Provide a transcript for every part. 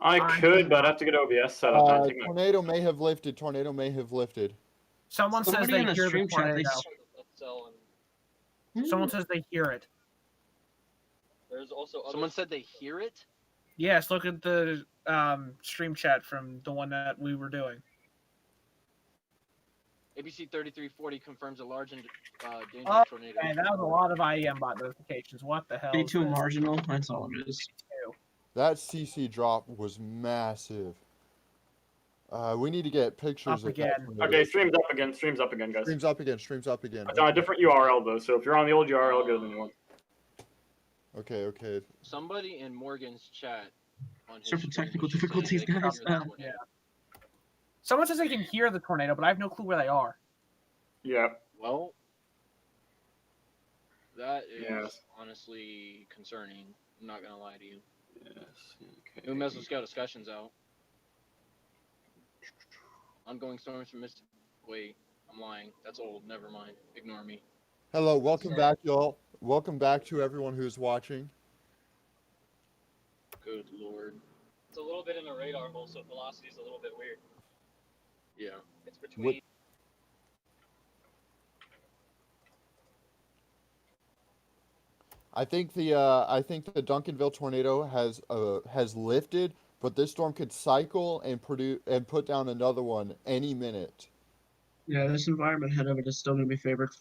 I could, but I'd have to get OBS set up. And Tornado may have lifted. Tornado may have lifted. Someone says they hear the tornado. Someone says they hear it. There's also someone said they hear it. Yes, look at the stream chat from the one that we were doing. ABC 3340 confirms a large and dangerous tornado. Man, that was a lot of IEM bot notifications. What the hell? K2 marginal. That's all it is. That CC drop was massive. We need to get pictures up again. Okay, stream's up again. Stream's up again, guys. Stream's up again. Stream's up again. It's on a different URL though, so if you're on the old URL, go to the new one. Okay, okay. Somebody in Morgan's chat on his Sorry for technical difficulties, guys. Yeah. Someone says they can hear the tornado, but I have no clue where they are. Yeah. Well, that is honestly concerning. I'm not gonna lie to you. Yes. Okay. New Mesoscale discussions out. Ongoing storms from Mr. Wait, I'm lying. That's old. Never mind. Ignore me. Hello, welcome back, y'all. Welcome back to everyone who's watching. Good lord. It's a little bit in the radar hole, so velocity's a little bit weird. Yeah. It's between. I think the Duncanville tornado has lifted, but this storm could cycle and put down another one any minute. Yeah, this environment head of it is still going to be favored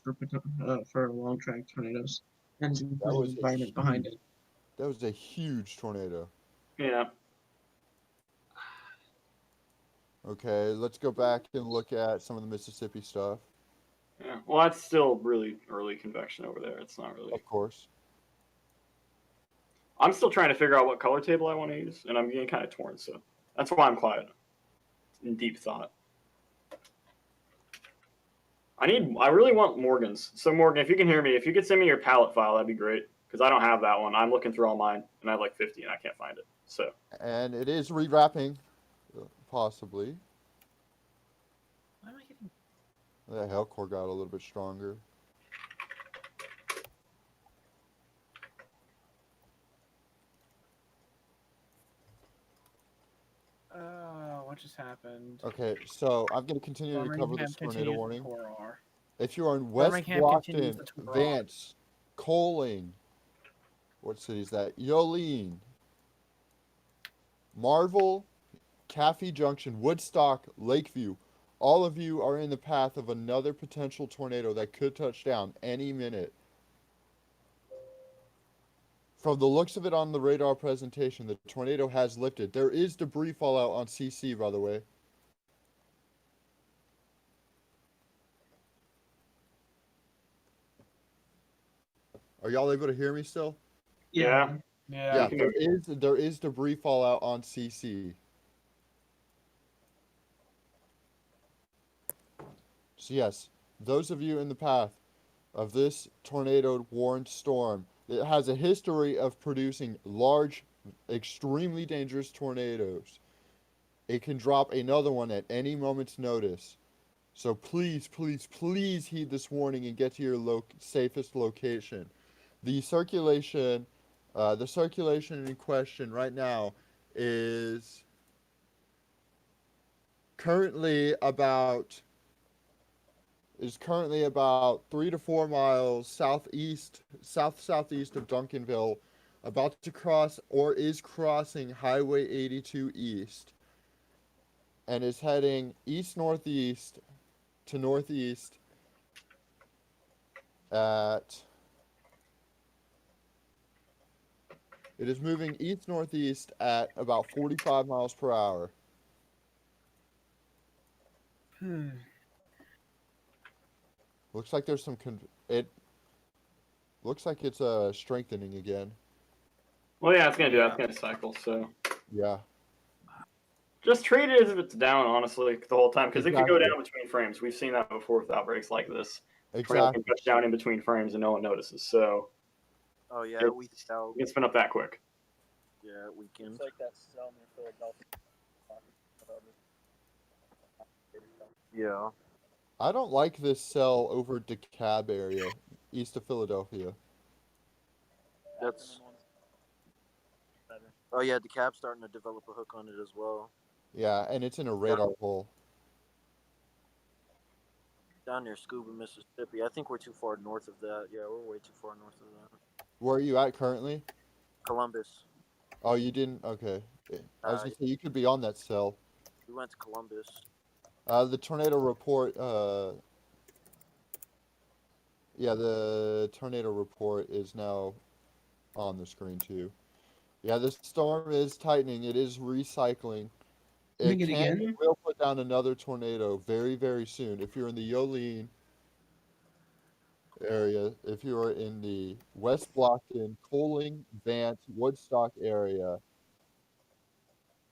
for long track tornadoes, and the environment behind it. That was a huge tornado. Yeah. Okay, let's go back and look at some of the Mississippi stuff. Yeah. Well, that's still really early convection over there. It's not really. Of course. I'm still trying to figure out what color table I want to use, and I'm getting kind of torn, so that's why I'm quiet. In deep thought. I really want Morgan's. So Morgan, if you can hear me, if you could send me your palette file, that'd be great. Because I don't have that one. I'm looking through all mine, and I have like 50, and I can't find it. So. And it is rewrapping, possibly. Why am I getting? The hell core got a little bit stronger. What just happened? Okay, so I'm going to continue to cover this tornado warning. If you are in West Birmingham Brockton, Vance, Coaling, what city is that? Yoleen, Marvel, Caffey Junction, Woodstock, Lakeview, all of you are in the path of another potential tornado that could touch down any minute. From the looks of it on the radar presentation, the tornado has lifted. There is debris fallout on CC, by the way. Are y'all able to hear me still? Yeah. Yeah. There is debris fallout on CC. So yes, those of you in the path of this tornado-warned storm, it has a history of producing large, extremely dangerous tornadoes. It can drop another one at any moment's notice. So please, please, please heed this warning and get to your safest location. The circulation in question right now is currently about 3 to 4 miles southeast of Duncanville, about to cross or is crossing Highway 82 east, and is heading east-northeast to northeast It is moving east-northeast at about 45 miles per hour. Looks like there's some it looks like it's strengthening again. Well, yeah, it's gonna do that. It's gonna cycle. So yeah, just treat it as if it's down, honestly, the whole time, because it could go down between frames. We've seen that before with outbreaks like this. Exactly. It can touch down in between frames and no one notices. So. Oh yeah, we shall. You can spin up that quick. Yeah, we can. It's like that cell near Philadelphia. Yeah. I don't like this cell over DeKalb area, east of Philadelphia. That's Oh yeah, the cab's starting to develop a hook on it as well. Yeah, and it's in a radar hole. Down near Scuba, Mississippi. I think we're too far north of that. Yeah, we're way too far north of that. Where are you at currently? Columbus. Oh, you didn't? Okay. I was gonna say you could be on that cell. We went to Columbus. The tornado report, yeah, the tornado report is now on the screen too. Yeah, the storm is tightening. It is recycling. Doing It it can again? will put down another tornado very, very soon. If you're in the Yoleen area, if you are in the West Blockton, Coling, Vance, Woodstock area,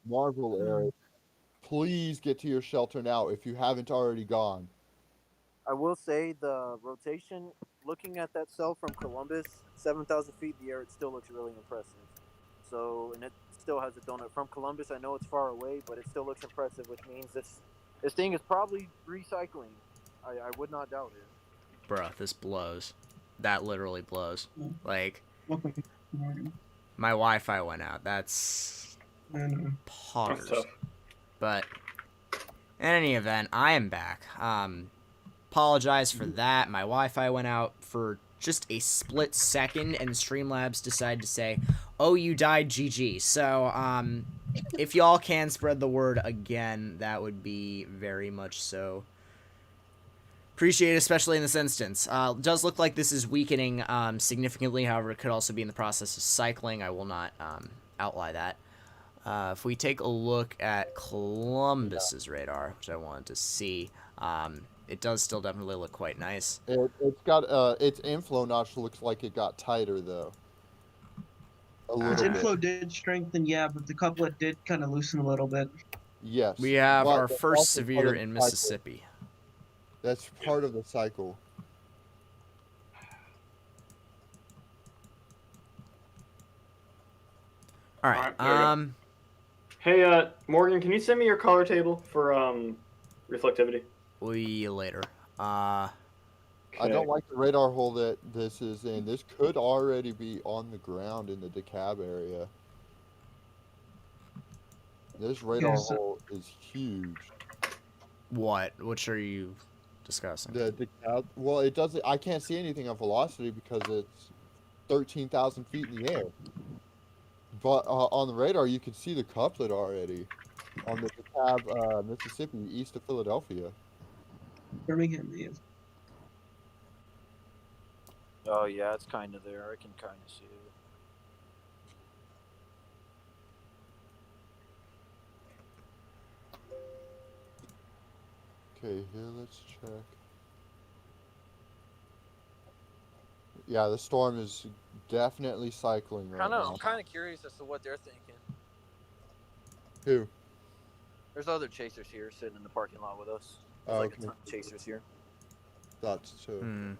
Marvel area, please get to your shelter now if you haven't already gone. I will say the rotation, looking at that cell from Columbus, 7,000 feet in the air, it still looks really impressive. So, and it still has a donut from Columbus. I know it's far away, but it still looks impressive, which means this thing is probably recycling. I would not doubt it. Bruh, this blows. That literally blows. Like, Welcome, Morgan. my Wi-Fi went out. That's I know. poggers. tough. But in any event, I am back. Apologize for that. My Wi-Fi went out for just a split second, and Streamlabs decided to say, "Oh, you died, GG." So, if y'all can spread the word again, that would be very much so appreciated, especially in this instance. It does look like this is weakening significantly. However, it could also be in the process of cycling. I will not outline that. If we take a look at Columbus's radar, which I wanted to see, it does still definitely look quite nice. It's got its inflow notch looks like it got tighter though. A Its little bit. inflow did strengthen, yeah, but the couplet did kind of loosen a little bit. Yes. We have but our that's first also part severe of the in cycle. Mississippi. That's part of the cycle. All Alright, right. there we Hey, Morgan, can you send me your color table for reflectivity? We later. I Okay. don't like the radar hole that this is in. This could already be on the ground in the DeKalb area. This radar Yes. hole is huge. What? Which are you discussing? The DeKalb, well, it doesn't. I can't see anything on velocity because it's 13,000 feet in the air. But on the radar, you can see the couplet already on the DeKalb, Mississippi, east of Philadelphia. Birmingham, yes. Oh yeah, it's kind of there. I can kind of see it. Okay, here, let's check. Yeah, the storm is definitely cycling right now. I'm kind of curious as to what they're thinking. Who? There's other chasers here sitting in the parking lot with us. Oh, There's like okay. a ton of chasers here. Thought so. Hmm.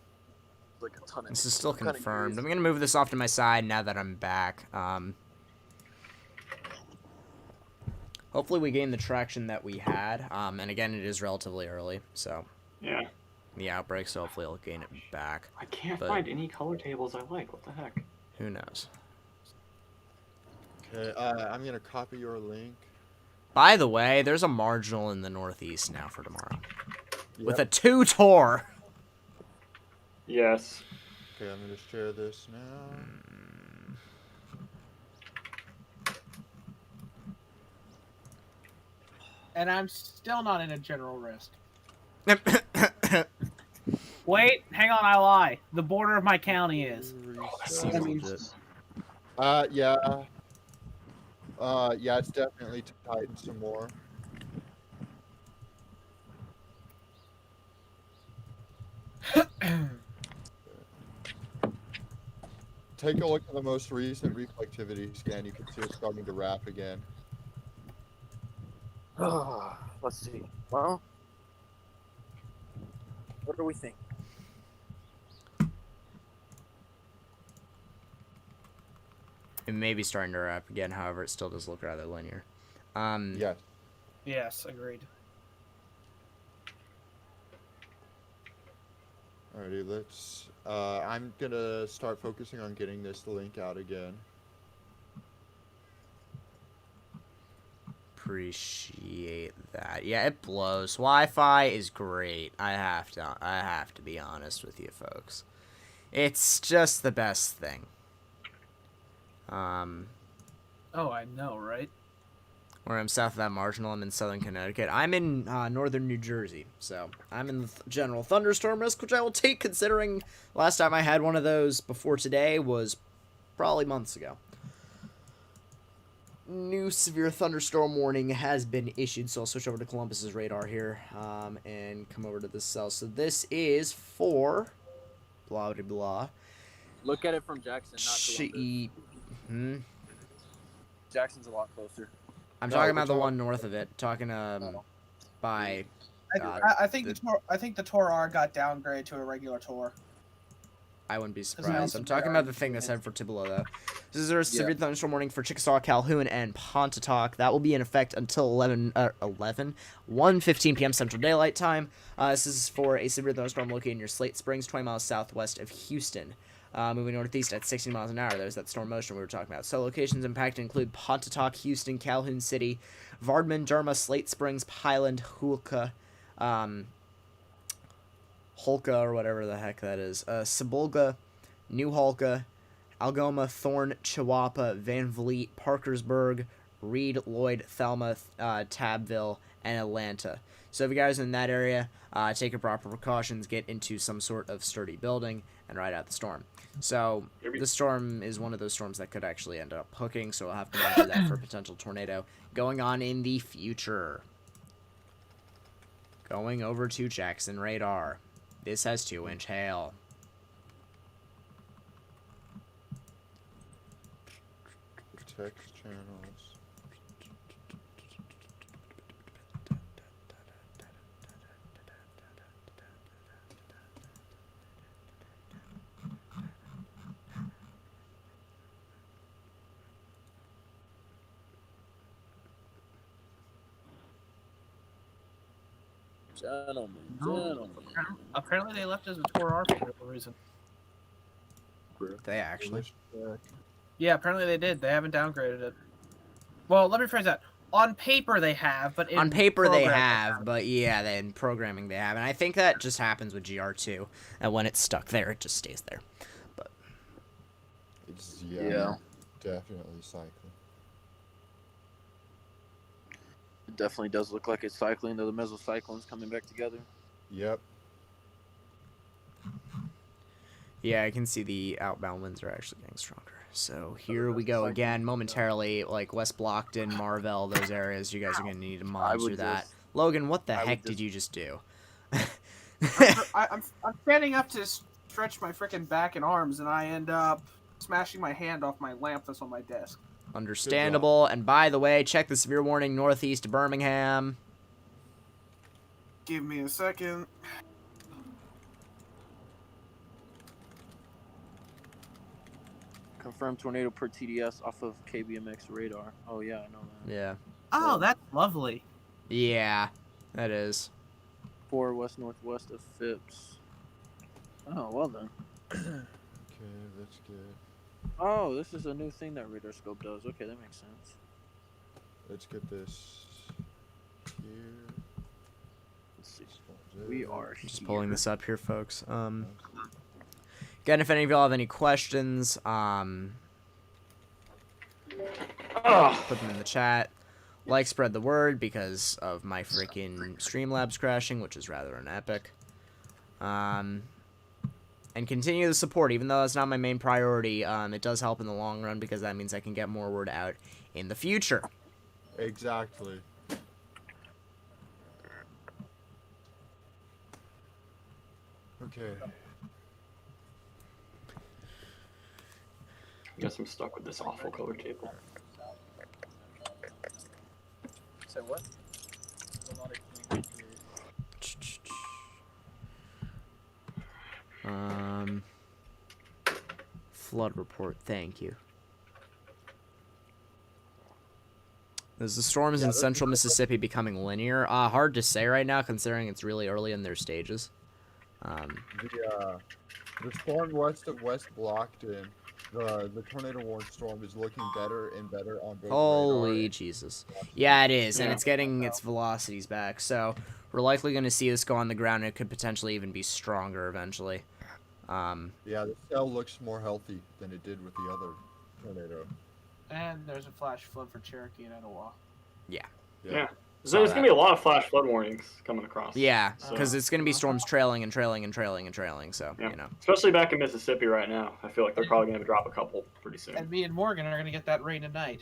Like a ton of. This is still kinda confirmed. curious. I'm gonna move this off to my side now that I'm back. Hopefully we gain the traction that we had. And again, it is relatively early, so Yeah. the outbreak. So hopefully I'll gain it back. I can't But- find any color tables I like. What the heck? Who knows? Okay, I'm gonna copy your link. By the way, there's a marginal in the northeast now for tomorrow with a Yep. 2 Tor. Yes. Okay, I'm gonna share this now. And I'm still not in a general risk. Wait, hang on, I lie. The border of my county is. seems That means legit. Yeah. Yeah, it's definitely tightened some more. Take a look at the most recent reflectivity scan. You can see it's starting to wrap again. Let's see. Well, what do we think? It may be starting to wrap again, however, it still does look rather linear. Yes. Yes, agreed. Alrighty, let's. I'm gonna start focusing on getting this link out again. appreciate that. Yeah, it blows. Wi-Fi is great. I have to be honest with you folks. It's just the best thing. Oh, I know, right? Where I'm south of that marginal, I'm in southern Connecticut. I'm in northern New Jersey, so I'm in the general thunderstorm risk, which I will take considering last time I had one of those before today was probably months ago. New severe thunderstorm warning has been issued, so I'll switch over to Columbus's radar here and come over to this cell. So this is for blah blah blah. Look at it from Jackson, not Columbus. Jackson's a lot closer. I'm No, talking we're about the talking- one north of it. Talking by. I think the Tor R got downgraded to a regular Tor. I wouldn't be it surprised. has I'm to talking be about the thing that's headed for Tibolo, though. This is a severe thunderstorm warning for Chickasaw, Calhoun, and Pontotoc. That will be in effect until 1:15 p.m. Central Daylight Time. This is for a severe thunderstorm located near Slate Springs, 20 miles southwest of Houston. Moving northeast at 16 miles an hour. There's that storm motion we were talking about. So locations impacted include Pontotoc, Houston, Calhoun City, Vardman, Derma, Slate Springs, Highland, Hulka, Holka, or whatever the heck that is, Sebulga, New Holka, Algoma, Thorne, Chihuahua, Van Vliet, Parkersburg, Reed, Lloyd, Thelma, Tabville, and Atlanta. So if you guys are in that area, take your proper precautions, get into some sort of sturdy building, and ride out the storm. So the storm is one of those storms that could actually end up hooking, so we'll have to monitor that for a potential tornado going on in the future. Going over to Jackson radar. This has 2-inch hail. Text channels. Gentlemen. Apparently they left us a Tor R for whatever reason. They actually. Yeah, apparently they did. They haven't downgraded it. Well, let me rephrase that. On paper they have, but On paper they program have, but yeah, in programming they have. And I think that just happens with GR2. And when it's stuck there, it just stays there. But It's, Yeah. definitely cycling. It definitely does look like it's cycling, though the mesocyclone's coming back together. Yep. yeah, I can see the outbound winds are actually getting stronger. So here we go again, momentarily, like West Blockton, Marvell, those areas. You guys are going to need to monitor that. Logan, what the heck did you just do? I'm standing up to stretch my freaking back and arms, and I end up smashing my hand off my lamp that's on my desk. Understandable. And by the way, check the severe warning northeast Birmingham. Give me a second. Confirmed tornado per TDS off of KBMX radar. Oh, yeah, I know that. Yeah. Oh, that's lovely. Yeah, that is. 4 west-northwest of Phipps. Oh, well then. Okay, that's good. Oh, this is a new thing that radar scope does. Okay, that makes sense. Let's get this here. Let's see. We are Just pulling this up here, folks. Again, if any of y'all have any questions, put them in the chat. Like, spread the word because of my freaking Streamlabs crashing, which is rather an epic. And continue the support, even though that's not my main priority. It does help in the long run because that means I can get more word out in the future. Exactly. Okay. Guess I'm stuck with this awful color table. Say what? Flood report, thank you. Is the storms in central Mississippi becoming linear? Hard to say right now, considering it's really early in their stages. The storm west of West Blockton the tornado warning storm is looking better and better on both Holy radar. Jesus. Yeah, it is, and Yeah. it's getting its velocities back, so we're likely going to see this go on the ground, and it could potentially even be stronger eventually. Yeah, the cell looks more healthy than it did with the other tornado. And there's a flash flood for Cherokee and Etowah. Yeah. Saw There's that. gonna be a lot of flash flood warnings coming across. Yeah, So- because it's going to be storms trailing and trailing and trailing and trailing, so, Yeah. you know. Especially back in Mississippi right now. I feel like they're probably gonna drop a couple pretty soon. And me and Morgan are gonna get that rain tonight.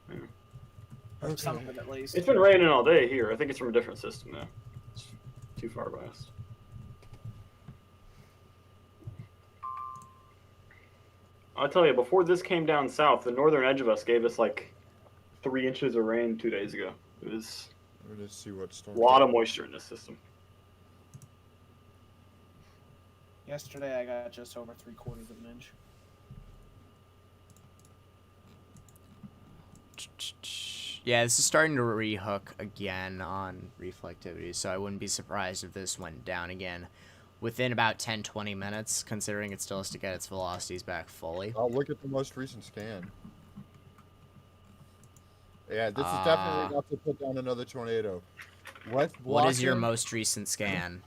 Or Okay. some of it, at least. It's been raining all day here. I think it's from a different system now. It's too far by us. I'll tell you, before this came down south, the northern edge of us gave us like 3 inches of rain 2 days ago. It was Let me just see what a storm. lot of moisture in this system. Yesterday I got just over 3/4 of an inch. Yeah, this is starting to rehook again on reflectivity, so I wouldn't be surprised if this went down again within about 10-20 minutes, considering it still has to get its velocities back fully. I'll look at the most recent scan. Yeah, this is definitely not to put down another tornado. What is your most recent scan?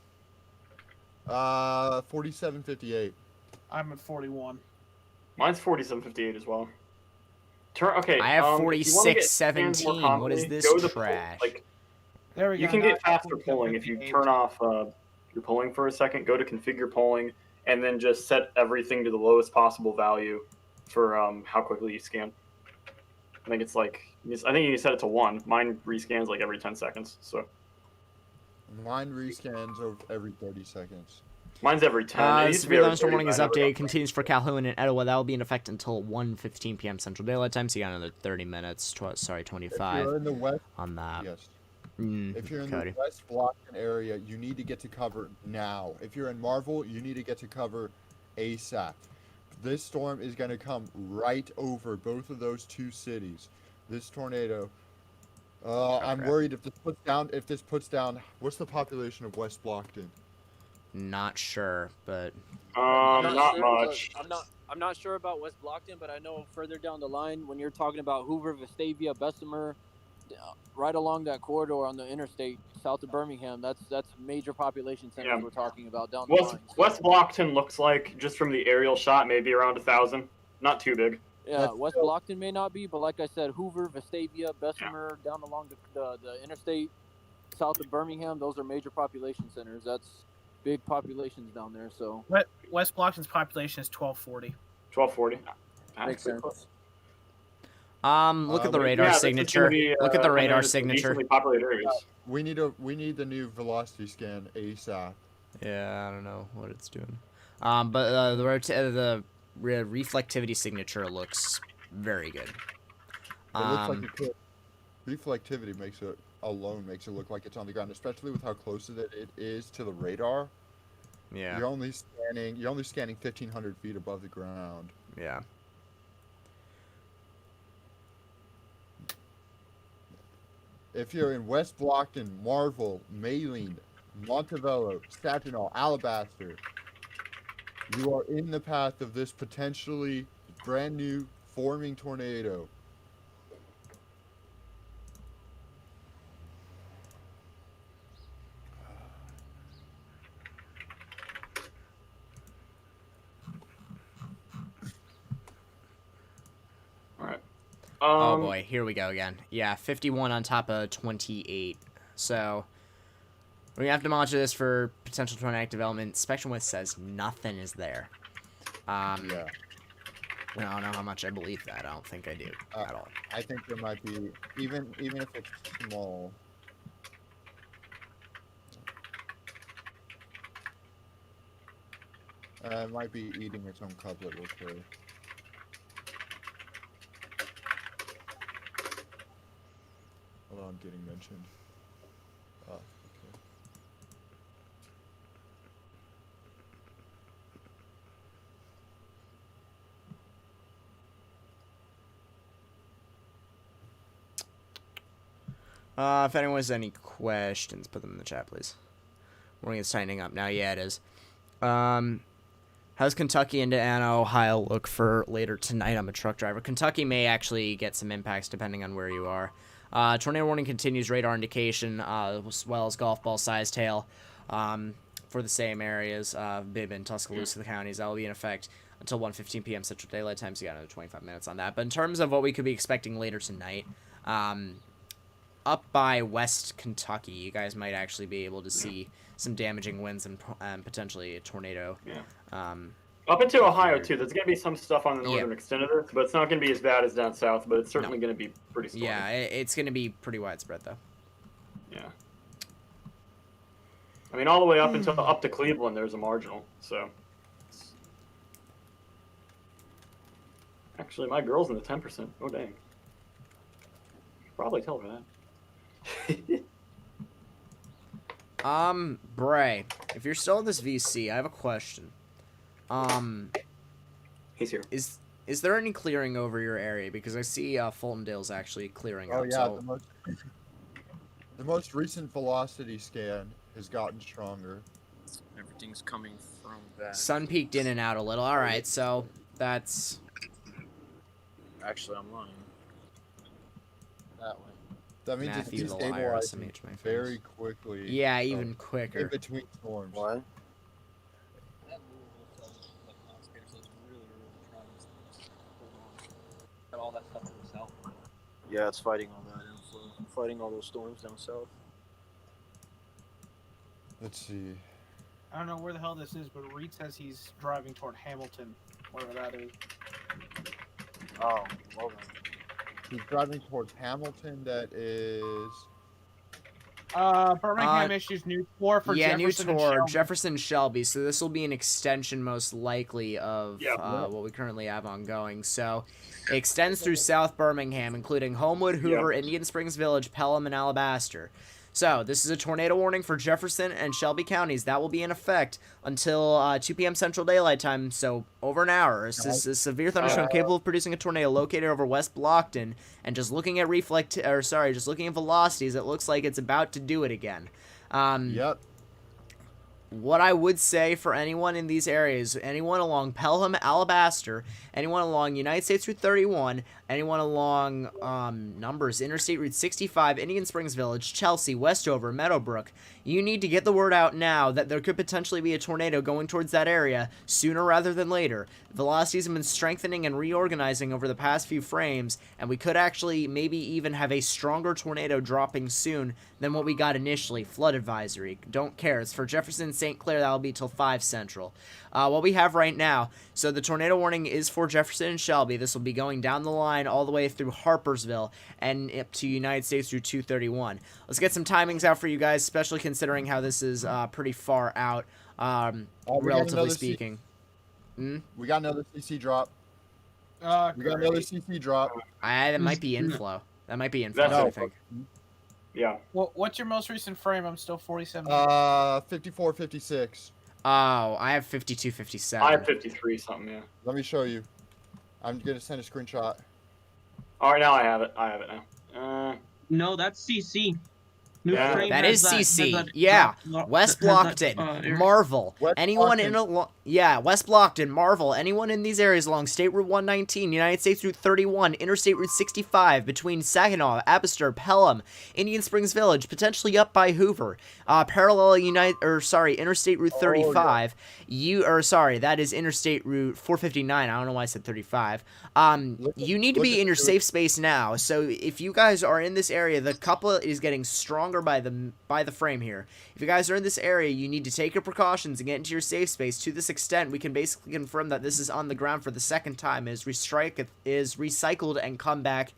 4758. I'm at 41. Mine's 4758 as well. Okay. I have if you wanna get scans 4617. more What is confidently, this go to trash? Like, There we go. you can now get it's faster polling if you 47.58. turn off your polling for a second. Go to configure polling, and then just set everything to the lowest possible value for how quickly you scan. I think it's like I think you set it to 1. Mine rescans like every 10 seconds. So Mine rescans every 30 seconds. mine's every 10. It used to be Severe every thunderstorm 30, warning but is I never updated. got- Continues for Calhoun and Etowah. That will be in effect until 1:15 p.m. Central Daylight Time. So you got another 30 minutes. Sorry, If 25 you're in the west, on that. yes. Mm, If you're in Cody. the West Blockton area, you need to get to cover now. If you're in Marvel, you need to get to cover ASAP. This storm is going to come right over both of those two cities. This tornado. I'm crap. worried if this puts down. What's the population of West Blockton? Not sure, but not sure, much. I'm not sure about West Blockton, but I know further down the line when you're talking about Hoover, Vestavia, Bessemer, right along that corridor on the interstate south of Birmingham, that's major population centers Yeah. we're talking about down the line. So, West Blockton looks like, just from the aerial shot, maybe around 1,000. Not too big. yeah, That's West still- Blockton may not be, but like I said, Hoover, Vestavia, Bessemer, down along the interstate south of Birmingham, those are major population centers. That's big populations down there. So West Blockton's population is 1240. 1240. makes Pretty sense. close. look at the but radar Yeah, this is gonna signature. be, Look at the one of radar those signature. decently populated areas. We need the new velocity scan ASAP. Yeah, I don't know what it's doing. But the reflectivity signature looks very good. It looks like it could. Reflectivity makes it look like it's on the ground, especially with how close it is to the radar. Yeah, You're only scanning 1,500 feet above the ground. yeah. If you're in West Blockton, Marvel, Maline, Montevello, Saginaw, Alabaster, you are in the path of this potentially brand new forming tornado. All right. Oh boy, here we go again. Yeah, 51 on top of 28. So we're gonna have to monitor this for potential tornadic development. Spectrum width says nothing is there. Yeah, I don't know how much I believe that. I don't think I do at all. I think there might be, even if it's small. It might be eating its own cuplet real quick. Hold on, getting mentioned. Oh, okay. If anyone has any questions, put them in the chat, please. Warning is tightening up now. Yeah, it is. Has How's Kentucky into Anna, Ohio look for later tonight? I'm a truck driver. Kentucky may actually get some impacts depending on where you are. Tornado warning continues, radar indication, as well as golf ball sized hail for the same areas, Bibb and Tuscaloosa, the counties. That will be in effect until 1:15 p.m. Central Daylight Time, so you got another 25 minutes on that. But in terms of what we could be expecting later tonight, up by West Kentucky, you guys might actually be able to see some damaging winds and potentially a tornado. Yeah. Up into Ohio, too. There's going to be some stuff on the northern extent of it, but it's not going to be as bad as down south, but it's certainly going to be pretty stormy. Yeah, it's going to be pretty widespread, though. Yeah. I mean, all the way up until up to Cleveland, there's a marginal, so. Actually, my girl's in the 10%. Oh, dang. Should probably tell her that. Bray, if you're still in this VC, I have a question. He's here. Is there any clearing over your area? Because I see Fultondale's actually clearing up. Oh yeah, So... the most recent velocity scan has gotten stronger. Everything's coming from that. Sun peaked in and out a little. All right, so that's. Actually, I'm lying. That way. That means it's Matthew the liar, destabilizing SMH, my face. very quickly. Yeah, even in quicker. between storms. What? That Louisville tells like conspirators is really trying to hold on. Got all that stuff to the south. Yeah, it's fighting all that inflow. Fighting all those storms down south. Let's see. I don't know where the hell this is, but Reed says he's driving toward Hamilton, wherever that is. Oh, well then. He's driving towards Hamilton. That is. Birmingham issues new tour for Jefferson new and tour, Shelby. Jefferson Shelby. So this will be an extension, most likely, of what we currently have ongoing. So it extends through South Birmingham, including Homewood, Hoover, Indian Springs Village, Pelham, and Alabaster. So this is a tornado warning for Jefferson and Shelby counties. That will be in effect until 2 p.m. Central Daylight Time, so over an hour. This is a severe thunderstorm capable of producing a tornado located over West Blockton. And just looking at just looking at velocities, it looks like it's about to do it again. Yep. What I would say for anyone in these areas, anyone along Pelham, Alabaster, anyone along United States Route 31, anyone along Interstate Route 65, Indian Springs Village, Chelsea, Westover, Meadowbrook, you need to get the word out now that there could potentially be a tornado going towards that area sooner rather than later. Velocities have been strengthening and reorganizing over the past few frames, and we could actually maybe even have a stronger tornado dropping soon than what we got initially. Flood advisory. Don't care. It's for Jefferson, St. Clair. That'll be till 5 Central. What we have right now, so the tornado warning is for Jefferson and Shelby. This will be going down the line all the way through Harpersville and up to United States Route 231. Let's get some timings out for you guys, especially considering how this is pretty far out, relatively speaking. We got another CC drop. We got another CC drop. That might be inflow. That might be inflow, I think. Yeah. What's your most recent frame? I'm still 47. 54-56. Oh, I have 52-57. I have 53 something, yeah. Let me show you. I'm gonna send a screenshot. Alright, now I have it. I have it now. No, that's CC. New Yeah. frame That has is CC. has Yeah. that- West has that, Blockton, area. Marvel, West anyone Blockton. in West Blockton, Marvel, anyone in these areas along State Route 119, United States Route 31, Interstate Route 65, between Saginaw, Abbotsford, Pelham, Indian Springs Village, potentially up by Hoover, parallel Interstate Route 35. That is Interstate Route 459. I don't know why I said 35. You need to be in your safe space now. So if you guys are in this area, the coupler is getting stronger by the frame here. If you guys are in this area, you need to take your precautions and get into your safe space. To this extent, we can basically confirm that this is on the ground for the second time. It is recycled and come back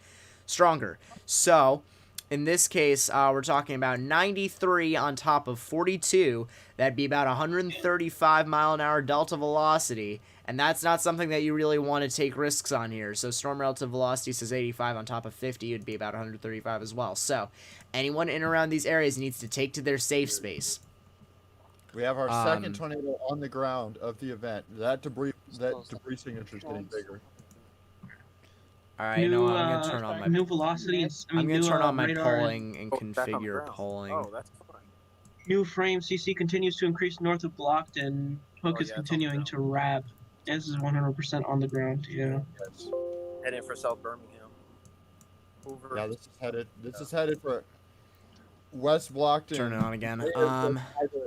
stronger. So in this case, we're talking about 93 on top of 42. That'd be about 135 mile an hour delta velocity. And that's not something that you really want to take risks on here. So storm relative velocity says 85 on top of 50. It'd be about 135 as well. So anyone in and around these areas needs to take to their safe space. We have our second tornado on the ground of the event. That debris signature is getting bigger. All right, I'm going to turn on my new velocity. I'm going to turn on my radar polling and configure polling. Oh, that's fine. New frame CC continues to increase north of Blockton. Hook is continuing to wrap This is 100% on the ground. Yeah. Yes. Heading for South Birmingham. Hoover. Yeah, this is headed for West Blockton. Turn it on again. Either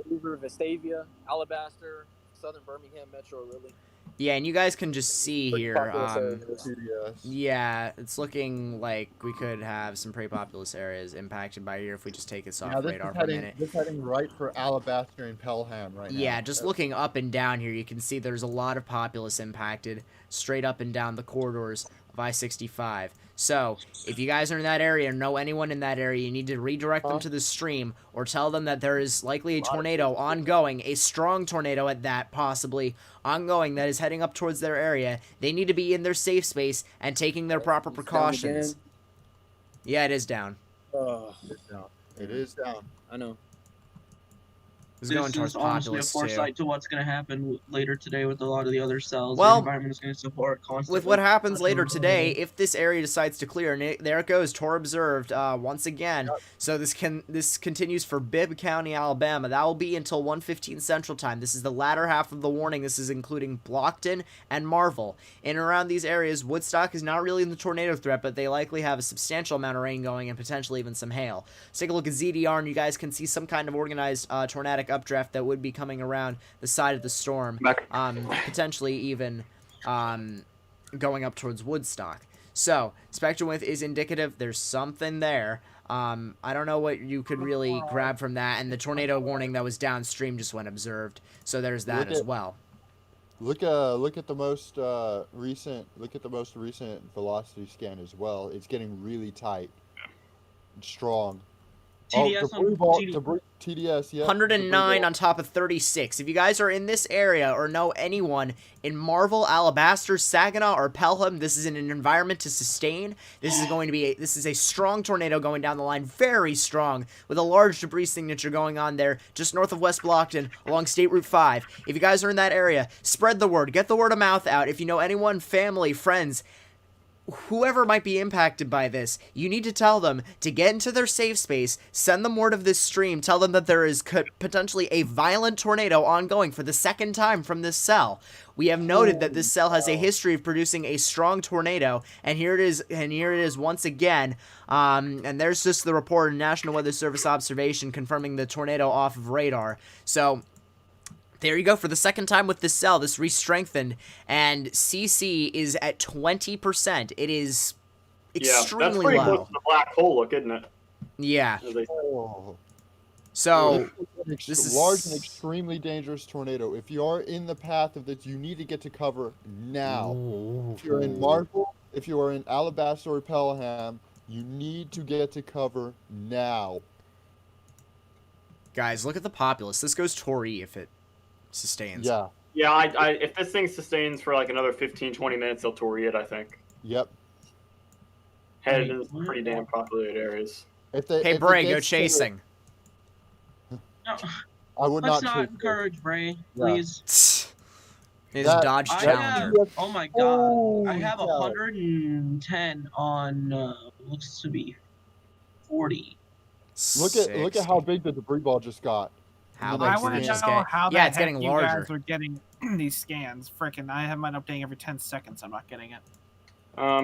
Hoover, Vestavia, Alabaster, Southern Birmingham Metro, really. Yeah, and you guys can just see Pretty here. populous areas. TDS. Yeah, it's looking like we could have some pretty populous areas impacted by here if we just take this off radar for a minute. This is heading right for Alabaster and Pelham right now. Yeah, just looking up and down here, you can see there's a lot of populace impacted straight up and down the corridors of I-65. So, if you guys are in that area or know anyone in that area, you need to redirect them to the stream or tell them that there is likely a tornado ongoing, a strong tornado at that, possibly ongoing, that is heading up towards their area. They need to be in their safe space and taking their proper precautions. Yeah, it is down. It's down. It is down. I know. It's going towards honestly a populace, foresight to what's going to happen later today with a lot of the other cells. Well, the environment is going to support constantly. With what happens later today, if this area decides to clear, and there it goes, Tor observed once again. Yep. So this continues for Bibb County, Alabama. That will be until 1:15 Central Time. This is the latter half of the warning. This is including Blockton and Marvel. In and around these areas, Woodstock is not really in the tornado threat, but they likely have a substantial amount of rain going and potentially even some hail. Let's take a look at ZDR, and you guys can see some kind of organized tornadic updraft that would be coming around the side of the storm, potentially even going up towards Woodstock. So, spectrum width is indicative. There's something there. I don't know what you could really grab from that, and the tornado warning that was downstream just went observed. So there's that as well. Look at the most recent velocity scan as well. It's getting really tight, and strong. TDS, yeah. 109 on top of 36. If you guys are in this area or know anyone in Marvel, Alabaster, Saginaw, or Pelham, this is an environment to sustain. This is a strong tornado going down the line, very strong, with a large debris signature going on there, just north of West Blockton, along State Route 5. If you guys are in that area, spread the word, get the word of mouth out. If you know anyone, family, friends, whoever might be impacted by this, you need to tell them to get into their safe space, send them word of this stream, tell them that there is potentially a violent tornado ongoing for the second time from this cell. We have noted that this cell has a history of producing a strong tornado, and here it is once again. And there's just the report in National Weather Service observation confirming the tornado off of radar. So there you go, for the second time with this cell, this re-strengthened, and CC is at 20%. It is extremely that's pretty low. close to the black hole look, isn't it? Yeah. Oh. So, this is large and extremely dangerous tornado. If you are in the path of this, you need to get to cover now. If you're in Marvel, if you are in Alabaster or Pelham, you need to get to cover now. Guys, look at the populace. This goes Tori if it sustains. Yeah. Yeah, if this thing sustains for like another 15-20 minutes, they'll Tori it, I think. Yep. Headed in some pretty damn populated areas. Hey, Bray, go chasing. I would Let's not not encourage Bray, please. His Dodge Challenger. Oh my god. I have 110 on, looks to be 40. Look at how big the debris ball just got. I want to know how it's getting you larger. guys are getting these scans. Frickin', I have mine updating every 10 seconds. I'm not getting it.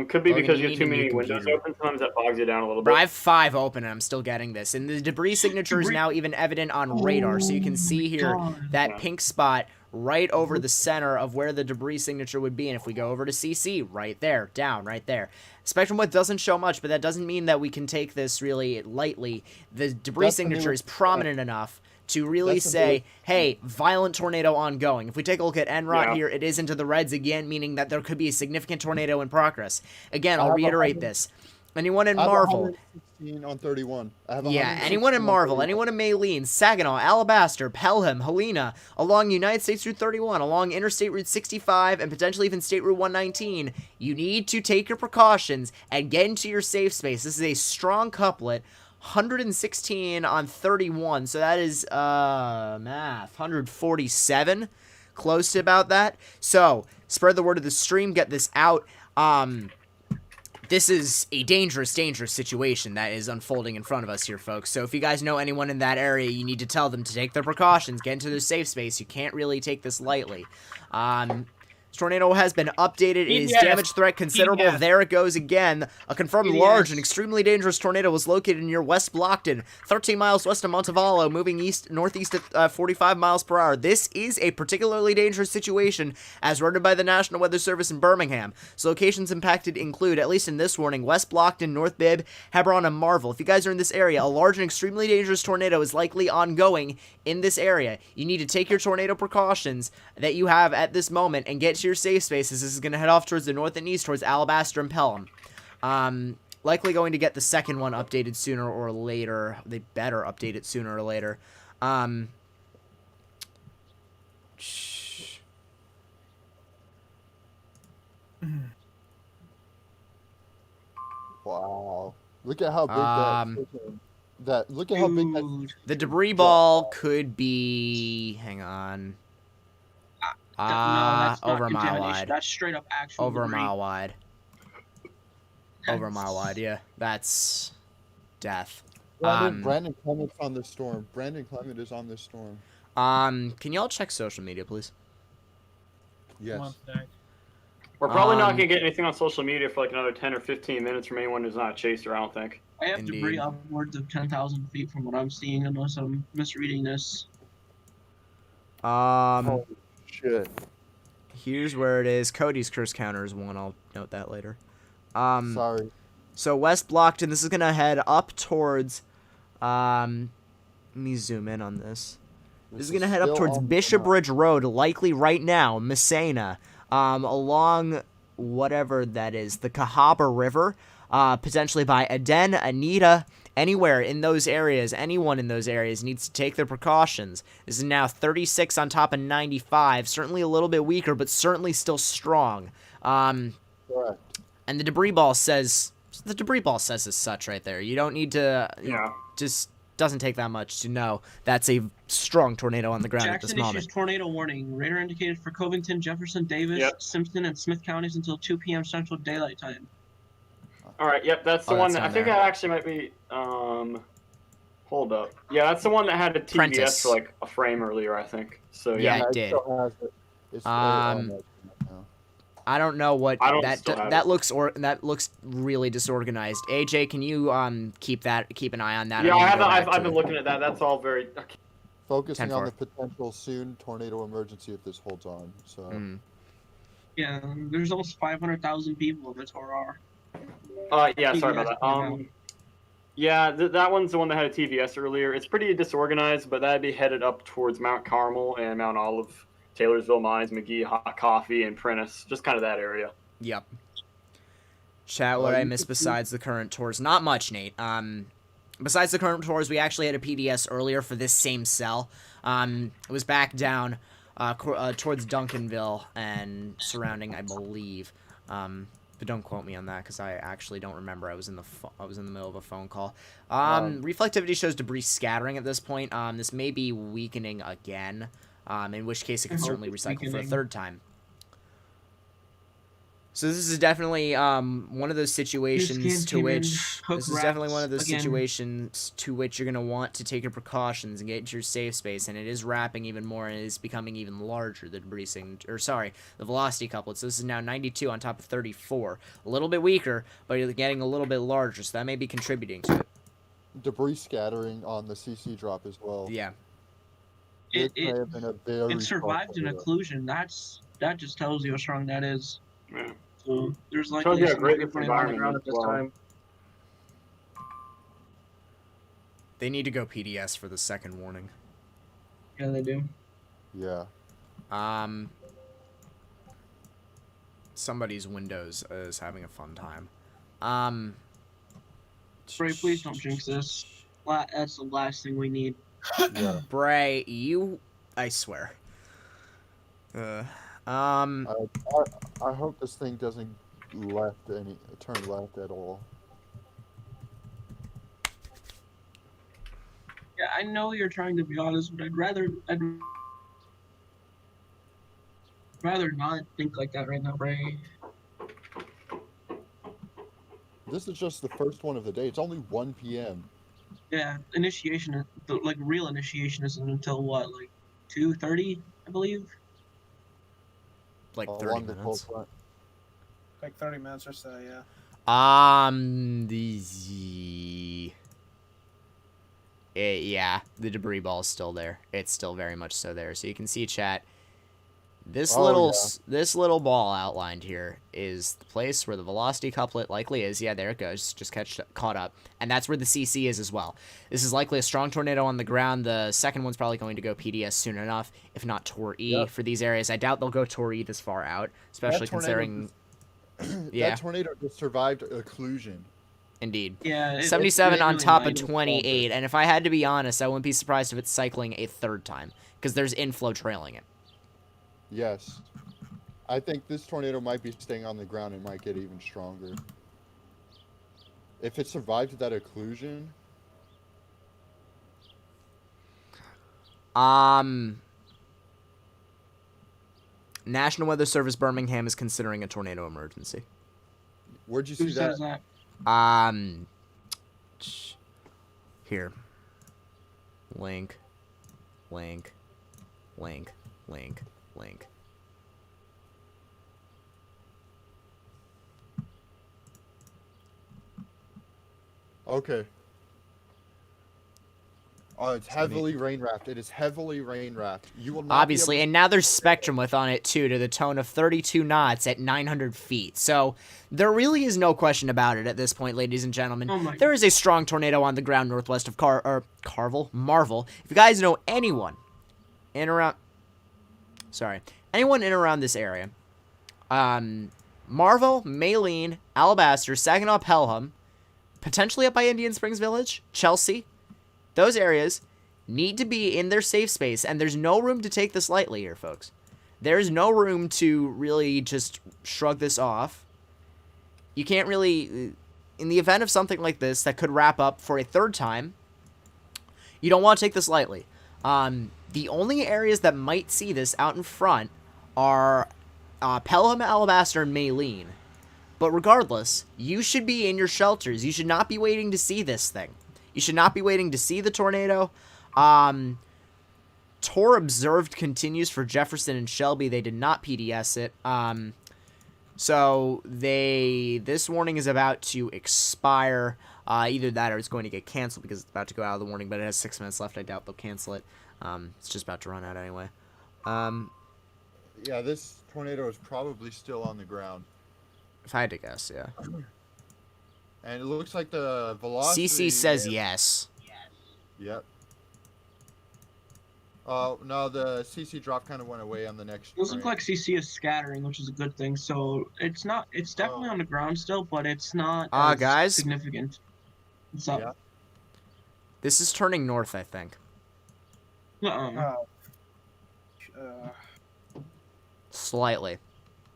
Could be Well, because you you have too need a many new windows computer. open. Sometimes that bogs you down a little Bro, bit. I have 5 open and I'm still getting this. And the debris signature is now even evident on radar. So you can see here that pink spot right over the center of where the debris signature would be. And if we go over to CC, right there, down, right there. Spectrum width doesn't show much, but that doesn't mean that we can take this really lightly. The debris signature is prominent enough to really say, hey, violent tornado ongoing. If we take a look at NROT here, it is into the reds again, meaning that there could be a significant tornado in progress. Again, I'll reiterate this. Anyone in Marvel, 116 on 31. anyone in Marvel, anyone in Maylene, Saginaw, Alabaster, Pelham, Helena, along United States Route 31, along Interstate Route 65, and potentially even State Route 119, you need to take your precautions and get into your safe space. This is a strong couplet. 116 on 31, so that is, math, 147, close to about that. So, spread the word of the stream, get this out. This is a dangerous, dangerous situation that is unfolding in front of us here, folks. So if you guys know anyone in that area, you need to tell them to take their precautions, get into their safe space. You can't really take this lightly. This tornado has been updated. It is PDS. damage threat considerable. PDS. There it goes again. A confirmed PDS. large and extremely dangerous tornado was located near West Blockton, 13 miles west of Montevallo, moving northeast at 45 miles per hour. This is a particularly dangerous situation, as reported by the National Weather Service in Birmingham. So locations impacted include, at least in this warning, West Blockton, North Bibb, Hebron, and Marvel. If you guys are in this area, a large and extremely dangerous tornado is likely ongoing in this area. You need to take your tornado precautions that you have at this moment and get to your safe spaces. This is going to head off towards the north and east towards Alabaster and Pelham. Likely going to get the second one updated sooner or later. They better update it sooner or later. Wow. Look at how big that look at how big that Dude. The debris ball could be... Hang on. No, that's not over a mile contamination. wide. That's straight up actual Over a debris. mile wide. Over a mile wide, yeah. That's death. Brandon Clement's on this storm. Brandon Clement is on this storm. Can y'all check social media, please? Yes. We're probably not gonna get anything on social media for like another 10 or 15 minutes from anyone who's not a chaser, I don't think. I have Indeed. debris upwards of 10,000 feet from what I'm seeing, unless I'm misreading this. Holy shit. Here's where it is. Cody's curse counter is one. I'll note that later. Sorry. So West Blockton, this is gonna head up towards. Let me zoom in on this. This is gonna head up towards Bishop Ridge Road, likely right now, Messina, along whatever that is, the Cahaba River, potentially by Aden, Anita, anywhere in those areas, anyone in those areas needs to take their precautions. This is now 36 on top of 95, certainly a little bit weaker, but certainly still strong. Correct. And the debris ball says as such right there. You don't need to. Yeah. Just doesn't take that much to know that's a strong tornado on the ground at this Jackson issues moment. tornado warning. Radar indicated for Covington, Jefferson, Davis, Simpson, and Smith counties until 2 p.m. Central Daylight Time. All right. Yep. That's the Oh, one that's that I on think there. that actually might be. Hold up. Yeah, that's the one that had a TBS Prentice. for like a frame earlier, I think. So Yeah, yeah. it did. still has it. It's I don't know what I don't that still have that it. looks really disorganized. AJ, can you keep an eye on that? Yeah, I'm gonna I have. go back I've to been it. looking at that. That's all very. focusing on 10-4. the potential soon tornado emergency if this holds on. So Yeah, there's almost 500,000 people in the Torah. Yeah. Sorry about that. Yeah, that one's the one that had a TVS earlier. It's pretty disorganized, but that'd be headed up towards Mount Carmel and Mount Olive, Taylorsville Mines, McGee, Hot Coffee, and Prentice. Just kind of that area. Yep. Chat, what I missed besides the current tours? Not much, Nate. Besides the current tours, we actually had a PDS earlier for this same cell. It was back down towards Duncanville and surrounding, I believe. But don't quote me on that because I actually don't remember. I was in the middle of a phone call. Reflectivity shows debris scattering at this point. This may be weakening again. In which case it can certainly recycle for a third time. So this is definitely one of those situations to which you're gonna want to take your precautions and get into your safe space, and it is wrapping even more and it is becoming even larger. The debris the velocity couplet. So this is now 92 on top of 34, a little bit weaker, but you're getting a little bit larger, so that may be contributing to it. debris scattering on the CC drop as well. Yeah. It may have been a very It survived an occlusion. That just tells you how strong that is. Yeah. So there's Shows likely you a some great movement on the environment ground as at this well. time. They need to go PDS for the second warning. Yeah, they do. Yeah. Somebody's Windows is having a fun time. Bray, please don't jinx this. That's the last thing we need. Yeah. Bray, I swear. I hope this thing doesn't turn left at all. Yeah, I know you're trying to be honest, but I'd rather not think like that right now, Bray. This is just the first one of the day. It's only 1 p.m. Yeah, initiation, like real initiation isn't until what, like 2:30, I believe. like 30 along the cold minutes. front. Like 30 minutes or so, yeah. Yeah, the debris ball is still there. It's still very much so there. So you can see, chat. This this little ball outlined here is the place where the velocity couplet likely is. Yeah, there it goes. Just caught up. And that's where the CC is as well. This is likely a strong tornado on the ground. The second one's probably going to go PDS soon enough, if not Tor E for these areas. I doubt they'll go Tor E this far out, especially considering... That tornado just survived occlusion. Indeed. Yeah. 77 on really top of light. 28. And if I had to be honest, I wouldn't be surprised if it's cycling a third time, because there's inflow trailing it. Yes. I think this tornado might be staying on the ground and might get even stronger. If it survived that occlusion... National Weather Service Birmingham is considering a tornado emergency. Where'd you see Who says that? Here. Link. Link. Link. Link. Link. Okay. Oh, it's heavily rain wrapped. It is heavily rain wrapped. You will not Obviously, and now there's spectrum width on it too, to the tone of 32 knots at 900 feet. So there really is no question about it at this point, ladies and gentlemen. Oh my. There is a strong tornado on the ground northwest of Marvel. If you guys know anyone in around this area, Marvel, Maylene, Alabaster, Saginaw, Pelham, potentially up by Indian Springs Village, Chelsea, those areas need to be in their safe space, and there's no room to take this lightly here, folks. There's no room to really just shrug this off. You can't really, in the event of something like this that could wrap up for a third time, you don't want to take this lightly. The only areas that might see this out in front are Pelham, Alabaster, and Maylene. But regardless, you should be in your shelters. You should not be waiting to see this thing. You should not be waiting to see the tornado. Tor observed continues for Jefferson and Shelby. They did not PDS it. So this warning is about to expire. Either that or it's going to get canceled because it's about to go out of the warning, but it has 6 minutes left. I doubt they'll cancel it. It's just about to run out anyway. Yeah, this tornado is probably still on the ground. If I had to guess, yeah. And it looks like the velocity... CC says yes. Yep. No, the CC drop kind of went away on the next It doesn't look like CC is scattering, which is a good thing. So it's not. It's definitely on the ground still, but it's not as guys? significant. What's up? Yeah. This is turning north, I think. Slightly.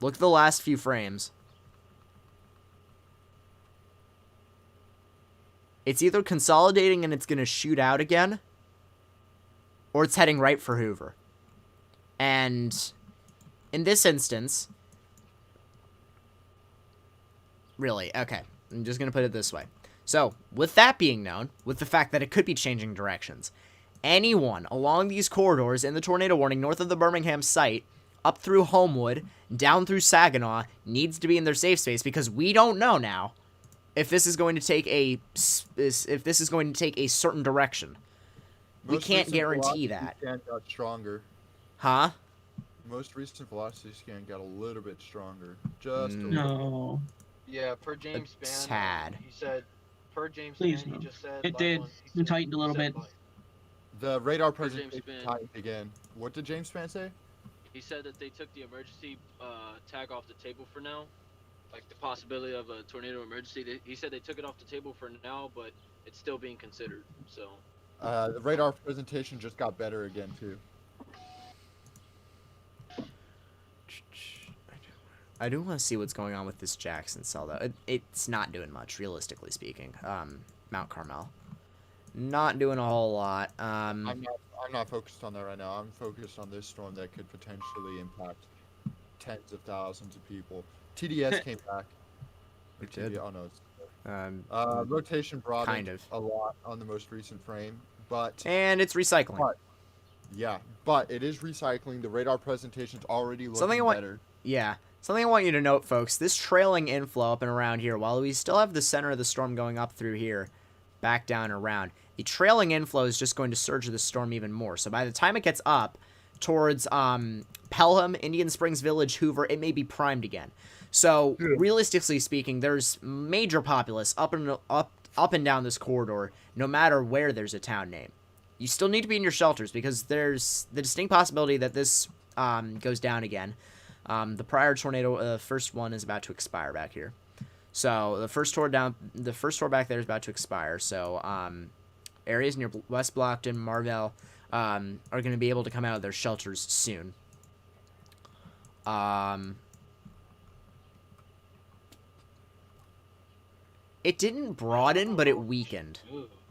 Look at the last few frames. It's either consolidating and it's going to shoot out again, or it's heading right for Hoover. And in this instance, really, okay, I'm just going to put it this way. So, with that being known, with the fact that it could be changing directions, anyone along these corridors in the tornado warning north of the Birmingham site, up through Homewood, down through Saginaw, needs to be in their safe space, because we don't know now if this is going to take a certain direction. We can't guarantee that. Scan got stronger. Huh? Most recent velocity scan got a little bit stronger. Just a little. No. Yeah, per James Spann, tad. he said, per James Please, Spann, no. he just said... It last did. one, he It said- tightened a he little said bit. by- The radar Per James presentation Spann. tightened again. What did James Spann say? He said that they took the emergency tag off the table for now, like the possibility of a tornado emergency. He said they took it off the table for now, but it's still being considered. So The radar presentation just got better again, too. I do want to see what's going on with this Jackson cell, though. It's not doing much, realistically speaking. Mount Carmel. Not doing a whole lot. I'm not focused on that right now. I'm focused on this storm that could potentially impact tens of thousands of people. TDS came back. It did. Oh no, it's rotation broadened kind of a lot on the most recent frame, but and it's recycling. But it is recycling. The radar presentation's already looking better. Yeah. Something I want you to note, folks. This trailing inflow up and around here, while we still have the center of the storm going up through here, back down and around, the trailing inflow is just going to surge the storm even more. So by the time it gets up towards Pelham, Indian Springs Village, Hoover, it may be primed again. So realistically speaking, there's major populace up and down this corridor, no matter where there's a town name. You still need to be in your shelters because there's the distinct possibility that this goes down again. The prior tornado, first one is about to expire back here. So the first tour back there is about to expire. So areas near West Blockton, Marvell are going to be able to come out of their shelters soon. It didn't broaden, but it weakened.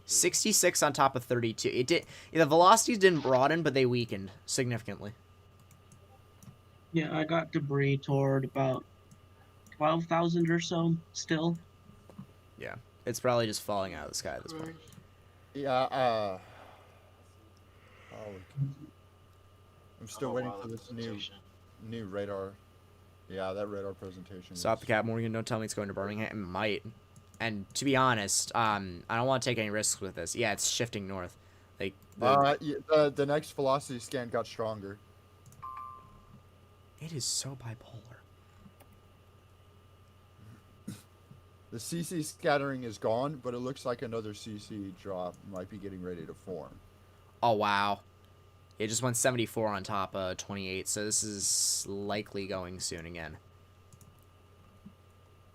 66 on top of 32. It did. The velocities didn't broaden, but they weakened significantly. Yeah, I got debris toward about 12,000 or so still. Yeah, it's probably just falling out of the sky at this point. Yeah, I'm still waiting for this new radar. Yeah, that radar presentation. Stop the cap, Morgan. Don't tell me it's going to Birmingham. It might. And to be honest, I don't want to take any risks with this. Yeah, it's shifting north. Like the next velocity scan got stronger. It is so bipolar. The CC scattering is gone, but it looks like another CC drop might be getting ready to form. Oh, wow. It just went 74 on top of 28, so this is likely going soon again.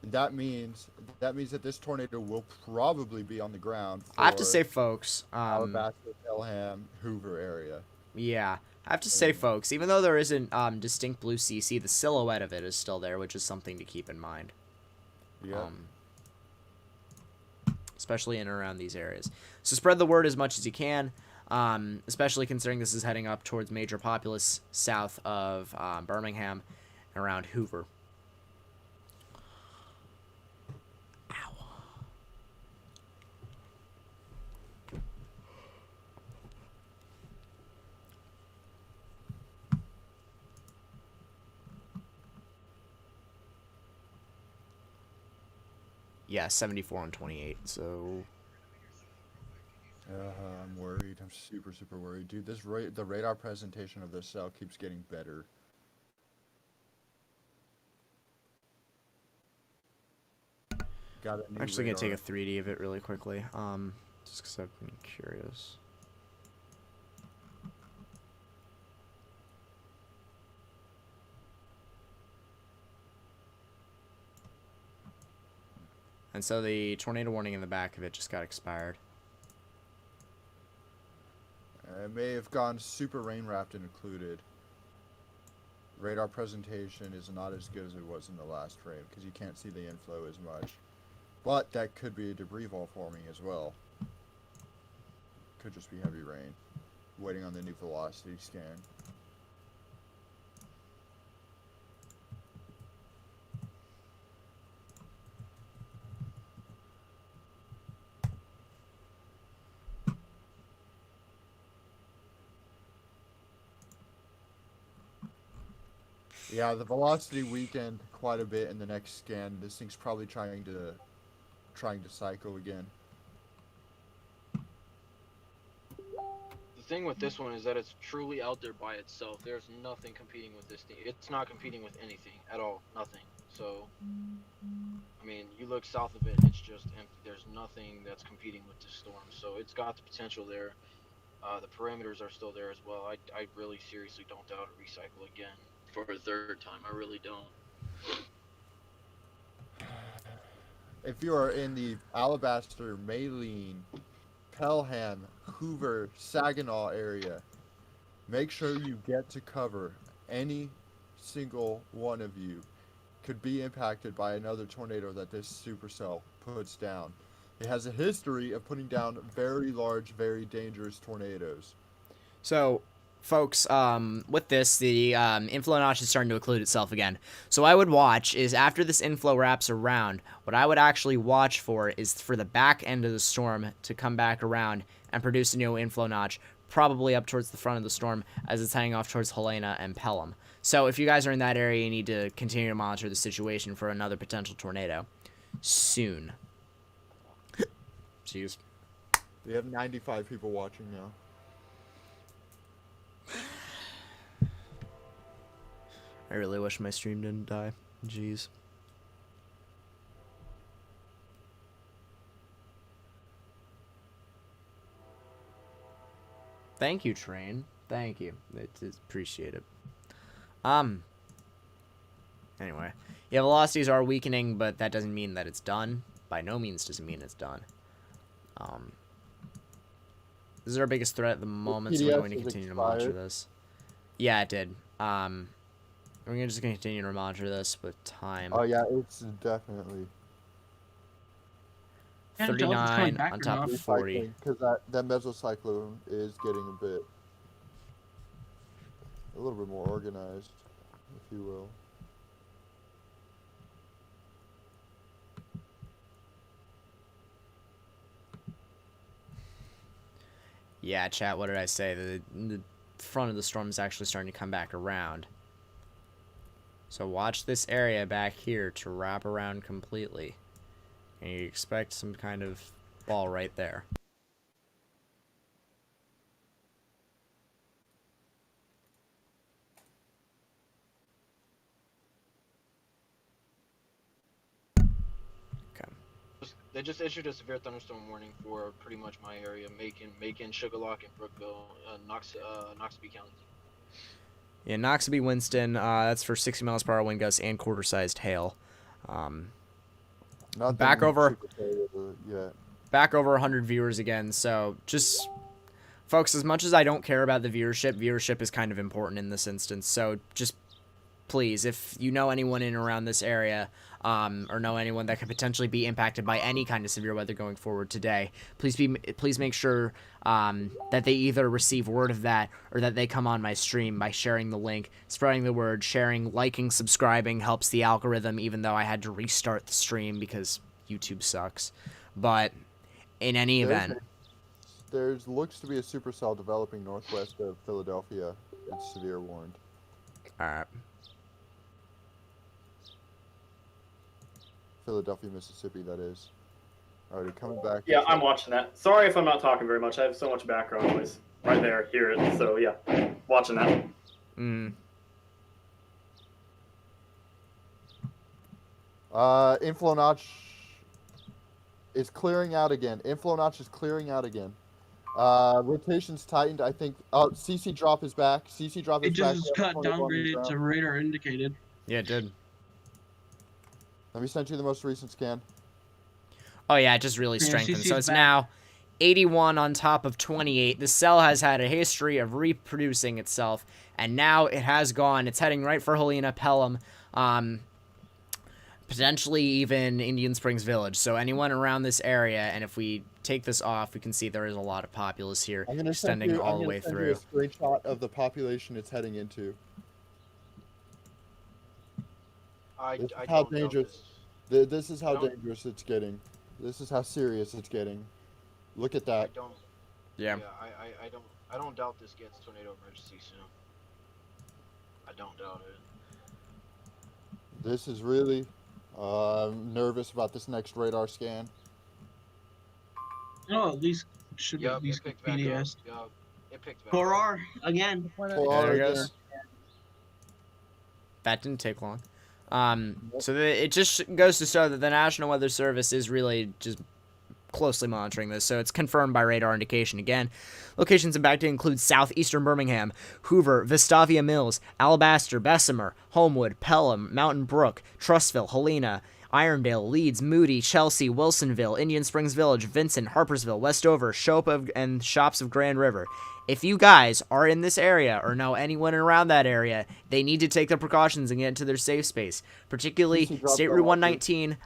That means that this tornado will probably be on the ground. I have to say, folks, Alabaster, Pelham, Hoover area. Yeah, I have to say, folks, even though there isn't distinct blue CC, the silhouette of it is still there, which is something to keep in mind. Yeah. Especially in and around these areas. So spread the word as much as you can, especially considering this is heading up towards major populace south of Birmingham and around Hoover. Yeah, 74 on 28, so... I'm worried. I'm super, super worried. Dude, the radar presentation of this cell keeps getting better. I'm actually going to take a 3D of it really quickly, just because I've been curious. And so the tornado warning in the back of it just got expired. It may have gone super rain wrapped and included. Radar presentation is not as good as it was in the last frame because you can't see the inflow as much. But that could be a debris vault forming as well. Could just be heavy rain. Waiting on the new velocity scan. Yeah, the velocity weakened quite a bit in the next scan. This thing's probably trying to cycle again. The thing with this one is that it's truly out there by itself. There's nothing competing with this thing. It's not competing with anything at all. Nothing. So, I mean, you look south of it, it's just empty. There's nothing that's competing with this storm. So it's got the potential there. The parameters are still there as well. I really seriously don't doubt a recycle again. For a third time, I really don't. If you are in the Alabaster, Maylene, Pelham, Hoover, Saginaw area, make sure you get to cover. Any single one of you could be impacted by another tornado that this supercell puts down. It has a history of putting down very large, very dangerous tornadoes. So, folks, with this, the inflow notch is starting to occlude itself again. So what I would watch is after this inflow wraps around, what I would actually watch for is for the back end of the storm to come back around and produce a new inflow notch, probably up towards the front of the storm as it's heading off towards Helena and Pelham. So if you guys are in that area, you need to continue to monitor the situation for another potential tornado soon. Jeez. We have 95 people watching now. I really wish my stream didn't die. Jeez. Thank you, Train. Thank you. It's appreciated. Anyway. Yeah, velocities are weakening, but that doesn't mean that it's done. By no means does it mean it's done. This is our biggest threat at the moment, so we're going to continue to monitor this. Yeah, it did. We're just going to continue to monitor this with time. Oh yeah, it's definitely 39 on top of 40. Because that mesocyclone is getting a little bit more organized, if you will. Yeah, chat, what did I say? The front of the storm is actually starting to come back around. So watch this area back here to wrap around completely. And you expect some kind of ball right there. They just issued a severe thunderstorm warning for pretty much my area, Macon, Sugarlock, and Brookville, Noxubee County. Yeah, Noxubee, Winston, that's for 60 miles per hour wind gusts and quarter-sized hail. Back over 100 viewers again, so just... Folks, as much as I don't care about the viewership is kind of important in this instance, so just please, if you know anyone in and around this area, or know anyone that could potentially be impacted by any kind of severe weather going forward today, please make sure that they either receive word of that or that they come on my stream by sharing the link, spreading the word, sharing, liking, subscribing helps the algorithm, even though I had to restart the stream because YouTube sucks. But in any event, there looks to be a supercell developing northwest of Philadelphia. It's severe warned. All right. Philadelphia, Mississippi, that is. Alrighty, coming back. Yeah, I'm watching that. Sorry if I'm not talking very much. I have so much background noise right there. Hear it. So, yeah, watching that. Inflow notch is clearing out again. Inflow notch is clearing out again. Rotation's tightened. I think. Oh, CC drop is back. CC drop is back. It just got downgraded to radar indicated. Yeah, it did. Let me send you the most recent scan. Oh yeah, it just really strengthened. So it's now 81 on top of 28. The cell has had a history of reproducing itself, and now it has gone. It's heading right for Helena, Pelham, potentially even Indian Springs Village. So anyone around this area, and if we take this off, we can see there is a lot of populace here, extending all the way through. I'm going to send you a screenshot of the population it's heading into. This is how dangerous. This is how dangerous it's getting. This is how serious it's getting. Look at that. Yeah. I don't doubt this gets tornado emergency soon. I don't doubt it. This is really nervous about this next radar scan. No, at least should at least it be PDS. It picked back 4R again. 4R There it again. goes. That didn't take long. So it just goes to show that the National Weather Service is really just closely monitoring this. So it's confirmed by radar indication. Again, locations impacted include southeastern Birmingham, Hoover, Vestavia Mills, Alabaster, Bessemer, Homewood, Pelham, Mountain Brook, Trussville, Helena, Irondale, Leeds, Moody, Chelsea, Wilsonville, Indian Springs Village, Vincent, Harpersville, Westover, and Shops of Grand River, if you guys are in this area or know anyone around that area, they need to take their precautions and get into their safe space. Particularly State Route 119,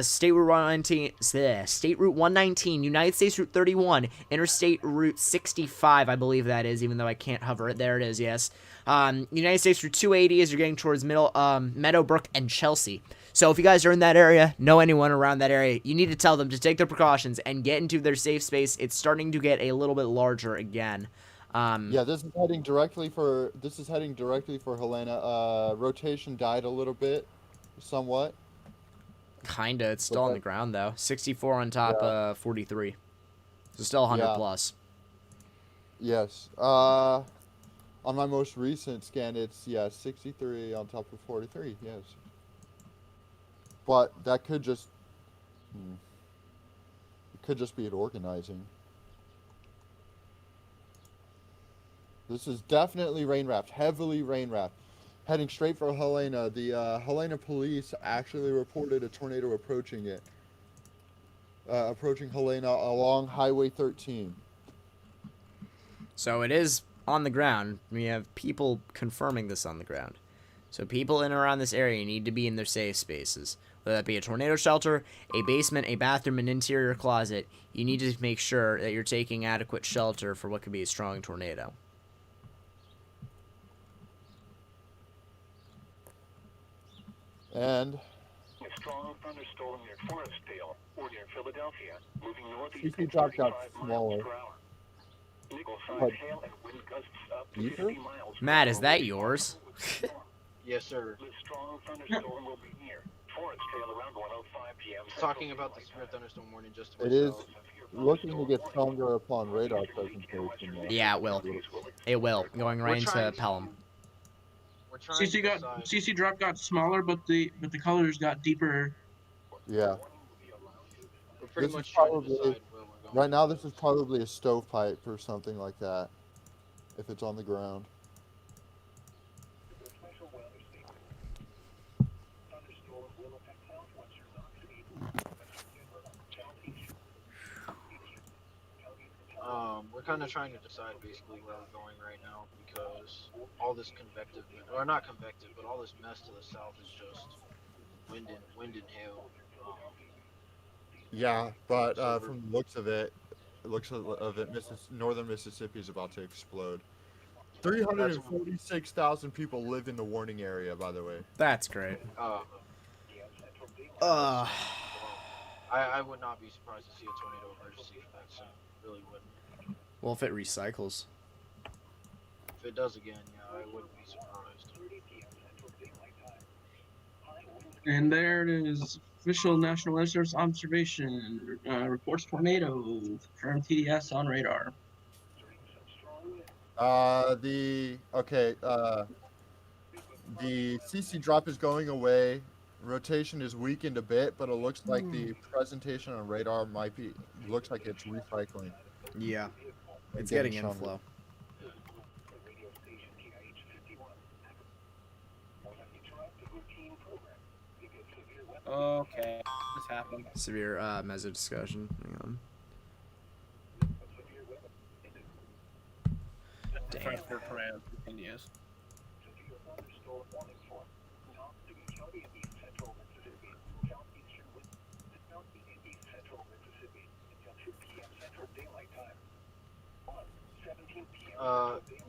State Route 119, United States Route 31, Interstate Route 65, I believe that is, even though I can't hover it. There it is, yes. United States Route 280 as you're getting towards Meadowbrook and Chelsea. So if you guys are in that area, know anyone around that area, you need to tell them to take their precautions and get into their safe space. It's starting to get a little bit larger again. Yeah, this is heading directly for Helena. Rotation died a little bit, somewhat. Kinda. It's still on the ground though. 64 on top of 43. So still 100 plus. Yes. On my most recent scan, it's 63 on top of 43. Yes. But that could just be it organizing. This is definitely rain wrapped, heavily rain wrapped. Heading straight for Helena. The Helena police actually reported a tornado approaching it. Approaching Helena along Highway 13. So it is on the ground. We have people confirming this on the ground. So people in and around this area need to be in their safe spaces. Whether that be a tornado shelter, a basement, a bathroom, an interior closet, you need to make sure that you're taking adequate shelter for what could be a strong tornado. And a strong thunderstorm near Forestdale or near Philadelphia, moving northeast CC at drop got 35 smaller. miles per hour. Nickel-sized hail and wind gusts up to 50 miles per Matt, hour. is that yours? Yes, sir. The strong thunderstorm will be near Forestdale around 1:05 p.m. Talking about the severe thunderstorm warning just to it is myself. looking to get stronger upon radar presentation. Yeah, it will. It will. Going right into Pelham. We're trying to decide. CC drop got smaller, but the colors got deeper. Yeah. We're pretty This much is trying to probably decide where we're going. right now. This is probably a stovepipe or something like that, if it's on the ground. We're kind of trying to decide basically where we're going right now because all this convective, or not convective, but all this mess to the south is just wind and hail. Yeah, but from the looks of it, northern Mississippi is about to explode. 346,000 people live in the warning area, by the way. That's great. I would not be surprised to see a tornado emergency for that soon. Really wouldn't. Well, if it recycles. If it does again, yeah, I wouldn't be surprised. And there it is. Official National Weather Service observation reports tornado from TDS on radar. The CC drop is going away. Rotation is weakened a bit, but it looks like the presentation on radar looks like it's recycling. Yeah, it's getting inflow. Okay, this happened. Severe meso discussion. Hang on. Damn. Continues.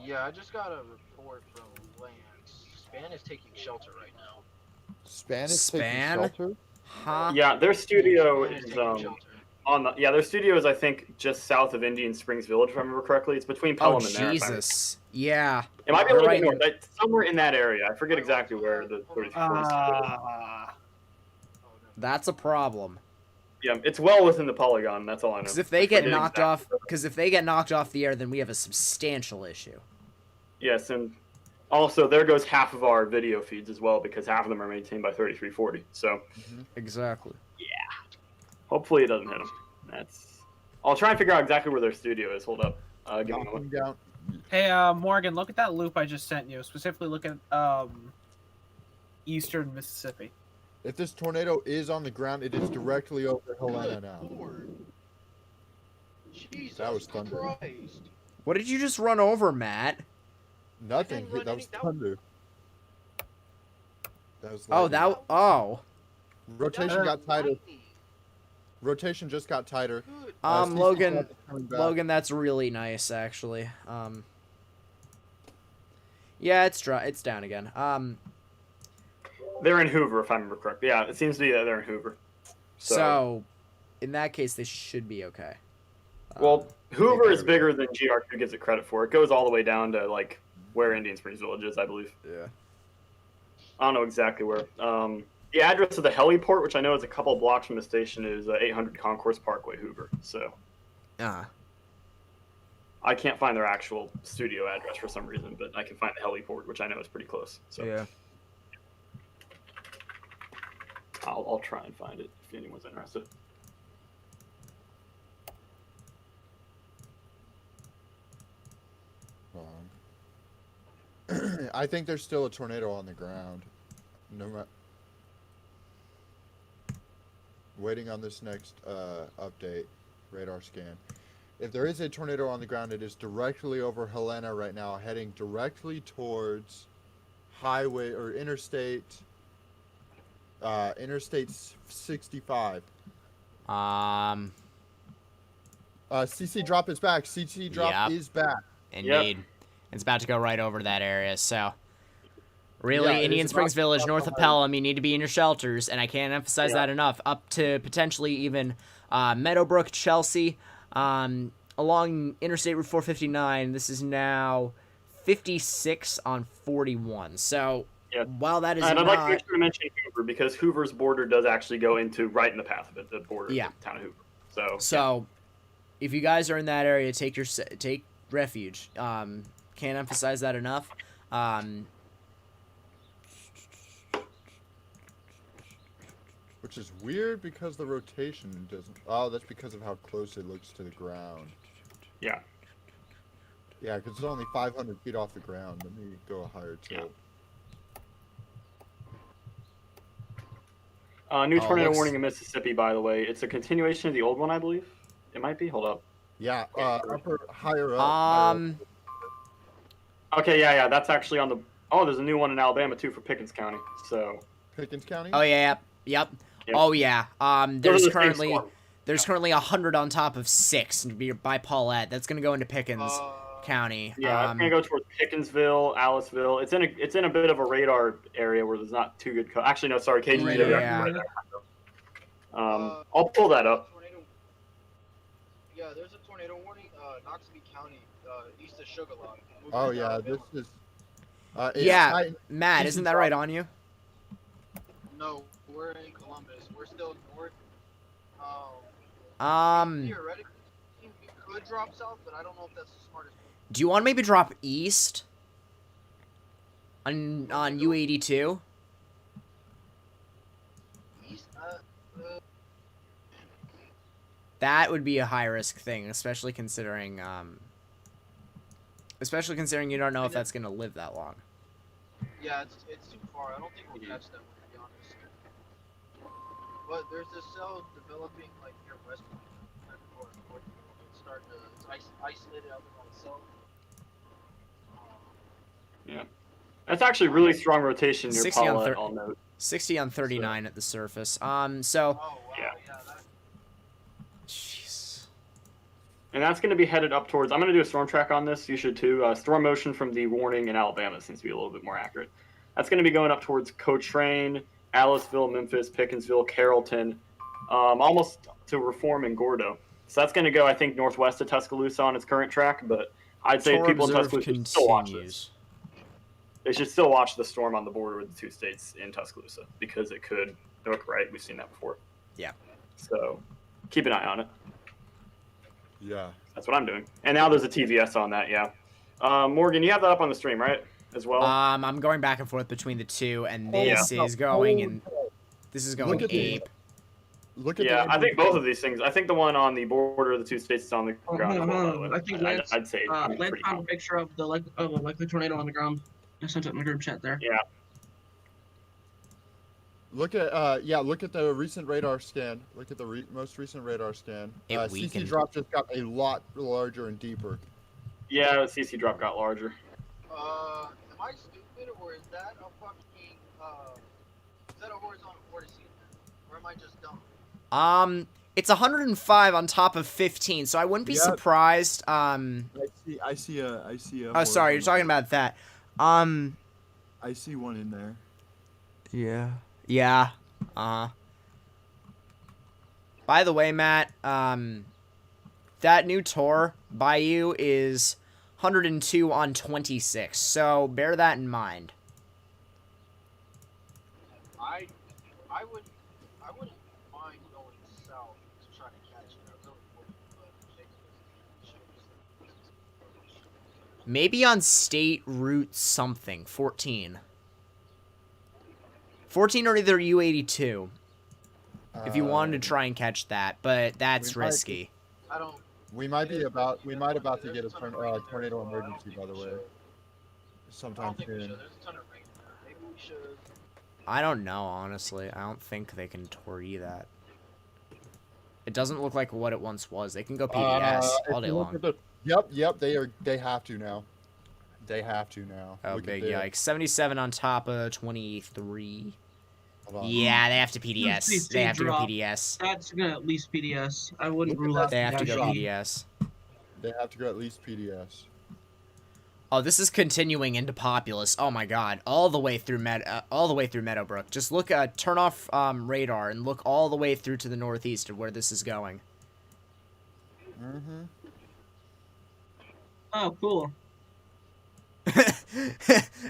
Yeah, I just got a report from Lance. Span is taking shelter right now. Span is taking shelter? Huh? Yeah, their studio Span is taking shelter. their studio is I think just south of Indian Springs Village, if I remember correctly. It's between Pelham and there. Jesus. Yeah. It might be a little Right. bit north. It's somewhere in that area. I forget exactly where the 34th. That's a problem. Yeah, it's well within the polygon. That's all I know. Because if they get But knocked off, the air, then we have a substantial issue. Yes, and also there goes half of our video feeds as well because half of them are maintained by 3340. So Exactly. hopefully it doesn't hit them. I'll try and figure out exactly where their studio is. Hold up. Give me a moment. Down. Hey, Morgan, look at that loop I just sent you. Specifically, look at eastern Mississippi. If this tornado is on the ground, it is directly over Helena now. Jesus That was thunder. Christ. What did you just run over, Matt? Nothing. didn't run That was any- that- thunder. That was Oh, lightning. Rotation got tighter. lightning. Rotation just got tighter. Good. CC Logan, dropped is coming back. Logan, that's really nice, actually. Yeah, it's down again. They're in Hoover, if I remember correctly. Yeah, it seems to be that they're in Hoover. So, in that case, they should be okay. Well, Hoover better is be. bigger than GR2 gives it credit for. It goes all the way down to like where Indian Springs Village is, I believe. Yeah. I don't know exactly where. The address of the heliport, which I know is a couple blocks from the station, is 800 Concourse Parkway, Hoover. So I can't find their actual studio address for some reason, but I can find the heliport, which I know is pretty close. So Yeah. I'll try and find it if anyone's interested. I think there's still a tornado on the ground. No matter. Waiting on this next update, radar scan. If there is a tornado on the ground, it is directly over Helena right now, heading directly towards highway or interstate 65. CC drop is back. CC drop Yep. is back. Indeed. It's about to go right over that area, so... Really, Yeah, it Indian is Springs about to Village, drop north of behind. Pelham, you need to be in your shelters, and I can't emphasize that enough. Up to potentially even Meadowbrook, Chelsea, along Interstate Route 459. This is now 56 on 41. So, Yeah. while that is And I'd not... like to make sure to mention Hoover because Hoover's border does actually go into right in the path of it, the border Yeah. of the town of Hoover. So, if you guys are in that area, take refuge. Can't emphasize that enough. Which is weird because the rotation doesn't. Oh, that's because of how close it looks to the ground. Yeah. Yeah, because it's only 500 feet off the ground. Let me go a higher tilt. New tornado looks- warning in Mississippi, by the way. It's a continuation of the old one, I believe. It might be. Hold up. Yeah, higher up. Okay, yeah. That's actually on the. Oh, there's a new one in Alabama too for Pickens County. So. Pickens County. Oh, yeah, yep. Yep. Oh, yeah. Those are There's the same currently... storm. There's currently 100 on top of 6 by Paulette. That's gonna go into Pickens County. Yeah, it's gonna go towards Pickensville, Aliceville. It's in a bit of a radar area where there's not too good. Actually, no, sorry, KGW. Yeah. I'll pull that up. Yeah, there's a tornado warning, Knoxville County, east of Sugarloaf. Oh yeah, this is. It's Yeah, high- Matt, CC isn't that drop- right on you? No, we're in Columbus. We're still north. Theoretically, we could drop south, but I don't know if that's the smartest move. Do you want to maybe drop east on U82? East? That would be a high risk thing, especially considering you don't know if that's gonna live that long. Yeah, it's too far. I don't think we'll catch that one, to be honest. But there's this cell developing like near West Point. It's starting to it's isolated out by itself. Yeah, that's actually really strong rotation near 60 on Paulette. 30. I'll note. 60 on 39 at the surface. So Oh wow, Yeah. that, jeez. And that's going to be headed up towards. I'm going to do a storm track on this. You should too. Storm motion from the warning in Alabama seems to be a little bit more accurate. That's going to be going up towards Cochrane, Aliceville, Memphis, Pickensville, Carrollton, almost to Reform and Gordo. So that's going to go, I think, northwest of Tuscaloosa on its current track. But I'd say Tour people in observe Tuscaloosa should still watch this. continues. They should still watch the storm on the border with the two states in Tuscaloosa because it could look right. We've seen that before. Yeah. So keep an eye on it. Yeah. That's what I'm doing. And now there's a TVS on that, yeah. Morgan, you have that up on the stream, right? As well? I'm going back and forth between the two, and Oh, this yeah. is going and this is going Look at the- ape. Look at Yeah, the I think both of these things. I think the one on the border of the two states is on the ground. hold as well, on, by the way. I think Lance, I'd say it's Lance pretty found a common. picture of a likely tornado on the ground. I sent it in the group chat there. Yeah. Look at look at the recent radar scan. Look at the most recent radar scan. It CC weakened. drop just got a lot larger and deeper. Yeah, the CC drop got larger. Am I stupid or is that a fucking is that a horizontal vortex? Or am I just dumb? It's 105 on top of 15, so I wouldn't be Yep. surprised. I see a. Oh, sorry, you're talking about that. I see one in there. Yeah. Yeah. By the way, Matt, that new tour by you is 102 on 26, so bear that in mind. I wouldn't mind going south to try to catch it. I really wouldn't, but Maybe on State Route something, 14. 14 or either U82. If you wanted to try and catch that, but that's risky. I don't. We might about to get a tornado emergency, by the way. Sometime soon. There's a ton of rain. Maybe we should. I don't know, honestly. I don't think they can torty that. It doesn't look like what it once was. They can go PDS all day long. Yep. They have to now. They have to now. Oh, big yikes! 77 on top of 23. Hold on. Yeah, they have to PDS. They have to go PDS. That's gonna at least PDS. I wouldn't rule out. They have to go drop. PDS. They have to go at least PDS. Oh, this is continuing into Populous. Oh my God, all the way through Meadowbrook. Just look, turn off radar and look all the way through to the northeast of where this is going. Mm-hmm. Oh, cool.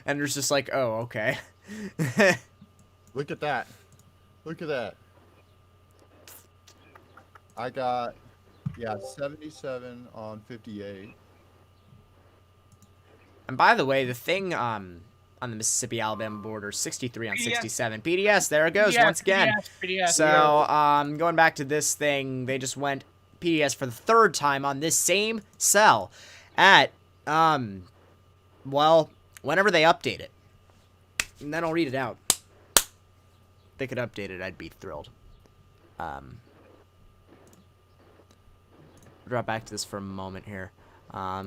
And there's just like, oh, okay. Look at that. Look at that. I got, 77 on 58. And by the way, the thing on the Mississippi-Alabama border, 63 on 67. PDS, there it goes once again. PDS. So, going back to this thing, they just went PDS for the third time on this same cell at, well, whenever they update it. And then I'll read it out. If they could update it, I'd be thrilled. Drop back to this for a moment here.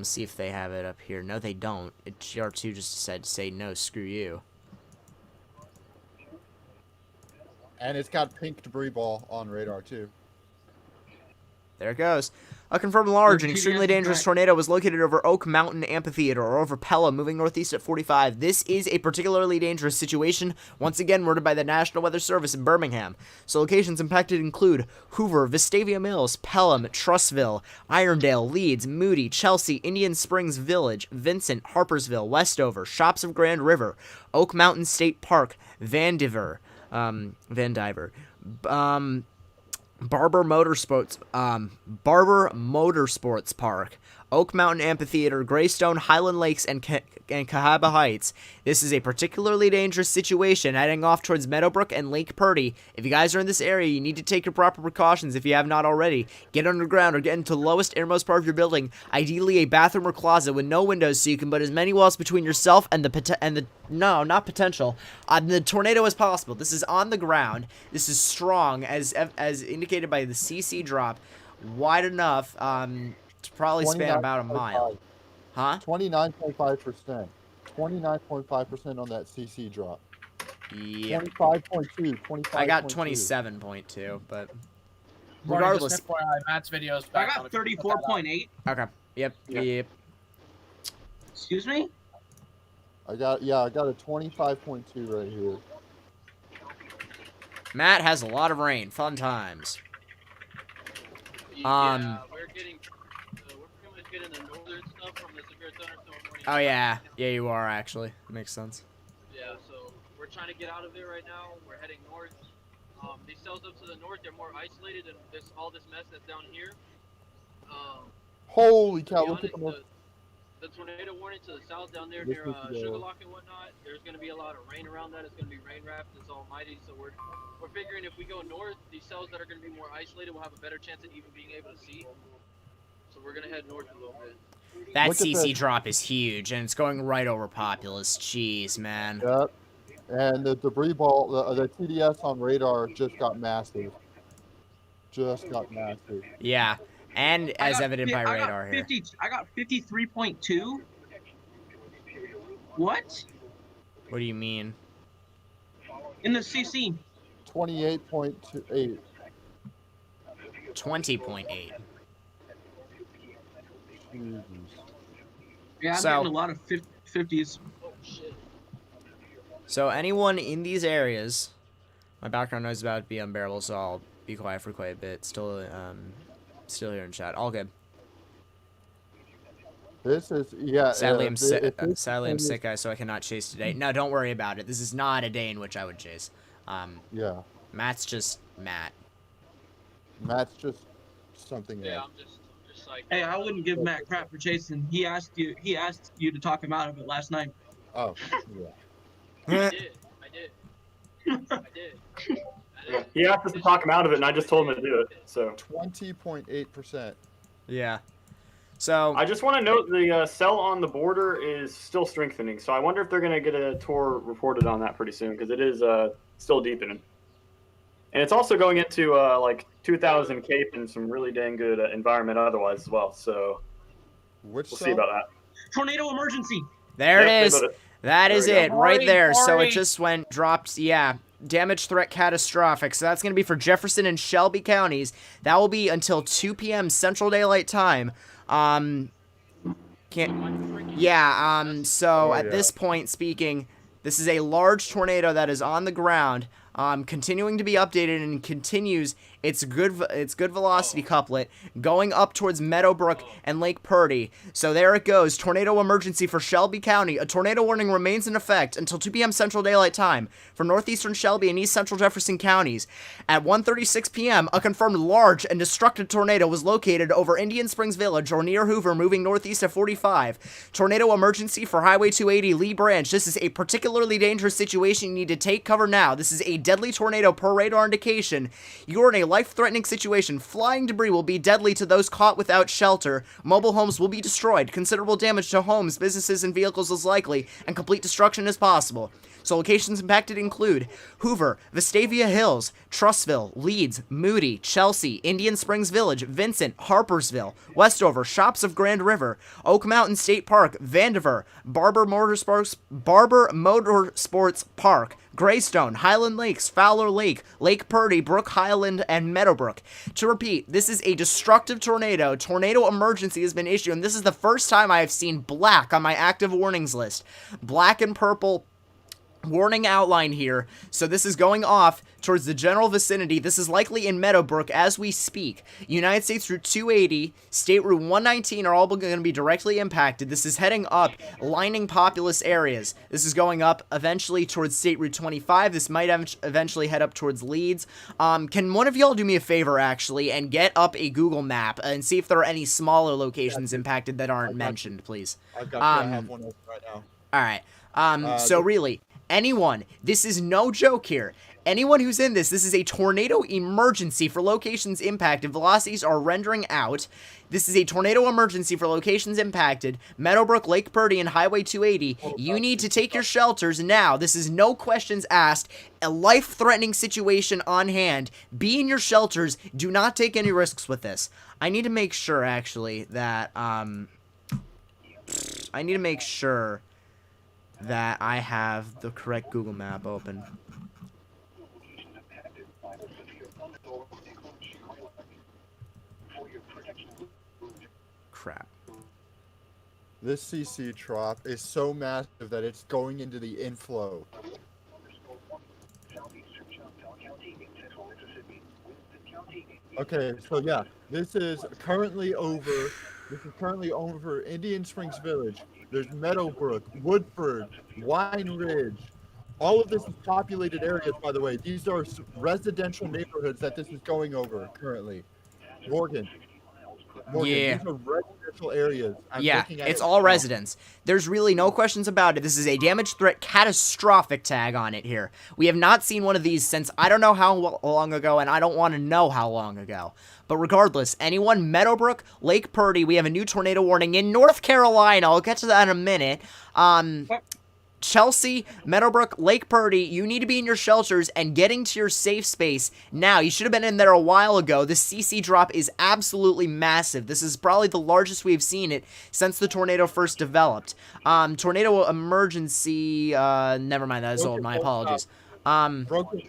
See if they have it up here. No, they don't. GR2 just decided to say, no, screw you. And it's got pink debris ball on radar, too. There it goes. A confirmed large and There's extremely TDS dangerous back. tornado was located over Oak Mountain Amphitheater or over Pella, moving northeast at 45. This is a particularly dangerous situation, once again worded by the National Weather Service in Birmingham. So locations impacted include Hoover, Vestavia Mills, Pelham, Trussville, Irondale, Leeds, Moody, Chelsea, Indian Springs Village, Vincent, Harpersville, Westover, Shops of Grand River, Oak Mountain State Park, Vandiver, Barber Motorsports Park, Oak Mountain Amphitheater, Greystone, Highland Lakes, and Cahaba Heights. This is a particularly dangerous situation heading off towards Meadowbrook and Lake Purdy. If you guys are in this area, you need to take your proper precautions if you have not already. Get underground or get into the lowest, innermost part of your building, ideally a bathroom or closet with no windows so you can put as many walls between yourself and the tornado as possible. This is on the ground. This is strong, as indicated by the CC drop, wide enough to probably span about a mile. Huh? 29.5%. 29.5% on that CC drop. Yep. 25.2. I got 27.2, but Regardless, regardless. FYI, Matt's videos I back on got 34.8. Okay. Yep. Excuse me? I got a 25.2 right here. Matt has a lot of rain. Fun times. Yeah, we're pretty much getting the northern stuff from the severe thunderstorm warning. Oh yeah, you are actually. Makes sense. Yeah, so we're trying to get out of there right now. We're heading north. These cells up to the north, they're more isolated than all this mess that's down here. Holy To cow! be Look at honest, the tornado warning to the south down there near Sugarlock and whatnot, there's going to be a lot of rain around that. It's going to be rain wrapped. It's almighty. So we're figuring if we go north, these cells that are going to be more isolated will have a better chance of even being able to see. So we're going to head north a little bit. That Look at CC the- drop is huge, and it's going right over Populous. Jeez, man. Yep. And the debris ball, the TDS on radar just got massive. Yeah. And as evident by radar here. I got 53.2. What? What do you mean? In the CC. 28.28. 20.8. Jesus. Yeah, I'm So- getting a lot of 50s. Oh shit. So anyone in these areas, my background noise is about to be unbearable, so I'll be quiet for quite a bit. Still here in chat. All good. This is Sadly, I'm sick. if Sadly, I'm sick, guys, so I cannot chase today. No, don't worry about it. This is not a day in which I would chase. Yeah, Matt's just Matt. Matt's just something Yeah, else. I'm just like. Hey, I wouldn't give Matt crap for chasing. He asked you to talk him out of it last night. Oh, yeah. I did. Yeah. He asked us to talk him out of it, and I just told him to do it. So 20.8%. Yeah. So I just want to note the cell on the border is still strengthening. So I wonder if they're going to get a tour reported on that pretty soon, because it is still deepening. And it's also going into like 2,000 Cape and some really dang good environment otherwise as well. So we'll see about that. Tornado emergency. there Yep, it is. they put That There is we go. it right there. So Sorry. it just dropped. Yeah. Damage threat catastrophic. So that's going to be for Jefferson and Shelby counties. That will be until 2 p.m. Central Daylight Time. So at this point speaking, this is a large tornado that is on the ground, continuing to be updated and continues its good velocity couplet going up towards Meadowbrook and Lake Purdy. So there it goes. Tornado emergency for Shelby County. A tornado warning remains in effect until 2 p.m. Central Daylight Time for northeastern Shelby and east central Jefferson counties. At 1:36 p.m., a confirmed large and destructive tornado was located over Indian Springs Village or near Hoover, moving northeast at 45. Tornado emergency for Highway 280 Lee Branch. This is a particularly dangerous situation. You need to take cover now. This is a deadly tornado per radar indication. You're in a life-threatening situation. Flying debris will be deadly to those caught without shelter. Mobile homes will be destroyed. Considerable damage to homes, businesses, and vehicles is likely, and complete destruction is possible. So locations impacted include Hoover, Vestavia Hills, Trussville, Leeds, Moody, Chelsea, Indian Springs Village, Vincent, Harpersville, Westover, Shops of Grand River, Oak Mountain State Park, Vandiver, Barber Motorsports Park, Greystone, Highland Lakes, Fowler Lake, Lake Purdy, Brook Highland, and Meadowbrook. To repeat, this is a destructive tornado. Tornado emergency has been issued, and this is the first time I have seen black on my active warnings list. Black and purple warning outline here. So this is going off towards the general vicinity. This is likely in Meadowbrook as we speak. United States Route 280, State Route 119 are all going to be directly impacted. This is heading up, lining populous areas. This is going up eventually towards State Route 25. This might eventually head up towards Leeds. Can one of y'all do me a favor, actually, and get up a Google map and see if there are any smaller locations impacted that aren't mentioned, please? I have one open right now. All right. So really, anyone, this is no joke here. Anyone who's in this is a tornado emergency for locations impacted. Velocities are rendering out. This is a tornado emergency for locations impacted. Meadowbrook, Lake Purdy, and Highway 280. You need to take your shelters now. This is no questions asked. A life-threatening situation on hand. Be in your shelters. Do not take any risks with this. I need to make sure, actually, that, I need to make sure that I have the correct Google map open. Crap. This CC trop is so massive that it's going into the inflow. Okay, so yeah, this is currently over Indian Springs Village. There's Meadowbrook, Woodford, Wine Ridge. All of this is populated areas, by the way. These are residential neighborhoods that this is going over currently. Morgan, Yeah. these are residential areas. Yeah, it's all residents. There's really no questions about it. This is a damage threat catastrophic tag on it here. We have not seen one of these since I don't know how long ago, and I don't want to know how long ago. But regardless, anyone, Meadowbrook, Lake Purdy, we have a new tornado warning in North Carolina. I'll get to that in a minute. Chelsea, Meadowbrook, Lake Purdy, you need to be in your shelters and getting to your safe space now. You should have been in there a while ago. The CC drop is absolutely massive. This is probably the largest we've seen it since the tornado first developed. Tornado emergency, never mind, that is old. My apologies. Broken,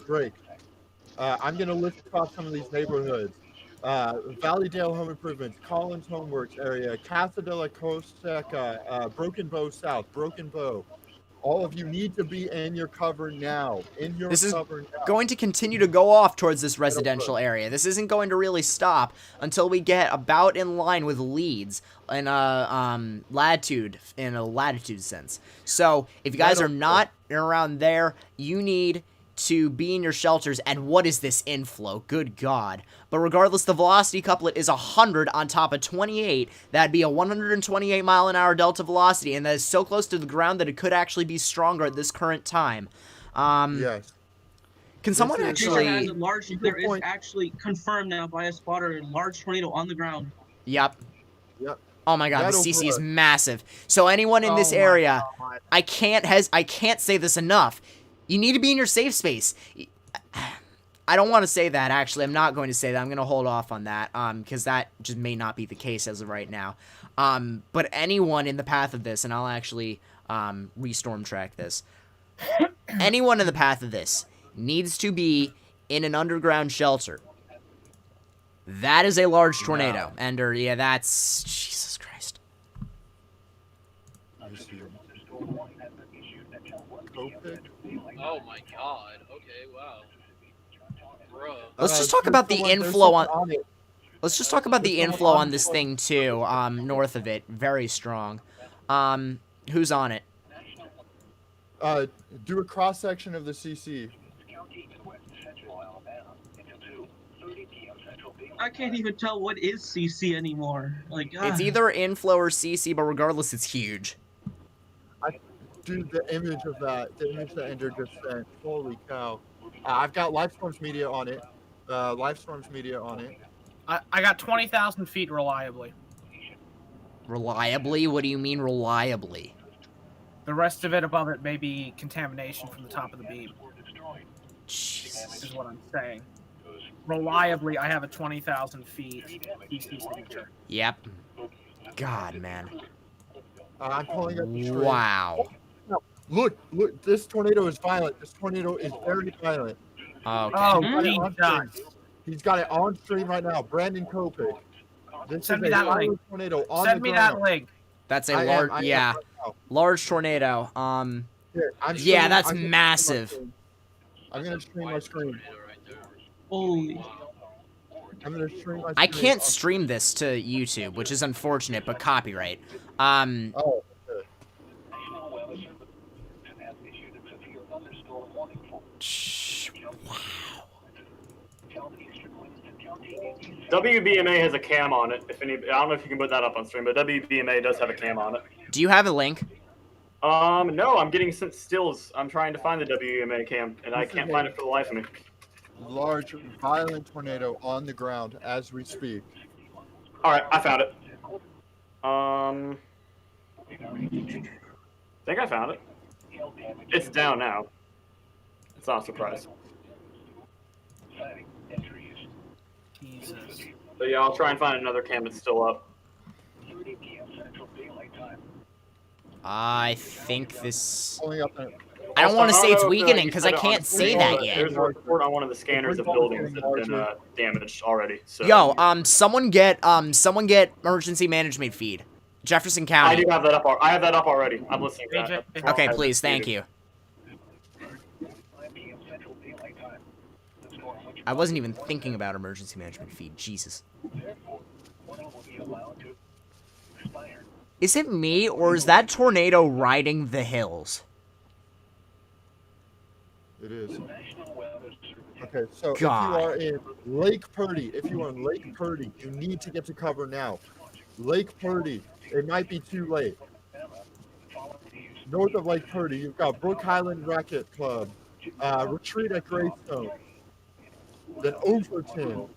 break. I'm going to list off some of these neighborhoods. Valleydale Home Improvements, Collins Homeworks area, Casa de la Costeca, Broken Bow South, Broken Bow. All of you need to be in your cover now. This is going to continue to go off towards this residential area. This isn't going to really stop until we get about in line with Leeds in a latitude sense. So if you guys are not around there, you need to be in your shelters. And what is this inflow? Good God. But regardless, the velocity couplet is 100 on top of 28. That'd be a 128 mile an hour delta velocity, and that is so close to the ground that it could actually be stronger at this current time. Yes. Can someone actually... There is actually confirmed now by a spotter, a large tornado on the ground. Yep. Yep. Oh my God, the CC is massive. So anyone in this area, I can't say this enough. You need to be in your safe space. I don't want to say that, actually. I'm not going to say that. I'm going to hold off on that, because that just may not be the case as of right now. But anyone in the path of this, and I'll actually restorm track this. Anyone in the path of this needs to be in an underground shelter. That is a large tornado. Ender, yeah, that's... Jesus Christ. Oh my God. Okay, wow. Bro. Let's just talk about the inflow on... Let's just talk about the inflow on this thing, too, north of it. Very strong. Who's on it? Do a cross-section of the CC. I can't even tell what is CC anymore. Like, It's either inflow or CC, but regardless, it's huge. Dude, the image of that, the image that Ender just sent, holy cow. I've got Livestorm's media on it. I got 20,000 feet reliably. Reliably? What do you mean reliably? The rest of it above it may be contamination from the top of the beam. Jesus. Is what I'm saying. Reliably, I have a 20,000 feet DC signature. Yep. God, man. I'm pulling up the tree. Wow. Look, this tornado is violent. This tornado is very violent. Okay. Oh, he's got it on stream right now. Brandon Kopik. Send me that link. Tornado on Send the me ground. that link. That's a large, yeah, large tornado. Here, yeah, that's massive. I'm gonna stream my screen. Holy. I'm gonna stream my screen. I can't stream this to YouTube, which is unfortunate, but copyright. Oh. Wow. WBMA has a cam on it. I don't know if you can put that up on stream, but WBMA does have a cam on it. Do you have a link? No, I'm getting some stills. I'm trying to find the WBMA cam, and I can't find it for the life of me. Large, violent tornado on the ground as we speak. All right, I found it. I think I found it. It's down now. It's not a surprise. Jesus. But yeah, I'll try and find another cam that's still up. I think this... I don't want to say it's weakening, because I can't say that yet. There's a report on one of the scanners of buildings that have been damaged already. So. Yo, someone get emergency management feed. Jefferson County. I do have that up. I have that up already. I'm listening to that. Okay, please, thank you. I wasn't even thinking about emergency management feed. Jesus. Is it me, or is that tornado riding the hills? It is. Okay, so God. if you are in Lake Purdy, you need to get to cover now. Lake Purdy, it might be too late. North of Lake Purdy, you've got Brook Highland Racket Club, Retreat at Greystone, then Overton.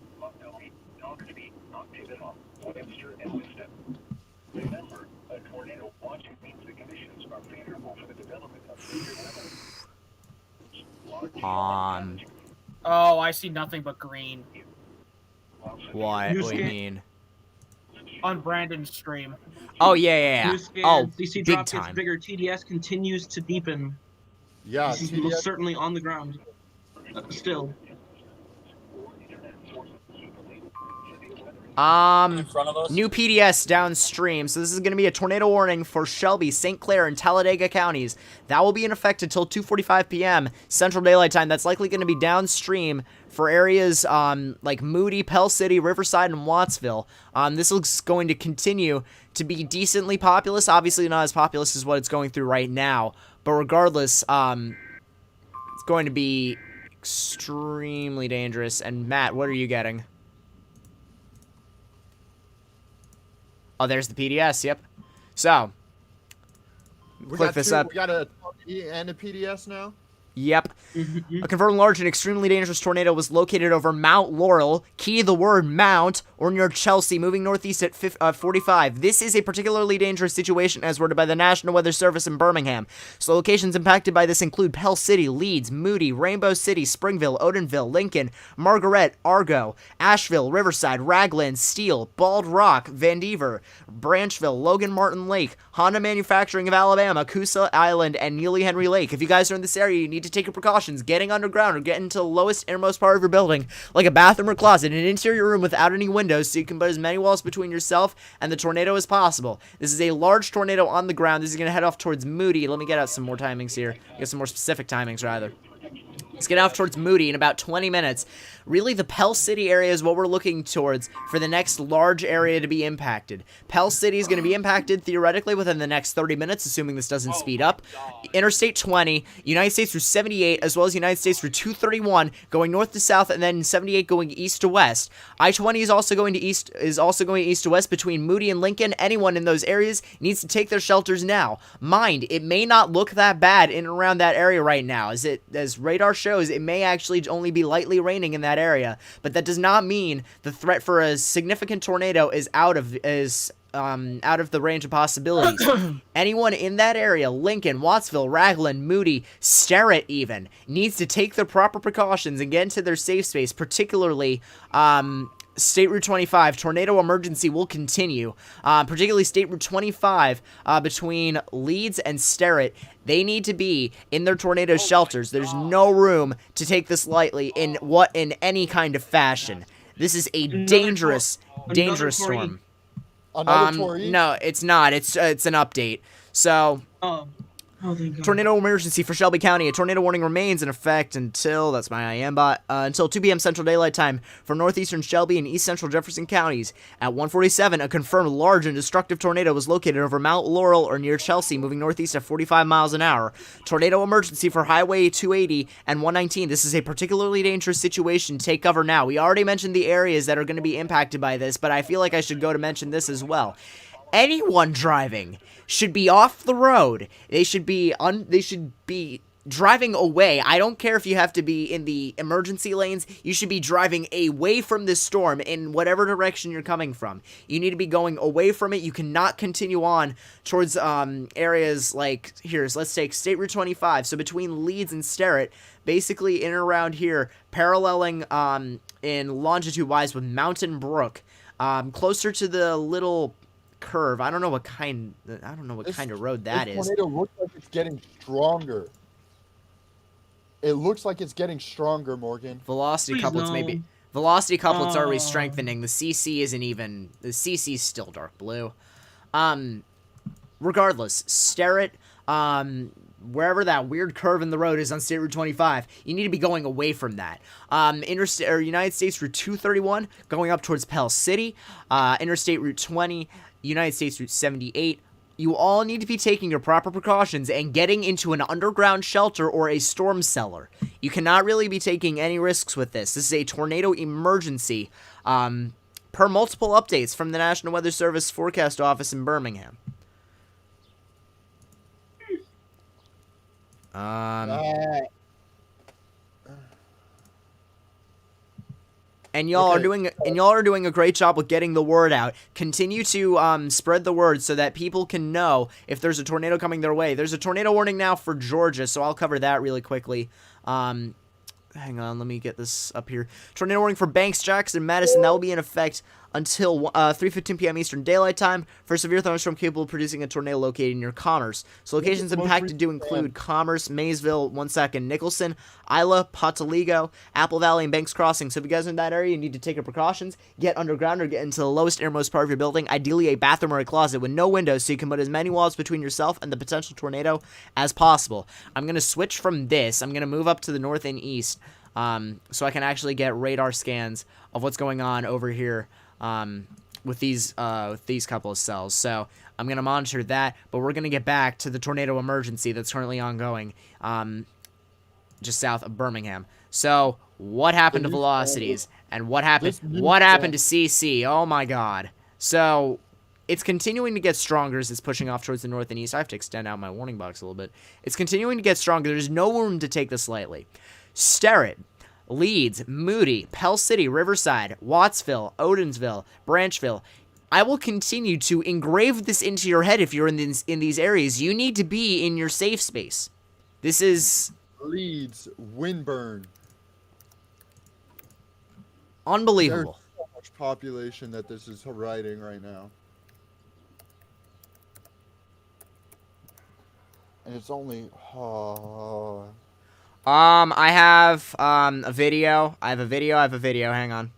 Oh, I see nothing but green What? New What do you scan. mean? on Brandon's stream. Oh, yeah. New scan. Oh, DC big drop gets time. bigger. TDS continues to deepen. Yeah, This is TDS. most certainly on the ground. Still. In front of us. New PDS downstream. So this is going to be a tornado warning for Shelby, St. Clair, and Talladega counties. That will be in effect until 2:45 p.m. Central Daylight Time. That's likely going to be downstream for areas like Moody, Pell City, Riverside, and Wattsville. This is going to continue to be decently populous. Obviously not as populous as what it's going through right now. But regardless, it's going to be extremely dangerous. And Matt, what are you getting? Oh, there's the PDS, yep. So, click this up. We got a E and a PDS now? Yep. A confirmed large and extremely dangerous tornado was located over Mount Laurel. Key the word Mount, or near Chelsea, moving northeast at 45. This is a particularly dangerous situation as worded by the National Weather Service in Birmingham. So locations impacted by this include Pell City, Leeds, Moody, Rainbow City, Springville, Odenville, Lincoln, Margaret, Argo, Asheville, Riverside, Raglan, Steele, Bald Rock, Vandiver, Branchville, Logan Martin Lake, Honda Manufacturing of Alabama, Coosa Island, and Neely Henry Lake. If you guys are in this area, you need to take your precautions. Getting underground or getting to the lowest, innermost part of your building, like a bathroom or closet, an interior room without any windows, so you can put as many walls between yourself and the tornado as possible. This is a large tornado on the ground. This is going to head off towards Moody. Let me get out some more timings here. Get some more specific timings, rather. Let's get off towards Moody in about 20 minutes. Really, the Pell City area is what we're looking towards for the next large area to be impacted. Pell City is going to be impacted, theoretically, within the next 30 minutes, assuming this doesn't speed up. Interstate 20, United States Route 78, as well as United States Route 231, going north to south, and then 78 going east to west. I-20 is also going east to west between Moody and Lincoln. Anyone in those areas needs to take their shelters now. Mind, it may not look that bad in and around that area right now. As radar shows, it may actually only be lightly raining in that area, but that does not mean the threat for a significant tornado is out of the range of possibilities. Anyone in that area, Lincoln, Wattsville, Raglan, Moody, Sterrett even, needs to take their proper precautions and get into their safe space, particularly State Route 25, tornado emergency will continue, particularly State Route 25 between Leeds and Sterrett. They need to be in their tornado shelters. There's no room to take this lightly in any kind of fashion. This is a dangerous storm. Another Tory? No, it's not. It's an update. So, tornado emergency for Shelby County. A tornado warning remains in effect until, that's my IM-bot, until 2 p.m. Central Daylight Time for northeastern Shelby and east central Jefferson counties. At 1:47, a confirmed large and destructive tornado was located over Mount Laurel or near Chelsea, moving northeast at 45 miles an hour. Tornado emergency for Highway 280 and 119. This is a particularly dangerous situation. Take cover now. We already mentioned the areas that are going to be impacted by this, but I feel like I should go to mention this as well. Anyone driving should be off the road. They should be driving away. I don't care if you have to be in the emergency lanes. You should be driving away from this storm in whatever direction you're coming from. You need to be going away from it. You cannot continue on towards areas like here. So let's take State Route 25. So between Leeds and Sterrett, basically in and around here, paralleling in longitude-wise with Mountain Brook, closer to the little curve. I don't know what kind of road that is. This tornado looks like it's getting stronger. It looks like it's getting stronger, Morgan. Velocity couplets maybe. Velocity couplets are always strengthening. The CC isn't even. The CC's still dark blue. Regardless, Sterrett, wherever that weird curve in the road is on State Route 25, you need to be going away from that. United States Route 231 going up towards Pell City. Interstate Route 20. United States Route 78. You all need to be taking your proper precautions and getting into an underground shelter or a storm cellar. You cannot really be taking any risks with this. This is a tornado emergency, per multiple updates from the National Weather Service Forecast Office in Birmingham. And y'all are doing a great job with getting the word out. Continue to spread the word so that people can know if there's a tornado coming their way. There's a tornado warning now for Georgia, so I'll cover that really quickly. hang on, let me get this up here. Tornado warning for Banks, Jackson, Madison. That will be in effect until 3:15 p.m. Eastern Daylight Time for a severe thunderstorm capable of producing a tornado located near Commerce. So locations impacted do include Commerce, Maysville, 1 second, Nicholson, Isla, Potaligo, Apple Valley, and Banks Crossing. So if you guys are in that area, you need to take your precautions. Get underground or get into the lowest airmost part of your building, ideally a bathroom or a closet with no windows so you can put as many walls between yourself and the potential tornado as possible. I'm going to switch from this. I'm going to move up to the north and east so I can actually get radar scans of what's going on over here with these couple of cells. So I'm going to monitor that, but we're going to get back to the tornado emergency that's currently ongoing just south of Birmingham. So what happened to velocities and what happened to CC? Oh my god. So it's continuing to get stronger as it's pushing off towards the north and east. I have to extend out my warning box a little bit. It's continuing to get stronger. There's no room to take this lightly. Sterrett, Leeds, Moody, Pell City, Riverside, Wattsville, Odensville, Branchville. I will continue to engrave this into your head if you're in these areas. You need to be in your safe space. This is... Leeds, Winburn. Unbelievable. There's so much population that this is riding right now. And it's only... I have a video. I have a video. Hang on.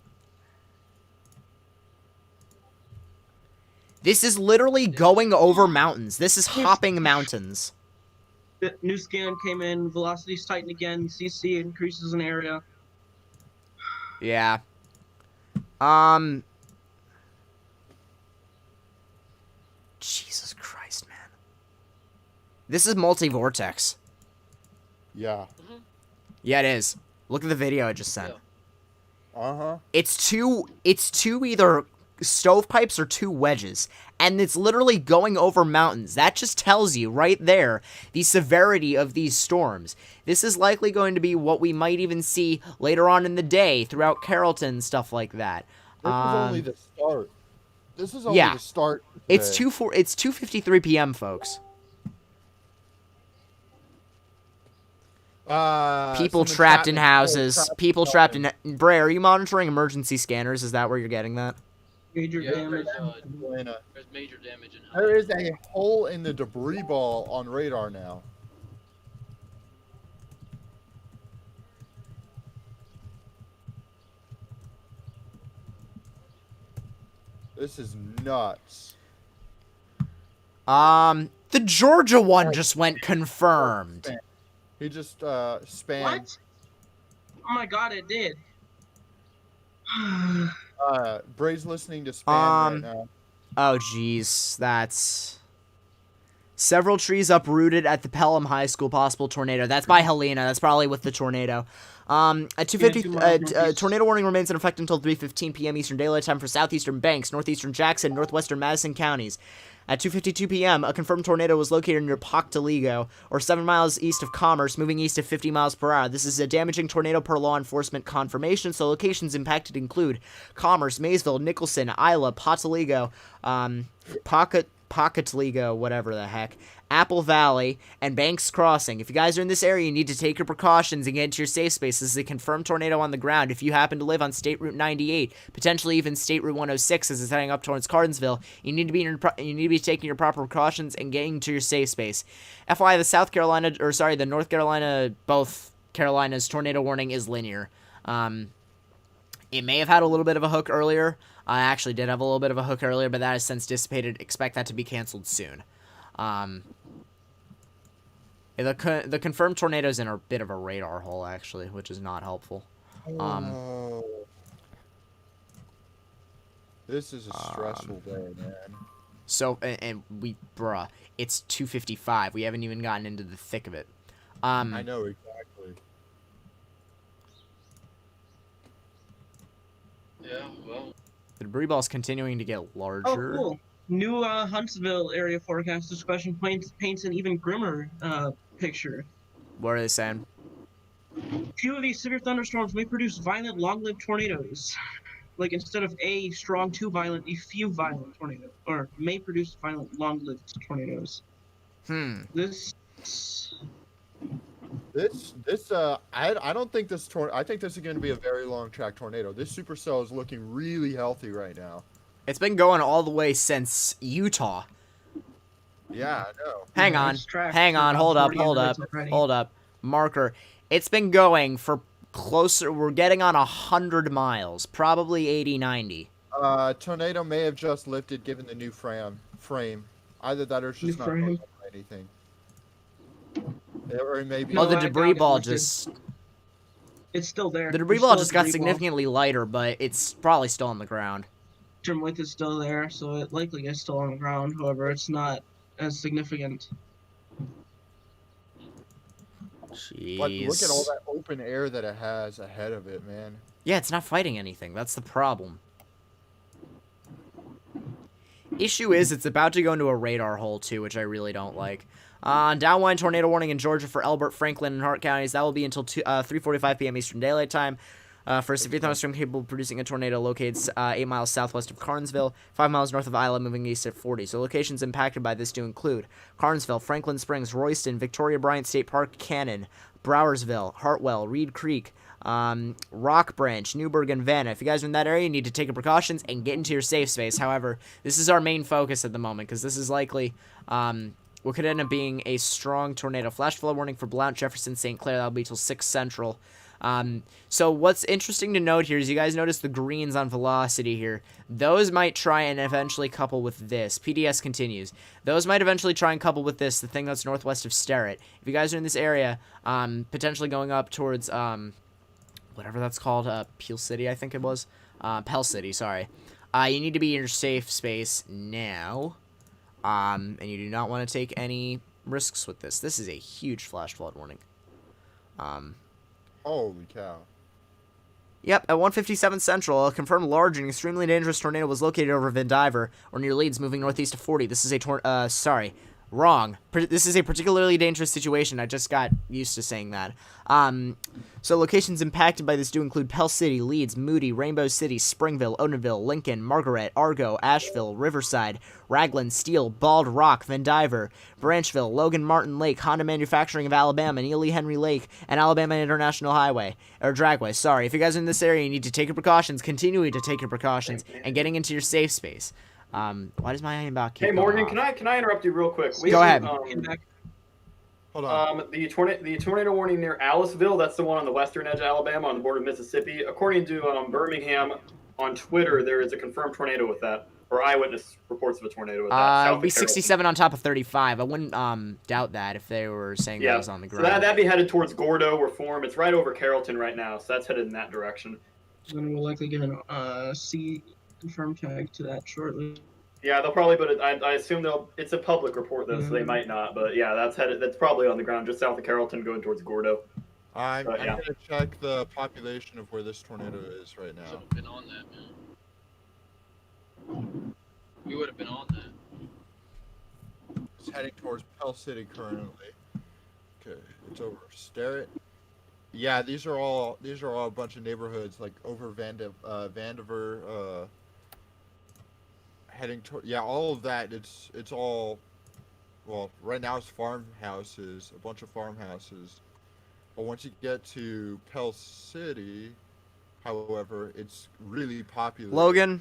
This is literally going over mountains. This is hopping mountains. The new scan came in. Velocities tighten again. CC increases in area. Yeah. Jesus Christ, man. This is multi-vortex. Yeah. Yeah, it is. Look at the video I just sent. Uh-huh. It's two either stovepipes or two wedges, and it's literally going over mountains. That just tells you right there the severity of these storms. This is likely going to be what we might even see later on in the day throughout Carrollton and stuff like that. This is only the start. This is only the start. It's 2:53 p.m., folks. People trapped in houses. People trapped in... Bray, are you monitoring emergency scanners? Is that where you're getting that? Major damage. There's major damage in There is a hole in the debris ball on radar now. This is nuts. The Georgia one just went confirmed. He just spammed. What? Oh my god, it did. Bray's listening to spam right now. Oh jeez, that's... Several trees uprooted at the Pelham High School, possible tornado. That's by Helena. That's probably with the tornado. At 2:50, tornado warning remains in effect until 3:15 p.m. Eastern Daylight Time for southeastern Banks, northeastern Jackson, northwestern Madison counties. At 2:52 p.m., a confirmed tornado was located near Poctaligo, or 7 miles east of Commerce, moving east at 50 miles per hour. This is a damaging tornado per law enforcement confirmation, so locations impacted include Commerce, Maysville, Nicholson, Isla, Potaligo, Pocataligo, whatever the heck, Apple Valley, and Banks Crossing. If you guys are in this area, you need to take your precautions and get into your safe space. This is a confirmed tornado on the ground. If you happen to live on State Route 98, potentially even State Route 106 as it's heading up towards Cardinsville, you need to be taking your proper precautions and getting to your safe space. FYI, the North Carolina, both Carolinas tornado warning is linear. It may have had a little bit of a hook earlier. I actually did have a little bit of a hook earlier, but that has since dissipated. Expect that to be canceled soon. The confirmed tornado's in a bit of a radar hole, actually, which is not helpful. This is a stressful day, man. So, it's 2:55. We haven't even gotten into the thick of it. I know, exactly. Yeah, well... The debris ball's continuing to get larger. Oh, cool. New Huntsville area forecast discussion paints an even grimmer picture. What are they saying? Few of these severe thunderstorms may produce violent, long-lived tornadoes. Like, instead of a strong, too violent, a few violent tornadoes. Or may produce violent, long-lived tornadoes. Hmm. This I don't think I think this is going to be a very long track tornado. This supercell is looking really healthy right now. It's been going all the way since Utah. Yeah, I know. Hang Yeah, on. it's tracked Hang for on. about Hold up. 40 Hold up. minutes already. Hold up. Marker. It's been going for closer. We're getting on 100 miles. Probably 80, 90. Tornado may have just lifted given the new frame. Either that or it's just New not going frame. over anything. Or it may be. Oh, the No, I debris doubt it ball lifted. just... It's still there. The debris There's ball still a just got debris ball. significantly lighter, but it's probably still on the ground. Trim width is still there, so it likely is still on the ground. However, it's not as significant. But look at all Jeez. that open air that it has ahead of it, man. Yeah, it's not fighting anything. That's the problem. Issue is it's about to go into a radar hole, too, which I really don't like. Downwind tornado warning in Georgia for Elbert, Franklin, and Hart counties. That will be until 3:45 p.m. Eastern Daylight Time. For a severe thunderstorm capable of producing a tornado located 8 miles southwest of Carnesville, 5 miles north of Isla, moving east at 40. So locations impacted by this do include Carnesville, Franklin Springs, Royston, Victoria Bryant State Park, Cannon, Browersville, Hartwell, Reed Creek, Rock Branch, Newburgh, and Vanna. If you guys are in that area, you need to take your precautions and get into your safe space. However, this is our main focus at the moment because this is likely what could end up being a strong tornado. Flash flood warning for Blount, Jefferson, St. Clair. That'll be till 6 Central. So what's interesting to note here is you guys notice the greens on velocity here. Those might try and eventually couple with this. PDS continues. Those might eventually try and couple with this, the thing that's northwest of Sterrett. If you guys are in this area, potentially going up towards, whatever that's called, Peel City, I think it was. Pell City, sorry. You need to be in your safe space now. And you do not want to take any risks with this. This is a huge flash flood warning. Holy cow. Yep, at 1:57 Central, a confirmed large and extremely dangerous tornado was located over Vandiver, or near Leeds, moving northeast to 40. This is a wrong. This is a particularly dangerous situation. I just got used to saying that. So locations impacted by this do include Pell City, Leeds, Moody, Rainbow City, Springville, Odenville, Lincoln, Margaret, Argo, Asheville, Riverside, Raglan, Steele, Bald Rock, Vandiver, Branchville, Logan Martin Lake, Honda Manufacturing of Alabama, Neely Henry Lake, and Alabama International Highway, or Dragway. Sorry, if you guys are in this area, you need to take your precautions, continuing to take your precautions, and getting into your safe space. Why does my aimbot keep Hey Morgan, going off? can I interrupt you real quick? Go ahead. Hold on. The tornado warning near Aliceville, that's the one on the western edge of Alabama on the border of Mississippi. According to Birmingham on Twitter, there is a confirmed tornado with that, or eyewitness reports of a tornado with that. It would be 67 on top of 35. I wouldn't doubt that if they were saying that was on the ground. So that'd be headed towards Gordo or Form. It's right over Carrollton right now, so that's headed in that direction. Then we'll likely get a C confirm tag to that shortly. Yeah, they'll probably, but I assume it's a public report though, so they might not. But yeah, that's probably on the ground just south of Carrollton, going towards Gordo. I'm gonna check the population of where this tornado is right now. We would have been on that, man. We would have been on that. It's heading towards Pell City currently. Okay, it's over Sterrett. Yeah, these are all a bunch of neighborhoods like over Vandiver, heading toward, yeah, all of that. It's all, well, right now it's farmhouses, a bunch of farmhouses. But once you get to Pell City, however, it's really popular. Logan,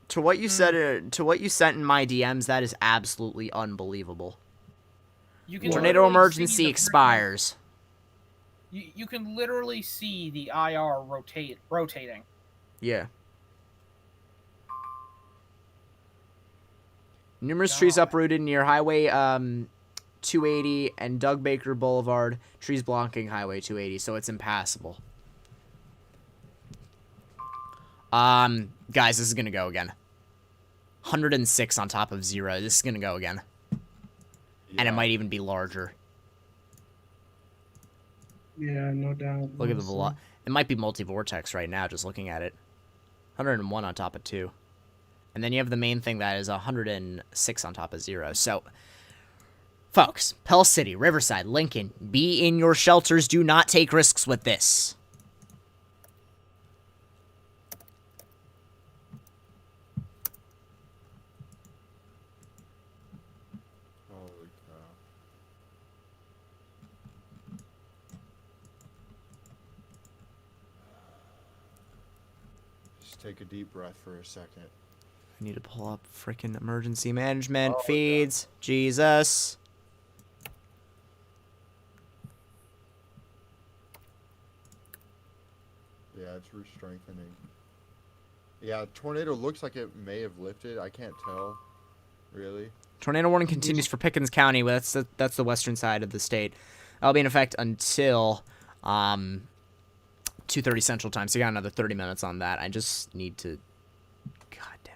to what you said, to what you sent in my DMs, that is absolutely unbelievable. You can Tornado literally emergency see the expires. You can literally see the IR rotating. Yeah. Numerous trees uprooted near Highway 280 and Doug Baker Boulevard. Trees blocking Highway 280, so it's impassable. Guys, this is gonna go again. 106 on top of 0. This is gonna go again. Yeah. And it might even be larger. Yeah, no doubt. Look at the velocity. It might be multi-vortex right now, just looking at it. 101 on top of 2. And then you have the main thing that is 106 on top of 0. So, folks, Pell City, Riverside, Lincoln, be in your shelters. Do not take risks with this. Holy cow. Just take a deep breath for a second. I need to pull up freaking emergency management Oh, feeds. Jesus. Yeah, it's re-strengthening. Yeah, tornado looks like it may have lifted. I can't tell, really. Tornado warning continues for Pickens County. That's the western side of the state. That'll be in effect until 2:30 Central Time. So you got another 30 minutes on that. I just need to. God damn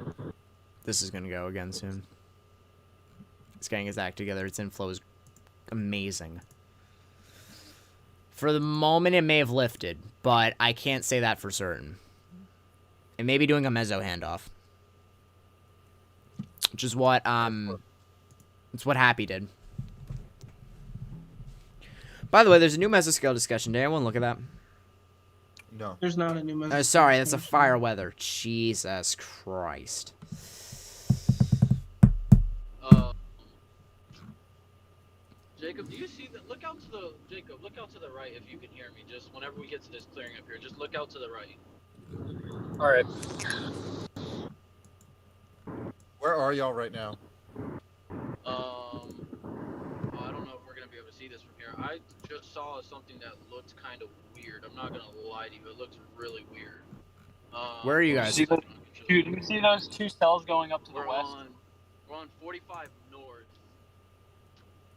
it. This is gonna go again soon. It's getting its act together. Its inflow is amazing. For the moment, it may have lifted, but I can't say that for certain. It may be doing a mezzo handoff, which is what it's what Happy did. By the way, there's a new mesoscale discussion. Did anyone look at that? No. There's not a new message. Sorry, that's a fire weather. Jesus Christ. Jacob, do you see that? Look out to the right if you can hear me. Just whenever we get to this clearing up here, just look out to the right. All right. Where are y'all right now? I don't know if we're gonna be able to see this from here. I just saw something that looked kind of weird. I'm not gonna lie to you. It looks really weird. Where are you guys? Dude, you see those two cells going up to the We're west? on 45 north.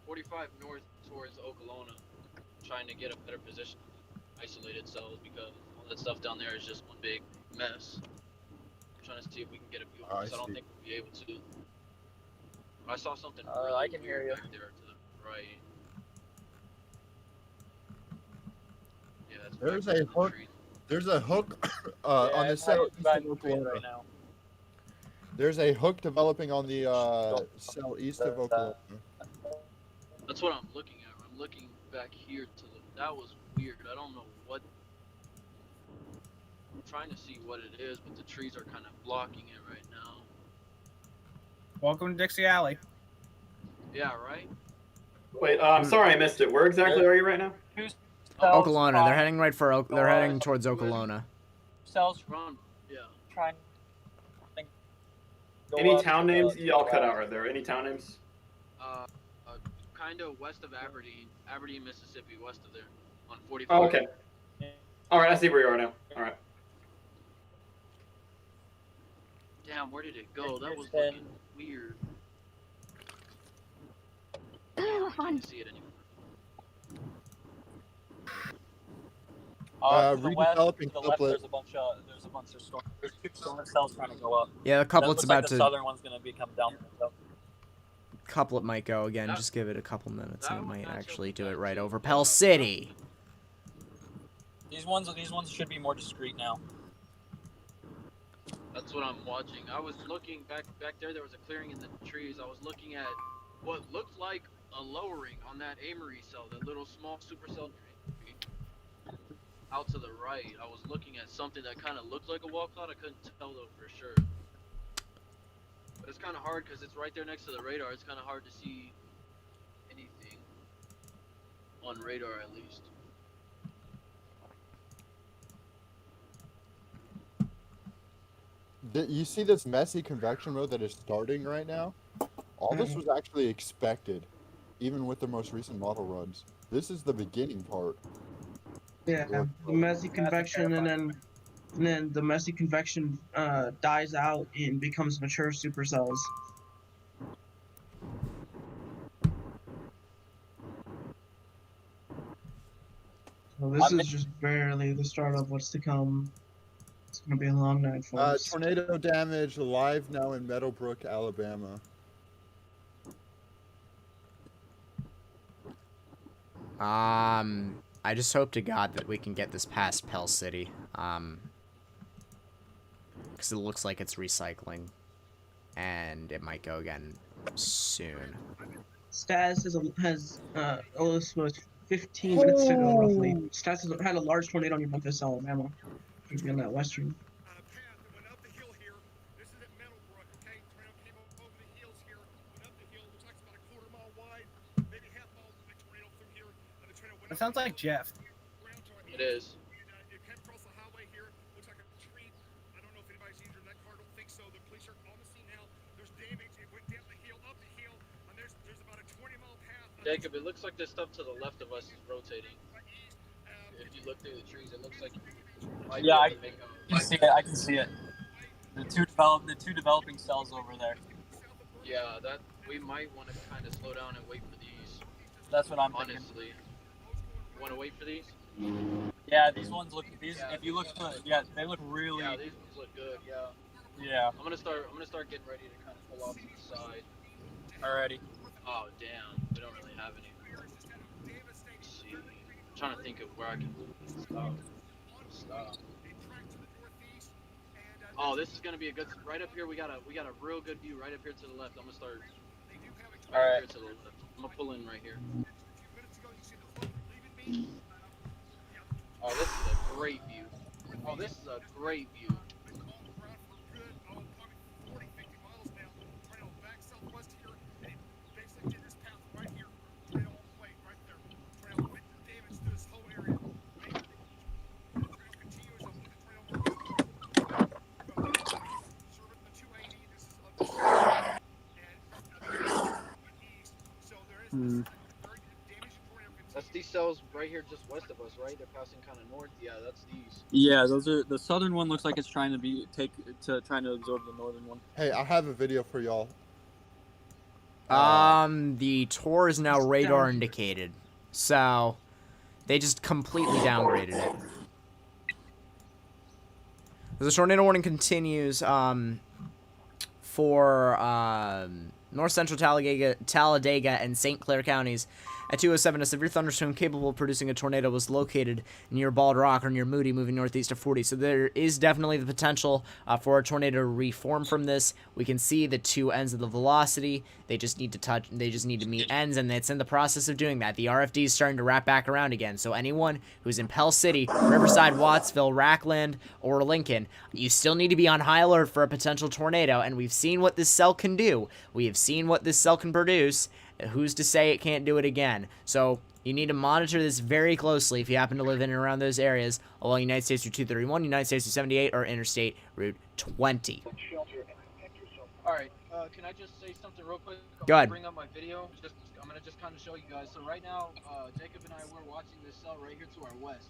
45 north towards Okolona, trying to get a better position, isolated cells, because all that stuff down there is just one big mess. I'm trying to see if we can get a view of this. I don't think we'll be able to. I saw something really I can hear weird you. back there to the right. Yeah, that's There's back there a in the hook. trees. There's a hook Yeah, on the it's south back of in the trees Oklahoma. right now. There's a hook developing on the southeast of Oklahoma. That's what I'm looking at. I'm looking back here to the. That was weird. I don't know what. I'm trying to see what it is, but the trees are kind of blocking it right now. Welcome to Dixie Alley. Yeah, right? Wait, I'm sorry I missed it. Where exactly are you right now? Okolona. They're heading right for. They're heading towards Okolona. Cells Run. Yeah. trying. Any town names? Y'all cut out right there. Any town names? Kind of west of Aberdeen, Mississippi, west of there, on 45. Oh, okay. All right, I see where you are now. All right. Damn, where did it go? That was looking weird. I can't see it anymore. To the west, to redeveloping the left, couplet. there's a bunch of storm. There's two storm cells trying to go up. Yeah, the couplet's That looks like about the to. southern one's gonna become down. So. Couplet might go again. Just give it a couple minutes, and it That might one actually matches do it up right to- over Pell City. These ones should be more discreet now. That's what I'm watching. I was looking back there. There was a clearing in the trees. I was looking at what looked like a lowering on that Amory cell, that little small supercell tree. Out to the right, I was looking at something that kind of looked like a wall cloud. I couldn't tell though for sure. But it's kind of hard because it's right there next to the radar. It's kind of hard to see anything on radar, at least. You see this messy convection mode that is starting right now? All this was actually expected, even with the most recent model runs. This is the beginning part. Yeah, the messy convection, and then the messy convection dies out and becomes mature supercells. So this is just barely the start of what's to come. It's gonna be a long night for us. Tornado damage live now in Meadowbrook, Alabama. I just hope to God that we can get this past Pell City. Because it looks like it's recycling. And it might go again soon. Stas has oh, this was 15 minutes ago, roughly. Stas has had a large tornado near Memphis, Alabama. In that western. Path that went up the hill here. This is at Meadowbrook, okay? Tornado came over the hills here, went up the hill. Looks like it's about a quarter mile wide, maybe half mile. I sounds like Jeff. It is. Jacob, it looks like the stuff to the left of us is rotating. If you look through the trees, it looks like you might be Yeah, able to make I can see it. I can see it. The two developing cells over there. Yeah, that we might want to kind of slow down and wait for these. That's what I'm thinking. Honestly, you want to wait for these? Yeah, these ones look. Yeah, if you look, yeah, they look really. Yeah, these ones look good. Yeah. Yeah. I'm gonna start getting ready to kind of pull off to the side. Alrighty. Oh damn, we don't really have any. Let's see. I'm trying to think of where I can stop. Oh, this is gonna be a good. Right up here, we got a real good view. Right up here to the left. I'm gonna start. Right up here to the left. I'm gonna pull in right here. Oh, this is a great view. Oh, this is a great view. That's these cells right here just west of us, right? They're passing kind of north. Yeah, that's these. Yeah, those are the southern one. Looks like it's trying to trying to absorb the northern one. Hey, I have a video for y'all. The tour is now radar indicated, so they just completely downgraded it. The tornado warning continues for north central Talladega and St. Clair counties. At 2:07, a severe thunderstorm capable of producing a tornado was located near Bald Rock or near Moody, moving northeast of 40. So there is definitely the potential for a tornado to reform from this. We can see the two ends of the velocity. They just need to touch. They just need to meet ends, and it's in the process of doing that. The RFD is starting to wrap back around again. So anyone who's in Pell City, Riverside, Wattsville, Rackland, or Lincoln, you still need to be on high alert for a potential tornado. And we've seen what this cell can do. We have seen what this cell can produce. Who's to say it can't do it again? So you need to monitor this very closely if you happen to live in and around those areas along United States Route 231, United States Route 78, or Interstate Route 20. Alright, can I just say something real quick? Go ahead. Bring up my video. I'm gonna just kind of show you guys. So right now, Jacob and I, we're watching this cell right here to our west.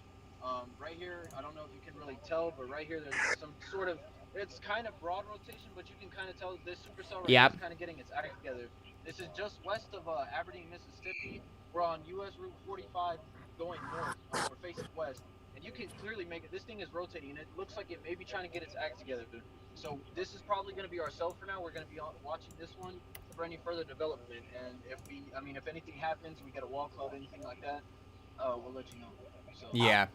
Right here, I don't know if you can really tell, but right here there's some sort of, it's kind of broad rotation, but you can kind of tell this supercell right here is kind of getting its act together. This is just west of Aberdeen, Mississippi. We're on US Route 45 going north. We're facing west. And you can clearly make it. This thing is rotating, and it looks like it may be trying to get its act together. So this is probably going to be our cell for now. We're going to be watching this one for any further development. And if anything happens, we get a wall cloud, anything like that, we'll let you know. So, yeah.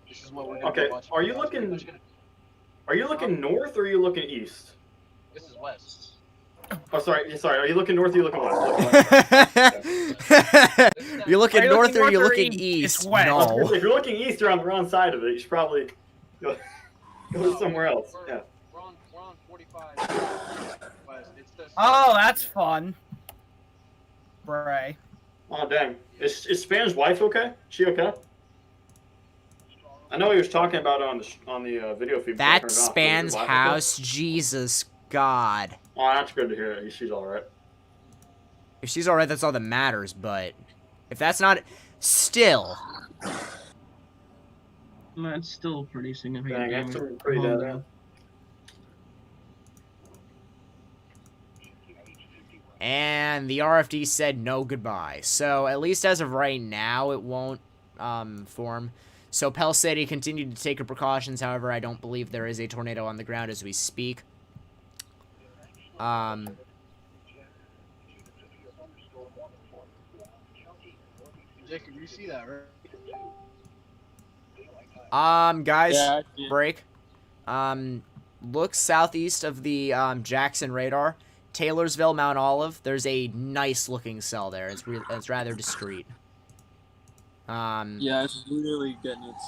This is what we're going to be watching. Are you looking north or are you looking east? This is west. Oh, sorry. Are you looking north or are you looking west? You're looking north or you're looking east? No. If you're looking east, you're on the wrong side of it. You should probably go somewhere else. Yeah. We're on 45 west. Oh, that's fun. Bray. Oh, dang. Is Span's wife okay? She okay? I know he was talking about it on the video feed. That's Span's house. Jesus God. Oh, that's good to hear. She's all right. If she's all right, that's all that matters. But if that's not, still. That's still pretty significant. Dang, that's pretty dead. And the RFD said no goodbye. So at least as of right now, it won't form. So Pell City continued to take her precautions. However, I don't believe there is a tornado on the ground as we speak. Jacob, you see that, right? Guys, yeah, break. Look southeast of the Jackson radar, Taylorsville, Mount Olive. There's a nice looking cell there. It's rather discreet. Yeah, it's really getting its.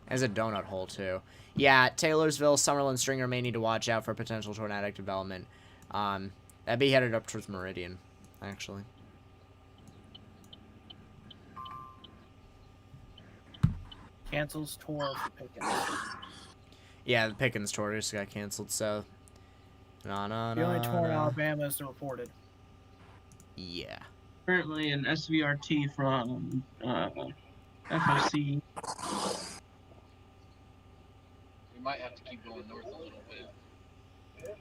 As a donut hole too. Yeah, Taylorsville, Summerlin, Stringer may need to watch out for potential tornadic development. That'd be headed up towards Meridian, actually. Cancels tour for Pickens. Yeah, the Pickens tour just got canceled, so... The only tour in Alabama is the reported. Yeah. Currently an SVRT from FOC. We might have to keep going north a little bit.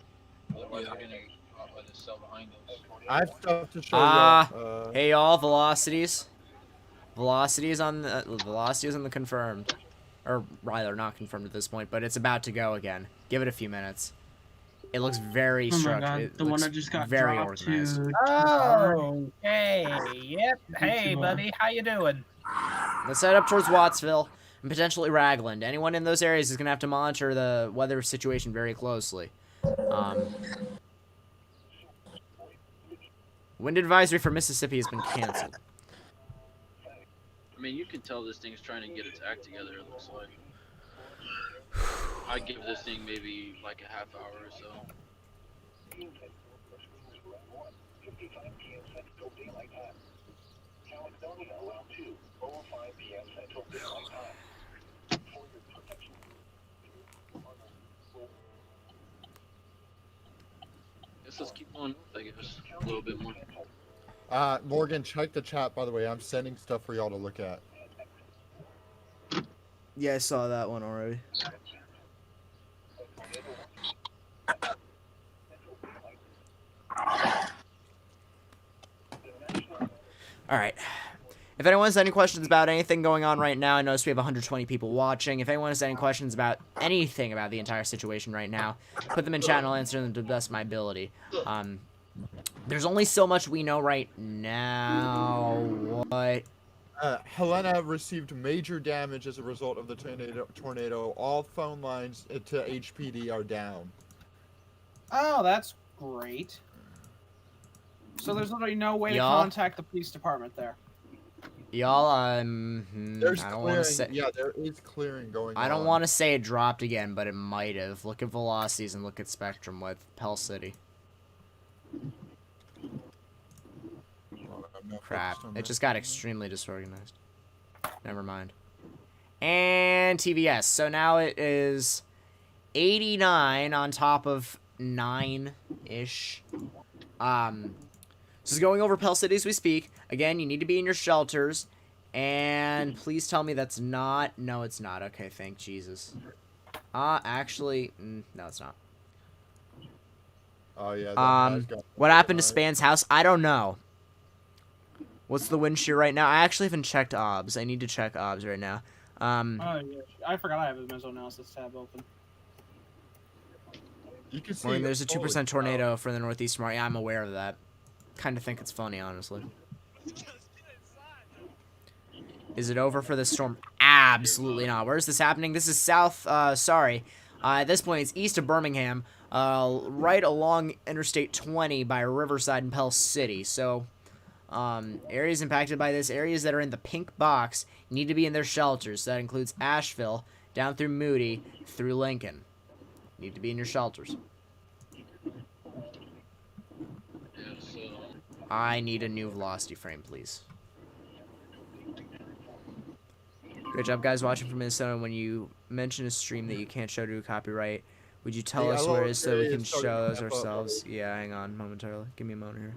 Otherwise, we're gonna get caught by the cell behind us. I have stuff to show y'all. Hey y'all, velocities. Velocity is on the confirmed. Or rather, not confirmed at this point, but it's about to go again. Give it a few minutes. It looks very structured. God, It the looks one that just got very dropped organized. to Oh, hey, yep. Hey, buddy, how you doing? Let's head up towards Wattsville and potentially Ragland. Anyone in those areas is going to have to monitor the weather situation very closely. Wind advisory for Mississippi has been canceled. I mean, you can tell this thing's trying to get its act together, it looks like. I'd give this thing maybe like a half hour or so. Let's keep on, I guess, a little bit more. Morgan, check the chat, by the way. I'm sending stuff for y'all to look at. Yeah, I saw that one already. Alright. If anyone has any questions about anything going on right now, I notice we have 120 people watching. If anyone has any questions about anything about the entire situation right now, put them in chat and I'll answer them to the best of my ability. There's only so much we know right now. What? Helena received major damage as a result of the tornado. All phone lines to HPD are down. Oh, that's great. So there's literally no way to contact the police department there. Y'all, There's I don't clearing. want to say. Yeah, there is clearing going on. I don't want to say it dropped again, but it might have. Look at velocities and look at spectrum with Helicity. Crap. It just got extremely disorganized. Never mind. And TVS. So now it is 89 on top of 9-ish. This is going over Pell City as we speak. Again, you need to be in your shelters. And please tell me that's not... No, it's not. Okay, thank Jesus. Actually... no, it's not. Oh, yeah. What happened to Span's house? I don't know. What's the wind shear right now? I actually haven't checked OBS. I need to check OBS right now. Oh, yeah. I forgot I have a mesoanalysis tab open. You can see... Well, there's a 2% tornado for the northeast tomorrow. Yeah, I'm aware of that. Kind of think it's funny, honestly. Is it over for this storm? Absolutely not. Where is this happening? This is south, at this point, it's east of Birmingham, right along Interstate 20 by Riverside and Pell City. So, areas impacted by this, areas that are in the pink box, need to be in their shelters. So that includes Asheville, down through Moody, through Lincoln. Need to be in your shelters. I need a new velocity frame, please. Great job, guys, watching from Minnesota. When you mention a stream that you can't show due to copyright, would you tell us where it is so we can show those ourselves? Yeah, hang on momentarily. Give me a moment here.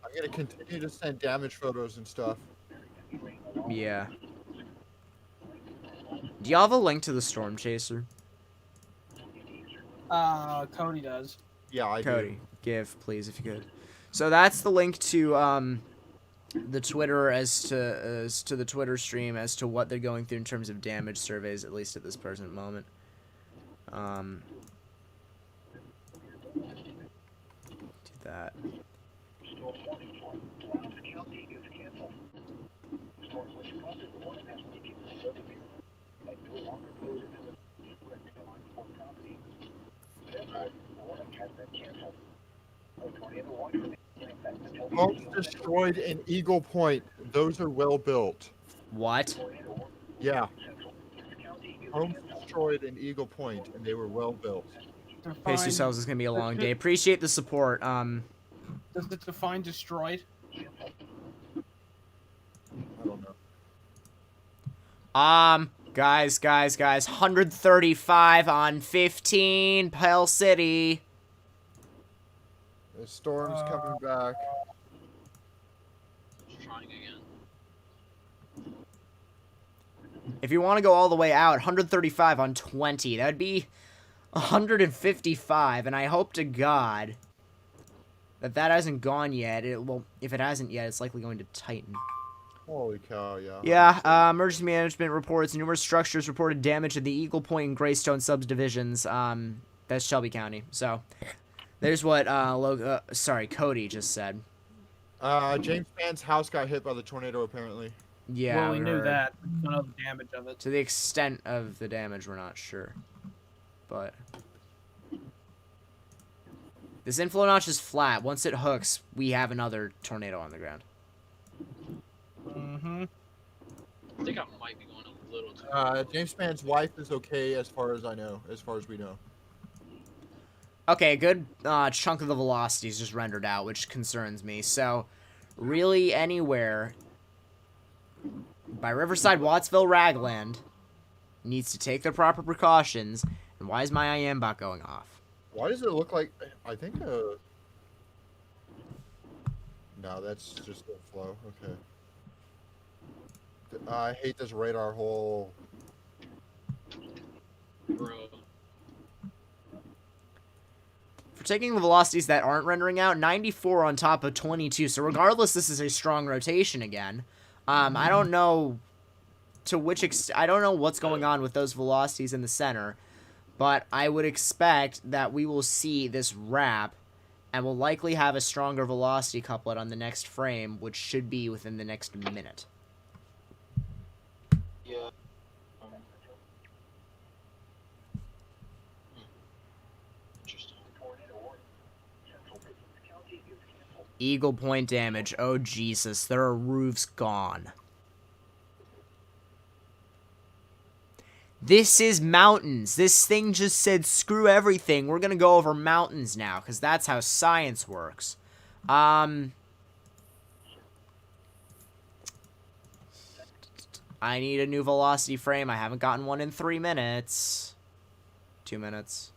I'm going to continue to send damage photos and stuff. Yeah. Do y'all have a link to the Storm Chaser? Cody does. Yeah, I do. Cody, give, please, if you could. So that's the link to the Twitter as to the Twitter stream as to what they're going through in terms of damage surveys, at least at this present moment. Do that. Homes destroyed in Eagle Point. Those are well built. What? Yeah. Homes destroyed in Eagle Point, and they were well built. Pace yourselves. It's gonna be a long day. Appreciate the support. Does it define destroyed? I don't know. Guys, 135 on 15, Helicity. The storm's coming back. Trying again. If you want to go all the way out, 135 on 20. That'd be 155, and I hope to God that hasn't gone yet. Well, if it hasn't yet, it's likely going to tighten. Holy cow, yeah. Yeah, emergency management reports numerous structures reported damage in the Eagle Point and Greystone subdivisions. That's Shelby County. So, there's what Cody just said. James Mann's house got hit by the tornado, apparently. Yeah, well, we knew heard. that. We don't know the damage of it. To the extent of the damage, we're not sure. But this inflow notch is flat. Once it hooks, we have another tornado on the ground. Mm-hmm. I think I might be going a little too. James Mann's wife is okay as far as I know, as far as we know. Okay, good chunk of the velocity is just rendered out, which concerns me. So, really anywhere by Riverside, Wattsville, Ragland needs to take their proper precautions. And why is my IM bot going off? Why does it look like... I think... No, that's just a flow. Okay. I hate this radar hole. Bro. For taking the velocities that aren't rendering out, 94 on top of 22. So regardless, this is a strong rotation again. I don't know to which I don't know what's going on with those velocities in the center, but I would expect that we will see this wrap and will likely have a stronger velocity couplet on the next frame, which should be within the next minute. Yeah. Interesting. Eagle Point damage. Oh, Jesus. There are roofs gone. This is mountains. This thing just said, screw everything. We're going to go over mountains now, because that's how science works. I need a new velocity frame. I haven't gotten one in 3 minutes. 2 minutes.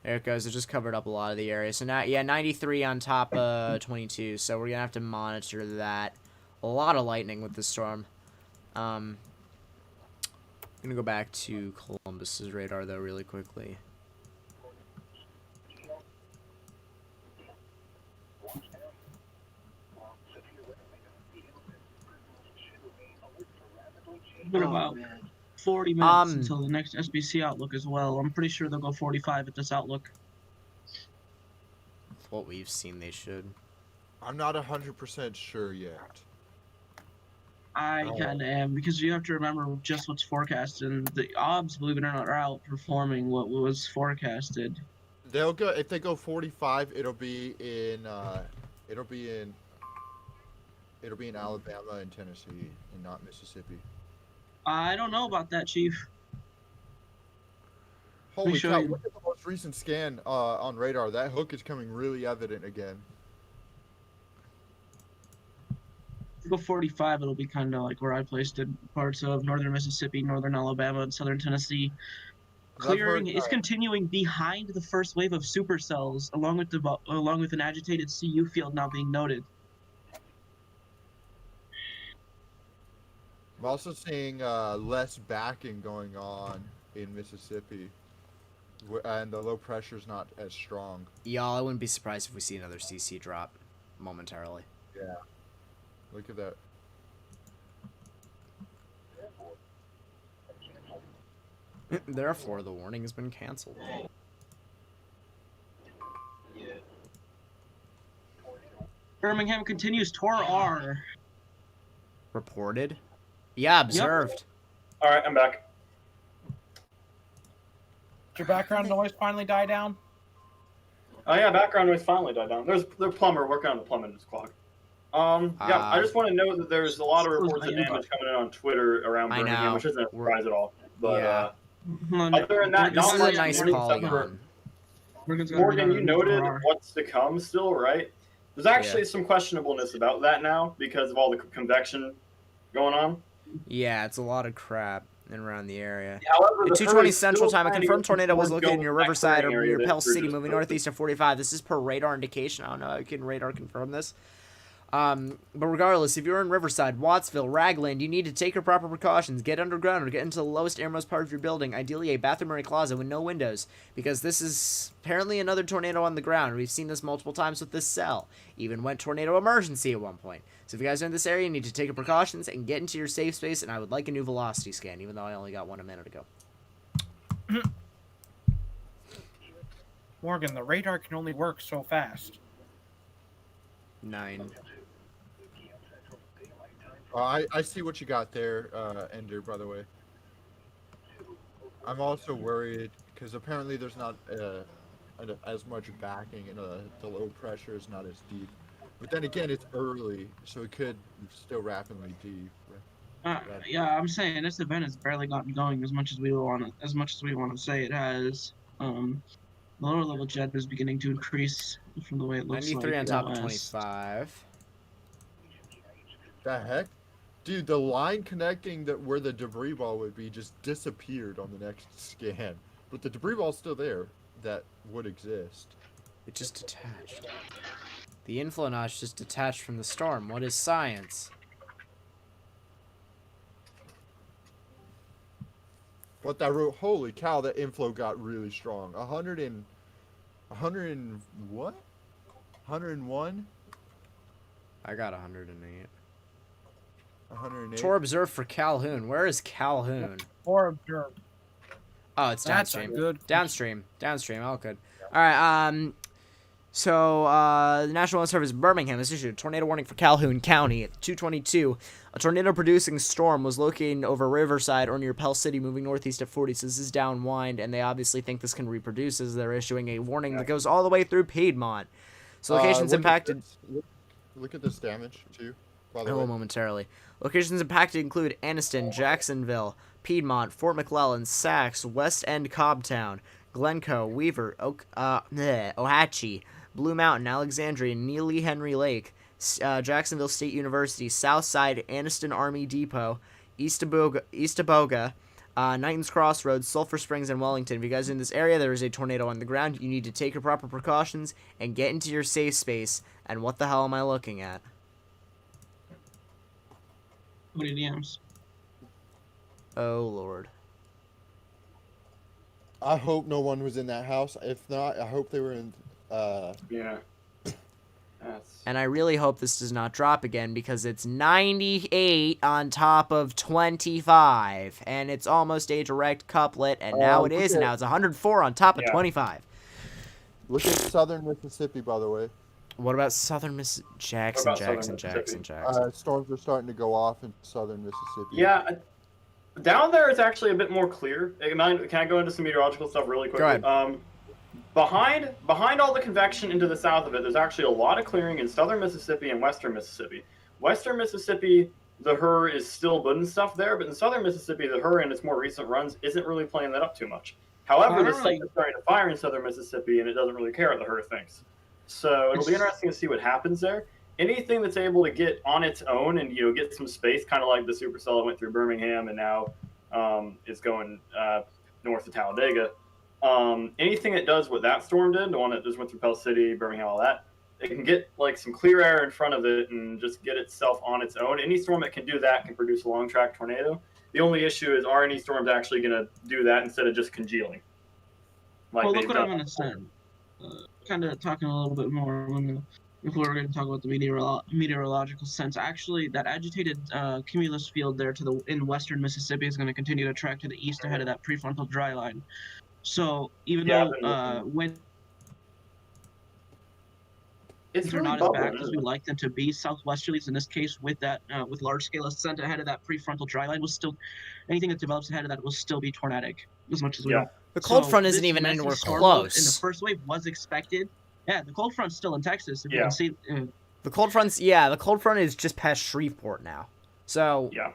There it goes. It just covered up a lot of the area. So now, yeah, 93 on top of 22. So we're going to have to monitor that. A lot of lightning with this storm. I'm going to go back to Columbus's radar, though, really quickly. Been about 40 minutes until the next SBC outlook as well. I'm pretty sure they'll go 45 at this outlook. What we've seen, they should. I'm not 100% sure yet. I kind of am, because you have to remember just what's forecasted, and the odds, believe it or not, are outperforming what was forecasted. They'll go if they go 45. It'll be in Alabama and Tennessee, and not Mississippi. I don't know about that, Chief. Holy cow! Look at the most recent scan on radar. That hook is coming really evident again. If you go 45, it'll be kind of like where I placed it, parts of northern Mississippi, northern Alabama, and southern Tennessee. Clearing is continuing behind the first wave of supercells, along with an agitated CU field now being noted. I'm also seeing less backing going on in Mississippi, and the low pressure's not as strong. Y'all, I wouldn't be surprised if we see another CC drop momentarily. Yeah. Look at that. Therefore, the warning has been canceled. Yeah. Birmingham continues Tor R. Reported? Yeah, observed. All right, I'm back. Did your background noise finally die down? Oh yeah, background noise finally died down. There's the plumber working on the plumbing clock. Yeah, I just want to know that there's a lot of reports of damage coming in on Twitter around Birmingham, which isn't a surprise at all. But other than that, this not is much a nice warning polygon. Morgan, you noted what's to come still, right? There's actually some questionableness about that now because of all the convection going on. Yeah, it's a lot of crap in around the area. However, At the 2:20 is Central still Time, a trying to confirmed get some tornado was storms located going near in that Riverside or clearing area near that Pell Drew City, just moving posted. northeast at 45. This is per radar indication. I don't know how you can radar confirm this. But regardless, if you're in Riverside, Wattsville, Ragland, you need to take your proper precautions. Get underground or get into the lowest airmost part of your building, ideally a bathroom or a closet with no windows, because this is apparently another tornado on the ground. We've seen this multiple times with this cell. Even went tornado emergency at one point. So if you guys are in this area, you need to take your precautions and get into your safe space, and I would like a new velocity scan, even though I only got one a minute ago. Morgan, the radar can only work so fast. 9. I see what you got there, Ender, by the way. I'm also worried because apparently there's not as much backing and the low pressure is not as deep. But then again, it's early, so it could still rapidly deep. Yeah, I'm saying this event has barely gotten going as much as we want to say it has. Lower level jet is beginning to increase from the way it looks 93 like on top of west. 25. The heck? Dude, the line connecting where the debris ball would be just disappeared on the next scan. But the debris ball's still there that would exist. It just detached. The inflow notch just detached from the storm. What is science? But that holy cow, that inflow got really strong. 100 and what? 101? I got 108. 108. Tor observed for Calhoun. Where is Calhoun? Or observe. Oh, it's That's a downstream. good. Downstream. All good. All right. So, the National Weather Service Birmingham has issued a tornado warning for Calhoun County at 2:22. A tornado-producing storm was located over Riverside or near Pell City, moving northeast at 40. So this is downwind, and they obviously think this can reproduce as they're issuing a warning that goes all the way through Piedmont. So locations impacted. Look at this damage too. By the I way. will momentarily. Locations impacted include Anniston, Jacksonville, Piedmont, Fort McClellan, Sacs, West End, Cobbtown, Glencoe, Weaver, Ohatchee, Blue Mountain, Alexandria, Neely Henry Lake, Jacksonville State University, Southside, Anniston Army Depot, East Aboga, Knightons Crossroads, Sulphur Springs, and Wellington. If you guys are in this area, there is a tornado on the ground. You need to take your proper precautions and get into your safe space. And what the hell am I looking at? What are DMs? Oh, Lord. I hope no one was in that house. If not, I hope they were in. Yeah. And I really hope this does not drop again because it's 98 on top of 25. And it's almost a direct couplet, and now it is, and now it's 104 on top of 25. Look at southern Mississippi, by the way. What about southern Mississippi? Jackson. Storms are starting to go off in southern Mississippi. Yeah. Down there, it's actually a bit more clear. Can I go into some meteorological stuff really quickly? Go ahead. Behind all the convection into the south of it, there's actually a lot of clearing in southern Mississippi and western Mississippi. Western Mississippi, the HUR is still putting stuff there, but in southern Mississippi, the HUR in its more recent runs isn't really playing that up too much. However, the sun is starting to fire in southern Mississippi, and it doesn't really care what the HUR thinks. So it'll be interesting to see what happens there. Anything that's able to get on its own and get some space, kind of like the supercell that went through Birmingham and now is going north of Talladega. Anything that does what that storm did, the one that just went through Pell City, Birmingham, all that, it can get like some clear air in front of it and just get itself on its own. Any storm that can do that can produce a long track tornado. The only issue is, are any storms actually going to do that instead of just congealing? Well, look what I'm going to say. Kind of talking a little bit more if we're going to talk about the meteorological sense. Actually, that agitated cumulus field there in western Mississippi is going to continue to track to the east ahead of that prefrontal dry line. So even though when they're not as back as we like them to be, southwesterlies in this case with that with large scale ascent ahead of that prefrontal dry line was still anything that develops ahead of that will still be tornadic as much as we don't. The cold front isn't even anywhere close. In the first wave was expected. Yeah, the cold front's still in Texas. If you can see. The cold front is just past Shreveport now. So yeah.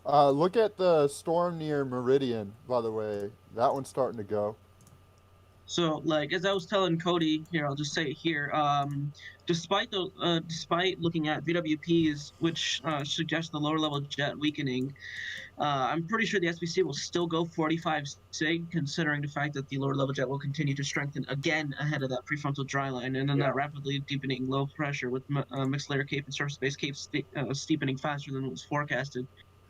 Look at the storm near Meridian, by the way. That one's starting to go. So, like, as I was telling Cody here, I'll just say it here. Despite looking at VWPs, which suggest the lower level jet weakening, I'm pretty sure the SBC will still go 45 sig, considering the fact that the lower level jet will continue to strengthen again ahead of that prefrontal dry line, and then that rapidly deepening low pressure with mixed layer cape and surface base cape steepening faster than was forecasted.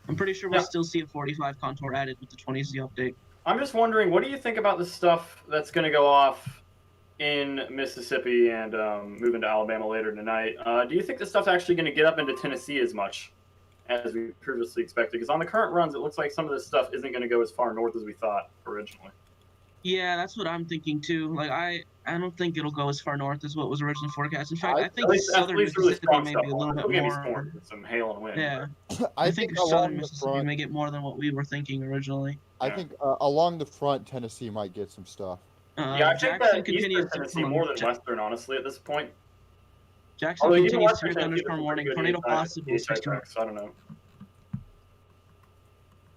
I'm pretty sure we'll still see a 45 contour added with the 20Z update. I'm just wondering, what do you think about the stuff that's going to go off in Mississippi and move into Alabama later tonight? Do you think the stuff's actually going to get up into Tennessee as much as we previously expected? Because on the current runs, it looks like some of this stuff isn't going to go as far north as we thought originally. Yeah, that's what I'm thinking too. Like, I don't think it'll go as far north as what was originally forecast. In fact, I think southern Mississippi may be a little bit more. Some hail and wind. Yeah, I think southern Mississippi may get more than what we were thinking originally. I think along the front, Tennessee might get some stuff. Yeah, I think that eastern Tennessee more than western, honestly, at this point. Jackson continues to thunderstorm warning, tornado possible. I don't know.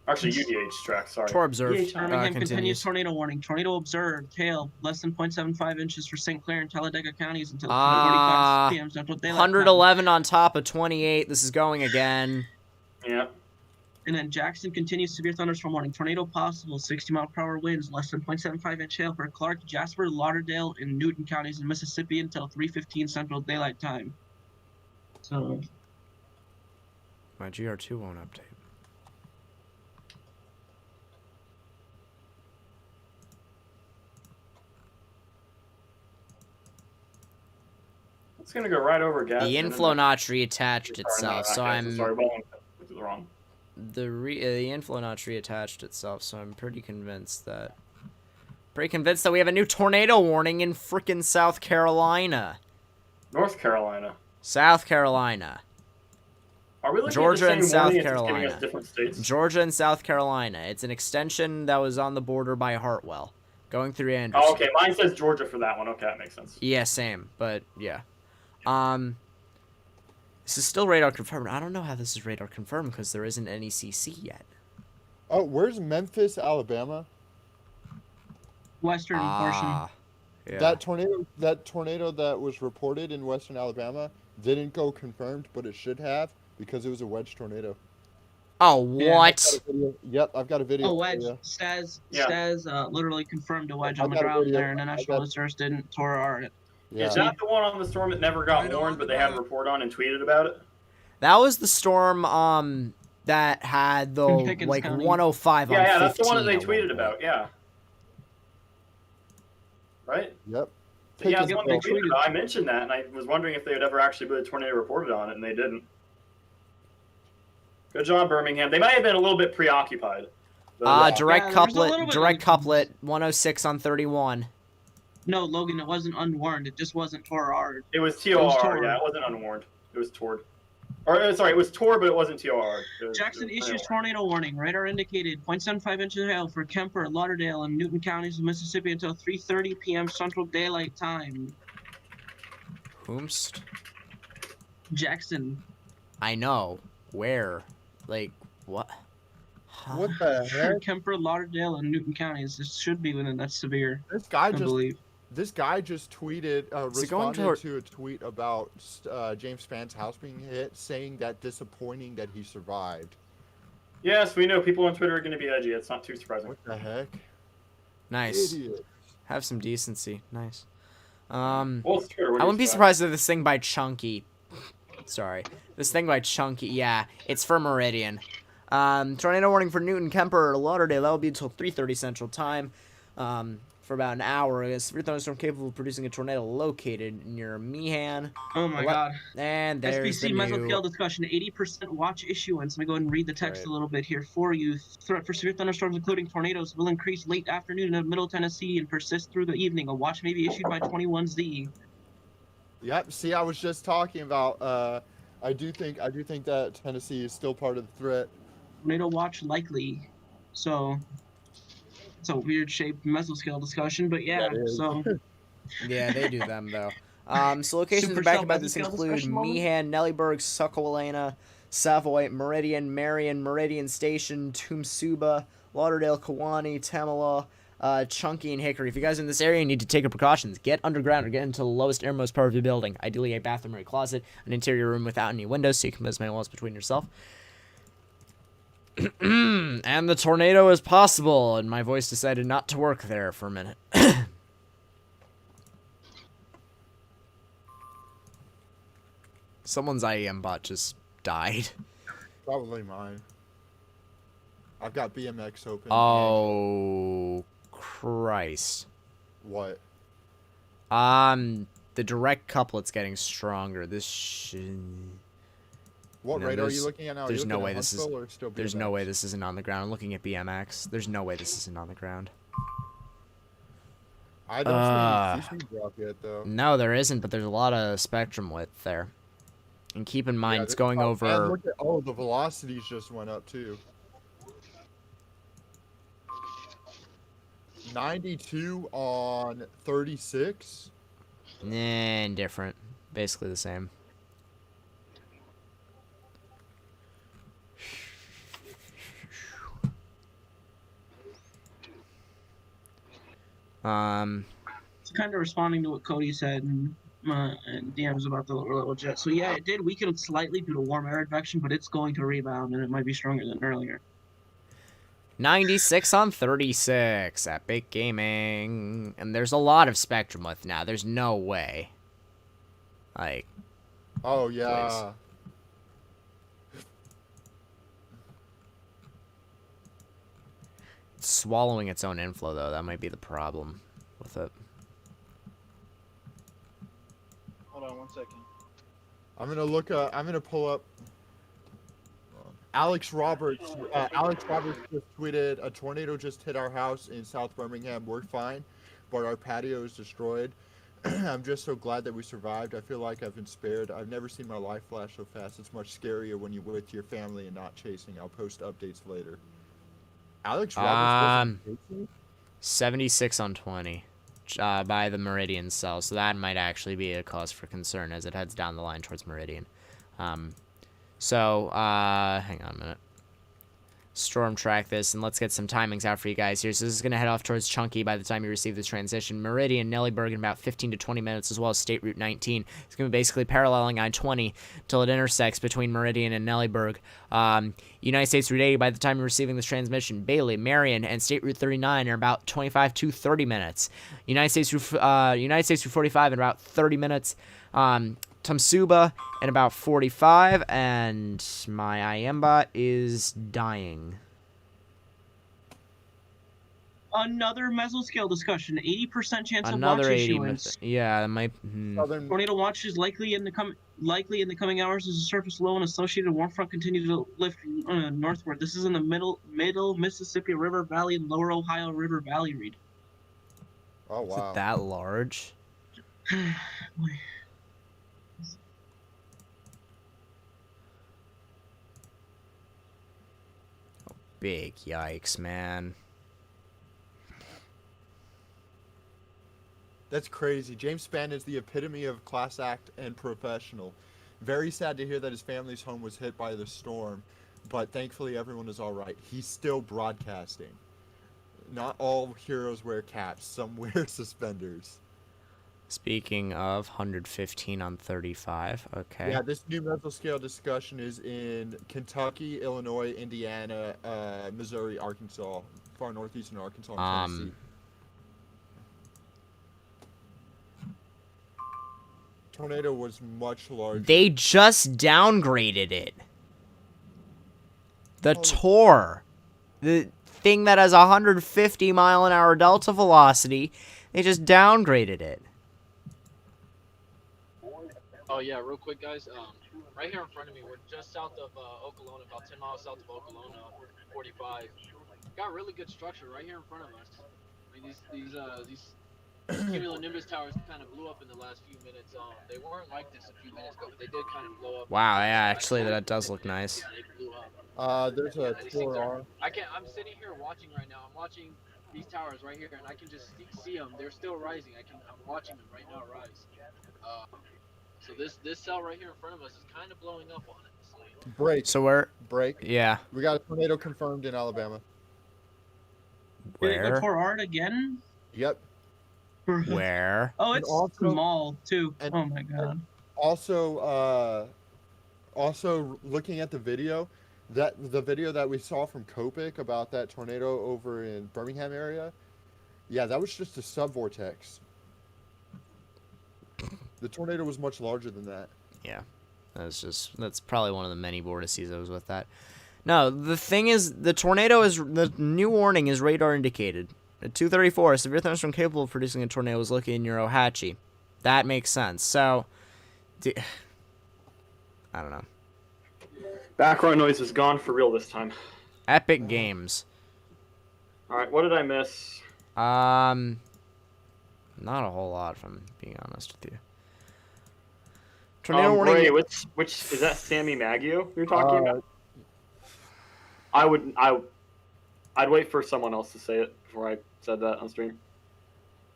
Actually, UDH tracks, sorry. Tor observed. Birmingham continues tornado warning. Tornado observed. Hail less than 0.75 inches for St. Clair and Talladega counties until 10:45 p.m. Central Daylight 111 on top of 28. This is going again. Yeah. And then Jackson continues severe thunderstorm warning. Tornado possible. 60-mile-per-hour winds. Less than 0.75 inch hail for Clark, Jasper, Lauderdale, and Newton counties in Mississippi until 3:15 Central Daylight Time. So. My GR2 won't update. It's gonna go right over gas. The inflow notch reattached itself, so I'm. Sorry, well, the wrong. The inflow notch reattached itself, so I'm pretty convinced that we have a new tornado warning in frickin' South Carolina. North Carolina. South Carolina. Are we looking Georgia at the same and South warning, Carolina. it's giving us different states? Georgia and South Carolina. It's an extension that was on the border by Hartwell, going through Anderson. Oh, okay, mine says Georgia for that one. Okay, that makes sense. Yeah, same, but yeah. This is still radar confirmed. I don't know how this is radar confirmed because there isn't any CC yet. Oh, where's Memphis, Alabama? Western portion. Yeah. That tornado that was reported in western Alabama didn't go confirmed, but it should have because it was a wedge tornado. Oh, what? Yep, I've got a video. Oh, wedge. Staz literally confirmed a wedge on the ground there, and the National Research didn't tore it. Yeah. Is that the one on the storm that never got warned, but they had a report on and tweeted about it? That was the storm that had the like County. 105 on 15. Yeah, that's the one that they tweeted about. Yeah. Right? Yep. Yeah, that's the one they tweeted about. I mentioned that, and I was wondering if they would ever actually put a tornado reported on it, and they didn't. Good job, Birmingham. They might have been a little bit preoccupied. Direct couplet, 106 on 31. No, Logan, it wasn't unwarned. It just wasn't TOR. It was TOR, yeah. It wasn't unwarned. It was TOR'd. Or, sorry, it was TOR, but it wasn't TOR. Jackson issues tornado warning. Radar indicated 0.75 inches of hail for Kemper, Lauderdale, and Newton counties of Mississippi until 3:30 p.m. Central Daylight Time. Whomst? Jackson. I know. Where? Like, what? Huh? What the heck? Kemper, Lauderdale, and Newton counties. This should be within that severe. This guy just tweeted, responded to a tweet about James Spann's house being hit, saying that disappointing that he survived. Yes, we know people on Twitter are going to be edgy. It's not too surprising. What the heck? Nice. Idiot. Have some decency. Nice. Well, it's Twitter. I wouldn't be surprised if this thing by Chunky. Sorry. This thing by Chunky. Yeah, it's for Meridian. Tornado warning for Newton, Kemper, Lauderdale. That will be until 3:30 Central Time. For about an hour. A severe thunderstorm capable of producing a tornado located near Meehan. Oh my god. And there's SBC mesoscale discussion. 80% watch issuance. Let me go ahead and read the text a little bit here for you. Threat for severe thunderstorms, including tornadoes, will increase late afternoon in middle Tennessee and persist through the evening. A watch may be issued by 21Z. Yep. See, I was just talking about. I do think that Tennessee is still part of the threat. Tornado watch likely. So. It's a weird shaped mesoscale discussion, but yeah, so. Yeah, they do them, though. So locations backed by this include Meehan, Nellyburg, Succolalena, Savoy, Meridian, Marion, Meridian Station, Tumsuba, Lauderdale, Kewanee, Tamala, Chunky and Hickory, if you guys are in this area, you need to take your precautions. Get underground or get into the lowest, airmost part of your building. Ideally, a bathroom or a closet, an interior room without any windows, so you can put as many walls between yourself. And the tornado is possible, and my voice decided not to work there for a minute. Someone's IEM bot just died. Probably mine. I've got BMX open. Oh, Christ. What? The direct couplet's getting stronger. This What No, rate are there's- you looking at now? Are there's you no looking way at this is- Huntsville or still There's BMX? no way this isn't on the ground. I'm looking at BMX. There's no way this isn't on the ground. I don't see CC drop yet, though. No, there isn't, but there's a lot of spectrum width there. And keep in mind, Yeah, it's going over... And look at, the velocities just went up, too. 92 on 36? Indifferent. Basically the same. It's kind of responding to what Cody said and DMs about the lower level jet. So yeah, it did weaken slightly due to warm air advection, but it's going to rebound and it might be stronger than earlier. 96 on 36. Epic Gaming. And there's a lot of spectrum width now. There's no way. Like... Oh, yeah. It's swallowing its own inflow, though. That might be the problem with it. Hold on 1 second. I'm gonna pull up. Alex Roberts just tweeted, a tornado just hit our house in South Birmingham. We're fine, but our patio is destroyed. I'm just so glad that we survived. I feel like I've been spared. I've never seen my life flash so fast. It's much scarier when you're with your family and not chasing. I'll post updates later. Alex Roberts was 76 on 20 by the Meridian cell, so that might actually be a cause for concern as it heads down the line towards Meridian. Hang on a minute. Storm track this, and let's get some timings out for you guys here. So this is going to head off towards Chunky by the time you receive this transition. Meridian, Nellyburg in about 15 to 20 minutes, as well as State Route 19. It's going to be basically paralleling I-20 till it intersects between Meridian and Nellyburg. United States Route 80 by the time you're receiving this transmission. Bailey, Marion, and State Route 39 are about 25 to 30 minutes. United States Route 45 in about 30 minutes. Tumsuba in about 45, and my IMBot is dying. Another mesoscale discussion. 80% chance Another of watch 80. issuance. Yeah, that might. Tornado watch is likely in the coming hours as the surface low and associated warm front continue to lift northward. This is in the middle Mississippi River Valley and Lower Ohio River Valley region. Oh wow! Is it that large? Big yikes, man. That's crazy. James Spann is the epitome of class act and professional. Very sad to hear that his family's home was hit by the storm, but thankfully everyone is all right. He's still broadcasting. Not all heroes wear caps. Some wear suspenders. Speaking of 115 on 35, okay. Yeah, this new mesoscale discussion is in Kentucky, Illinois, Indiana, Missouri, Arkansas, far northeastern Arkansas, and Tennessee. Tornado was much larger. They just downgraded it. The Tor, the thing that has 150 mile an hour delta velocity, they just downgraded it. Oh yeah, real quick guys, right here in front of me, we're just south of Okolona, about 10 miles south of Okolona, 45. Got really good structure right here in front of us. I mean, these cumulonimbus towers kind of blew up in the last few minutes. They weren't like this a few minutes ago, but they did kind of blow up. Wow, yeah, actually that does look nice. Yeah, they blew up. There's a Tor. I'm sitting here watching right now. I'm watching these towers right here, and I can just see them. They're still rising. I'm watching them right now rise. So this cell right here in front of us is kind of blowing up on it. Break. So we're... Break. Yeah. We got a tornado confirmed in Alabama. Did it go Where? toward art again? Yep. Where? Oh, And it's also- small too. and- Oh my god. Also looking at the video, the video that we saw from Copic about that tornado over in Birmingham area, yeah, that was just a subvortex. The tornado was much larger than that. Yeah. That's probably one of the many vortices that was with that. No, the thing is, the new warning is radar indicated. At 2:34, a severe thunderstorm capable of producing a tornado is located near Ohatchee. That makes sense. So, I don't know. Background noise is gone for real this time. Epic Games. All right, what did I miss? Not a whole lot, if I'm being honest with you. Tornado warning. Ray, which is that Sammy Maggio you're talking about? I'd wait for someone else to say it before I said that on stream.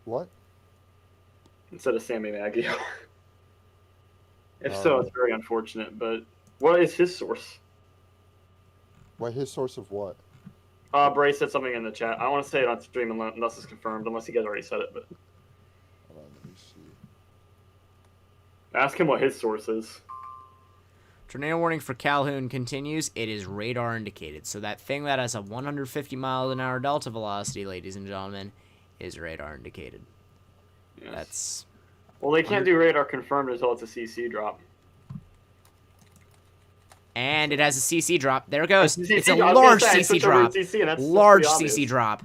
What? Instead of Sammy Maggio. If so, it's very unfortunate, but what is his source? What, his source of what? Bray said something in the chat. I don't want to say it on stream unless it's confirmed, unless you guys already said it, but Hold on, let me see. ask him what his source is. Tornado warning for Calhoun continues. It is radar indicated. So that thing that has a 150 mile an hour delta velocity, ladies and gentlemen, is radar indicated. Yes. That's... Well, they can't do radar confirmed until it's a CC drop. And it has a CC drop. There it goes. CC, It's a I was gonna large say, I CC switched over to drop. CC, and that's Large pretty obvious. CC drop.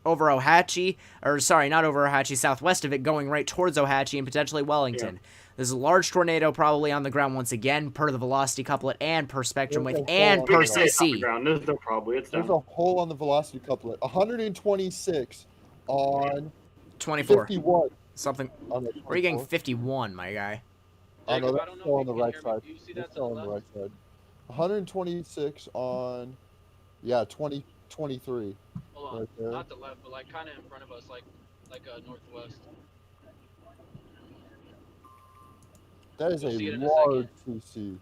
Over Ohatchee, or sorry, not over Ohatchee, southwest of it, going right towards Ohatchee and potentially Wellington. Yeah. There's a large tornado probably on the ground once again, per the velocity couplet and per spectrum There's width a and hole per on It's on the CC. ground. There's no probably. It's There's down. a hole on the velocity couplet. 126 on 24. 51. Something. On the Where are you getting 24. 51, my guy? Oh, no, Jacob, I that's don't know still if on the you can right hear me. side. Do you see That's that to still the on the right left? side. 126 on, yeah, 23. Hold on, Right there. not the left, but like kind of in front of us, like northwest. That is You'll see it a in a large CC.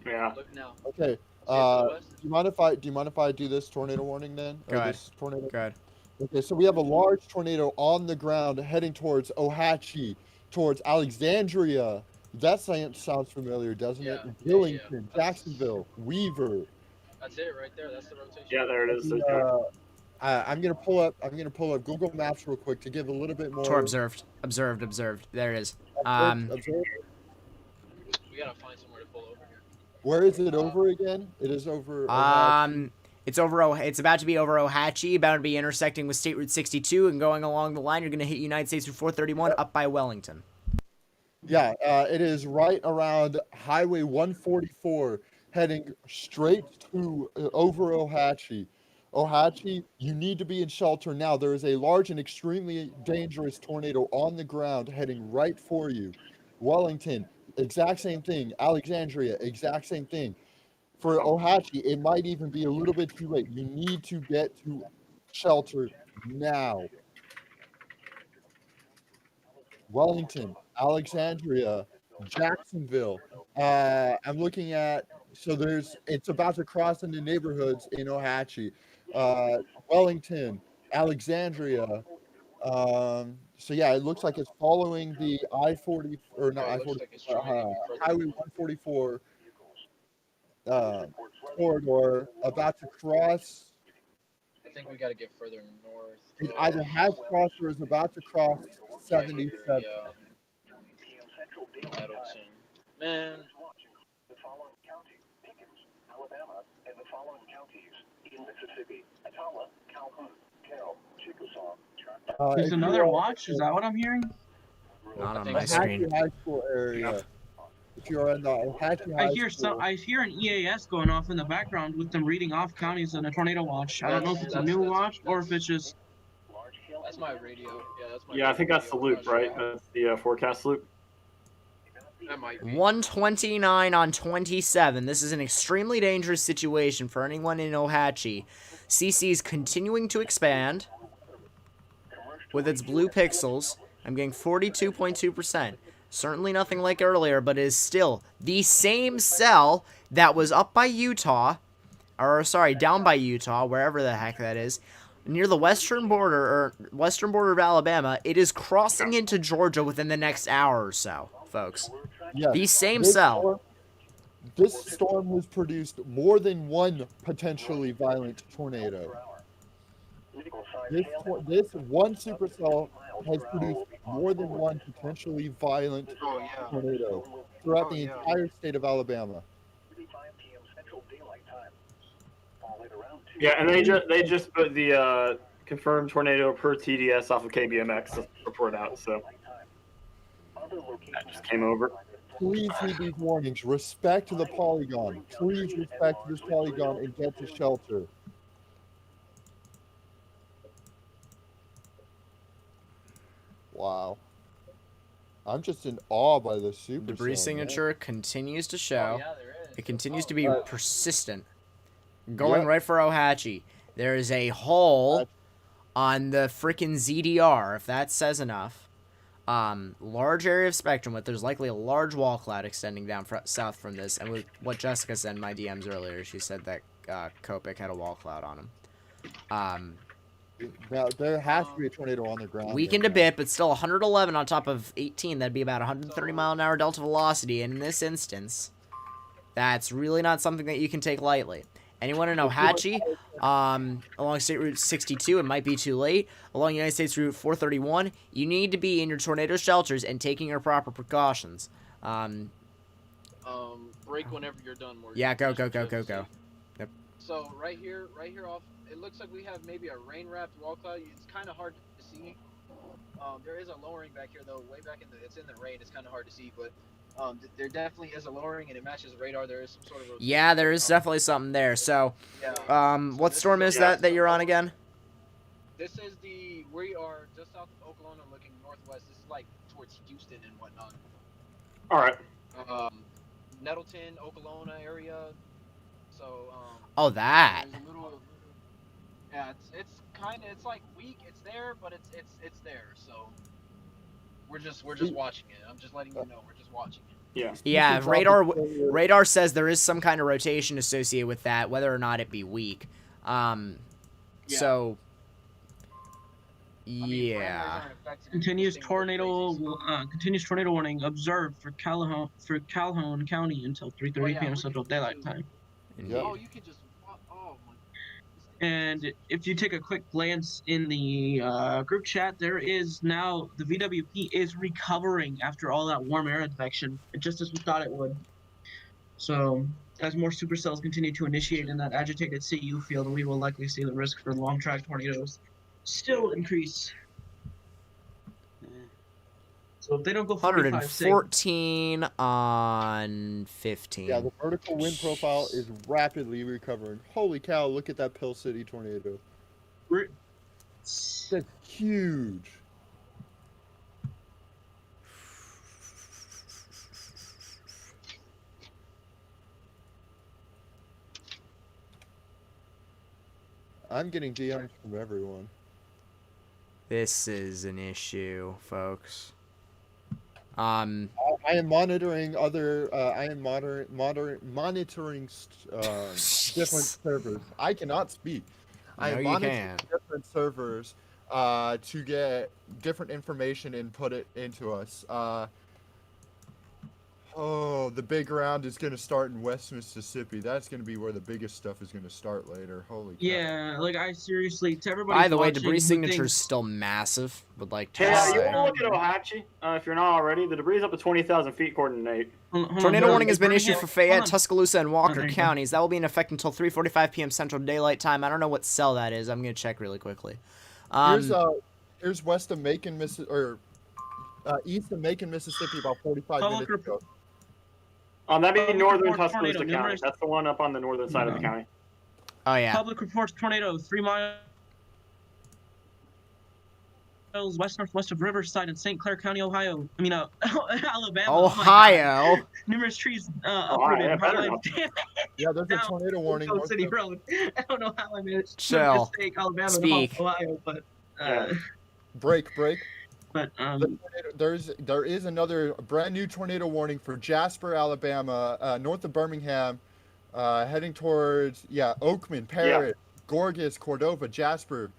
Yeah. Look now. Okay. See it to the west? Do you mind if I do this tornado warning then? Go Or ahead. this tornado? Good. Okay, so we have a large tornado on the ground heading towards Ohatchee, towards Alexandria. That sounds familiar, doesn't it? Yeah, Billington, yeah. Jacksonville, Weaver. That's it right there. That's the rotation. Yeah, there it is. I'm gonna pull up Google Maps real quick to give a little bit more. Tor observed. Observed. There it is. Observed. We gotta find somewhere to pull over here. Where is it over again? It is over. It's about to be over Ohatchee, about to be intersecting with State Route 62, and going along the line, you're gonna hit United States Route 431 up by Wellington. Yeah, it is right around Highway 144, heading straight to over Ohatchee. Ohatchee, you need to be in shelter now. There is a large and extremely dangerous tornado on the ground heading right for you. Wellington, exact same thing. Alexandria, exact same thing. For Ohatchee, it might even be a little bit too late. You need to get to shelter now. Wellington, Alexandria, Jacksonville. I'm looking at, so it's about to cross into neighborhoods in Ohatchee. Wellington, Alexandria. So yeah, it looks like it's following the I-40, or not It looks I-40, like it's trying to get further. Highway 144 corridor, about to cross. I think we gotta get further north. It either has crossed or is about to cross 77. Middleton. Man, The following counties: Pickens, Alabama, and the following counties in Mississippi: Atala, Calhoun, Carroll, Chickasaw. There's If another you are watch. Is that what I'm hearing? Not on think my in the screen. Ohatchee High School area. If you are in the Ohatchee High School. I hear an EAS going off in the background with them reading off counties on a tornado watch. I don't know if it's a new watch or if it's just. that's my radio. Yeah, that's my. Yeah, I think that's the radio. loop, right? That's the forecast loop. That might be. 129 on 27. This is an extremely dangerous situation for anyone in Ohatchee. CC is continuing to expand with its blue pixels. I'm getting 42.2%. Certainly nothing like earlier, but it is still the same cell that was up by Utah, or sorry, down by Utah, wherever the heck that is, near the western border of Alabama. It is crossing into Georgia within the next hour or so, folks. Yes. The same cell. This storm has produced more than one potentially violent tornado. This one supercell has produced more than one potentially violent tornado throughout the entire state of Alabama. Yeah, and they just put the confirmed tornado per TDS off of KBMX report out, so that just came over. Please heed these warnings. Respect the polygon. Please respect this polygon and get to shelter. Wow. I'm just in awe by the super. Debris signature continues to show. Yeah, there is. It continues to be persistent. Going right for Ohatchee. There is a hole on the freaking ZDR, if that says enough. Large area of spectrum width. There's likely a large wall cloud extending down south from this. And with what Jessica said in my DMs earlier, she said that Copic had a wall cloud on him. Now, there has to be a tornado on the ground. Weakened a bit, but still 111 on top of 18. That'd be about 130 mile an hour delta velocity. And in this instance, that's really not something that you can take lightly. Anyone in Ohatchee, along State Route 62, it might be too late. Along United States Route 431, you need to be in your tornado shelters and taking your proper precautions. Break whenever you're done, Morgan. Yeah, go. Yep. So right here off, it looks like we have maybe a rain-wrapped wall cloud. It's kind of hard to see. There is a lowering back here, though. Way back it's in the rain. It's kind of hard to see, but there definitely is a lowering, and it matches radar. There is some sort of rotation. Yeah, there is definitely something there. So, what storm is that you're on again? This is we are just south of Oklahoma, looking northwest. This is like towards Houston and whatnot. All right. Nettleton, Oklahoma area. So. Oh, that. There's a little. Yeah, it's like weak. It's there, but it's there. So. We're just watching it. I'm just letting you know. We're just watching it. Yeah. Yeah. Radar says there is some kind of rotation associated with that, whether or not it be weak. So. Yeah. Continuous tornado warning observed for Calhoun County until 3:30 p.m. Central Daylight Time. Oh, you can just. Oh my. And if you take a quick glance in the group chat, there is now the VWP is recovering after all that warm air infection, just as we thought it would. So as more supercells continue to initiate in that agitated CU field, we will likely see the risk for long track tornadoes still increase. So if they don't go 114 on 15. Yeah, the vertical wind profile is rapidly recovering. Holy cow, look at that Pill City tornado. That's huge. I'm getting DMs from everyone. This is an issue, folks. I am monitoring other. I am monitoring different servers. I cannot speak. I am monitoring different servers to get different information and put it into us. The big round is going to start in West Mississippi. That's going to be where the biggest stuff is going to start later. Holy cow. Yeah, like I seriously, to everybody. By the way, debris signature is still massive. Would like to say. You want to look at Ohatchee if you're not already. The debris is up to 20,000 feet, according to Nate. Tornado warning has been issued for Fayette, Tuscaloosa, and Walker counties. That will be in effect until 3:45 p.m. Central Daylight Time. I don't know what cell that is. I'm going to check really quickly. Here's west of Macon, Mississippi, or east of Macon, Mississippi, about 45 minutes ago. That'd be northern Tuscaloosa County. That's the one up on the northern side of the county. Oh, yeah. Public reports tornado 3 miles west-northwest of Riverside in St. Clair County, Ohio. Alabama. Ohio. Numerous trees uprooted. Yeah, there's a tornado warning. City Road. I don't know how I managed to mistake Alabama Speak. and Ohio, but break. But there is another brand new tornado warning for Jasper, Alabama, north of Birmingham, heading towards Oakman, Parrott, Gorgas, Cordova, Jasper.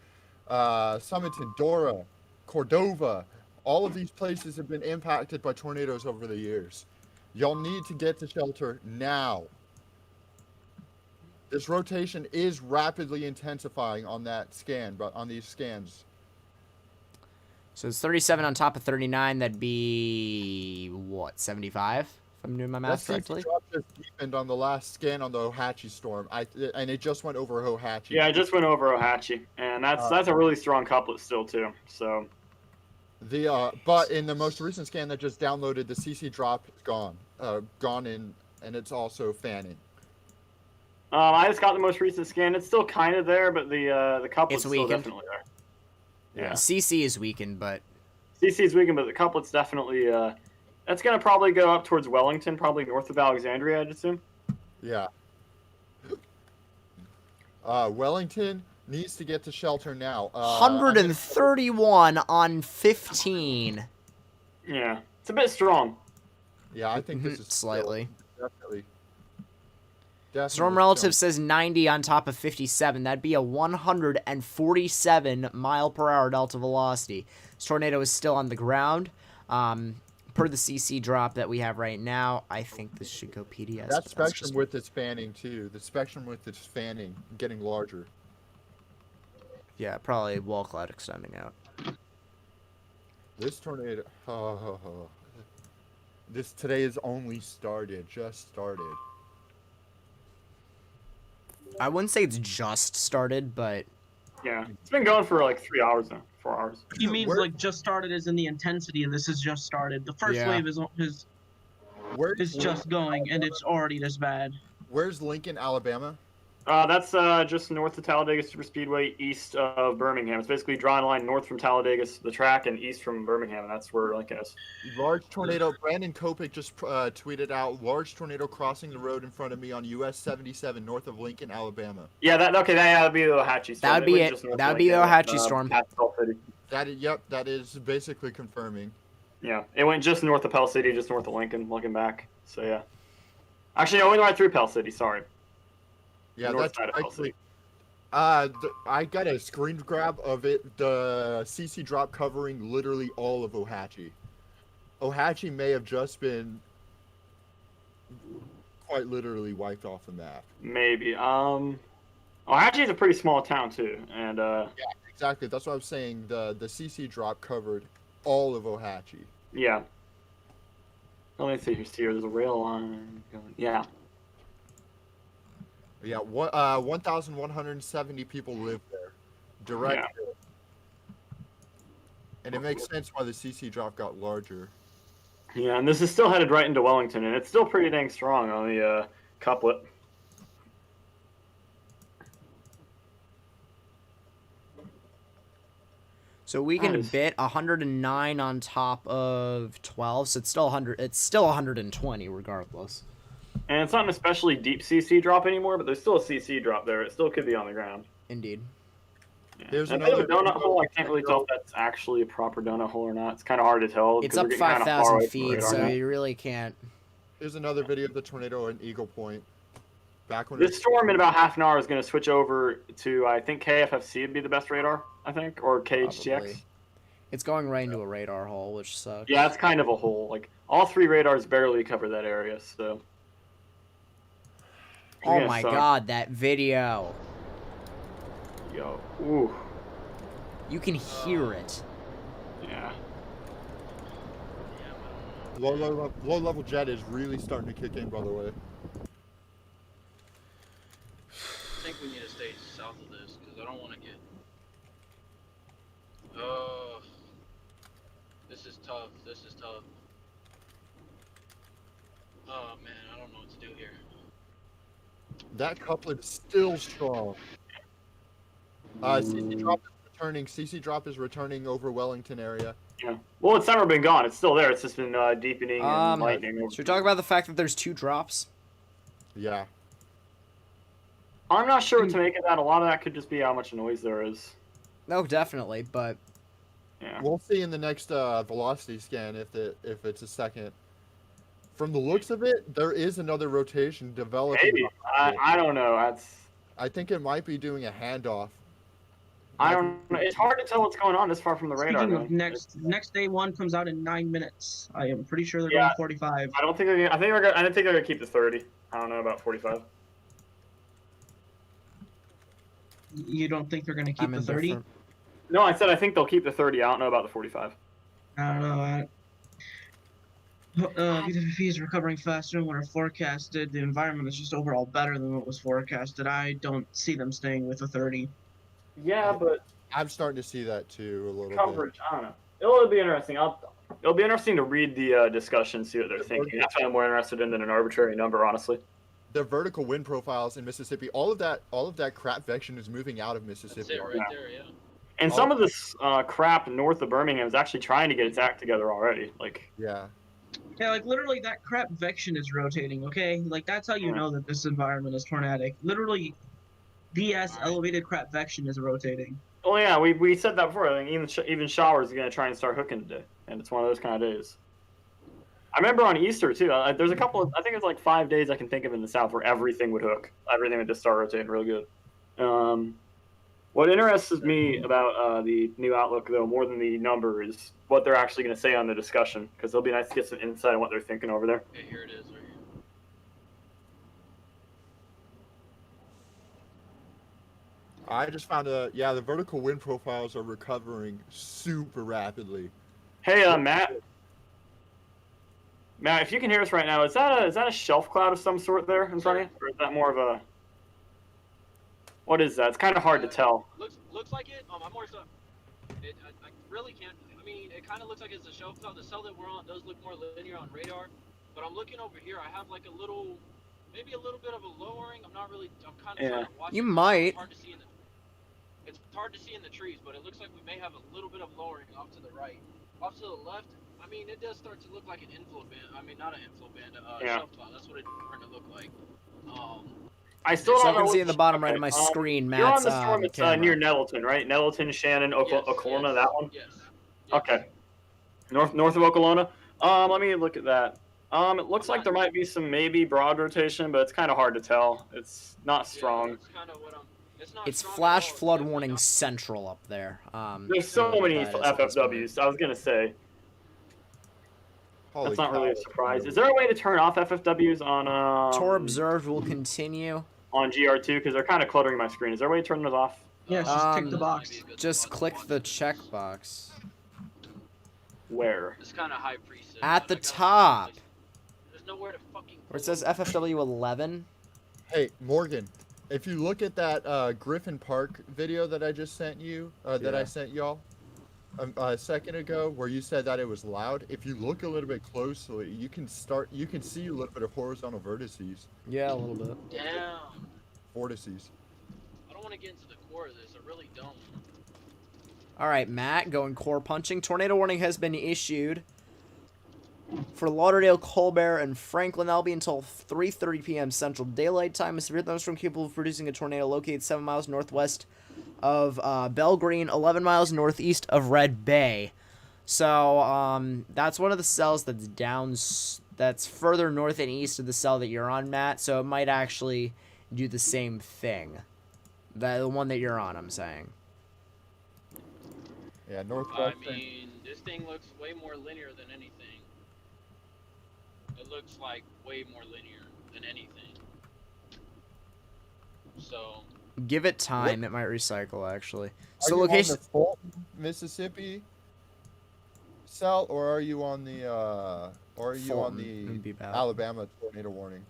Summiton, Dora, Cordova. All of these places have been impacted by tornadoes over the years. Y'all need to get to shelter now. This rotation is rapidly intensifying on that scan, but on these scans. So it's 37 on top of 39. That'd be what, 75? If I'm doing my math correctly. That drop just deepened on the last scan on the Ohatchee storm. And it just went over Ohatchee. Yeah, it just went over Ohatchee, and that's a really strong couplet still too. So. But in the most recent scan that just downloaded, the CC drop is gone, and it's also fanning. I just got the most recent scan. It's still kind of there, but the couplet's still definitely there. Yeah. CC is weakened, but CC is weakened, but the couplet's definitely. That's gonna probably go up towards Wellington, probably north of Alexandria, I'd assume. Yeah. Wellington needs to get to shelter now. 131 on 15. Yeah, it's a bit strong. Yeah, I think this is slightly. Definitely. Storm Relative says 90 on top of 57. That'd be a 147 mile per hour delta velocity. This tornado is still on the ground. Per the CC drop that we have right now, I think this should go PDS. That spectrum width is fanning too. The spectrum width is fanning, getting larger. Yeah, probably wall cloud extending out. This tornado, today is only started, just started. I wouldn't say it's just started, but yeah, it's been going for like 3 hours now, 4 hours. He means like just started as in the intensity, and this is just started. The first wave is just going, and it's already this bad. Where's Lincoln, Alabama? That's just north of Talladega Superspeedway, east of Birmingham. It's basically drawing a line north from Talladega, the track, and east from Birmingham, and that's where Lincoln is. Large tornado. Brandon Kopic just tweeted out, large tornado crossing the road in front of me on US 77 north of Lincoln, Alabama. Yeah, that'd be the Ohatchee storm. That would be it. That would be the Ohatchee storm. That is basically confirming. Yeah, it went just north of Pell City, just north of Lincoln, looking back. So yeah. Actually, it went right through Pell City. Sorry. Yeah, that's actually. I got a screen grab of it. The CC drop covering literally all of Ohatchee. Ohatchee may have just been quite literally wiped off the map. Maybe. Ohatchee is a pretty small town too, and yeah, exactly. That's what I was saying. The CC drop covered all of Ohatchee. Yeah. Let me see here. There's a rail line going. Yeah. Yeah, 1,170 people live there. Direct. Yeah. And it makes sense why the CC drop got larger. Yeah, and this is still headed right into Wellington, and it's still pretty dang strong on the couplet. So we can bit 109 on top of 12, so it's still 100. It's still 120 regardless. And it's not an especially deep CC drop anymore, but there's still a CC drop there. It still could be on the ground. Indeed. Yeah. There's another donut hole. I can't really tell if that's actually a proper donut hole or not. It's kind of hard to tell. It's up 5,000 feet, so you really can't. Here's another video of the tornado in Eagle Point. Back when this storm in about half an hour is going to switch over to, I think KFFC would be the best radar, I think, or KHTX. Probably. It's going right into a radar hole, which sucks. Yeah, it's kind of a hole. Like, all three radars barely cover that area, so. Oh my god, that video. Yo, ooh. You can hear it. Yeah. Low level jet is really starting to kick in, by the way. I think we need to stay south of this, because I don't want to get... This is tough. Oh man, I don't know what to do here. That couplet is still strong. CC drop is returning. CC drop is returning over Wellington area. Yeah. Well, it's never been gone. It's still there. It's just been deepening and lightening. Should we talk about the fact that there's 2 drops? Yeah. I'm not sure what to make of that. A lot of that could just be how much noise there is. No, definitely, but yeah. We'll see in the next velocity scan if it's a second. From the looks of it, there is another rotation developing. Maybe. I don't know. I think it might be doing a handoff. I don't know. It's hard to tell what's going on this far from the radar. Speaking of Man. next day one comes out in 9 minutes. I am pretty sure they're Yeah. going 45. I don't think they're. I don't think they're gonna keep the 30. I don't know about 45. You don't think they're gonna keep the 30? indifferent. No, I said I think they'll keep the 30. I don't know about the 45. I don't know. VWP is recovering faster than what are forecasted. The environment is just overall better than what was forecasted. I don't see them staying with a 30. Yeah, but I'm starting to see that too a little coverage. I don't know. It'll be interesting. It'll be interesting to read the discussion, see what they're thinking. That's what I'm more interested in than an arbitrary number, honestly. The vertical wind profiles in Mississippi, all of that crap vection is moving out of Mississippi. That's it right there, yeah. And some of this crap north of Birmingham is actually trying to get its act together already. Like, yeah. Yeah, like literally that crap vection is rotating, okay? Like that's how you know that this environment is tornadic. Literally, DS elevated crap vection is rotating. Oh yeah, we said that before. I think even showers are gonna try and start hooking today, and it's one of those kind of days. I remember on Easter too. There's a couple of, I think it's like 5 days I can think of in the South where everything would hook, everything would just start rotating real good. What interests me about the new outlook though, more than the number, is what they're actually going to say on the discussion, because it'll be nice to get some insight on what they're thinking over there. Okay, here it is right here. I just found the vertical wind profiles are recovering super rapidly. Hey, Matt. Matt, if you can hear us right now, is that a shelf cloud of some sort there in front of you, or is that more of a? What is that? It's kind of hard to tell. Looks like it. I'm more so. I really can't. I mean, it kind of looks like it's a shelf cloud. The cell that we're on does look more linear on radar, but I'm looking over here. I have like maybe a little bit of a lowering. I'm kind of trying to watch. You might. It's hard to see in the trees, but it looks like we may have a little bit of lowering off to the right. Off to the left, I mean, it does start to look like an inflow band. I mean, not an inflow band, shelf cloud. That's what it's starting to look like. I still don't know. So I can see in the bottom right of my screen, Matt's You're on the storm. It's camera. near Nettleton, right? Nettleton, Shannon, Oklahoma, that one. Yes. Okay. North of Oklahoma. Let me look at that. It looks like there might be some maybe broad rotation, but it's kind of hard to tell. It's not strong. Yeah, that's kind of what it's flash flood warning central up there. There's so many FFWs. I was gonna say. That's not really a surprise. Is there a way to turn off FFWs on? Tor observed will continue. On GR2, because they're kind of cluttering my screen. Is there a way to turn those off? Yeah, just tick the box. Just click the check box. Where? It's kind of high preset. At the top. There's nowhere to fucking. Where it says FFW 11. Hey, Morgan, if you look at that Griffin Park video that I just sent you, that I sent y'all a second ago, where you said that it was loud, if you look a little bit closely, you can see a little bit of horizontal vertices. Yeah, a little bit. Damn. Vortices. I don't want to get into the core of this. I really don't. All right, Matt, going core punching. Tornado warning has been issued for Lauderdale, Colbert, and Franklin. That'll be until 3:30 p.m. Central Daylight Time. A severe thunderstorm capable of producing a tornado located 7 miles northwest of Bell Green, 11 miles northeast of Red Bay. So that's one of the cells that's further north and east of the cell that you're on, Matt. So it might actually do the same thing. The one that you're on, I'm saying. Yeah, northwest. I mean, this thing looks way more linear than anything. It looks like way more linear than anything. So. Give it time. It might recycle, actually. So are you location. on the Fulton, Mississippi cell, or are you on the Alabama tornado warning?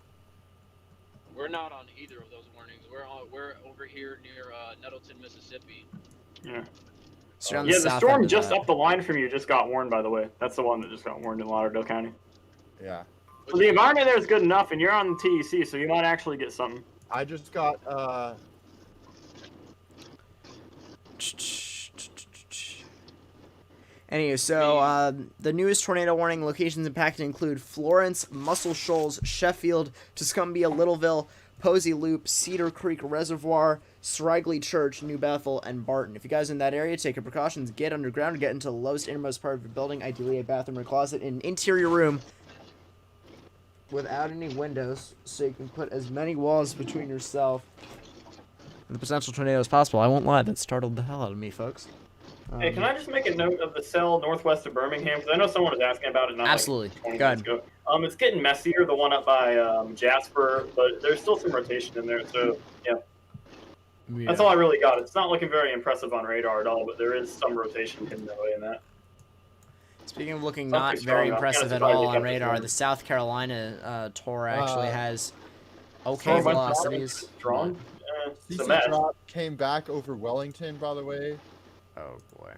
We're not on either of those warnings. We're over here near Nettleton, Mississippi. Yeah. So the storm just up the line from you just got warned, by the way. That's the one that just got warned in Lauderdale County. Yeah. So the environment there is good enough, and you're on the TEC, so you might actually get something. I just got Anyway, so the newest tornado warning locations impacted include Florence, Muscle Shoals, Sheffield, Tuscumbia, Littleville, Posey Loop, Cedar Creek Reservoir, Sragley Church, New Bethel, and Barton. If you guys are in that area, take your precautions, get underground, get into the lowest innermost part of your building, ideally a bathroom or closet, in an interior room without any windows, so you can put as many walls between yourself The potential tornado is possible. I won't lie, that startled the hell out of me, folks. Hey, can I just make a note of the cell northwest of Birmingham? Because I know someone was asking about it not Absolutely. like 20 Go minutes ahead. ago. It's getting messier, the one up by Jasper, but there's still some rotation in there. So, yeah. That's all I really got. It's not looking very impressive on radar at all, but there is some rotation hidden away in that. Speaking of looking Something not strong very enough. impressive Yeah, at all surprised on they kept this radar, going. the South Carolina tour actually has okay Strong, velocities. Strong. It's a CC mess. drop came back over Wellington, by the way. Oh boy.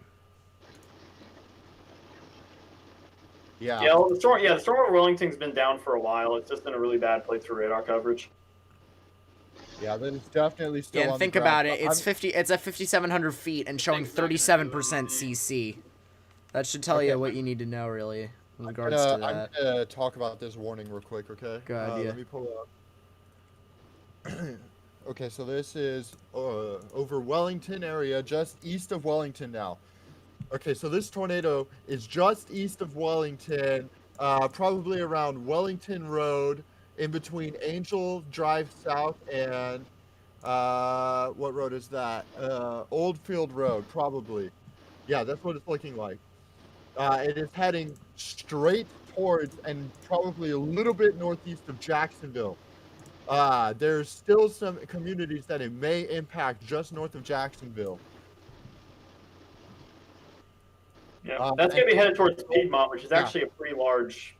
Yeah. Yeah, well, the storm over Wellington's been down for a while. It's just in a really bad place for radar coverage. Yeah, that is definitely still Yeah, and on think the ground. about it. It's at 5,700 feet and showing 37% CC. That should tell you what you need to know, really, in regards to that. I'm gonna talk about this warning real quick, okay? Go ahead, yeah. Let me pull it up. Okay, so this is over Wellington area, just east of Wellington now. Okay, so this tornado is just east of Wellington, probably around Wellington Road, in between Angel Drive South and what road is that? Oldfield Road, probably. Yeah, that's what it's looking like. It is heading straight towards and probably a little bit northeast of Jacksonville. There's still some communities that it may impact just north of Jacksonville. Yeah, that's going to be headed towards Piedmont, which is actually a pretty large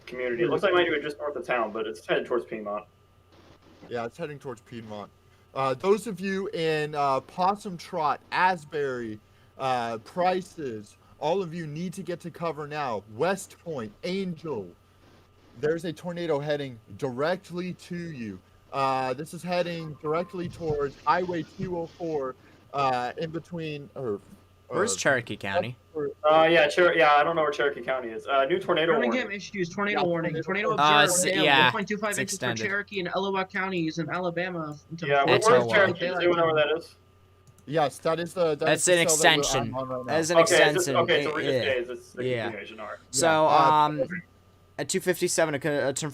community. It looks like it might do it just north of town, but it's headed towards Piedmont. Yeah, it's heading towards Piedmont. Those of you in Possum Trot, Asbury, Prices, all of you need to get to cover now. West Point, Angel. There's a tornado heading directly to you. This is heading directly towards Highway 204 in between... Where's Cherokee County? I don't know where Cherokee County is. New tornado Birmingham warning. issues tornado warning. Tornado it's- observed. yeah, 1.25 it's inches extended. for Cherokee and Ellicott counties in Alabama. Yeah, where's Cherokee? Does anyone know where that is? Yes, that is the... That's an extension. That is an extension. Okay, so we're just days. It's the Yeah. continuation. All right. So, at 2:57,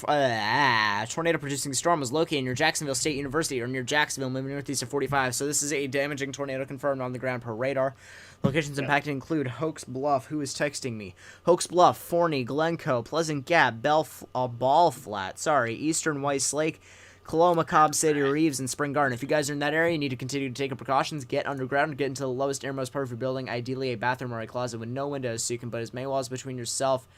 a tornado-producing storm was located near Jacksonville State University or near Jacksonville, moving northeast of 45. So this is a damaging tornado confirmed on the ground per radar. Locations impacted include Hoax Bluff, who is texting me. Hoax Bluff, Forney, Glencoe, Pleasant Gap, Ball Flat, Eastern Weiss Lake, Coloma, Cobb City, Reeves, and Spring Garden. If you guys are in that area, you need to continue to take precautions. Get underground, get into the lowest, airmost part of your building, ideally a bathroom or a closet with no windows, so you can put as many walls between yourself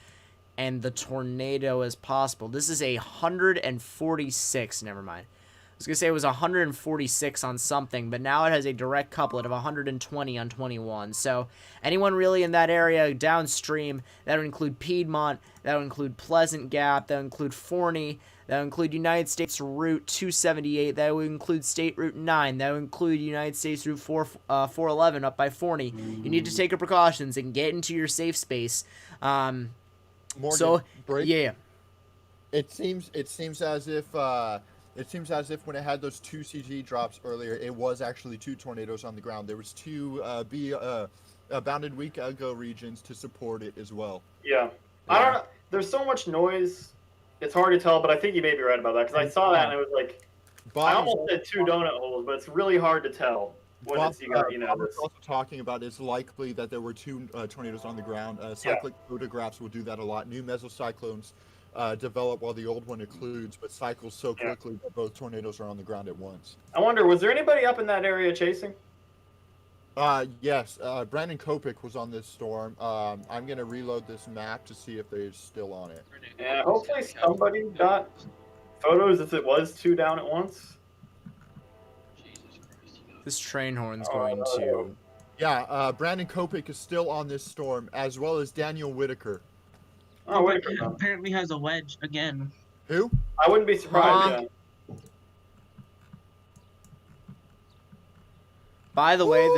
and the tornado as possible. This is 146, never mind. I was going to say it was 146 on something, but now it has a direct couplet of 120 on 21. So anyone really in that area downstream, that would include Piedmont, that would include Pleasant Gap, that would include Forney, that would include United States Route 278, that would include State Route 9, that would include United States Route 411 up by Forney. You need to take your precautions and get into your safe space. Morgan, yeah. It seems as if when it had those two CG drops earlier, it was actually two tornadoes on the ground. There was two bounded weak ago regions to support it as well. Yeah. I don't know. There's so much noise. It's hard to tell, but I think you may be right about that because I saw that and it was like I almost said two donut holes, but it's really hard to tell. When Bob, it's, you got, Bob was also talking about it's likely that there were two tornadoes on the ground. Cyclic photographs will do that a lot. New mesocyclones develop while the old one occludes, but cycles so quickly that both tornadoes are on the ground at once. I wonder, was there anybody up in that area chasing? Yes, Brandon Kopik was on this storm. I'm going to reload this map to see if they're still on it. Yeah, hopefully somebody got photos if it was two down at once. This train horn's going to... Yeah, Brandon Kopik is still on this storm, as well as Daniel Whitaker. Oh, Whitaker apparently has a wedge again. Who? I wouldn't be surprised. By the way,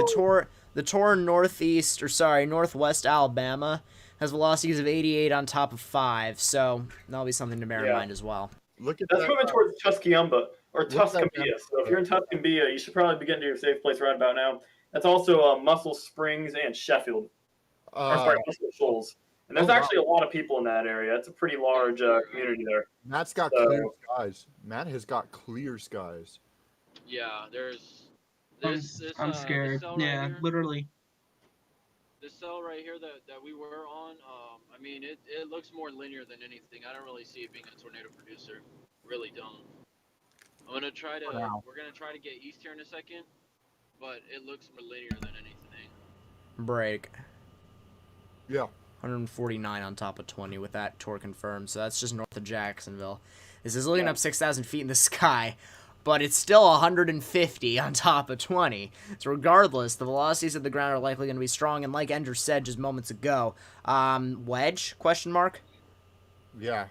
the tour northwest Alabama has velocities of 88 on top of 5, so that'll be something to bear in mind as well. Look at That's moving towards Tuscumbia or Tuscumbia. So if you're in Tuscumbia, you should probably be getting to your safe place right about now. That's also Muscle Springs and Sheffield. Muscle Shoals. And there's actually a lot of people in that area. It's a pretty large community there. Matt's got clear skies. Matt has got clear skies. Yeah, there's I'm scared. This cell right Yeah, here, literally. this cell right here that we were on, I mean, it looks more linear than anything. I don't really see it being a tornado producer. Really don't. We're gonna try to get east here in a second, but it looks more linear than anything. Break. Yeah. 149 on top of 20 with that tour confirmed. So that's just north of Jacksonville. This is looking up 6,000 feet in the sky, but it's still 150 on top of 20. So regardless, the velocities of the ground are likely going to be strong. And like Ender said just moments ago, wedge, question mark? Yeah.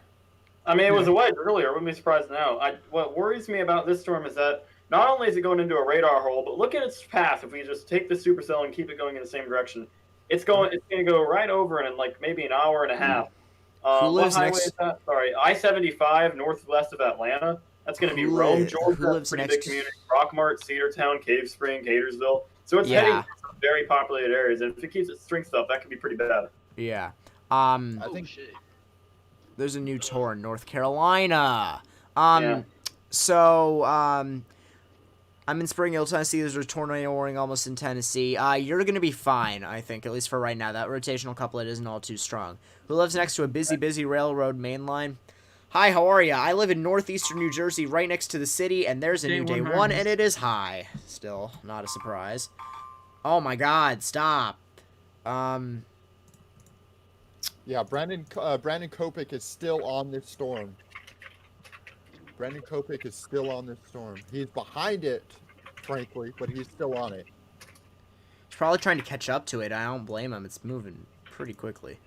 I mean, it was a wedge earlier. I wouldn't be surprised now. What worries me about this storm is that not only is it going into a radar hole, but look at its path. If we just take the supercell and keep it going in the same direction, it's going to go right over it in like maybe an hour and a half. Who What lives highway next? is that? Sorry, I-75 northwest of Atlanta. That's going to be Rome, Georgia. Who lives Pretty next? big community. Rockmart, Cedartown, Cave Spring, Gatorsville. So it's heading to some very populated areas, and if it keeps its strength up, that could be pretty bad. Yeah. I think Shit. There's a new tour in North Carolina. Yeah. So, I'm in Spring Hill, Tennessee. There's a tornado warning almost in Tennessee. You're going to be fine, I think, at least for right now. That rotational couplet isn't all too strong. Who lives next to a busy railroad main line? Hi, how are ya? I live in northeastern New Jersey, right next to the city, and there's a new day one, and it is high. Still, not a surprise. Oh my god, stop. Yeah, Brandon Kopic is still on this storm. Brandon Kopic is still on this storm. He's behind it, frankly, but he's still on it. He's probably trying to catch up to it. I don't blame him. It's moving pretty quickly.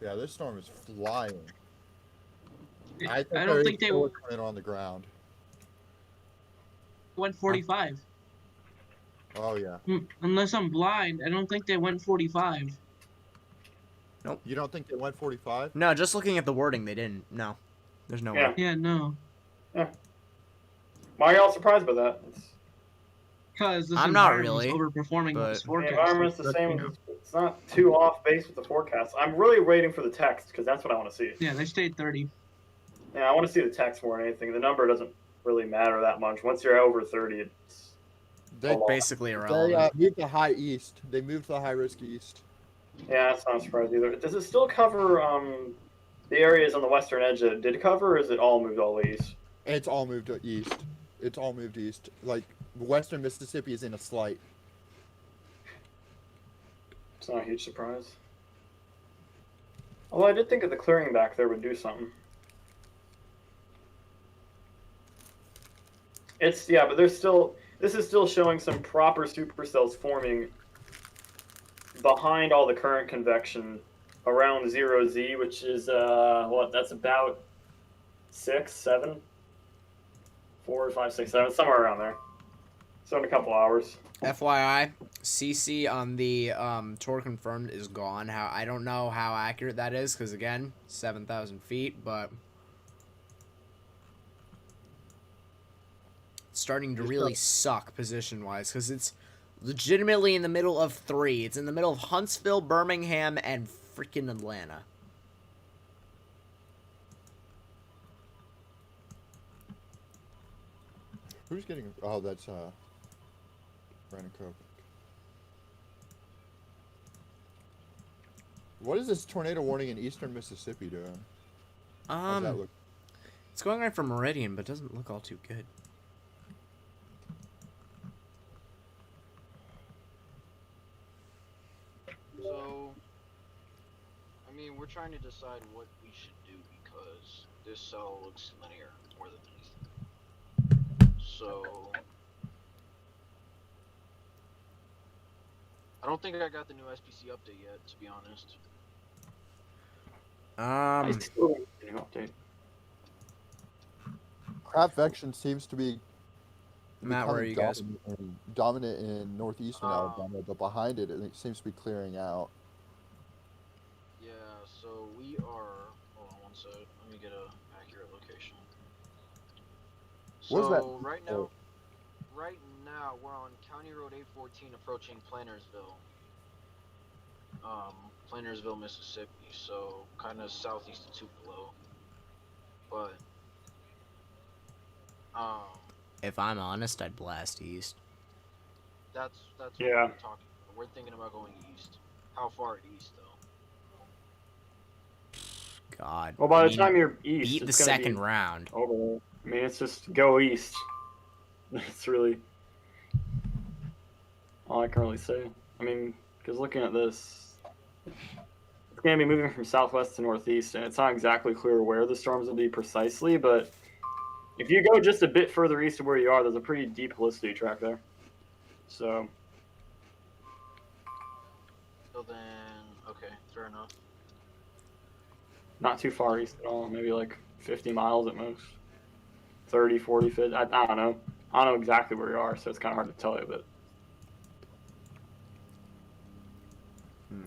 Yeah, this storm is flying. I don't think they went on the ground. went 45. Oh yeah. Unless I'm blind, I don't think they went 45. Nope. You don't think they went 45? No, just looking at the wording, they didn't. No. There's no way. Yeah, no. Yeah. Why are y'all surprised by that? Because this I'm not environment's really, overperforming this The forecast. environment's the same. It's not too off base with the forecast. I'm really waiting for the text because that's what I want to see. Yeah, they stayed 30. Yeah, I want to see the text more than anything. The number doesn't really matter that much. Once you're over 30, it's basically They irrelevant. moved the high east. They moved the high risk east. Yeah, that's not surprised either. Does it still cover the areas on the western edge that it did cover, or is it all moved all the way east? It's all moved east. It's all moved east. Like, western Mississippi is in a slight. It's not a huge surprise. Although I did think that the clearing back there would do something. But there's still, this is still showing some proper supercells forming behind all the current convection around 0Z, which is, that's about 6, 7, 4, 5, 6, 7, somewhere around there. So in a couple hours. FYI, CC on the tour confirmed is gone. I don't know how accurate that is, because again, 7,000 feet, but it's starting to really suck position-wise, because it's legitimately in the middle of 3. It's in the middle of Huntsville, Birmingham, and freaking Atlanta. Who's getting... Oh, that's, Brandon Kopic. What is this tornado warning in eastern Mississippi doing? How's that look? It's going right for Meridian, but doesn't look all too good. So, I mean, we're trying to decide what we should do because this cell looks linear more than anything. So, I don't think I got the new SPC update yet, to be honest. I still don't get an update. Convection seems to be Matt, where are you guys? dominant in northeastern Alabama, but behind it, it seems to be clearing out. Yeah, so we are. Hold on one sec. Let me get a accurate location. What is that? So right now, we're on County Road 814 approaching Plantersville. Plantersville, Mississippi. So kind of southeast of Tupelo. But If I'm honest, I'd blast east. That's Yeah. what we're talking about. We're thinking about going east. How far east though? God. Well, by I the mean, time you're east, beat the it's gonna second be round. over. I mean, it's just go east. That's really all I can really say. I mean, because looking at this, it's going to be moving from southwest to northeast, and it's not exactly clear where the storms will be precisely, but if you go just a bit further east of where you are, there's a pretty deep Helicity track there. So, So then, okay, fair enough. not too far east at all. Maybe like 50 miles at most. 30, 40, 50. I don't know. I don't know exactly where you are, so it's kind of hard to tell you, but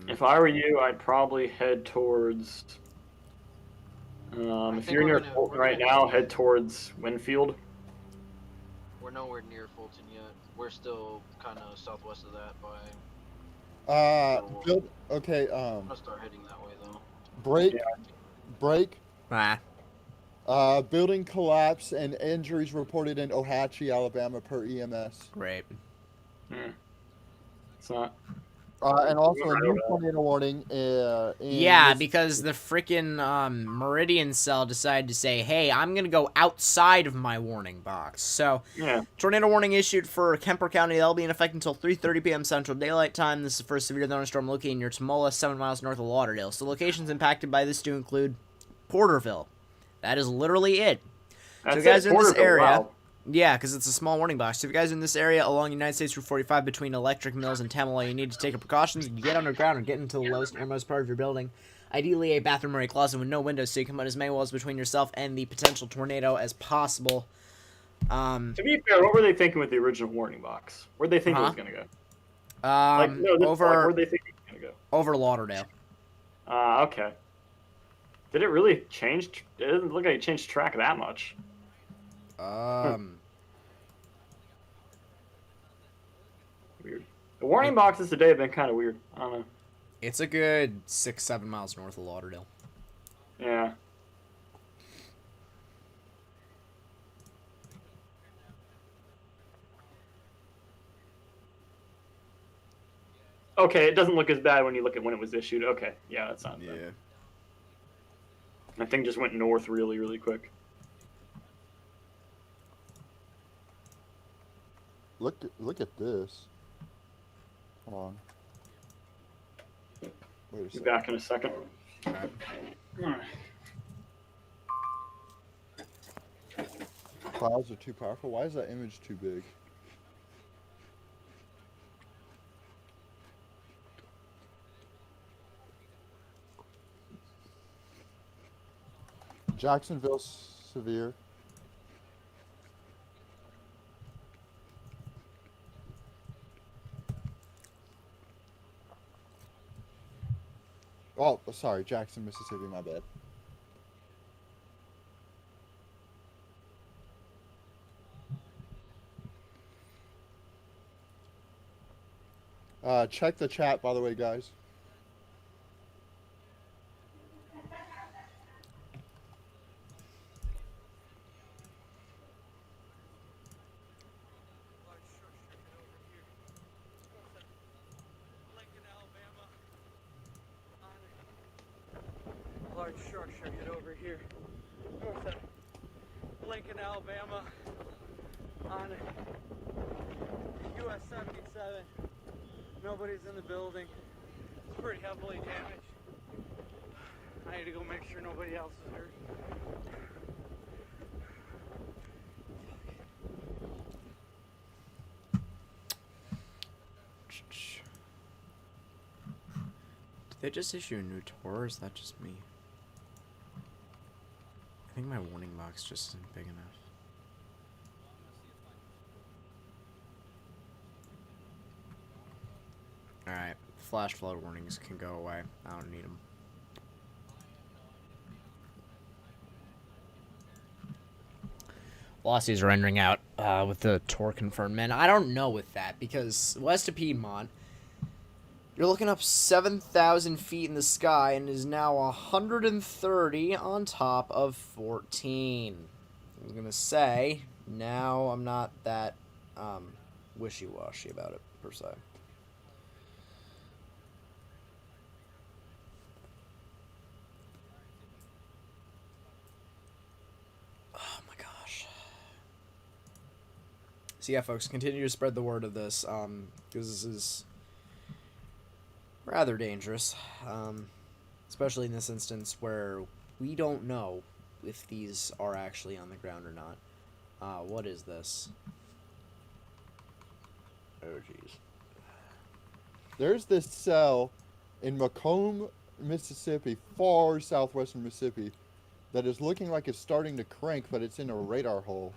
if I were you, I'd probably head towards. If you're near Fulton right now, head towards Winfield. We're nowhere near Fulton yet. We're still kind of southwest of that by. Okay. I'm gonna start heading that way though. Break. Ah. Building collapse and injuries reported in Ohatchee, Alabama, per EMS. Great. It's not. And also a new tornado warning. Yeah, because the freaking Meridian cell decided to say, hey, I'm going to go outside of my warning box. So, yeah. Tornado warning issued for Kemper County. That'll be in effect until 3:30 p.m. Central Daylight Time. This is for a severe thunderstorm located near Tumola, 7 miles north of Lauderdale. So, locations impacted by this do include Porterville. That is literally it. That's so, you guys it, are in this Porterville, area. wow. Yeah, because it's a small warning box. So if you guys are in this area along United States Route 45 between Electric Mills and Tamala, you need to take precautions and get underground or get into the lowest airmost part of your building. Ideally, a bathroom or a closet with no windows so you can put as many walls between yourself and the potential tornado as possible. To be fair, what were they thinking with the original warning box? Where'd they think it was going to go? Where'd they think it was going to go? Over Lauderdale. Okay. Did it really change? It doesn't look like it changed track that much. Weird. The warning boxes today have been kind of weird. I don't know. It's a good 6-7 miles north of Lauderdale. Yeah. Okay, it doesn't look as bad when you look at when it was issued. Okay, yeah, that's not bad. That thing just went north really, really quick. Look at this. Hold on. Wait a Be second. back in a second. Clouds are too powerful. Why is that image too big? Jacksonville severe. Oh, sorry, Jackson, Mississippi, my bad. Check the chat, by the way, guys. Large structure, get over here. North of Lincoln, Alabama, on US 77. Nobody's in the building. It's pretty heavily damaged. I need to go make sure nobody else is hurt. Did they just issue a new tour, or is that just me? I think my warning box just isn't big enough. Alright, flash flood warnings can go away. I don't need them. Velocities are rendering out with the tour confirmed. Man, I don't know with that, because west of Piedmont, you're looking up 7,000 feet in the sky and is now 130 on top of 14. I was going to say, now I'm not that wishy-washy about it, per se. Oh my gosh. So yeah, folks, continue to spread the word of this, because this is rather dangerous, especially in this instance where we don't know if these are actually on the ground or not. What is this? Oh, jeez. There's this cell in Macomb, Mississippi, far southwestern Mississippi, that is looking like it's starting to crank, but it's in a radar hole.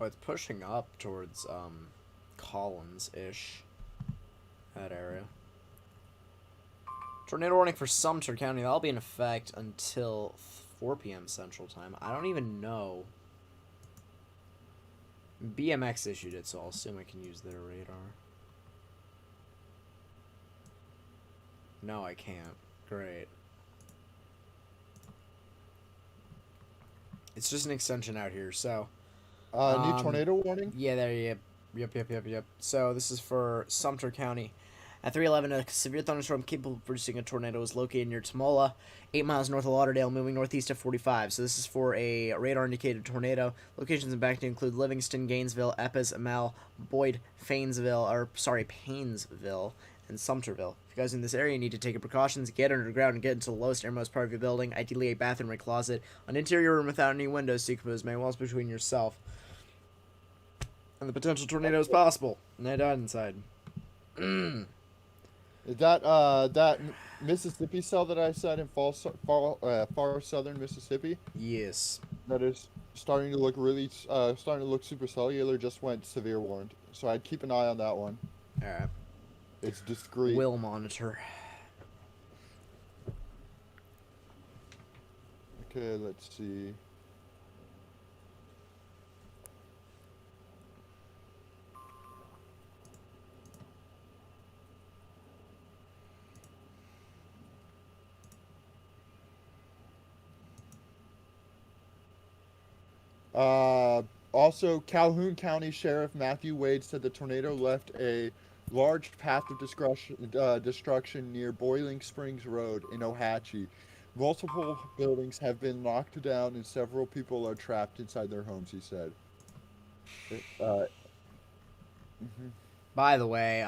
Oh, it's pushing up towards, Collins-ish. That area. Tornado warning for Sumter County. That'll be in effect until 4 p.m. Central Time. I don't even know. BMX issued it, so I'll assume I can use their radar. No, I can't. Great. It's just an extension out here, so... New tornado warning? Yeah, there, yep. So, this is for Sumter County. At 3:11, a severe thunderstorm capable of producing a tornado is located near Tumola, 8 miles north of Lauderdale, moving northeast at 45. So this is for a radar-indicated tornado. Locations in back to include Livingston, Gainesville, Epes, Amel, Boyd, Painesville, and Sumterville. If you guys in this area need to take precautions, get underground and get into the lowest airmost part of your building, ideally a bathroom or closet, an interior room without any windows so you can put as many walls between yourself and the potential tornado as possible. And I died inside. Is that that Mississippi cell that I said in far southern Mississippi? Yes. That is starting to look super cellular. Just went severe warned, so I'd keep an eye on that one. All right. It's discreet. Will monitor. Okay, let's see. Also, Calhoun County Sheriff Matthew Wade said the tornado left a large path of destruction near Boiling Springs Road in Ohatchee. Multiple buildings have been knocked down and several people are trapped inside their homes, he said. By the way,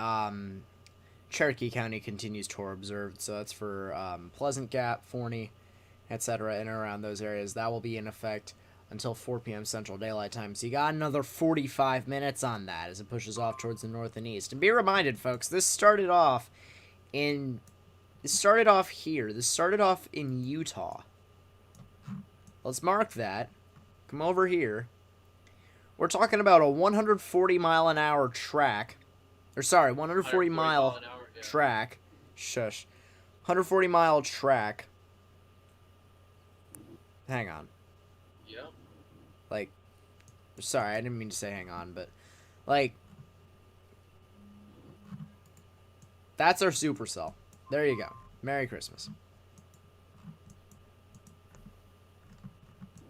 Cherokee County continues tour observed, so that's for Pleasant Gap, Forney, etc., in and around those areas. That will be in effect until 4 p.m. Central Daylight Time. So you got another 45 minutes on that as it pushes off towards the north and east. And be reminded, folks, this started off here. This started off in Utah. Let's mark that. Come over here. We're talking about a 140 mile an hour track. Or sorry, 140 mile track. Shush. 140 mile track. Hang on. Yeah. Like, sorry, I didn't mean to say hang on, but, like, that's our supercell. There you go. Merry Christmas.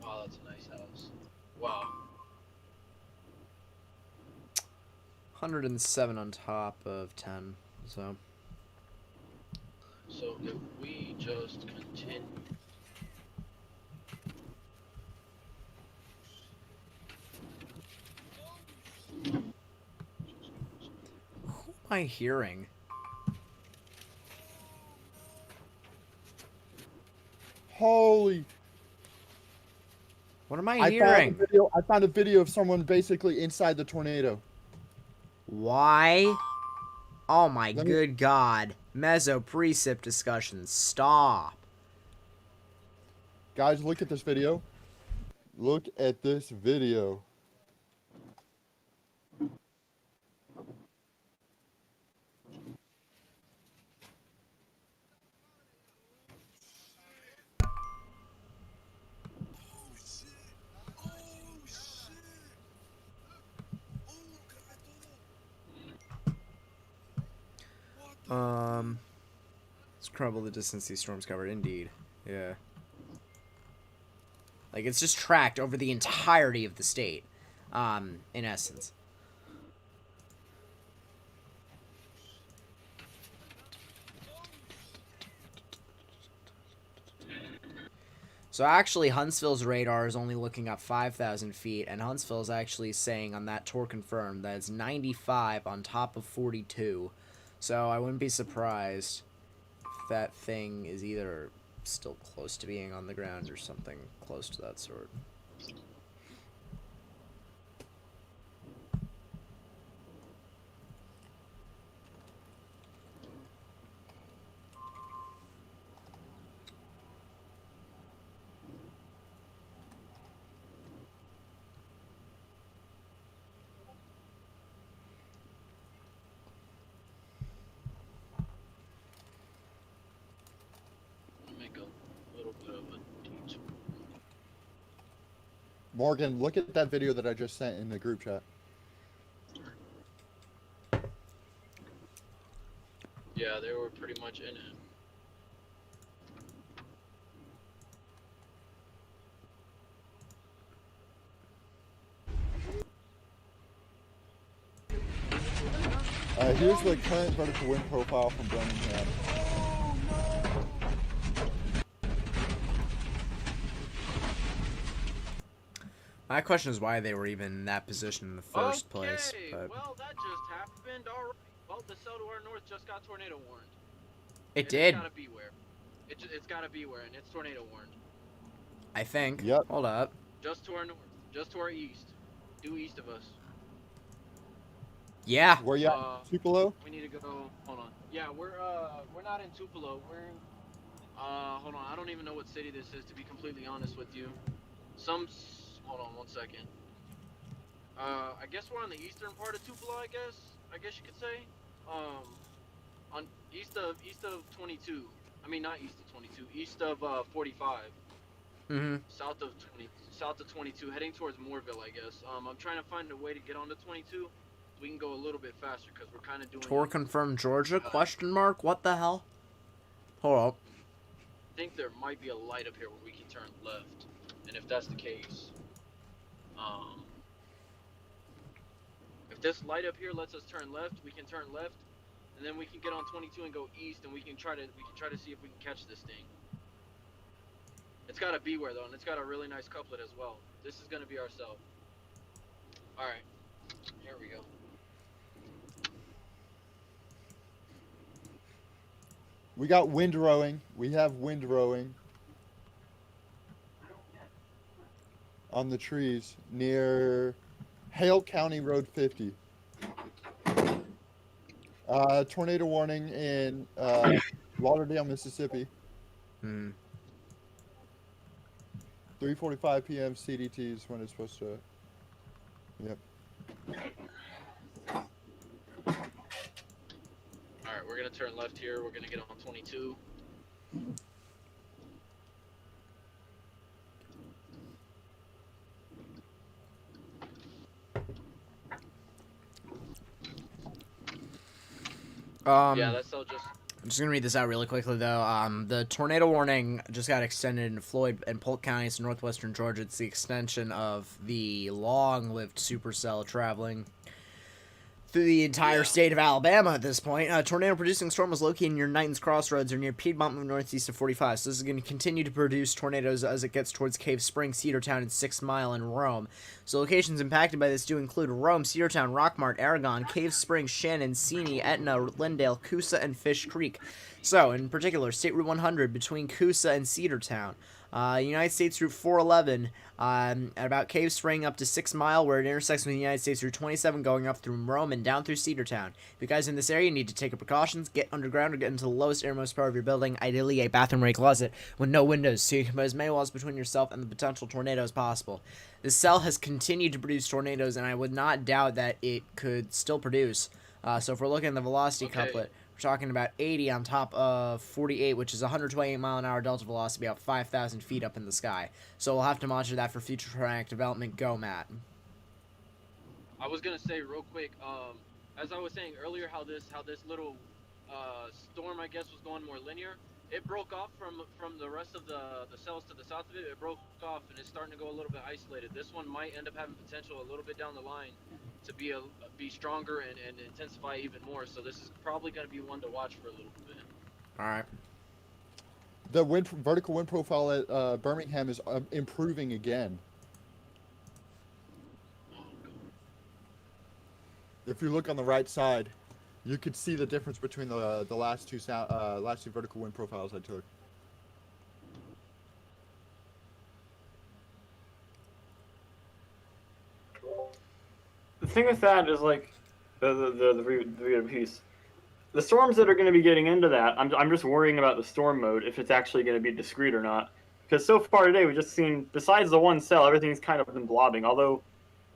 Wow, that's a nice house. Wow. 107 on top of 10, so. So if we just continue. Who am I hearing? Holy! What am I hearing? I found a video of someone basically inside the tornado. Why? Oh my good God. Meso-precip discussion. Stop. Guys, look at this video. Look at this video. It's crumble the distance these storms covered. Indeed. Yeah. Like, it's just tracked over the entirety of the state, in essence. So actually, Huntsville's radar is only looking up 5,000 feet, and Huntsville's actually saying on that tour confirmed that it's 95 on top of 42. So I wouldn't be surprised if that thing is either still close to being on the ground or something close to that sort. Make a little bit of a detour. Morgan, look at that video that I just sent in the group chat. Yeah, they were pretty much in it. Here's the current vertical wind profile from Birmingham. My question is why they were even in that position in the first place. But Well, that just happened. All right. Well, the cell to our north just got tornado warned. it And did, It's gotta beware. It's gotta beware, and it's tornado warned. I think. Yep. Hold up. Just to our north, just to our east, due east of us. Yeah. Where you at? Tupelo? We need to go. Hold on. Yeah, we're not in Tupelo. We're in. Hold on. I don't even know what city this is, to be completely honest with you. Hold on 1 second. I guess we're on the eastern part of Tupelo. I guess you could say. On east of 22. I mean, not east of 22. East of 45. Mm-hmm. South of 22, heading towards Moorville, I guess. I'm trying to find a way to get onto 22. We can go a little bit faster because we're kind of doing. Tour confirmed Georgia? Question mark? What the hell? Hold up. I think there might be a light up here where we can turn left, and if that's the case, if this light up here lets us turn left, we can turn left, and then we can get on 22 and go east, and we can try to see if we can catch this thing. It's got a beware though, and it's got a really nice couplet as well. This is gonna be our cell. All right, here we go. We got wind rowing. We have wind rowing on the trees near Hale County Road 50. Tornado warning in Lauderdale, Mississippi. 3:45 p.m. CDT is when it's supposed to. Yep. Alright, we're gonna turn left here. We're gonna get on 22. Yeah, that's all just. I'm just gonna read this out really quickly though. The tornado warning just got extended in Floyd and Polk counties in northwestern Georgia. It's the extension of the long-lived supercell traveling through the entire state of Alabama at this point. A tornado-producing storm was located near Knighton's Crossroads or near Piedmont, moving northeast of 45. So this is going to continue to produce tornadoes as it gets towards Cave Spring, Cedartown, and 6 Mile and Rome. So locations impacted by this do include Rome, Cedartown, Rockmart, Aragon, Cave Spring, Shannon, Seney, Etna, Lindale, Coosa, and Fish Creek. So, in particular, State Route 100 between Coosa and Cedartown. United States Route 411 at about Cave Spring up to 6 Mile, where it intersects with United States Route 27 going up through Rome and down through Cedartown. If you guys are in this area, you need to take precautions, get underground or get into the lowest airmost part of your building, ideally a bathroom or a closet with no windows, so you can put as many walls between yourself and the potential tornado as possible. This cell has continued to produce tornadoes, and I would not doubt that it could still produce. So if we're looking at the velocity couplet, we're talking about 80 on top of 48, which is 128 mile an hour delta velocity, about 5,000 feet up in the sky. So we'll have to monitor that for future tornadic development. Go, Matt. I was gonna say real quick, as I was saying earlier, how this little storm, I guess, was going more linear. It broke off from the rest of the cells to the south of it. It broke off, and it's starting to go a little bit isolated. This one might end up having potential a little bit down the line to be stronger and intensify even more. So this is probably going to be one to watch for a little bit. All right. The vertical wind profile at Birmingham is improving again. If you look on the right side, you could see the difference between the last two vertical wind profiles I took. The thing with that is like the piece. The storms that are going to be getting into that, I'm just worrying about the storm mode, if it's actually going to be discrete or not. Because so far today, we've just seen, besides the one cell, everything's kind of been blobbing. Although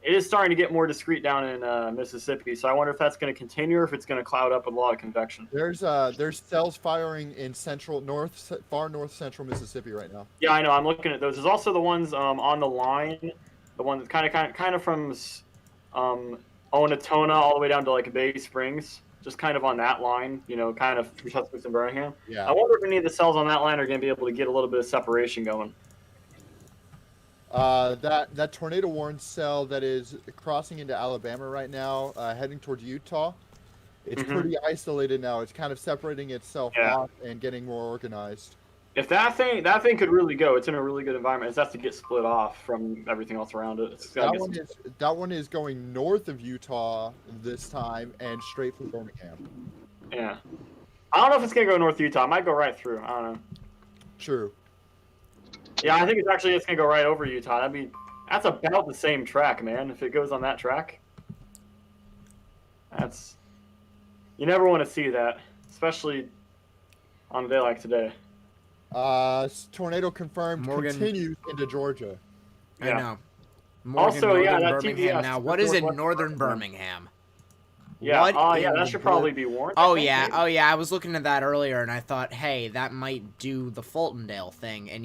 it is starting to get more discrete down in Mississippi. So I wonder if that's going to continue or if it's going to cloud up with a lot of convection. There's cells firing in far north central Mississippi right now. Yeah, I know. I'm looking at those. There's also the ones on the line, the ones kind of from Onatona all the way down to like Bay Springs. Just kind of on that line, you know, kind of through Tuscaloosa and Birmingham. Yeah. I wonder if any of the cells on that line are going to be able to get a little bit of separation going. That tornado warning cell that is crossing into Alabama right now, heading towards Utah, it's pretty isolated now. It's kind of separating itself off and getting more organized. If that thing could really go, it's in a really good environment. It has to get split off from everything else around it. That one is going north of Utah this time and straight for Birmingham. Yeah. I don't know if it's going to go north Utah. It might go right through. I don't know. True. Yeah, I think it's actually just going to go right over Utah. That's about the same track, man. If it goes on that track. You never want to see that, especially on a day like today. Tornado confirmed continues into Georgia. I know. Also, that Birmingham TVS. now. What is in northern Birmingham? Yeah, that should probably be warranted. Oh yeah, I was looking at that earlier, and I thought, hey, that might do the Fultondale thing, and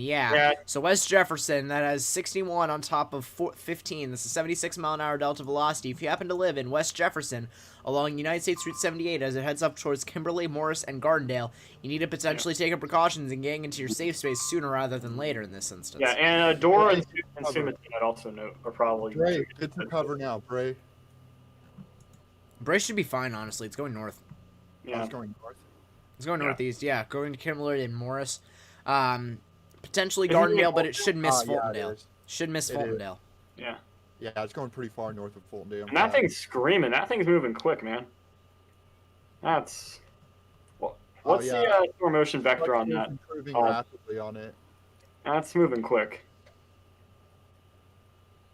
so West Jefferson, that has 61 on top of 15, this is 76-mile-an-hour delta velocity. If you happen to live in West Jefferson, along United States Route 78 as it heads up towards Kimberly, Morris, and Gardendale, you need to potentially take precautions in getting into your safe space sooner rather than later in this instance. Yeah, and Dora and Sumitine, I'd also note, are probably... Bray, get to cover now, Bray. Bray should be fine, honestly. It's going north. Yeah. It's going north? It's going northeast, going to Kimberly and Morris. Potentially Gardendale, but it should miss Fultondale. Should miss Fultondale. Yeah. Yeah, it's going pretty far north of Fultondale. And that thing's screaming. That thing's moving quick, man. What's the storm motion vector on that? Improving rapidly on it. That's moving quick.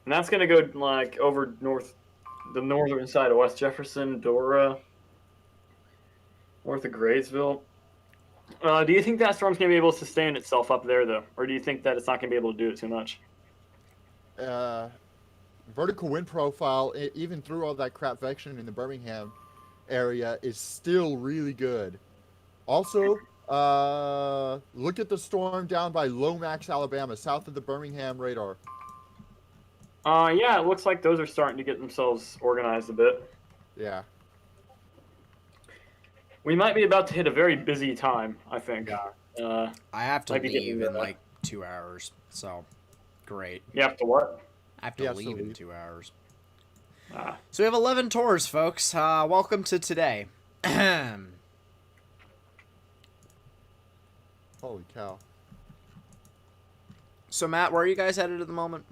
And that's going to go like over the northern side of West Jefferson, Dora, north of Graysville. Do you think that storm's going to be able to sustain itself up there, though? Or do you think that it's not going to be able to do it too much? Vertical wind profile, even through all that crap vection in the Birmingham area, is still really good. Also, look at the storm down by Lomax, Alabama, south of the Birmingham radar. Yeah, it looks like those are starting to get themselves organized a bit. Yeah. We might be about to hit a very busy time, I think. I have to leave in like 2 hours, so great. You have to what? I have to leave in 2 hours. So we have 11 tours, folks. Welcome to today. Holy cow. So, Matt, where are you guys headed at the moment?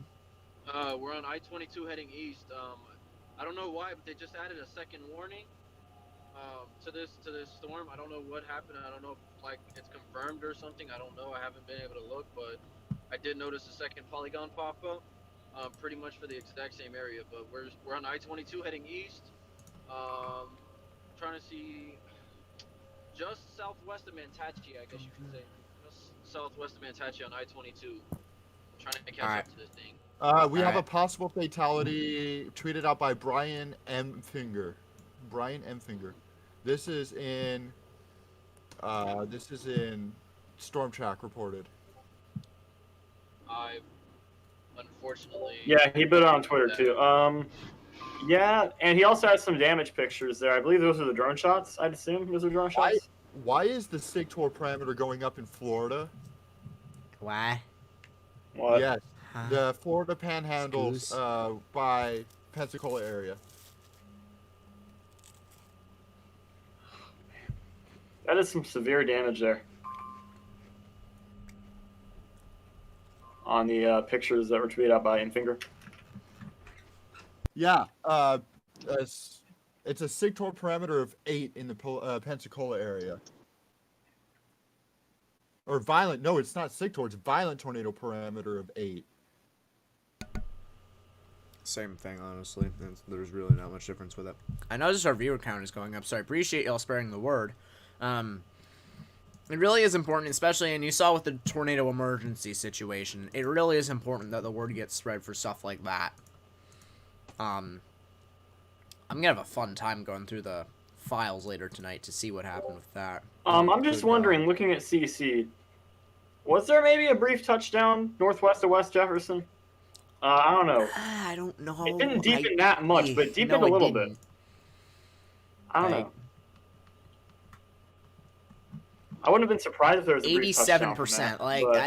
We're on I-22 heading east. I don't know why, but they just added a second warning to this storm. I don't know what happened. I don't know if it's confirmed or something. I don't know. I haven't been able to look, but I did notice a second polygon pop up, pretty much for the exact same area. But we're on I-22 heading east. Trying to see just southwest of Manatee, I guess you could say. Just southwest of Manatee on I-22. Trying to catch up to this thing. We have a possible fatality tweeted out by Brian M. Finger. This is in Storm Track reported. Unfortunately. Yeah, he put it on Twitter too. Yeah, and he also has some damage pictures there. I believe those are the drone shots. I'd assume those are drone shots. why is the Sigtor parameter going up in Florida? Why? What? Yes, Huh? the Florida panhandles Excuse? by Pensacola area. That is some severe damage there. On the pictures that were tweeted out by Infinger. Yeah, it's a Sigtor parameter of 8 in the Pensacola area. Or violent, no, it's not Sigtor, it's violent tornado parameter of 8. Same thing, honestly. There's really not much difference with it. I noticed our viewer count is going up, so I appreciate y'all sparing the word. It really is important, especially, and you saw with the tornado emergency situation, it really is important that the word gets spread for stuff like that. I'm gonna have a fun time going through the files later tonight to see what happened with that. I'm just wondering, looking at CC, was there maybe a brief touchdown northwest of West Jefferson? I don't know. I don't know. It didn't deepen that much, but it deepened a little bit. I don't know. I wouldn't have been surprised if there was a brief touchdown from 87%. that, Like, but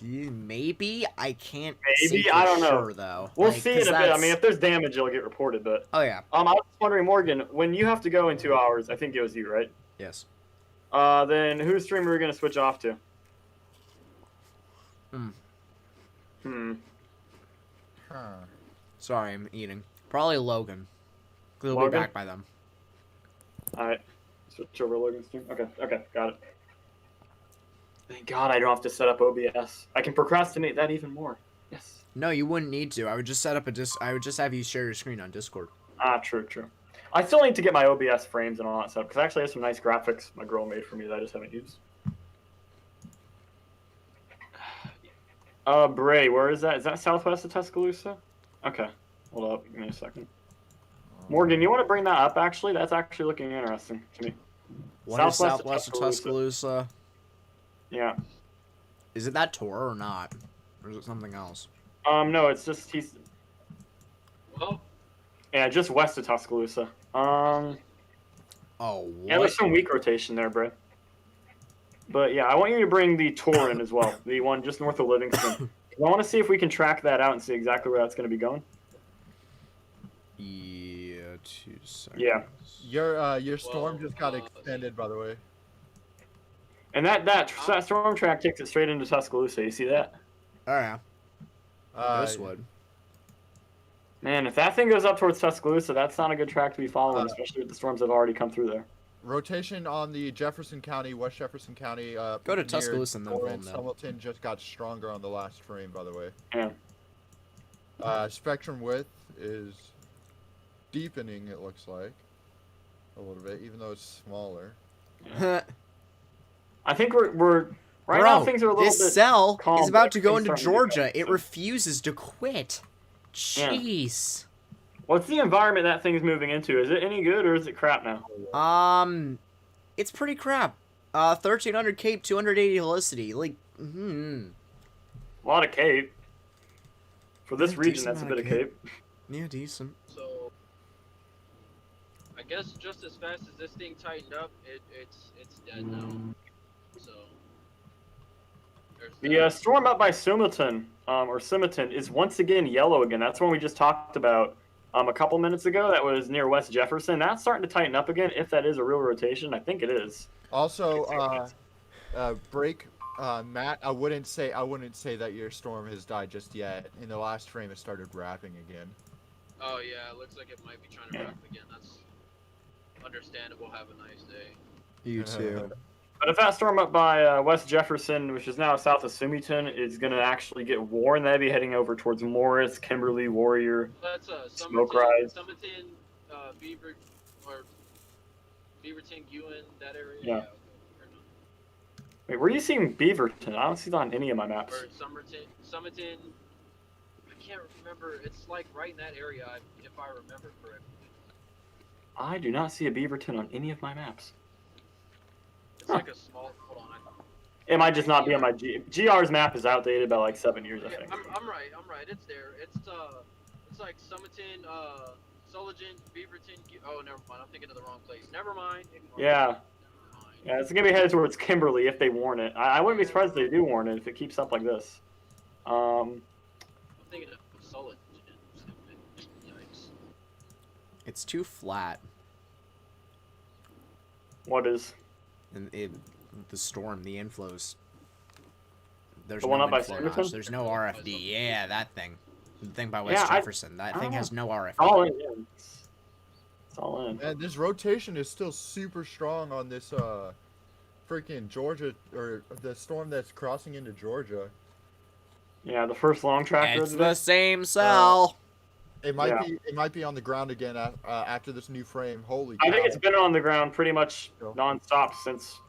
maybe I can't. maybe say for I don't know. sure, though. We'll Like, see in a 'cause bit. I that's- mean, if there's damage, it'll get reported. But Oh yeah. I was wondering, Morgan, when you have to go in 2 hours, I think it was you, right? Yes. Then whose stream are we gonna switch off to? Sorry, I'm eating. Probably Logan. He'll be Logan? back by then. Alright. Switch over Logan's stream. Okay, got it. Thank God I don't have to set up OBS. I can procrastinate that even more. Yes. No, you wouldn't need to. I would just set up I would just have you share your screen on Discord. Ah, true. I still need to get my OBS frames and all that stuff, because I actually have some nice graphics my girl made for me that I just haven't used. Bray, where is that? Is that southwest of Tuscaloosa? Okay. Hold up. Give me a second. Morgan, you want to bring that up, actually? That's actually looking interesting to me. What is southwest of Tuscaloosa? Yeah. Is it that tour or not? Or is it something else? No, it's just Well, yeah, just west of Tuscaloosa. Oh, what? Yeah, there's some weak rotation there, Bray. But yeah, I want you to bring the tour in as well. The one just north of Livingston. I want to see if we can track that out and see exactly where that's going to be going. Yeah, 2 seconds. Yeah. Your storm just got extended, by the way. And that storm track takes it straight into Tuscaloosa. You see that? Oh yeah. This would. Man, if that thing goes up towards Tuscaloosa, that's not a good track to be following, especially with the storms that have already come through there. Rotation on the Jefferson County, West Jefferson County. Go to Tuscaloosa and then Lawrence, film Hamilton just got stronger on the last frame, by the way. Yeah. Spectrum width is deepening, it looks like. A little bit, even though it's smaller. I think we're right now things are a little bit this cell calm, is about but to go things into starting to get Georgia. It refuses to quit. Jeez. What's the environment that thing's moving into? Is it any good or is it crap now? It's pretty crap. 1300 Cape, 280 Helicity. Like, A lot of Cape. For this region, that's a bit of Cape. Yeah, decent. So, I guess just as fast as this thing tightened up, it's dead now. So, the storm up by Sumiton, or Simonton, is once again yellow again. That's one we just talked about a couple minutes ago. That was near West Jefferson. That's starting to tighten up again, if that is a real rotation. I think it is. Also, Matt, I wouldn't say that your storm has died just yet. In the last frame, it started wrapping again. Oh yeah, it looks like it might be trying to wrap again. That's understandable. Have a nice day. You too. But if that storm up by West Jefferson, which is now south of Sumiton, is going to actually get warm, that'd be heading over towards Morris, Kimberly, Warrior, Smoke Rise. Summerton, Beaver, or Beaverton, Ewan, that area. Yeah. Wait, where are you seeing Beaverton? I don't see that on any of my maps. Or Summerton. I can't remember. It's like right in that area, if I remember correctly. I do not see a Beaverton on any of my maps. It's like a small. Hold on. It might just not be on my GR's map is outdated by like 7 years, I think. I'm right. It's there. It's like Summerton, Sullivan, Beaverton. Oh, never mind. I'm thinking of the wrong place. Never mind. Yeah. Yeah, it's gonna be headed towards Kimberly if they warn it. I wouldn't be surprised if they do warn it if it keeps up like this. I'm thinking of solid. Yikes. It's too flat. What is? And the storm, the inflows. There's The no one up by inflow Sanderson? notch. There's no RFD. Yeah, that thing. The thing by West Jefferson. That thing has no RFD. All in. It's all in. And this rotation is still super strong on this freaking Georgia, or the storm that's crossing into Georgia. Yeah, the first long tracker. It's the same cell. It might be on the ground again after this new frame. Holy cow. I think it's been on the ground pretty much non-stop since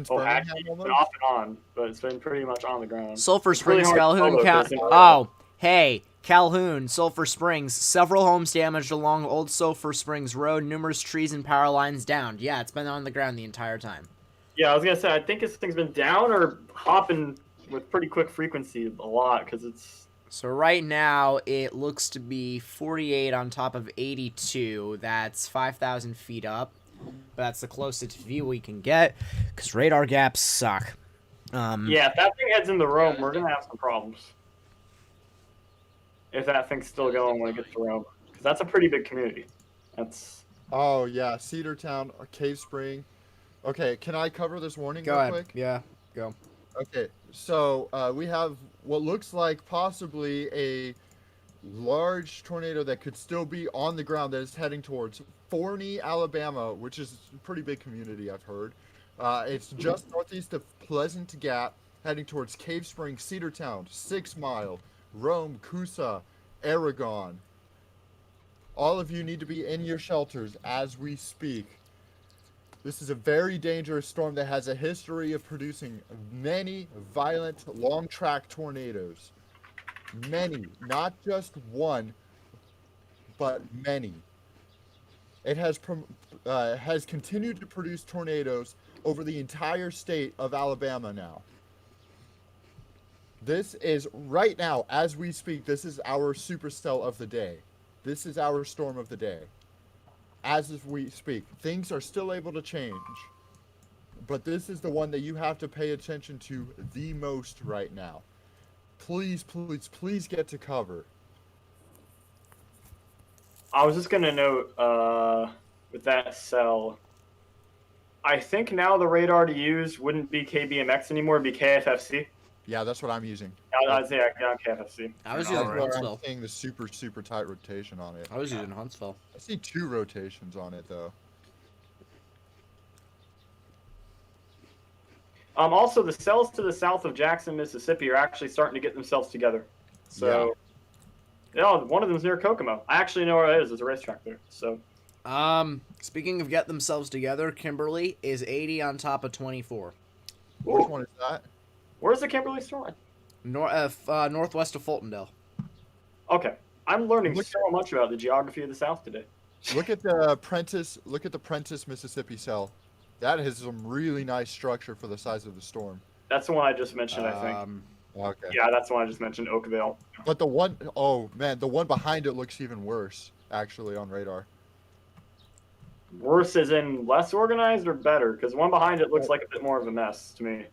Birmingham actually, it's almost? been off and on, but it's been pretty much on the ground. Sulphur It's really Springs, hard to Calhoun, follow this. Oh, hey, Calhoun, Sulphur Springs. Several homes damaged along Old Sulphur Springs Road. Numerous trees and power lines downed. Yeah, it's been on the ground the entire time. Yeah, I was gonna say I think this thing's been down or hopping with pretty quick frequency a lot because it's. So right now it looks to be 48 on top of 82. That's 5,000 feet up. But that's the closest view we can get because radar gaps suck. Yeah, if that thing heads into Rome, we're gonna have some problems. If that thing's still going when it gets to Rome, because that's a pretty big community. That's. Oh yeah, Cedartown, Cave Spring. Okay, can I cover this warning Go real ahead. quick? Yeah, go. Okay, so we have what looks like possibly a large tornado that could still be on the ground that is heading towards Forney, Alabama, which is a pretty big community, I've heard. It's just northeast of Pleasant Gap, heading towards Cave Spring, Cedartown, 6 Mile, Rome, Coosa, Aragon. All of you need to be in your shelters as we speak. This is a very dangerous storm that has a history of producing many violent long-track tornadoes. Many, not just one, but many. It has continued to produce tornadoes over the entire state of Alabama now. This is, right now, as we speak, this is our supercell of the day. This is our storm of the day. As we speak, things are still able to change. But this is the one that you have to pay attention to the most right now. Please, please, please get to cover. I was just gonna note with that cell. I think now the radar to use wouldn't be KBMX anymore; it'd be KFFC. Yeah, that's what I'm using. I'd say KFFC. I was using Huntsville. I'm seeing the super tight rotation on it. I was using Huntsville. I see 2 rotations on it though. Also, the cells to the south of Jackson, Mississippi, are actually starting to get themselves together. So, one of them's near Kokomo. I actually know where it is. There's a racetrack there. So, speaking of get themselves together, Kimberly is 80 on top of 24. Which one is that? Where's the Kimberly store? Northwest of Fultondale. Okay, I'm learning so much about the geography of the South today. Look at the Prentice. Look at the Prentice, Mississippi cell. That has some really nice structure for the size of the storm. That's the one I just mentioned, I think. Okay. Yeah, that's the one I just mentioned, Oakville. But the one, oh man, the one behind it looks even worse, actually, on radar. Worse as in less organized or better? Because one behind it looks like a bit more of a mess to me.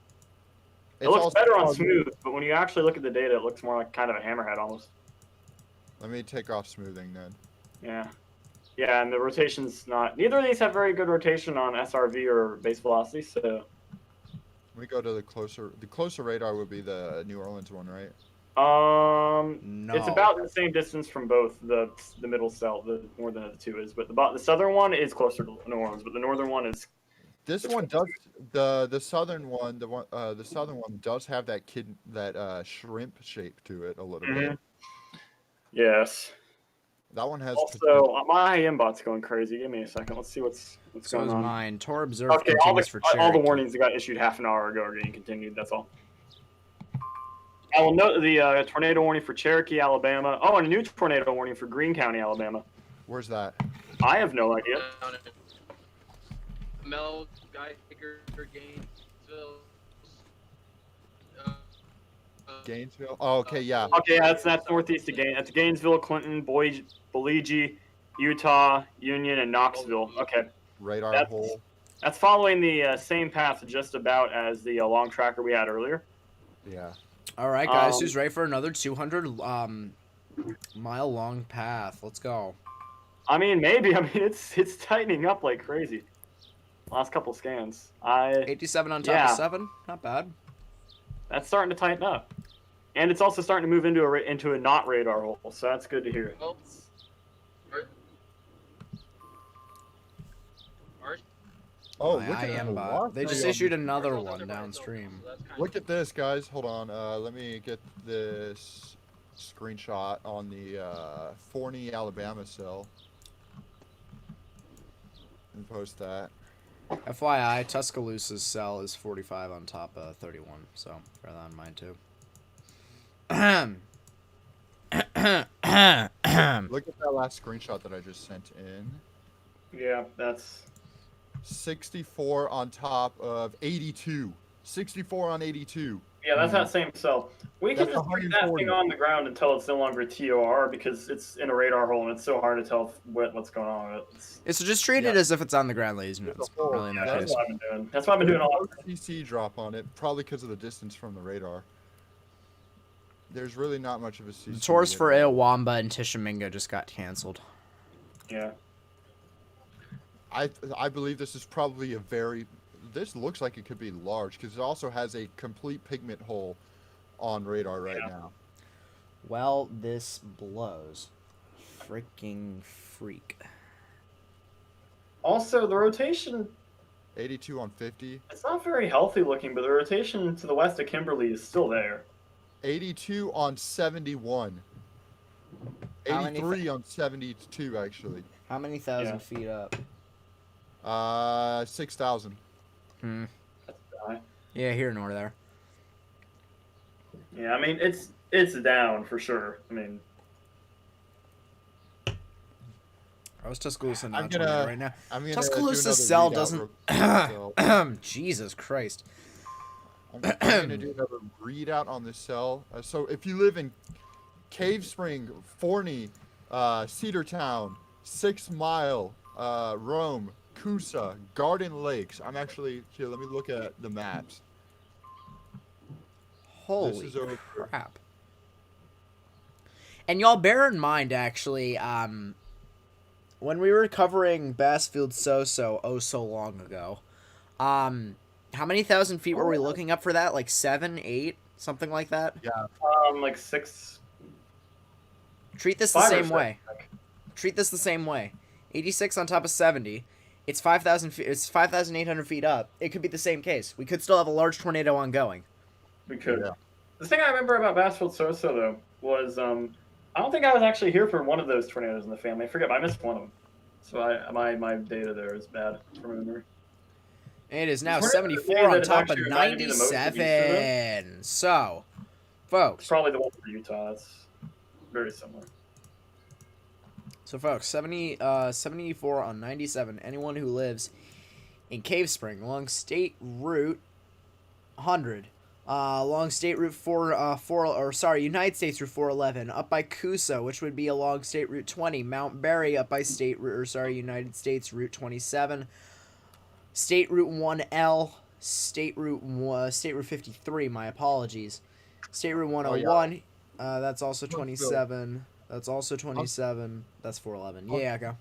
It looks better on smooth, but when you actually look at the data, it looks more like kind of a hammerhead almost. Let me take off smoothing then. Yeah. Yeah, and the rotation's not... Neither of these have very good rotation on SRV or base velocity, so... Let me go to the closer radar would be the New Orleans one, right? No. It's about the same distance from both the middle cell, the more than the 2 is, but the southern one is closer to New Orleans, but the northern one is... This one does the southern one the southern one does have that shrimp shape to it a little bit. Yes. That one has. Also, my IM bot's going crazy. Give me a second. Let's see what's going on. Mine. Tor observed Okay, continues for Cherokee. all the warnings that got issued half an hour ago are getting continued. That's all. I will note the tornado warning for Cherokee, Alabama. Oh, and a new tornado warning for Greene County, Alabama. Where's that? I have no idea. Mel, Geiger, Gainesville. Gainesville. Oh, okay, yeah. Okay, that's northeast of Gainesville. That's Gainesville, Clinton, Bemidji, Utah, Union, and Knoxville. Okay. Radar hole. That's following the same path just about as the long tracker we had earlier. Yeah. All right, guys, who's ready for another 200 mile long path? Let's go. I mean, maybe. I mean, it's tightening up like crazy. Last couple scans. 87 on top of 7. Not bad. That's starting to tighten up, and it's also starting to move into a not radar hole. So that's good to hear. Well, Oh, My look at IM that bot. velocity They just on issued this. another one downstream. Look at this, guys. Hold on. Let me get this screenshot on the Forney, Alabama cell and post that. FYI, Tuscaloosa's cell is 45 on top of 31, so bear that in mind too. Look at that last screenshot that I just sent in. Yeah, that's 64 on top of 82. 64 on 82. Yeah, that's that same cell. We can That's just leave that 140. thing on the ground until it's no longer a TOR because it's in a radar hole and it's so hard to tell what's going on with it. So just treat it as if it's on the ground, ladies and gentlemen. Really in that That's case. what I've been doing. That's what I've been doing all CC drop on it, probably because of the distance from the radar. There's really not much of a CC. The tours for radar. Iowamba and Tishomingo just got canceled. Yeah. I believe this is probably a very... This looks like it could be large because it also has a complete pigment hole on radar right now. Well, this blows. Freaking freak. Also, the rotation, 82 on 50. it's not very healthy looking, but the rotation to the west of Kimberly is still there. 82 on 71. How many 83 on 72, actually. How many thousand feet up? 6,000. That's high. Yeah, here nor there. Yeah, I mean, it's down for sure. I mean... I was Tuscaloosa not gonna- right now. I'm gonna Tuscaloosa's do another cell readout doesn't... Jesus Christ. I'm going to do another readout on this cell. So if you live in Cave Spring, Forney, Cedartown, 6 Mile, Rome, Coosa, Garden Lakes. I'm actually... Here, let me look at the maps. Holy This is over crap. And y'all bear in mind, actually, when we were covering Bassfield so long ago, how many thousand feet were we looking up for that? Like 7, 8, something like that? Yeah. Like 6... Treat this the 5 or same 6, way. Treat this the same way. 86 on top of 70. It's 5,000 feet. It's 5,800 feet up. It could be the same case. We could still have a large tornado ongoing. We could. Yeah. The thing I remember about Bassfield so though was I don't think I was actually here for one of those tornadoes in the family. I forget, but I missed one of them. So my data there is bad from memory. It is now Tornado 74 that on has top of actually reminded me the most of East of 97. So, It's folks. probably the one for Utah. That's very similar. So, folks, 74 on 97. Anyone who lives in Cave Spring along State Route 100, along State Route United States Route 411, up by Coosa, which would be along State Route 20, Mount Berry up by United States Route 27, State Route 1L, State Route 53. My apologies. State Route 101. That's also 27. That's also 27. That's 411. Yeah, go.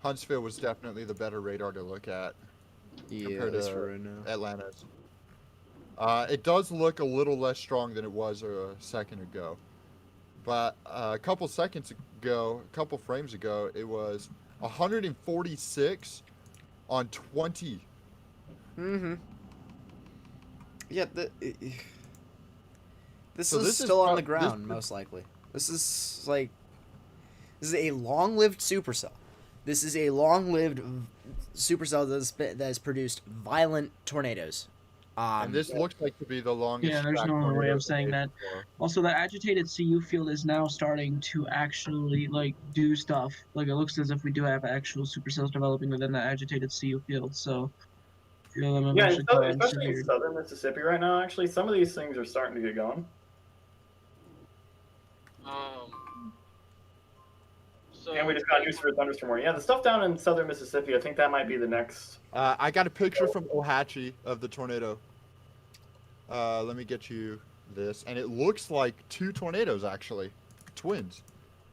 Huntsville was definitely the better radar to look at Yeah, compared that's to for right now. Atlanta's. It does look a little less strong than it was a second ago. But a couple frames ago, it was 146 on 20. Mm-hmm. Yeah, this So is this is still on prob- the ground, most likely. This is a long-lived supercell. This is a long-lived supercell that has produced violent tornadoes. And this looks like to be the longest. Yeah, there's track no other way tornado of saying that. before. Also, the agitated CU field is now starting to actually do stuff. Like, it looks as if we do have actual supercells developing within the agitated CU field. So, feel them Yeah, eventually especially in southern Mississippi right now. Actually, some of these things are starting to get going. So And we just got news for a thunderstorm warning. Yeah, the stuff down in southern Mississippi, I think that might be the next. I got a picture from Ohatchee of the tornado. Let me get you this, and it looks like 2 tornadoes actually, twins.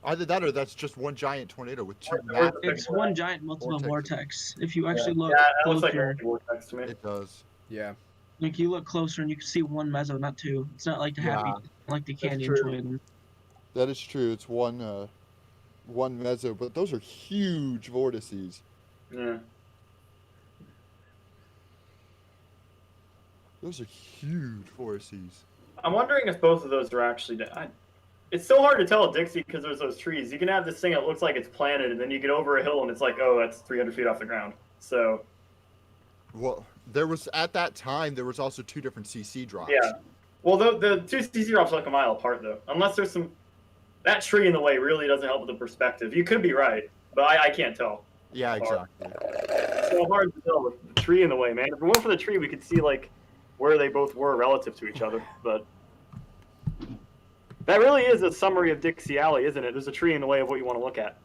Either that or that's just one giant tornado with 2 massive. It's one giant multiple vortex. If you actually look Yeah, that looks like closer, a vortex to me. It does. Yeah. like you look closer and you can see one meso, not 2. It's not like the happy, like the canyon true. twin. That is true. It's one meso, but those are huge vortices. Yeah. Those are huge vortices. I'm wondering if both of those are actually. It's so hard to tell at Dixie because there's those trees. You can have this thing that looks like it's planted, and then you get over a hill, and it's like, oh, that's 300 feet off the ground. So. Well, there was at that time there was also 2 different CC drops. Yeah. Well, the 2 CC drops are like a mile apart though. Unless there's some. That tree in the way really doesn't help with the perspective. You could be right, but I can't tell. Yeah, exactly. It's so hard to tell with the tree in the way, man. If we went for the tree, we could see like where they both were relative to each other, but. That really is a summary of Dixie Alley, isn't it? There's a tree in the way of what you want to look at.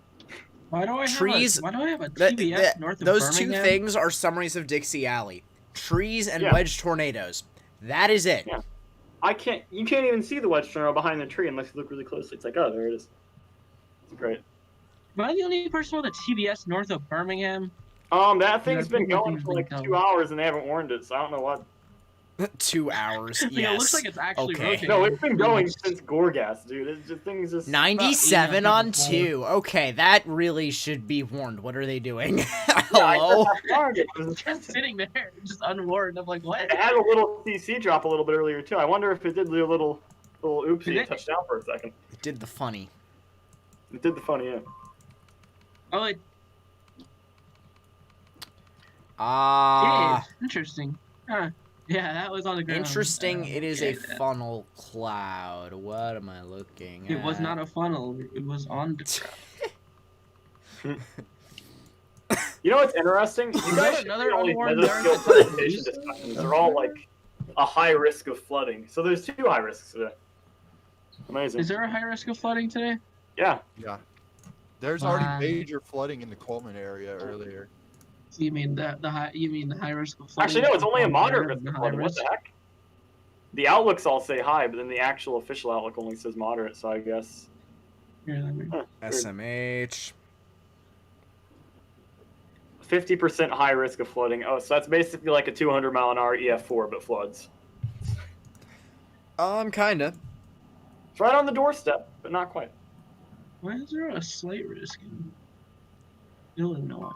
Why do I have Trees. why do I have a TBS north of Those Birmingham? 2 things are summaries of Dixie Alley. Trees and Yeah. wedge tornadoes. That is it. Yeah. You can't even see the wedge tornado behind the tree unless you look really closely. It's like, oh, there it is. It's great. Am I the only person with a TBS north of Birmingham? That thing's Yeah, been going for like 2 hours and they haven't warned it, so I don't know what. 2 hours. Yes. Yeah, it looks like it's actually Okay. rotating. No, it's been going since Gorgas, dude. It's just things just 97 Yeah, on people 2. Okay, that really should be warned. What are they doing? Yeah, Hello? I warned it. It was Just sitting there, just unwarned. I'm like, what? It had a little CC drop a little bit earlier too. I wonder if it did do a little oopsie and touched down for a second. It did the funny. It did the funny, yeah. Oh, it Ah. did. Interesting. Huh. Yeah, that was on the ground. Interesting. It is a yeah. funnel cloud. What am I looking at? It was not a funnel. It was on the ground. You know what's interesting? You guys should another see all these unwarned mesoskill American presentation police? discussions. They're all like a high risk of flooding. So there's 2 high risks today. Amazing. Is there a high risk of flooding today? Yeah. Yeah. There's Wow. already major flooding in the Coleman area earlier. You mean the high? You mean the high risk of flooding? Actually, no, it's only a on moderate there risk than of high flooding. What risk? the heck? The outlooks all say high, but then the actual official outlook only says moderate, so I guess. Here, let me- Huh, weird. SMH. 50% high risk of flooding. Oh, so that's basically like a 200-mile-an-hour EF4, but floods. Kinda. It's right on the doorstep, but not quite. Why is there a slight risk in Illinois?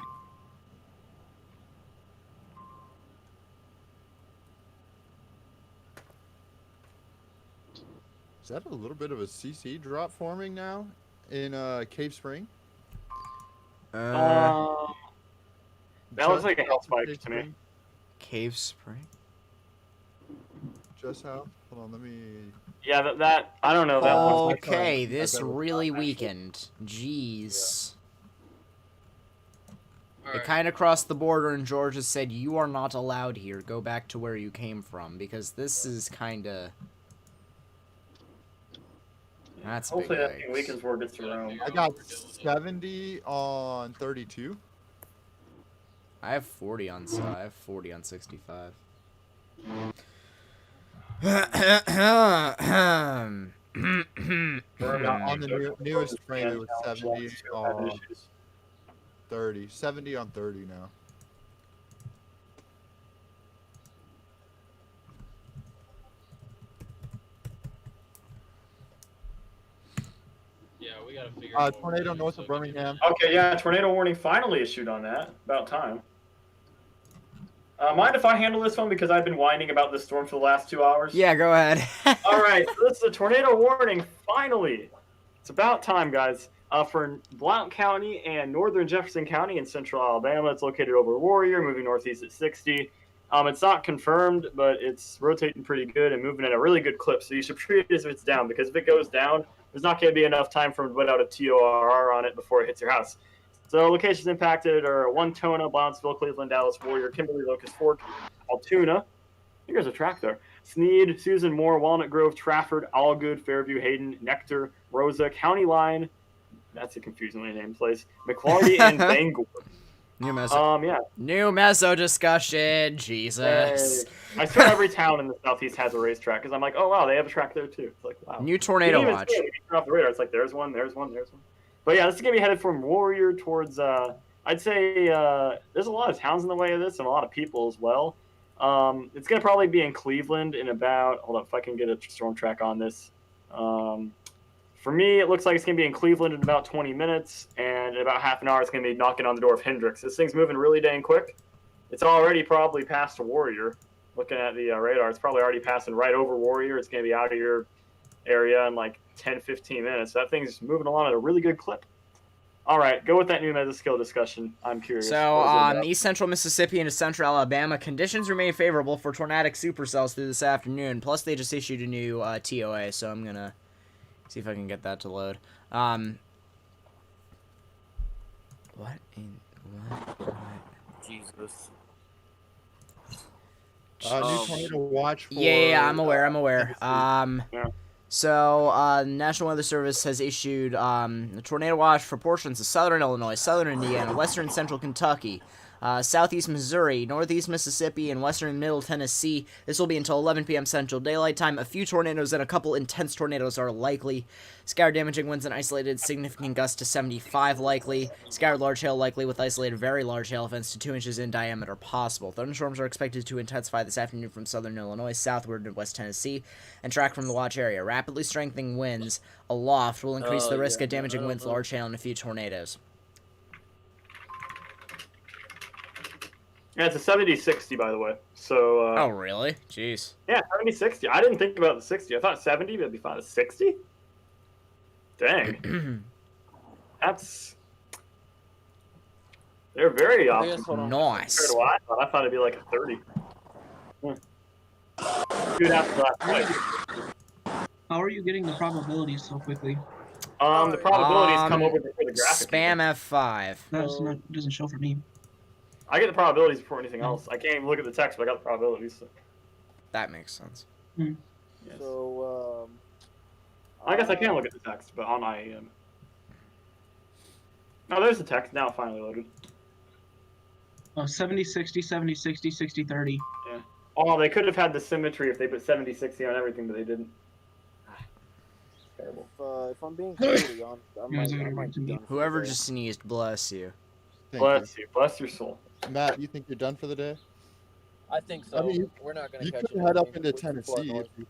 Is that a little bit of a CC drop forming now in Cave Spring? That looks like a hell spike Cave to me. Spring? Cave Spring. Just how? Hold on, let me. Yeah, that I don't know. That looks like Okay, I this bet it was really not actually. weakened. Jeez. It Alright. kind of crossed the border, and Georgia said, "You are not allowed here. Go back to where you came from, because this is kind of." That's a big hopefully that yikes. thing weakens before it gets to Rome. I got 70 on 32. I have 40 on. I have 40 on 65. On the newest frame, it was 70 on 30. 70 on 30 now. Yeah, we gotta figure out what we're Tornado doing, north so of we can- Birmingham. Okay, yeah, tornado warning finally issued on that. About time. Mind if I handle this one because I've been whining about this storm for the last 2 hours? Yeah, go ahead. All right, so this is a tornado warning. Finally, it's about time, guys. For Blount County and northern Jefferson County in central Alabama, it's located over Warrior, moving northeast at 60. It's not confirmed, but it's rotating pretty good and moving at a really good clip. So you should treat it as if it's down, because if it goes down, there's not going to be enough time for it to put out a TORR on it before it hits your house. So locations impacted are Wantona, Blount'sville, Cleveland, Dallas, Warrior, Kimberly, Locust Fork, Altoona. I think there's a track there. Sneed, Susan Moore, Walnut Grove, Trafford, Allgood, Fairview, Hayden, Nectar, Rosa, County Line, That's a confusingly named place. McClarty and Bangor. New Meso. Yeah. New Meso discussion. Jesus. I swear every town in the southeast has a racetrack because I'm like, oh wow, they have a track there too. It's like, wow. New tornado You watch. see it, you turn off the radar. It's like there's one. But yeah, this is gonna be headed from Warrior towards. I'd say there's a lot of towns in the way of this and a lot of people as well. It's gonna probably be in Cleveland in about. Hold up, if I can get a storm track on this. For me, it looks like it's going to be in Cleveland in about 20 minutes, and in about half an hour, it's going to be knocking on the door of Hendricks. This thing's moving really dang quick. It's already probably past Warrior. Looking at the radar, it's probably already passing right over Warrior. It's going to be out of your area in like 10, 15 minutes. That thing's moving along at a really good clip. All right, go with that new mesoskill discussion. I'm curious. So, east central Mississippi into central Alabama, conditions remain favorable for tornadic supercells through this afternoon. Plus, they just issued a new TOA, so I'm going to see if I can get that to load. What? Jesus. New tornado watch for... Yeah, I'm aware. Yeah. So, National Weather Service has issued a tornado watch for portions of southern Illinois, southern Indiana, western central Kentucky, southeast Missouri, northeast Mississippi, and western and middle Tennessee. This will be until 11 p.m. Central Daylight Time. A few tornadoes and a couple intense tornadoes are likely. Scattered damaging winds and isolated significant gusts to 75 likely. Scattered large hail likely with isolated very large hail events to 2 inches in diameter possible. Thunderstorms are expected to intensify this afternoon from southern Illinois, southward and west Tennessee, and track from the watch area. Rapidly strengthening winds aloft will increase the risk of damaging winds, large hail, and a few tornadoes. Yeah, it's a 70-60, by the way. So. Oh, really? Jeez. Yeah, 70-60. I didn't think about the 60. I thought 70 would be fine. 60? Dang. That's. They're very optimistic. Nice. I thought it'd be like a 30. Dude, after last night. How are you getting the probabilities so quickly? The probabilities come over before the graphic. Spam F5. That doesn't show for me. I get the probabilities before anything else. I can't even look at the text, but I got the probabilities. So. That makes sense. Yes. So, I guess I can look at the text, but on IAM. Oh, there's the text. Now finally loaded. Oh, 70, 60, 70, 60, 60, 30. Yeah. Oh, they could have had the symmetry if they put 70, 60 on everything, but they didn't. Terrible. if I'm being completely honest, I might be done for Whoever the day. just sneezed, bless you. Bless you. Bless your soul. Matt, you think you're done for the day? I think so. I mean, We're not going to You catch could it. head up into Tennessee. If you...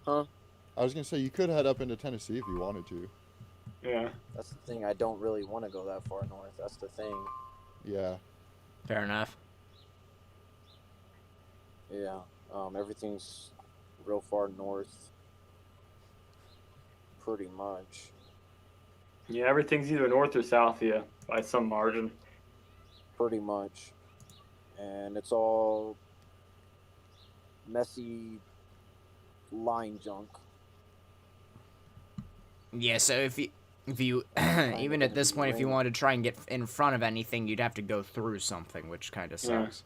Huh? I was going to say, you could head up into Tennessee if you wanted to. Yeah. That's the thing. I don't really want to go that far north. That's the thing. Yeah. Fair enough. Yeah. Everything's real far north. Pretty much. Yeah, everything's either north or south, yeah, by some margin. Pretty much. And it's all messy line junk. Yeah, so if you even at this point, if you wanted to try and get in front of anything, you'd have to go through something, which kind of sucks.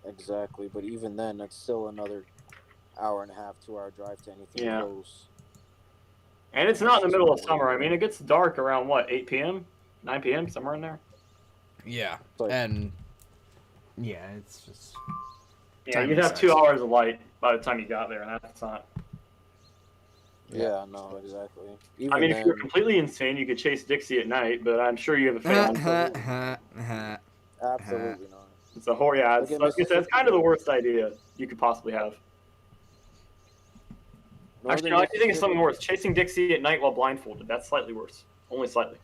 Exactly, but even then, that's still another hour and a half, 2 hour drive to anything close. And it's not in the middle of summer. I mean, it gets dark around, what, 8 p.m., 9 p.m., somewhere in there? Yeah, But and yeah, it's just... Yeah, you'd have 2 hours of light by the time you got there, and that's not... yeah, no, exactly. Even I mean, if then, you're completely insane, you could chase Dixie at night, but I'm sure you have a family. absolutely not. It's a horror. Yeah, it's, Look at like I said, it's kind of the worst idea you could possibly have. Actually, no, I think it's something worse. Chasing Dixie at night while blindfolded. That's slightly worse. Only slightly.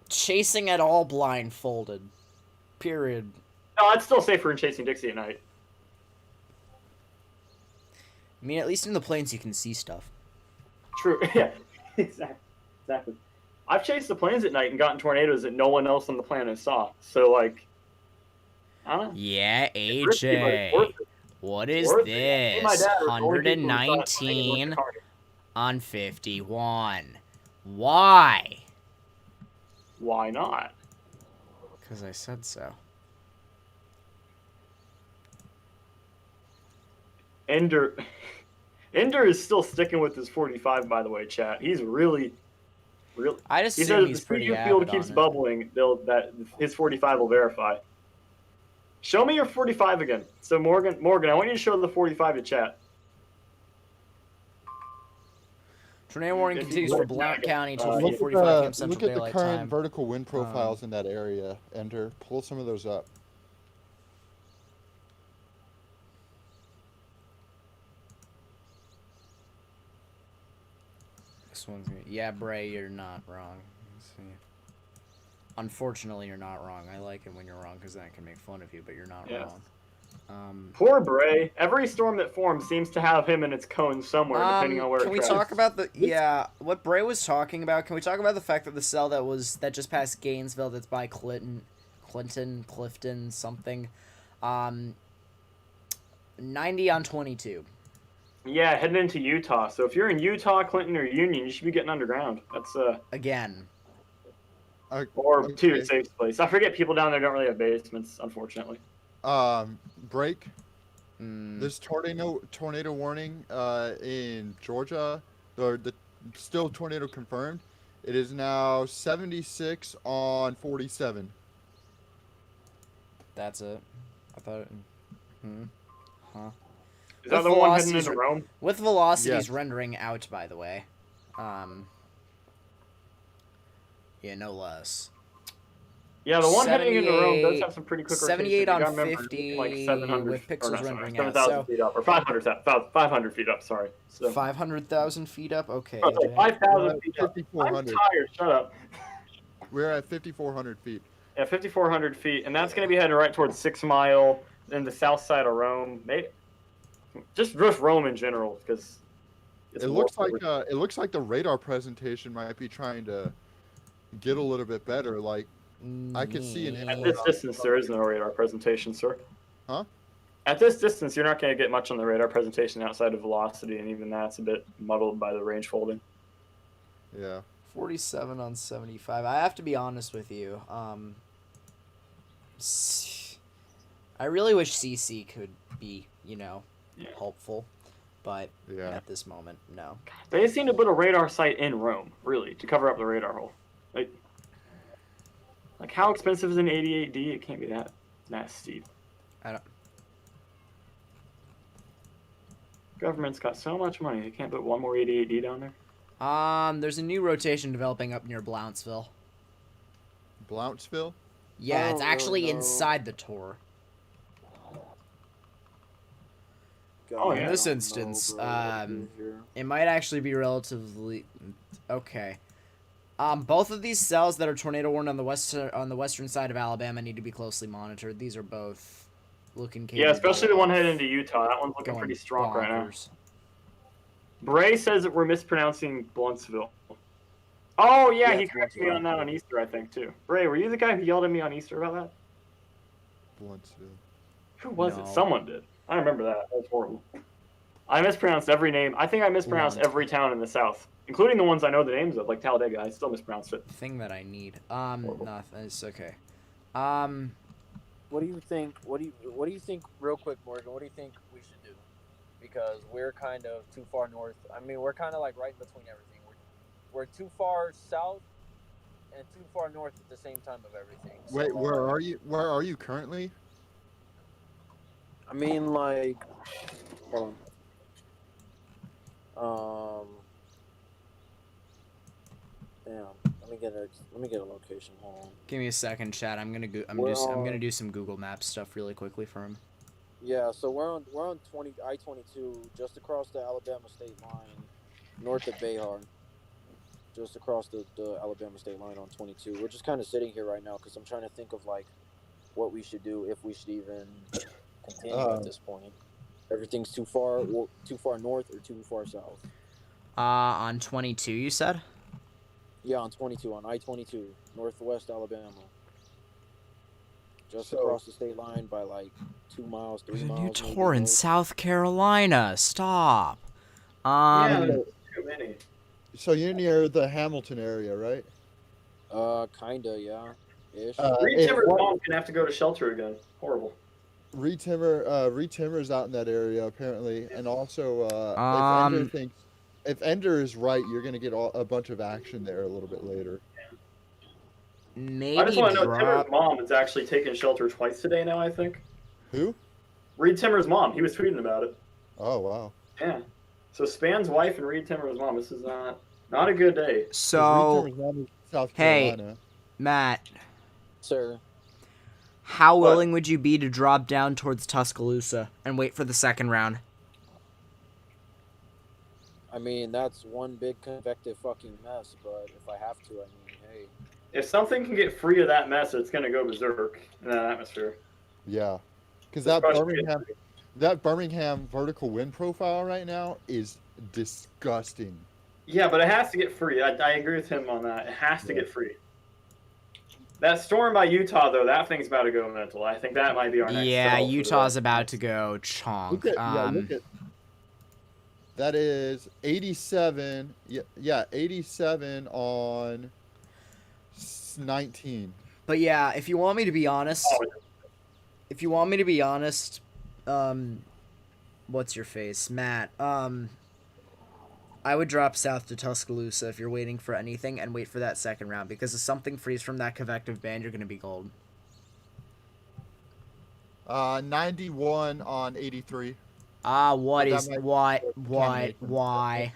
Chasing at all blindfolded. Period. No, I'd still safer than chasing Dixie at night. I mean, at least in the plains you can see stuff. True. Yeah. Exactly. I've chased the planes at night and gotten tornadoes that no one else on the planet saw. So, like, I don't know. Yeah, It's risky, but it's worth AJ. it. What is Worth it. Me and my this? dad are the only people who thought it was 119 retarded. on 51. Why? Why not? Because I said so. Ender is still sticking with his 45, by the way, chat. He's really. I'd He assume said if he's the pretty CU avid field keeps on it. bubbling, his 45 will verify. Show me your 45 again. So Morgan, I want you to show the 45 to chat. Tornado warning If you continues can for look Blount back at, County until yeah. 4:45 p.m. Central Look at the Daylight current Time. vertical wind profiles in that area, Ender. Pull some of those up. This one's gonna, yeah, Bray, you're not wrong. Let's see. Unfortunately, you're not wrong. I like it when you're wrong because then I can make fun of you, but you're not wrong. Poor Bray. Every storm that forms seems to have him in its cone somewhere, depending on where can it we travels. talk about the what Bray was talking about? Can we talk about the fact that the cell that just passed Gainesville, that's by Clifton, something, 90 on 22. Yeah, heading into Utah. So if you're in Utah, Clinton, or Union, you should be getting underground. That's again. Or to your safe place. I forget people down there don't really have basements, unfortunately. Break. This tornado warning in Georgia, or the still tornado confirmed. It is now 76 on 47. That's it. I thought. Huh. Is that the one heading into Rome? With velocities rendering out, by the way. Yeah, no less. Yeah, the one heading into Rome does have some pretty quick rotation. 78 on remember, 50 like 700 with pixels rendering out. 7,000 feet up, or 500 feet up, sorry. So. 500,000 feet up? Okay. Oh, 5,000 feet up. I'm tired, shut up. We're at 5,400 feet. Yeah, 5,400 feet, and that's going to be heading right towards 6 Mile, then the south side of Rome. Just Rome in general, because it looks like the radar presentation might be trying to get a little bit better. Like I can see at this distance there is no radar presentation, sir. Huh? At this distance, you're not going to get much on the radar presentation outside of velocity, and even that's a bit muddled by the range folding. Yeah. 47 on 75. I have to be honest with you. I really wish CC could be, helpful, but at this moment, no. They just need to put a radar site in Rome, really, to cover up the radar hole. Like how expensive is an 88D? It can't be that steep. I don't. Government's got so much money, they can't put one more 88D down there. There's a new rotation developing up near Blountsville. Blountsville? Yeah, it's actually inside the tour. In this instance, it might actually be relatively okay. Both of these cells that are tornado warned on the western side of Alabama need to be closely monitored. These are both looking capable. Yeah, especially the one heading into Utah. That one's looking pretty strong right now. Bray says that we're mispronouncing Blountsville. Oh yeah, he corrected me on that on Easter, I think too. Bray, were you the guy who yelled at me on Easter about that? Blountsville. Who was it? Someone did. I remember that. That was horrible. I mispronounced every name. I think I mispronounced every town in the South, including the ones I know the names of, like Talladega. I still mispronounced it. Thing that I need. Nothing. It's okay. What do you think? What do you think, real quick, Morgan? What do you think we should do? Because we're kind of too far north. I mean, we're kind of like right in between everything. We're too far south and too far north at the same time of everything. So, wait, where are you? Where are you currently? I mean, like, hold on. Damn. Let me get a location. Hold on. Give me a second, chat. I'm gonna do some Google Maps stuff really quickly for him. Yeah, so we're on I-22 just across the Alabama state line, north of Bayhar. Just across the Alabama state line on 22. We're just kind of sitting here right now because I'm trying to think of like what we should do, if we should even continue at this point. Everything's too far north or too far south. On 22, you said? Yeah, on 22, on I-22, northwest Alabama. Just across the state line by like 2 miles, 3 miles. New tour in South Carolina. Stop. Yeah, too many. So you're near the Hamilton area, right? Kinda, yeah. Ish. Reed's ever gone, gonna have to go to shelter again. Horrible. Retimmer's out in that area apparently, and also Um, if Ender is right, you're gonna get a bunch of action there a little bit later. I just maybe want to know, Timmer's drop. mom is actually taking shelter twice today now, I think. Who? Reed Timmer's mom. He was tweeting about it. Oh wow. Yeah. So Span's wife and Reed Timmer's mom. This is not a good day. So, Reed Timmer's mom is South hey, Carolina. Matt, Sir. how What? willing would you be to drop down towards Tuscaloosa and wait for the second round? I mean, that's one big convective fucking mess, but if I have to, I mean, hey. If something can get free of that mess, it's gonna go berserk in that atmosphere. Yeah, because This that question- Birmingham vertical wind profile right now is disgusting. Yeah, but it has to get free. I agree with him on that. It has to get free. That storm by Utah, though, that thing's about to go mental. I think that might be our next. Yeah, sell for the Utah's rest. about to go chonk. Look at that is 87. Yeah, 87 on 19. But yeah, if you want me to be honest, what's your face, Matt? I would drop south to Tuscaloosa if you're waiting for anything, and wait for that second round, because if something frees from that convective band, you're gonna be gold. 91 on 83. Why?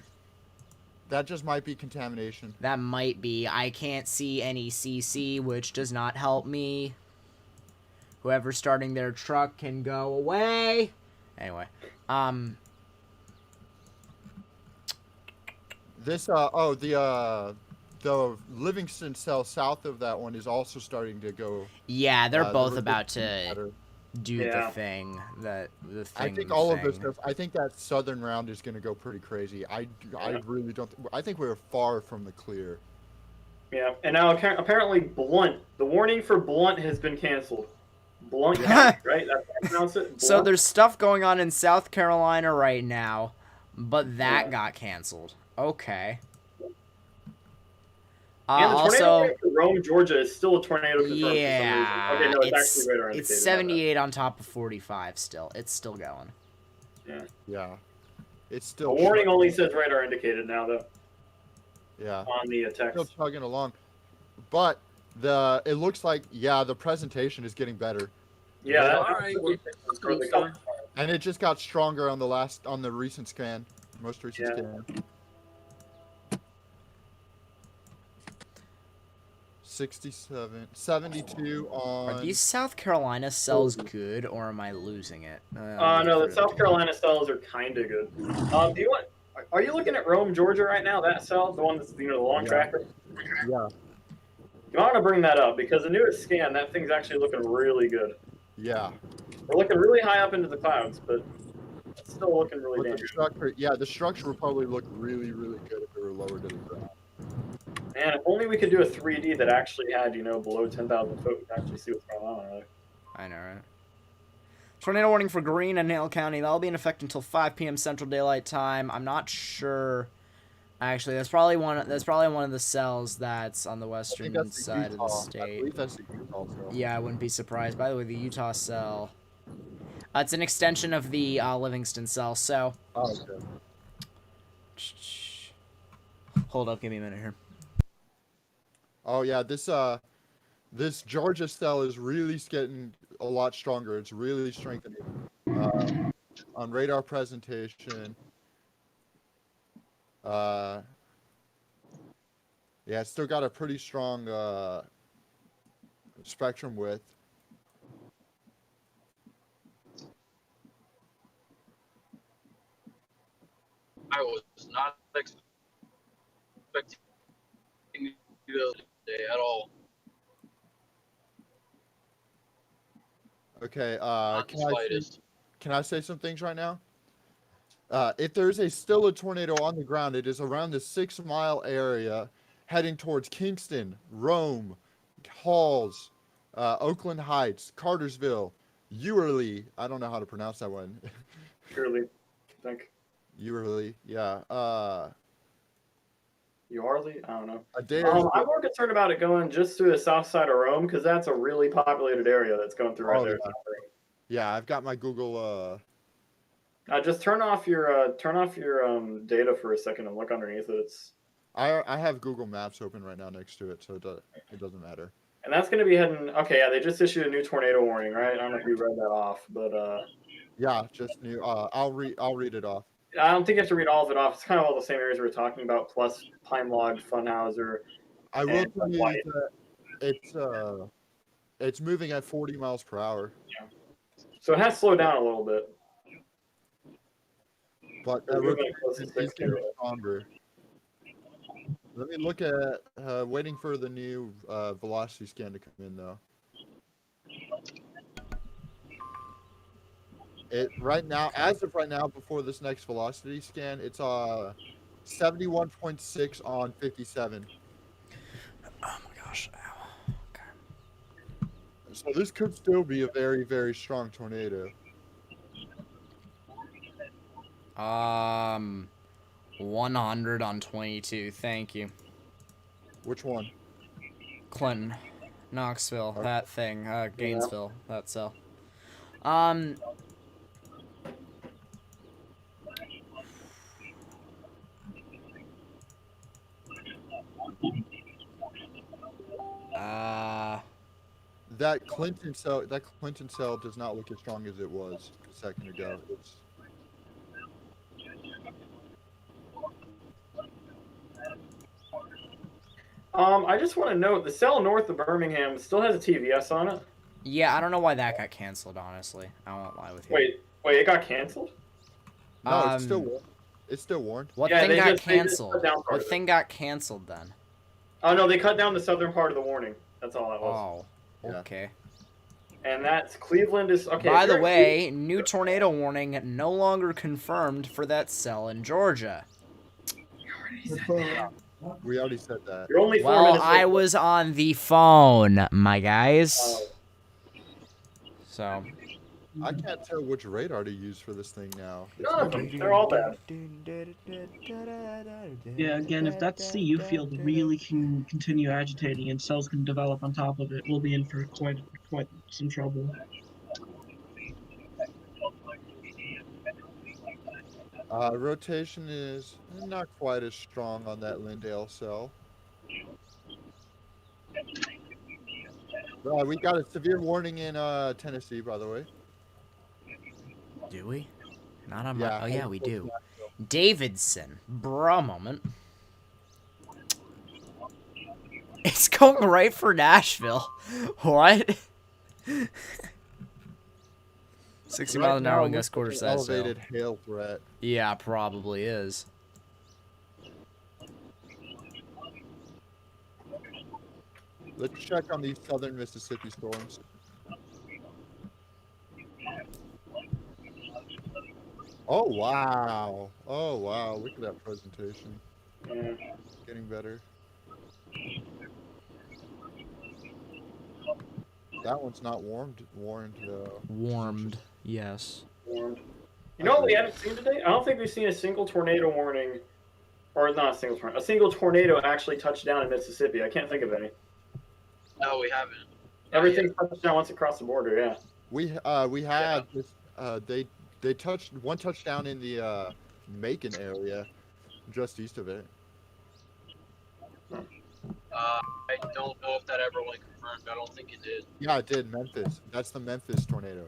That just might be contamination. That might be. I can't see any CC, which does not help me. Whoever's starting their truck can go away. Anyway, This the Livingston cell south of that one is also starting to go. yeah, they're both about to do Yeah. the thing. I think all of this stuff. I think that southern round is going to go pretty crazy. I really don't. I think we're far from the clear. Yeah, and now apparently Blunt. The warning for Blunt has been canceled. Blunt, County, right? That's how you pronounce it. Blunt? So there's stuff going on in South Carolina right now, but that got canceled. Okay. And the tornado Also, warning for Rome, Georgia is still a tornado confirmed for some reason. yeah, Okay, no, it's actually radar indicated. it's 78 on top of 45 still. It's still going. Yeah, it's The still. warning only says radar indicated now, though. Yeah. On the text. Still chugging along, but it looks like the presentation is getting better. Yeah. All right, let's go, sir. And it just got stronger on the recent scan, most recent scan. 67, 72 on. Are these South Carolina cells good, or am I losing it? No, the South Carolina cells are kind of good. Do you want? Are you looking at Rome, Georgia right now? That cell, the one that's the long tracker. Yeah. You want to bring that up because the newest scan, that thing's actually looking really good. Yeah. We're looking really high up into the clouds, but it's still looking really But dangerous. the structure would probably look really, really good if it were lower to the ground. Man, if only we could do a 3D that actually had, below 10,000 foot, we could actually see what's going on. Right? I know, right? Tornado warning for Greene and Hale County. That'll be in effect until 5 p.m. Central Daylight Time. I'm not sure. Actually, that's probably one of the cells that's on the western side of the state. I believe that's the Utah cell. Yeah, I wouldn't be surprised. By the way, the Utah cell. It's an extension of the Livingston cell. So. Oh, okay. Hold up, give me a minute here. Oh yeah, this Georgia cell is really getting a lot stronger. It's really strengthening. On radar presentation. Yeah, it's still got a pretty strong spectrum width. I was not expecting you today at all. Okay, Not the slightest. can I say some things right now? If there's still a tornado on the ground, it is around the 6 mile area heading towards Kingston, Rome, Halls, Oakland Heights, Cartersville, Ewerly. I don't know how to pronounce that one. Surely, I think. Ewerly, yeah. Uarly? I don't know. Adair's, I'm more concerned about it going just through the south side of Rome because that's a really populated area that's going through right there. Yeah, I've got my Google. Just turn off your data for a second and look underneath it. I have Google Maps open right now next to it, so it doesn't matter. And that's going to be heading. Okay, yeah, they just issued a new tornado warning, right? I don't know if you read that off, but Yeah, just new. I'll read it off. I don't think you have to read all of it off. It's kind of all the same areas we were talking about, plus Pine Log, Funhauser. I will and tell you White. that it's moving at 40 miles per hour. Yeah. So it has slowed down a little bit. But It's moving close to is 60 getting already. stronger. Let me look at waiting for the new velocity scan to come in though. Right now, as of right now, before this next velocity scan, it's 71.6 on 57. Oh my gosh. Ow. Okay. So this could still be a very, very strong tornado. 100 on 22. Thank you. Which one? Clinton, Knoxville, Okay. that thing, Gainesville, that cell. That Clinton cell does not look as strong as it was a second ago. I just want to note the cell north of Birmingham still has a TVS on it. Yeah, I don't know why that got canceled, honestly. I won't lie with you. Wait, it got canceled? No, it's still warned. What Yeah, thing they got just cut canceled? down part What of it. thing got canceled then? Oh no, they cut down the southern part of the warning. That's all that was. Oh, okay. And that's Cleveland is okay. By if the you're in way, new tornado warning no longer confirmed for that cell in Georgia. We already said that. You're only 4 Well, minutes I late. was on the phone, my guys. So. I can't tell which radar to use for this thing now. None of them. They're all bad. Yeah, again, if that CU field really can continue agitating and cells can develop on top of it, we'll be in for quite some trouble. Rotation is not quite as strong on that Lindale cell. We got a severe warning in Tennessee, by the way. Do we? Not on Yeah, my. Oh yeah, we do. Davidson, bruh, moment. It's going right for Nashville. What? 60 miles an hour West quarter size. Elevated hail threat. Yeah, probably is. Let's check on these southern Mississippi storms. Oh wow! Oh wow! Look at that presentation. Yeah. Getting better. That one's not warned though. Warmed, yes. Warmed. You know what we haven't seen today? I don't think we've seen a single tornado warning, or not a single tornado. A single tornado actually touched down in Mississippi. I can't think of any. No, we haven't. Everything touched down once across the border. Yeah. We had this. They touched one touchdown in the Macon area, just east of it. I don't know if that ever went confirmed. I don't think it did. Yeah, it did. Memphis. That's the Memphis tornado.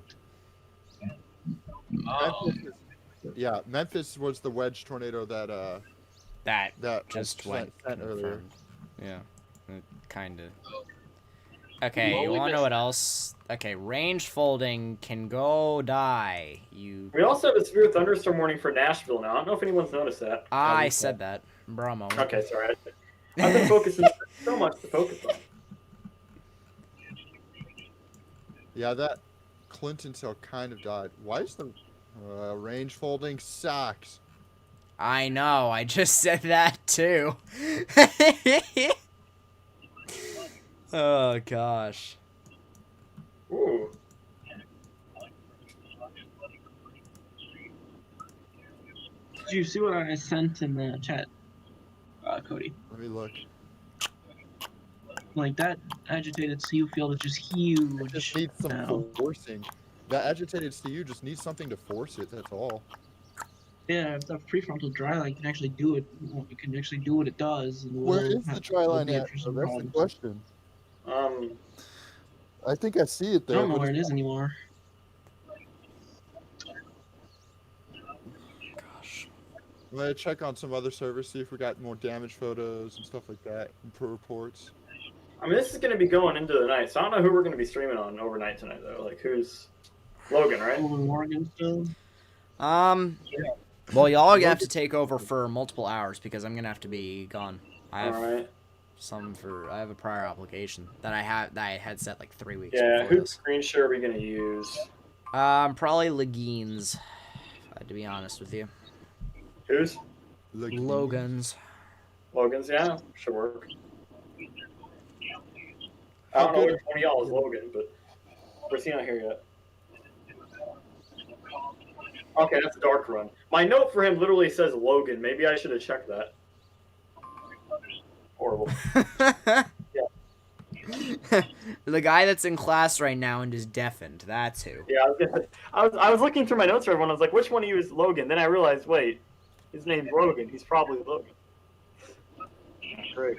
Oh. Memphis was the wedge tornado that that just went sent earlier. Yeah, kind of. Okay, Well, you we want to know missed- what else? Okay, range folding can go die. We also have a severe thunderstorm warning for Nashville now. I don't know if anyone's noticed that. I said that. Bravo. Okay, sorry. I've been focusing so much to focus on. Yeah, that Clinton cell kind of died. Why is the range folding sucks? I know. I just said that too. Oh gosh. Ooh. Did you see what I sent in the chat, Cody? Let me look. Like, that agitated CU field is just huge. It just needs some now. forcing. That agitated CU just needs something to force it. That's all. Yeah, if the prefrontal dry line can actually do it, it can actually do what it does. Where is the dry we'll line be at? interesting That's the problems. question. Um, I think I see it I there. don't know but where it it's is anymore. Gosh. I'm gonna check on some other servers, see if we got more damage photos and stuff like that, and per reports. I mean, this is going to be going into the night, so I don't know who we're going to be streaming on overnight tonight, though. Like, who's Logan, right? Morgan still. Well, y'all have to take over for multiple hours because I'm gonna have to be gone. I have Alright. I have a prior application that I had set like 3 weeks Yeah, before whose this. screen share are we going to use? Probably Legine's, to be honest with you. Whose? Logan's. Logan's, yeah, should work. I don't know which one of y'all is Logan, but where's he not here yet? Okay, that's a dark run. My note for him literally says Logan. Maybe I should have checked that. Horrible. The guy that's in class right now and is deafened. That's who. Yeah, I was looking through my notes for everyone. I was like, which one of you is Logan? Then I realized, wait, his name's Logan. He's probably Logan. Great.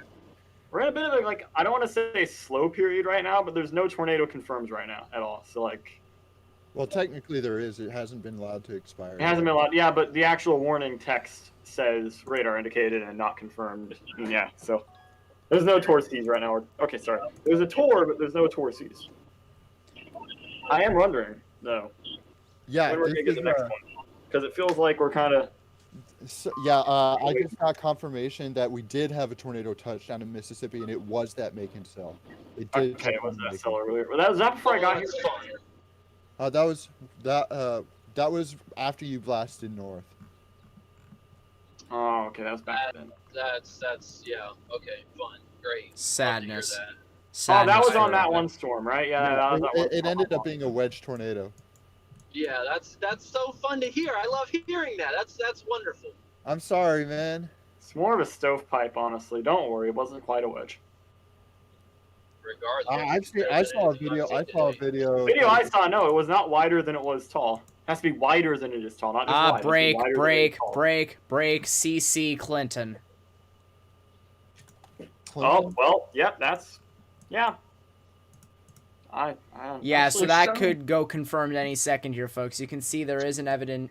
We're in a bit of a, like, I don't want to say slow period right now, but there's no tornado confirmed right now at all. So, like... Well, technically there is. It hasn't been allowed to expire. It hasn't been allowed. Yeah, but the actual warning text says radar indicated and not confirmed. Yeah, so... There's no torsies right now. Okay, sorry. There's a tor, but there's no torsies. I am wondering, though. Yeah, when we're going to get the next one. Because it feels like we're kind of... So, yeah, I just got confirmation that we did have a tornado touchdown in Mississippi, and it was that Macon cell. It did. Okay, it was that cell earlier. Was that before I got here? That was after you blasted north. Oh, okay, that was back then. That's yeah. Okay, fun, great. Sadness. Oh, that was on that one storm, right? Yeah, that was that one. It ended up being a wedge tornado. Yeah, that's so fun to hear. I love hearing that. That's wonderful. I'm sorry, man. It's more of a stovepipe, honestly. Don't worry, it wasn't quite a wedge. Regardless. I saw a video. Video I saw, no, it was not wider than it was tall. It has to be wider than it is tall, not just wide. Break, CC Clinton. Oh, well, yep, that's, yeah. Yeah, so that could go confirmed any second here, folks. You can see there is an evident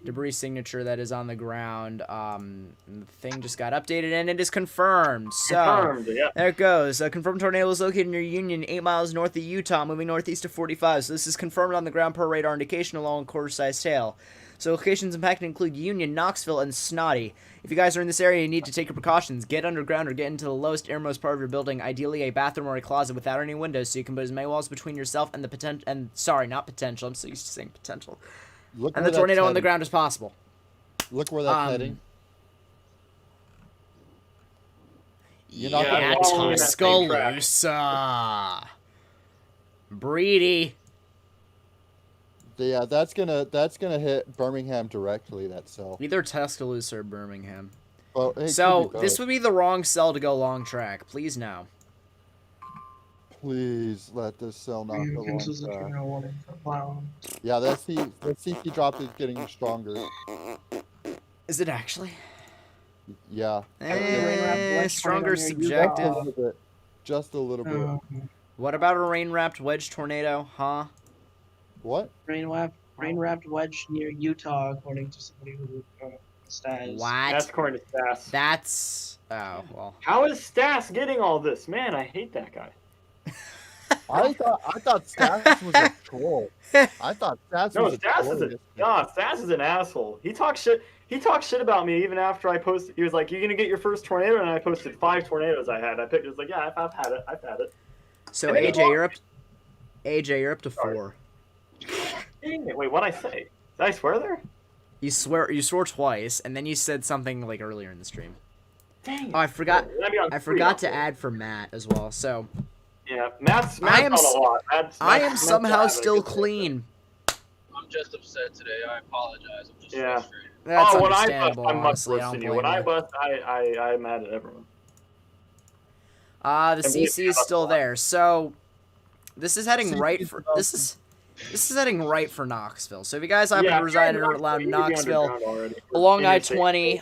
debris signature that is on the ground. The thing just got updated, and it is confirmed. So, yeah. There it goes. A confirmed tornado is located near Union, 8 miles north of Utah, moving northeast to 45. So this is confirmed on the ground per radar indication along quarter-sized tail. So locations impacted include Union, Knoxville, and Snotty. If you guys are in this area, you need to take your precautions. Get underground or get into the lowest, airmost part of your building, ideally a bathroom or a closet without any windows, so you can put as many walls between yourself and the I'm so used to saying potential. And the tornado on the ground as possible. Look where that's heading. Yeah, Tuscaloosa. Breedy. Yeah, that's gonna hit Birmingham directly. That cell. Either Tuscaloosa or Birmingham. Well, so this would be the wrong cell to go long track. Please no. Please let this cell not go long track. Yeah, that CC drop is getting stronger. Is it actually? Yeah. Stronger subjective. Just a little bit. What about a rain-wrapped wedge tornado, huh? What? Rain-wrapped wedge near Utah, according to somebody who Stas. What? That's according to Stas. That's... Oh, well. How is Stas getting all this? Man, I hate that guy. I thought Stas was a troll. I thought Stas was a troll. Stas is an asshole. He talks shit. He talked shit about me even after I posted. He was like, "You're gonna get your first tornado," and I posted 5 tornadoes I had. I picked. It was like, "Yeah, I've had it. I've had it." So you're up to 4. Dang it! Wait, what'd I say? Did I swear there? You swore twice, and then you said something like earlier in the stream. Dang it. Oh, I forgot to add for Matt as well. So. Yeah, Matt's on a lot. I am somehow still clean. I'm just upset today. I apologize. I'm just frustrated. That's when understandable, I bust, I'm much honestly. worse than you. When I bust, I'm mad at everyone. The CC is still there. So this is heading right for This is heading right for Knoxville. So if you guys happen to Yeah, reside you're around you need to be Knoxville, underground already. along Interstate.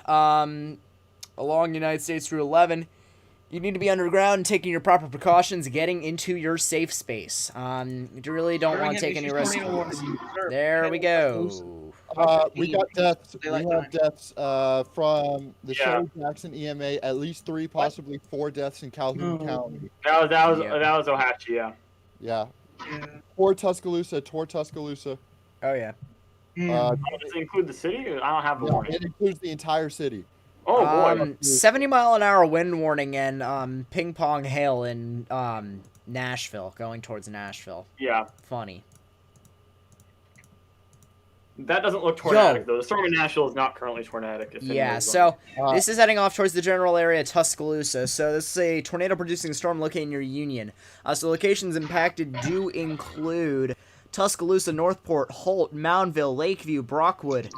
I-20, along United States Route 11, you need to be underground and taking your proper precautions, getting into your safe space. You really don't want to take any risks. There we go. We got deaths. We Daylight have time. deaths from the Yeah. Shelly Jackson EMA. At least 3, possibly 4 deaths in Calhoun Oh. County. That was Yep. Ohatchee, yeah. Yeah. Yeah. Toward Tuscaloosa. Oh, yeah. Does it include the city? I don't have the Yeah, warning. it includes the entire city. Oh boy. 70-mile-an-hour wind warning and ping pong hail in Nashville, going towards Nashville. Yeah. Funny. That doesn't look tornadic though. The storm in Nashville is not currently tornadic. If Yeah, anyone's so wondering. this is heading off towards the general area of Tuscaloosa. So this is a tornado-producing storm located near Union. So locations impacted do include Tuscaloosa, Northport, Holt, Moundville, Lakeview, Brockwood,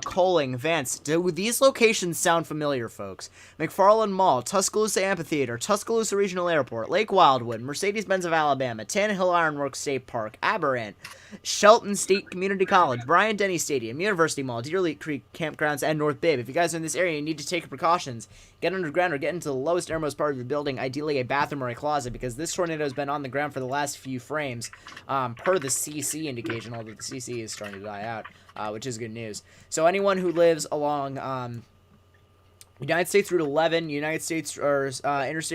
Coling, Vance. Do these locations sound familiar, folks? McFarland Mall, Tuscaloosa Amphitheater, Tuscaloosa Regional Airport, Lake Wildwood, Mercedes-Benz of Alabama, Tannehill Ironworks State Park, Aberrant, Shelton State Community College, Bryant-Denny Stadium, University Mall, Deer Lake Creek Campgrounds, and North Bibb. If you guys are in this area, you need to take precautions. Get underground or get into the lowest airmost part of the building, ideally a bathroom or a closet, because this tornado has been on the ground for the last few frames, per the CC indication, although the CC is starting to die out, which is good news. So anyone who lives along United States Route 11, Interstate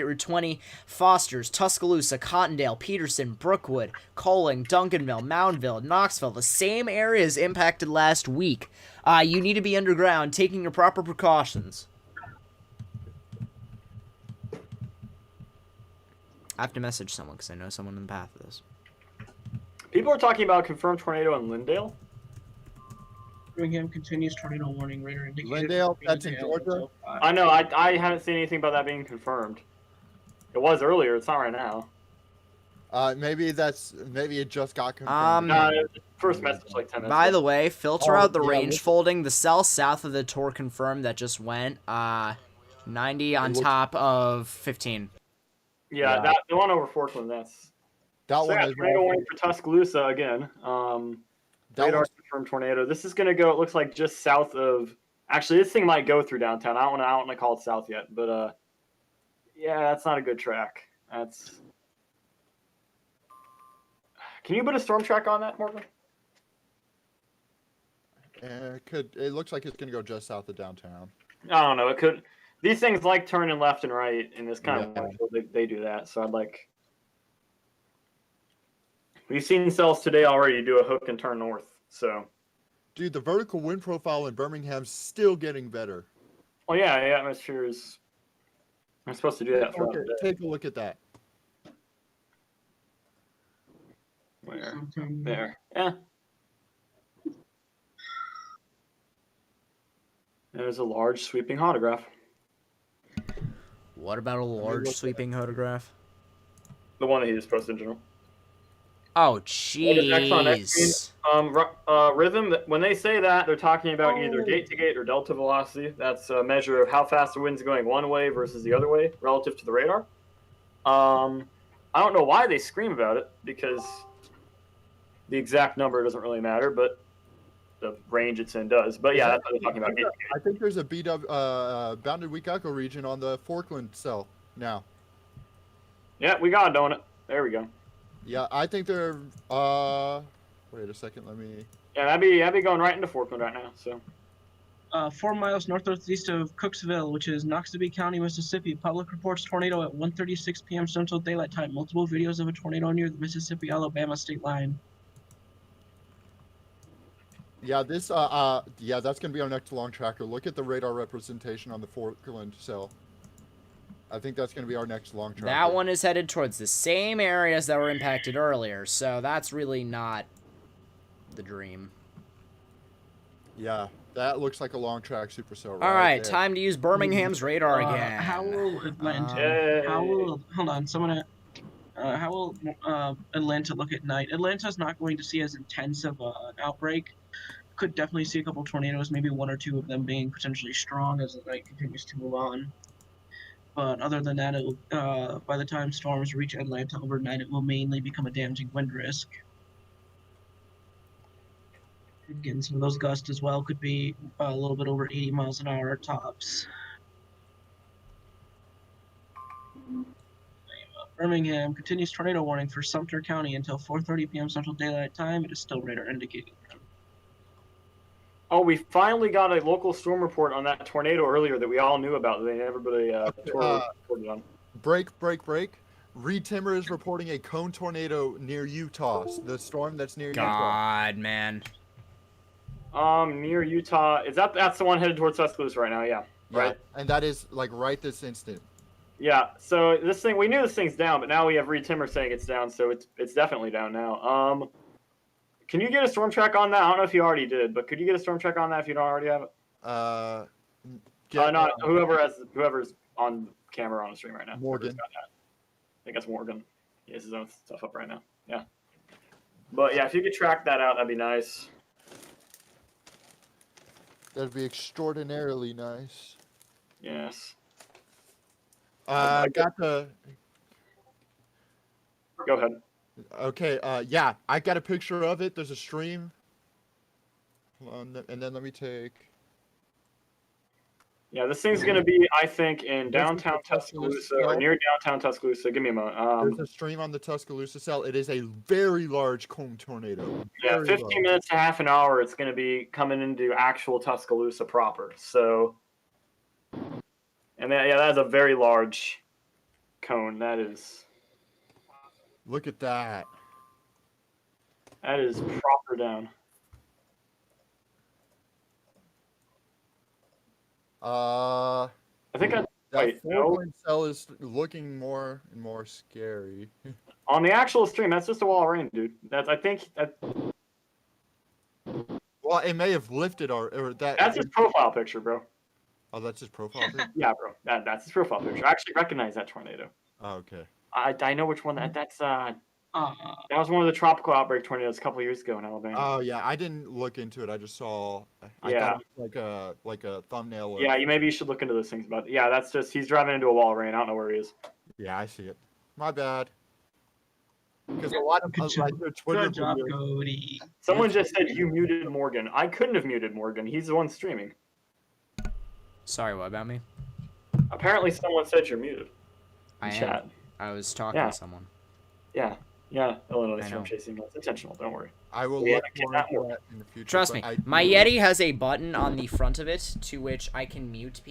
Route 20, Foster's, Tuscaloosa, Cottondale, Peterson, Brookwood, Coling, Duncanville, Moundville, Knoxville, the same areas impacted last week. You need to be underground, taking your proper precautions. I have to message someone because I know someone in the path of this. People are talking about a confirmed tornado in Lindale. Birmingham continues tornado warning. Radar indicated. Lindale, that's in Georgia? I know. I haven't seen anything about that being confirmed. It was earlier. It's not right now. Maybe it just got confirmed. No, first message like 10 minutes By ago. the way, filter out the yeah, range folding. The cell south of the tor confirmed that just went 90 on top of 15. Yeah, that the one over Forkland. That one is tornado warning for Tuscaloosa again. Radar confirmed tornado. This is gonna go. It looks like just south of. Actually, this thing might go through downtown. I don't want to call it south yet, but yeah, that's not a good track. That's. Can you put a storm track on that, Morgan? It looks like it's gonna go just south of downtown. I don't know. It could. These things like turning left and right in this kind of they do that. So I'd like. We've seen cells today already do a hook and turn north. So. Dude, the vertical wind profile in Birmingham's still getting better. Oh yeah, atmosphere is. I'm supposed to do that throughout the day. Take a look at that. Where? There. Yeah. There's a large sweeping hodograph. What about a large sweeping hodograph? The one that he just posted in general. Oh, jeez. Rhythm, when they say that, they're talking about either gate-to-gate or delta velocity. That's a measure of how fast the wind's going one way versus the other way relative to the radar. I don't know why they scream about it, because the exact number doesn't really matter, but the range it's in does. But yeah, that's what they're talking about. I think there's a bounded weak echo region on the Forkland cell now. Yeah, we got it, don't it? There we go. Yeah, I think they're. Wait a second, let me. Yeah, that'd be going right into Forkland right now. So. 4 miles northeast of Cooksville, which is Noxubee County, Mississippi. Public reports tornado at 1:36 p.m. Central Daylight Time. Multiple videos of a tornado near the Mississippi-Alabama state line. Yeah, that's gonna be our next long tracker. Look at the radar representation on the Forkland cell. I think that's gonna be our next long tracker. That one is headed towards the same areas that were impacted earlier, so that's really not the dream. Yeah, that looks like a long track supercell. All right, time to use Birmingham's radar again. How will Atlanta? Hold on, someone. How will Atlanta look at night? Atlanta's not going to see as intense of an outbreak. Could definitely see a couple tornadoes, maybe 1 or 2 of them being potentially strong as the night continues to move on. But other than that, by the time storms reach Atlanta overnight, it will mainly become a damaging wind risk. Again, some of those gusts as well could be a little bit over 80 miles an hour tops. Birmingham continues tornado warning for Sumter County until 4:30 p.m. Central Daylight Time. It is still radar indicated. Oh, we finally got a local storm report on that tornado earlier that we all knew about. That everybody reported on. Break. Reed Timmer is reporting a cone tornado near Utah. The storm that's near Utah. God, man. Near Utah. That's the one headed towards Tuscaloosa right now? Yeah. Right. Yeah, and that is like right this instant. Yeah. So this thing, we knew this thing's down, but now we have Reed Timmer saying it's down, so it's definitely down now. Can you get a storm track on that? I don't know if you already did, but could you get a storm track on that if you don't already have it? Not whoever's on camera on the stream right now. Morgan. I think that's Morgan. He has his own stuff up right now. Yeah. But yeah, if you could track that out, that'd be nice. That'd be extraordinarily nice. Yes. Got the. Go ahead. Okay. Yeah, I got a picture of it. There's a stream. And then let me take. Yeah, this thing's gonna be, I think, in downtown Tuscaloosa or near downtown Tuscaloosa. Give me a moment. There's a stream on the Tuscaloosa cell. It is a very large cone tornado. Yeah, 15 minutes to half an hour. It's gonna be coming into actual Tuscaloosa proper. So, and that's a very large cone. That is. Look at that. That is proper down. I think that four-point cell is looking more and more scary. On the actual stream, that's just a wall of rain, dude. I think that. Well, it may have lifted or that. That's his profile picture, bro. Oh, that's his profile picture. Yeah, bro. That's his profile picture. I actually recognize that tornado. Oh, okay. I know which one that's. That was one of the tropical outbreak tornadoes a couple years ago in Alabama. Oh yeah, I didn't look into it. I just saw. I thought it was like a thumbnail. Yeah, maybe you should look into those things. But yeah, that's just he's driving into a wall of rain. I don't know where he is. Yeah, I see it. My bad. Because a lot of Twitter job, Cody. Someone just said you muted Morgan. I couldn't have muted Morgan. He's the one streaming. Sorry, what about me? Apparently, someone said you're muted. Chat. I was talking to someone. Yeah, Illinois storm chasing. It's intentional. Don't worry. I will look more at that in the future. Trust me, my Yeti has a button on the front of it to which I can mute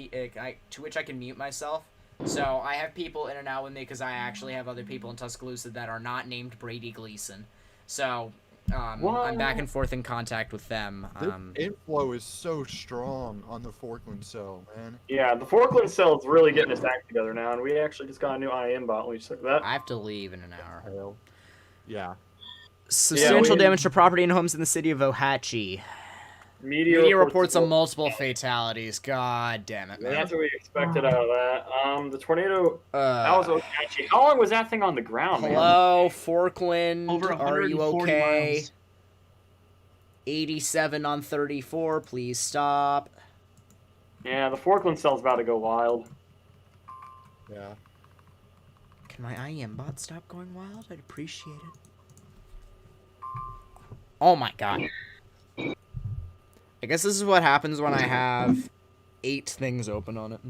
myself. So I have people in and out with me because I actually have other people in Tuscaloosa that are not named Brady Gleason. So I'm back and forth in contact with them. The inflow is so strong on the Forkland cell, man. Yeah, the Forkland cell is really getting its act together now, and we actually just got a new IM bot. We took that. I have to leave in an hour. Yeah. Substantial damage to property and homes in the city of Ohatchee. Media reports on multiple fatalities. God damn it, man. That's what we expected out of that. The tornado. That was Ohatchee. How long was that thing on the ground, man? Hello, Forkland. Over are you 140 okay? miles. 87 on 34. Please stop. Yeah, the Forkland cell's about to go wild. Yeah. Can my IM bot stop going wild? I'd appreciate it. Oh my god. I guess this is what happens when I have 8 things open on it.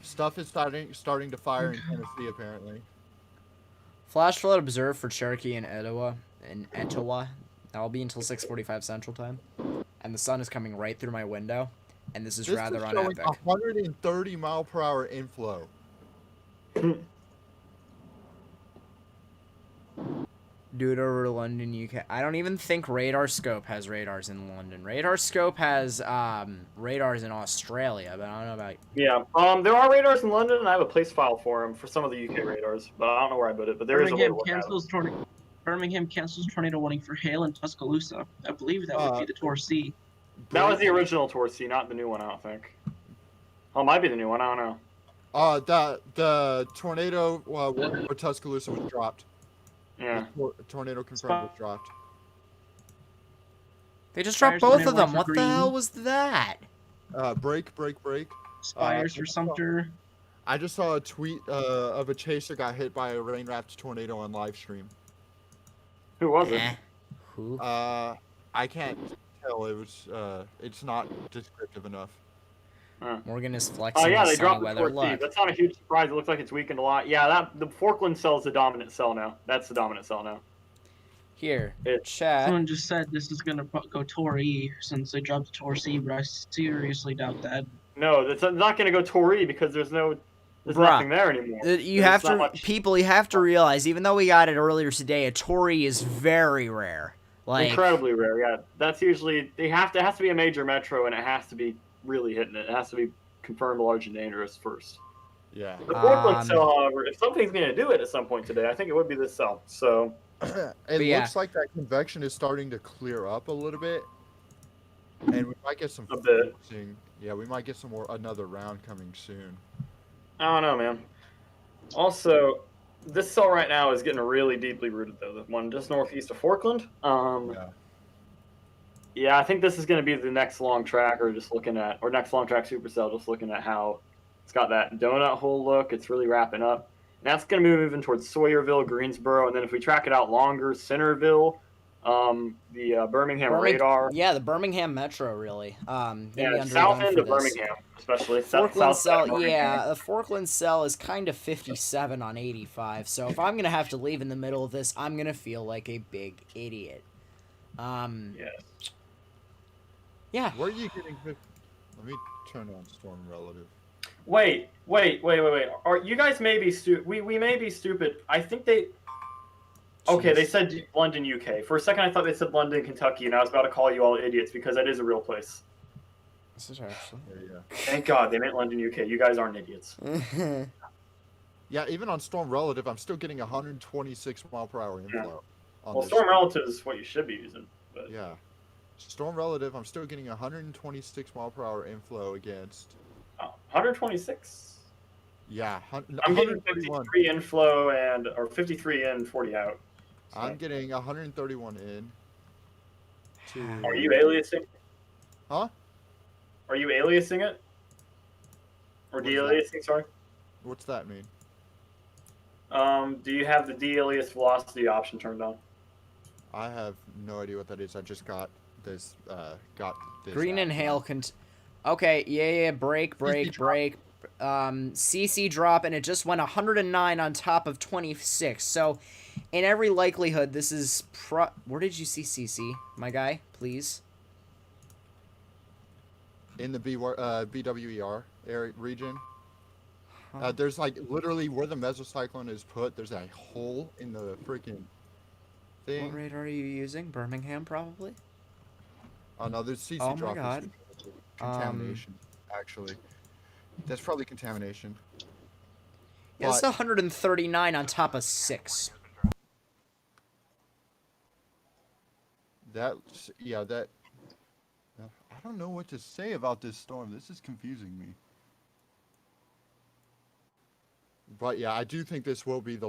Stuff is starting to fire in Tennessee, apparently. Flash flood observed for Cherokee and Etowah. That'll be until 6:45 Central Time. And the sun is coming right through my window. And this is rather unepic. 130 mile per hour inflow. Dude, over London, UK. I don't even think Radarscope has radars in London. Radarscope has radars in Australia, but I don't know about. Yeah, there are radars in London, and I have a place file for them for some of the UK radars, but I don't know where I put it. But there is a way to look at it. Birmingham cancels tornado warning for hail in Tuscaloosa. I believe that would be the Tor C. That was the original Tor C, not the new one. I don't think. Oh, it might be the new one. I don't know. The tornado where Tuscaloosa was dropped. Yeah. Tornado confirmed was dropped. They just dropped both of them. What the hell was that? Break. Spires for Sumter. I just saw a tweet of a chaser got hit by a rain-wrapped tornado on live stream. Who was it? Who? I can't tell. It was. It's not descriptive enough. Morgan is Oh flexing yeah, his they sunny dropped the weather. Torch C. Look. That's not a huge surprise. It looks like it's weakened a lot. Yeah, the Forkland cell is the dominant cell now. That's the dominant cell now. Here, It- chat. Someone just said this is gonna go Tor E since they dropped Tor C, but I seriously doubt that. No, that's not going to go Tori because there's Bruh, nothing there anymore. You There's have not to, much- people. You have to realize, even though we got it earlier today, a Tory is very rare. Like incredibly rare. Yeah, that's usually it has to be a major metro and it has to be really hitting it. It has to be confirmed large and dangerous first. Yeah. The Forkland cell, however, if something's going to do it at some point today, I think it would be this cell. So it looks like that convection is starting to clear up a little bit, and we might get some. A bit. Yeah, we might get another round coming soon. I don't know, man. Also, this cell right now is getting really deeply rooted, though. The one just northeast of Forkland. Yeah, I think this is going to be the next long track, or next long track supercell. Just looking at how it's got that donut hole look. It's really wrapping up. And that's going to be moving towards Sawyerville, Greensboro, and then if we track it out longer, Centerville, the Birmingham radar. Yeah, the Birmingham Metro, really. Yeah, south end of Birmingham, especially. Forkland cell, Birmingham. yeah, the Forkland cell is kind of 57 on 85. So if I'm gonna have to leave in the middle of this, I'm gonna feel like a big idiot. Yes. Yeah. Where are you getting? Let me turn on Storm Relative. Wait. Are you guys may be stupid? We may be stupid. I think they. Okay, they said London, UK. For a second, I thought they said London, Kentucky, and I was about to call you all idiots because that is a real place. This is actually. Yeah. Thank God they meant London, UK. You guys aren't idiots. Yeah, even on Storm Relative, I'm still getting 126 mile per hour inflow. Well, Storm Relative is what you should be using. But... Yeah. Storm Relative, I'm still getting 126 mile per hour inflow against. 126? Yeah, I'm getting 53 inflow or 53 in, 40 out. So. I'm getting 131 in. Are you aliasing? Huh? Are you aliasing it? Or de-aliasing, sorry? What's that mean? Do you have the de-alias velocity option turned on? I have no idea what that is. I just got this. Green and hail Okay, yeah, break. CC drop, and it just went 109 on top of 26. So, in every likelihood, this is Where did you see CC, my guy? Please. In the BWER area region. There's like literally where the mesocyclone is put. There's a hole in the freaking thing. What radar are you using? Birmingham, probably. Oh no, there's CC oh drop. My God. Contamination, actually. That's probably contamination. Yeah, it's 139 on top of 6. I don't know what to say about this storm. This is confusing me. But yeah, I do think this will be the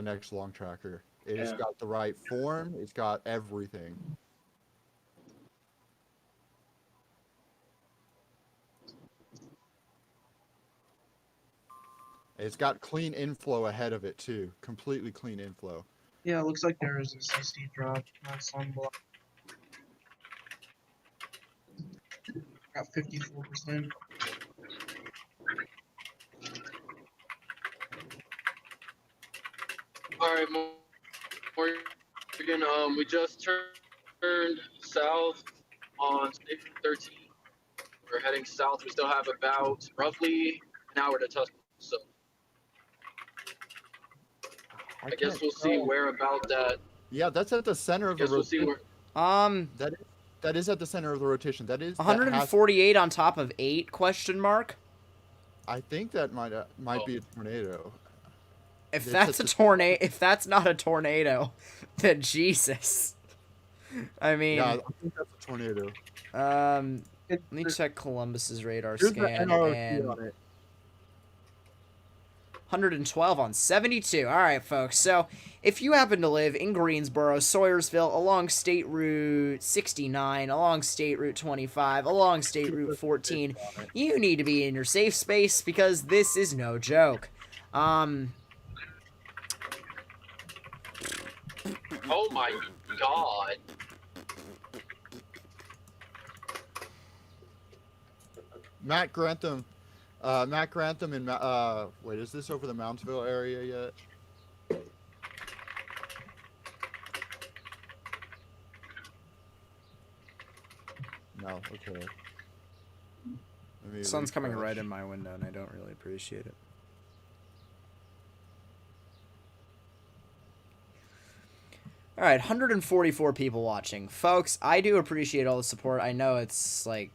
next long tracker. It's got the right form. It's got everything. It's got clean inflow ahead of it too. Completely clean inflow. Yeah, it looks like there is a CC drop on sunblock. Got 54%. All right, Morgan. We just turned south on Station 13. We're heading south. We still have about roughly an hour to Tuscaloosa. So I guess we'll see where about that. Yeah, that's at the center of the rotation. We'll see where... That is at the center of the rotation. That is 148 on top of 8 question mark. I think that might be a tornado. If that's a tornado, if that's not a tornado, then Jesus. I mean, yeah, I think that's a tornado. Let me check Columbus's radar scan. On it. 112 on 72. All right, folks. So if you happen to live in Greensboro, Sawyersville, along State Route 69, along State Route 25, along State Route 14, you need to be in your safe space because this is no joke. Oh my god. Matt Grantham and wait, is this over the Moundsville area yet? No, okay. The sun's coming right in my window, and I don't really appreciate it. All right, 144 people watching. Folks, I do appreciate all the support. I know it's like...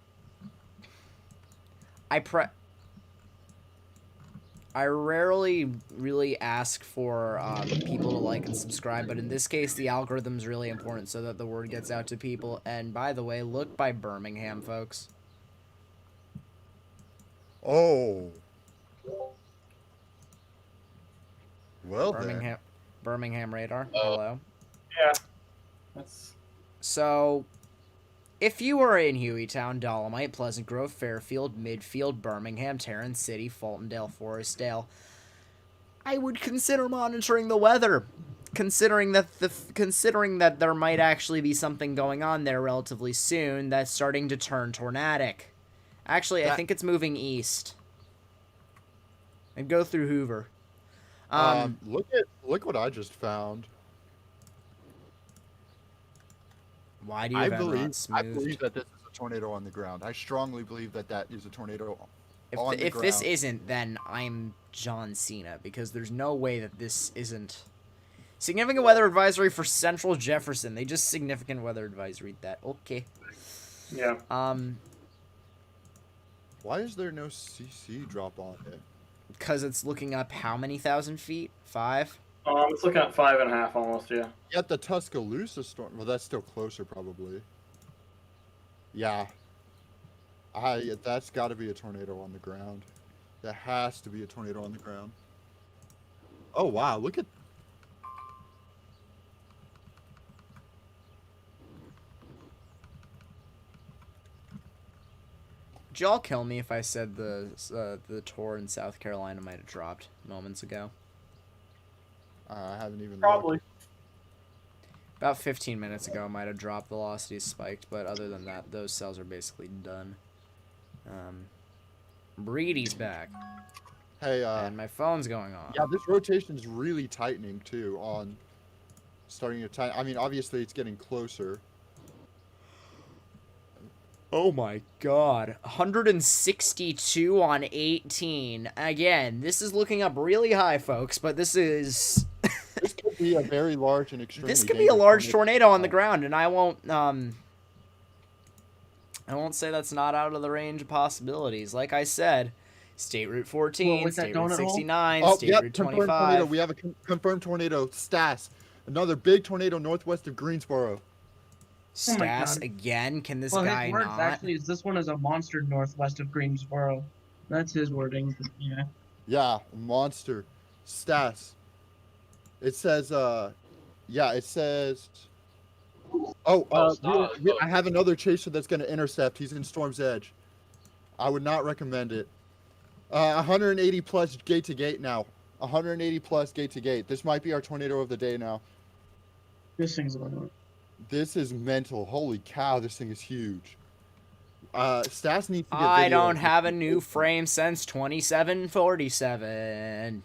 I rarely really ask for people to like and subscribe, but in this case, the algorithm's really important so that the word gets out to people. And by the way, look by Birmingham, folks. Oh. Well, Birmingham radar. Hello. Yeah. So, if you are in Hueytown, Dolomite, Pleasant Grove, Fairfield, Midfield, Birmingham, Tarrant City, Fultondale, Forestdale, I would consider monitoring the weather, considering that there might actually be something going on there relatively soon that's starting to turn tornadic. Actually, I think it's moving east. And go through Hoover. Look what I just found. Why do you have not smoothed? I believe that this is a tornado on the ground. I strongly believe that that is a tornado on the ground. If this isn't, then I'm John Cena, because there's no way that this isn't. Significant weather advisory for Central Jefferson. They just significant weather advisory that. Okay. Yeah. Why is there no CC drop on it? Because it's looking up how many thousand feet? 5? It's looking at 5.5 almost, yeah. Yet the Tuscaloosa storm. Well, that's still closer, probably. Yeah. That's got to be a tornado on the ground. That has to be a tornado on the ground. Oh, wow. Look at... Would y'all kill me if I said the tour in South Carolina might have dropped moments ago? I haven't even Probably. looked. About 15 minutes ago, it might have dropped. Velocity spiked, but other than that, those cells are basically done. Breedy's back. Hey, and my phone's going off. Yeah, this rotation's really tightening, too, on... Starting to tighten. I mean, obviously, it's getting closer. Oh my god. 162 on 18. Again, this is looking up really high, folks, but this is... This could be a very large and extremely This could be a large tornado on the ground, and I won't say that's not out of the range of possibilities. Like I said, State Route 14, State Route 69, State Route 25. Tornado. We have a confirmed tornado. Stas. Another big tornado northwest of Greensboro. Stas again? Can this guy his words not? Actually, this one is a monster northwest of Greensboro. That's his wording. Yeah. Yeah, monster. Stas. It says, yeah, it says... I have another chaser that's going to intercept. He's in Storm's Edge. I would not recommend it. 180 plus gate to gate now. 180 plus gate to gate. This might be our tornado of the day now. This thing's going on. This is mental. Holy cow, this thing is huge. Stas needs to get I video. don't have a new frame since 2747.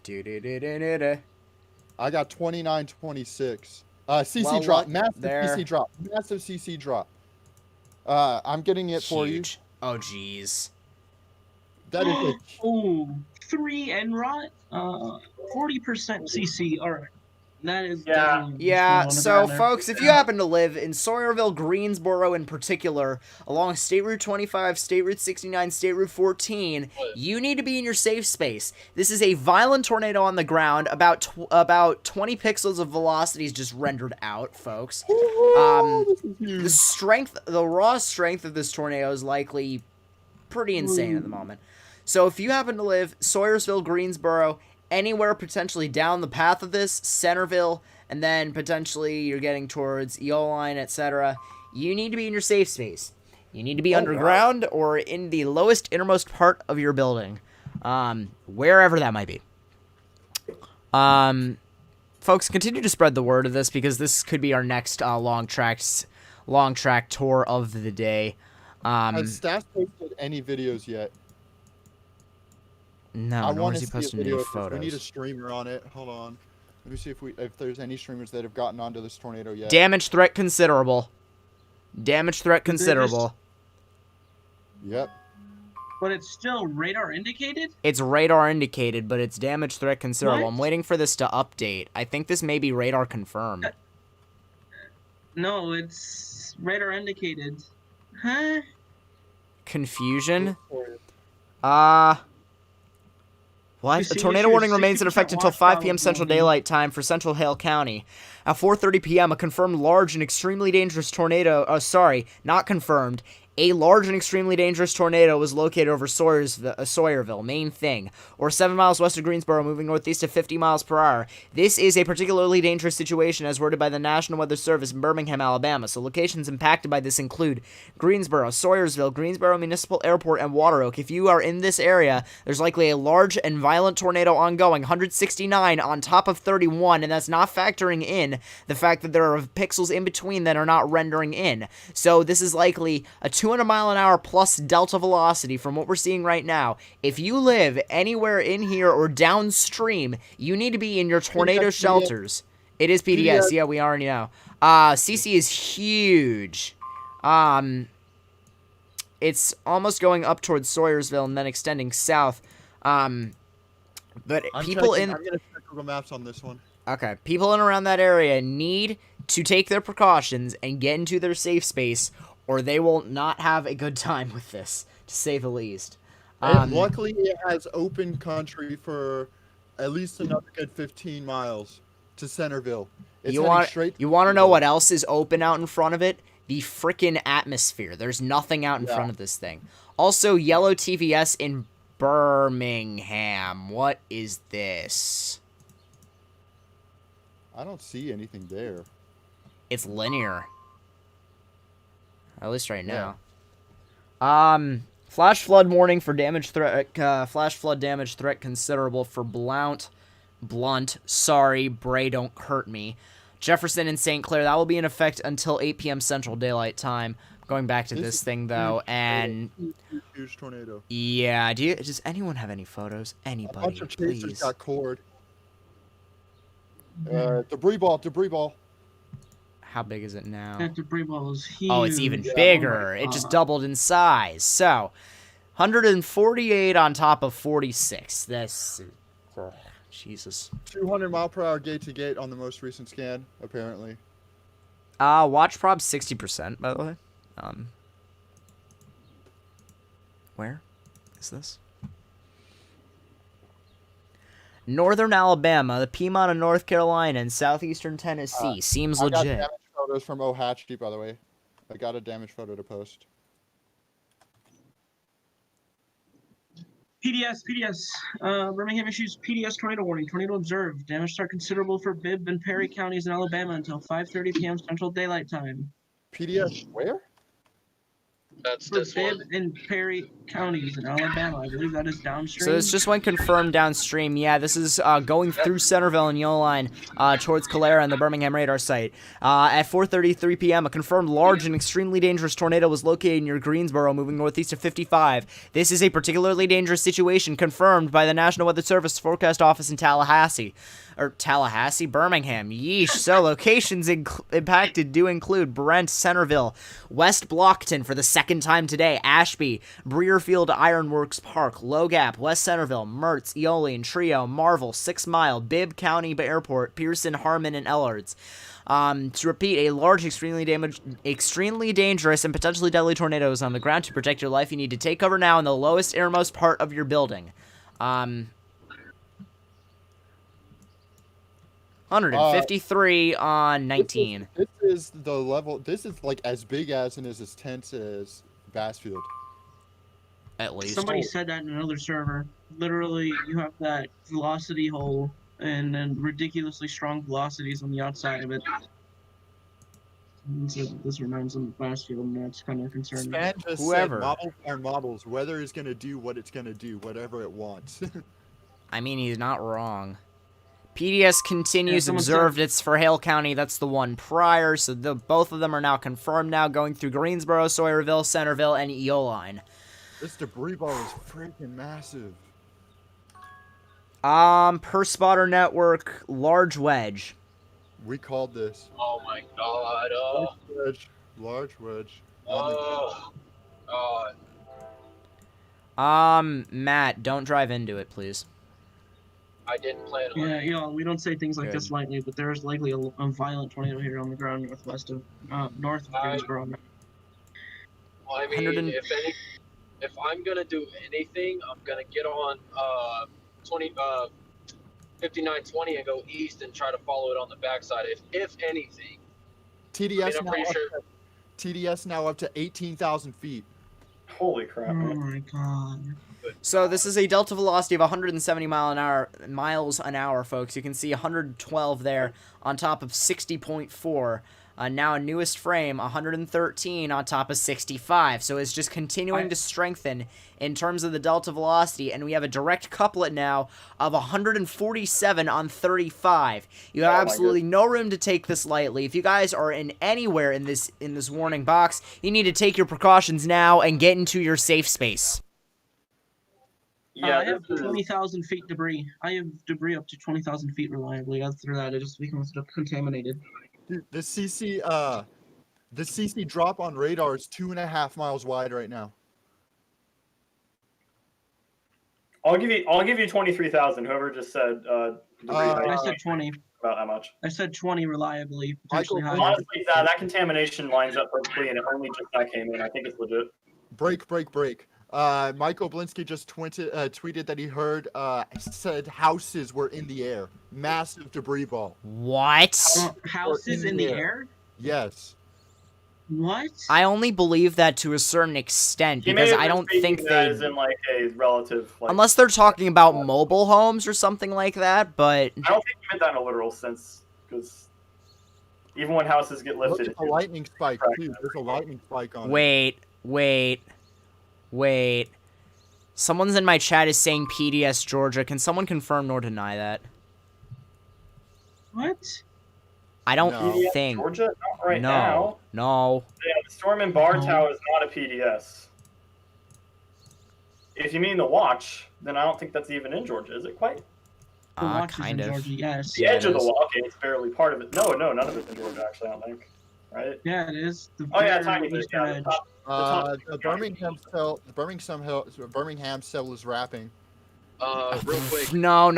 I got 2926. CC drop. Massive CC drop. Massive CC drop. I'm getting it for you. Oh, jeez. That is a... Oh, 3 NROT, 40% CC. All right. That is yeah. So, folks, if you happen to live in Sawyerville, Greensboro in particular, along State Route 25, State Route 69, State Route 14, you need to be in your safe space. This is a violent tornado on the ground. About 20 pixels of velocity is just rendered out, folks. The raw strength of this tornado is likely pretty insane at the moment. So, if you happen to live Sawyersville, Greensboro, anywhere potentially down the path of this, Centerville, and then potentially you're getting towards Eoline, etc., you need to be in your safe space. You need to be underground or in the lowest innermost part of your building, wherever that might be. Folks, continue to spread the word of this because this could be our next long track tour of the day. Has Stas posted any videos yet? No, nor has he posted any photos. We need a streamer on it. Hold on. Let me see if there's any streamers that have gotten onto this tornado yet. Damage threat considerable. Damage threat considerable. Yep. But it's still radar indicated? It's radar indicated, but it's damage threat considerable. What? I'm waiting for this to update. I think this may be radar confirmed. No, it's radar indicated. Huh? Confusion? What? A tornado warning remains in effect until 5 p.m. Central Daylight Time for Central Hale County. At 4:30 p.m., a confirmed large and extremely dangerous tornado... not confirmed. A large and extremely dangerous tornado was located over Sawyerville, main thing, or 7 miles west of Greensboro, moving northeast at 50 miles per hour. This is a particularly dangerous situation as worded by the National Weather Service in Birmingham, Alabama. So locations impacted by this include Greensboro, Sawyersville, Greensboro Municipal Airport, and Water Oak. If you are in this area, there's likely a large and violent tornado ongoing, 169 on top of 31, and that's not factoring in the fact that there are pixels in between that are not rendering in. So this is likely a 200-mile-an-hour plus delta velocity from what we're seeing right now. If you live anywhere in here or downstream, you need to be in your tornado shelters. It is PDS. Yeah, we already know. CC is huge. It's almost going up towards Sawyersville and then extending south. But I'm people gonna check Google Maps on this one. Okay, people in around that area need to take their precautions and get into their safe space, or they will not have a good time with this, to say the least. And luckily, it has open country for at least another good 15 miles to Centerville. It's you want to know what else is open out in front of it? The frickin' atmosphere. There's nothing out in front of this thing. Also, yellow TVS in Birmingham. What is this? I don't see anything there. It's linear. At least right now. Flash flood warning for damage threat. Flash flood damage threat considerable for Blount. Sorry, Bray, don't hurt me. Jefferson and St. Clair. That will be in effect until 8 p.m. Central Daylight Time. Going back to this thing though, and huge tornado. Yeah. Does anyone have any photos? Anybody, a bunch of chasers please? Got cord. Debris ball. How big is it now? That debris ball is huge. Oh, it's even bigger. It just doubled in size. So, 148 on top of 46. This, Jesus. 200-mile-per-hour gate-to-gate on the most recent scan, apparently. Watch prob 60%, by the way. Where is this? Northern Alabama, the Piedmont of North Carolina, and southeastern Tennessee. Seems legit. I got damage photos from Ohatchee, by the way. I got a damage photo to post. PDS. Birmingham issues PDS tornado warning. Tornado observed. Damage start considerable for Bibb and Perry counties in Alabama until 5:30 p.m. Central Daylight Time. PDS where? That's For this Bibb one. and Perry counties in Alabama. I believe that is downstream. So this just went confirmed downstream. Yeah, this is going through Centerville and Eoline towards Calera and the Birmingham radar site. At 4:33 p.m., a confirmed large and extremely dangerous tornado was located near Greensboro, moving northeast of 55. This is a particularly dangerous situation confirmed by the National Weather Service Forecast Office in Tallahassee. Birmingham. Yeesh. So locations impacted do include Brent, Centerville, West Blockton for the second time today, Ashby, Breerfield Ironworks Park, Low Gap, West Centerville, Mertz, Eoline, Trio, Marvel, 6 Mile, Bibb County Airport, Pearson, Harmon, and Ellards. To repeat, a large, extremely dangerous, and potentially deadly tornado is on the ground. To protect your life, you need to take cover now in the lowest, innermost part of your building. 153 on 19. This is the level. This is like as big as and as tense as Bassfield. At least. Somebody said that in another server. literally, you have that velocity hole and then ridiculously strong velocities on the outside of it. So this reminds them of fast field, and that's kind of concerning. Span just Whoever. said models are models. Weather is going to do what it's going to do, whatever it wants. I mean, he's not wrong. PDS continues someone observed. It's for Hale County. That's the one prior. So both of them are now confirmed now, going through Greensboro, Sawyerville, Centerville, and Eoline. This debris ball is freaking massive. Per spotter network, large wedge. We called this. Oh my god. Large wedge. Large wedge. Oh god. Matt, don't drive into it, please. I didn't plan on it. Yeah, we don't say things like this Good. lightly, but there is likely a violent tornado here on the ground north of Greensboro. Well, I mean, if I'm gonna do anything, I'm gonna get on 5920 and go east and try to follow it on the backside. If anything. TDS, I'm pretty sure. TDS now up to 18,000 feet. Holy crap! Oh Man. my god. So this is a delta velocity of 170 miles an hour, folks. You can see 112 there on top of 60.4. Now newest frame, 113 on top of 65. So it's just continuing to strengthen in terms of the delta velocity, and we have a direct couplet now of 147 on 35. You have absolutely no room to take this lightly. If you guys are in anywhere in this warning box, you need to take your precautions now and get into your safe space. Yeah, I have 20,000 feet debris. I have debris up to 20,000 feet reliably. After that, it just becomes contaminated. Dude, the CC drop on radar is 2.5 miles wide right now. I'll give you 23,000. Whoever just said I said 20. about how much. I said 20 reliably. Potentially higher. Honestly, that contamination lines up perfectly, and it only just that came in. I think it's legit. Break. Michael Blinsky just tweeted that he heard said houses were in the air. Massive debris ball. What? Houses in the air? Yes. What? I only believe that to a certain extent He because may have I been don't speaking think that they. as in like a relative. Like, Unless they're talking about mobile homes or something like that, but I don't think he meant that in a literal sense, because even when houses get Look lifted, at the lightning spike too. There's a lightning spike on wait. Someone's in my chat is saying PDS Georgia. Can someone confirm nor deny that? What? I don't PDS think. Georgia? Not right now. No. Yeah, the storm in Bartow is not a PDS. If you mean the watch, then I don't think that's even in Georgia, is it quite? Kind of. Georgia, yes. The edge of the wall, okay, it's barely part of it. No, none of it's in Georgia, actually, I don't think. Right? Yeah, it is. Oh yeah, tiny bit. eastern Yeah, edge. The Birmingham cell is wrapping. Real quick. No.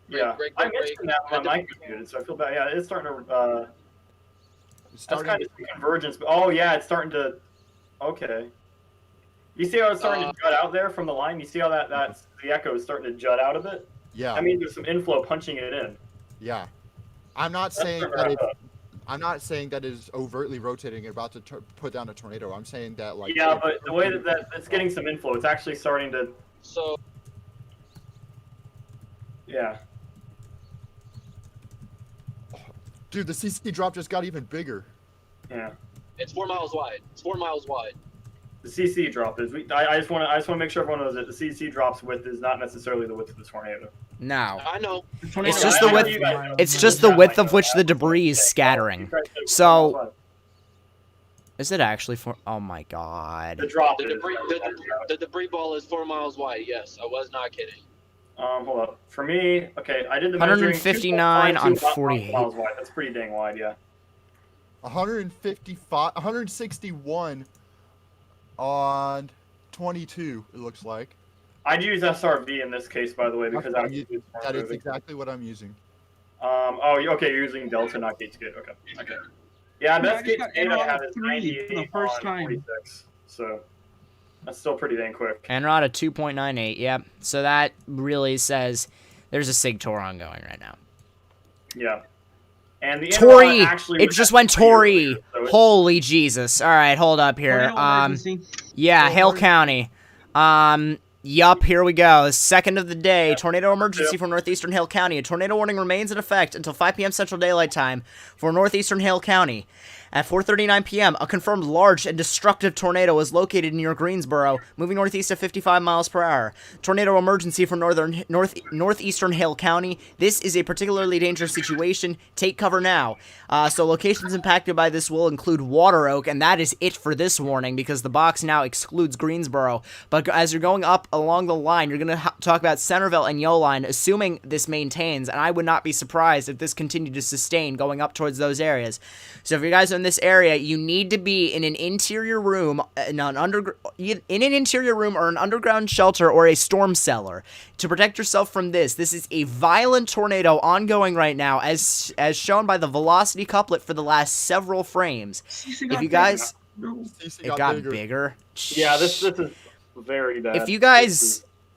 Yeah, Break. I mentioned that when my mic was muted, so I feel bad. Yeah, it's starting to. That's kind of convergence. But, oh yeah, it's starting to. Okay. You see how it's starting to jut out there from the line? You see how that's the echo is starting to jut out a bit? Yeah. I mean, there's some inflow punching it in. Yeah. I'm not saying that it is overtly rotating and about to put down a tornado. I'm saying that like. Yeah, but the way that it's getting some inflow, it's actually starting to. So. Yeah. Dude, the CC drop just got even bigger. Yeah. It's 4 miles wide. The CC drop is. I just want to make sure everyone knows that the CC drop's width is not necessarily the width of the tornado. No. I know. It's just the width. It's just the width of which the debris is scattering. So. Is it actually for? Oh my god. The debris ball is 4 miles wide. Yes, I was not kidding. Hold up. For me, okay, I did the 159 on 48. Miles wide. That's pretty dang wide, yeah. 161 on 22. It looks like. I'd use SRV in this case, by the way, because that is exactly what I'm using. Oh, okay, you're using Delta, not Gates Gate. Okay. Yeah, best Gates Gate I have is 98 for the first on time. 46. So that's still pretty dang quick. Enrod at 2.98. Yep. So that really says there's a SIG tour ongoing right now. Yeah. And the Tori! actually It just went Tori! So Holy Jesus. Alright, hold up here. Yeah, Hale County. Yup, here we go. Second of the day. Tornado emergency for northeastern Hale County. A tornado warning remains in effect until 5 p.m. Central Daylight Time for northeastern Hale County. At 4:39 p.m., a confirmed large and destructive tornado is located near Greensboro, moving northeast at 55 miles per hour. Tornado emergency for northeastern Hale County. This is a particularly dangerous situation. Take cover now. So locations impacted by this will include Water Oak, and that is it for this warning because the box now excludes Greensboro. But as you're going up along the line, you're going to talk about Centerville and Yoline, assuming this maintains, and I would not be surprised if this continued to sustain going up towards those areas. So if you guys are in this area, you need to be in an interior room, in an interior room or an underground shelter or a storm cellar to protect yourself from this. This is a violent tornado ongoing right now, as shown by the velocity couplet for the last several frames. If you guys, it got bigger. Yeah, this is very bad.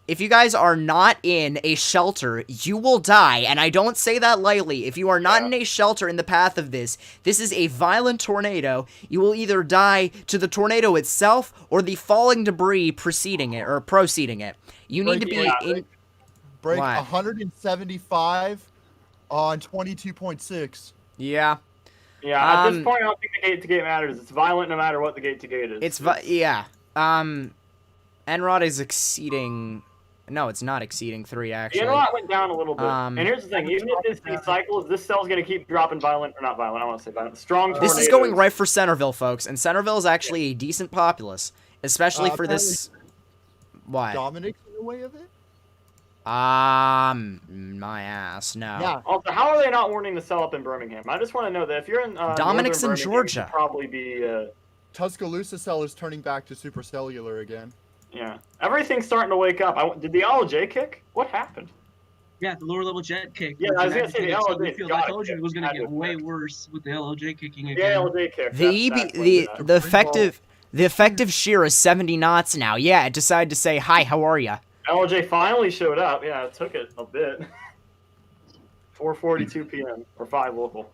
If you guys are not in a shelter, you will die, and I don't say that lightly. If you are not in a shelter in the path of this is a violent tornado. You will either die to the tornado itself or the falling debris preceding it or proceeding it. You need to be in. Break 175 on 22.6. Yeah. Yeah, at this point, I don't think the gate-to-gate matters. It's violent no matter what the gate-to-gate is. Yeah. NROD is exceeding. No, it's not exceeding 3, actually. The NROD went down a little bit. And here's the thing. Even if this cycles, this cell's going to keep dropping violent. Or not violent, I want to say violent. Strong tornadoes. This is going right for Centerville, folks. And Centerville is actually a decent populace. Especially for this. What? Dominic's in the way of it? My ass, no. Yeah. Also, how are they not warning the cell up in Birmingham? I just want to know that if you're in Dominic's in Georgia. You should probably be. Tuscaloosa cell is turning back to supercellular again. Yeah, everything's starting to wake up. Did the LJ kick? What happened? Yeah, the lower level jet kick. Yeah, I was gonna say the LJ. I told you it was gonna get way worse with the LJ kicking again. Yeah, LJ kick. The effective shear is 70 knots now. Yeah, it decided to say hi. How are ya? LJ finally showed up. Yeah, it took it a bit. 4:42 p.m. or 5 local.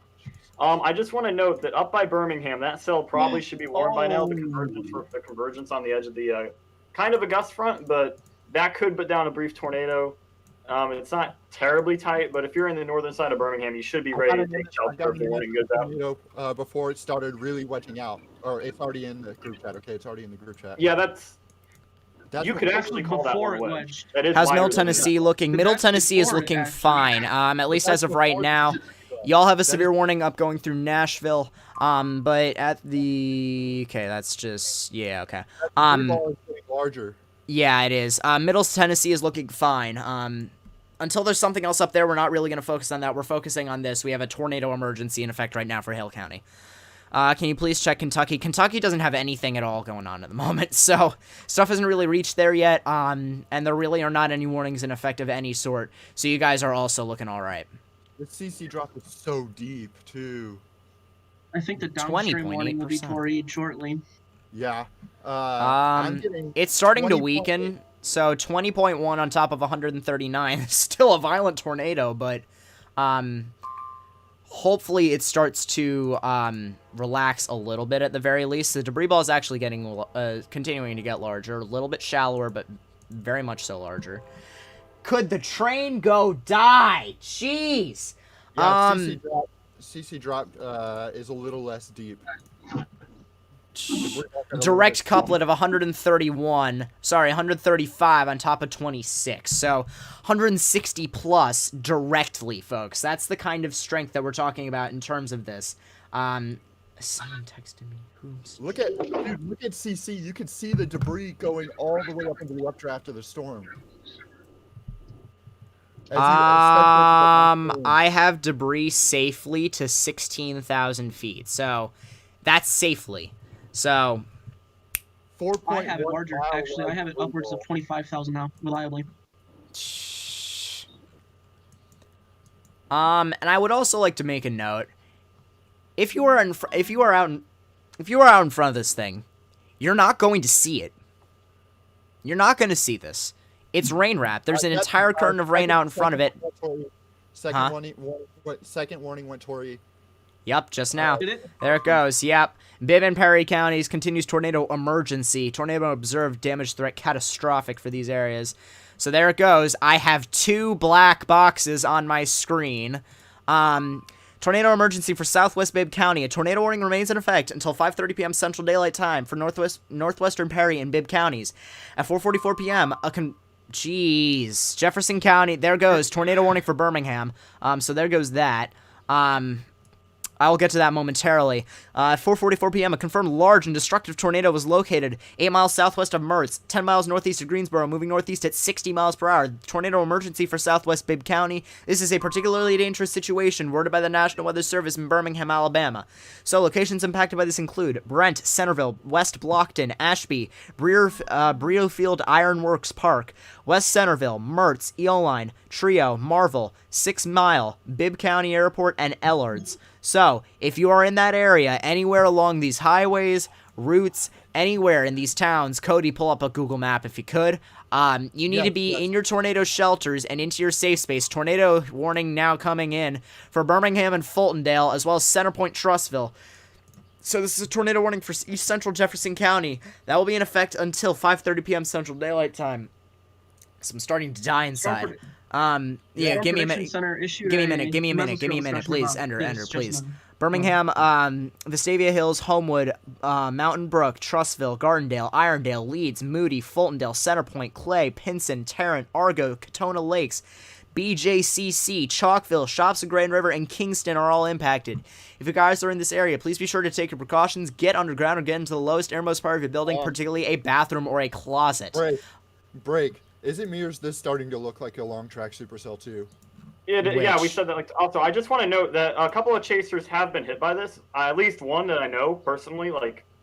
I just want to note that up by Birmingham, that cell probably should be warned by now. The convergence on the edge of the kind of a gust front, but that could put down a brief tornado. It's not terribly tight, but if you're in the northern side of Birmingham, you should be ready to take shelter if the warning goes out. Before it started really wedging out, or it's already in the group chat. Okay, it's already in the group chat. Yeah, that's you could actually call that one wedge. How's Middle Tennessee looking? Middle Tennessee is looking fine, at least as of right now. Y'all have a severe warning up going through Nashville, but at the... Okay, that's just... Yeah, okay. Larger. Yeah, it is. Middle Tennessee is looking fine. Until there's something else up there, we're not really going to focus on that. We're focusing on this. We have a tornado emergency in effect right now for Hale County. Can you please check Kentucky? Kentucky doesn't have anything at all going on at the moment, so stuff hasn't really reached there yet, and there really are not any warnings in effect of any sort, so you guys are also looking all right. The CC drop is so deep, too. I think the downstream warning will be torried shortly. Yeah. It's starting to weaken, so 20.1 on top of 139 is still a violent tornado, but hopefully it starts to relax a little bit at the very least. The debris ball is actually getting continuing to get larger, a little bit shallower, but very much so larger. Could the train go die? Jeez. Yeah, CC drop is a little less deep. Direct couplet of 135 on top of 26. So 160 plus directly, folks. That's the kind of strength that we're talking about in terms of this. Someone texted me. Look at CC. You can see the debris going all the way up into the updraft of the storm. I have debris safely to 16,000 feet. So that's safely. So 4. I have it larger, actually. I have it upwards of 25,000 now, reliably. And I would also like to make a note. If you are out in front of this thing, you're not going to see it. You're not going to see this. It's rain wrapped. There's an entire curtain of rain out in front of it. Second warning went Tory. Yep, just now. Did it? There it goes. Yep. Bibb and Perry counties continues tornado emergency. Tornado observed, damage threat catastrophic for these areas. So there it goes. I have 2 black boxes on my screen. Tornado emergency for Southwest Bibb County. A tornado warning remains in effect until 5:30 p.m. Central Daylight Time for northwestern Perry and Bibb counties. At 4:44 p.m., Jeez. Jefferson County. There goes. Tornado warning for Birmingham. So there goes that. I'll get to that momentarily. At 4:44 p.m., a confirmed large and destructive tornado was located 8 miles southwest of Mertz, 10 miles northeast of Greensboro, moving northeast at 60 miles per hour. Tornado emergency for Southwest Bibb County. This is a particularly dangerous situation, worded by the National Weather Service in Birmingham, Alabama. So, locations impacted by this include Brent, Centerville, West Blockton, Ashby, Breofield Ironworks Park, West Centerville, Mertz, Eoline, Trio, Marvel, 6 Mile, Bibb County Airport, and Ellards. So, if you are in that area, anywhere along these highways, routes, anywhere in these towns, Cody, pull up a Google map if you could. You need to be in your tornado shelters and into your safe space. Tornado warning now coming in for Birmingham and Fultondale, as well as Centerpoint, Trussville. So this is a tornado warning for East Central Jefferson County. That will be in effect until 5:30 p.m. Central Daylight Time. So I'm starting to die inside. Yeah, give me a minute. Give me a minute, please. Enter, please. Birmingham, Vestavia Hills, Homewood, Mountain Brook, Trussville, Gardendale, Irondale, Leeds, Moody, Fultondale, Centerpoint, Clay, Pinson, Tarrant, Argo, Katona Lakes, BJCC, Chalkville, Shops of Grand River, and Kingston are all impacted. If you guys are in this area, please be sure to take your precautions, get underground, or get into the lowest, airmost part of your building, particularly a bathroom or a closet. Break. Is it me or is this starting to look like a long track supercell too? Yeah, we said that. Also, I just want to note that a couple of chasers have been hit by this. At least one that I know personally,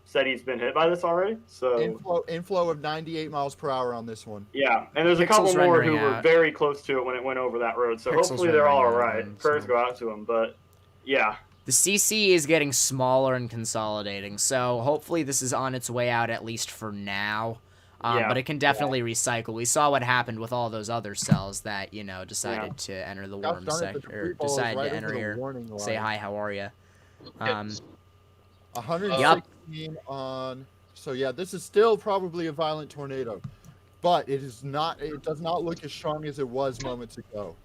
said he's been hit by this already. So inflow of 98 miles per hour on this one. Yeah, and there's a couple more who were very close to it when it went over that road. So hopefully they're all right. Prayers go out to them, but yeah. The CC is getting smaller and consolidating, so hopefully this is on its way out at least for now. But it can definitely recycle. We saw what happened with all those other cells that, decided to enter the warm sector, or decided to enter here. Say hi, how are you? 116 on. So yeah, this is still probably a violent tornado, but it is not. It does not look as strong as it was moments ago.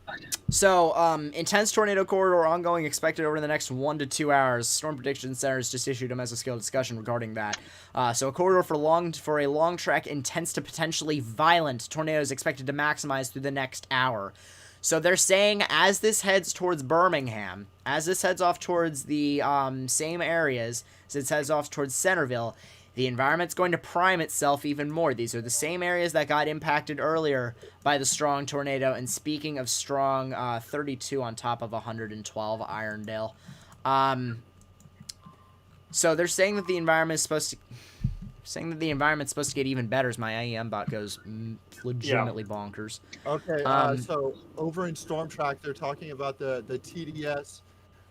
So, intense tornado corridor ongoing, expected over the next 1 to 2 hours. Storm Prediction Center has just issued a mesoscale discussion regarding that. So a corridor for a long track, intense to potentially violent tornadoes expected to maximize through the next hour. So they're saying as this heads towards Birmingham, as this heads off towards the same areas, as it heads off towards Centerville, the environment's going to prime itself even more. These are the same areas that got impacted earlier by the strong tornado. And speaking of strong, 32 on top of 112 Irondale. So they're saying that the environment is supposed to get even better as my IEM bot goes legitimately bonkers. Okay, so over in Storm Track, they're talking about the TDS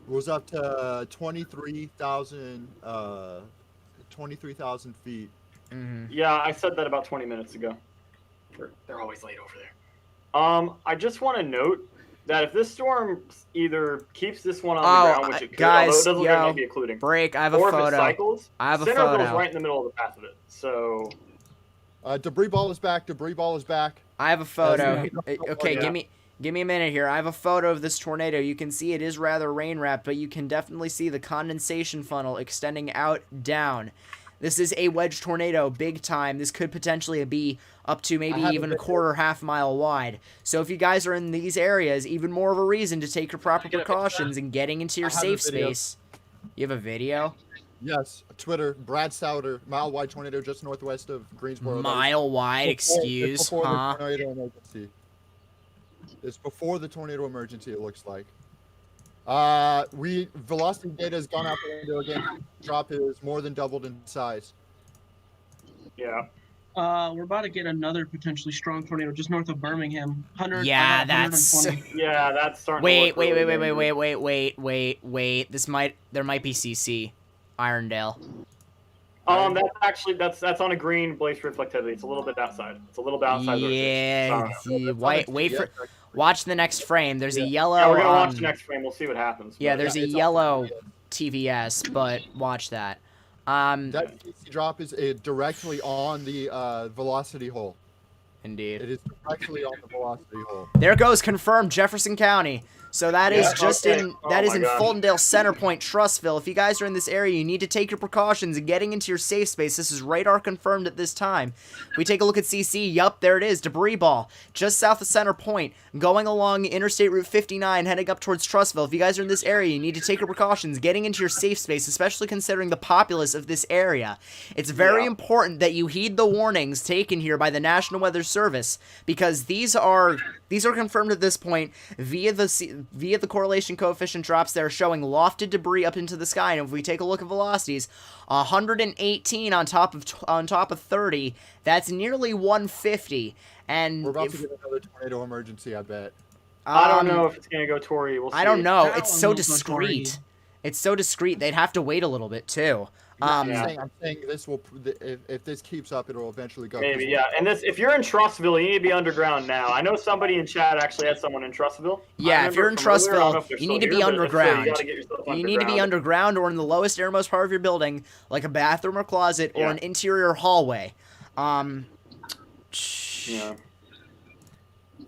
was up to 23,000 feet. Mm-hmm. Yeah, I said that about 20 minutes ago. They're always late over there. I just want to note that if this storm either keeps this one on the ground, which it could, guys, although it doesn't look like it might be occluding, break, I have a or photo. If it cycles, I have a Centerville's photo. right in the middle of the path of it. So, debris ball is back. Debris ball is back. I have a photo. Okay, give me a minute here. I have a photo of this tornado. You can see it is rather rain wrapped, but you can definitely see the condensation funnel extending out down. This is a wedge tornado, big time. This could potentially be up to maybe even a quarter, half mile wide. So if you guys are in these areas, even more of a reason to take your proper precautions and getting into your safe space. You have a video? Yes, Twitter, Brad Souter, mile wide tornado just northwest of Greensboro. Mile wide, excuse, huh? The tornado emergency. It's before the tornado emergency, it looks like. Velocity data has gone out the window again. Drop is more than doubled in size. Yeah. We're about to get another potentially strong tornado just north of Birmingham. Yeah, that's starting. Wait. There might be CC, Irondale. That's on a green blaze reflectivity. It's a little bit outside. It's a little bit outside. Yeah. Watch the next frame. There's a yellow. Yeah, we're gonna watch the next frame. We'll see what happens. Yeah, there's a yellow. TVS, but watch that. That CC drop is directly on the velocity hole. Indeed. It is directly on the velocity hole. There goes confirmed Jefferson County. So that is just okay. in Oh in my gosh. Fultondale Center Point, Trustville. If you guys are in this area, you need to take your precautions in getting into your safe space. This is radar confirmed at this time. If we take a look at CC, yup, there it is, debris ball, just south of Center Point, going along Interstate Route 59, heading up towards Trustville. If you guys are in this area, you need to take your precautions getting into your safe space, especially considering the populace of this area. It's very important that you heed the warnings taken here by the National Weather Service, because these are confirmed at this point via the correlation coefficient drops that are showing lofted debris up into the sky. And if we take a look at velocities, 118 on top of 30, that's nearly 150. And We're about to get another tornado emergency, I bet. I don't know if it's gonna go Tory. We'll see. I don't know. That It's one so will go discreet. Tory. It's so discreet. They'd have to wait a little bit too. I'm saying this will. If this keeps up, it'll eventually go. Maybe, yeah. And if you're in Trustville, you need to be underground now. I know somebody in chat actually had someone in Trustville. Yeah, if you're in Trustville, you need to be underground. You need to be underground or in the lowest airmost part of your building, like a bathroom or closet or an interior hallway. Yeah.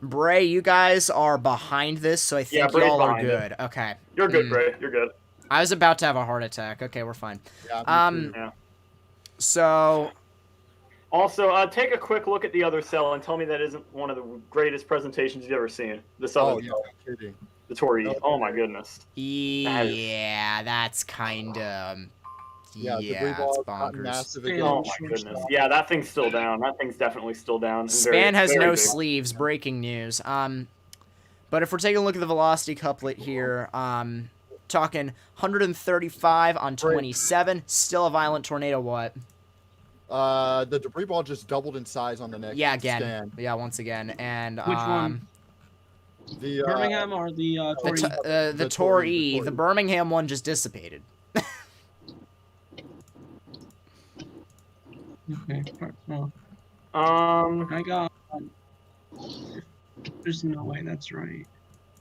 Bray, you guys are behind this, so I think y'all are good. Okay. You're good, Bray. You're good. I was about to have a heart attack. Okay, we're fine. Yeah, So... Also, take a quick look at the other cell and tell me that isn't one of the greatest presentations you've ever seen. The southern cell. Kidding. The Tory. Oh my goodness. Yeah, that's kind of... Yeah, it's bonkers. massive. Oh my goodness. Yeah, that thing's still down. That thing's definitely still down. Span has very no big. sleeves. Breaking news. But if we're taking a look at the velocity couplet here, talking 135 on 27. Still a violent tornado. What? The debris ball just doubled in size on the next scan. Yeah, once again. And Which one? The Birmingham or the Tory? the Tory. The Birmingham one just dissipated. Okay. Well, I got. There's no way that's right.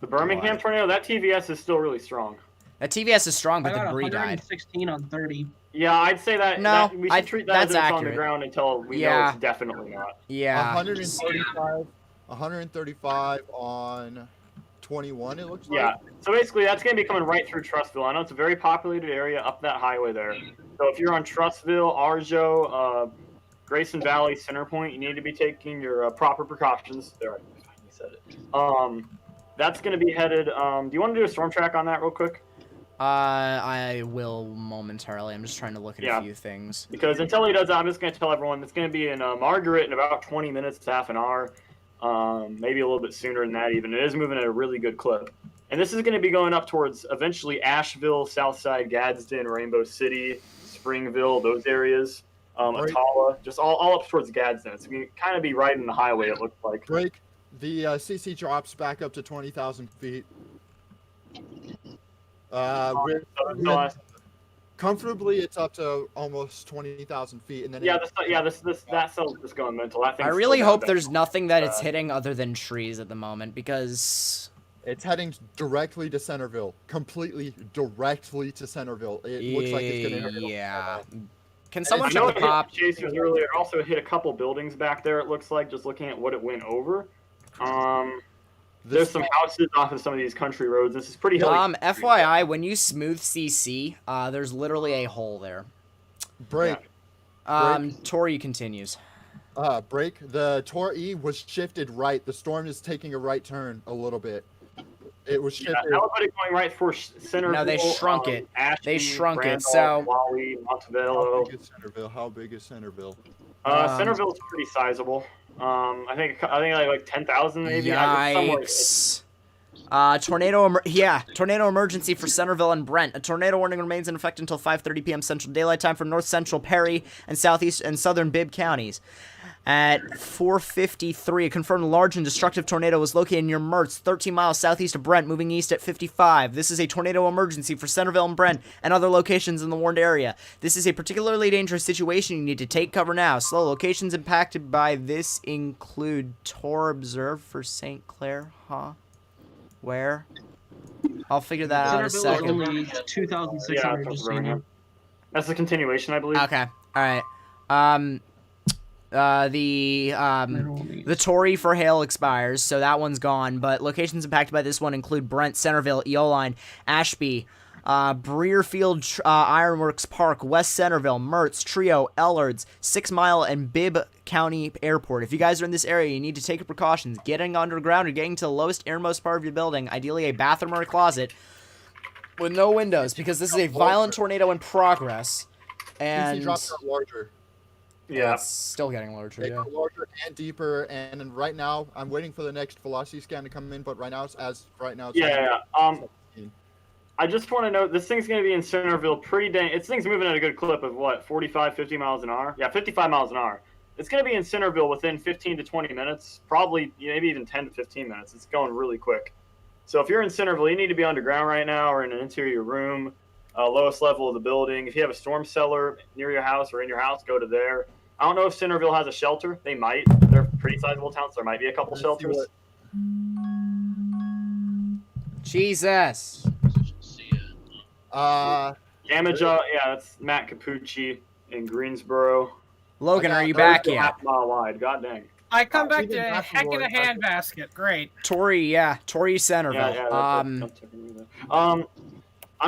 The Birmingham tornado. That TVS is still really strong. That TVS is strong, but I the got debris died. 116 on 30. Yeah, I'd say that. No, we should treat that as that's it's on the accurate. ground until we know it's definitely not. Yeah. 135 on 21. It looks like. Yeah. So basically, that's going to be coming right through Trustville. I know it's a very populated area up that highway there. So if you're on Trustville, Arjo, Grayson Valley, Center Point, you need to be taking your proper precautions. There, I finally said it. That's going to be headed. Do you want to do a storm track on that real quick? I will momentarily. I'm just trying to look at a few things. Because until he does that, I'm just going to tell everyone it's going to be in Margaret in about 20 minutes to half an hour. Maybe a little bit sooner than that even. It is moving at a really good clip. And this is going to be going up towards eventually Asheville, Southside, Gadsden, Rainbow City, Springville, those areas. Atala, just all up towards Gadsden. It's going to kind of be right in the highway, it looks like. Break. The CC drops back up to 20,000 feet. Comfortably, it's up to almost 20,000 feet, and then that cell's just going mental. I really hope there's nothing that it's hitting other than trees at the moment, because it's heading directly to Centerville, completely directly to Centerville. It looks like it's gonna hit. Yeah. Can someone check the pop? Chasers earlier also hit a couple buildings back there. It looks like just looking at what it went over. There's some houses off of some of these country roads. This is pretty hilly. FYI, when you smooth CC, there's literally a hole there. Break. Tory continues. Break. The Tor E was shifted right. The storm is taking a right turn a little bit. It was shifted. Yeah, everybody going right for Centerville. No, they shrunk it. Ashton, they shrunk Randolph, it. So. Wally, Montevideo. How big is Centerville? Centerville's pretty sizable. I think like 10,000 maybe. Yikes. Tornado emergency for Centerville and Brent. A tornado warning remains in effect until 5:30 p.m. Central Daylight Time for North Central Perry and Southeast and Southern Bibb counties. At 4:53, a confirmed large and destructive tornado was located near Mertz, 13 miles southeast of Brent, moving east at 55. This is a tornado emergency for Centerville and Brent and other locations in the warned area. This is a particularly dangerous situation. You need to take cover now. Slow locations impacted by this include Tor observed for St. Clair, Where? I'll figure that out in a Centerville is second. only 2,600, just so you know. That's the continuation, I believe. Okay. All right. The Tory for Hale expires, so that one's gone. But locations impacted by this one include Brent, Centerville, Eoline, Ashby, Breerfield, Ironworks Park, West Centerville, Mertz, Trio, Ellards, 6 Mile, and Bibb County Airport. If you guys are in this area, you need to take your precautions. Getting underground or getting to the lowest, innermost part of your building, ideally a bathroom or a closet, with no windows, because this is a violent tornado in progress. And CC drops are larger. Yeah. It's still getting larger, They yeah. go larger and deeper, and right now, I'm waiting for the next velocity scan to come in, but right now, it's Yeah. I just want to note, this thing's going to be in Centerville this thing's moving at a good clip of, what, 45, 50 miles an hour? Yeah, 55 miles an hour. It's going to be in Centerville within 15 to 20 minutes, probably maybe even 10 to 15 minutes. It's going really quick. So if you're in Centerville, you need to be underground right now or in an interior room, lowest level of the building. If you have a storm cellar near your house or in your house, go to there. I don't know if Centerville has a shelter. They might. They're a pretty sizable town, so there might be a couple shelters. Jesus. Damage, yeah, that's Matt Capucci in Greensboro. Logan, are you back yet? Half mile wide. God dang. I come back to a heck in a handbasket. Great. Tory, Centerville. I'm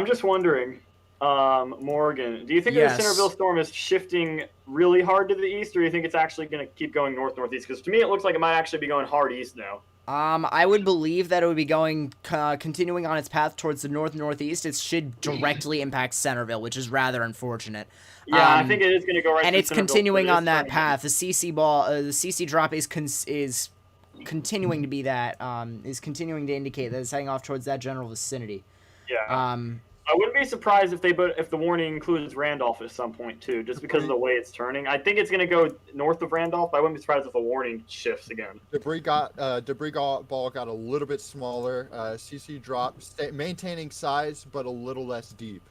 just wondering, Morgan, do you think Yes. the Centerville storm is shifting really hard to the east, or do you think it's actually going to keep going north-northeast? Because to me, it looks like it might actually be going hard east now. I would believe that it would be going, continuing on its path towards the north-northeast. It should directly impact Centerville, which is rather unfortunate. Yeah, I think it is going to go right. And through it's Centerville, continuing but it is on that turning. path. The CC drop is continuing to be that. Is continuing to indicate that it's heading off towards that general vicinity. Yeah. I wouldn't be surprised if the warning includes Randolph at some point too, just because of the way it's turning. I think it's going to go north of Randolph. But I wouldn't be surprised if the warning shifts again. Debris ball got a little bit smaller. CC drop, maintaining size but a little less deep.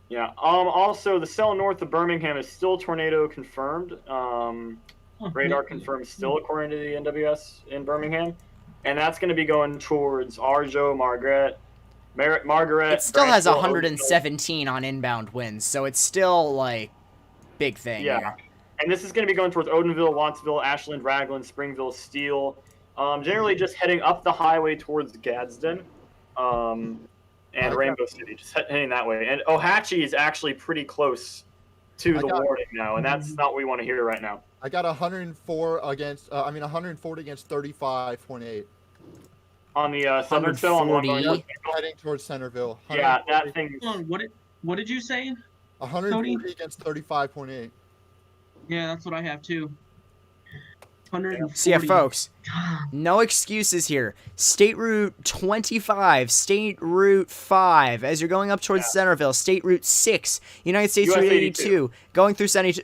Yeah. Also, the cell north of Birmingham is still tornado confirmed. Radar confirmed still according to the NWS in Birmingham, and that's going to be going towards Arjo, Margaret. It still has 117 on inbound winds, so it's still like big thing. Yeah. And this is going to be going towards Odenville, Wattsville, Ashland, Raglan, Springville, Steele. Generally just heading up the highway towards Gadsden. And Rainbow City, just heading that way. And Ohatchee is actually pretty close to the warning now, and that's not what we want to hear right now. I got 140 against 35.8. On the southern cell, on the heading towards Centerville. Yeah, that thing. What did you say? 140 against 35.8. Yeah, that's what I have too. 140. So yeah, folks, no excuses here. State Route 25, State Route 5, as you're going up towards Centerville, State Route 6, United States Route 82, going through Centerville,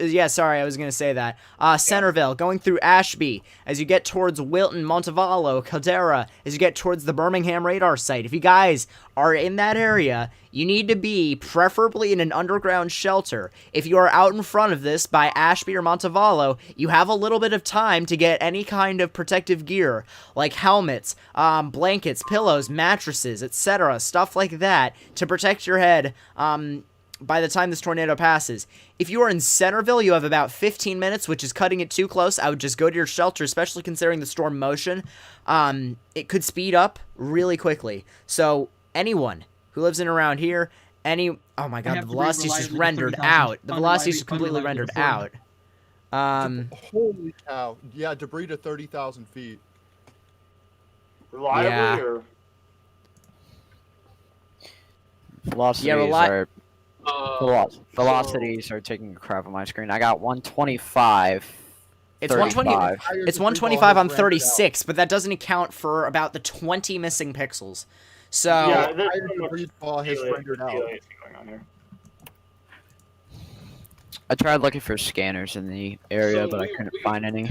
going through Ashby, as you get towards Wilton, Montevallo, Caldera, as you get towards the Birmingham radar site. If you guys are in that area, you need to be preferably in an underground shelter. If you are out in front of this by Ashby or Montevallo, you have a little bit of time to get any kind of protective gear, like helmets, blankets, pillows, mattresses, etc., stuff like that, to protect your head by the time this tornado passes. If you are in Centerville, you have about 15 minutes, which is cutting it too close. I would just go to your shelter, especially considering the storm motion. It could speed up really quickly. So anyone who lives in around here, oh my god, the velocity is just rendered out. The velocity is completely rendered out. Holy cow. Yeah, debris to 30,000 feet. Reliably or? Velocities are taking a crap on my screen. I got 125. It's 120. It's 125 on 36, but that doesn't account for about the 20 missing pixels. So yeah, the ball has rendered out. I tried looking for scanners in the area, but I couldn't find any.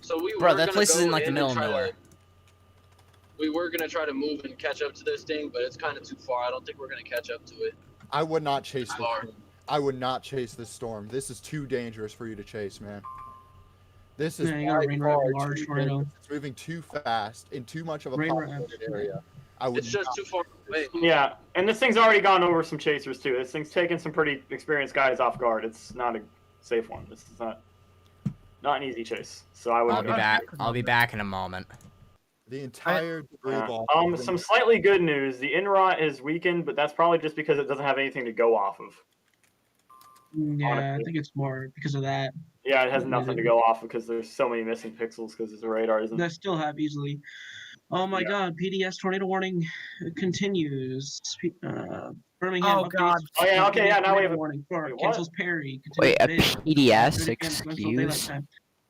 So bro, that place is in like the middle of nowhere. We were gonna try to move and catch up to this thing, but it's kind of too far. I don't think we're gonna catch up to it. I would not chase this storm. I would not chase this storm. This is too dangerous for you to chase, man. This is large tornado. It's moving too fast in too much of a populated area. I would. It's just too far away. Yeah, and this thing's already gone over some chasers too. This thing's taken some pretty experienced guys off guard. It's not a safe one. This is not an easy chase. So I would. I'll be back. I'll be back in a moment. The entire debris ball. Some slightly good news. The inrot is weakened, but that's probably just because it doesn't have anything to go off of. Yeah, Honestly. I think it's more because of that. Yeah, it has nothing to go off because there's so many missing pixels because the radar isn't. That still have easily. Oh my God! PDS tornado warning continues. Birmingham. Oh God! Oh yeah, okay, yeah. Now we have a warning for wait, what? cancels Perry. Wait, a Continues PDS? bid. Excuse?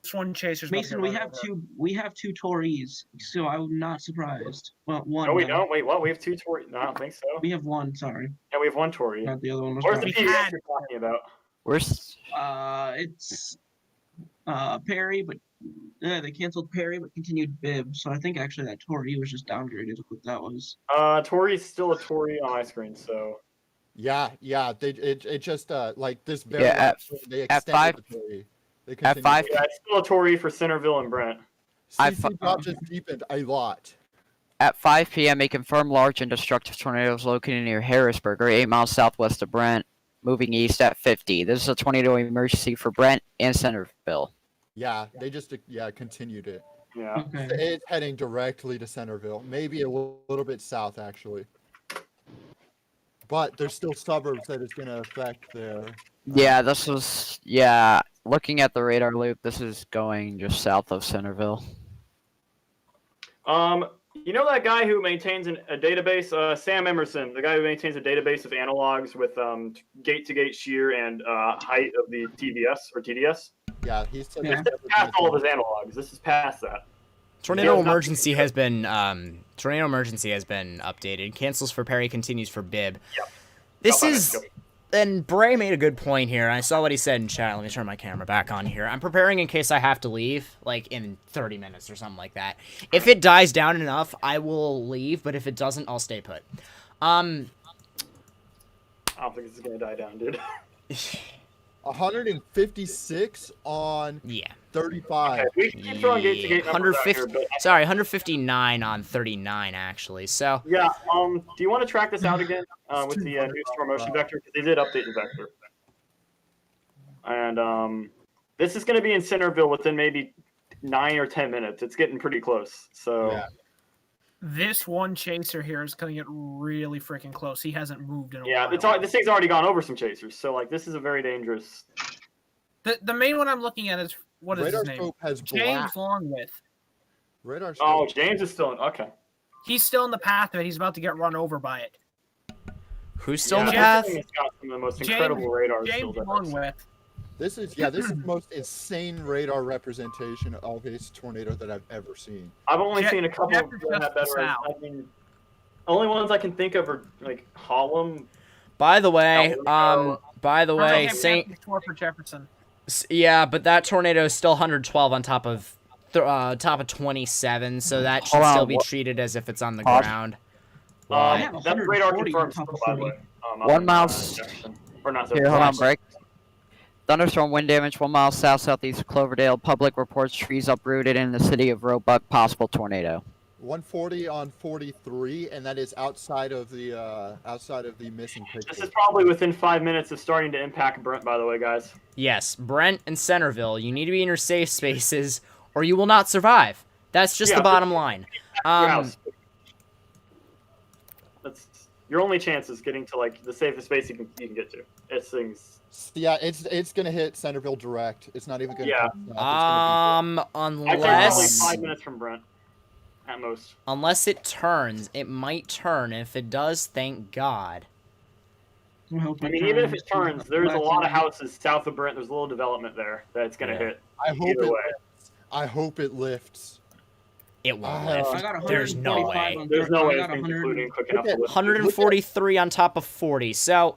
This one chaser's. Mason, we have two. We have two Tories, so I'm not surprised. Well, one. No, we now. don't. Wait, what? We have two Tory? No, I don't think so. We have one. Sorry. Yeah, we have one Tory. Not the other one. Was Where's the not. PDS you're talking about? Where's It's Perry, but they canceled Perry but continued Bibb. So I think actually that Tory was just downgraded. What that was. Tory's still a Tory on my screen, so. Yeah. It just like this very. Yeah, they at extended 5 the Tory. They at continued 5 it. Yeah, it's still a Tory for Centerville and Brent. CC drop just deepened a lot. At 5 p.m., a confirmed large and destructive tornado is located near Harrisburg, or 8 miles southwest of Brent, moving east at 50. This is a tornado emergency for Brent and Centerville. Yeah, they just continued it. Yeah. Okay. It's heading directly to Centerville, maybe a little bit south actually. But there's still suburbs that it's going to affect there. Yeah, looking at the radar loop, this is going just south of Centerville. You know that guy who maintains a database, Sam Emerson, the guy who maintains a database of analogs with gate-to-gate shear and height of the TVS or TDS? Yeah, he's This is past all of his analogs. This is past that. Tornado emergency has been updated. Cancels for Perry, continues for Bibb. Yep. This is. And Bray made a good point here. I saw what he said in chat. Let me turn my camera back on here. I'm preparing in case I have to leave, like in 30 minutes or something like that. If it dies down enough, I will leave, but if it doesn't, I'll stay put. I don't think this is gonna die down, dude. 156 on 35. Okay, we can keep throwing gate to gate numbers out here, 159 on 39 actually. So yeah, do you want to track this out again with the new storm motion vector? Because they did update the vector. And this is going to be in Centerville within maybe 9 or 10 minutes. It's getting pretty close. So Yeah. This one chaser here is going to get really freaking close. He hasn't moved in a while. this thing's already gone over some chasers. So like this is a very dangerous. The main one I'm looking at is what is Radar his name? scope has James black. Longwith. Radar scope. Oh, James is still in. Okay. He's still in the path of it. He's about to get run over by it. who's still in the James path? has got some of the most incredible radars. James still Longwith. This is the most insane radar representation of a tornado that I've ever seen. I've only seen a couple Jeff of is that have just better. south. I mean, only ones I can think of are like Harlem. By the way, Birmingham Saint. Catholic Tour for Jefferson. Yeah, but that tornado is still 112 on top of 27, so that should Hold on, still be what- treated as if it's on the Pause. ground. I have That's radar 140 confirmed, on top still, of by the 40. way. 1 mile. Or not. Here, hold on, break. Thunderstorm wind damage 1 mile south-southeast of Cloverdale. Public reports trees uprooted in the city of Roebuck. Possible tornado. 140 on 43, and that is outside of the missing picture. This is probably within 5 minutes of starting to impact Brent, by the way, guys. Yes, Brent and Centerville, you need to be in your safe spaces, or you will not survive. That's just the bottom line. Your house. That's your only chance is getting to like the safest space you can get to. It's things. Yeah, it's gonna hit Centerville direct. It's not even gonna. Yeah. Come south. I'd say probably Unless 5 minutes from Brent, at most. unless it turns, it might turn. If it does, thank God. I mean, even if it turns, there's a lot of houses south of Brent. There's a little development there that it's gonna hit. I hope either it way. lifts. I hope it lifts. It won't I lift. got There's no 145 way. on There's no way I it's got including quick enough to lift. 143 on top of 40. So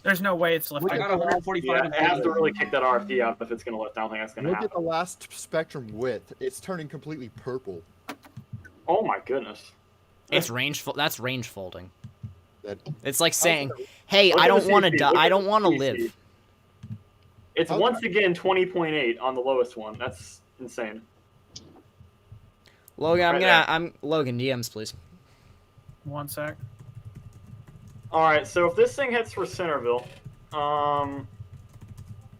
There's no way it's lifting. I got 145 Yeah, on it has to 40. really kick that RFD out if it's gonna lift. I don't think that's gonna Look happen. at the last spectrum width. It's turning completely purple. Oh my goodness. it's that's range folding. That It's like saying, "Hey, Look I at don't the want to CC. die. Look I at don't the want to CC. live." It's Okay. once again 20.8 on the lowest one. That's insane. Logan, Right there. I'm Logan DMs, please. 1 sec. All right, so if this thing hits for Centerville,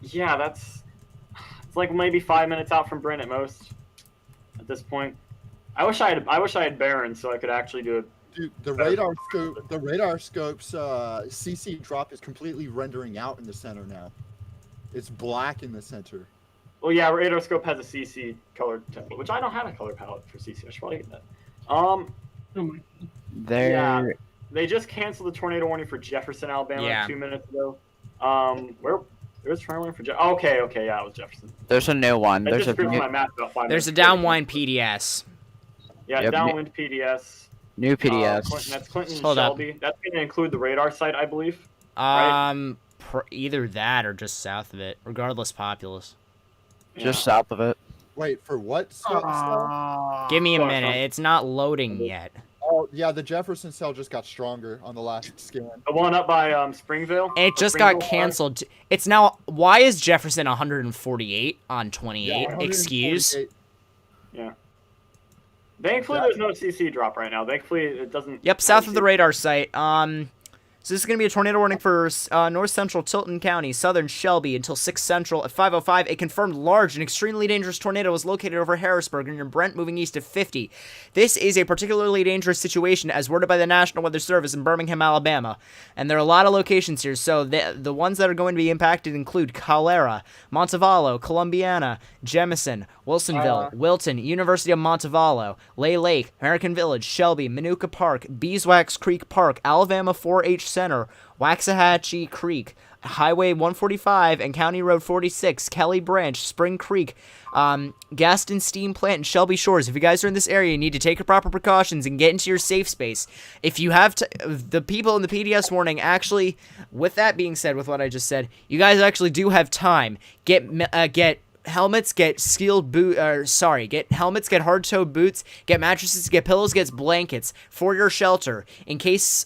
yeah, it's like maybe 5 minutes out from Brent at most. At this point, I wish I had Baron so I could actually do it. Dude, the radar scope's CC drop is completely rendering out in the center now. It's black in the center. Well, yeah, radar scope has a CC color template, which I don't have a color palette for CC. I should probably get that. Yeah, they just canceled the tornado warning for Jefferson, Alabama 2 minutes ago. There's tornado warning for Okay, yeah, it was Jefferson. There's a new one. There's a downwind PDS. Yeah, Yep, downwind PDS. New PDS. That's Clinton and Hold up. Shelby. That's going to include the radar site, I believe. Either that or just south of it. Regardless, populous. Just south of it. Wait, for what? Give me a minute. It's not loading yet. Oh, yeah, the Jefferson cell just got stronger on the last scan. The one up by Springville? It just got canceled. It's now... Why is Jefferson 148 on 28? Yeah, Excuse? Yeah. Thankfully, there's no CC drop right now. Thankfully, it doesn't... Yep, south of the radar site. So this is going to be a tornado warning for north central Tilton County, southern Shelby until 6 central at 5:05. A confirmed large and extremely dangerous tornado is located over Harrisburg near Brent, moving east at 50. This is a particularly dangerous situation as worded by the National Weather Service in Birmingham, Alabama. And there are a lot of locations here. So the ones that are going to be impacted include Calera, Montevallo, Columbiana, Jemison, Wilsonville, Wilton, University of Montevallo, Lay Lake, American Village, Shelby, Manuka Park, Beeswax Creek Park, Alabama 4-H Center, Waxahachie Creek, Highway 145 and County Road 46, Kelly Branch, Spring Creek, Gaston Steam Plant, and Shelby Shores. If you guys are in this area, you need to take your proper precautions and get into your safe space. If you have the people in the PDS warning, actually, with that being said, with what I just said, you guys actually do have time. Get helmets, get get helmets, get hard-toed boots, get mattresses, get pillows, get blankets for your shelter. In case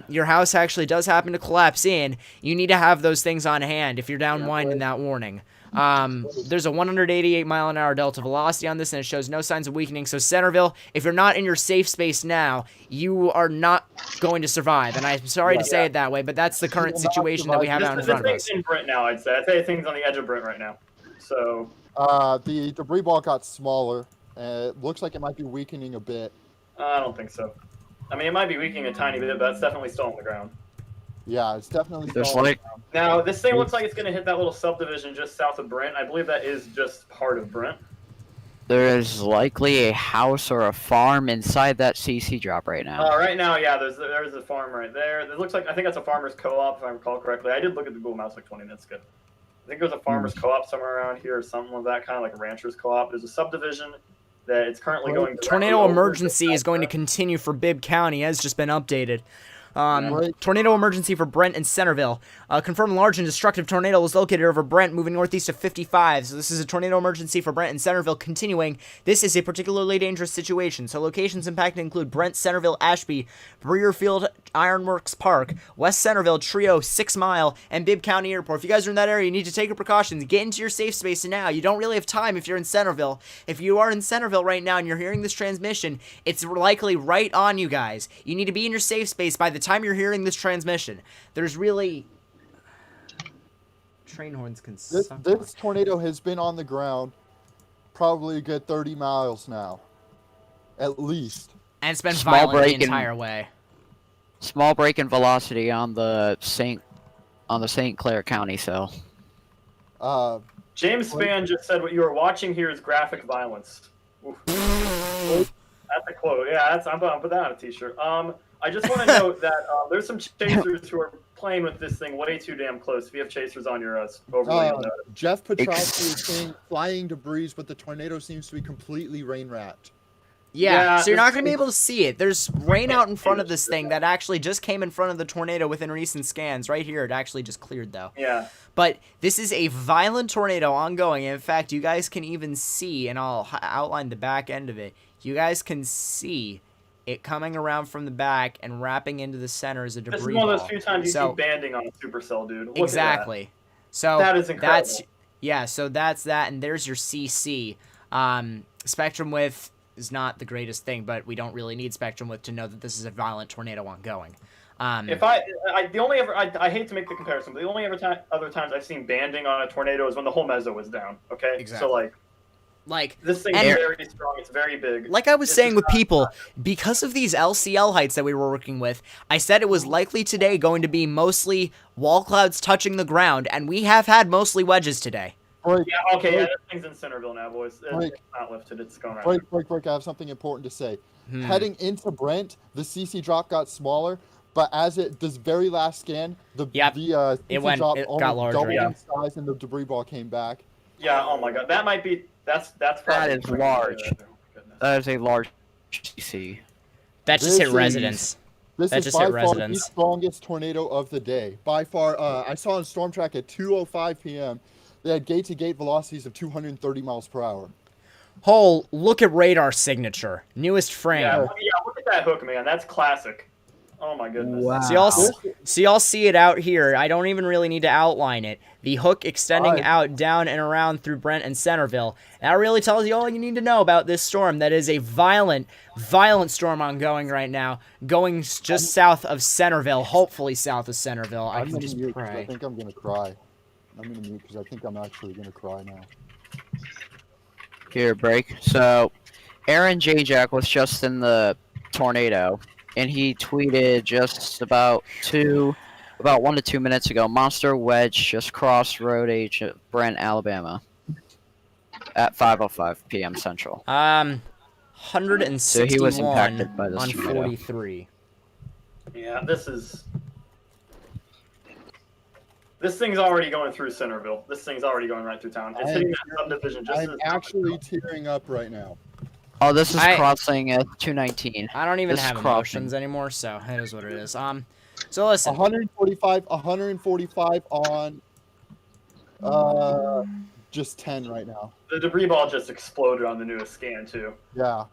your house actually does happen to collapse in, you need to have those things on hand if you're downwind in that warning. There's a 188-mile-an-hour delta velocity on this, and it shows no signs of weakening. So Centerville, if you're not in your safe space now, you are not going to survive. And I'm sorry to say it that way, but that's the current situation that we have out in front of us. This thing's in Brent now, I'd say. I'd say things on the edge of Brent right now. So the debris ball got smaller. It looks like it might be weakening a bit. I don't think so. I mean, it might be weakening a tiny bit, but it's definitely still on the ground. Yeah, it's definitely still on the ground. Now, this thing looks like it's going to hit that little subdivision just south of Brent. I believe that is just part of Brent. There is likely a house or a farm inside that CC drop right now. Right now, yeah, there's a farm right there. It looks like, I think that's a farmer's co-op, if I recall correctly. I did look at the Google Maps like 20 minutes ago. I think there's a farmer's co-op somewhere around here or something of that kind, like a rancher's co-op. There's a subdivision that it's currently going to... Tornado emergency is going to continue for Bibb County, as just been updated. Tornado emergency for Brent and Centerville. Confirmed large and destructive tornado is located over Brent, moving northeast of 55. So this is a tornado emergency for Brent and Centerville continuing. This is a particularly dangerous situation. So locations impacted include Brent, Centerville, Ashby, Breerfield, Ironworks Park, West Centerville, Trio, 6 Mile, and Bibb County Airport. If you guys are in that area, you need to take your precautions. Get into your safe space now. You don't really have time if you're in Centerville. If you are in Centerville right now and you're hearing this transmission, it's likely right on you guys. You need to be in your safe space by the time you're hearing this transmission. There's really... Train horns can suck. This tornado has been on the ground probably a good 30 miles now. At least. And it's been violent the entire way. Small break in velocity on the St. Clair County cell. James Spann just said what you are watching here is graphic violence. That's a quote. Yeah, I'm gonna put that on a t-shirt. I just want to note that there's some chasers who are playing with this thing way too damn close. If you have chasers on your overlay, Jeff Petrowski is saying flying debris, but the tornado seems to be completely rain-wrapped. Yeah, so you're not going to be able to see it. There's rain out in front of this thing that actually just came in front of the tornado within recent scans. Right here, it actually just cleared, though. Yeah. But this is a violent tornado ongoing. In fact, you guys can even see, and I'll outline the back end of it, you guys can see it coming around from the back and wrapping into the center as a debris ball. This is one of those few times you see banding on a supercell, dude. Look exactly. At that. So that is incredible. So that's that, and there's your CC. Spectrum width is not the greatest thing, but we don't really need spectrum width to know that this is a violent tornado ongoing. If I hate to make the comparison, but the only other times I've seen banding on a tornado is when the whole meso was down. Okay, Exactly. So like this thing is very strong. It's very big. Like I was saying with people, because of these LCL heights that we were working with, I said it was likely today going to be mostly wall clouds touching the ground, and we have had mostly wedges today. Break, yeah, okay, yeah, that thing's in Centerville now, boys. It's not lifted. It's going right. Break. I have something important to say. Heading into Brent, the CC drop got smaller, but as this very last scan, the CC drop it got larger, doubled in size, and the debris ball came back. Yeah. Oh my God, that might be. That's that is large. That is a large CC. That just hit residents. This is by far the strongest tornado of the day. By far, I saw on Storm Track at 2:05 p.m. They had gate-to-gate velocities of 230 miles per hour. Look at radar signature. Newest frame. Yeah, look at that hook, man. That's classic. Oh my goodness. Wow. So y'all see it out here. I don't even really need to outline it. The hook extending out down and around through Brent and Centerville. That really tells you all you need to know about this storm. That is a violent storm ongoing right now, going just south of Centerville, hopefully south of Centerville. I can just pray. I think I'm going to cry. I'm going to mute because I think I'm actually going to cry now. Here, break. So, Aaron J. Jack was just in the tornado, and he tweeted just about 1 to 2 minutes ago, monster wedge just crossed Road H at Brent, Alabama at 5:05 p.m. Central. 161 so he was impacted by this on tornado. 43. Yeah, this thing's already going through Centerville. This thing's already going right through town. It's hitting that subdivision just I'm actually tearing up right now. Oh, this is crossing at 219. I don't even have emotions anymore, so it is what it is. So listen. 145 on just 10 right now. The debris ball just exploded on the newest scan too. Yeah.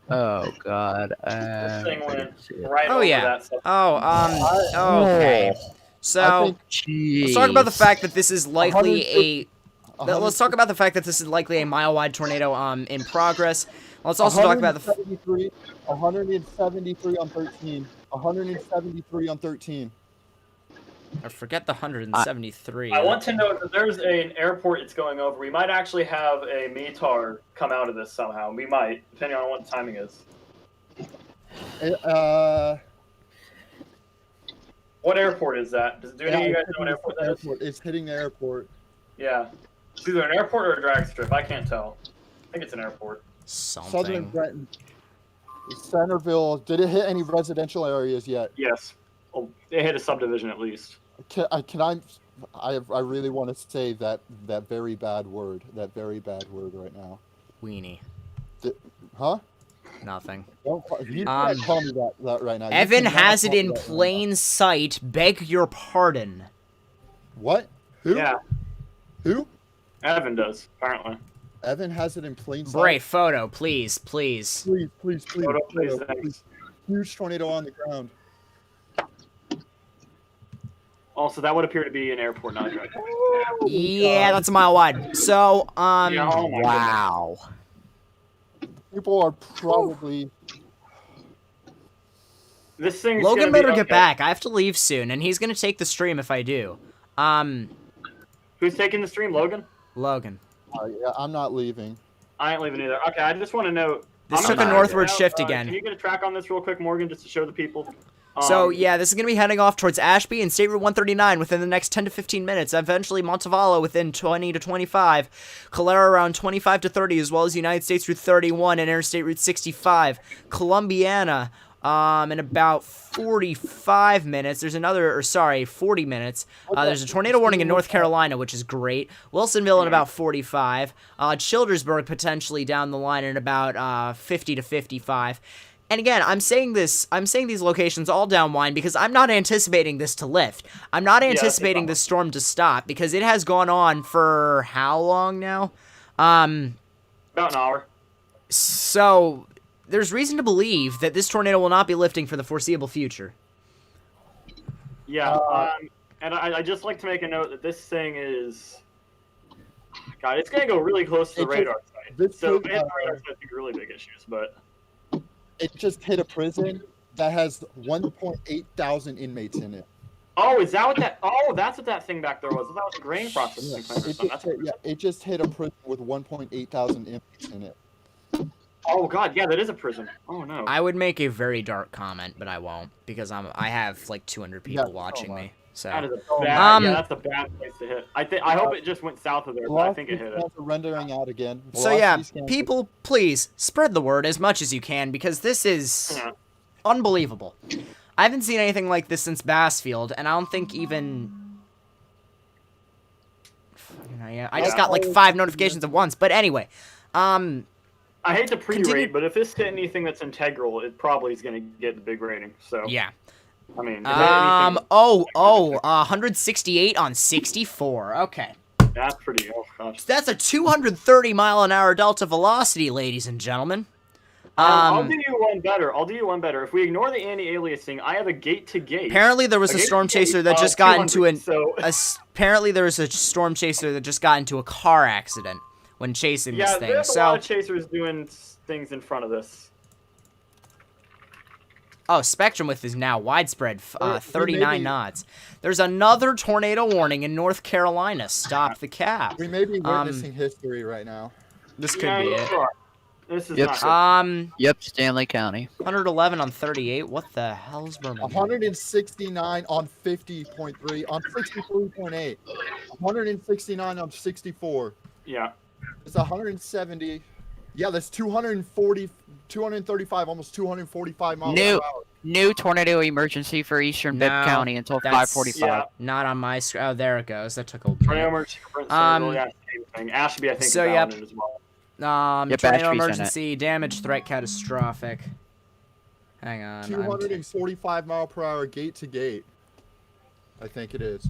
Oh God. This thing went right over that stuff. Okay. So let's talk about the fact that this is likely let's talk about the fact that this is likely a mile-wide tornado in progress. Let's also talk about the 173 on 13. 173 on 13. I forget the 173. I want to know that there's an airport it's going over. We might actually have a METAR come out of this somehow. We might, depending on what the timing is. What airport is that? Do any of you guys know what airport that is? It's hitting the airport. Yeah. It's either an airport or a drag strip. I can't tell. I think it's an airport. Southern Brent. Centerville. Did it hit any residential areas yet? Yes. Oh, it hit a subdivision at least. I really want to say that very bad word. That very bad word right now. Weenie. Huh? Nothing. You can't tell me that right now. Evan has it in plain sight. Beg your pardon. What? Who? Yeah. Who? Evan does, apparently. Evan has it in plain sight. Bray, photo, please. Photo, please. Huge tornado on the ground. Also, that would appear to be an airport, not a drag. Yeah, that's a mile wide. So, wow. People are probably. This thing's Logan better get back. I have to leave soon, and he's gonna take the stream if I do. Who's taking the stream, Logan? Logan. Yeah, I'm not leaving. I ain't leaving either. Okay, I just want to know. This took a northward shift again. Can you get a track on this real quick, Morgan, just to show the people? So, yeah, this is going to be heading off towards Ashby and State Route 139 within the next 10 to 15 minutes. Eventually, Montevallo within 20 to 25. Calera around 25 to 30, as well as United States Route 31 and Interstate Route 65. Columbiana in about 45 minutes. There's 40 minutes. There's a tornado warning in North Carolina, which is great. Wilsonville in about 45. Childersburg potentially down the line in about 50 to 55. And again, I'm saying these locations all downwind because I'm not anticipating this to lift. I'm not anticipating this storm to stop because it has gone on for how long now? About an hour. So there's reason to believe that this tornado will not be lifting for the foreseeable future. Yeah, and I'd just like to make a note that this thing is... God, it's going to go really close to the radar site. This So could, it has, I think, really big issues, but it just hit a prison that has 1.8 thousand inmates in it. oh, is that what that? Oh, that's what that thing back there was. That was a grain processing Yeah, plant or it something. just That's hit, yeah, it just hit a prison with 1.8 thousand inmates in it. oh god, yeah, that is a prison. Oh no. I would make a very dark comment, but I won't because I have like 200 people Yeah, watching so me. So That is a bad. Yeah, Um, that's a bad place to hit. I hope it just went south of there, but I think it hit it. Velocity scans are rendering out again. so yeah, Velocity scans are- people, please spread the word as much as you can because this is Yeah. unbelievable. I haven't seen anything like this since Bassfield, and I don't think even. Yeah, I just got like 5 notifications at once. But anyway, I hate to pre-rate, Continue- but if this hit anything that's integral, it probably is going to get the big rating. So yeah. I mean, if it hit anything, 168 on 64. Okay. that's pretty. Oh gosh. That's a 230 mile an hour delta velocity, ladies and gentlemen. I'll do you one better. If we ignore the anti-aliasing, I have a gate-to-gate. Apparently there was a storm chaser that just got into an. So Apparently there was a storm chaser that just got into a car accident when chasing this yeah, thing. there's a So, lot of chasers doing things in front of this. oh, spectrum width is now widespread, we 39 may be- knots. There's another tornado warning in North Carolina. Stop the cap. We may be witnessing history right now. This could Yeah, be you it. are. This is Yep. not good. Yep, Stanley County. 111 on 38. What the hell's Birmingham? 169 on 50.3 on 63.8. 169 on 64. Yeah. It's 170. Yeah, that's 240, 235, almost 245 miles New- per hour. New tornado emergency for Eastern Bibb No, County until that's- 5:45. Yeah. Not on my screen. Oh, there it goes. That took a Tornado minute. emergency for Um, same thing. Ashby, I think, so, is yep. down in it as well. Yep, Tornado Ashby's in it. emergency, damage, threat catastrophic. Hang on. 245 mile per hour gate to gate. I think it is.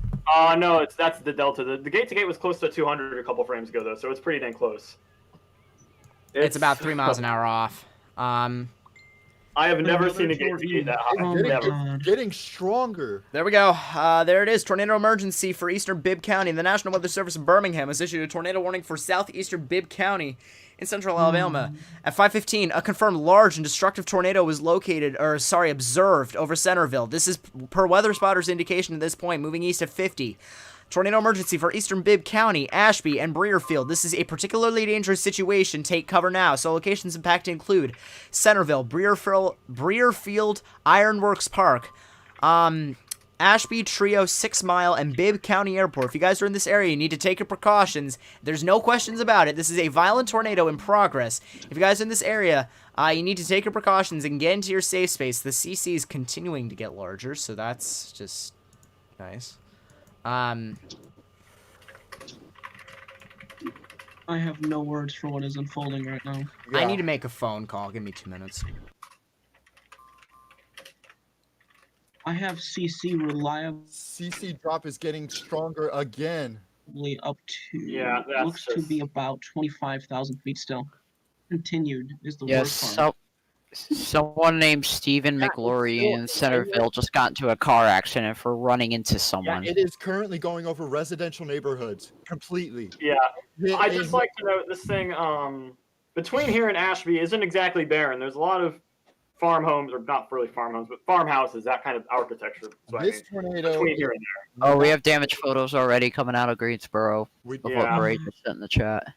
No, that's the delta. The gate to gate was close to 200 a couple frames ago, though, so it's pretty dang close. It's about 3 miles an hour off. I have never seen a gate to gate that high. Oh my Never. god. Getting stronger. There we go. There it is. Tornado emergency for Eastern Bibb County. The National Weather Service in Birmingham has issued a tornado warning for southeastern Bibb County in central Alabama. At 5:15, a confirmed large and destructive tornado was observed over Centerville. This is per weather spotters indication at this point, moving east at 50. Tornado emergency for Eastern Bibb County, Ashby, and Breerfield. This is a particularly dangerous situation. Take cover now. So locations impacted include Centerville, Breerfield, Ironworks Park, Ashby, Trio, 6 Mile, and Bibb County Airport. If you guys are in this area, you need to take your precautions. There's no questions about it. This is a violent tornado in progress. If you guys are in this area, you need to take your precautions and get into your safe space. The CC is continuing to get larger, so that's just nice. I have no words for what is unfolding right now. I need to make a phone call. Give me 2 minutes. I have CC reliably CC drop is getting stronger again. up to Yeah, that's looks to just- be about 25,000 feet still. Continued is the Yes, worst part. someone named Stephen Yeah, McLaurie it's in still- Centerville just got into a car accident for running into Yeah, someone. it is currently going over residential neighborhoods completely. Yeah. It I is- just like to note this thing, between here and Ashby isn't exactly barren. There's a lot of farm homes, or not really farm homes, but farmhouses, that kind of architecture. Is what I this mean. tornado. Between here and there. Oh, we have damage photos already coming out of Greensboro We, of what Yeah. Bray just sent in the chat.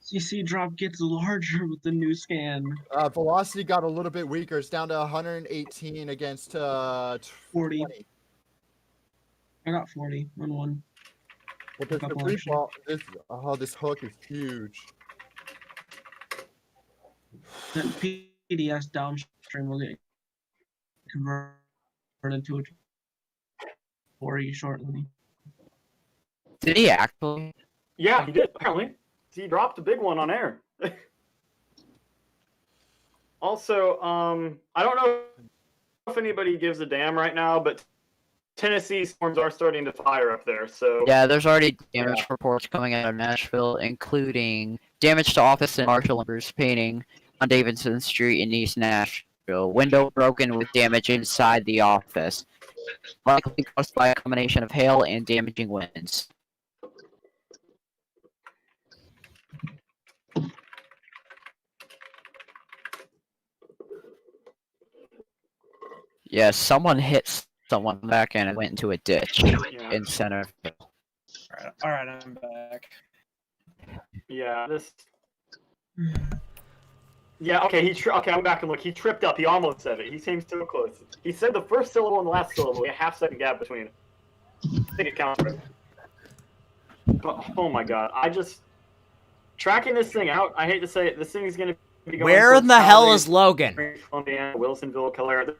CC drop gets larger with the new scan. velocity got a little bit weaker. It's down to 118 against 40. 20. I got 40 on one. But this, Couple free action. fall, this hook is huge. That PDS downstream will get converted to a 40 shortly. Did he actually? Yeah, he did, apparently. He dropped a big one on air. Also, I don't know if anybody gives a damn right now, but Tennessee storms are starting to fire up there. So Yeah, there's already damage reports coming out of Nashville, including damage to office and Marshall Limbers painting on Davidson Street in East Nashville. Window broken with damage inside the office. likely caused by a combination of hail and damaging winds. Yeah, someone hit someone back and went into a ditch in Centerville. All right, I'm back. Yeah, this. Yeah, okay, okay, I'm back and look. He tripped up. He almost said it. He seems so close. He said the first syllable and the last syllable. A half-second gap between it. I think it counts for it. But, oh my god, tracking this thing out. I hate to say it. This thing is going to be going. Where in the hell is Logan? Columbia, Wilsonville, Calera.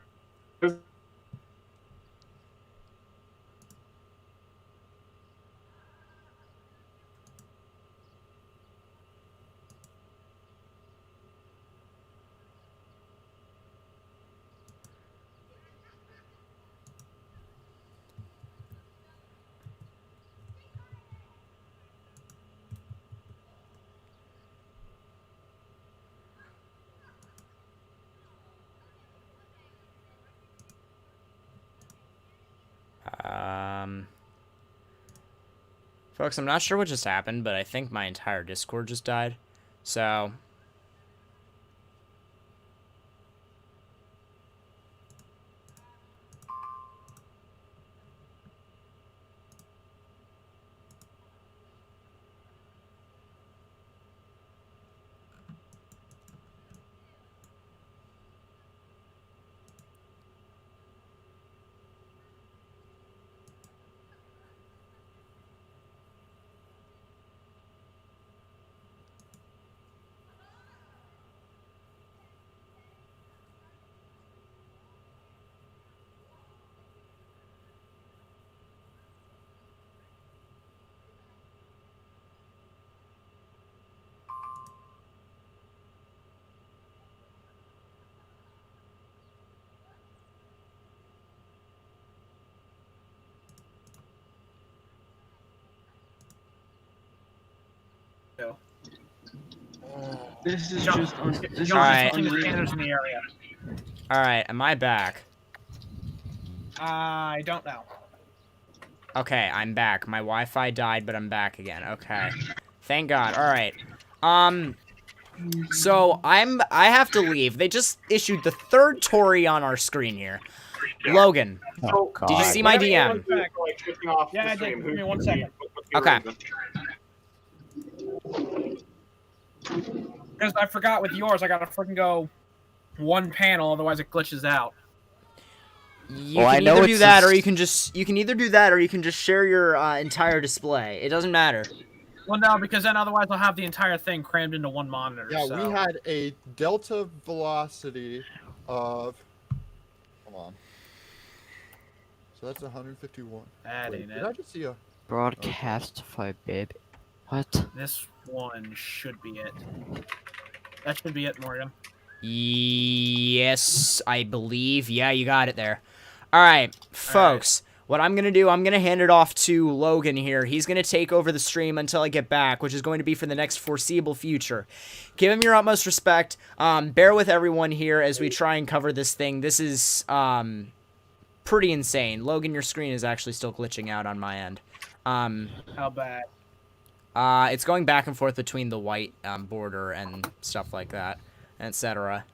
Folks, I'm not sure what just happened, but I think my entire Discord just died. So... This is just Alright. In the area. Alright, am I back? I don't know. Okay, I'm back. My Wi-Fi died, but I'm back again. Okay. Thank God. Alright. So, I have to leave. They just issued the third Tory on our screen here. Logan, did you see my DM? Yeah, I did. Give me 1 second. Okay. Because I forgot with yours, I gotta freaking go one panel, otherwise it glitches out. You can either do that, or you can either do that, or you can just share your entire display. It doesn't matter. Well, no, because then otherwise I'll have the entire thing crammed into one monitor. Yeah, so. we had a delta velocity of. Hold on. So that's 151. Adding Did I just see a Broadcastify, babe? What? This one should be it. That should be it, Morgan. Yes, I believe. Yeah, you got it there. Alright, folks. What I'm going to do, I'm going to hand it off to Logan here. He's going to take over the stream until I get back, which is going to be for the next foreseeable future. Give him your utmost respect. Bear with everyone here as we try and cover this thing. This is pretty insane. Logan, your screen is actually still glitching out on my end. How bad? It's going back and forth between the white border and stuff like that, etc.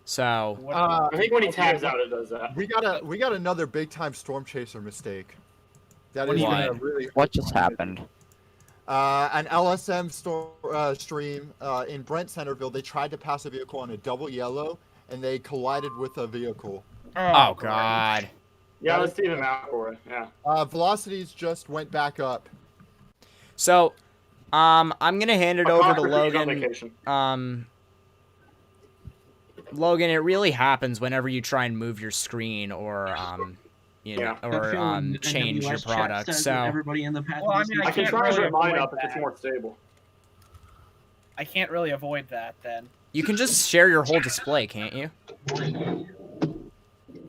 So I think when he tabs out, it does that. We got another big time storm chaser mistake. That is really. What just happened? An LSM stream in Brent Centerville. They tried to pass a vehicle on a double yellow, and they collided with a vehicle. Oh God. Yeah, let's see them out for it. Yeah. Velocities just went back up. So, I'm gonna hand it over to Logan. Logan, it really happens whenever you try and move your screen or you know, or change your product. So everybody in the path. Well, I mean, I can try to mine up if it's more stable. I can't really avoid that then. You can just share your whole display, can't you?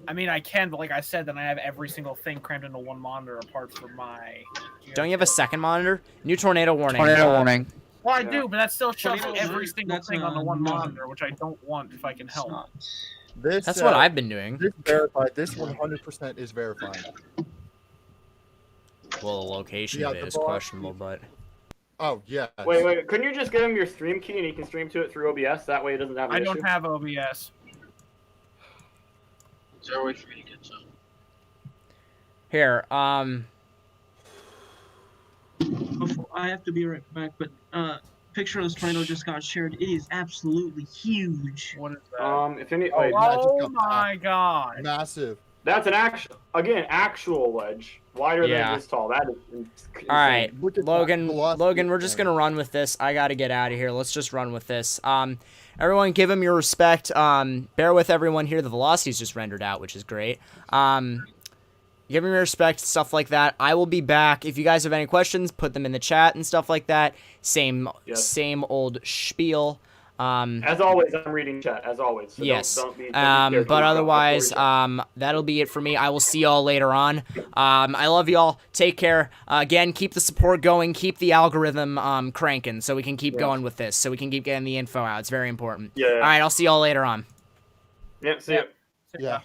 I mean, I can, but like I said, then I have every single thing crammed into one monitor apart from my... Don't you have a second monitor? New tornado warning. Tornado warning. Well, I do, but that still shows every single thing on the one monitor, which I don't want if I can help. This, That's what I've been doing. This verified. This 100% is verified. Well, the location Yeah, of it the is bar- questionable, but Oh, yeah. Wait. Couldn't you just give him your stream key and he can stream to it through OBS? That way he doesn't have an I issue. don't have OBS. Is there a way for me to get some? here, Before, I have to be right back, but picture of this tornado just got shared. It is absolutely huge. What is that? If any, Oh, wait, yeah, just Oh got my god. Massive. that's an actual wedge, wider Yeah. than this tall. That is insane. all right, Look at that Logan, velocity we're just thing. gonna run with this. I gotta get out of here. Let's just run with this. Everyone give him your respect. Bear with everyone here. The velocity's just rendered out, which is great. Give him your respect, stuff like that. I will be back. If you guys have any questions, put them in the chat and stuff like that. Same old spiel. As always, I'm reading chat. As always. So Yes. Don't be scared But to otherwise, that'll be it for me. I will see y'all later on. I love y'all. Take care. Again, keep the support going. Keep the algorithm cranking so we can keep going with this. So we can keep getting the info out. It's very important. Yeah. All right. I'll see y'all later on. Yep. See ya. Yeah.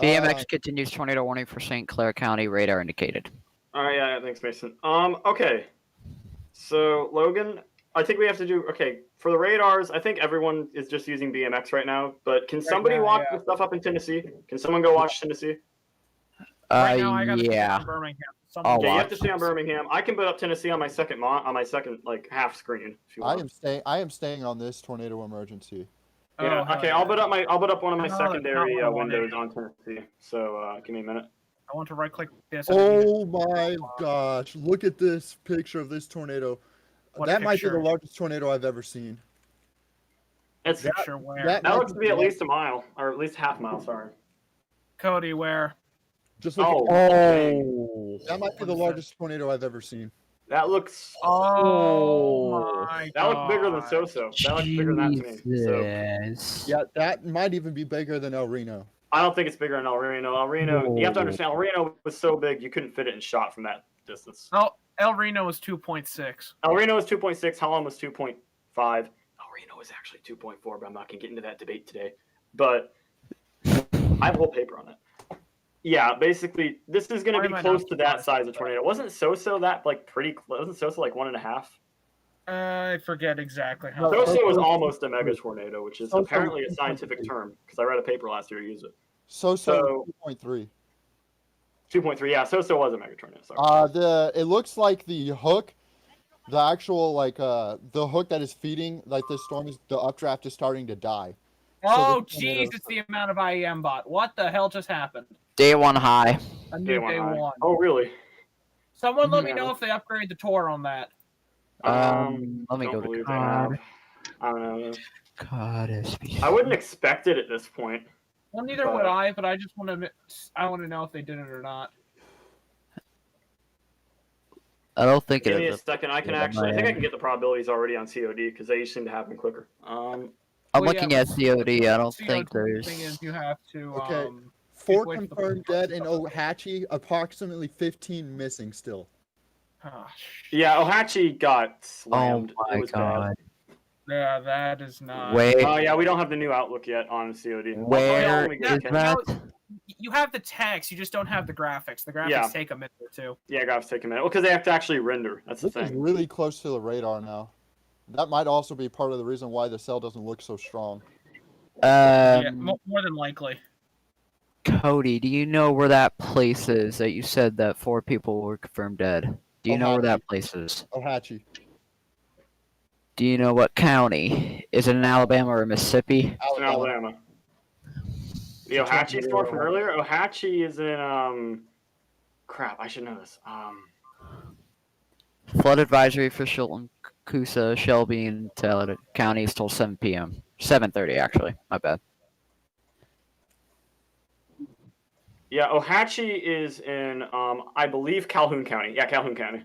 BMX continues tornado warning for St. Clair County. Radar indicated. All right. Yeah. Thanks, Mason. Okay. So Logan, I think we have to do for the radars. I think everyone is just using BMX right now. But can somebody now, watch yeah. the stuff up in Tennessee? Can someone go watch Tennessee? Right now, I gotta Yeah. stay in Birmingham. I'll Okay, you have watch. to stay on Birmingham. I can put up Tennessee on my second like half screen if you want. I am staying on this tornado emergency. Yeah. hell Okay. yeah. I'll put up one of my No, that's not secondary what I wanted. windows on Tennessee. So give me a minute. I want to right click this. Oh my gosh! Look at this picture of this tornado. What That might be picture? the largest tornado I've ever seen. It's that, Picture where? that- looks to be at least a mile or at least half mile. Sorry. Cody, where? Just look Oh. at that might be What the is largest tornado I've ever seen. That looks. Oh my That looks bigger than god. So-so. That looks bigger than that to me. So Jesus. Yeah, that might even be bigger than El Reno. I don't think it's bigger than El Reno. El Reno, you have to understand, El Reno was so big you couldn't fit it in shot from that distance. Oh, El Reno is 2.6. El Reno was 2.6. Holland was 2.5. El Reno was actually 2.4, but I'm not gonna get into that debate today. But I have a whole paper on it. Yeah, basically, this is gonna Why be am I close not to that surprised? size of tornado. Wasn't So-so that like pretty? Wasn't So-so like 1.5? I forget exactly how. No, So-so was almost a mega tornado, which is So-so apparently a was scientific 2.3. term because I read a paper last year to use it. So 2.3. 2.3, yeah. So-so was a mega tornado. Sorry. It looks like the hook, the actual the hook that is feeding like this storm is the updraft is starting to die. Oh, this tornado- jeez, it's the amount of IEM bot. What the hell just happened? Day one high. A new Day day high. one. Oh, really? Someone let me Yeah. know if they upgrade the tour on that. Let me don't go to believe they COD. have. I don't know. COD SB. I wouldn't expect it at this point. Well, neither But- would I, but I just want to. I want to know if they did it or not. I don't think Give it me a is. second. I can Yeah, actually. I my think I end. can get the probabilities already on COD because they seem to happen quicker. I'm Well, looking yeah, at COD. I don't See, think the there's. thing is, you have to. Okay. Um, 4 wait for the- confirmed dead in Ohatchee, approximately 15 missing still. oh, Yeah, Ohatchee got Oh slammed. my It was god. yeah, that is not. Wait. bad. Oh yeah, we don't have the new outlook yet on COD. Where we Yeah, is get no, that? You have the text, you just don't have the graphics. The graphics Yeah. take a minute or two. Yeah, graphics take a minute. Well, because they have to actually render. That's the This is thing. really close to the radar now. That might also be part of the reason why the cell doesn't look so strong. Yeah, more than likely. Cody, do you know where that place is that you said that 4 people were confirmed dead? Do you know where that place is? Ohatchee. Do you know what county? Is it in Alabama or Mississippi? It's in Alabama. The Ohatchee store from earlier. Ohatchee is in crap. I should know this. Flood advisory for Chilton, Coosa, Shelby, and Taylor counties till 7 p.m. 7:30 actually. My bad. Yeah, Ohatchee is in I believe Calhoun County. Yeah, Calhoun County.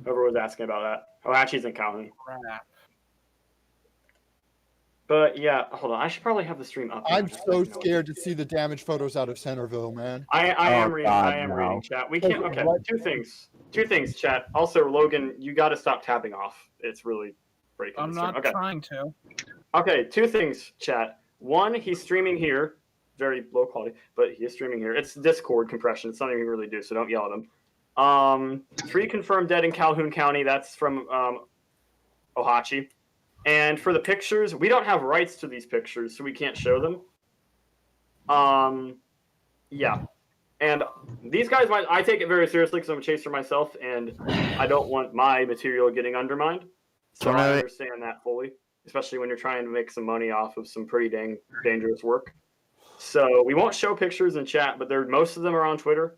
Whoever was asking about that. Ohatchee's in Calhoun. Crap. But yeah, hold on. I should probably have the stream up. I'm so scared to see the damage photos out of Centerville, man. I am reading. God, I am no. reading chat. We can't. Okay, What? two things, chat. Also, Logan, you got to stop tapping off. It's really breaking. I'm the stream. not Okay. trying to. Okay, two things, chat. One, he's streaming here, very low quality, but he is streaming here. It's Discord compression. It's something we really do, so don't yell at him. 3 confirmed dead in Calhoun County. That's from Ohachi. And for the pictures, we don't have rights to these pictures, so we can't show them. Yeah. And these guys, I take it very seriously because I'm a chaser myself, and I don't want my material getting undermined. So I understand that fully, especially when you're trying to make some money off of some pretty dang dangerous work. So we won't show pictures in chat, but most of them are on Twitter.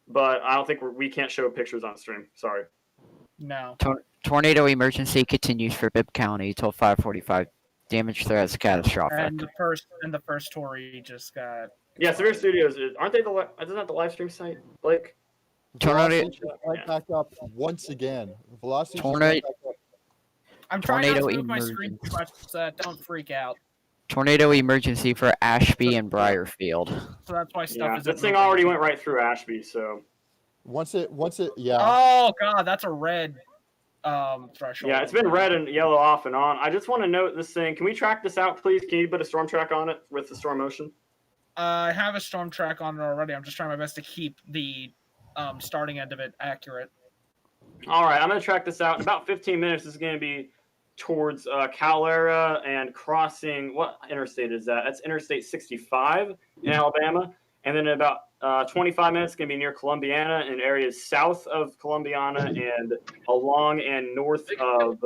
But I don't think we can't show pictures on stream. Sorry. No. Tornado emergency continues for Bibb County till 5:45. Damage threat is catastrophic. And the first Tory just got. Yeah, Severe Studios aren't they isn't that the live stream site, Blake? Tornado right back up once again. Velocity. I'm trying not to Tornado move my screen too much, so don't freak out. Tornado emergency for Ashby and Briarfield. So that's why stuff is. This thing already went right through Ashby, so. Once it, yeah. Oh god, that's a red threshold. Yeah, it's been red and yellow off and on. I just want to note this thing. Can we track this out, please? Can you put a storm track on it with the storm motion? I have a storm track on it already. I'm just trying my best to keep the starting end of it accurate. All right, I'm going to track this out. In about 15 minutes, this is going to be towards Calera and crossing, what interstate is that? That's Interstate 65 in Alabama. And then in about 25 minutes, it's going to be near Columbiana and areas south of Columbiana and along and north of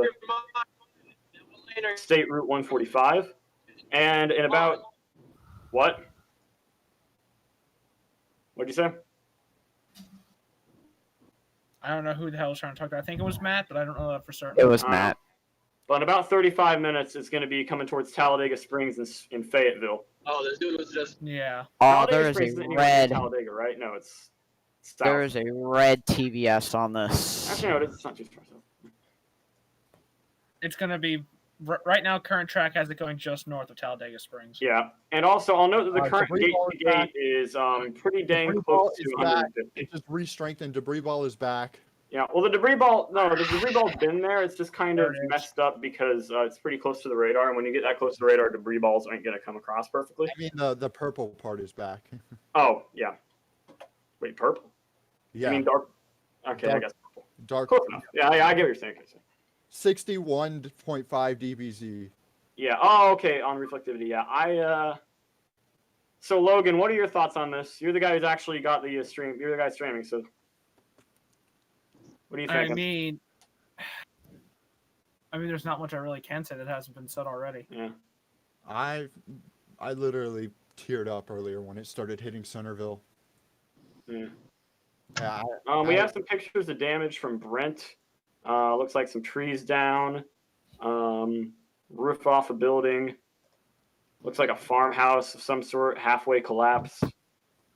State Route 145. And in about, what? What'd you say? I don't know who the hell was trying to talk to. I think it was Matt, but I don't know that for certain. It was Matt. But in about 35 minutes, it's going to be coming towards Talladega Springs in Fayetteville. Oh, this dude was just. Yeah. Oh, Talladega there is Springs a isn't red. even Talladega, right? No, it's south. There is a red TVS on this. Actually, no, it's not too far south. It's going to be right now. Current track has it going just north of Talladega Springs. Yeah, and also I'll note that the current gate to gate is pretty dang close to 150. It just re-strengthened. Debris ball is back. Yeah, well, the debris ball's been there. It's just kind of messed up because it's pretty close to the radar, and when you get that close to the radar, debris balls aren't going to come across perfectly. I mean, the purple part is back. Oh, yeah. Wait, purple? Yeah. I mean, dark. Okay, I guess purple. Dark. Close enough. Yeah, I get what you're saying. 61.5 dBz. Yeah. Oh, okay. On reflectivity. Yeah. So Logan, what are your thoughts on this? You're the guy who's actually got the stream. You're the guy streaming. So, what do you think? I mean, there's not much I really can say that hasn't been said already. Yeah. I literally teared up earlier when it started hitting Centerville. Yeah. Yeah. We have some pictures of damage from Brent. Looks like some trees down. Roof off a building. Looks like a farmhouse of some sort, halfway collapse. So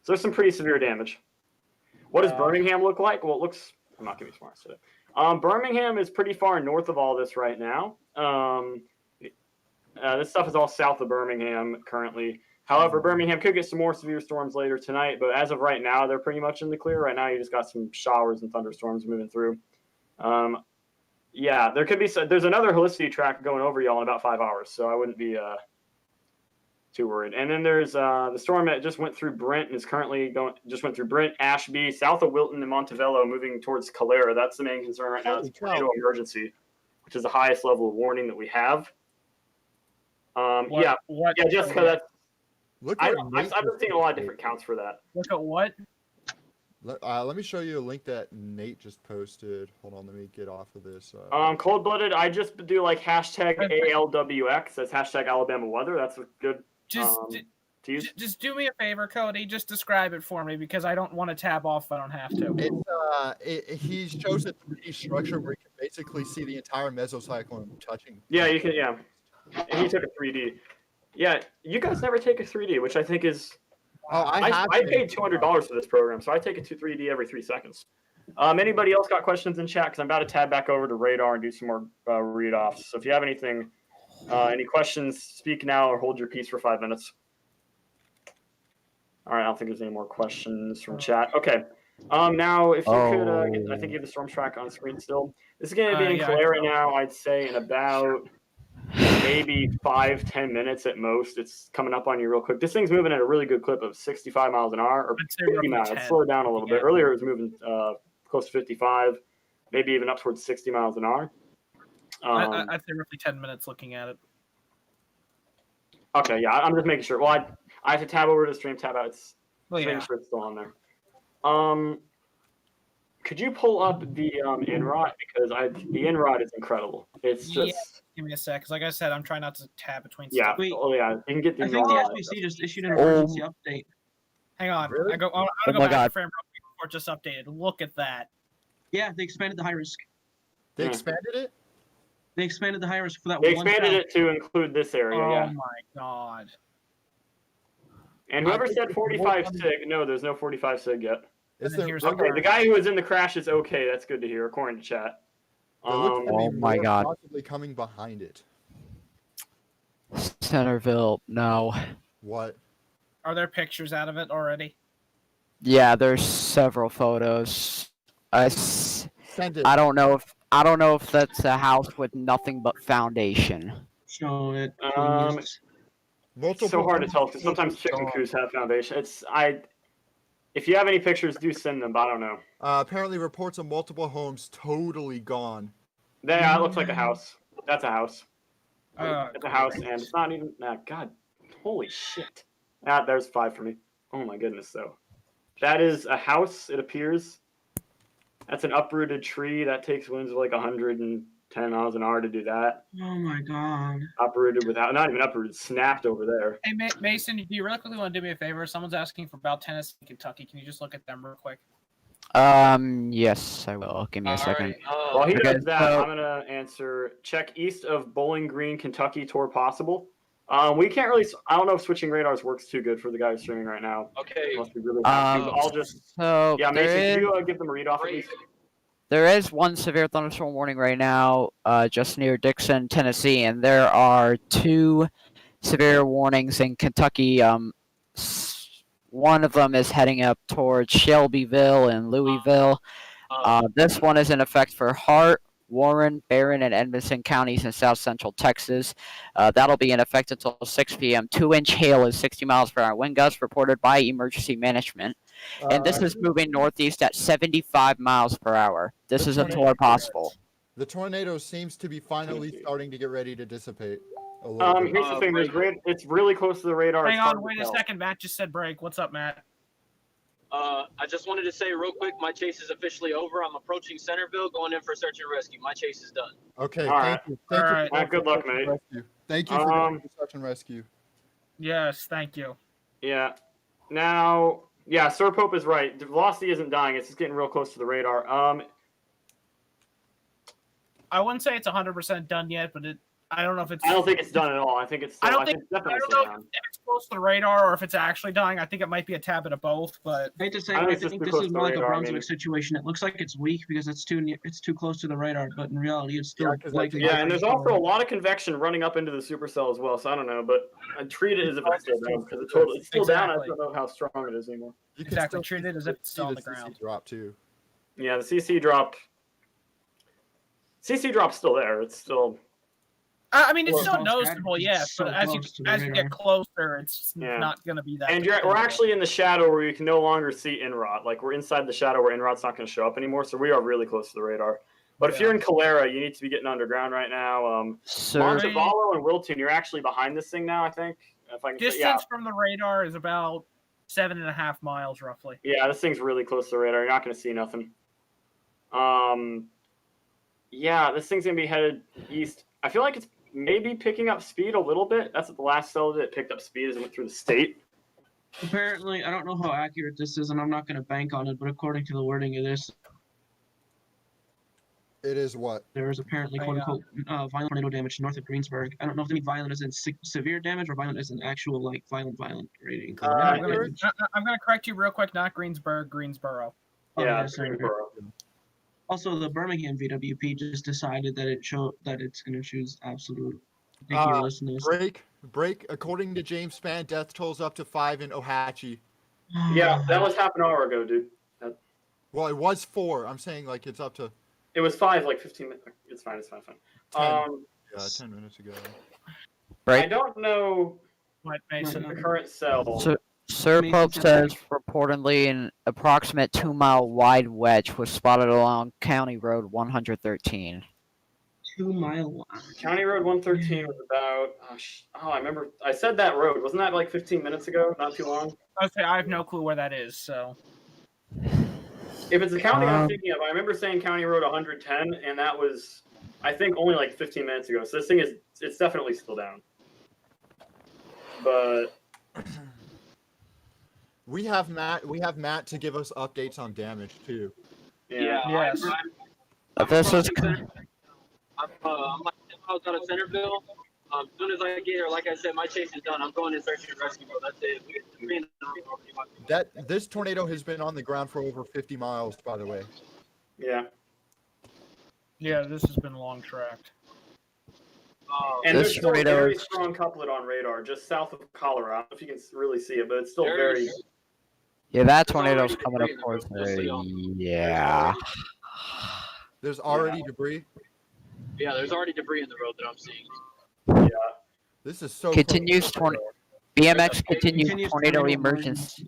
there's some pretty severe damage. What does Birmingham look like? Well, it looks... I'm not going to be smart today. Birmingham is pretty far north of all this right now. This stuff is all south of Birmingham currently. However, Birmingham could get some more severe storms later tonight, but as of right now, they're pretty much in the clear. Right now, you just got some showers and thunderstorms moving through. Yeah, there could be... There's another Helicity track going over y'all in about 5 hours, so I wouldn't be too worried. And then there's the storm that just went through Brent and is currently went through Brent, Ashby, south of Wilton and Montevello, moving towards Calera. That's the main concern right now. It's a tornado emergency, which is the highest level of warning that we have. Jessica, that's... I've been seeing a lot of different counts for that. Look at what? Let me show you a link that Nate just posted. Hold on, let me get off of this. Cold-blooded, I just do like hashtag ALWX. That's hashtag Alabama weather. That's a good to use. Just do me a favor, Cody. Just describe it for me because I don't want to tab off if I don't have to. He shows a 3D structure where you can basically see the entire mesocyclone touching. Yeah, you can. Yeah, and he took a 3D. Yeah, you guys never take a 3D, which I think is... I paid $200 for this program, so I take it to 3D every 3 seconds. Anybody else got questions in chat? Because I'm about to tab back over to radar and do some more read-offs. So if you have anything, any questions, speak now or hold your peace for 5 minutes. All right, I don't think there's any more questions from chat. Okay. Now, if you could, I think you have the storm track on screen still. This is going to be in Calera now, I'd say, in about maybe 5-10 minutes at most. It's coming up on you real quick. This thing's moving at a really good clip of 65 miles an hour, or I'd say 50 roughly miles. 10. It's slowed down a little bit. Yeah. Earlier, it was moving close to 55, maybe even up towards 60 miles an hour. I'd say roughly 10 minutes looking at it. Okay, yeah, I'm just making sure. Well, I have to tab over to stream, tab out. It's Well, making yeah. sure it's still on there. Could you pull up the in-rot, because the in-rot is incredible. It's just Give me a sec, because like I said, I'm trying not to tab between yeah. stuff. Wait. Oh yeah, you can get the I think the in-rot. SBC just issued an emergency update. Hang on. Really? I'm gonna Oh go my back God. to frame real quick before it just updated. Look at that. Yeah, they expanded the high risk. They Yeah. expanded it? They expanded the high risk for that They one. expanded town. it to include this area, Oh yeah. my god. And whoever I think said it's 45 more sig, no, there's no 45 sig yet. Is then there here's Okay, the guy who was in the crash is okay. That's good to hear, according to chat. there looks to Oh be my more God. possibly coming behind it. Centerville, no. What? Are there pictures out of it already? Yeah, there's several photos. Send it. I don't know if that's a house with nothing but foundation. Show it, Um, please. Multiple It's so hard to homes tell because sometimes totally chicken gone. coos have foundation. If you have any pictures, do send them. But I don't know. Apparently, reports of multiple homes totally gone. That looks like a house. That's a house. Oh, It's a house, and it's not even. God, holy shit! There's 5 for me. Oh my goodness, though. That is a house. It appears. That's an uprooted tree. That takes winds of like 110 miles an hour to do that. Oh my god. Uprooted without, not even uprooted, snapped over there. Hey, Mason, do you really quickly want to do me a favor? Someone's asking for about Tennessee and Kentucky. Can you just look at them real quick? Yes, I will. Give me a second. While he Okay, does that, so- I'm gonna answer. Check east of Bowling Green, Kentucky, tour possible. We can't really. I don't know if switching radars works too good for the guy who's streaming right now. Okay. Unless we really have to. But I'll just. So Yeah, Mason, there can is, you give them a read off at least? there is one severe thunderstorm warning right now, just near Dixon, Tennessee, and there are 2 severe warnings in Kentucky. One of them is heading up towards Shelbyville and Louisville. This one is in effect for Hart, Warren, Barron, and Edmonson counties in south central Texas. That'll be in effect until 6 p.m. 2-inch hail is 60 miles per hour wind gusts reported by emergency management. And this is moving northeast at 75 miles per hour. This is a tour possible. The tornado seems to be finally starting to get ready to dissipate. A little bit. Here's the thing. It's really close to the radar. Hang it's hard on, to wait a tell. second. Matt just said break. What's up, Matt? I just wanted to say real quick, my chase is officially over. I'm approaching Centerville, going in for search and rescue. My chase is done. Okay, All thank right. you. Thank All you. right. for Good luck, search and mate. rescue. Thank you for doing the search and rescue. Yes, thank you. Yeah. Now, yeah, Sir Pope is right. The velocity isn't dying. It's just getting real close to the radar. I wouldn't say it's 100% done yet, but I don't know if it's. I don't think it's done at all. I think it's. Still, I don't I think. it's definitely I don't still know down. if it's close to the radar or if it's actually dying. I think it might be a tad bit of both, but. I hate to say, I I, think it's just think too this close is to more like the a radar, I Brunswick mean. situation. It looks like it's weak because it's too close to the radar, but in reality, it's still Yeah, 'cause like. that's- Yeah, and there's also a lot of convection running up into the supercell as well. So I don't know, but I treat it as if it's still down because it's still down. I Exactly. don't know how strong it is anymore. You can Exactly, still treat see it as if it's still on the the ground. CC drop too. Yeah, the CC drop. CC drop's still there. It's still. I mean, it's Well, still it's all noticeable, scattered. yes, It's so but as close to the you radar. get closer, it's Yeah. not going to be that. And we're definitive. actually in the shadow where you can no longer see Inrod. Like we're inside the shadow where Inrod's not going to show up anymore. So we are really close to the radar. But if Yeah. you're in Calera, you need to be getting underground right now. Sir, Montevallo and Wilton, you're actually behind this thing now. I think. If I can say, distance from the radar is about 7.5 miles, roughly. yeah, this thing's really close to the radar. You're not going to see nothing. Yeah, this thing's going to be headed east. I feel like it's maybe picking up speed a little bit. That's what the last cell did. It picked up speed as it went through the state. Apparently, I don't know how accurate this is, and I'm not going to bank on it, but according to the wording of this, It is what? there is apparently quote unquote violent tornado damage north of Greensburg. I don't know if they mean violent as in severe damage or violent as in actual like violent rating. I'm going to correct you real quick. Not Greensburg, Greensboro. Oh, Yeah, yes, sir. Also, the Birmingham VWP just decided that it's going to choose absolute ridiculousness. Break. According to James Spann, death tolls up to 5 in Ohatchee. Yeah, that was half an hour ago, dude. Well, it was 4. I'm saying like it's up to. It was 5, like 15 minutes. It's fine. 10. Yeah, 10 minutes ago. Right? I don't know What Might Mason? not. the current cell. So, Sir Mason Pope said says reportedly an approximate 2-mile wide wedge was spotted along County Road 113. 2 mile line. County Road 113 was about. I remember. I said that road. Wasn't that like 15 minutes ago? Not too long. I say I have no clue where that is. So If it's the county I'm thinking of, I remember saying County Road 110, and that was, I think, only like 15 minutes ago. So this thing it's definitely still down. But We have Matt to give us updates on damage too. yeah. yes. This is I'm like 10 miles out of Centerville. As soon as I get here, like I said, my chase is done. I'm going in search and rescue mode. That's it. We get to me and This tornado has been on the ground for over 50 miles, by the way. Yeah. Yeah, this has been long tracked. And This there's still a tornado very is- strong couplet on radar just south of Colorado. I don't know if you can really see it, but it's still very. Yeah, that There's tornado's already coming up debris in the towards road, just so y'all know. Yeah. There's already debris. Yeah, there's already debris in the road that I'm seeing. This is so. Continues close to BMX continues Continues tornado tornado emergency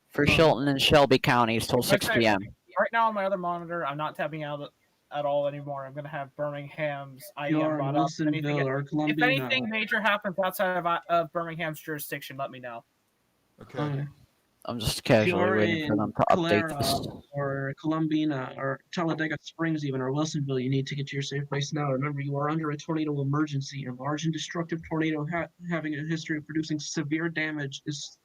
for Chilton and Shelby counties till 6 Okay. p.m. Right now on my other monitor, I'm not tapping out at all anymore. I'm gonna have Birmingham's IEM You're brought up. Wilsonville or If Columbia. anything major happens outside of Birmingham's jurisdiction, let me know. Okay. I'm just If casually you're waiting for in them to update Calera this. or Columbina or Talladega Springs even or Wilsonville, you need to get to your safe place now. Remember, you are under a tornado emergency. A large and destructive tornado having a history of producing severe damage is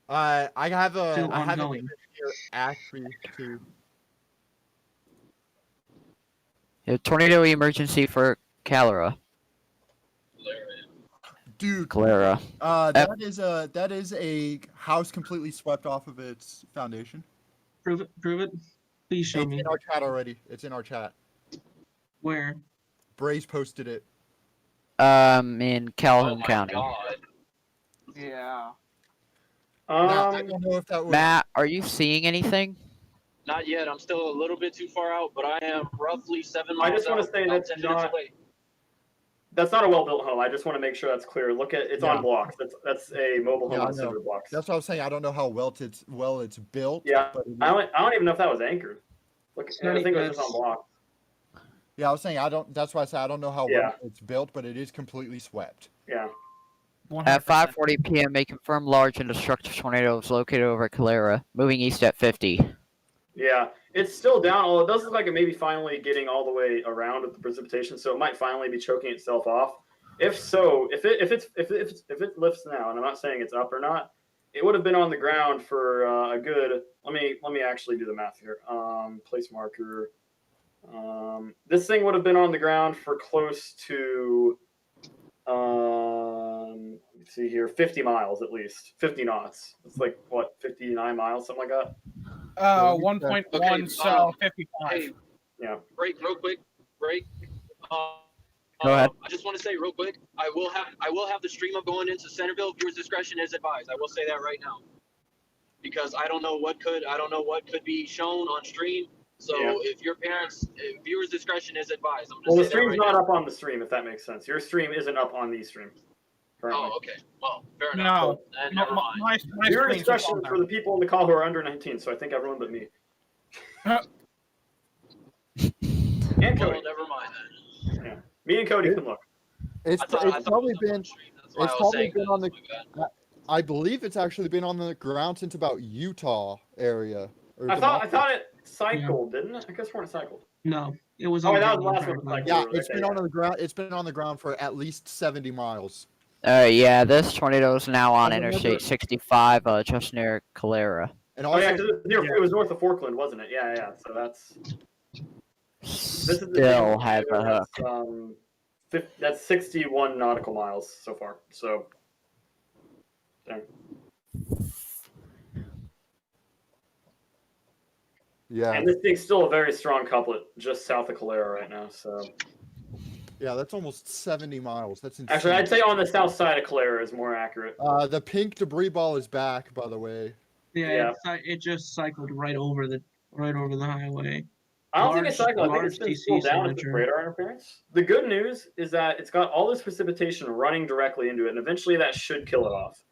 I have a still I have an ongoing. image here actually too. Yeah, tornado emergency for Calera. Dude, Calera. that is a house completely swept off of its foundation. Prove it. Prove it. Please show It's me in our chat already. It's in our chat. where. Braze posted it. In Calhoun Oh my County. God. Yeah. Matt, I don't know if that was. Matt, are you seeing anything? Not yet. I'm still a little bit too far out, but I am roughly 7 I miles just want to out, say about that's 10 minutes not. away. That's not a well-built home. I just want to make sure that's clear. Look at it's Yeah. on blocks. That's a mobile home Yeah, I on cinder know. blocks. That's what I was saying. I don't know how well it's built. Yeah, But it is. I don't even know if that was anchored. Look, It's I not think it was even- just on blocks. Yeah, I was saying I don't. That's why I said I don't know how Yeah. well it's built, but it is completely swept. Yeah. 100%. At 5:40 p.m., a confirmed large and destructive tornado is located over Calera, moving east at 50. Yeah, it's still down. Although it does look like it may be finally getting all the way around with the precipitation, so it might finally be choking itself off. If so, if it lifts now, and I'm not saying it's up or not, it would have been on the ground for a good. Let me actually do the math here. Place marker. This thing would have been on the ground for close to. Let's see here, 50 miles at least, 50 knots. It's like what, 59 miles, something like that. 1.1, Okay, so 55. Hey, Yeah. break real quick. Break. Go ahead. I just want to say real quick, I will have the stream up going into Centerville. Viewers' discretion is advised. I will say that right now, because I don't know what could be shown on stream. So Yeah. if viewers' discretion is advised. I'm Well, gonna the say that stream's right not now. up on the stream, if that makes sense. Your stream isn't up on the stream currently. Oh, okay. Well, fair enough. No, Then my, never mind. my Viewer screen's just discretion on for there. the people in the call who are under 19, so I think everyone but me. And Well, Cody. never mind then. Yeah. Me and Cody can look. It's I thought it probably was up been. on stream. That's why It's I was probably saying been that. on the. That's my bad. I believe it's actually been on the ground since about Utah area. Or I thought Democracy. it cycled, didn't it? I guess when it cycled. No, it was. Oh, on wait, that the was the last entire one. time. Like, Yeah, okay, it's been on the ground. It's been on the ground for at least 70 miles. Yeah, this tornado is now on I remember- Interstate 65, just near Calera. And Oh also, yeah, 'cause it was north of Forkland, wasn't it? Yeah, yeah. So that's this is the Still thing, has a hook. That's 61 nautical miles so far. So, dang. yeah, And this thing's still a very strong couplet just south of Calera right now. So yeah, that's almost 70 miles. That's insane. actually, I'd say on the south side of Calera is more accurate. The pink debris ball is back, by the way. Yeah, Yeah. It just cycled right over the highway. I don't think it's cyclone. I think it's large been slowed TC down with the signature. radar interference. The good news is that it's got all this precipitation running directly into it, and eventually that should kill it off.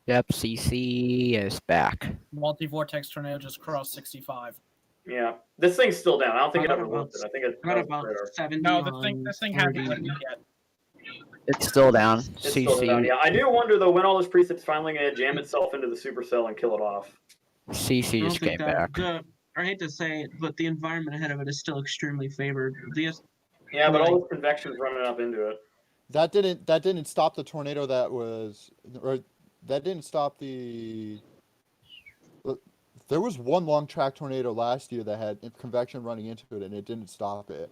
Yep, CC is back. Multi-vortex tornado just crossed 65. Yeah, this thing's still down. I don't think I it got ever about- lifted. I think it's I got about radar. 70 No, on this thing hasn't 30. lifted yet. It's still down. It's CC. still down. Yeah, I do wonder though when all this precip's finally gonna jam itself into the supercell and kill it off. CC I don't just think came that back. I hate to say it, but the environment ahead of it is still extremely favored. Yeah, but all this convection's running up into it. That didn't stop the tornado that was, or that didn't stop the. There was one long track tornado last year that had convection running into it, and it didn't stop it.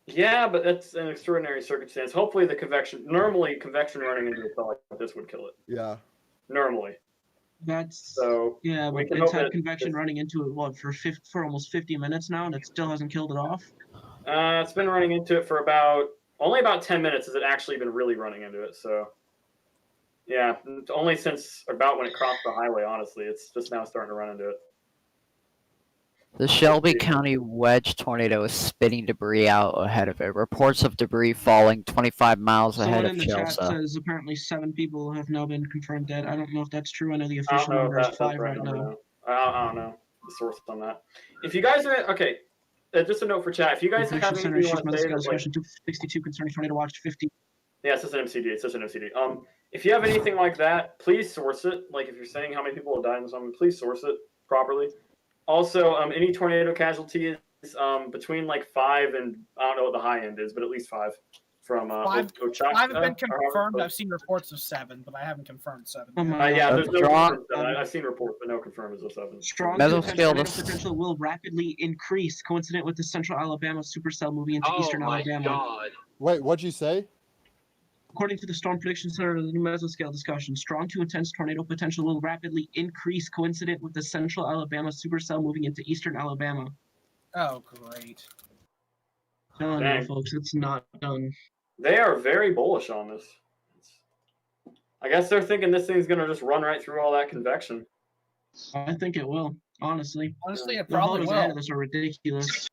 Yeah, but that's an extraordinary circumstance. Hopefully, normally convection running into a cell like this would kill it. Yeah. Normally. That's So yeah, we but can it's hope had that convection running into it for almost 50 minutes now, and it still hasn't killed it off. It's been running into it for only about 10 minutes has it actually been really running into it. So yeah, only since about when it crossed the highway. Honestly, it's just now starting to run into it. The Shelby County wedge tornado is spitting debris out ahead of it. Reports of debris falling 25 miles ahead Someone of in the chat Chelsea. says apparently 7 people have now been confirmed dead. I don't know if that's true. I know the I don't official know number if is that's 5 right right number now. now. I don't know the source on that. If you guys are okay, just a note for chat. If you guys have Prediction anything Center you want to say, that's like, discussion 262 concerning tornado watch 50. yeah, it's just an MCD. It's just an MCD. If you have anything like that, please source it. Like if you're saying how many people have died in something, please source it properly. Also, any tornado casualties between like 5 and I don't know what the high end is, but at least 5 from Ochaka. 5 have been confirmed. I've seen reports of 7, but I haven't confirmed 7. Yeah, there's no Strong- confirmed 7. I've seen reports, but no confirmed as of 7. Strong Mesoscale tornado this- potential will rapidly increase, coincident with the central Alabama supercell moving into eastern Alabama. God. Wait, what'd you say? According to the Storm Prediction Center, the new mesoscale discussion, strong to intense tornado potential will rapidly increase, coincident with the central Alabama supercell moving into eastern Alabama. Oh, great. Telling Dang. you, folks, it's not done. They are very bullish on this. I guess they're thinking this thing's gonna just run right through all that convection. I think it will, honestly. Honestly, it The probably photos ahead will. of this are ridiculous.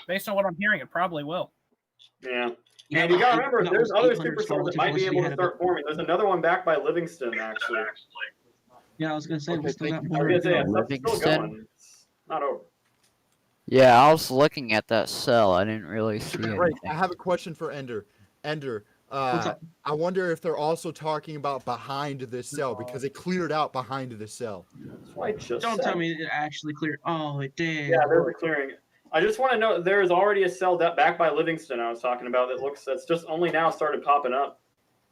Based on what I'm hearing, it probably will. Yeah. And you gotta remember, there's other supercells that might be able to ahead of start forming. There's another one backed by Livingston, actually. Yeah, I was gonna say, Okay, we still thank got you. more. I was gonna say, to it's still Livingston? going. It's not over. Yeah, I was looking at that cell. I didn't really see Right, anything. I have a question for Ender. Ender, What's up? I wonder if they're also talking about behind this cell because it cleared out behind this cell. That's what I just Don't said. tell me it actually cleared. Oh, it did. Yeah, there's a clearing. I just want to know there is already a cell that backed by Livingston I was talking about that's just only now started popping up.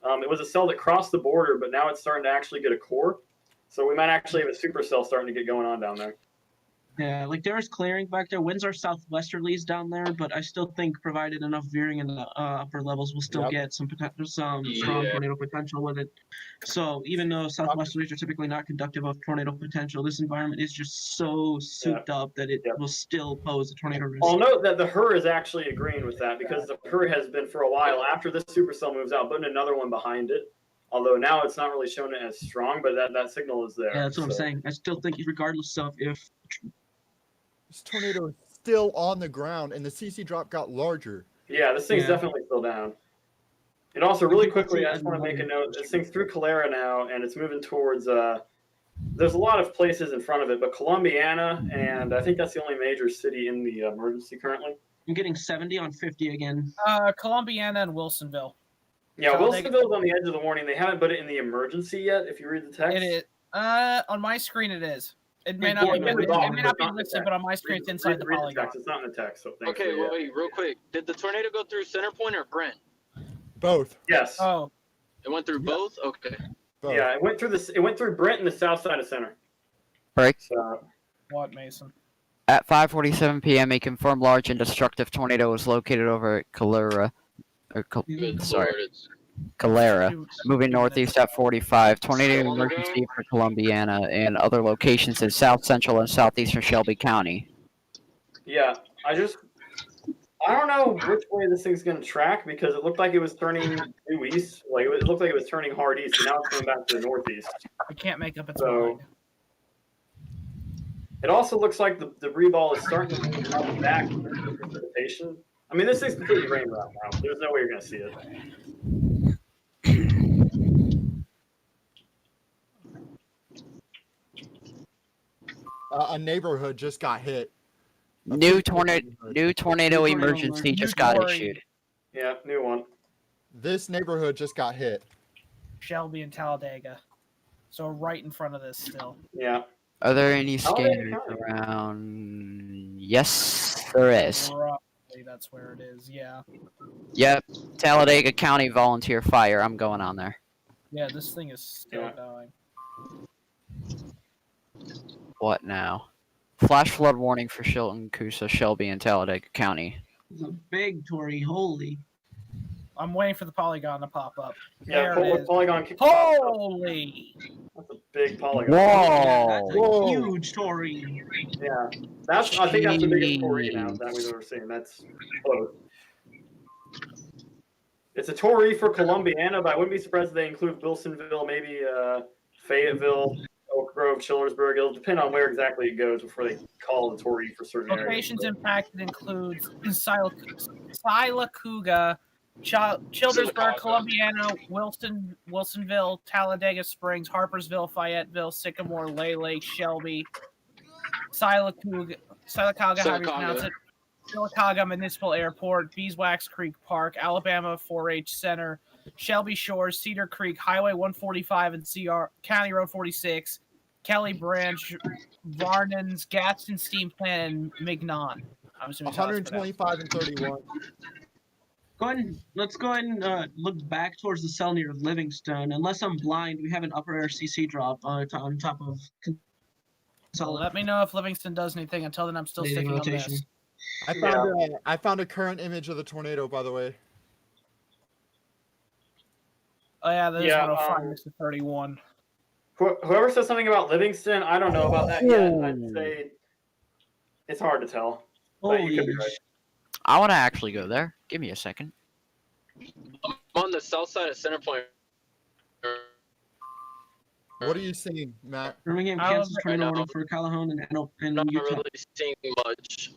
It was a cell that crossed the border, but now it's starting to actually get a core. So we might actually have a supercell starting to get going on down there. Yeah, like there is clearing back there. Winds are southwesterlies down there, but I still think provided enough veering in the upper levels, we'll still get some strong tornado potential with it. So even though southwesterlies are typically not conductive of tornado potential, this environment is just so souped up that it will still pose a tornado risk. I'll note that the HER is actually agreeing with that because the HER has been for a while after this supercell moves out, putting another one behind it. Although now it's not really showing it as strong, but that signal is there. Yeah, that's what I'm saying. I still think regardless of if This tornado is still on the ground, and the CC drop got larger. Yeah, this thing's definitely still down. And also, really quickly, I just want to make a note. This thing's through Calera now, and it's moving towards. There's a lot of places in front of it, but Columbiana, and I think that's the only major city in the emergency currently. I'm getting 70 on 50 again. Columbiana and Wilsonville. Yeah, So Wilsonville's on the edge of the warning. They haven't put it in the emergency yet. If you read the text, It is. On my screen, it is. It may not be. It may not be listed, but on my screen, it's inside the polygon. It's not in the text. So thanks Okay, for wait, real quick. Did the tornado go through Center Point or Brent? Both. Yes. Oh. It went through both? Okay. Both. Yeah, it went through this. It went through Brent and the south side of Center. Break. So, What, Mason? At 5:47 p.m., a confirmed large and destructive tornado was located over at Calera. Calera, moving northeast at 45. Tornado emergency for Columbiana and other locations in south central and southeastern Shelby County. yeah, I don't know which way this thing's going to track because it looked like it was turning due east. Like it looked like it was turning hard east, and now it's going back to the northeast. I can't make up its So, mind. It also looks like the debris ball is starting to come back in the precipitation. I mean, this thing's completely rain wrapped now. There's no way you're going to see it. A neighborhood just got hit. New tornado emergency just got issued. Yeah, new one. This neighborhood just got hit. Shelby and Talladega. So right in front of this still. Yeah. Are there any Talladega scanners County. around? Yes, there is. Roughly, that's where it is. Yeah. Yep, Talladega County Volunteer Fire. I'm going on there. Yeah, this thing is still going. What now? Flash flood warning for Chilton, Coosa, Shelby, and Talladega County. It's a big Tory, holy. I'm waiting for the polygon to pop up. Yeah, There it is. polygon. Holy! That's a big polygon. Whoa! That's a huge Tory. Yeah, I think that's the biggest Tory now that we've ever seen. That's close. It's a Tory for Columbiana, but I wouldn't be surprised if they include Wilsonville, maybe Fayetteville, Oak Grove, Chillersburg. It'll depend on where exactly it goes before they call the Tory for certain Locations areas. impacted includes Sylacauga, Childersburg, Columbiana, Wilsonville, Talladega Springs, Harpersville, Fayetteville, Sycamore, Lele, Shelby, Sylacauga, however you pronounce it, Sylacauga Municipal Airport, Beeswax Creek Park, Alabama 4-H Center, Shelby Shores, Cedar Creek, Highway 145 and County Road 46, Kelly Branch, Varnon's, Gadsden Steam Plant, and Mignon. I'm assuming 125 and 31. Let's go ahead and look back towards the cell near Livingston. Unless I'm blind, we have an upper air CC drop on top of. So let me know if Livingston does anything. Until then, I'm still sticking on this. I found a current image of the tornado, by the way. Oh yeah, there's 105 next to 31. Whoever says something about Livingston, I don't know about that yet. I'd say it's hard to tell. But you could be right. I want to actually go there. Give me a second. I'm on the south side of Centerpoint. What are you seeing, Matt? Birmingham, Kansas tornado warning for Calhoun and Not Utah. really seeing much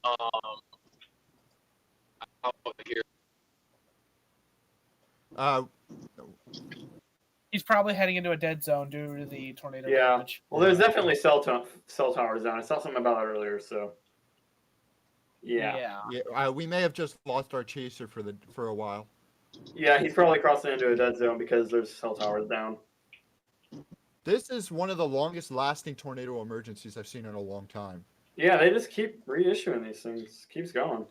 out here. He's probably heading into a dead zone due to the tornado damage. Well, there's definitely cell towers down. I saw something about that earlier, so. Yeah, we may have just lost our chaser for a while. Yeah, he's probably crossing into a dead zone because there's cell towers down. This is one of the longest lasting tornado emergencies I've seen in a long time. Yeah, they just keep reissuing these things. Keeps going.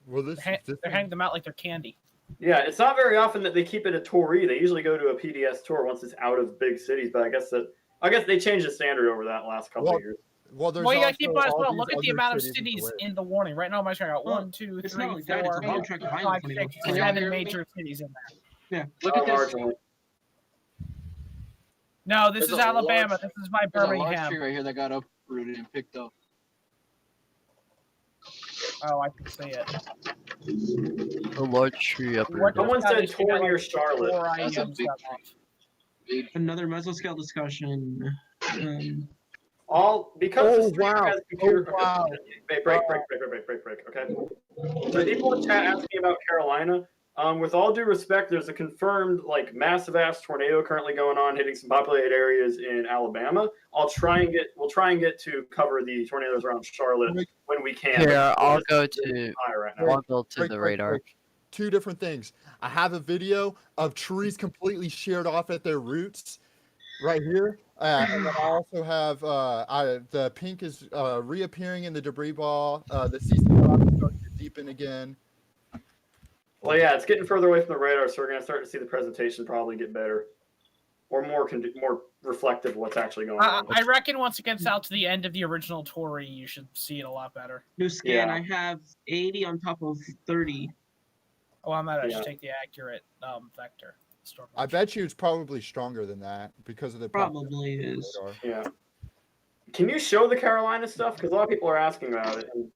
Well, they're handing them out like they're candy. Yeah, it's not very often that they keep it a touree. They usually go to a PDS tour once it's out of big cities. But I guess they changed the standard over that last couple of years. Well, you gotta keep on as well. Look at the amount of cities in the warning. Right now, I'm showing out 1, 2, 3, 4, 5, 6, 7 major cities in there. Yeah, look at this. No, this is Alabama. This is my There's a Birmingham. large tree right here that got uprooted and picked up. Oh, I can see it. A large tree up there. Someone said tour near Charlotte. Another mesoscale discussion. Because the stream has computer. Break. Okay. So people in chat asking about Carolina. With all due respect, there's a confirmed massive ass tornado currently going on, hitting some populated areas in Alabama. We'll try and get to cover the tornadoes around Charlotte when we can. Here, I'll go to the radar. Two different things. I have a video of trees completely sheared off at their roots, right here. And then I also have the pink is reappearing in the debris ball. The CC is starting to deepen again. Well, yeah, it's getting further away from the radar, so we're going to start to see the presentation probably get better, or more reflective of what's actually going on. I reckon once it gets out to the end of the original Tory, you should see it a lot better. New scan. I have 80 on top of 30. Oh, I should take the accurate vector. I bet you it's probably stronger than that because of the probably is. Yeah. Can you show the Carolina stuff? Because a lot of people are asking about it. And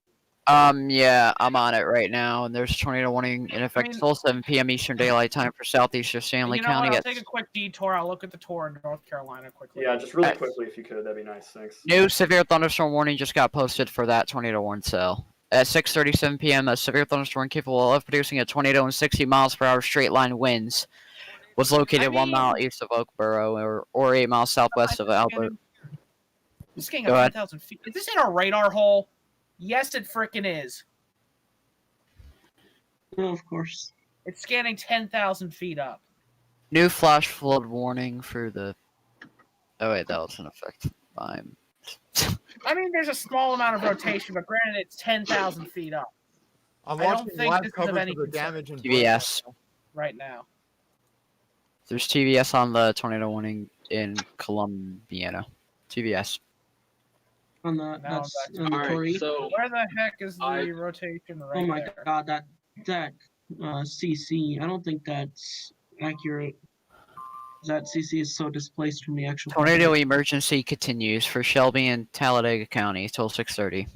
Yeah, I'm on it right now, and there's a tornado warning in effect until 7 p.m. Eastern Daylight Time for southeastern Stanley You know County. what? I'll take a quick detour. I'll look at the tour in North Carolina quickly. Yeah, just really quickly if you could. That'd be nice. Thanks. New severe thunderstorm warning just got posted for that tornado warning cell. At 6:37 p.m., a severe thunderstorm capable of producing a tornado and 60 miles per hour straight line winds was located 1 mile east of Oakboro or 8 miles southwest of Outbreak. This is getting up 10,000 feet. Is this in a radar hole? Yes, it frickin' is. Well, of course. It's scanning 10,000 feet up. New flash flood warning for the. Oh wait, that was in effect. Fine. I mean, there's a small amount of rotation, but granted, it's 10,000 feet up. I'm I don't watching think live this is of coverage any of the concern damage and TVS. right now. There's TVS on the tornado warning in Columbiana. TVS. On the Now that's on the Tory. So Where the heck is the rotation right Oh my there? god, that CC. I don't think that's accurate. That CC is so displaced from the actual Tornado emergency continues for Shelby and Talladega County till 6:30.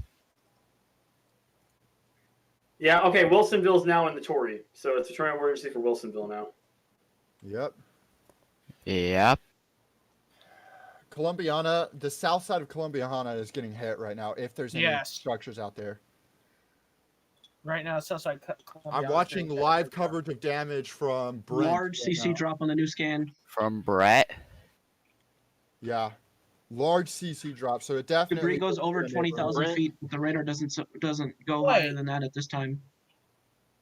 Yeah, okay, Wilsonville's now in the Tory, so it's a tornado emergency for Wilsonville now. Yep. Yep. Columbiana, the south side of Columbiana is getting hit right now. If there's any Yes. structures out there, Right now, it's outside. I'm watching live coverage of damage from Brent. large right CC now. drop on the new scan. From Brett. Yeah, large CC drop. So it definitely Debris goes over the 20,000 neighborhood. feet, but the radar doesn't go Wait. higher than that at this time.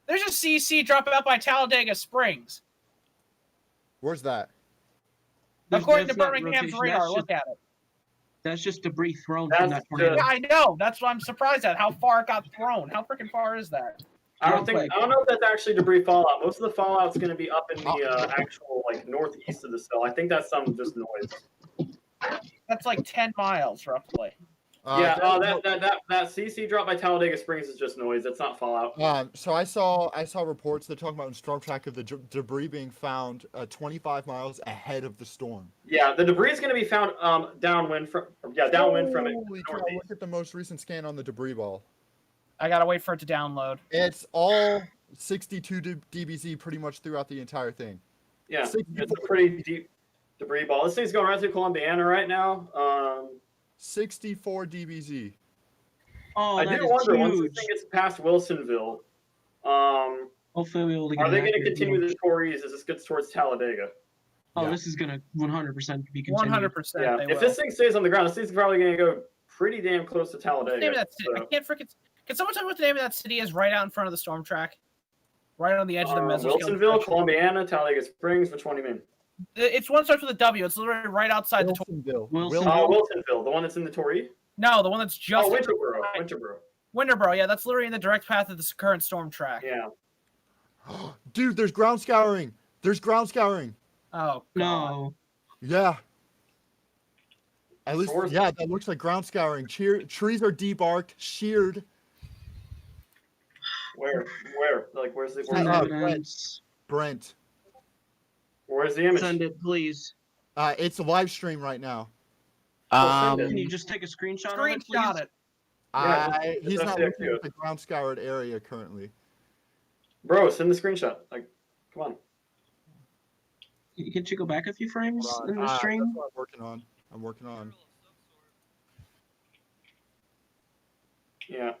There's a CC drop out by Talladega Springs. Where's that? According to That's not Birmingham's rotation, radar, that's look at it. That's just debris thrown That's from that tornado. Yeah, I know. That's what I'm surprised at. How far it got thrown. How freaking far is that? I don't know if that's actually debris fallout. Most of the fallout's going to be up in the actual like northeast of the cell. I think that's some just noise. That's like 10 miles roughly. That CC drop by Talladega Springs is just noise. That's not fallout. So I saw reports that talk about in Storm Track of the debris being found 25 miles ahead of the storm. Yeah, the debris is going to be found downwind from downwind from it. Holy cow, look at the most recent scan on the debris ball. I gotta wait for it to download. It's all 62 dBz pretty much throughout the entire thing. Yeah, it's a pretty deep debris ball. This thing's going right through Columbiana right now. 64 dBz. Oh, I that do is wonder once huge. this thing gets past Wilsonville, Hopefully we'll be able to get are they an going to accurate continue view. the Tories as this gets towards Talladega? Oh, Yeah. this is gonna 100% be continued. 100%. Yeah, They if will. this thing stays on the ground, this thing's probably going to go pretty damn close to What's the name of Talladega. that city? I So, can't freaking. Can someone tell me what the name of that city is? Right out in front of the storm track, right on the edge of the mesoscale. Wilsonville, stretch. Columbiana, Talladega Springs. Which one do you mean? It's one starts with a W. It's literally right outside the. Wilsonville. Wilsonville, the one that's in the Tory. No, the one that's just. Winterboro. Winterboro. Yeah, that's literally in the direct path of this current storm track. Yeah. Dude, there's ground scouring. There's ground scouring. Oh God. No. Yeah. At least, yeah, that looks like ground scouring. Trees are debarked, sheared. Where? Like, where's the? Brent. Where's the image? Send it, please. It's a live stream right now. Can you just take a screenshot of it, please? Screenshot it. He's not looking at the ground scoured area currently. Bro, send the screenshot. Like, come on. Can't you go back a few frames in the stream? That's what I'm working on. Yeah.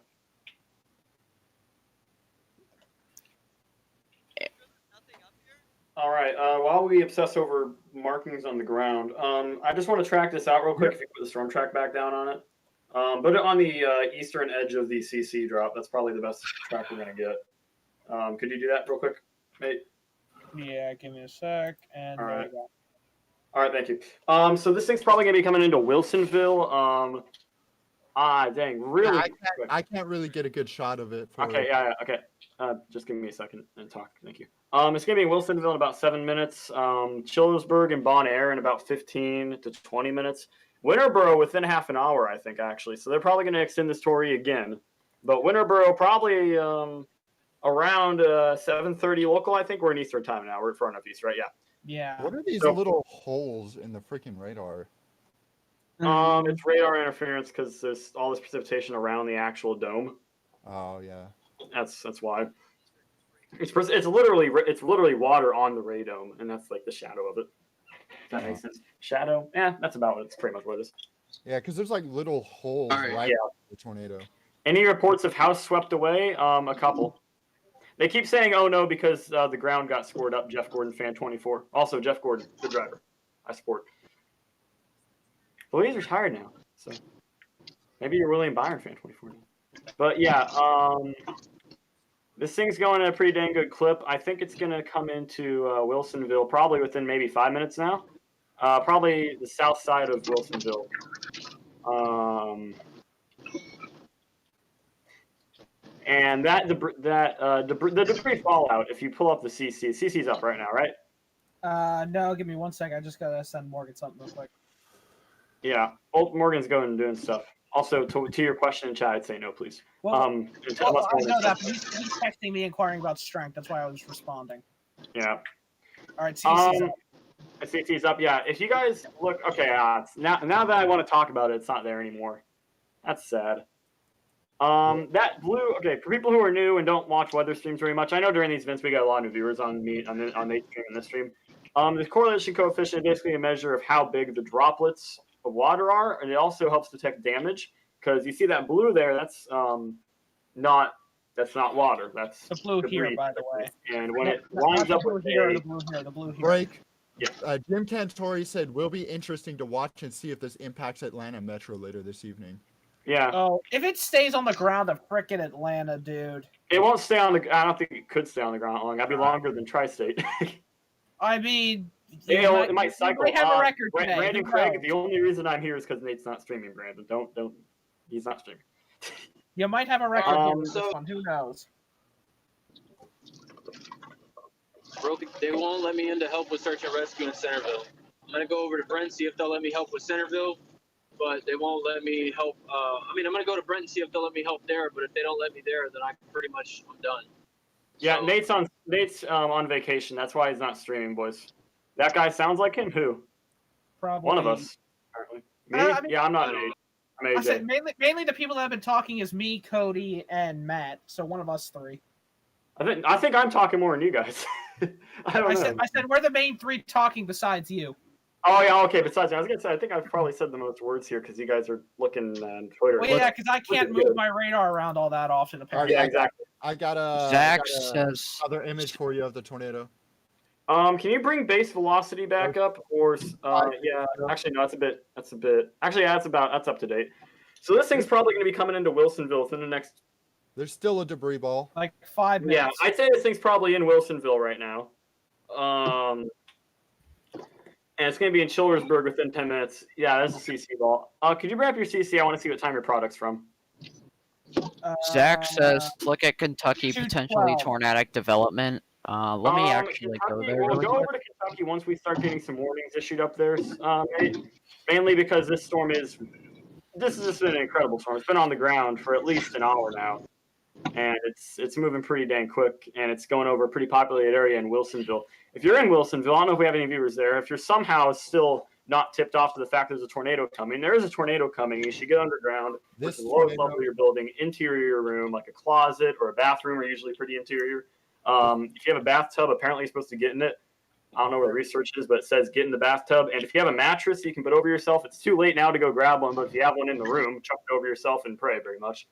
All right. While we obsess over markings on the ground, I just want to track this out real quick. If you put the storm track back down on it, put it on the eastern edge of the CC drop. That's probably the best track we're gonna get. Could you do that real quick, mate? Yeah, give me a sec. And All there right. you go. All right, thank you. So this thing's probably gonna be coming into Wilsonville. Dang, really? Yeah, I can't really get a good shot of it. Okay, yeah, okay. Just give me a second and talk. Thank you. It's gonna be in Wilsonville in about 7 minutes. Chillersburg and Bon Air in about 15 to 20 minutes. Winterboro within half an hour, I think, actually. So they're probably gonna extend this story again. But Winterboro probably around 7:30 local. I think we're in Eastern time now. We're far enough east, right? Yeah. Yeah. What are these little holes in the freaking radar? It's radar interference because there's all this precipitation around the actual dome. Oh yeah. That's why. It's literally water on the radome, and that's like the shadow of it. If that makes sense. Shadow? Yeah, that's about it. It's pretty much what it is. Yeah, because there's like little holes All right. right Yeah. in the tornado. Any reports of house swept away? A couple. They keep saying, "Oh no," because the ground got scored up. Jeff Gordon, fan 24. Also, Jeff Gordon, good driver. I support. Well, he's retired now, so maybe you're William Byron, fan 24 now. But yeah, this thing's going at a pretty dang good clip. I think it's going to come into Wilsonville probably within maybe 5 minutes now. Probably the south side of Wilsonville. And the debris fallout. If you pull up the CC's up right now, right? No, give me 1 second. I just gotta send Morgan something real quick. Yeah, Old Morgan's going and doing stuff. Also, to your question in chat, I'd say no, please. Well, I know that, but he's texting me inquiring about strength. That's why I was responding. Yeah. All right, CC's up. CC's up, yeah. If you guys look, okay, now that I want to talk about it, it's not there anymore. That's sad. That blue, okay, for people who are new and don't watch weather streams very much, I know during these events we got a lot of viewers on Nate's stream and this stream. The correlation coefficient is basically a measure of how big the droplets of water are, and it also helps detect damage, because you see that blue there, that's not water, that's the blue debris. here, by the way. And when it lines up with the blue here. Break. Yeah. Jim Cantori said, will be interesting to watch and see if this impacts Atlanta Metro later this evening. Yeah. Oh, if it stays on the ground of frickin' Atlanta, dude. It won't stay on the. I don't think it could stay on the ground long. That'd be longer than Tri-State. I mean, it might cycle. They have a record today. Brandon Craig. The only reason I'm here is because Nate's not streaming. Brandon, don't. He's not streaming. You might have a record here with this one. Who knows? They won't let me in to help with search and rescue in Centerville. I'm gonna go over to Brent, see if they'll let me help with Centerville, but they won't let me help. I'm gonna go to Brent and see if they'll let me help there. But if they don't let me there, then I'm done. Yeah, So, Nate's on vacation. That's why he's not streaming, boys. That guy sounds like him. Who? Probably one of us. Apparently. Me? I'm not Nate. I'm AJ. I said mainly the people that have been talking is me, Cody, and Matt. So one of us three. I think I'm talking more than you guys. I don't know. I said we're the main three talking besides you. Oh yeah, okay. Besides, I was gonna say I think I've probably said the most words here because you guys are looking on Twitter. Well, yeah, because I can't move my radar around all that often. Apparently. Yeah, exactly. I got a Zach says other image for you of the tornado. Can you bring base velocity back up, or yeah? Actually, no. That's a bit. Actually, yeah, that's up to date. So this thing's probably going to be coming into Wilsonville within the next. There's still a debris ball. Like 5 minutes. Yeah, I'd say this thing's probably in Wilsonville right now. And it's going to be in Chillersburg within 10 minutes. Yeah, that's a CC ball. Could you bring up your CC? I want to see what time your product's from. Zach says, look at Kentucky 212. potentially tornadic development. Let me actually go Kentucky, there. We'll really go quick. over to Kentucky once we start getting some warnings issued up there. Mainly because this has just been an incredible storm. It's been on the ground for at least an hour now. And it's moving pretty dang quick, and it's going over a pretty populated area in Wilsonville. If you're in Wilsonville, I don't know if we have any viewers there. If you're somehow still not tipped off to the fact there's a tornado coming, there is a tornado coming. You should get underground. This is the lowest level of your building, interior room, like a closet or a bathroom are usually pretty interior. If you have a bathtub, apparently you're supposed to get in it. I don't know where the research is, but it says get in the bathtub. And if you have a mattress you can put over yourself, it's too late now to go grab one, but if you have one in the room, chuck it over yourself and pray very much.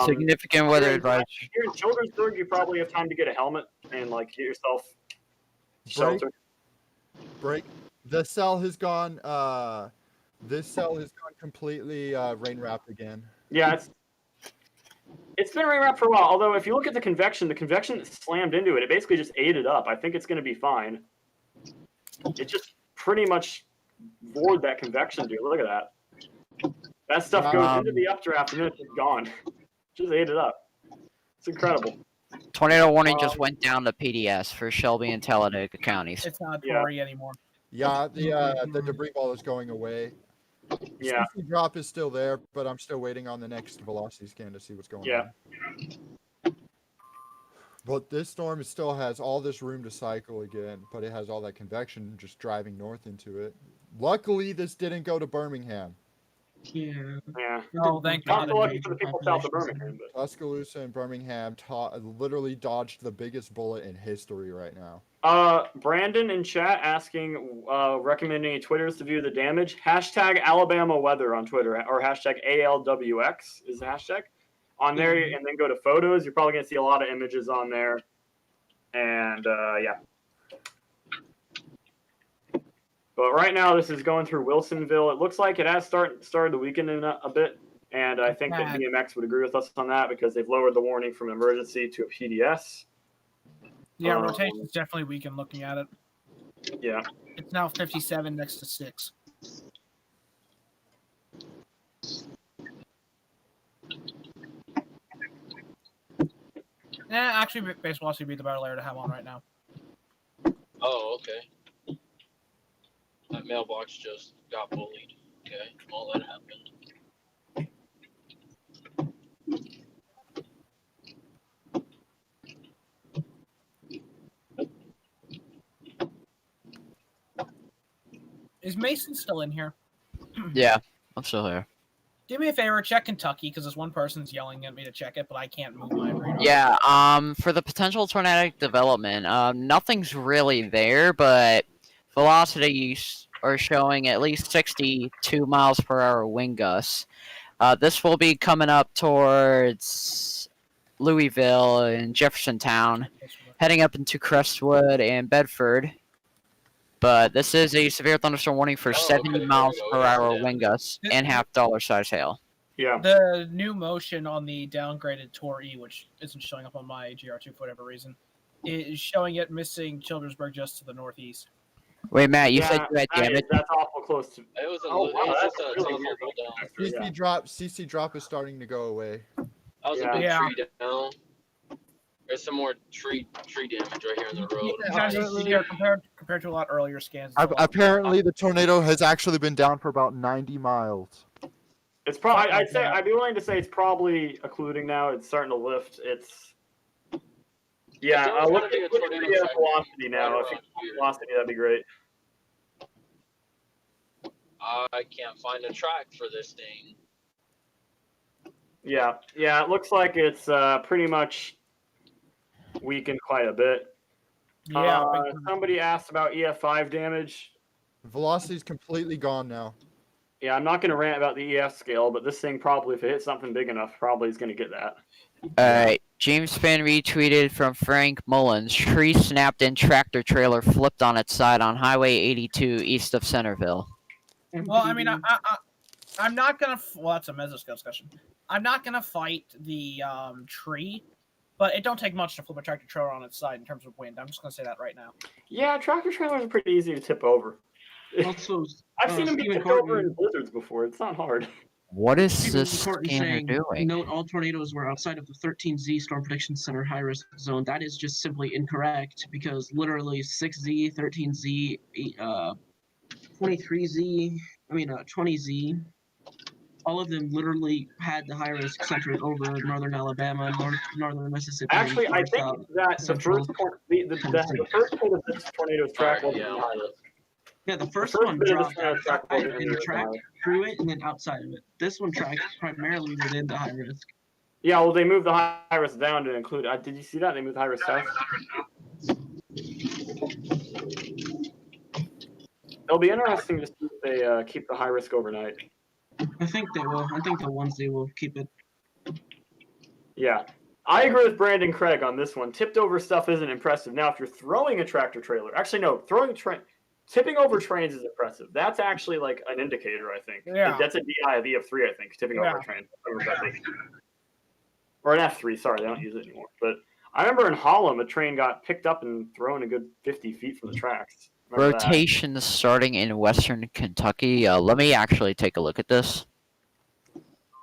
Significant weather advice. Here in Chillersburg, you probably have time to get a helmet and get yourself shelter. Break. The cell has gone. This cell has gone completely rain wrapped again. Yeah, it's been rain wrapped for a while. Although if you look at the convection slammed into it. It basically just ate it up. I think it's going to be fine. It just pretty much vored that convection, dude. Look at that. That stuff goes into the updraft and then it's just gone. Just ate it up. It's incredible. Tornado warning just went down to PDS for Shelby and Talladega counties. It's not Tory anymore. Yeah, the debris ball is going away. Yeah. CC drop is still there, but I'm still waiting on the next velocity scan to see what's going on. But this storm still has all this room to cycle again, but it has all that convection just driving north into it. Luckily, this didn't go to Birmingham. Yeah. Yeah. Oh, thank Not God. so lucky for the people south of Birmingham, but Tuscaloosa and Birmingham literally dodged the biggest bullet in history right now. Brandon in chat asking, recommending Twitters to view the damage. Hashtag Alabama weather on Twitter, or hashtag ALWX is the hashtag on there, and then go to photos. You're probably gonna see a lot of images on there, and yeah. But right now, this is going through Wilsonville. It looks like it has started the weekend in a bit, and I think that BMX would agree with us on that because they've lowered the warning from emergency to a PDS. Yeah, rotation's definitely weakened looking at it. Yeah. It's now 57 next to 6. Yeah, actually, base velocity would be the better layer to have on right now. Oh, okay. That mailbox just got bullied. Okay, well, that happened. Is Mason still in here? Yeah, I'm still here. Do me a favor, check Kentucky, because this one person's yelling at me to check it, but I can't move my radar. Yeah, for the potential tornadic development, nothing's really there, but velocities are showing at least 62 miles per hour wind gusts. This will be coming up towards Louisville and Jeffersontown, heading up into Crestwood and Bedford. But this is a severe thunderstorm warning for 70 miles per hour wind gusts and half dollar size hail. Yeah. The new motion on the downgraded Tor E, which isn't showing up on my GR2 for whatever reason, is showing it missing Childersburg just to the northeast. Wait, Matt, you said you had damage? That's awful close to. It was a CC drop is starting to go away. That was a big tree down. There's some more tree damage right here in the road. Yeah, compared to a lot earlier scans. Apparently, the tornado has actually been down for about 90 miles. It's probably. I'd be willing to say it's probably occluding now. It's starting to lift. It's. Yeah, look at the velocity now. If you get velocity, that'd be great. I can't find a track for this thing. Yeah, it looks like it's pretty much weakened quite a bit. Yeah. Somebody asked about EF5 damage. Velocity's completely gone now. Yeah, I'm not going to rant about the EF scale, but this thing probably, if it hits something big enough, probably is going to get that. Alright, James Span retweeted from Frank Mullins. Tree snapped in tractor trailer flipped on its side on Highway 82 east of Centerville. Well, I mean, I'm not going to... Well, that's a mesoscale discussion. I'm not going to fight the tree, but it don't take much to flip a tractor trailer on its side in terms of wind. I'm just going to say that right now. Yeah, tractor trailers are pretty easy to tip over. Also, I've seen them get tipped over in blizzards before. It's not hard. What is this scanner doing? Note all tornadoes were outside of the 13Z Storm Prediction Center high-risk zone. That is just simply incorrect because literally 6Z, 13Z, 23Z, 20Z, all of them literally had the high-risk center over northern Alabama, northern Mississippi. Actually, I think that the first point of this tornado's track was high risk. Yeah, the first one dropped outside in the track, through it, and then outside of it. This one tracked primarily within the high risk. Yeah, well, they moved the high risk down to include. Did you see that? They moved the high risk south. It'll be interesting to see if they keep the high risk overnight. I think they will. I think the ones they will keep it. Yeah. I agree with Brandon Craig on this one. Tipped over stuff isn't impressive. Now, if you're throwing a tractor trailer, actually, no, tipping over trains is impressive. That's actually like an indicator, I think. Yeah. That's a DI of EF3, I think, tipping over a train. Or an F3, sorry, they don't use it anymore. But I remember in Harlem, a train got picked up and thrown a good 50 feet from the tracks. Rotation starting in western Kentucky. Let me actually take a look at this.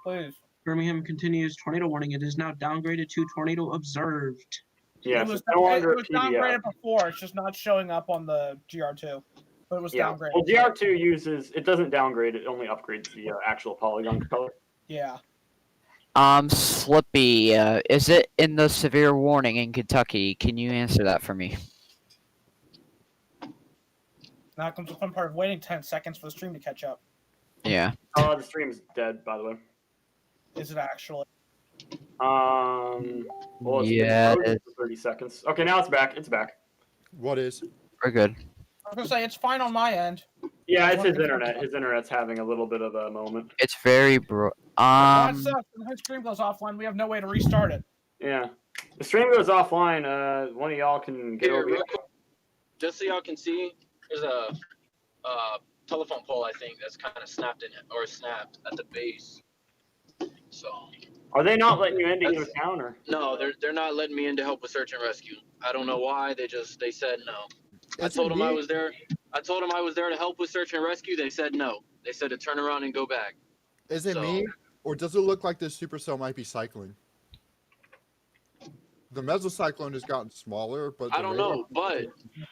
Please. Birmingham continues tornado warning. It is now downgraded to tornado observed. Yeah, it was downgraded before. It's just not showing up on the GR2. But it was downgraded. Well, GR2 it doesn't downgrade, it only upgrades the actual polygon color. Yeah. Slippy, is it in the severe warning in Kentucky? Can you answer that for me? Now comes the fun part of waiting 10 seconds for the stream to catch up. Yeah. The stream's dead, by the way. Is it actually? Well, it's Yeah, been frozen for 30 seconds. Okay, now it's back. It's back. What is? we're good. I was gonna say it's fine on my end. Yeah, it's his internet. His internet's having a little bit of a moment. It's very Well, that sucks. When his stream goes offline, we have no way to restart it. Yeah. The stream goes offline. One of y'all can get Here, over here. real quick, just so y'all can see, there's a telephone pole, I think, that's kind of snapped at the base. So. Are they not letting you into either town, or? No, they're not letting me in to help with search and rescue. I don't know why. They said no. I told them I was there. I told them I was there to help with search and rescue. They said no. They said to turn around and go back. Is it me, or does it look like this supercell might be cycling? The mesocyclone has gotten smaller, but I don't know. But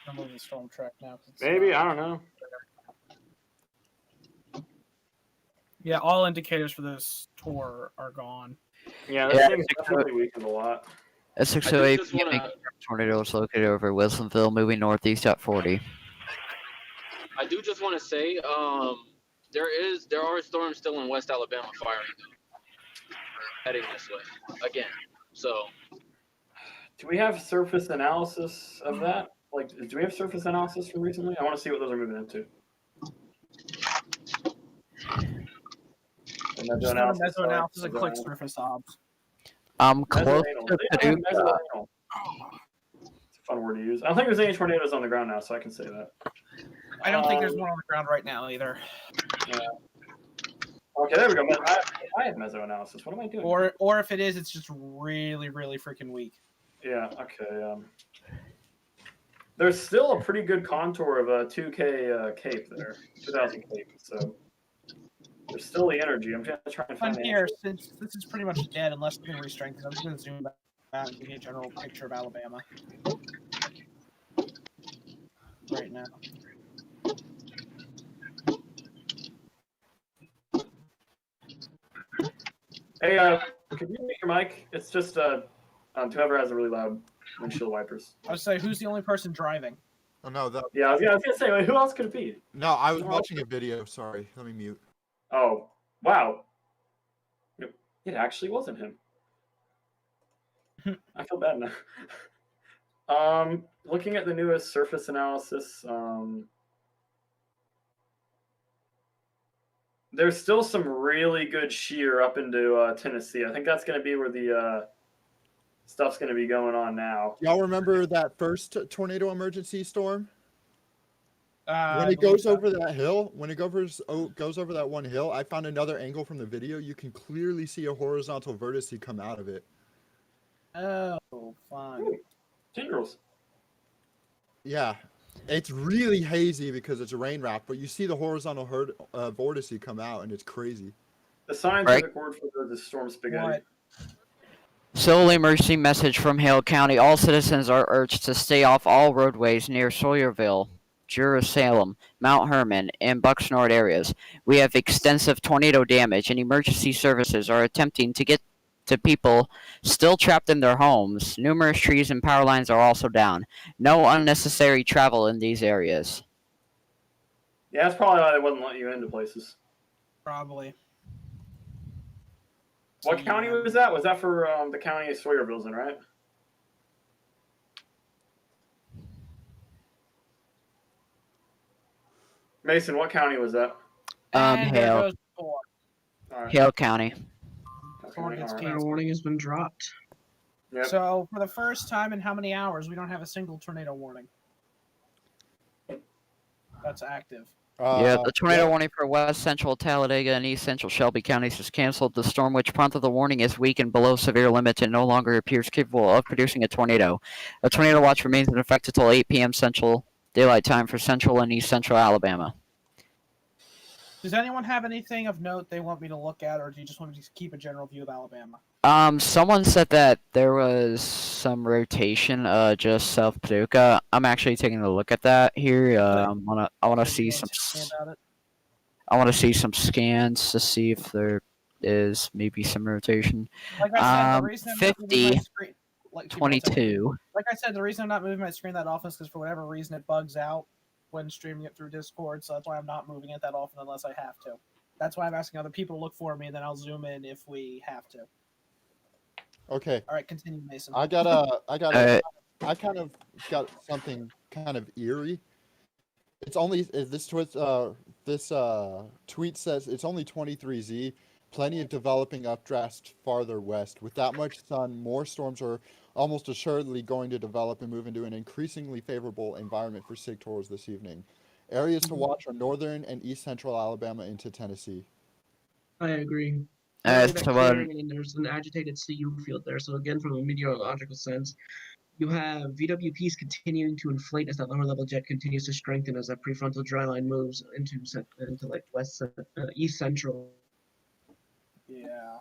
I'm moving the storm track now. Maybe, I don't know. Yeah, all indicators for this tour are gone. Yeah, this thing's definitely weakened a lot. At 6:08 p.m., a tornado is located over Wilsonville, moving northeast at 40. I do just want to say, there are storms still in West Alabama firing, heading this way again. So, do we have surface analysis of that? Like, do we have surface analysis from recently? I want to see what those are moving into. Meso analysis and click surface obs. Close to Paducah. It's a fun word to use. I don't think there's any tornadoes on the ground now, so I can say that. I don't think there's one on the ground right now either. Yeah. Okay, there we go. I have meso analysis. What am I doing? Or if it is, it's just really, really freaking weak. Yeah. Okay. There's still a pretty good contour of a 2K cape there, 2000 cape. So. There's still the energy. I'm just trying to find here, since this is pretty much dead unless we can re-strengthen, I'm just going to zoom back out and give you a general picture of Alabama. Right now. Hey, could you mute your mic? It's just whoever has a really loud windshield wipers. I would say, who's the only person driving? Oh no, that. Yeah, I was gonna say, wait, who else could it be? No, I was watching a video. Sorry, let me mute. Oh, wow. It actually wasn't him. I feel bad now. Looking at the newest surface analysis, there's still some really good shear up into Tennessee. I think that's going to be where the stuff's going to be going on now. Y'all remember that first tornado emergency storm? When it goes over that hill, when it goes over that one hill, I found another angle from the video. You can clearly see a horizontal vertice come out of it. Oh, fine. Tendrils. Yeah, it's really hazy because it's rain wrapped, but you see the horizontal vortice come out, and it's crazy. The scientific word for the storm spaghetti. What? Solely emergency message from Hale County. All citizens are urged to stay off all roadways near Sawyerville, Jerusalem, Mount Herman, and Bucksnort areas. We have extensive tornado damage, and emergency services are attempting to get to people still trapped in their homes. Numerous trees and power lines are also down. No unnecessary travel in these areas. Yeah, that's probably why they wouldn't let you into places. Probably. What county was that? Was that for the county of Sawyerville's in, right? Mason, what county was that? Hale. Right. Hale County. Tornado warning has been dropped. Yep. So, for the first time in how many hours, we don't have a single tornado warning. That's active. Yeah, the tornado warning for west central Talladega and east central Shelby counties is canceled. The storm which prompted the warning is weak and below severe limits and no longer appears capable of producing a tornado. A tornado watch remains in effect until 8 p.m. Central Daylight Time for central and east central Alabama. Does anyone have anything of note they want me to look at, or do you just want me to keep a general view of Alabama? Someone said that there was some rotation just south Paducah. I'm actually taking a look at that here. I wanna see some. I want to see some scans to see if there is maybe some rotation. Like I said, the reason I'm not moving my 50, screen, 22. Like I said, the reason I'm not moving my screen that often is because for whatever reason it bugs out when streaming it through Discord, so that's why I'm not moving it that often unless I have to. That's why I'm asking other people to look for me, and then I'll zoom in if we have to. Okay. All right, continue, Mason. I kind of got something kind of eerie. It's only this tweet says it's only 23Z. Plenty of developing updrafts farther west. With that much sun, more storms are almost assuredly going to develop and move into an increasingly favorable environment for SIG tours this evening. Areas to watch are northern and east central Alabama into Tennessee. I agree. As That to clearing, and there's an agitated CU field there. So again, from a meteorological sense, you have VWPs continuing to inflate as that lower level jet continues to strengthen as that prefrontal dry line moves into like east central Yeah.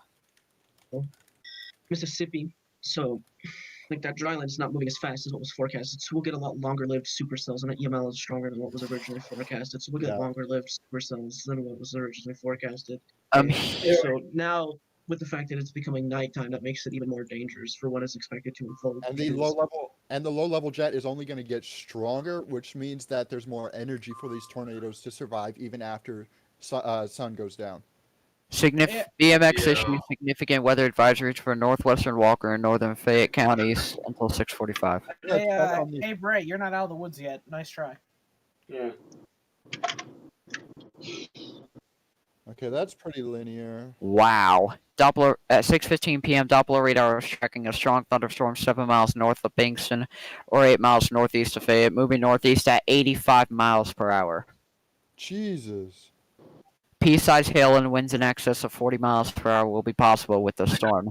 Mississippi. So like that dry line is not moving as fast as what was forecasted. So we'll get a lot longer lived supercells, and EML is stronger than what was originally forecasted. So we'll get longer lived supercells than what was originally forecasted. So now, with the fact that it's becoming nighttime, that makes it even more dangerous for what is expected to unfold. And the low level jet is only going to get stronger, which means that there's more energy for these tornadoes to survive even after sun goes down. BMX issued significant weather advisories for northwestern Walker and northern Fayette counties until 6:45. Hey, Bray, you're not out of the woods yet. Nice try. Yeah. Okay, that's pretty linear. Wow. Doppler at 6:15 p.m. Doppler radar is tracking a strong thunderstorm 7 miles north of Bingston, or 8 miles northeast of Fayette, moving northeast at 85 miles per hour. Jesus. Pea-sized hail and winds in excess of 40 miles per hour will be possible with the storm.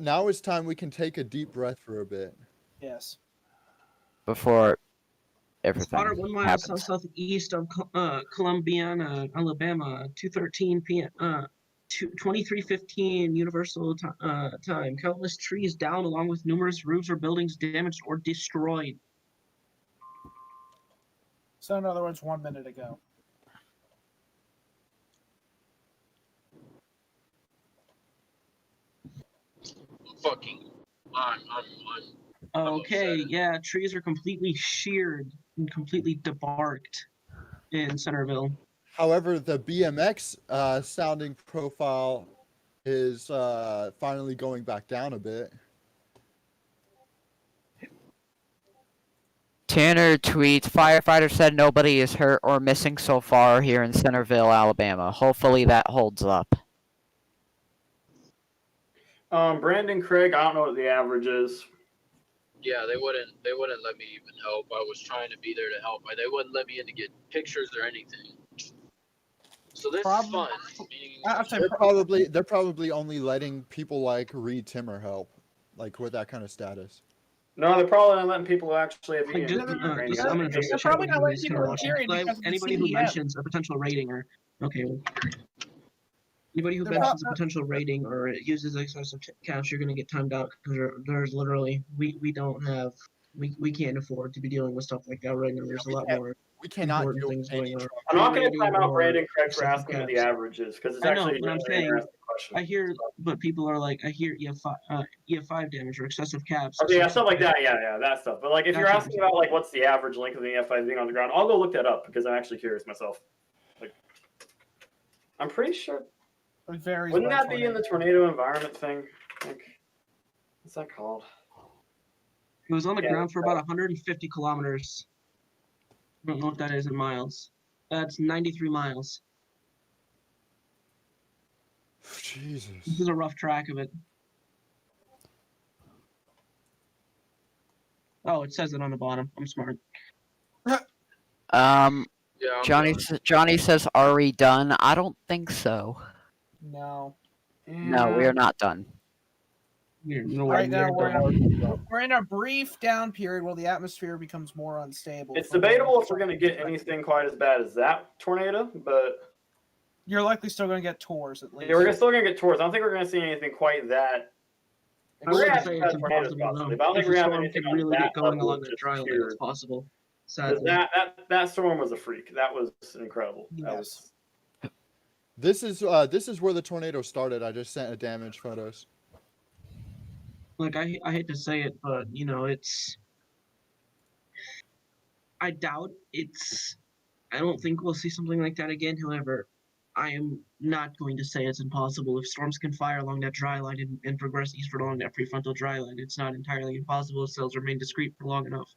Now is time we can take a deep breath for a bit. Yes. Before everything Spotter 1 mile happens. southeast of Columbiana, Alabama, 2:13 p.m. 23:15 Universal time. Countless trees down, along with numerous roofs or buildings damaged or destroyed. So in other words, 1 minute ago. Okay, yeah, trees are completely sheared and completely debarked in Centerville. However, the BMX sounding profile is finally going back down a bit. Tanner tweets, firefighter said nobody is hurt or missing so far here in Centerville, Alabama. Hopefully that holds up. Brandon Craig, I don't know what the average is. Yeah, they wouldn't let me even help. I was trying to be there to help. They wouldn't let me in to get pictures or anything. So this is fun. They're probably only letting people like Reed Timmer help, like with that kind of status. No, they're probably not letting people who actually have They're probably not letting people in period because of the anybody who CEM. mentions a potential rating or anybody who mentions a potential rating or uses excessive cash, you're going to get timed out because there's literally we can't afford to be dealing with stuff like that right now. There's a lot more. We cannot important things going on. I'm not going to time out Brandon Craig for asking what the average is because it's actually a really interesting question. I hear, but people are like, I hear EF5 damage or excessive caps. Okay, yeah, stuff like that. Yeah, that stuff. But like, if you're asking about like what's the average length of the EF5 thing on the ground, I'll go look that up because I'm actually curious myself. Like, I'm pretty sure. It varies. Wouldn't that be in the tornado environment thing? Like, what's that called? It was on the ground for about 150 kilometers. I don't know what that is in miles. That's 93 miles. Jesus. This is a rough track of it. Oh, it says it on the bottom. I'm smart. Johnny says, "Are we done?" I don't think so. No. No, we are not done. Right now, we're in a brief down period where the atmosphere becomes more unstable. It's debatable if we're going to get anything quite as bad as that tornado, but you're likely still going to get tours at least. Yeah, we're still going to get tours. I don't think we're going to see anything quite that. We're going to say it's impossible, though. If the storm can really get going along that dry line, it's possible. Sadly. That storm was a freak. That was incredible. Yes. This is where the tornado started. I just sent a damage photos. Like, I hate to say it, but, you know, I doubt it's I don't think we'll see something like that again. However, I am not going to say it's impossible. If storms can fire along that dry line and progress eastward along that prefrontal dry line, it's not entirely impossible if cells remain discrete for long enough.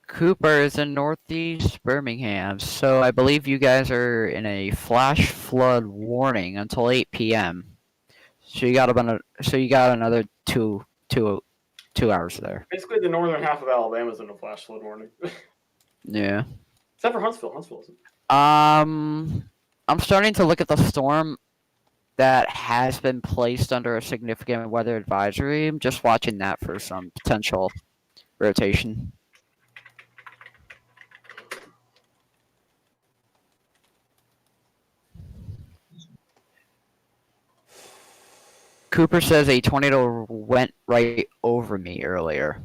Cooper is in northeast Birmingham, so I believe you guys are in a flash flood warning until 8 p.m. So you got another two hours there. Basically, the northern half of Alabama is in a flash flood warning. Yeah. Except for Huntsville. Huntsville isn't. I'm starting to look at the storm that has been placed under a significant weather advisory. I'm just watching that for some potential rotation. Cooper says a tornado went right over me earlier.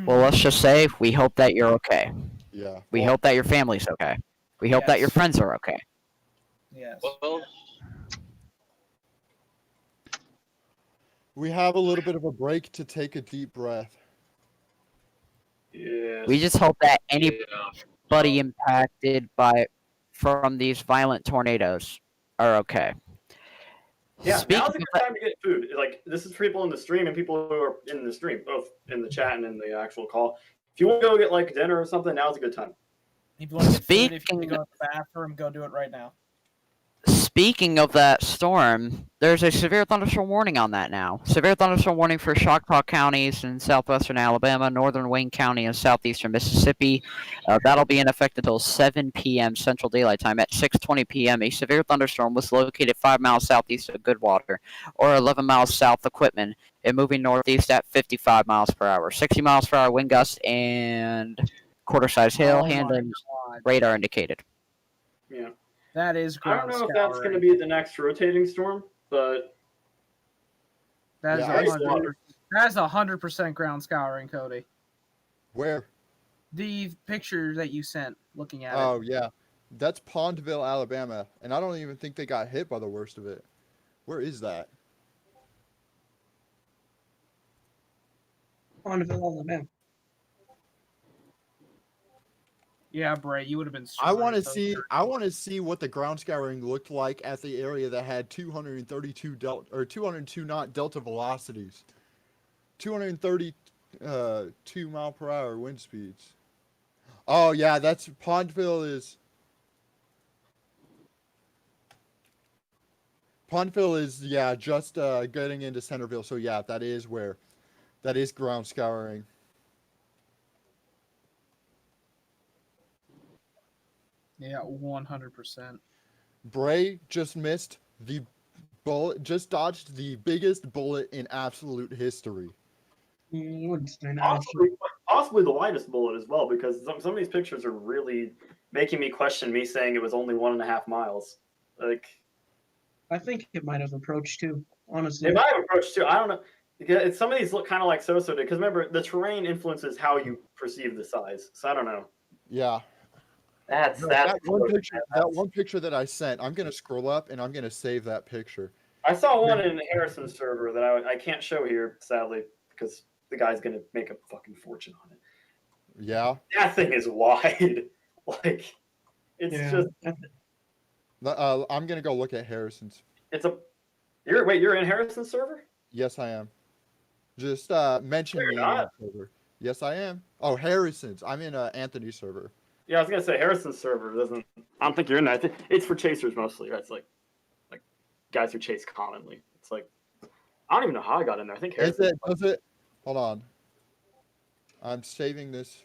Well, let's just say we hope that you're okay. Yeah. We hope that your family's okay. We hope that your friends are okay. Yes. Well, We have a little bit of a break to take a deep breath. Yeah. We just hope that anybody impacted from these violent tornadoes are okay. Yeah, Speaking now's a of good time to get food. Like, this is for people in the stream and people who are in the stream, both in the chat and in the actual call. If you want to go get, like, dinner or something, now's a good time. If you want to get food, if you want to go to the bathroom, go do it right now. Speaking of that storm, there's a severe thunderstorm warning on that now. Severe thunderstorm warning for Choctaw counties in southwestern Alabama, northern Wayne County, and southeastern Mississippi. That'll be in effect until 7 p.m. Central Daylight Time. At 6:20 p.m., a severe thunderstorm was located 5 miles southeast of Goodwater, or 11 miles south of Quitman, and moving northeast at 55 miles per hour. 60 miles per hour wind gust and quarter-size hail, hand and radar indicated. Yeah. That is I don't know if that's going to be the next rotating storm, but that is 100% ground scouring, Cody. Where? The picture that you sent, looking at it. Oh, yeah. That's Pondville, Alabama, and I don't even think they got hit by the worst of it. Where is that? Pondville, Alabama. Yeah, Bray, you would have been. I want to see what the ground scouring looked like at the area that had 202 knot delta velocities, 232 mile per hour wind speeds. Oh yeah, that's Pondville is yeah, just getting into Centerville. So yeah, that is ground scouring. Yeah, 100%. Bray just missed the bullet, just dodged the biggest bullet in absolute history. Possibly the lightest bullet as well, because some of these pictures are really making me question me saying it was only 1.5 miles. Like, I think it might have approached too, honestly. It might have approached too. I don't know. Some of these look kind of like so-so did, because remember, the terrain influences how you perceive the size. So I don't know. Yeah. That one picture that I sent, I'm gonna scroll up and I'm gonna save that picture. I saw one in Harrison's server that I can't show here, sadly, because the guy's gonna make a fucking fortune on it. Yeah. That thing is wide. Like, it's just. I'm gonna go look at Harrison's. You're in Harrison's server? Yes, I am. Just mention me in that server. Yes, I am. Oh, Harrison's. I'm in Anthony's server. Yeah, I was gonna say Harrison's server doesn't. I don't think you're in that. It's for chasers mostly, right? It's like guys who chase commonly. It's like I don't even know how I got in there. I think Harrison. Does it? Hold on. I'm saving this.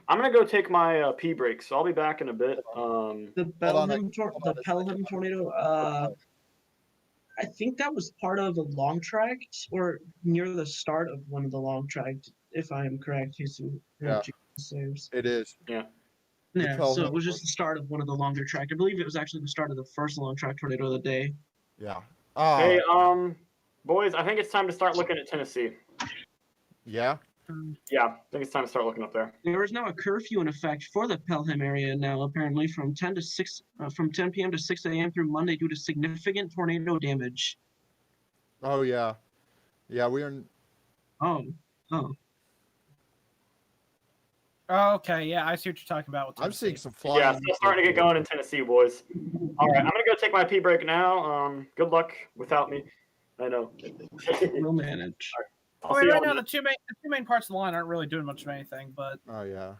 I'm gonna go take my pee break, so I'll be back in a bit. The Pelham tornado. I think that was part of a long track, or near the start of one of the long tracks, if I am correct. Yeah. It is. Yeah. Yeah, so it was just the start of one of the longer track. I believe it was actually the start of the first long track tornado of the day. Yeah. Hey, boys, I think it's time to start looking at Tennessee. Yeah. Yeah, I think it's time to start looking up there. There is now a curfew in effect for the Pelham area now, apparently from 10 p.m. to 6 a.m. through Monday due to significant tornado damage. Oh yeah, yeah. We are. Oh. Okay, yeah, I see what you're talking about with I'm Tennessee. seeing some flying. Yeah, still starting to get going in Tennessee, boys. All right, I'm gonna go take my pee break now. Good luck without me. I know. We'll manage. I'll I see mean, you right all now the two main parts of the line aren't really doing much of anything, but Oh yeah.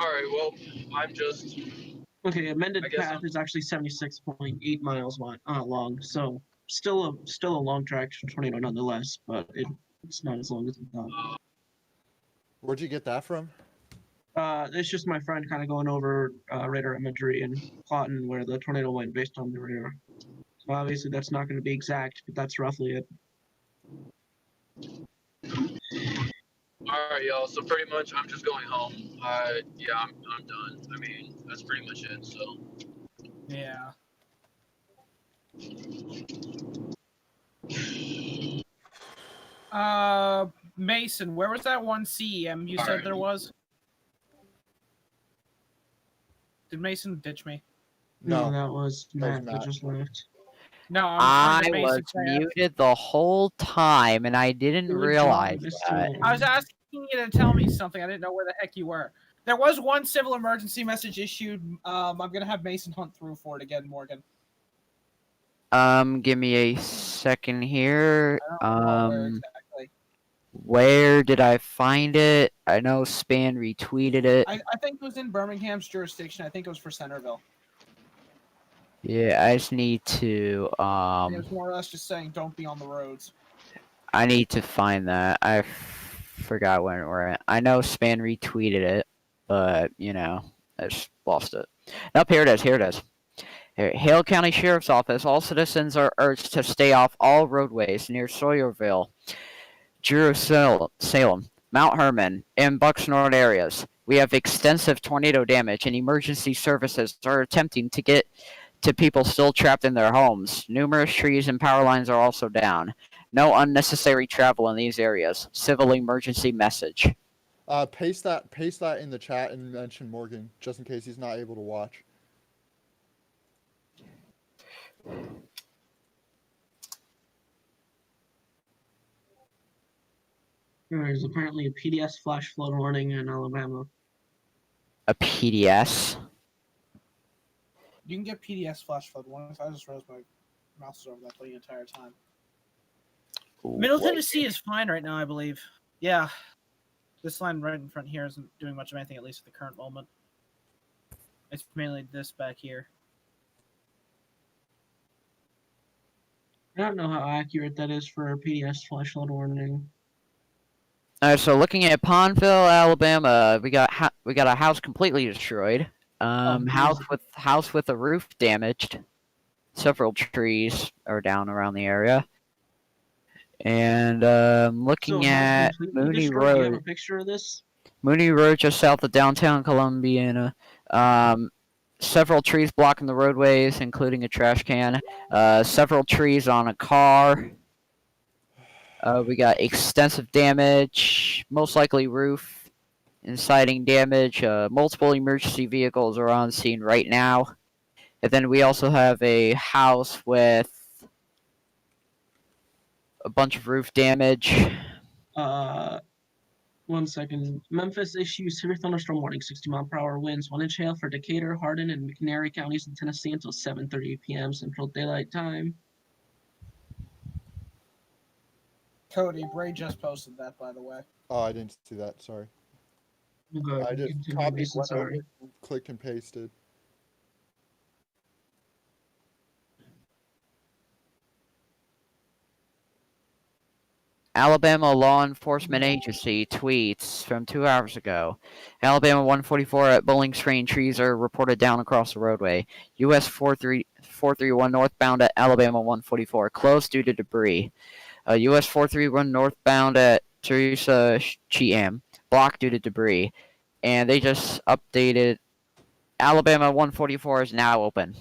All right. Well, I'm just. Okay, amended I guess path is actually 76.8 miles long, so still a long traction tornado nonetheless, but it's not as long as we thought. Where'd you get that from? It's just my friend kind of going over radar imagery and plotting where the tornado went based on the radar. So obviously that's not going to be exact, but that's roughly it. All right, y'all. So pretty much, I'm just going home. Yeah, I'm done. I mean, that's pretty much it. So. yeah. Mason, where was that one CEM you said there was? Did Mason ditch me? No, that was Matt Matt. that just left. No, I I'm was muted the whole time, and I didn't Good realize job, that. Mr. I was asking you to tell me something. I didn't know where the heck you were. There was one civil emergency message issued. I'm gonna have Mason hunt through for it again, Morgan. Give me a second here. I don't know where exactly. Where did I find it? I know Span retweeted it. I think it was in Birmingham's jurisdiction. I think it was for Centerville. Yeah, I just need to It was more or less just saying don't be on the roads. I need to find that. I forgot when we're at. I know Span retweeted it, but you know, I just lost it. Nope, here it is. Here it is. Here, Hale County Sheriff's Office. All citizens are urged to stay off all roadways near Sawyerville, Jerusalem, Mount Herman, and Bucksnort areas. We have extensive tornado damage, and emergency services are attempting to get to people still trapped in their homes. Numerous trees and power lines are also down. No unnecessary travel in these areas. Civil emergency message. Paste that in the chat and mention Morgan, just in case he's not able to watch. There's apparently a PDS flash flood warning in Alabama. A PDS? You can get PDS flash flood warnings. I just realized my mouse is over that the entire time. Middle Tennessee is fine right now, I believe. Yeah. This line right in front here isn't doing much of anything, at least at the current moment. It's mainly this back here. I don't know how accurate that is for a PDS flash flood warning. Alright, so looking at Pondville, Alabama, we got a house completely destroyed. House with a roof damaged. Several trees are down around the area. And looking at Mooney Road. Do you have a picture of this? Mooney Road, just south of downtown Columbiana. Several trees blocking the roadways, including a trash can. Several trees on a car. We got extensive damage, most likely roof and siding damage. Multiple emergency vehicles are on scene right now. And then we also have a house with a bunch of roof damage. 1 second. Memphis issues severe thunderstorm warning, 60-mile-per-hour winds, 1-inch hail for Decatur, Hardin, and McNairy counties in Tennessee until 7:30 p.m. Central Daylight Time. Cody, Bray just posted that, by the way. Oh, I didn't see that. Sorry. Good. I just Continue, copied, Mason, went over, sorry. clicked and pasted. Alabama Law Enforcement Agency tweets from 2 hours ago. Alabama 144 at Bowling Green trees are reported down across the roadway. US 431 northbound at Alabama 144 closed due to debris. US 431 northbound at Teresa Cheam blocked due to debris. And they just updated. Alabama 144 is now open.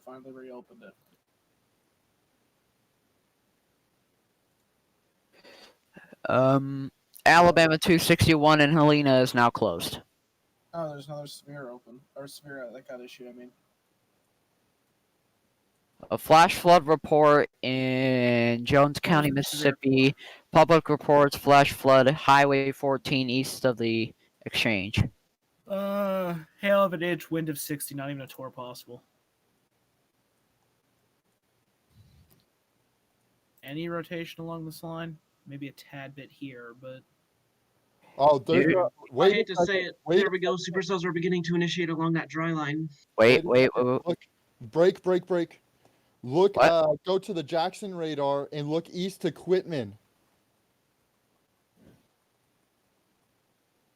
finally reopened it. Alabama 261 in Helena is now closed. Oh, there's another sphere open. Or sphere that got issued, I mean. A flash flood report in Jones County, Mississippi. Public reports flash flood Highway 14 east of the exchange. Hail of an inch, wind of 60, not even a tour possible. Any rotation along this line? Maybe a tad bit here, but... Oh, there's I hate to say it. There we go. Supercells are beginning to initiate along that dry line. Wait. Look, break. Look, go to the Jackson radar and look east to Quitman.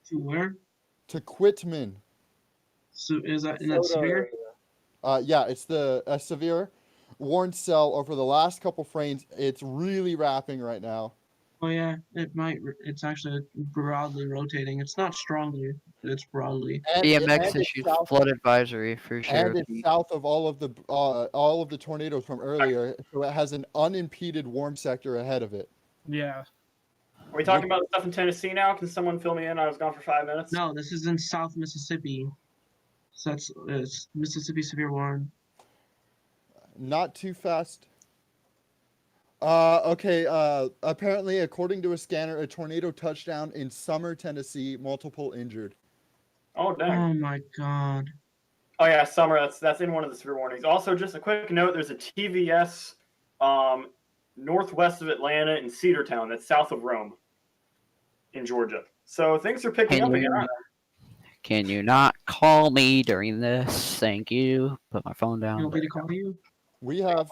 To where? To Quitman. So is that in that severe? Yeah, it's the severe warned cell over the last couple frames. It's really wrapping right now. Oh yeah, it might. It's actually broadly rotating. It's not strongly, but it's broadly. EMX issued flood advisory for sure. And it's south of all of the tornadoes from earlier, so it has an unimpeded warm sector ahead of it. Yeah. Are we talking about stuff in Tennessee now? Can someone fill me in? I was gone for 5 minutes. No, this is in South Mississippi. So it's Mississippi severe warn. Not too fast. Okay, apparently, according to a scanner, a tornado touchdown in Summer, Tennessee, multiple injured. Oh, dang. Oh, my God. Oh, yeah, Summer, that's in one of the severe warnings. Also, just a quick note, there's a TVS northwest of Atlanta in Cedartown. That's south of Rome in Georgia. So things are picking up again, aren't they? Can you not call me during this? Thank you. Put my phone down. You want me to call you? We have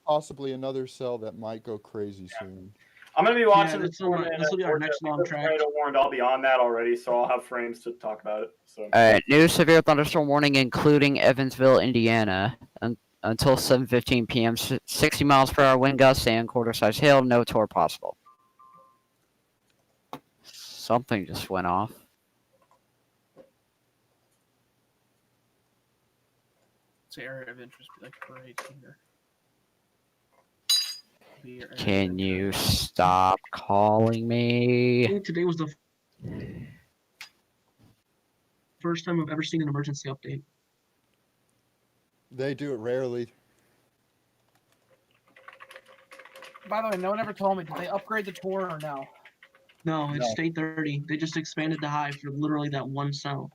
possibly another cell that might go crazy soon. I'm going to be watching this will be our next long track. Warned. I'll be on that already, so I'll have frames to talk about it. So. New severe thunderstorm warning, including Evansville, Indiana, until 7:15 p.m. 60 miles per hour wind gusts and quarter-size hail. No tour possible. Something just went off. It's an area of interest, be like parade here. Can you stop calling me? I think today was the first time I've ever seen an emergency update. They do it rarely. By the way, no one ever told me, did they upgrade the tour or no? No, it stayed 30. They just expanded the high for literally that one cell.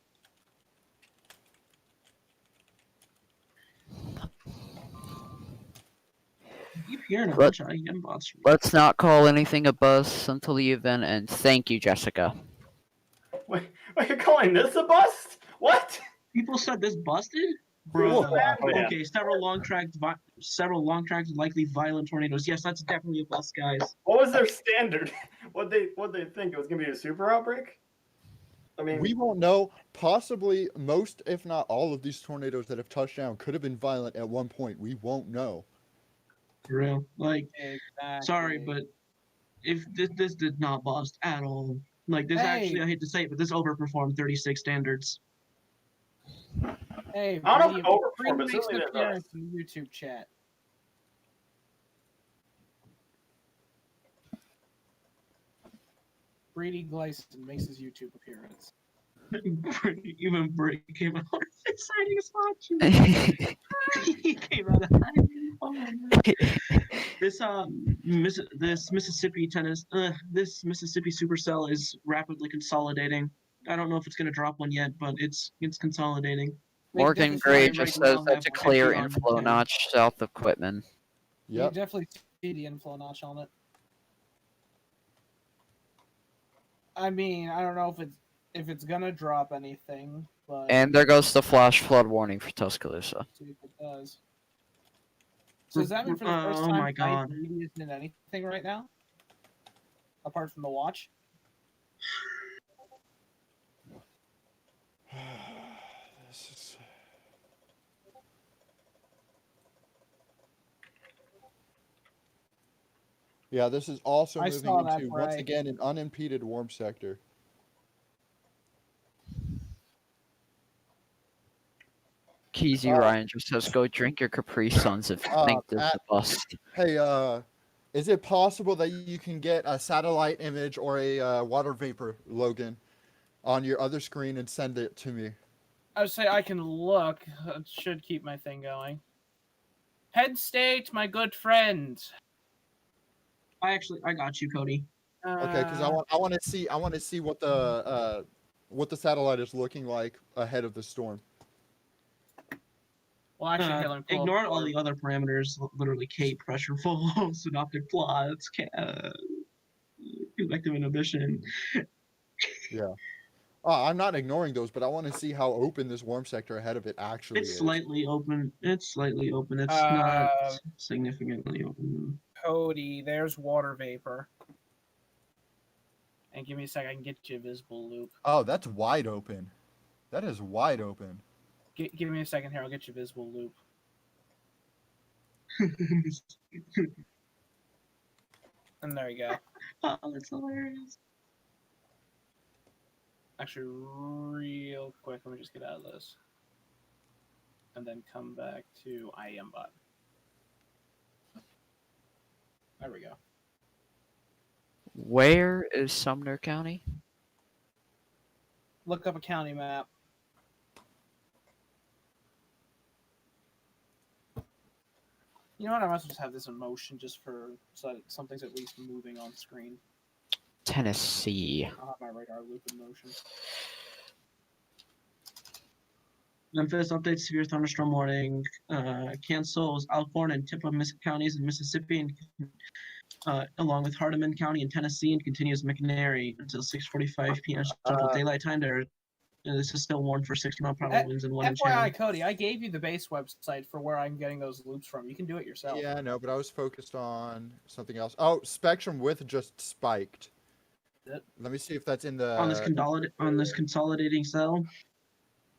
Keep hearing a bunch of IEM bots. Let's not call anything a bust until the event ends. Thank you, Jessica. Wait, you're calling this a bust? What? People said this busted? Bro, okay, several long tracks, likely violent tornadoes. Yes, that's definitely a bust, guys. What was their standard? What they think it was gonna be a super outbreak? I mean, we won't know. Possibly most, if not all, of these tornadoes that have touched down could have been violent at one point. We won't know. For real, like, sorry, but if this did not bust at all, like this actually, I hate to say it, but this overperformed 36 standards. Hey, I don't know if it overperformed, but makes certainly an it appearance in the YouTube chat. Brady Gleason makes his YouTube appearance. Even Brick came out exciting as watching. He came out of hiding. Oh my God. This Mississippi supercell is rapidly consolidating. I don't know if it's gonna drop one yet, but it's consolidating. Morgan Gray just says that's a clear inflow notch south of Quitman. You can definitely see the inflow notch on it. I mean, I don't know if it's gonna drop anything, but And there goes the flash flood warning for Tuscaloosa. see if it does. So does that mean for the first time, my God, isn't in anything right now, apart from the watch? Yeah, this is also moving saw that into, once break. again, an unimpeded warm sector. Keezy Ryan just says, "Go drink your Capri Suns if you think this is a bust." Hey, is it possible that you can get a satellite image or a water vapor, Logan, on your other screen and send it to me? I would say I can look. It should keep my thing going. Head State, my good friend. I got you, Cody. Okay, because I want to see what the satellite is looking like ahead of the storm. Well, actually, Helen, ignore all the other parameters. Literally, K pressure flow, synoptic plots, convective inhibition. Yeah. I'm not ignoring those, but I want to see how open this warm sector ahead of it actually is. It's slightly open. It's slightly open. It's not significantly open. Cody, there's water vapor. And give me a sec, I can get you a visible loop. Oh, that's wide open. That is wide open. Give me a second here, I'll get you a visible loop. And there you go. Oh, that's hilarious. Actually, real quick, let me just get out of this. And then come back to IEMBot. There we go. Where is Sumner County? Look up a county map. You know what? I must just have this in motion just for so that something's at least moving on screen. Tennessee. I'll have my radar loop in motion. Memphis updates severe thunderstorm warning. Cancels Alcorn and Tippah counties in Mississippi, and along with Hardeman County in Tennessee, and continues McNairy until 6:45 p.m. Central Daylight Time. This is still warned for 60-mile per hour winds and 1 inch. FYI, Cody, I gave you the base website for where I'm getting those loops from. You can do it yourself. Yeah, I know, but I was focused on something else. Oh, spectrum width just spiked. Let me see if that's in the on this consolidating cell.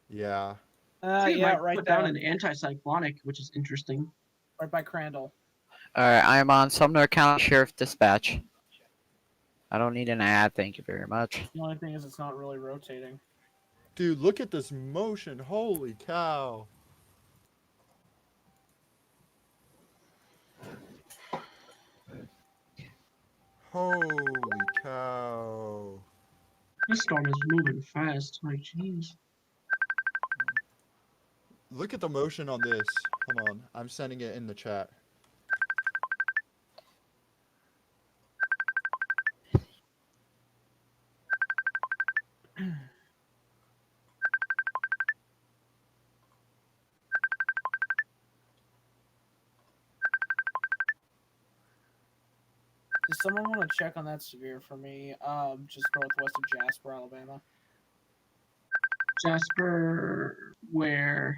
Yeah. Yeah, right put down an anticyclonic, which is interesting. Right by Crandall. Alright, I'm on Sumner County Sheriff Dispatch. I don't need an ad, thank you very much. The only thing is it's not really rotating. Dude, look at this motion. Holy cow. Holy cow. This storm is moving fast. Like, jeez. Look at the motion on this. Hold on. I'm sending it in the chat. Does someone want to check on that severe for me? Just northwest of Jasper, Alabama. Jasper, where?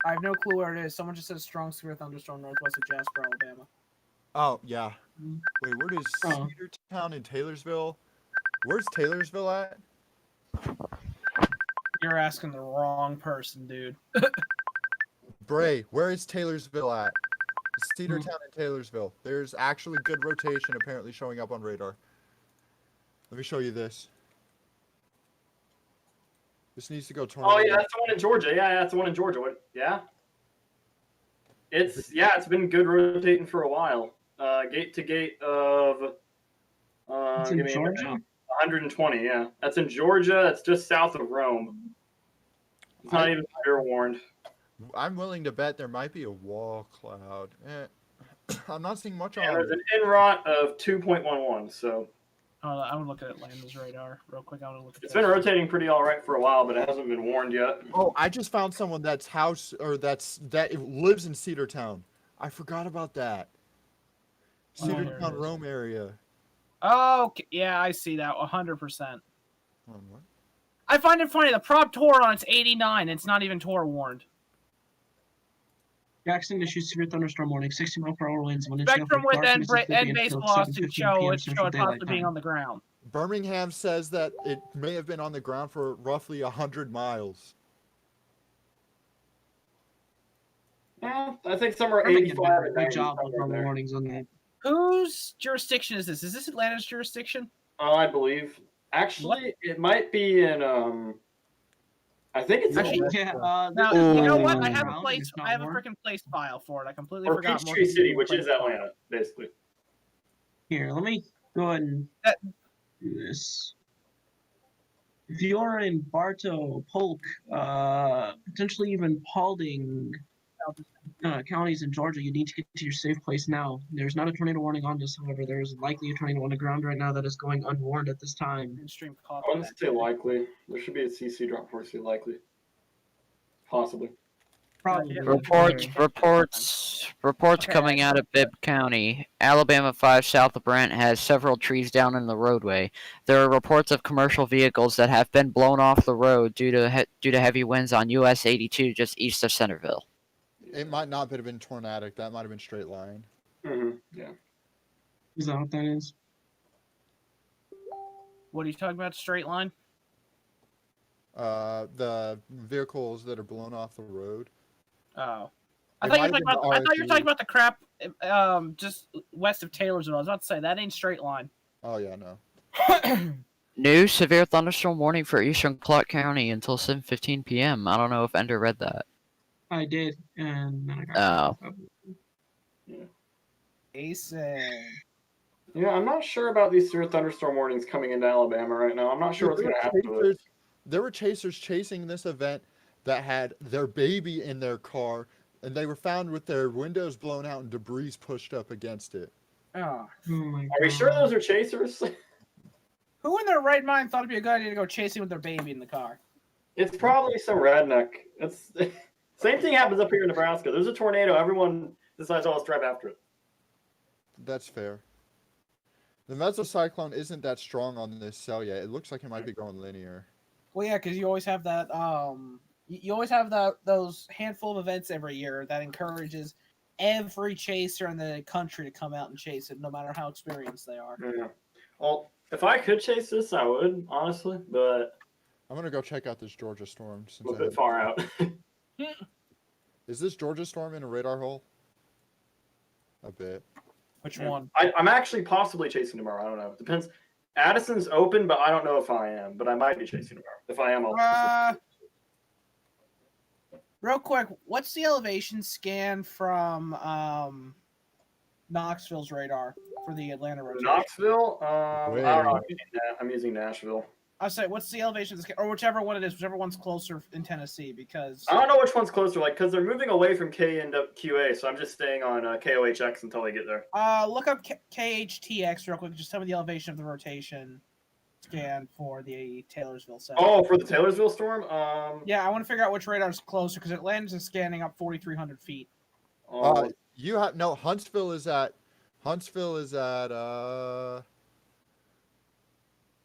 I have no clue where it is. Someone just said strong severe thunderstorm northwest of Jasper, Alabama. Oh, yeah. Wait, where does Cedartown and Taylorsville? Where's Taylorsville at? You're asking the wrong person, dude. Bray, where is Taylorsville at? Cedartown and Taylorsville. There's actually good rotation apparently showing up on radar. Let me show you this. This needs to go tornado. Oh yeah, that's the one in Georgia. Yeah, that's the one in Georgia. What? Yeah. It's been good rotating for a while. Gate to gate of. It's in Georgia. 120. Yeah, that's in Georgia. It's just south of Rome. It's not even severe warned. I'm willing to bet there might be a wall cloud. I'm not seeing much on. There's an INROT of 2.11. So. I would look at Atlanta's radar real quick. I would look at. It's been rotating pretty all right for a while, but it hasn't been warned yet. Oh, I just found someone that lives in Cedartown. I forgot about that. Cedartown, Rome area. Oh, okay. Yeah, I see that 100%. What? I find it funny. The prop Tor on it's 89. It's not even Tor warned. Jackson issues severe thunderstorm warning, 60-mile per hour winds. Spectrum with end base velocity show it possibly being on the ground. Birmingham says that it may have been on the ground for roughly 100 miles. I think somewhere 85. Good job on the warnings on that. Whose jurisdiction is this? Is this Atlanta's jurisdiction? I believe. Actually, it might be in I think it's Actually, Yeah. Now, there's you know nothing what? on I the have a ground, place. it's not I have a warm. freaking place file for it. I completely or forgot. Peachtree City, which is Atlanta, basically. Here, let me go ahead and That- do this. If you're in Bartow, Polk, potentially even Paulding counties in Georgia, you need to get to your safe place now. There's not a tornado warning on this, however, there is likely a tornado on the ground right now that is going unwarned at this time. Stream I copy wouldn't say likely. There should be a CC drop for say likely. Possibly. Probably. Reports coming out of Bibb County. Alabama 5 south of Brent has several trees down in the roadway. There are reports of commercial vehicles that have been blown off the road due to heavy winds on US 82 just east of Centerville. It might not have been tornadic. That might have been straight line. Yeah. Is that what that is? What are you talking about? Straight line? The vehicles that are blown off the road. Oh. It I might thought have been the you were talking RSU. about the crap just west of Taylorsville. I was about to say that ain't straight line. Oh yeah, no. New severe thunderstorm warning for eastern Clark County until 7:15 p.m. I don't know if Ender read that. I did, and then I got Jason. Yeah, I'm not sure about these severe thunderstorm warnings coming into Alabama right now. I'm not sure what's going to happen with it. There were chasers chasing this event that had their baby in their car, and they were found with their windows blown out and debris pushed up against it. Oh. Are we sure those are chasers? Who in their right mind thought it'd be a good idea to go chasing with their baby in the car? It's probably some redneck. It's same thing happens up here in Nebraska. There's a tornado. Everyone decides, oh, let's drive after it. That's fair. The mesocyclone isn't that strong on this cell yet. It looks like it might be going linear. Well, yeah, because you always have that. You always have those handful of events every year that encourages every chaser in the country to come out and chase it, no matter how experienced they are. Yeah. Well, if I could chase this, I would, honestly, but I'm gonna go check out this Georgia storm. Since a bit far out. Is this Georgia storm in a radar hole? A bit. Which one? I'm actually possibly chasing tomorrow. I don't know. It depends. Addison's open, but I don't know if I am. But I might be chasing tomorrow. If I am, I'll. Real quick, what's the elevation scan from Knoxville's radar for the Atlanta rotation? Knoxville? I don't know. I'm using Nashville. I say, what's the elevation scan, or whichever one it is, whichever one's closer in Tennessee, because I don't know which one's closer, like, because they're moving away from K and QA, so I'm just staying on KOHX until they get there. Look up KHTX real quick. Just tell me the elevation of the rotation scan for the Taylorsville cell. Oh, for the Taylorsville storm? Yeah, I want to figure out which radar's closer because Atlanta's is scanning up 4,300 feet. You have no. Huntsville is at.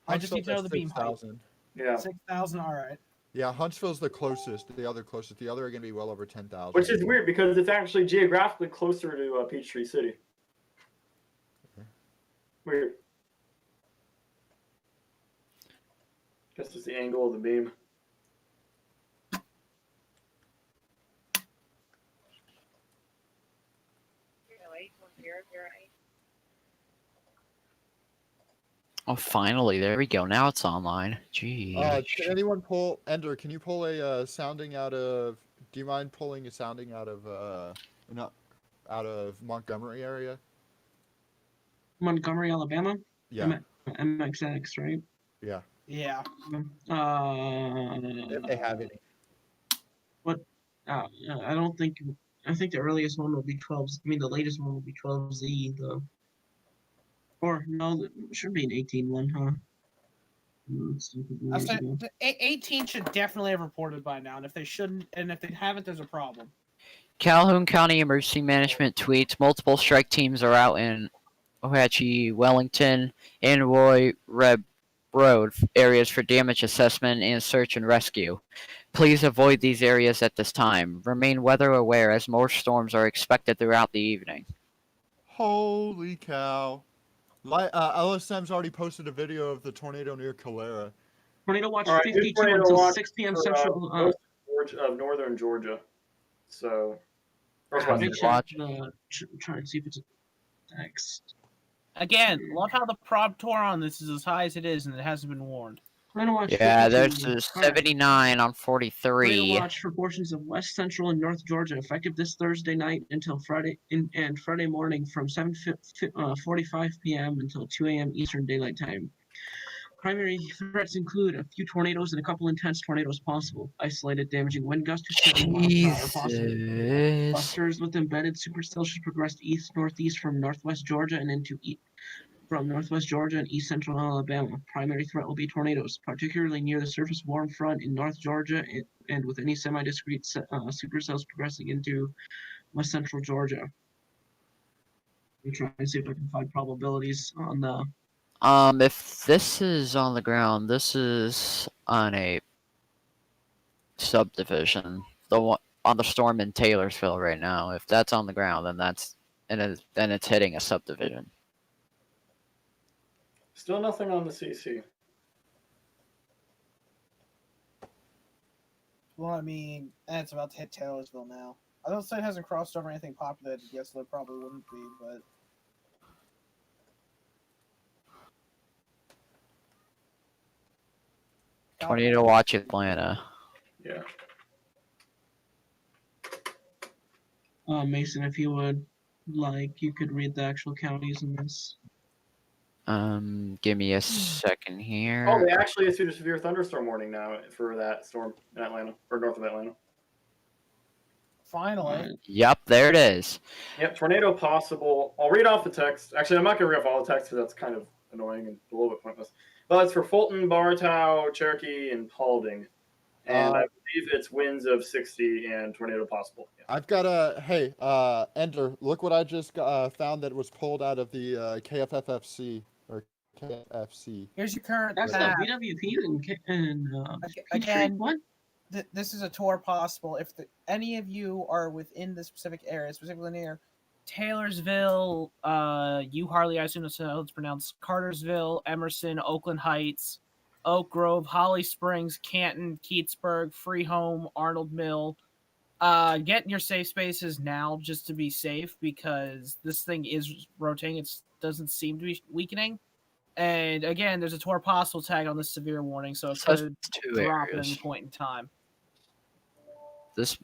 I just need to know the beam height. 6,000. Yeah. 6,000. All right. Yeah, Huntsville's the closest. The other closest. The other are going to be well over 10,000. Which is weird because it's actually geographically closer to Peachtree City. Weird. Guess it's the angle of the beam. Oh, finally, there we go. Now it's online. Gee. Can anyone pull Ender? Can you pull a sounding out of? Do you mind pulling a sounding out of out of Montgomery area? Montgomery, Alabama. Yeah. MXX, right? Yeah. Yeah. If they have any. What? I don't think. I think the earliest one will be 12. I mean, the latest one will be 12Z. Or no, it should be an 18 one, huh? I said 18 should definitely have reported by now, and if they shouldn't, and if they haven't, there's a problem. Calhoun County Emergency Management tweets multiple strike teams are out in Ohatchee, Wellington, and Roy Reb Road areas for damage assessment and search and rescue. Please avoid these areas at this time. Remain weather aware as more storms are expected throughout the evening. Holy cow. LSM's already posted a video of the tornado near Calera. Tornado watch 52 until 6 p.m. Central. Of northern Georgia. So. Try and see if it's a text. Again, love how the prompt tour on this is as high as it is, and it hasn't been warned. Tornado watch. Yeah, 52. there's a Alright. 79 on Tornado 43. watch for portions of West Central and North Georgia, effective this Thursday night until Friday and Friday morning from 7:45 p.m. until 2 a.m. Eastern Daylight Time. Primary threats include a few tornadoes and a couple intense tornadoes possible. Isolated, damaging wind gusts to 70 miles per hour possible. Jesus. Clusters with embedded supercells should progress east-northeast from northwest Georgia and from northwest Georgia and east central Alabama. Primary threat will be tornadoes, particularly near the surface warm front in North Georgia and with any semi-discrete supercells progressing into west central Georgia. Let me try and see if I can find probabilities on the. If this is on the ground, this is on a subdivision. The one on the storm in Taylorsville right now. If that's on the ground, then it's hitting a subdivision. Still nothing on the CC. Well, I mean, it's about to hit Taylorsville now. I don't say it hasn't crossed over anything populated yet, so there probably wouldn't be, but. Tornado watch Atlanta. Yeah. Mason, if you would like, you could read the actual counties in this. Give me a second here. Oh, they actually issued a severe thunderstorm warning now for that storm in Atlanta, or north of Atlanta. Finally. Yep, there it is. Yep, tornado possible. I'll read off the text. Actually, I'm not going to read off all the text because that's kind of annoying and a little bit pointless. But it's for Fulton, Bartow, Cherokee, and Paulding. And I believe it's winds of 60 and tornado possible. Yeah. I've got Ender, look what I just found that was pulled out of the KFFFC, or KFC. Here's your current That's map. not BWP and Again, what? This is a tour possible. If any of you are within the specific area, specifically near Taylorsville, U Harley, I assume that's how it's pronounced, Cartersville, Emerson, Oakland Heights, Oak Grove, Holly Springs, Canton, Keatsburg, Freehome, Arnold Mill. Get in your safe spaces now just to be safe because this thing is rotating. It doesn't seem to be weakening. And again, there's a tour possible tag on this severe warning, so it could drop at any point in time.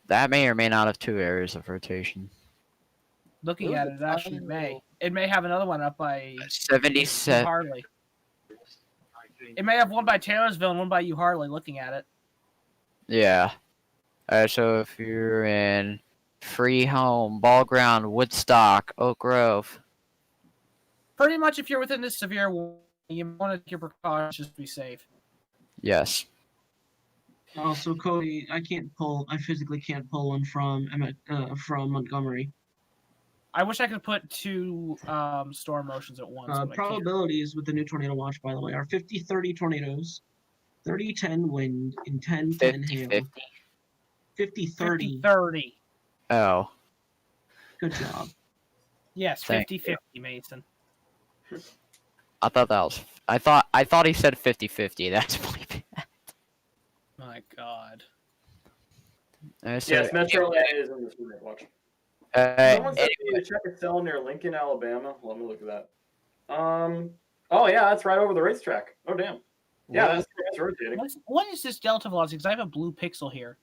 That may or may not have 2 areas of rotation. Looking at it, it actually may. It may have another one up by 77. Harley. It may have one by Taylorsville and one by U Harley. Looking at it. Yeah. So if you're in Freehome, Ball Ground, Woodstock, Oak Grove. Pretty much, if you're within this severe warning, you want to take your precautions, just be safe. Yes. Also, Cody, I physically can't pull one from Montgomery. I wish I could put 2 storm motions at once. Probabilities with the new tornado watch, by the way, are 50-30 tornadoes, 30-10 wind, and 10-10 hail. 50-30. 50-30. Oh. Good job. Yes, 50-50, Mason. I thought that was. I thought he said 50-50. That's really bad. My God. Yes, Metro is in this room. Watch. Someone said you need to check a cell near Lincoln, Alabama. Let me look at that. Oh yeah, that's right over the racetrack. Oh damn. Yeah, that's rotating. What is this delta velocity? Because I have a blue pixel here.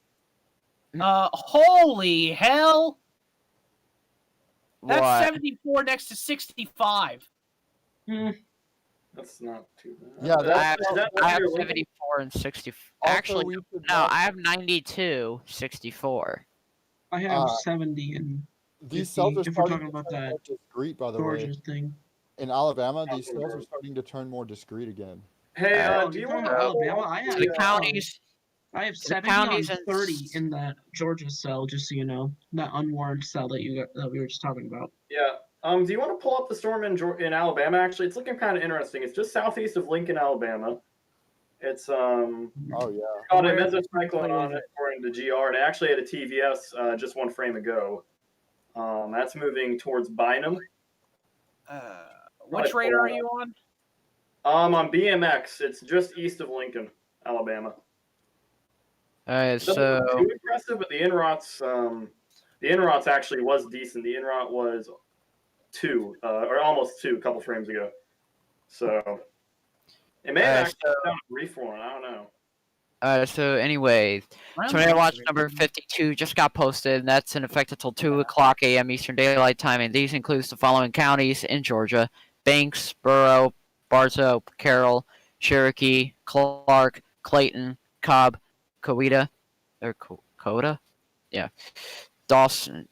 Holy hell! That's What? 74 next to 65. That's not too bad. Yeah, I have 74 and 60. Actually, no, I have 92, 64. I have 70 and 50, these cells are if we're starting talking to about turn that more discrete, by the Georgia way. thing. In Alabama, these cells are starting to turn more discrete again. Hey, do you want to Alabama? I have the counties. I have the 70 counties on and 30 in that Georgia cell, just so you know, that unwarranted cell that we were just talking about. Yeah. Do you want to pull up the storm in Alabama? Actually, it's looking kind of interesting. It's just southeast of Lincoln, Alabama. It's oh yeah, got a mesocyclone on it according to GR, and it actually had a TVS just one frame ago. That's moving towards Bynum. Which radar are you on? On BMX, it's just east of Lincoln, Alabama. So too impressive, but the INROTS actually was decent. The INROT was 2 or almost 2 a couple frames ago. So It may have Uh, actually been a brief one. I don't know. So anyway, Round Tornado Watch three. number 52 just got posted, and that's in effect until 2 o'clock a.m. Eastern Daylight Time, and these includes the following counties in Georgia: Banks, Borough, Bartow, Carroll, Cherokee, Clark, Clayton, Cobb, Coweta, or Coda? Yeah. Dawson,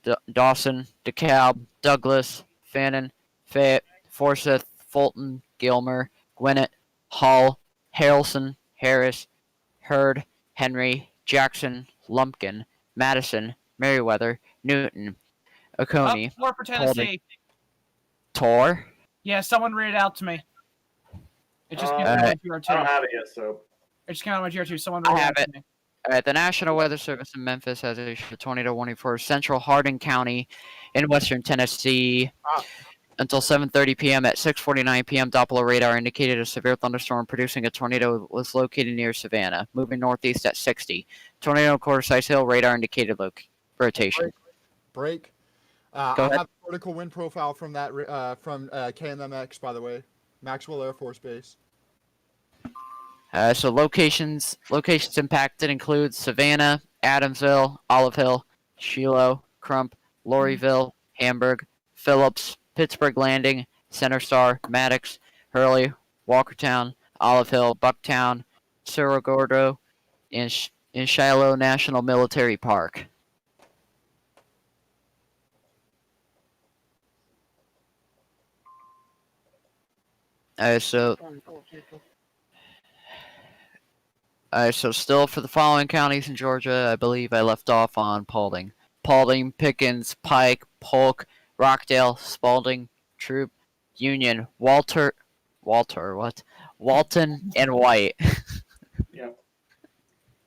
DeKalb, Douglas, Fannin, Fayette, Forsyth, Fulton, Gilmer, Gwinnett, Hall, Harrelson, Harris, Hurd, Henry, Jackson, Lumpkin, Madison, Meriwether, Newton, Oconee, Up 4 for Tennessee. Tor. Yeah, someone read it out to me. It just came out on GR2. I don't have it yet, so. It just came out on GR2. Someone read it out to me. The National Weather Service in Memphis has issued a tornado warning for central Hardin County in western Tennessee until 7:30 p.m. At 6:49 p.m., Doppler radar indicated a severe thunderstorm producing a tornado was located near Savannah, moving northeast at 60. Tornado Quarter-Size Hill radar indicated rotation. Break. Go I ahead. have a vertical wind profile from that from KMMX, by the way, Maxwell Air Force Base. So locations impacted include Savannah, Adamsville, Olive Hill, Shiloh, Crump, Laurierville, Hamburg, Phillips, Pittsburgh Landing, Center Star, Maddox, Hurley, Walkertown, Olive Hill, Bucktown, Cerro Gordo, and Shiloh National Military Park. So still for the following counties in Georgia, I believe I left off on Paulding, Pickens, Pike, Polk, Rockdale, Spalding, Troop, Union, Walton, and White. Yeah.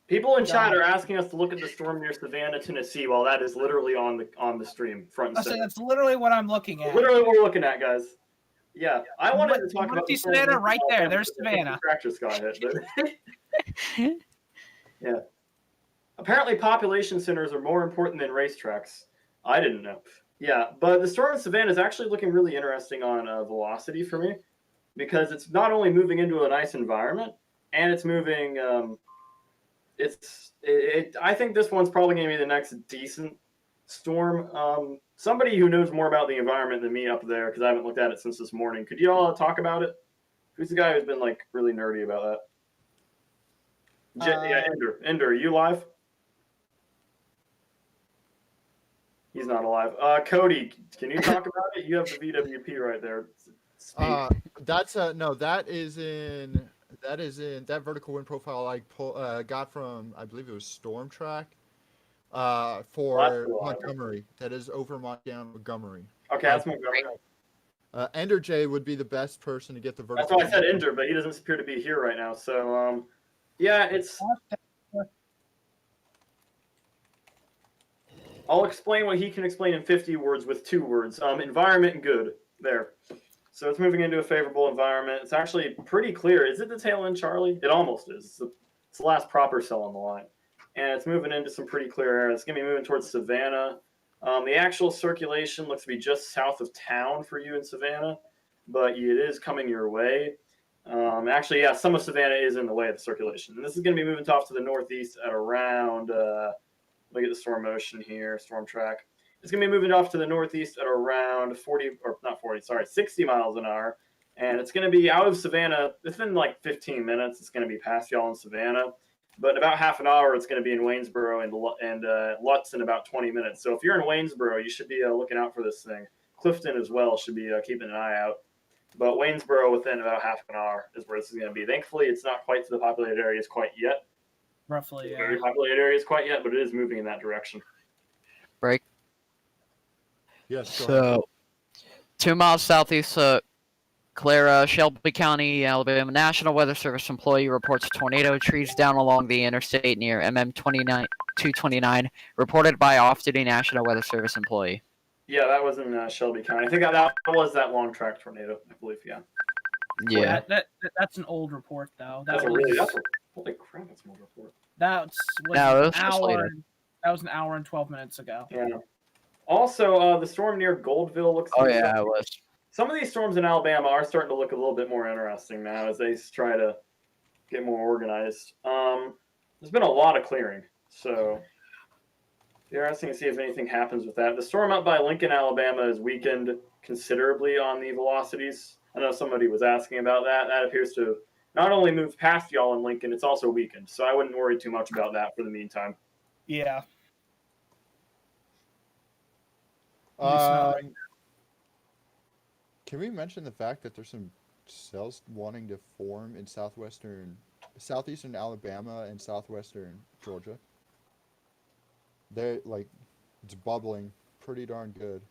People in chat are asking us to look at the storm near Savannah, Tennessee, while that is literally on the stream, front and I say center. that's literally what I'm looking at. Literally what we're looking at, guys. Yeah, I wanted to talk about the Savannah right there. There's Savannah. Tractor sky hit, but yeah. Apparently, population centers are more important than racetracks. I didn't know. Yeah, but the storm in Savannah is actually looking really interesting on velocity for me, because it's not only moving into a nice environment, and it's moving. I think this one's probably going to be the next decent storm. Somebody who knows more about the environment than me up there, because I haven't looked at it since this morning. Could you all talk about it? Who's the guy who's been like really nerdy about that? Yeah, Ender, are you live? He's not alive. Cody, can you talk about it? You have the VWP right there. That vertical wind profile I got from, I believe it was Storm Track. For Montgomery. That is over Montgomery. Okay, that's Montgomery. Ender J would be the best person to get the vertical. That's why I said Ender, but he doesn't appear to be here right now. So, yeah, it's. I'll explain what he can explain in 50 words with 2 words. Environment and good. There. So it's moving into a favorable environment. It's actually pretty clear. Is it the tail end, Charlie? It almost is. It's the last proper cell on the line. And it's moving into some pretty clear areas. It's going to be moving towards Savannah. The actual circulation looks to be just south of town for you in Savannah, but it is coming your way. Actually, yeah, some of Savannah is in the way of the circulation. And this is going to be moving off to the northeast at around, look at the storm motion here, storm track. It's going to be moving off to the northeast at around 60 miles an hour. And it's going to be out of Savannah within like 15 minutes. It's going to be past y'all in Savannah. But in about half an hour, it's going to be in Waynesboro and Lutz in about 20 minutes. So if you're in Waynesboro, you should be looking out for this thing. Clifton as well should be keeping an eye out. But Waynesboro within about half an hour is where this is going to be. Thankfully, it's not quite to the populated areas quite yet. Roughly, yeah. Very populated areas quite yet, but it is moving in that direction. Break. Yes. So, 2 miles southeast of Clara, Shelby County, Alabama. National Weather Service employee reports tornado trees down along the interstate near MM 229, reported by off-duty National Weather Service employee. Yeah, that was in Shelby County. I think that was that long track tornado, I believe, yeah. Yeah. That's an old report, though. Holy crap, that's an old report. That was an hour and 12 minutes ago. Yeah. Also, the storm near Goldville looks. Oh yeah, it was. some of these storms in Alabama are starting to look a little bit more interesting now as they try to get more organized. There's been a lot of clearing, so interesting to see if anything happens with that. The storm up by Lincoln, Alabama is weakened considerably on the velocities. I know somebody was asking about that. That appears to not only move past y'all in Lincoln, it's also weakened. So I wouldn't worry too much about that for the meantime. Yeah. Can we mention the fact that there's some cells wanting to form in southeastern Alabama and southwestern Georgia? They're like, it's bubbling pretty darn good.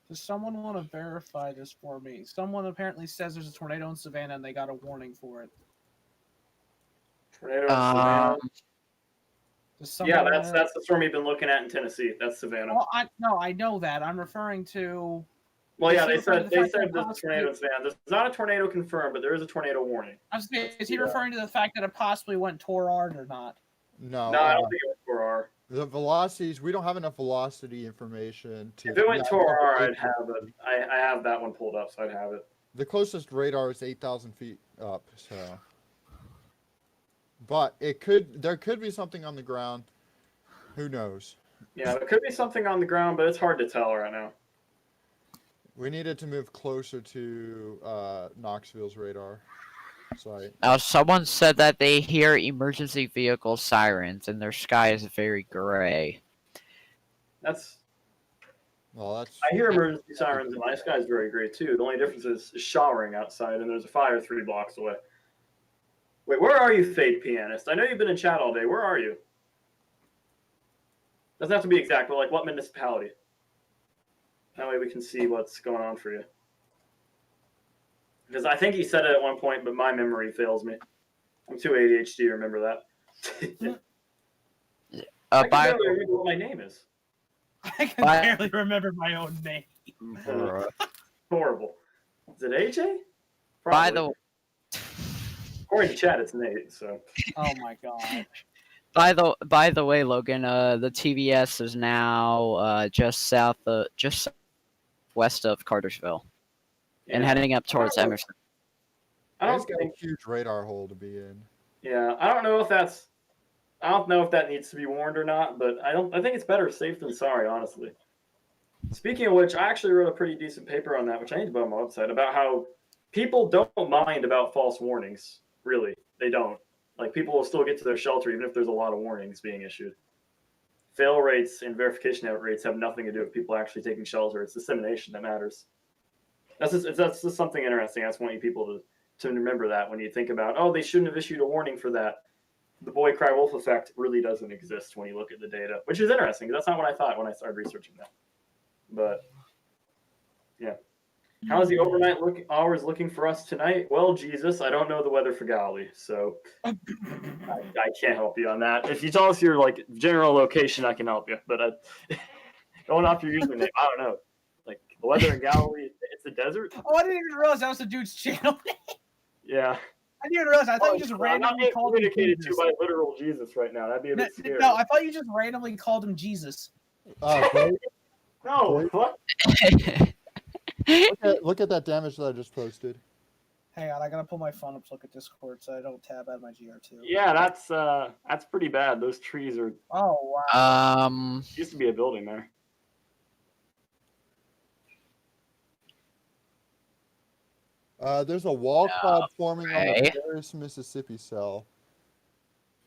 Does someone want to verify this for me? Someone apparently says there's a tornado in Savannah and they got a warning for it. Tornado in Savannah. Yeah, wanna... that's the storm you've been looking at in Tennessee. That's Savannah. Well, I know that. I'm referring to. Well, yeah, they said there's a tornado in Savannah. There's not a tornado confirmed, but there is a tornado warning. I was saying, is he referring to the fact that it possibly went Torard or not? No, I don't think it went Torard. The velocities, we don't have enough velocity information to. If it went Torard, I'd have it. I have that one pulled up, so I'd have it. The closest radar is 8,000 feet up, so. But there could be something on the ground. Who knows? Yeah, there could be something on the ground, but it's hard to tell right now. We needed to move closer to Knoxville's radar site. Now, someone said that they hear emergency vehicle sirens and their sky is very gray. I hear emergency sirens and my sky's very gray too. The only difference is showering outside and there's a fire 3 blocks away. Wait, where are you, Fade Pianist? I know you've been in chat all day. Where are you? Doesn't have to be exact, but like what municipality? That way we can see what's going on for you. Because I think he said it at one point, but my memory fails me. I'm too ADHD to remember that. I can barely remember what my name is. I can barely remember my own name. Horrible. Is it AJ? Probably. According to chat, it's Nate. So. Oh my god. By the way, Logan, the TVS is now just west of Cartersville, and heading up towards Emerson. It's got a huge radar hole to be in. Yeah, I don't know if that needs to be warned or not, but I think it's better safe than sorry, honestly. Speaking of which, I actually wrote a pretty decent paper on that, which I need to put on my website, about how people don't mind about false warnings. Really, they don't. Like, people will still get to their shelter even if there's a lot of warnings being issued. Fail rates and verification rates have nothing to do with people actually taking shelter. It's dissemination that matters. That's just something interesting. I just want you people to remember that when you think about, oh, they shouldn't have issued a warning for that. The boy cry wolf effect really doesn't exist when you look at the data, which is interesting because that's not what I thought when I started researching that. But, yeah. How's the overnight hours looking for us tonight? Well, Jesus, I don't know the weather for Galley, so I can't help you on that. If you tell us your like general location, I can help you. But going off your username, I don't know. Like the weather in Galilee, it's a desert. Oh, I didn't even realize that was the dude's channel. Yeah. I didn't even realize. I thought you just randomly called him communicated to by literal Jesus right now. That'd be a bit scary. No, I thought you just randomly called him Jesus. No, what? Look at that damage that I just posted. Hang on, I gotta pull my phone up to look at Discord so I don't tab out my GR2. Yeah, that's pretty bad. Those trees are. Oh wow. Used to be a building there. There's a wall cloud forming on the Paris, Mississippi cell.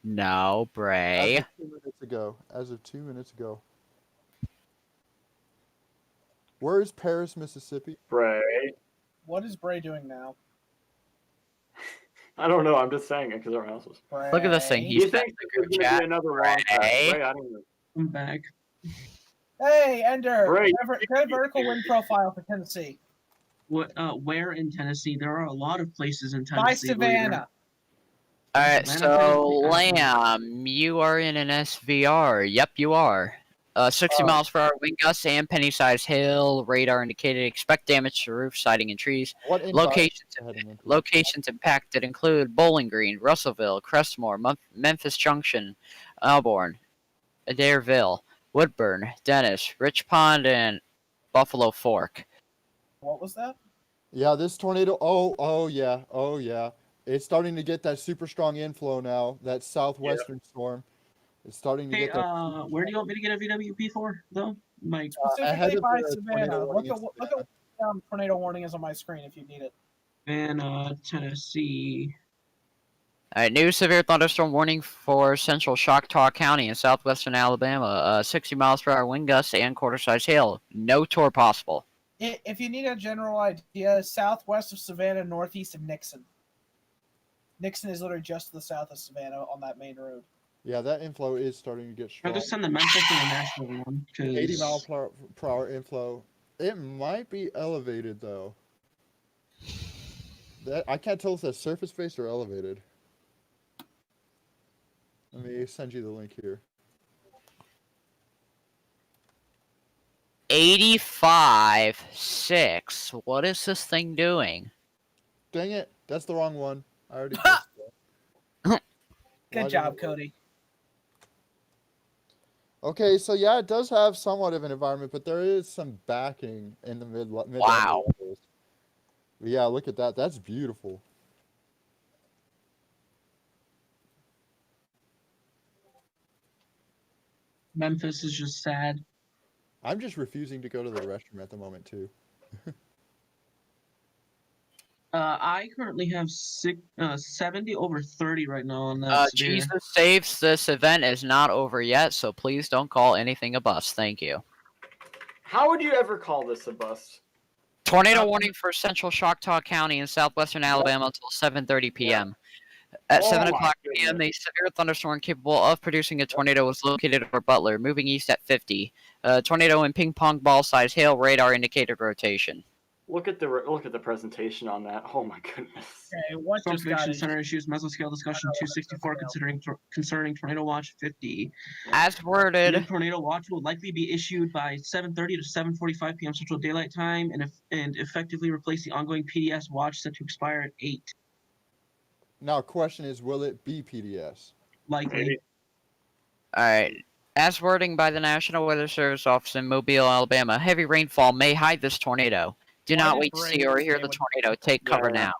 No, Bray. As of 2 minutes ago. Where is Paris, Mississippi? Bray. What is Bray doing now? I don't know. I'm just saying it because our house was. Look at this thing. He thinks there's going to be another long Bray, I don't know. I'm back. Hey, Ender. Bray. Good vertical wind profile for Tennessee. What? Where in Tennessee? There are a lot of places in By Tennessee. Savannah. Alright, so Lamb, you are in an SVR. Yep, you are. 60 miles per hour wind gusts and penny-sized hail. Radar indicated. Expect damage to roof, siding, and trees. What environment Locations impacted include Bowling Green, Russellville, Crestmore, Memphis Junction, Melbourne, Adairville, Woodburn, Dennis, Rich Pond, and Buffalo Fork. What was that? Yeah, this tornado. Oh yeah. It's starting to get that super strong inflow now. That southwestern storm. It's starting to get that. Where do you want me to get a VWP for, though? Like, ahead Specifically of by the Savannah. tornado Look warning at in what Savannah. tornado warning is on my screen if you need it. Savannah, Tennessee. All right, new severe thunderstorm warning for central Choctaw County in southwestern Alabama. 60 miles per hour wind gusts and quarter-size hail. No tour possible. If you need a general idea, southwest of Savannah, northeast of Nixon. Nixon is literally just to the south of Savannah on that main road. Yeah, that inflow is starting to get strong. I'll just send the Memphis and the national one. 80 mile per hour inflow. It might be elevated though. I can't tell if that's surface based or elevated. Let me send you the link here. 85.6. What is this thing doing? Dang it, that's the wrong one. I already pressed it. Good job, Cody. Okay, so yeah, it does have somewhat of an environment, but there is some backing in the mid. Wow. Levels. Yeah, look at that. That's beautiful. Memphis is just sad. I'm just refusing to go to the restroom at the moment too. I currently have 70 over 30 right now on that. Severe. Jesus saves, this event is not over yet, so please don't call anything a bust. Thank you. How would you ever call this a bust? Tornado warning for central Choctaw County in southwestern Alabama until 7:30 p.m. At 7 o'clock p.m., a severe thunderstorm capable of producing a tornado was located over Butler, moving east at 50. Tornado and ping pong ball size hail, radar indicated rotation. Look at the presentation on that. Oh my goodness. Okay, what Storm just prediction got center issues mesoscale discussion 264 concerning tornado watch 50. As worded, New tornado watch will likely be issued by 7:30 to 7:45 p.m. Central Daylight Time and effectively replace the ongoing PDS watch set to expire at 8. Now, question is, will it be PDS? Likely. All right. As wording by the National Weather Service office in Mobile, Alabama, heavy rainfall may hide this tornado. Do not wait to see or hear the tornado. Take cover now.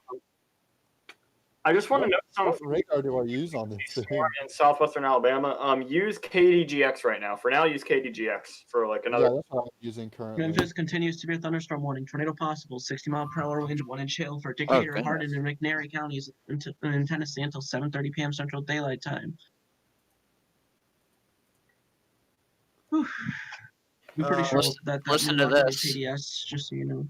I just want to know what radar do I use on this thing? In southwestern Alabama. Use KDGX right now. For now, use KDGX for like another. Yeah, that's what I'm using currently. Memphis continues severe thunderstorm warning. Tornado possible. 60 mile per hour winds, 1 inch hail for Decatur, Hardin, and McNairy counties in Tennessee until 7:30 p.m. Central Daylight Time. Whew. I'm pretty sure that listen to this. PDS, just so you know.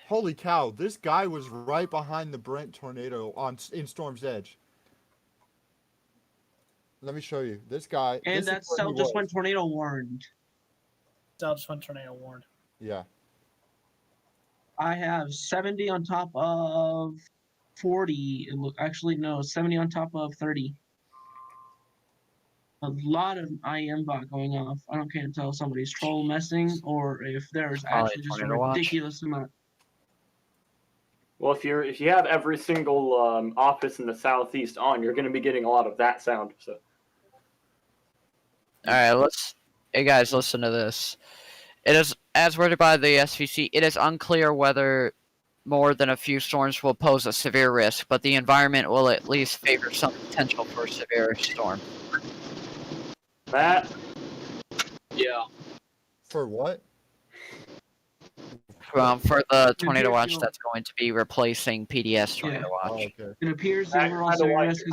Holy cow, this guy was right behind the Brent tornado in Storm's Edge. Let me show you. This guy. And that cell just went tornado warned. Cell just went tornado warned. Yeah. I have 70 on top of 40. Actually, no, 70 on top of 30. A lot of IM bot going off. I can't tell if somebody's troll messing or if there's actually just a ridiculous amount. Well, if you have every single office in the southeast on, you're going to be getting a lot of that sound. So. All right, hey guys, listen to this. It is, as worded by the SVC, it is unclear whether more than a few storms will pose a severe risk, but the environment will at least favor some potential for a severe storm. That? Yeah. For what? For the tornado watch that's going to be replacing PDS tornado watch. Oh, okay. It appears the overall severe risk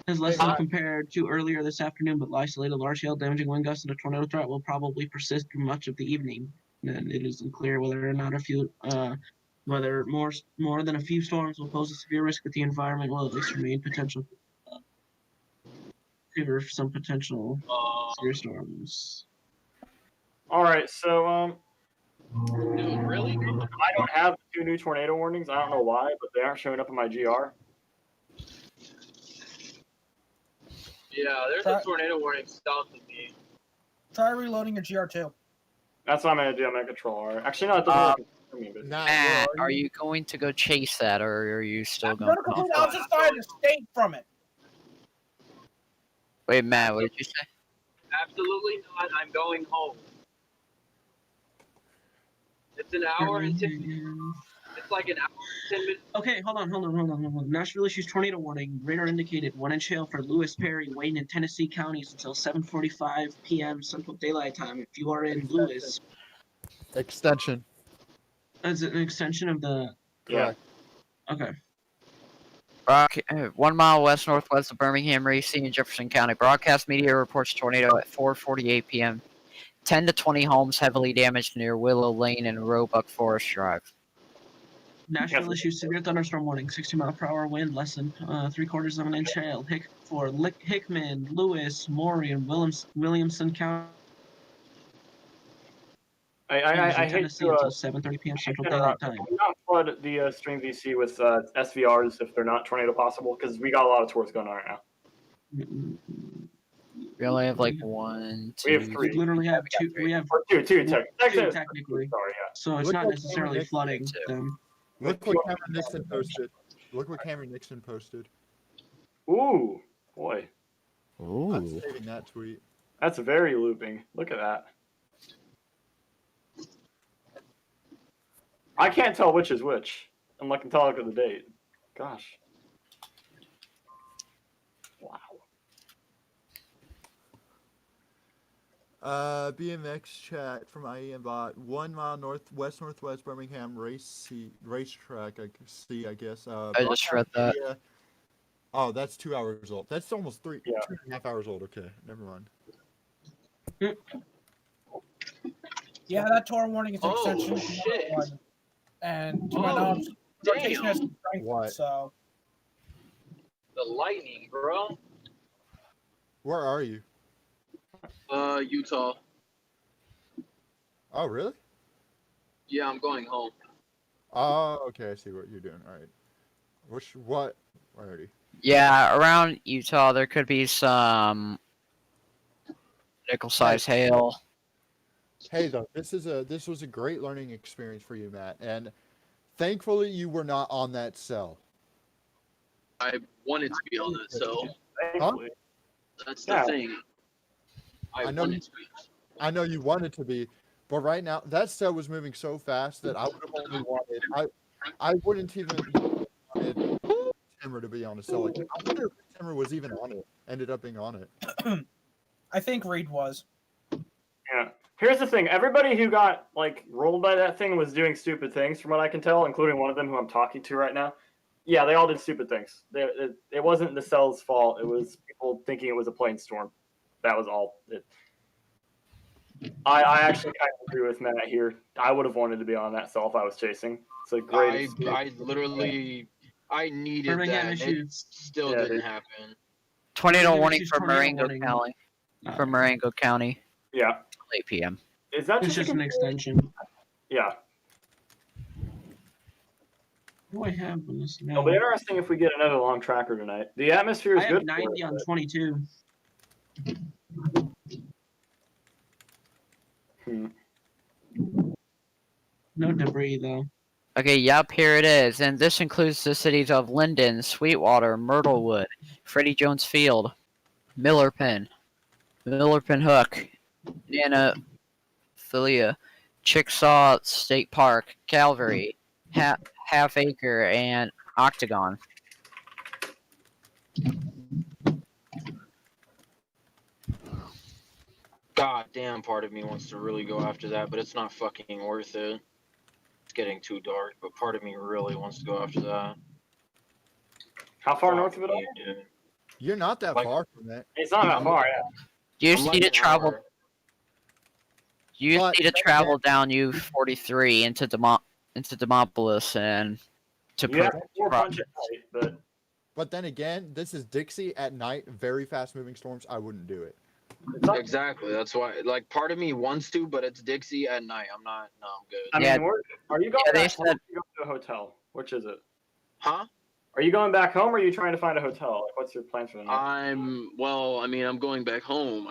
is less than compared to earlier this afternoon, but isolated large-scale damaging wind gusts and a tornado threat will probably persist through much of the evening. And it is unclear whether or not whether more than a few storms will pose a severe risk, but the environment will at least remain potential favor some potential severe storms. All right, so Dude, really? I don't have 2 new tornado warnings. I don't know why, but they aren't showing up in my GR. Yeah, there's a tornado warning south of me. Try reloading your GR2. That's what I'm gonna do. I'm gonna control R. Actually, no, it doesn't work for me. But... Matt, are you going to go chase that, or are you still I'm going? going to complete the opposite side of the state from it. Wait, Matt, what did you say? Absolutely not. I'm going home. It's an hour and 10 minutes. It's like an hour and 10 minutes. Okay, hold on. Nashville issues tornado warning. Radar indicated 1-inch hail for Lewis, Perry, Wayne, and Tennessee counties until 7:45 p.m. Central Daylight Time. If you are in Lewis, Extension. as an extension of the. Yeah. Okay. 1 mile west-northwest of Birmingham, Racine, and Jefferson County. Broadcast media reports tornado at 4:48 p.m. 10 to 20 homes heavily damaged near Willow Lane and Roebuck Forest Drive. Nashville issues severe thunderstorm warning. 60-mile-per-hour wind, less than 3/4 of an inch hail. Hickman, Lewis, Maury, and Williamson County. I hate Tennessee to until 7:30 p.m. Central Daylight Time. Can we not flood the stream VC with SVRs if they're not tornado possible? Because we got a lot of tours going on right now. We only have like 1, 2. We have 3. We literally have 2. We have Or 2 technically. Sorry, yeah. So it's not necessarily flooding them. Look what Cameron Nixon posted. Look what Cameron Nixon posted. Ooh, boy. I'm saving that tweet. That's very looping. Look at that. I can't tell which is which. I'm looking to look at the date. Gosh. Wow. BMX chat from IEM bot. 1 mile northwest Birmingham racetrack. I guess. I just read that. Media. Oh, that's 2 hours old. That's almost 2.5 hours old. Okay, never mind. Yeah, that tour warning is an extension. Shit. And to my knowledge, rotation has strength. What? So The lightning, bro. Where are you? Utah. Oh, really? Yeah, I'm going home. Oh, okay. I see what you're doing. All right. What? Already. Yeah, around Utah there could be some nickel-sized hail. Hey, though, this was a great learning experience for you, Matt, and thankfully you were not on that cell. I wanted to be on that cell. Huh? That's the thing. I know. wanted to be. I know you wanted to be, but right now that cell was moving so fast that I would have only wanted. I wouldn't even wanted Timmer to be on the cell. Like, I wonder if Timmer was even on it. Ended up being on it. I think Reed was. Yeah. Here's the thing. Everybody who got like rolled by that thing was doing stupid things, from what I can tell, including one of them who I'm talking to right now. Yeah, they all did stupid things. It wasn't the cell's fault. It was people thinking it was a plane storm. That was all. I actually kind of agree with Matt here. I would have wanted to be on that cell if I was chasing. It's a great. I literally, I needed Birmingham that. issues. It still didn't happen. Tornado warning issues for tornado Marengo warning. County. For Marengo County. Yeah. 8 p.m. Is that It's just an extension. Yeah. What do I have on this now? It'll be interesting if we get another long tracker tonight. The atmosphere is I good. have 90 on 22. No debris though. Okay, yep, here it is. And this includes the cities of Linden, Sweetwater, Myrtlewood, Freddie Jones Field, Millerpin Hook, Nanophilia, Chickasaw State Park, Calvary, Half Acre, and Octagon. God damn, part of me wants to really go after that, but it's not fucking worth it. It's getting too dark, but part of me really wants to go after that. How far north of it all? Dude. You're not that far from that. It's not that far, yeah. You just need to travel. You just need to travel down U43 into Demopolis and to You have to punch at night, But then again, this is Dixie at night. Very fast moving storms. I wouldn't do it. Exactly. That's why. Like, part of me wants to, but it's Dixie at night. I'm not. No, I'm good. I mean, are you going back home or said, are you going to a hotel? Which is it? Huh? Are you going back home or are you trying to find a hotel? Like, what's your plan for the night? I'm going back home.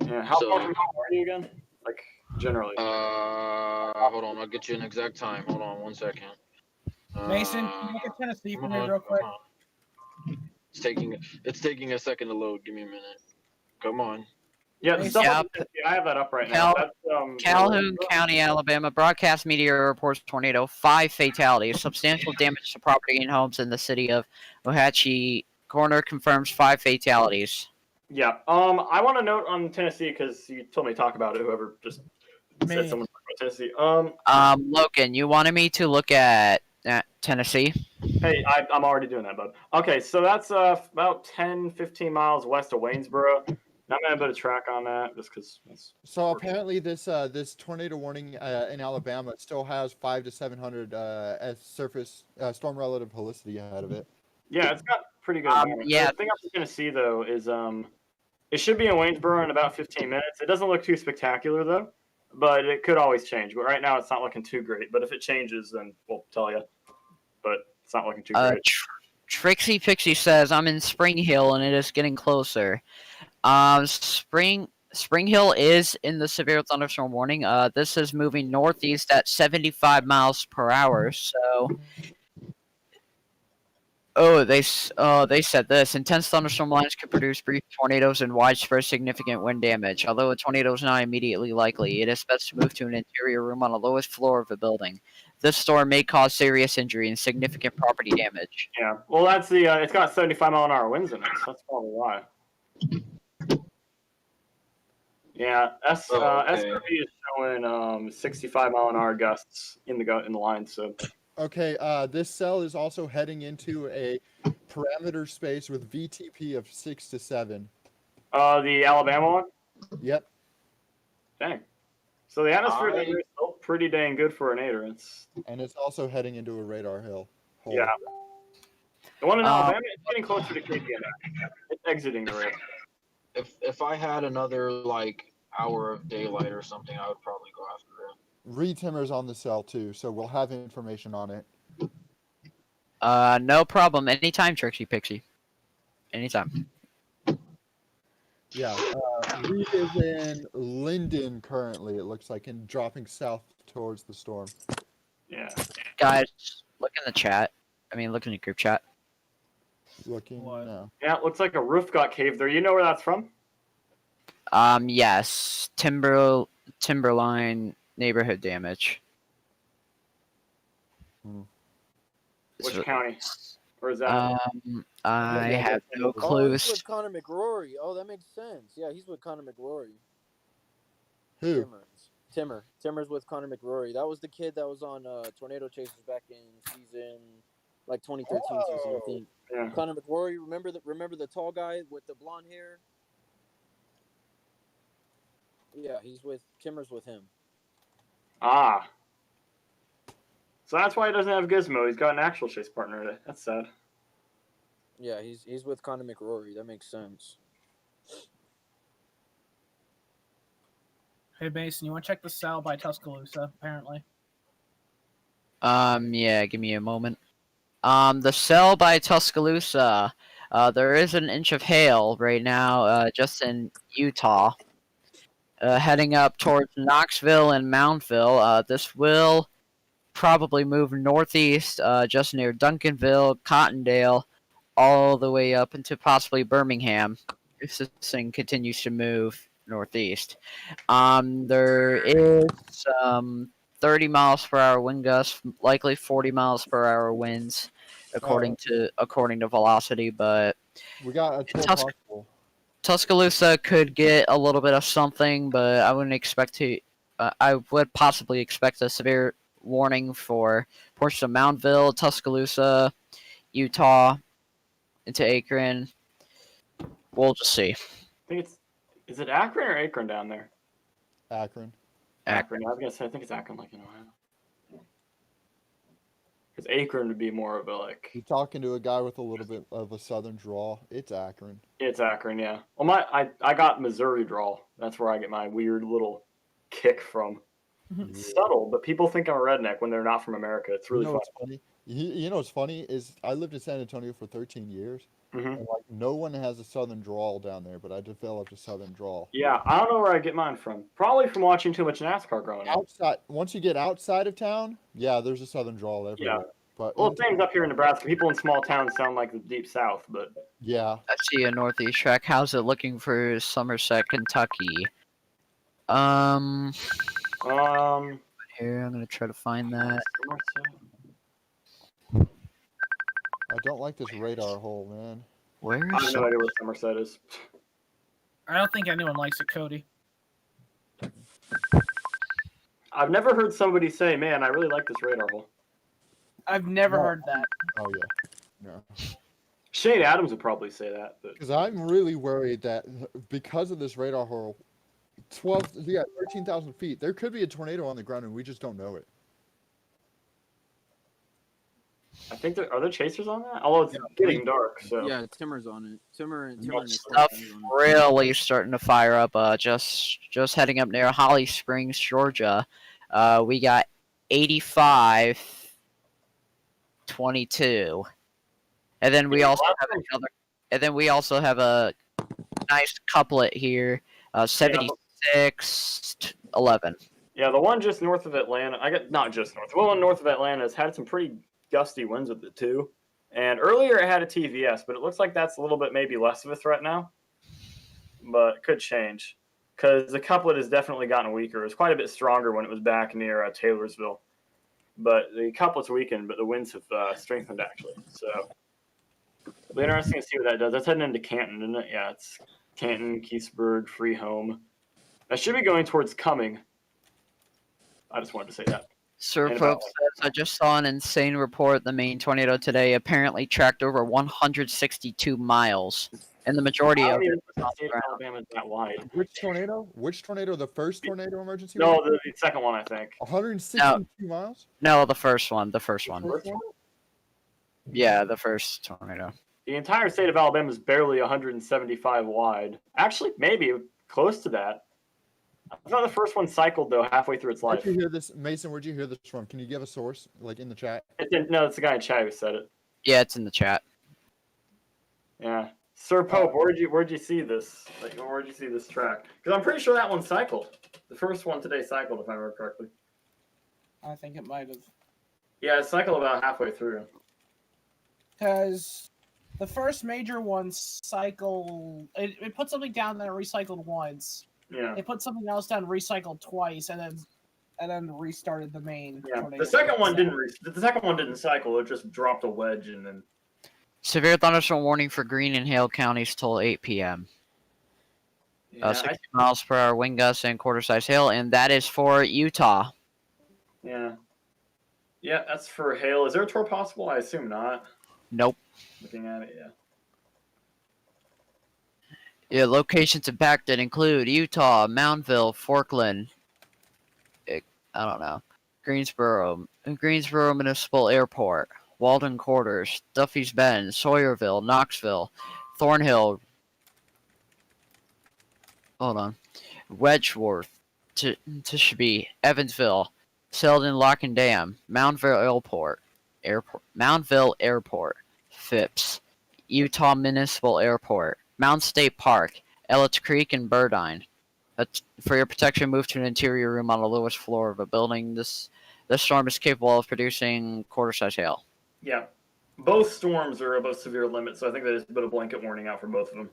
Yeah. Yeah. How So- far from home are you again? Like generally. Hold on, I'll get you an exact time. Hold on 1 second. Mason, can you look at Tennessee for Come me on, real quick? come on. It's taking a second to load. Give me a minute. Come on. Yeah, the stuff. Yep. I have that up right now. That's Calhoun County, Alabama. Broadcast media reports tornado. 5 fatalities. Substantial damage to property and homes in the city of Ohatchee. Coroner confirms 5 fatalities. Yeah. I want to note on Tennessee because you told me to talk about it. Whoever just said someone talked about Tennessee. Logan, you wanted me to look at Tennessee? Hey, I'm already doing that, bud. Okay, so that's about 10, 15 miles west of Waynesboro. Not gonna put a track on that just because. So apparently, this tornado warning in Alabama still has 500 to 700 surface storm relative helicity ahead of it. Yeah, it's got pretty good. Yeah. The thing I'm gonna see though is it should be in Waynesboro in about 15 minutes. It doesn't look too spectacular though, but it could always change. But right now, it's not looking too great. But if it changes, then we'll tell you. But it's not looking too great. Trixie Pixie says, I'm in Spring Hill and it is getting closer. Spring Hill is in the severe thunderstorm warning. This is moving northeast at 75 miles per hour. So, they said this. Intense thunderstorm lines could produce brief tornadoes and widespread significant wind damage. Although a tornado is not immediately likely, it is best to move to an interior room on the lowest floor of a building. This storm may cause serious injury and significant property damage. Yeah, well, that's the. It's got 75-mile-an-hour winds in it. So that's probably why. Yeah, SRV is showing 65-mile-an-hour gusts in the line. So. Okay, this cell is also heading into a parameter space with VTP of 6 to 7. The Alabama one? Yep. Dang. So the atmosphere is still pretty dang good for a nadir. And it's also heading into a radar hill. Hole. Yeah. The one in Alabama is getting closer to KPNA. It's exiting the radar. If I had another like hour of daylight or something, I would probably go after it. Re-timmer's on the cell too, so we'll have information on it. No problem. Anytime, Trixie Pixie. Anytime. Yeah, Reed is in Linden currently, it looks like, and dropping south towards the storm. Yeah. Guys, look in the chat. Look in the group chat. Looking now. Yeah, it looks like a roof got caved there. You know where that's from? Yes. Timberline neighborhood damage. Which county? Or is that? I have no clues. He's with Conor McRory. Oh, that makes sense. Yeah, he's with Conor McRory. Who? Timmer's with Conor McRory. That was the kid that was on Tornado Chasers back in season, like 2013 season, I think. Yeah. Conor McRory. Remember the tall guy with the blonde hair? Yeah, Timmer's with him. Ah. So that's why he doesn't have Gizmo. He's got an actual chase partner today. That's sad. Yeah, he's with Conor McRory. That makes sense. Hey, Mason, you want to check the cell by Tuscaloosa, apparently? Yeah, give me a moment. The cell by Tuscaloosa, there is an inch of hail right now, just in Utah. Heading up towards Knoxville and Mountville. This will probably move northeast, just near Duncanville, Cottondale, all the way up into possibly Birmingham, if this thing continues to move northeast. There is 30 miles per hour wind gusts, likely 40 miles per hour winds, according to velocity. But we got a possible. Tuscaloosa could get a little bit of something, but I wouldn't expect to. I would possibly expect a severe warning for portions of Mountville, Tuscaloosa, Utah, into Akron. We'll just see. I think is it Akron or Akron down there? Akron. Akron. I was gonna say I think it's Akron, like in Ohio. Because Akron would be more of a like. You're talking to a guy with a little bit of a southern drawl. It's Akron. It's Akron, yeah. Well, I got Missouri drawl. That's where I get my weird little kick from. It's subtle, but people think I'm a redneck when they're not from America. It's really What's funny. You know what's funny is I lived in San Antonio for 13 years, Hmm. and like no one has a southern drawl down there, but I developed a southern drawl. Yeah, I don't know where I get mine from. Probably from watching too much NASCAR growing up. Outside, once you get outside of town, yeah, there's a southern drawl Yeah. everywhere. But Well, in same up here in Nebraska. People in small towns sound like the deep south, but yeah, I see a northeast track. How's it looking for Somerset, Kentucky? um, Here, I'm gonna try to find that. I don't like this radar hole, man. Where I is have no idea where Somerset is. I don't think anyone likes it, Cody. I've never heard somebody say, "Man, I really like this radar hole." I've never No. heard that. Oh yeah, no. Shane Adams would probably say that, but Because I'm really worried that because of this radar hole, 13,000 feet, there could be a tornado on the ground and we just don't know it. I think are there chasers on that? Although it's getting dark, so Yeah, Timmer's on it. Timmer and his stuff friends on it. really starting to fire up? Just heading up near Holly Springs, Georgia. We got 85-22, and then we also have another. And then we also have a nice couplet here, 76-11. Yeah, the one just north of Atlanta. Not just north. The one north of Atlanta has had some pretty gusty winds with it too. And earlier it had a TVS, but it looks like that's a little bit maybe less of a threat now. But it could change because the couplet has definitely gotten weaker. It was quite a bit stronger when it was back near Taylorsville, but the couplet's weakened, but the winds have strengthened actually. So it'll be interesting to see what that does. That's heading into Canton, isn't it? Yeah, it's Canton, Keithsburg, Freehome. That should be going towards Cumming. I just wanted to say that. Sir Pope says, I just saw an insane report. The main tornado today apparently tracked over 162 miles, and the majority of it was on the ground. Alabama's that wide. Which tornado? Which tornado? The first tornado emergency? No, the second one, I think. 162 miles? No, the first one. The first one. Yeah, the first tornado. The entire state of Alabama is barely 175 wide. Actually, maybe close to that. I thought the first one cycled, though, halfway through its life. Where'd you hear this, Mason? Where'd you hear this from? Can you give a source, like in the chat? No, it's the guy in chat who said it. Yeah, it's in the chat. Yeah. Sir Pope, where'd you see this? Like, where'd you see this track? Because I'm pretty sure that one cycled. The first one today cycled, if I remember correctly. I think it might have. Yeah, it cycled about halfway through. Because the first major one it put something down that it recycled once. Yeah. It put something else down, recycled twice, and then restarted the main. Yeah. tornado. The second one didn't. The second one didn't cycle. It just dropped a wedge and then. Severe thunderstorm warning for Greene and Hale counties till 8 p.m. Yeah, 60 miles per hour wind gusts and quarter-size hail, and that is for Utah. Yeah. Yeah, that's for hail. Is there a tour possible? I assume not. Nope. Looking at it, yeah. Yeah, locations impacted include Utah, Moundville, Forkland, I don't know, Greensboro Municipal Airport, Walden Quarters, Duffy's Bend, Sawyerville, Knoxville, Thornhill, Wedgeworth, Tishobe, Evansville, Selden, Lock and Dam, Moundville Airport, Phipps, Utah Municipal Airport, Mound State Park, Ellis Creek, and Burdine. For your protection, move to an interior room on the lowest floor of a building. This storm is capable of producing quarter-size hail. Yeah. Both storms are above severe limit, so I think they just put a blanket warning out for both of them.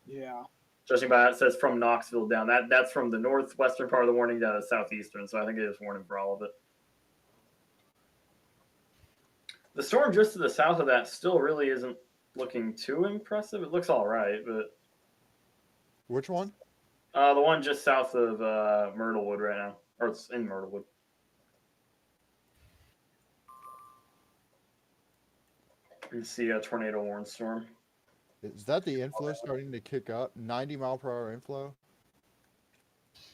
Yeah. Judging by it says from Knoxville down. That's from the northwestern part of the warning down to the southeastern, so I think it is warning for all of it. The storm just to the south of that still really isn't looking too impressive. It looks all right, but which one? The one just south of Myrtlewood right now, or it's in Myrtlewood. You see a tornado warning storm. Is that the inflow starting to kick up? 90 mile per hour inflow?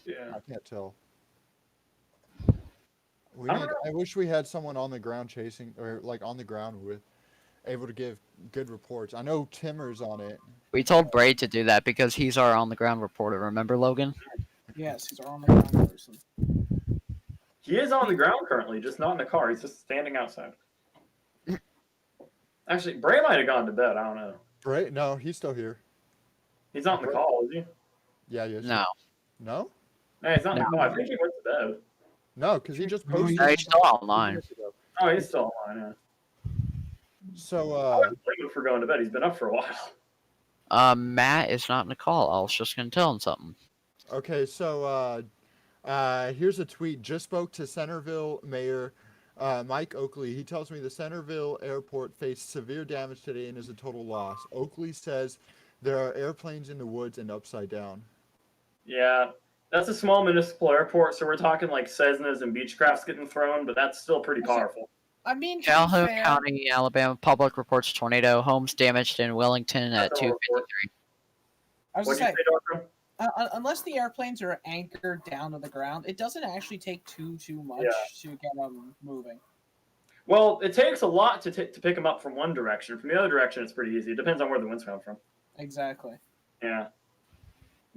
Yeah. I can't tell. I wish we had someone on the ground chasing, or like on the ground able to give good reports. I know Timmer's on it. We told Braid to do that because he's our on-the-ground reporter. Remember, Logan? Yes, he's our on-the-ground person. He is on the ground currently, just not in the car. He's just standing outside. Actually, Bray might have gone to bed. I don't know. Bray? No, he's still here. He's not in the call, is he? Yeah, he is. No. No? No, he's not in the call. I think he went to bed. No, because he just No, posted. No, he's still online. Oh, he's still online, yeah. So, I wouldn't blame him for going to bed. He's been up for a while. Matt is not in the call. I was just gonna tell him something. okay, so, here's a tweet. Just spoke to Centerville Mayor Mike Oakley. He tells me the Centerville airport faced severe damage today and is a total loss. Oakley says there are airplanes in the woods and upside down. Yeah, that's a small municipal airport, so we're talking like Cessnas and Beechcrafts getting thrown, but that's still pretty powerful. I mean, to be Calhoun fair, County, Alabama public reports tornado. Homes damaged in Wellington at That's a report. 2:53. I was What'd gonna you say, say, Doctor? unless the airplanes are anchored down to the ground, it doesn't actually take too much Yeah. to get them moving. Well, it takes a lot to pick them up from one direction. From the other direction, it's pretty easy. It depends on where the wind's coming from. Exactly. Yeah.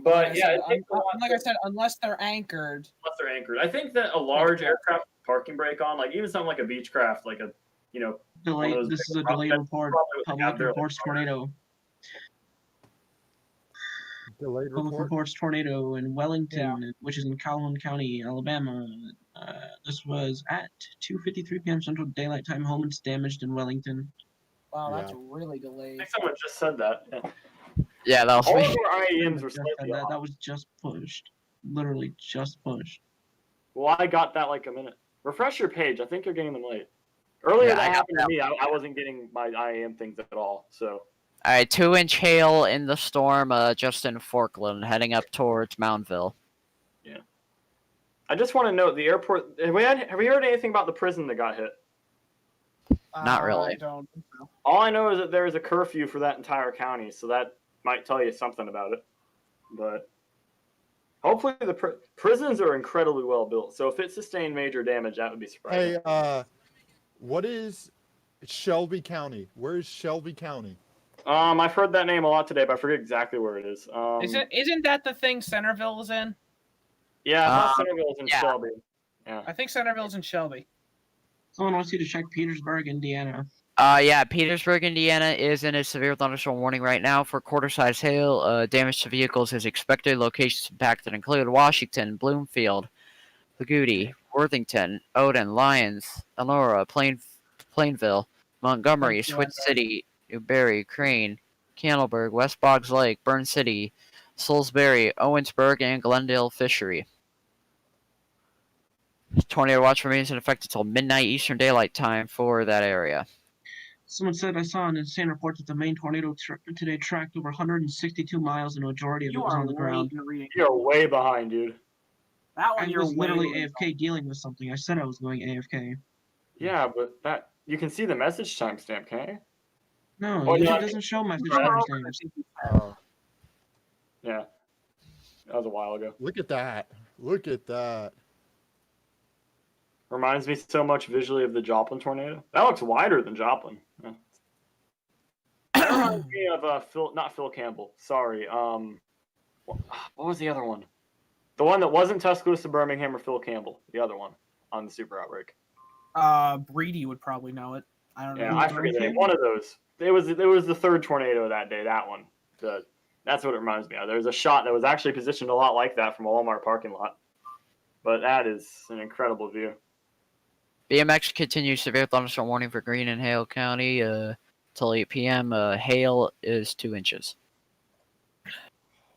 But yeah, it takes a lot. Like I said, unless they're anchored. Unless they're anchored. I think that a large aircraft with parking brake on, like even something like a Beechcraft, like a, you know, Delayed. one of those This big is a rock- delayed that's report. probably what they have Public there, like, reports tornado. Delayed Public report? reports tornado in Wellington, which is in Calhoun County, Alabama. This was at 2:53 p.m. Central Daylight Time. Homes damaged in Wellington. Wow, that's Yeah. really I delayed. think someone just said that. Yeah. Yeah, that was All me. of our IEMs were Just slightly that, off. that was just pushed. Literally just pushed. Well, I got that like a minute. Refresh your page. I think you're getting them late. Earlier Yeah, I that got happened to that me. I wasn't getting my IAM things at all. So All right, 2-inch hail in the storm, just in Forkland, heading up towards Moundville. I just want to note the airport. Have we heard anything about the prison that got hit? Not really. I don't think so. All I know is that there is a curfew for that entire county, so that might tell you something about it. But hopefully the prisons are incredibly well built. So if it sustained major damage, that would be surprising. Hey, what is Shelby County? Where is Shelby County? I've heard that name a lot today, but I forget exactly where it is. Isn't that the thing Centerville is in? Yeah, I thought Centerville's in yeah. Shelby. Yeah. I think Centerville's in Shelby. Someone wants you to check Petersburg, Indiana. Yeah, Petersburg, Indiana is in a severe thunderstorm warning right now for quarter-size hail. Damage to vehicles is expected. Locations impacted include Washington, Bloomfield, Lagudi, Worthington, Odin, Lyons, Elnora, Plainville, Montgomery, Switch City, Newberry, Crane, Candleburg, West Boggs Lake, Burn City, Salisbury, Owensburg, and Glendale Fishery. Tornado watch remains in effect until midnight Eastern Daylight Time for that area. Someone said I saw an insane report that the main tornado today tracked over 162 miles and a majority of it was on the ground. You're way behind, dude. That I one you're was literally way AFK dealing with something. I said I was going AFK. Yeah, but that you can see the message timestamp, can't you? No, Oh, it yeah. doesn't show message Yeah. timestamps. Yeah. That was a while ago. Look at that. Look at that. Reminds me so much visually of the Joplin tornado. That looks wider than Joplin. Yeah. That reminds me of not Phil Campbell. Sorry. What was the other one? The one that wasn't Tuscaloosa, Birmingham, or Phil Campbell. The other one on the Super Outbreak. Breedy would probably know it. I don't know. Yeah, I forget the name. One of those. It was the third tornado that day. That one. That's what it reminds me of. There was a shot that was actually positioned a lot like that from a Walmart parking lot. But that is an incredible view. BMX continues severe thunderstorm warning for Greene and Hale County till 8 p.m. Hail is 2 inches.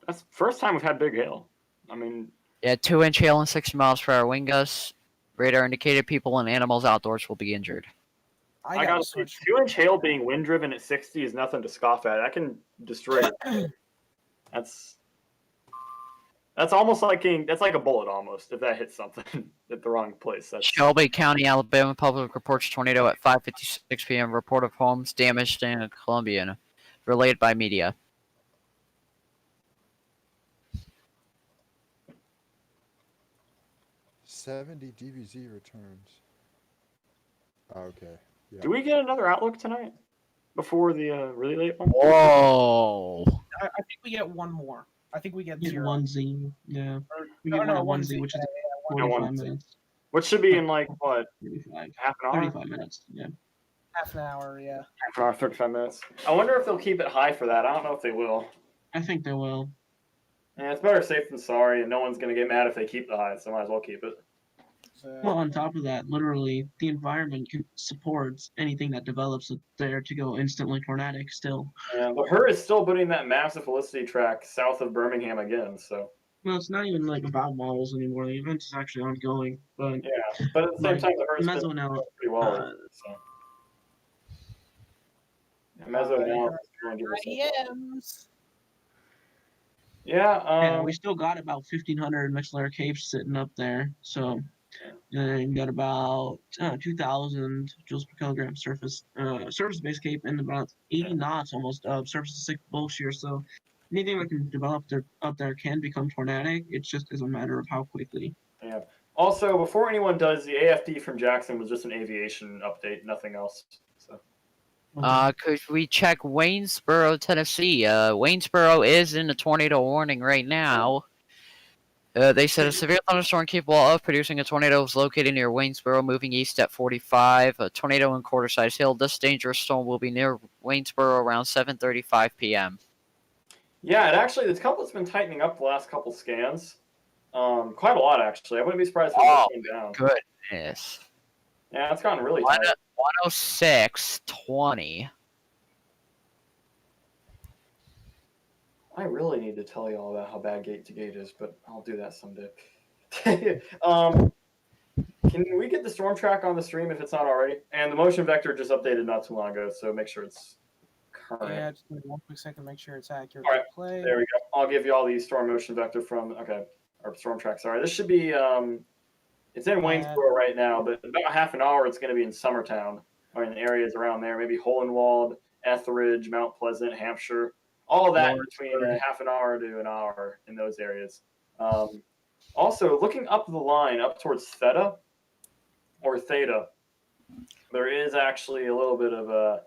That's the first time we've had big hail. I mean, Yeah, 2-inch hail and 60 miles per hour wind gusts. Radar indicated people and animals outdoors will be injured. I gotta say, 2-inch hail being wind driven at 60 is nothing to scoff at. That can destroy it. That's almost like that's like a bullet almost if that hits something at the wrong place. Shelby County, Alabama public reports tornado at 5:56 p.m. Report of homes damaged in Columbia, relayed by media. $70 DBZ returns. Oh, okay. Yeah. Do we get another outlook tonight before the really late one? Whoa! I think we get one more. I think we get Get 0. one Z. Yeah. We No, get no, one one Z, Z, which is yeah, 45 one Z. minutes. Which should be in like what? 35. Half an hour? 35 minutes. Yeah. Half an hour, yeah. Half an hour, 35 minutes. I wonder if they'll keep it high for that. I don't know if they will. I think they will. Yeah, it's better safe than sorry, and no one's going to get mad if they keep the high, so might as well keep it. Well, on top of that, literally, the environment supports anything that develops there to go instantly tornadic still. Yeah, but her is still putting that massive Helicity track south of Birmingham again, so. Well, it's not even like about models anymore. The event is actually ongoing, but yeah, but at the same time, the Hur's been Mezzo now, pretty well. So. Yeah, Mezzo now is 200%. Yeah, yeah, we still got about 1,500 mixed-layer capes sitting up there, so and got about 2,000 joules per kilogram surface-based cape and about 80 knots almost of surface-to-stick bull shear. So anything that can develop up there can become tornadic. It just is a matter of how quickly. Yeah. Also, before anyone does, the AFD from Jackson was just an aviation update, nothing else. So. Could we check Waynesboro, Tennessee? Waynesboro is in a tornado warning right now. They said a severe thunderstorm capable of producing a tornado is located near Waynesboro, moving east at 45. A tornado in Quarter-Size Hill. This dangerous storm will be near Waynesboro around 7:35 p.m. Yeah, it actually, this couple's been tightening up the last couple scans. Quite a lot, actually. I wouldn't be surprised if it went down. Goodness. Yeah, it's gotten really tight. 106.20. I really need to tell you all about how bad gate to gate is, but I'll do that someday. Can we get the storm track on the stream if it's not already? And the motion vector just updated not too long ago, so make sure it's current. Yeah, just give me 1 quick second, make sure it's accurate. All right, Play. there we go. I'll give you all the storm motion vector from, or storm track, sorry. This should be, it's in Waynesboro right now, but about half an hour it's going to be in Summertown, or in the areas around there, maybe Hohenwald, Etheridge, Mount Pleasant, Hampshire. All of that between a half an hour to an hour in those areas. Also, looking up the line, up towards Theta, there is actually a little bit of a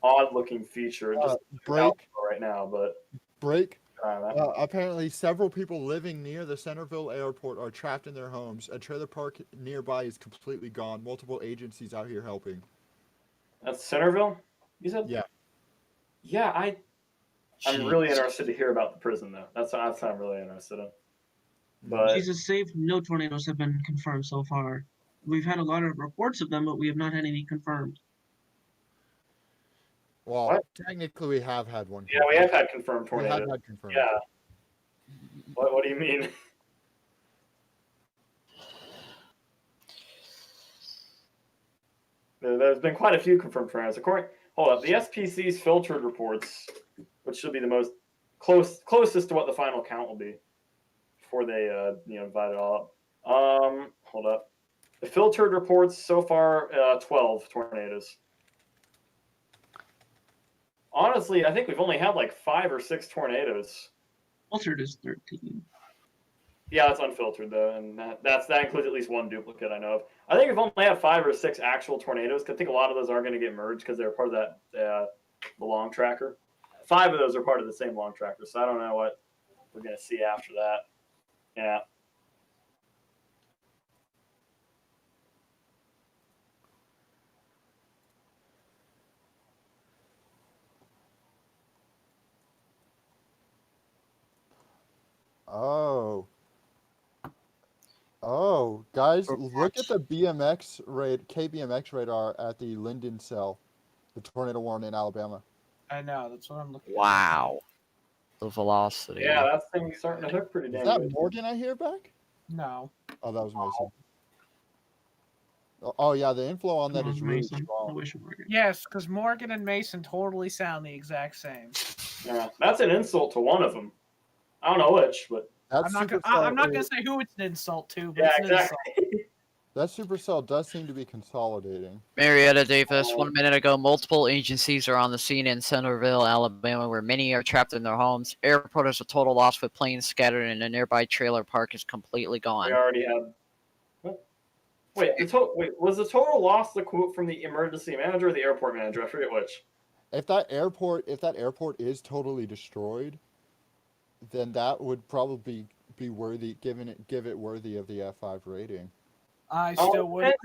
odd-looking feature. It just break right now, but apparently several people living near the Centerville airport are trapped in their homes. A trailer park nearby is completely gone. Multiple agencies out here helping. That's Centerville, you said? Yeah. Yeah, I'm really interested to hear about the prison, though. That's what I'm really interested in. But Jesus safe, no tornadoes have been confirmed so far. We've had a lot of reports of them, but we have not had any confirmed. Well, technically we have had one. Yeah, we have had confirmed tornadoes. We have had confirmed. Yeah. What do you mean? There's been quite a few confirmed tornadoes. Hold up. The SPC's filtered reports, which should be the most closest to what the final count will be before they divide it all up. Hold up. The filtered reports so far 12 tornadoes. Honestly, I think we've only had like 5 or 6 tornadoes. Filtered is 13. Yeah, it's unfiltered though, and that includes at least one duplicate I know of. I think we've only had 5 or 6 actual tornadoes. Cause I think a lot of those are going to get merged because they're part of that the long tracker. 5 of those are part of the same long tracker, so I don't know what we're going to see after that. Yeah. Oh, guys, look at the KBMX radar at the Linden cell, the tornado warning in Alabama. I know, that's what I'm looking at. Wow. The velocity. Yeah, that thing's starting to hook pretty damn Is that good. Morgan I hear back? No. Oh, that was Mason. Oh, yeah, the inflow on that is really strong. Yes, because Morgan and Mason totally sound the exact same. Yeah, that's an insult to one of them. I don't know which, but I'm not gonna say who it's an insult to, but it's an insult. That supercell does seem to be consolidating. Marietta Davis, 1 minute ago, multiple agencies are on the scene in Centerville, Alabama, where many are trapped in their homes. Airport is a total loss with planes scattered, and a nearby trailer park is completely gone. We already had. Wait, was the total loss the quote from the emergency manager or the airport manager? I forget which. If that airport is totally destroyed, then that would probably be worthy, give it worthy of the F5 rating. I still wouldn't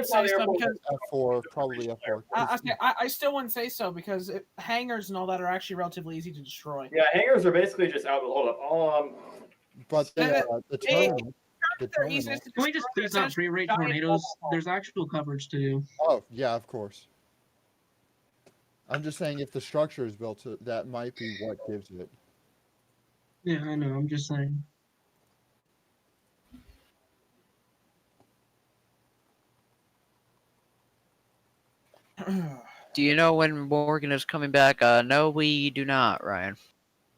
say so because F4, probably F4. I still wouldn't say so because hangars and all that are actually relatively easy to destroy. Yeah, hangars are basically just out. Hold up. But the terminal. Can we just please not pre-rate tornadoes? There's actual coverage to do. Oh, yeah, of course. I'm just saying if the structure is built, that might be what gives it. Yeah, I know. I'm just saying. Do you know when Morgan is coming back? No, we do not, Ryan.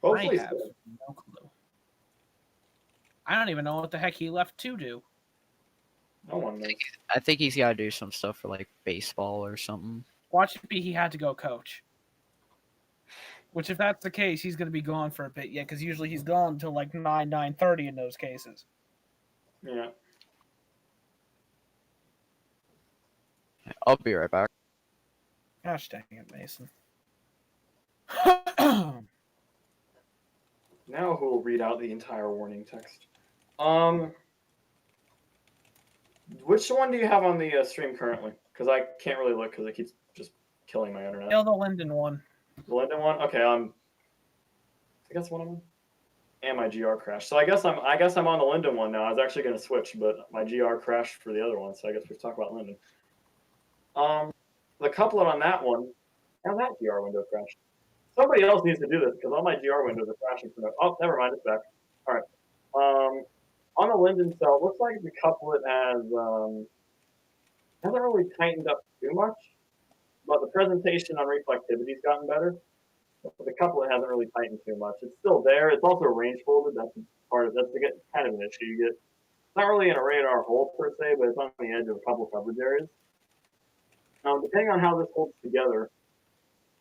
Hopefully I have no clue. I don't even know what the heck he left to do. No one knows. I think he's got to do some stuff for like baseball or something. Watch it be he had to go coach. Which, if that's the case, he's going to be gone for a bit yet, because usually he's gone until like 9:30 in those cases. Yeah. I'll be right back. Gosh dang it, Mason. Now who will read out the entire warning text? Which one do you have on the stream currently? Because I can't really look because it keeps just killing my internet. Kill the Linden one. The Linden one? Okay, I guess one of them. And my GR crashed. So I guess I'm on the Linden one now. I was actually gonna switch, but my GR crashed for the other one, so I guess we have to talk about Linden. The couplet on that one, now that GR window crashed. Somebody else needs to do this because all my GR windows are crashing for now. Oh, never mind, it's back. All right. On the Linden cell, it looks like the couplet hasn't really tightened up too much, but the presentation on reflectivity's gotten better. But the couplet hasn't really tightened too much. It's still there. It's also range folded. That's kind of an issue you get. It's not really in a radar hole per se, but it's on the edge of a couple coverage areas. Depending on how this holds together,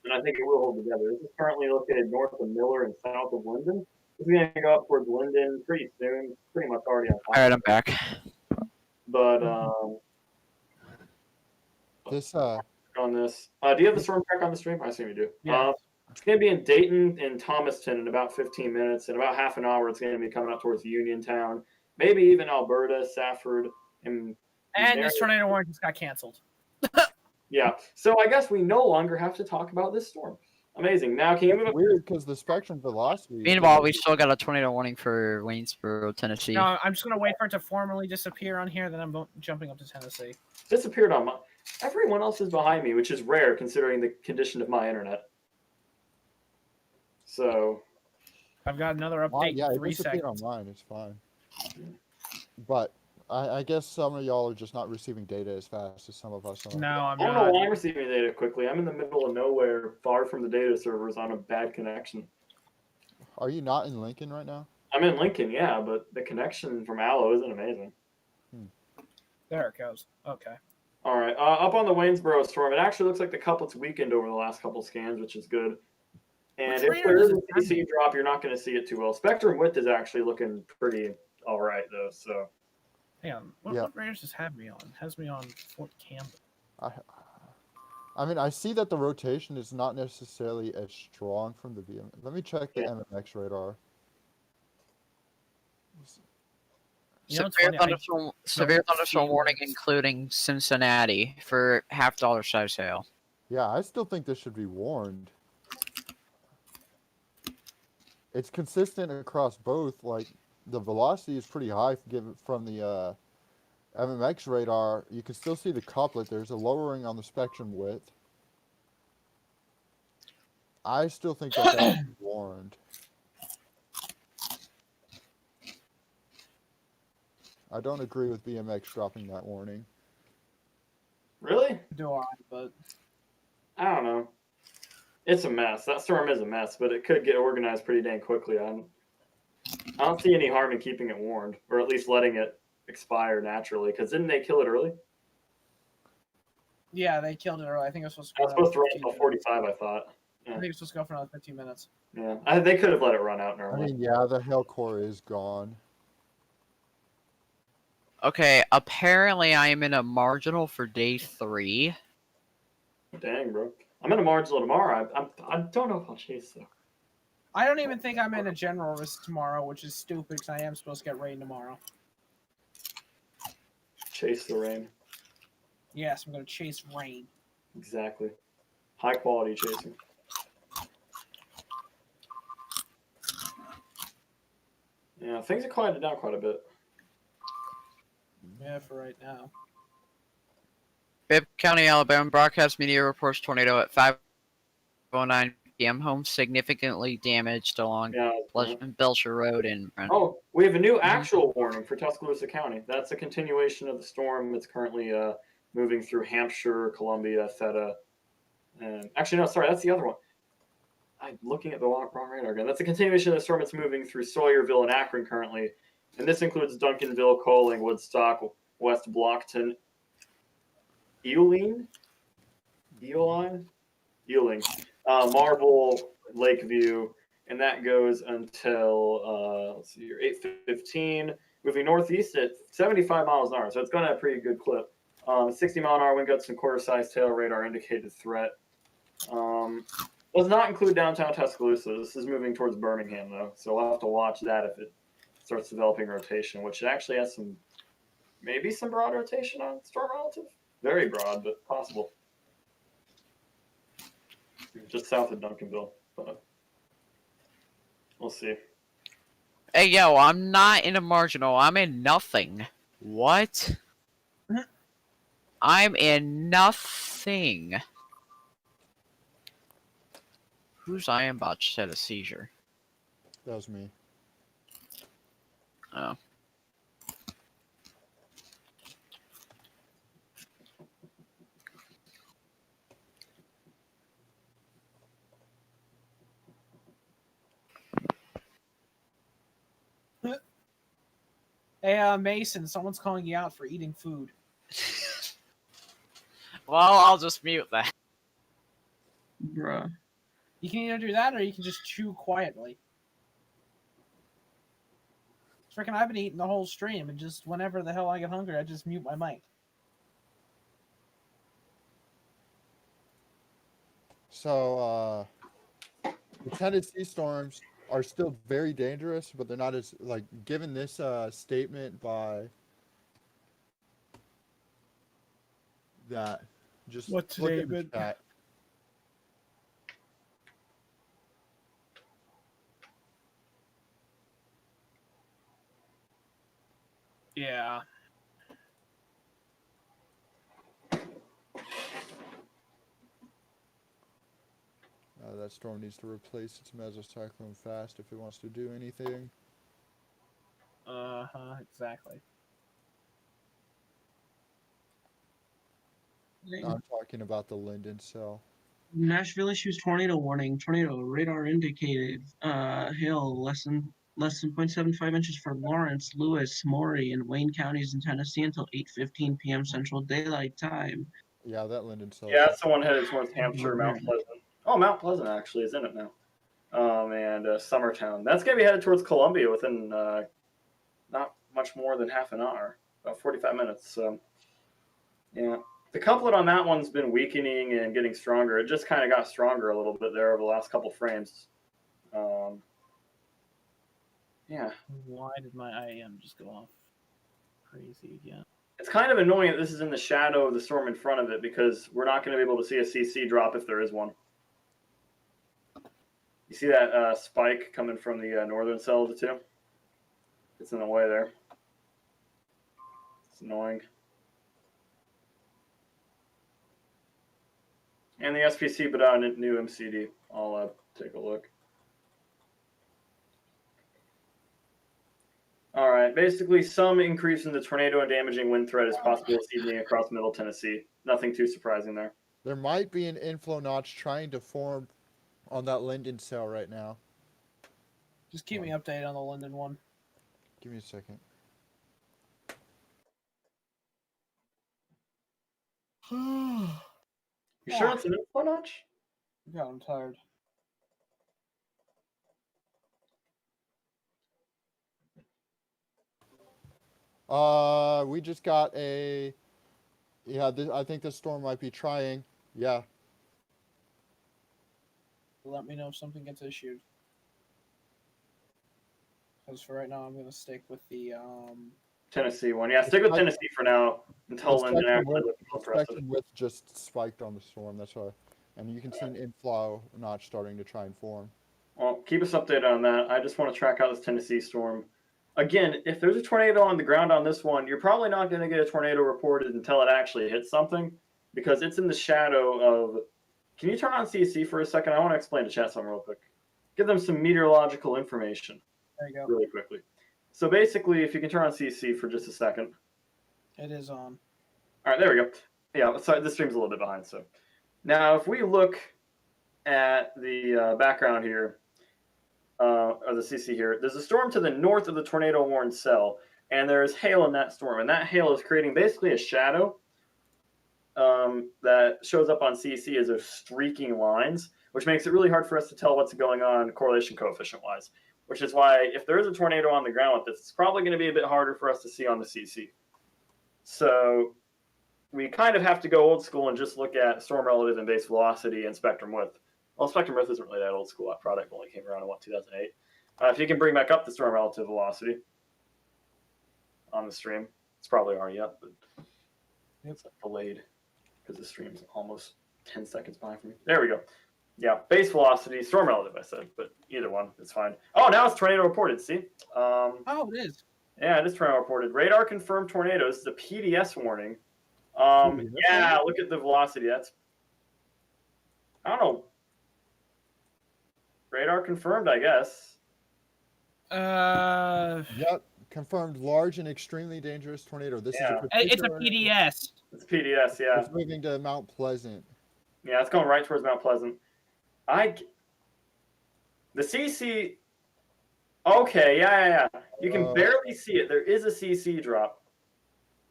and I think it will hold together. This is currently located north of Miller and south of Linden. This is going to go up towards Linden pretty soon. It's pretty much already on top. All right, I'm back. But this on this, do you have the storm track on the stream? I assume you do. Yeah. It's going to be in Dayton and Thomaston in about 15 minutes. In about half an hour, it's going to be coming up towards Uniontown, maybe even Alberta, Safford, and this tornado warning just got canceled. Yeah. So I guess we no longer have to talk about this storm. Amazing. Now, can you move up? Weird because the spectrum velocity. Meanwhile, we still got a tornado warning for Waynesboro, Tennessee. No, I'm just going to wait for it to formally disappear on here, then I'm jumping up to Tennessee. Disappeared on my. Everyone else is behind me, which is rare considering the condition of my internet. So. I've got another update. Yeah, in 3 it disappeared seconds. on mine. It's fine. But I guess some of y'all are just not receiving data as fast as some of us are. No, I'm I don't not. know why I'm receiving data quickly. I'm in the middle of nowhere, far from the data servers on a bad connection. Are you not in Lincoln right now? I'm in Lincoln, yeah, but the connection from Allo isn't amazing. There it goes. Okay. All right, up on the Waynesboro storm, it actually looks like the couplet's weakened over the last couple scans, which is good. And if there is a DC drop, you're not going to see it too well. Spectrum width is actually looking pretty all right, though, so. Hang on. What Raiders does have me on? It has me on Fort Campbell. I mean, I see that the rotation is not necessarily as strong from the VM. Let me check the MMX radar. Severe thunderstorm warning, including Cincinnati, for $50 size hail. Yeah, I still think this should be warned. It's consistent across both. Like, the velocity is pretty high given from the MMX radar. You can still see the couplet. There's a lowering on the spectrum width. I still think that that should be warned. I don't agree with BMX dropping that warning. Really? Do I, but I don't know. It's a mess. That storm is a mess, but it could get organized pretty dang quickly. I don't see any harm in keeping it warned, or at least letting it expire naturally. Because didn't they kill it early? yeah, they killed it early. I think it was supposed to. I was supposed to run until 45, I thought. I think it's supposed to go for another 15 minutes. Yeah, they could have let it run out I normally. mean, yeah, the hail core is gone. Okay, apparently I am in a marginal for day 3. Dang, bro. I'm in a marginal tomorrow. I don't know if I'll chase though. I don't even think I'm in a general risk tomorrow, which is stupid because I am supposed to get rain tomorrow. Chase the rain. Yes, I'm gonna chase rain. Exactly. High quality chasing. Yeah, things have quieted down quite a bit. Yeah, for right now. Bibb County, Alabama broadcast media reports tornado at 5:09 p.m. Home significantly damaged along Belcher Road in Brent. Oh, we have a new actual warning for Tuscaloosa County. That's a continuation of the storm that's currently moving through Hampshire, Columbia, Theta, and actually no, sorry, that's the other one. I'm looking at the wrong radar again. That's a continuation of the storm that's moving through Sawyerville and Akron currently, and this includes Duncanville, Coaling, Woodstock, West Blockton, Ealing, Marble, Lakeview, and that goes until let's see here, 8:15. Moving northeast at 75 miles an hour, so it's going at a pretty good clip. 60-mile-an-hour wind gusts and quarter-size tail radar indicated threat. Does not include downtown Tuscaloosa. This is moving towards Birmingham, though, so we'll have to watch that if it starts developing rotation, which actually has maybe some broad rotation on storm relative. Very broad, but possible. Just south of Duncanville, but we'll see. Hey, yo, I'm not in a marginal. I'm in nothing. What? I'm in nothing. Who's I am about to set a seizure? That was me. Oh. Hey, Mason, someone's calling you out for eating food. Well, I'll just mute that. Bruh. You can either do that or you can just chew quietly. Freaking, I've been eating the whole stream, and just whenever the hell I get hungry, I just mute my mic. So, the Tennessee storms are still very dangerous, but they're not as, like, given this statement by that. Just What look at statement? the chat. Yeah. That storm needs to replace its mesocyclone fast if it wants to do anything. Exactly. I'm talking about the Linden cell. Nashville issues tornado warning. Tornado radar indicated hail less than 0.75 inches for Lawrence, Lewis, Maury, and Wayne counties in Tennessee until 8:15 p.m. Central Daylight Time. Yeah, that Linden cell. Yeah, that's the one headed towards Hampshire, Mount Pleasant. Oh, Mount Pleasant actually is in it now. And Summertown. That's going to be headed towards Columbia within not much more than half an hour, about 45 minutes. So, yeah. The couplet on that one's been weakening and getting stronger. It just kind of got stronger a little bit there over the last couple frames. Yeah. Why did my IAM just go off crazy again? It's kind of annoying that this is in the shadow of the storm in front of it because we're not going to be able to see a CC drop if there is one. You see that spike coming from the northern cell of the two? It's in the way there. It's annoying. And the SPC put out a new MCD. I'll take a look. All right. Basically, some increase in the tornado and damaging wind threat is possible this evening across Middle Tennessee. Nothing too surprising there. There might be an inflow notch trying to form on that Linden cell right now. Just keep me updated on the Linden one. Give me a second. You sure it's an inflow notch? God, I'm tired. We just got a. Yeah, I think this storm might be trying. Yeah. Let me know if something gets issued. Because for right now, I'm gonna stick with the Tennessee one. Yeah, stick with Tennessee for now until Linden actually looks more impressive. Spectrum width just spiked on the storm. That's why, and you can see an inflow notch starting to try and form. Well, keep us updated on that. I just want to track out this Tennessee storm. Again, if there's a tornado on the ground on this one, you're probably not going to get a tornado reported until it actually hits something, because it's in the shadow of. Can you turn on CC for a second? I want to explain to chat something real quick. Give them some meteorological information. There you go. Really quickly. So basically, if you can turn on CC for just a second. It is on. All right, there we go. Yeah, sorry, this stream's a little bit behind. So now, if we look at the background here, or the CC here, there's a storm to the north of the tornado-warned cell, and there's hail in that storm, and that hail is creating basically a shadow that shows up on CC as those streaking lines, which makes it really hard for us to tell what's going on correlation coefficient-wise, which is why if there is a tornado on the ground with this, it's probably going to be a bit harder for us to see on the CC. So we kind of have to go old school and just look at storm relative and base velocity and spectrum width. Well, spectrum width isn't really that old school. That product only came around in, 2008? If you can bring back up the storm relative velocity on the stream, it's probably already up, but it's delayed because the stream's almost 10 seconds behind for me. There we go. Yeah, base velocity, storm relative, I said, but either one, it's fine. Oh, now it's tornado reported, see? Oh, it is. Yeah, it is tornado reported. Radar confirmed tornadoes. This is a PDS warning. Yeah, look at the velocity. That's, I don't know. Radar confirmed, I guess. Yep, confirmed large and extremely dangerous tornado. This is it's a PDS. It's PDS, yeah. It's moving to Mount Pleasant. Yeah, it's going right towards Mount Pleasant. The CC. Okay, yeah. You can barely see it. There is a CC drop.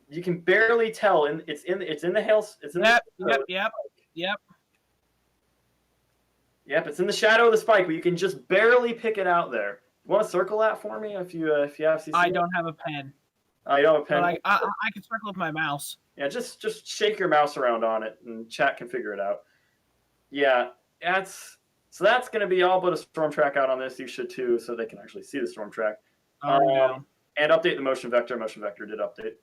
You can barely tell, and it's in the hail. It's in Yep. Yep, it's in the shadow of the spike, but you can just barely pick it out there. You want to circle that for me if you have CC? I don't have a pen. You don't have a pen? But I can circle with my mouse. Yeah, just shake your mouse around on it, and chat can figure it out. Yeah, that's going to be all but a storm track out on this. You should too, so they can actually see the storm track. And update the motion vector. Motion vector did update.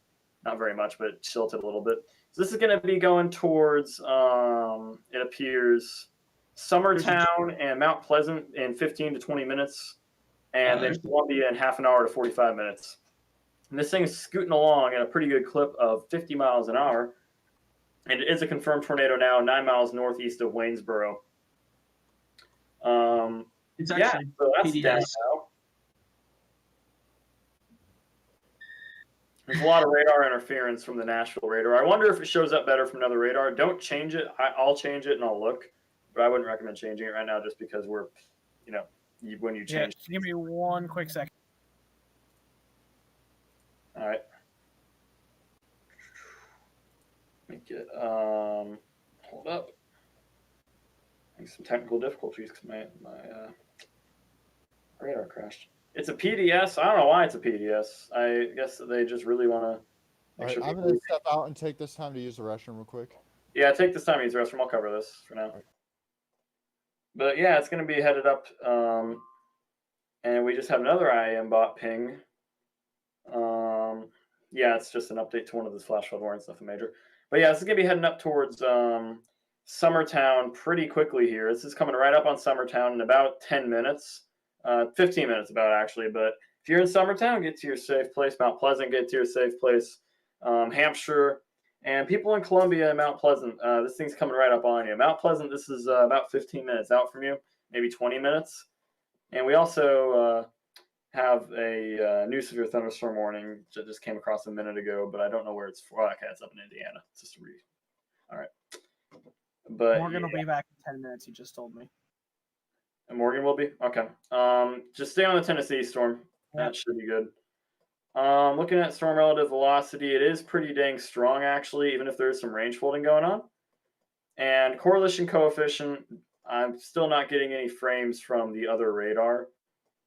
Not very much, but it tilted a little bit. So this is going to be going towards, it appears, Summertown and Mount Pleasant in 15 to 20 minutes, and then Columbia in half an hour to 45 minutes. And this thing is scooting along at a pretty good clip of 50 miles an hour, and it is a confirmed tornado now, 9 miles northeast of Waynesboro. It's actually so that's PDS. down now. There's a lot of radar interference from the Nashville radar. I wonder if it shows up better from another radar. Don't change it. I'll change it and I'll look. But I wouldn't recommend changing it right now just because we're, when you change. Yeah, give me one quick second. All right. Let me get, hold up. I think some technical difficulties because my radar crashed. It's a PDS. I don't know why it's a PDS. I guess they just really want to make sure. I'm going to step out and take this time to use the restroom real quick. Yeah, take this time to use the restroom. I'll cover this for now. But yeah, it's going to be headed up. And we just have another IAM bot ping. Yeah, it's just an update to one of those flash flood warrants, nothing major. But yeah, this is going to be heading up towards Summertown pretty quickly here. This is coming right up on Summertown in about 10 minutes. 15 minutes about actually, but if you're in Summertown, get to your safe place. Mount Pleasant, get to your safe place. Hampshire, and people in Columbia and Mount Pleasant, this thing's coming right up on you. Mount Pleasant, this is about 15 minutes out from you, maybe 20 minutes. And we also have a new severe thunderstorm warning that just came across a minute ago, but I don't know where it's for. Okay, it's up in Indiana. It's just a read. All right. But Morgan will be back in 10 minutes, he just told me. And Morgan will be? Okay. Just stay on the Tennessee storm. That should be good. Looking at storm relative velocity, it is pretty dang strong, actually, even if there's some range folding going on. And correlation coefficient, I'm still not getting any frames from the other radar.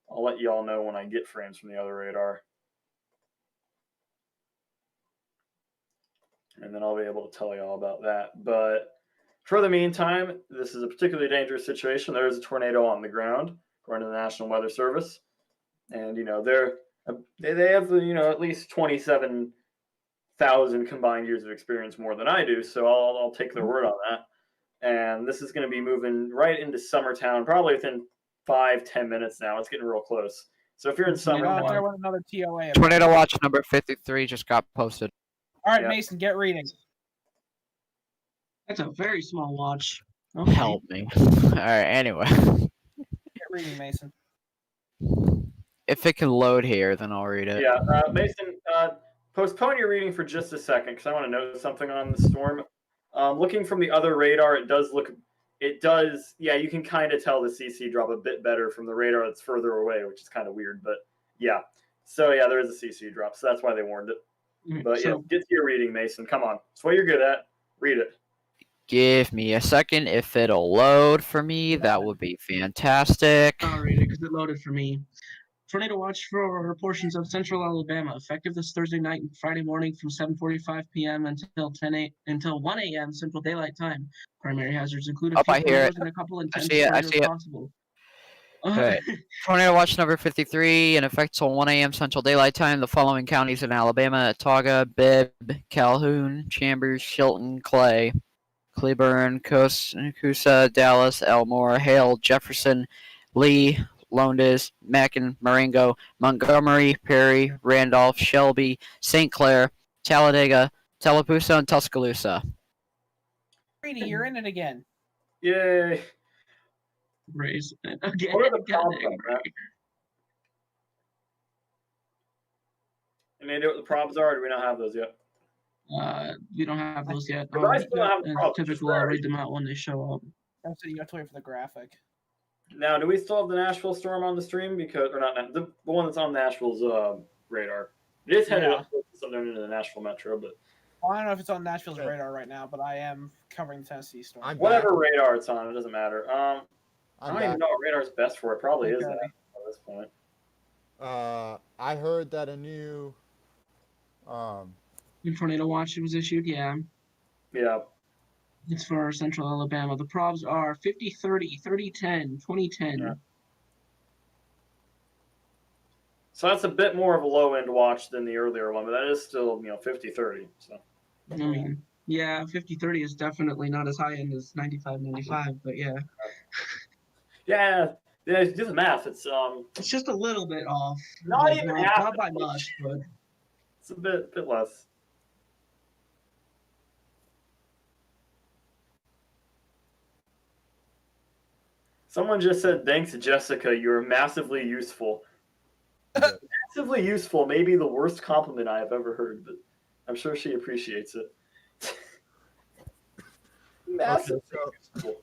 I'll let you all know when I get frames from the other radar. And then I'll be able to tell you all about that. But for the meantime, this is a particularly dangerous situation. There is a tornado on the ground, according to the National Weather Service. And, They have at least 27,000 combined years of experience more than I do, so I'll take their word on that. And this is going to be moving right into Summertown, probably within 5-10 minutes now. It's getting real close. So if you're in Summertown, there was another TOA. Tornado watch number 53 just got posted. All right, Mason, get reading. That's a very small watch. Okay. Help me. All right. Anyway, Get reading, Mason. if it can load here, then I'll read it. Yeah, Mason, postpone your reading for just a second because I want to note something on the storm. Looking from the other radar, it does, yeah, you can kind of tell the CC drop a bit better from the radar that's further away, which is kind of weird, but yeah. So yeah, there is a CC drop, so that's why they warned it. But yeah, get to your reading, Mason. Come on. It's what you're good at. Read it. Give me a second. If it'll load for me, that would be fantastic. I'll read it because it loaded for me. Tornado watch for portions of central Alabama, effective this Thursday night and Friday morning from 7:45 p.m. until 1 a.m. Central Daylight Time. Primary hazards include a few tornadoes and a couple intense tornadoes possible. Okay. Tornado watch number 53 in effect till 1 a.m. Central Daylight Time. The following counties in Alabama: Autauga, Bibb, Calhoun, Chambers, Chilton, Clay, Cleburne, Coosa, Dallas, Elmore, Hale, Jefferson, Lee, Lowndes, Macon, Marengo, Montgomery, Perry, Randolph, Shelby, St. Clair, Talladega, Tallapoosa, and Tuscaloosa. Reedy, you're in it again. Yay. Raise it again. What are the probs on that? Any idea what the probs are, or do we not have those yet? We don't have those yet. I still have the probs. Typically, I'll read them out when they show up. So you have to wait for the graphic. Now, do we still have the Nashville storm on the stream? Because, or not, the one that's on Nashville's radar. It is headed up to southern into the Nashville metro, but. Well, I don't know if it's on Nashville's radar right now, but I am covering the Tennessee storm. Whatever radar it's on, it doesn't matter. I don't even know what radar is best for it. Probably is that at this point. I heard that a new tornado watch was issued. Yeah. Yeah. It's for central Alabama. The probs are 50-30, 30-10, 20-10. Yeah. So that's a bit more of a low-end watch than the earlier one, but that is still, 50-30. So. I mean, yeah, 50-30 is definitely not as high-end as 95-95, but yeah. Yeah, do the math. It's just a little bit off. Not even half. Not by much, but it's a bit less. Someone just said, "Thanks, Jessica. You're massively useful." Massively useful may be the worst compliment I have ever heard, but I'm sure she appreciates it. Massively useful.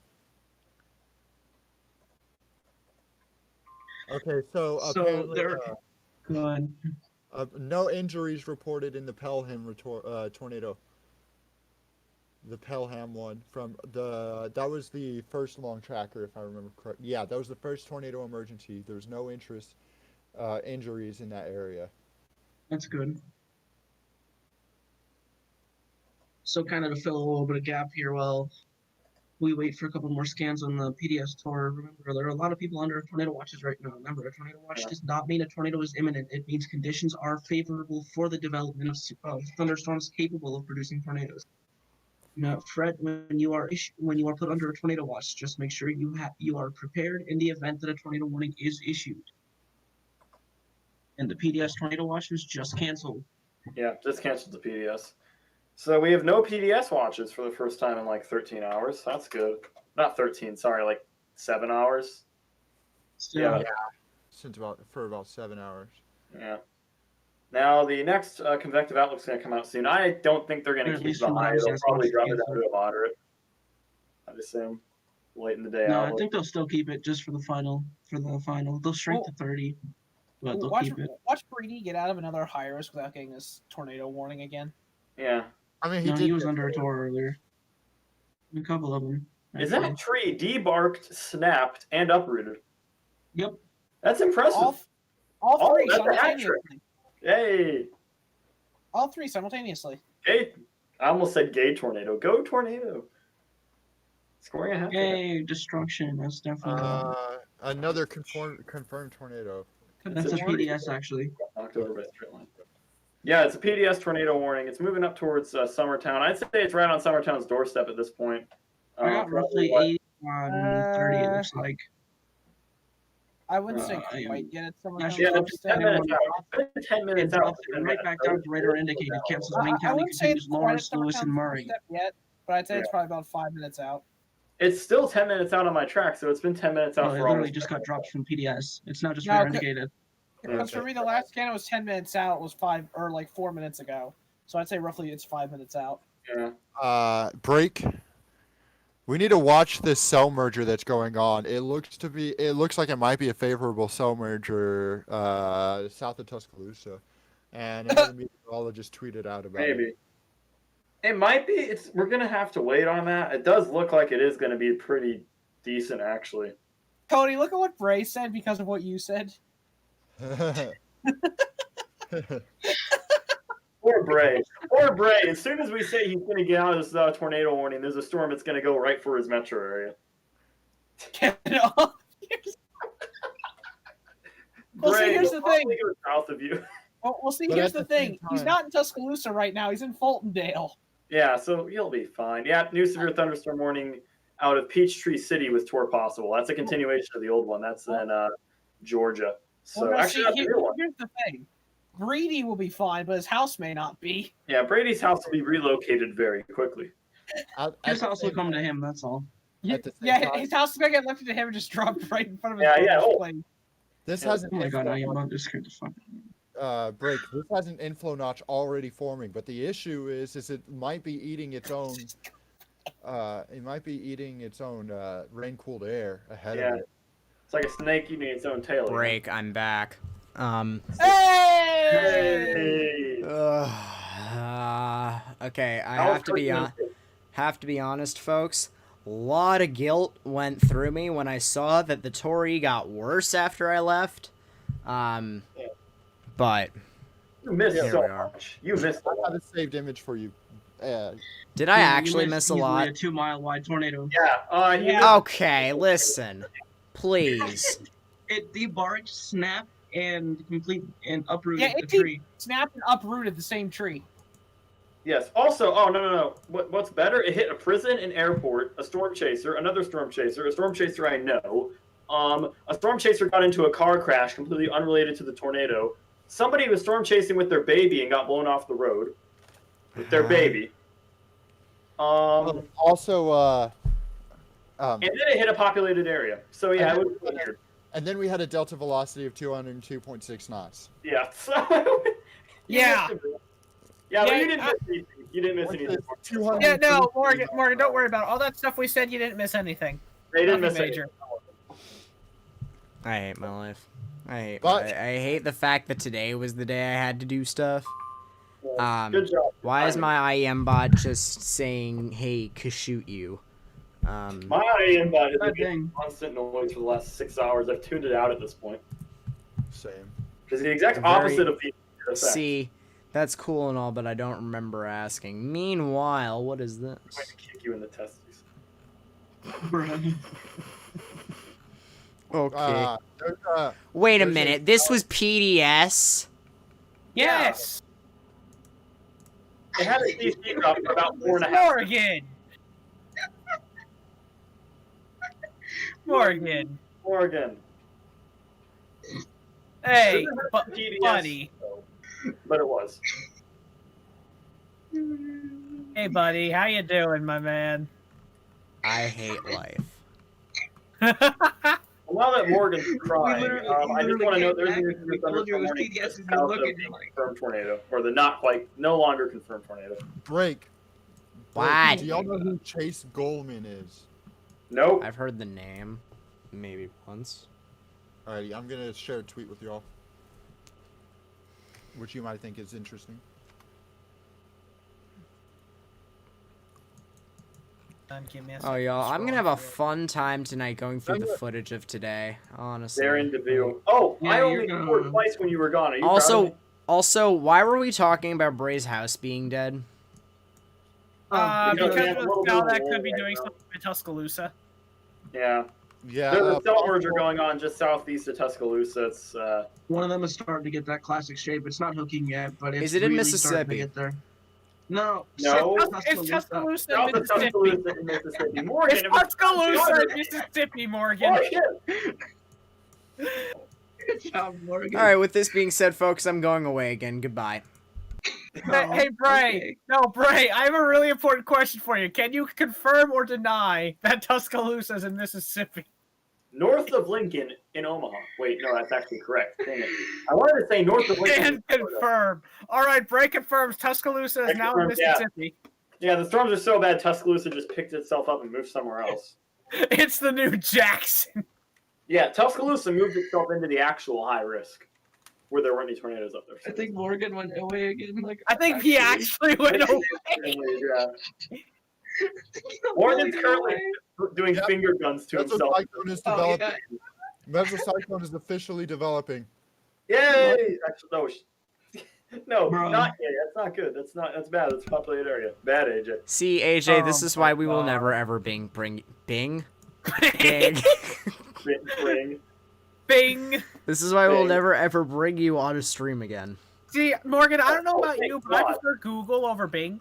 Okay, so apparently, go ahead. No injuries reported in the Pelham tornado. The Pelham one that was the first long tracker, if I remember correctly. Yeah, that was the first tornado emergency. There was no injuries in that area. That's good. So kind of to fill a little bit of gap here while we wait for a couple more scans on the PDS tour. Remember, there are a lot of people under tornado watches right now. Remember, a tornado watch does not mean a tornado is imminent. It means conditions are favorable for the development of thunderstorms capable of producing tornadoes. Fred, when you are put under a tornado watch, just make sure you are prepared in the event that a tornado warning is issued. And the PDS tornado watch was just canceled. Yeah, just canceled the PDS. So we have no PDS watches for the first time in like 13 hours. That's good. Not 13, sorry, like 7 hours. Yeah. For about 7 hours. Yeah. Now, the next convective outlook is going to come out soon. I don't think they're going to keep the high. They'll probably drop it down to a moderate. I'd assume late in the day. No, I think they'll still keep it just for the final. They'll shrink to 30, but they'll keep it. Watch Brady get out of another high risk without getting this tornado warning again. Yeah. I mean, he was under a tor earlier. A couple of them. Is that tree debarked, snapped, and uprooted? Yep. That's impressive. All three simultaneously. Yay! All three simultaneously. Hey, I almost said gay tornado. Go tornado! Scoring a hat. Yay, destruction. That's definitely another confirmed tornado. That's a PDS actually. knocked over by a straight line. Yeah, it's a PDS tornado warning. It's moving up towards Summertown. I'd say it's right on Summertown's doorstep at this point. I got roughly 80 on 30, it looks like. I wouldn't say quite yet. It's someone else. Yeah, it's 10 minutes out. It's 10 minutes out. Right back down to radar indicated. Cancels Wayne I County, wouldn't say it's continues Lawrence, Lewis, and Murray. Yet, but I'd say it's probably about 5 minutes out. It's still 10 minutes out on my track, so it's been 10 minutes out Oh, it for literally almost just got dropped from PDS. It's not just No, radar indicated. Because for me, the last scan was 10 minutes out. It was 4 minutes ago. So I'd say roughly it's 5 minutes out. Yeah. Break. We need to watch this cell merger that's going on. It looks like it might be a favorable cell merger south of Tuscaloosa, and another meteorologist tweeted out about it. Maybe. It might be. We're gonna have to wait on that. It does look like it is gonna be pretty decent, actually. Cody, look at what Bray said because of what you said. Poor Bray. Poor Bray. As soon as we say he's going to get out of this tornado warning, there's a storm that's going to go right for his metro area. Well, see, here's the thing. South of you. Well, see, here's the thing. He's not in Tuscaloosa right now. He's in Fultondale. Yeah, so you'll be fine. Yeah, new severe thunderstorm warning out of Peachtree City with tour possible. That's a continuation of the old one. That's in Georgia. So well, actually, that's a new one. Here's the thing. Brady will be fine, but his house may not be. Yeah, Brady's house will be relocated very quickly. His house will come to him, that's all. Yeah, his house is going to get lifted to him and just dropped right in front of his plane. This has an oh my god, now your mom just scared the fuck Break. This has an inflow notch already forming, but the issue is it might be eating its own rain cooled air ahead of it. It's like a snake eating its own tail. Break, I'm back. Hey! Okay, I have to be honest, folks. A lot of guilt went through me when I saw that the Tory got worse after I left. But you missed so much. You missed a lot. I have a saved image for you. Did I actually miss a lot? A 2-mile wide tornado. Yeah. Okay, listen, please. It debarked, snapped, and uprooted the tree. Snapped and uprooted the same tree. Yes. Also, no. What's better? It hit a prison, an airport, a storm chaser, another storm chaser, a storm chaser I know. A storm chaser got into a car crash completely unrelated to the tornado. Somebody was storm chasing with their baby and got blown off the road with their baby. Also, and then it hit a populated area. So yeah, it was weird. And then we had a delta velocity of 202.6 knots. Yeah. So yeah. Yeah, but you didn't miss anything. You didn't miss anything. Yeah, no, Morgan, don't worry about it. All that stuff we said, you didn't miss anything. They didn't miss anything. I hate my life. I hate the fact that today was the day I had to do stuff. Good job. Why is my IEM bot just saying, "Hey, shoot you"? My IEM bot has been constant noise for the last 6 hours. I've tuned it out at this point. Same. Because the exact opposite of the effect. See, that's cool and all, but I don't remember asking. Meanwhile, what is this? I'm going to kick you in the testes. Okay. Wait a minute. This was PDS? Yes. It had a CC drop for about 4.5. Morgan. Hey, buddy. But it was. Hey, buddy. How you doing, my man? I hate life. Well, now that Morgan's crying, I just want to know there's a confirmed tornado, or the no longer confirmed tornado. Break. What? Do y'all know who Chase Goldman is? Nope. I've heard the name, maybe once. Alrighty, I'm gonna share a tweet with y'all, which you might think is interesting. Oh, y'all, I'm gonna have a fun time tonight going through the footage of today, honestly. They're in DeVille. Oh, yeah, I only scored twice when you were gone. Are you also, why were we talking about Bray's house being dead? Because of the spell that could be doing something in Tuscaloosa. Yeah. Yeah. There's a cell merger going on just southeast of Tuscaloosa. It's One of them is starting to get that classic shape. It's not hooking yet, but it's Is it in really starting to Mississippi? get there. No, No. It's Tuscaloosa, south of Mississippi. Tuscaloosa in Mississippi. Morgan, It's it was- Tuscaloosa, Mississippi, Morgan. Morgan! Good job, Morgan. All right. With this being said, folks, I'm going away again. Goodbye. Hey, Bray. Okay. No, Bray, I have a really important question for you. Can you confirm or deny that Tuscaloosa is in Mississippi? North of Lincoln in Omaha. Wait, no, that's actually correct. Dang it. I wanted to say north of Lincoln. And confirm. All right, Bray confirms Tuscaloosa is I now in confirm, yeah. Mississippi. Yeah, the storms are so bad, Tuscaloosa just picked itself up and moved somewhere else. It's the new Jackson. Yeah, Tuscaloosa moved itself into the actual high risk, where there weren't any tornadoes up there. I think Morgan went away again. Like I think he actually went away. Yeah. Morgan's currently doing finger guns to himself. Mesocyclone is developing. Mesocyclone is officially developing. Yay! Actually, no, Bro. not yet. That's not good. That's bad. That's a populated area. Bad, AJ. See, AJ, this Oh is why we will my never ever Bing. Bing. Bing. This is why we'll Bing. never ever bring you on a stream again. See, Morgan, I don't know about thank you, but I God. prefer Google over Bing.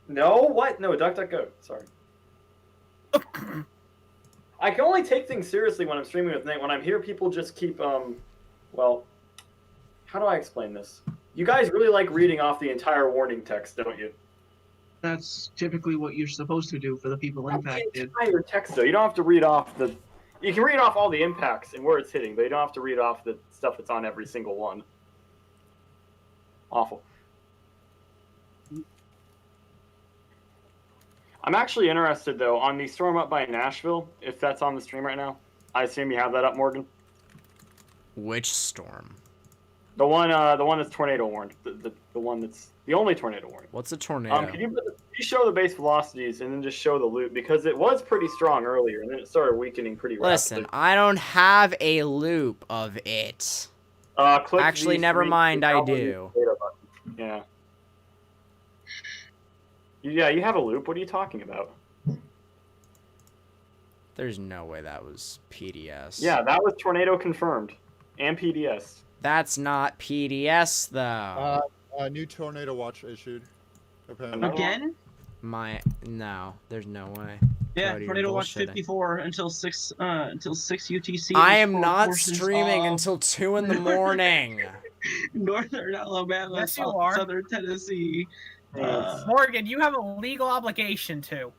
No, what? No, DuckDuckGo. Sorry. I can only take things seriously when I'm streaming with Nate. When I'm here, people just keep, well, how do I explain this? You guys really like reading off the entire warning text, don't you? That's typically what you're supposed to do for the people Not the impacted. entire text, though. You don't have to read off the... You can read off all the impacts and where it's hitting, but you don't have to read off the stuff that's on every single one. Awful. I'm actually interested, though, on the storm up by Nashville, if that's on the stream right now. I assume you have that up, Morgan? Which storm? The one that's tornado warned. The one that's the only tornado warning. What's a tornado? Can you show the base velocities and then just show the loop? Because it was pretty strong earlier, and then it started weakening pretty Listen, rapidly. I don't have a loop of it. Click Actually, the never screen mind, I down do. data button. Yeah. Yeah, you have a loop. What are you talking about? There's no way that was PDS. Yeah, that was tornado confirmed. And PDS. That's not PDS, though. A new tornado watch issued. Apparently. Again? No, there's no way. Yeah, Cody, Tornado you're Watch bullshitting. 54 until 6 UTC. I and am four not portions streaming of until 2 in the morning. Northern Alabama, Yes, you are. Southern Tennessee. Morgan, you have a legal obligation to.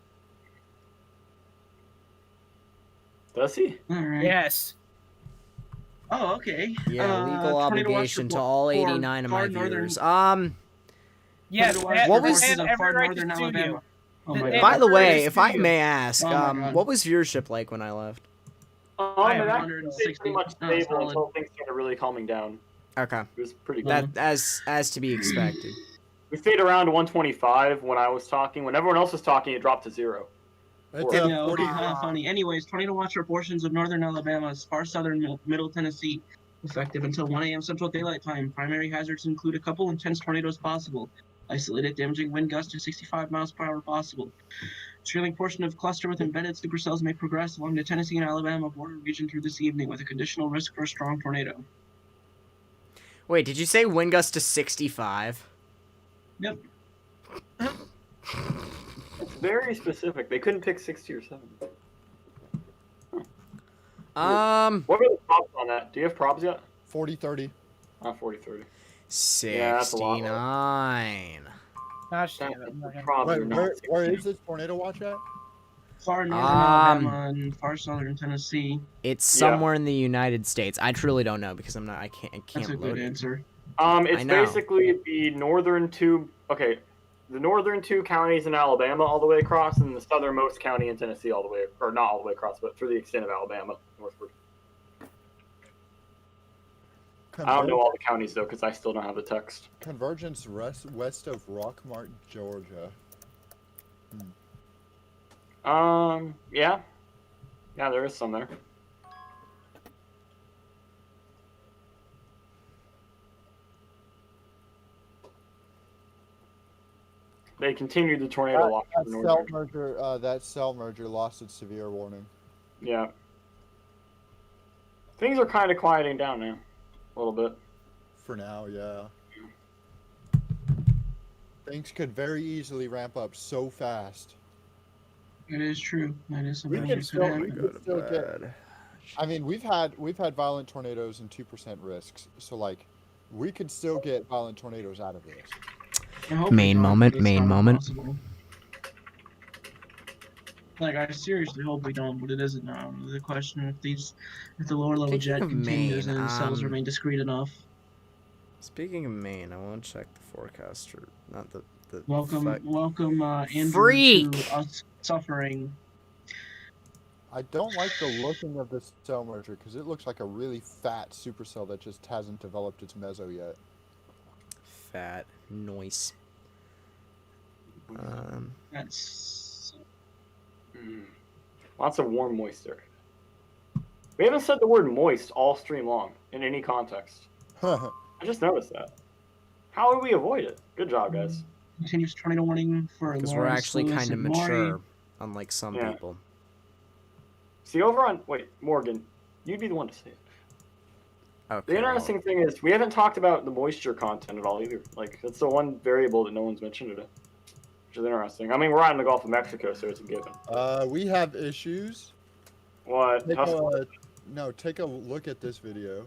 Does he? All right. Yes. Oh, okay. Yeah, legal Tornado Watch obligation to report all for 89 of my far northern- viewers. Yes. Tornado Watch what report was- to and the every far right northern to sue Alabama? you. Oh my By By God. the way, Every if I studio. may ask, Oh my God. what was viewership like when I left? It am actually stayed pretty much stable solid. until things started really calming down. Okay, It was pretty good. that as to be expected. We stayed around 125 when I was talking. When everyone else was talking, it dropped to 0. It's Yeah, 40. okay, funny. Anyways, tornado watch for portions of northern Alabama, far southern middle Tennessee, effective until 1 a.m. Central Daylight Time. Primary hazards include a couple intense tornadoes possible. Isolated damaging wind gusts to 65 miles per hour possible. Trailing portion of cluster with embedded supercells may progress along the Tennessee and Alabama border region through this evening with a conditional risk for a strong tornado. Wait, did you say wind gust to 65? Yep. It's very specific. They couldn't pick 60 or 70. What are the props on that? Do you have props yet? 40-30. 40-30. 69. Gosh damn it, Morgan. Wait, where is this tornado watch at? Far northern Alabama and far southern Tennessee. It's somewhere in the United States. I truly don't know because I can't That's a load good it. answer. It's basically the northern two. Okay, the northern two counties in Alabama all the way across, and the southernmost county in Tennessee all the way, or not all the way across, but through the extent of Alabama northward. I don't know all the counties though, because I still don't have the text. Convergence west of Rockmart, Georgia. Yeah, there is some there. They continued the tornado watch. That cell merger lost its severe warning. Yeah. Things are kind of quieting down now, a little bit. For now, yeah. Things could very easily ramp up so fast. It is true. That is We something can that still, could we happen. can still get. I mean, we've had violent tornadoes and 2% risks, so like, we could still get violent tornadoes out of this. I hope we Main don't, moment, but it's main not moment. impossible. Like, I seriously hope we don't, but it isn't now. The question if the lower level Speaking jet of continues Maine, and cells remain discreet enough. Speaking of Maine, I want to check the forecast, or not the Welcome, Andrew, Freak! to us suffering. I don't like the looking of this cell merger because it looks like a really fat supercell that just hasn't developed its meso yet. Fat noise. That's Lots of warm moisture. We haven't said the word moist all stream long in any context. I just noticed that. How would we avoid it? Good job, guys. continuous tornado warning for Because we're Lawrence, actually Lewis, kind of and Maury. mature, unlike some people. See, over on... Wait, Morgan, you'd be the one to say it. Okay, The interesting thing is, we haven't talked about the moisture content at all either. Like, that's the one variable that no one's mentioned today. Which is interesting. I mean, we're out in the Gulf of Mexico, so it's a given. We have issues. What? Take a look at this video.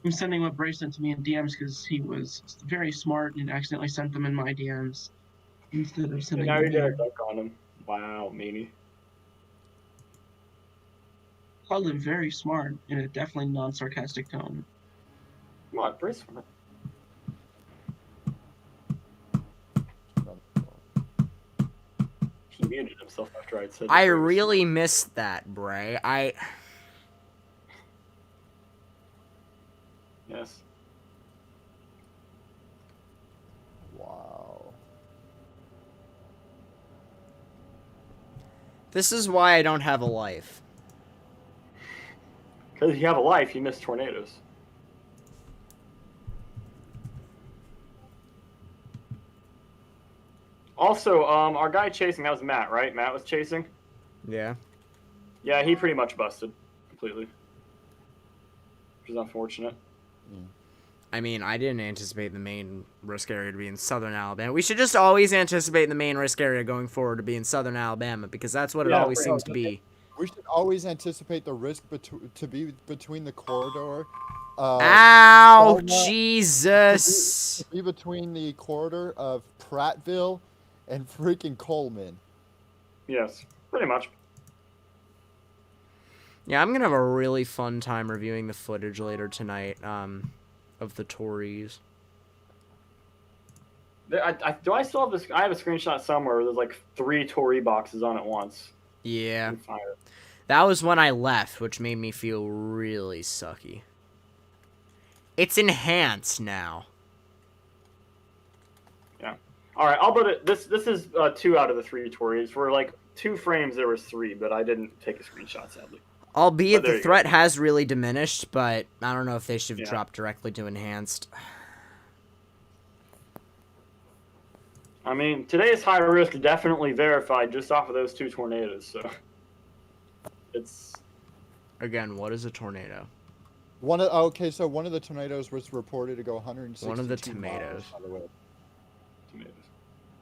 I'm sending what Bray sent to me in DMs because he was very smart and accidentally sent them in my DMs instead of sending Now them you did a here. dunk on him. Wow, meanie. Called him very smart in a definitely non-sarcastic tone. Come on, Brace for He muted himself after I'd said I really missed that, Bray. Yes. Wow. This is why I don't have a life. Because if you have a life, you miss tornadoes. Also, our guy chasing, that was Matt, right? Matt was chasing? Yeah. Yeah, he pretty much busted completely. Which is unfortunate. I mean, I didn't anticipate the main risk area to be in southern Alabama. We should just always anticipate the main risk area going forward to be in southern Alabama, because that's what it always seems to be. We should always anticipate the risk to be between the corridor. Ow! Jesus! To be between the corridor of Prattville and freaking Coleman. Yes, pretty much. Yeah, I'm gonna have a really fun time reviewing the footage later tonight, of the Tories. Do I still have this? I have a screenshot somewhere where there's like 3 Tory boxes on at once. Yeah. That was when I left, which made me feel really sucky. It's enhanced now. Yeah. All right, I'll put it. This is 2 out of the 3 Tories. For like 2 frames, there was 3, but I didn't take a screenshot, sadly. Albeit the threat has really diminished, but I don't know if they should have dropped directly to enhanced. I mean, today's high risk definitely verified just off of those 2 tornadoes, so it's... Again, what is a tornado? One of the tornadoes was reported to go 162 One of the tomatoes. miles, by the way. Tomatoes.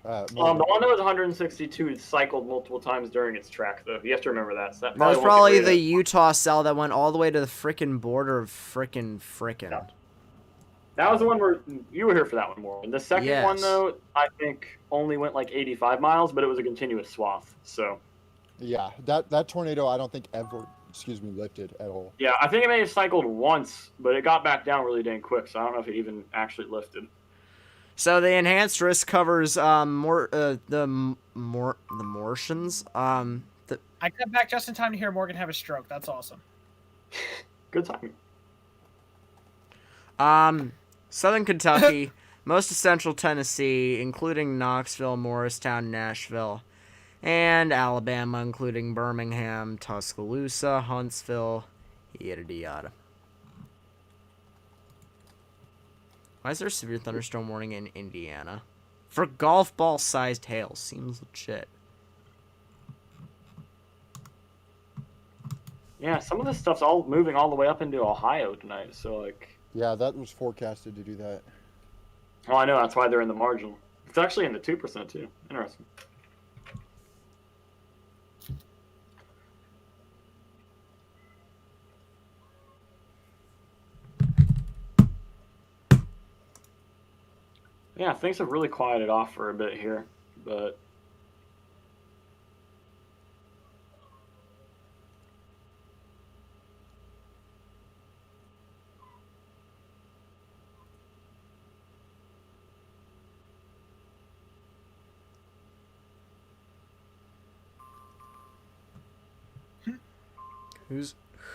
The one that was 162 cycled multiple times during its track, though. You have to remember that. So that was probably the Utah cell that went all the way to the frickin' border of frickin'. Yeah. That was the one where you were here for that one more. And the second one, though, I think only went like 85 miles, but it was a continuous swath. So. Yeah, that tornado I don't think ever, lifted at all. Yeah, I think it may have cycled once, but it got back down really dang quick. So I don't know if it even actually lifted. So the enhanced risk covers the Martians. I got back just in time to hear Morgan have a stroke. That's awesome. Good timing. Southern Kentucky, most of Central Tennessee, including Knoxville, Morristown, Nashville, and Alabama, including Birmingham, Tuscaloosa, Huntsville, yada yada. Why is there a severe thunderstorm warning in Indiana? For golf ball sized hail. Seems legit. Yeah, some of this stuff's all moving all the way up into Ohio tonight. So like, Yeah, that was forecasted to do that. oh, I know that's why they're in the marginal. It's actually in the 2% too. Interesting. Yeah, things have really quieted off for a bit here, but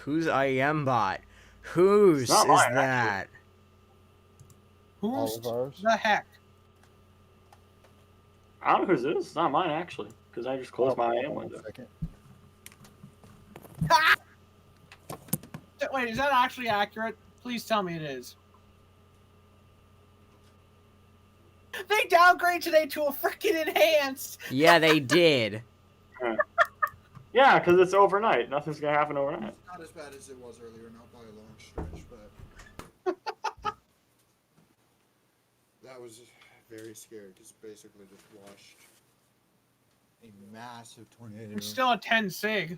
Who's IM bot? Whose It's not is mine, that? All Who's of ours. the heck? I don't know whose it is. It's not mine actually, because I just closed my IM Hold on a window. second. Wait, is that actually accurate? Please tell me it is. They downgrade today to a freaking enhanced. Yeah, they did. Yeah, because it's overnight. Nothing's gonna happen overnight. Not as bad as it was earlier, not by a long stretch, but that was very scary because basically just washed a massive tornado. It's still a 10 sig.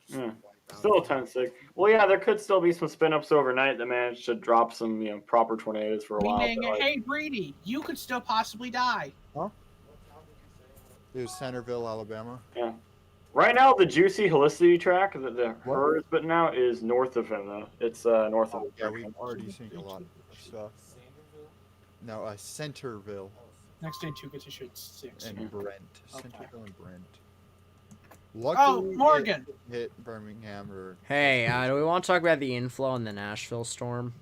Yeah. Still a 10 sig. Well, yeah, there could still be some spin ups overnight that managed to drop some, proper tornadoes for a while. Meaning, But, like, hey, Breedy, you could still possibly die. Huh? It was Centerville, Alabama. yeah. Right now, the juicy Helicity track that the Her is putting out is north of him, though. It's north of him. Yeah, we've already seen a lot of stuff. No, Centerville Next day, 2 gets issued 6. and Brent. Okay. Centerville and Brent. Oh, Luckily, Morgan! it hit Birmingham or. Hey, do we want to talk about the inflow in the Nashville storm?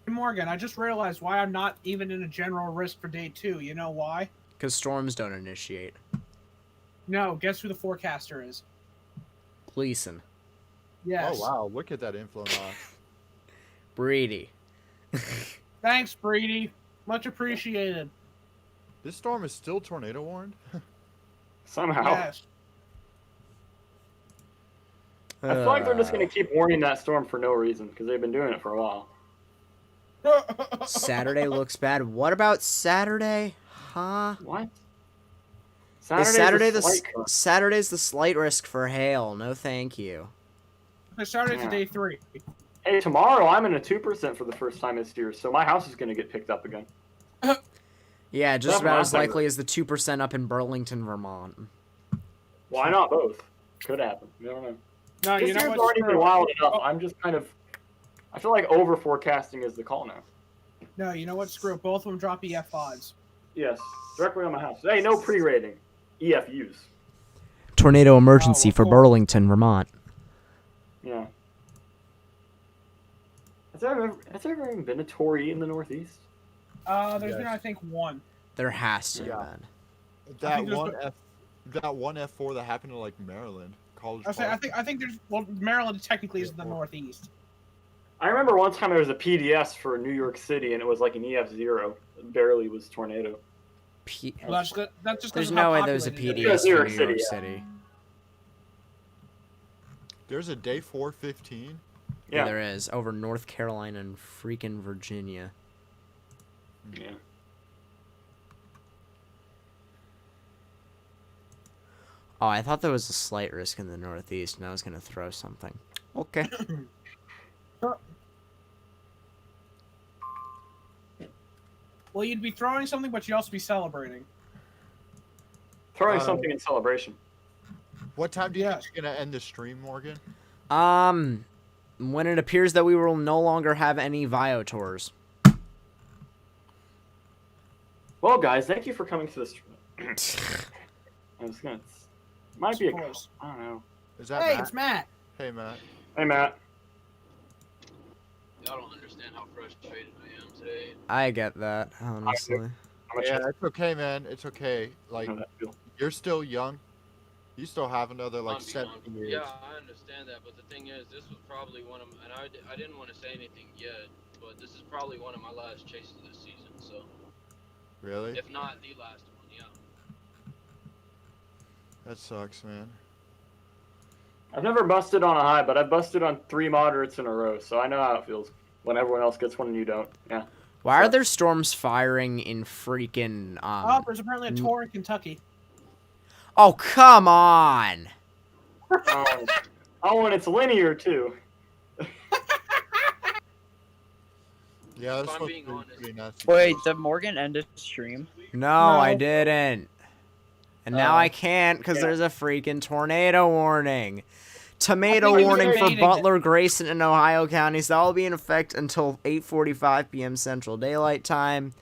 Morgan, I just realized why I'm not even in a general risk for day 2. You know why? Because storms don't initiate. No, guess who the forecaster is? Gleason. Yes. Oh wow! Look at that inflow notch. Breedy. Thanks, Breedy. Much appreciated. This storm is still tornado warned. Somehow. Yes. I feel like they're just going to keep warning that storm for no reason because they've been doing it for a while. Saturday looks bad. What about Saturday? Huh? What? Saturday's the slight risk for hail. No, thank you. I started to day 3. Hey, tomorrow I'm in a 2% for the first time this year, so my house is going to get picked up again. Yeah, just That's about my as favorite. likely as the 2% up in Burlington, Vermont. Why not both? Could happen. You don't know. No, This you know year's what's already been true? wild enough. I'm just kind of... I feel like over forecasting is the call now. No, you know what? Screw it. Both of them drop EF odds. Yes, directly on my house. Hey, no pre-rating. EFUs. Tornado emergency Oh, for cool. Burlington, Vermont. Yeah. Has there ever even been a Tory in the Northeast? There's been, I think, 1. There has to Yeah. have been. That one F4 that happened in like Maryland, College I Park. think there's, well, Maryland technically is in the Northeast. I remember one time there was a PDS for New York City, and it was like an EF0. It barely was tornado. Well, that's just 'cause There's of how no way there's a populated it PDS is. for New New York York City, City. yeah. There's a day 415. Yeah, there is. Over North Carolina and freaking Virginia. Yeah. Oh, I thought there was a slight risk in the Northeast, and I was going to throw something. Okay. Well, you'd be throwing something, but you'd also be celebrating. Throwing something in celebration. What time do you think you're gonna end the stream, Morgan? When it appears that we will no longer have any Vio tours. Well, guys, thank you for coming to this. I was gonna. Might be a. I don't know. Is that Hey, Matt? it's Matt. Hey, Matt. Hey, Matt. Y'all don't understand how frustrated I am today. I get that, honestly. Yeah, it's okay, man. It's okay. Like, you're still young. You still have another like 70 years. Yeah, I understand that, but the thing is, this was probably one of, and I didn't want to say anything yet, but this is probably one of my last chases this season. So. Really? If not the last one, yeah. That sucks, man. I've never busted on a high, but I've busted on 3 moderates in a row, so I know how it feels when everyone else gets one and you don't. Yeah. Why are there storms firing in freaking Oh, there's apparently a tour in Kentucky. Oh, come on. Oh, and it's linear too. Yeah, If I'm being honest. Wait, did Morgan end his stream? No, I didn't. And now I can't because there's a freaking tornado warning. Tomato warning for Butler, Grayson, and Ohio counties. That will be in effect until 8:45 p.m. Central Daylight Time.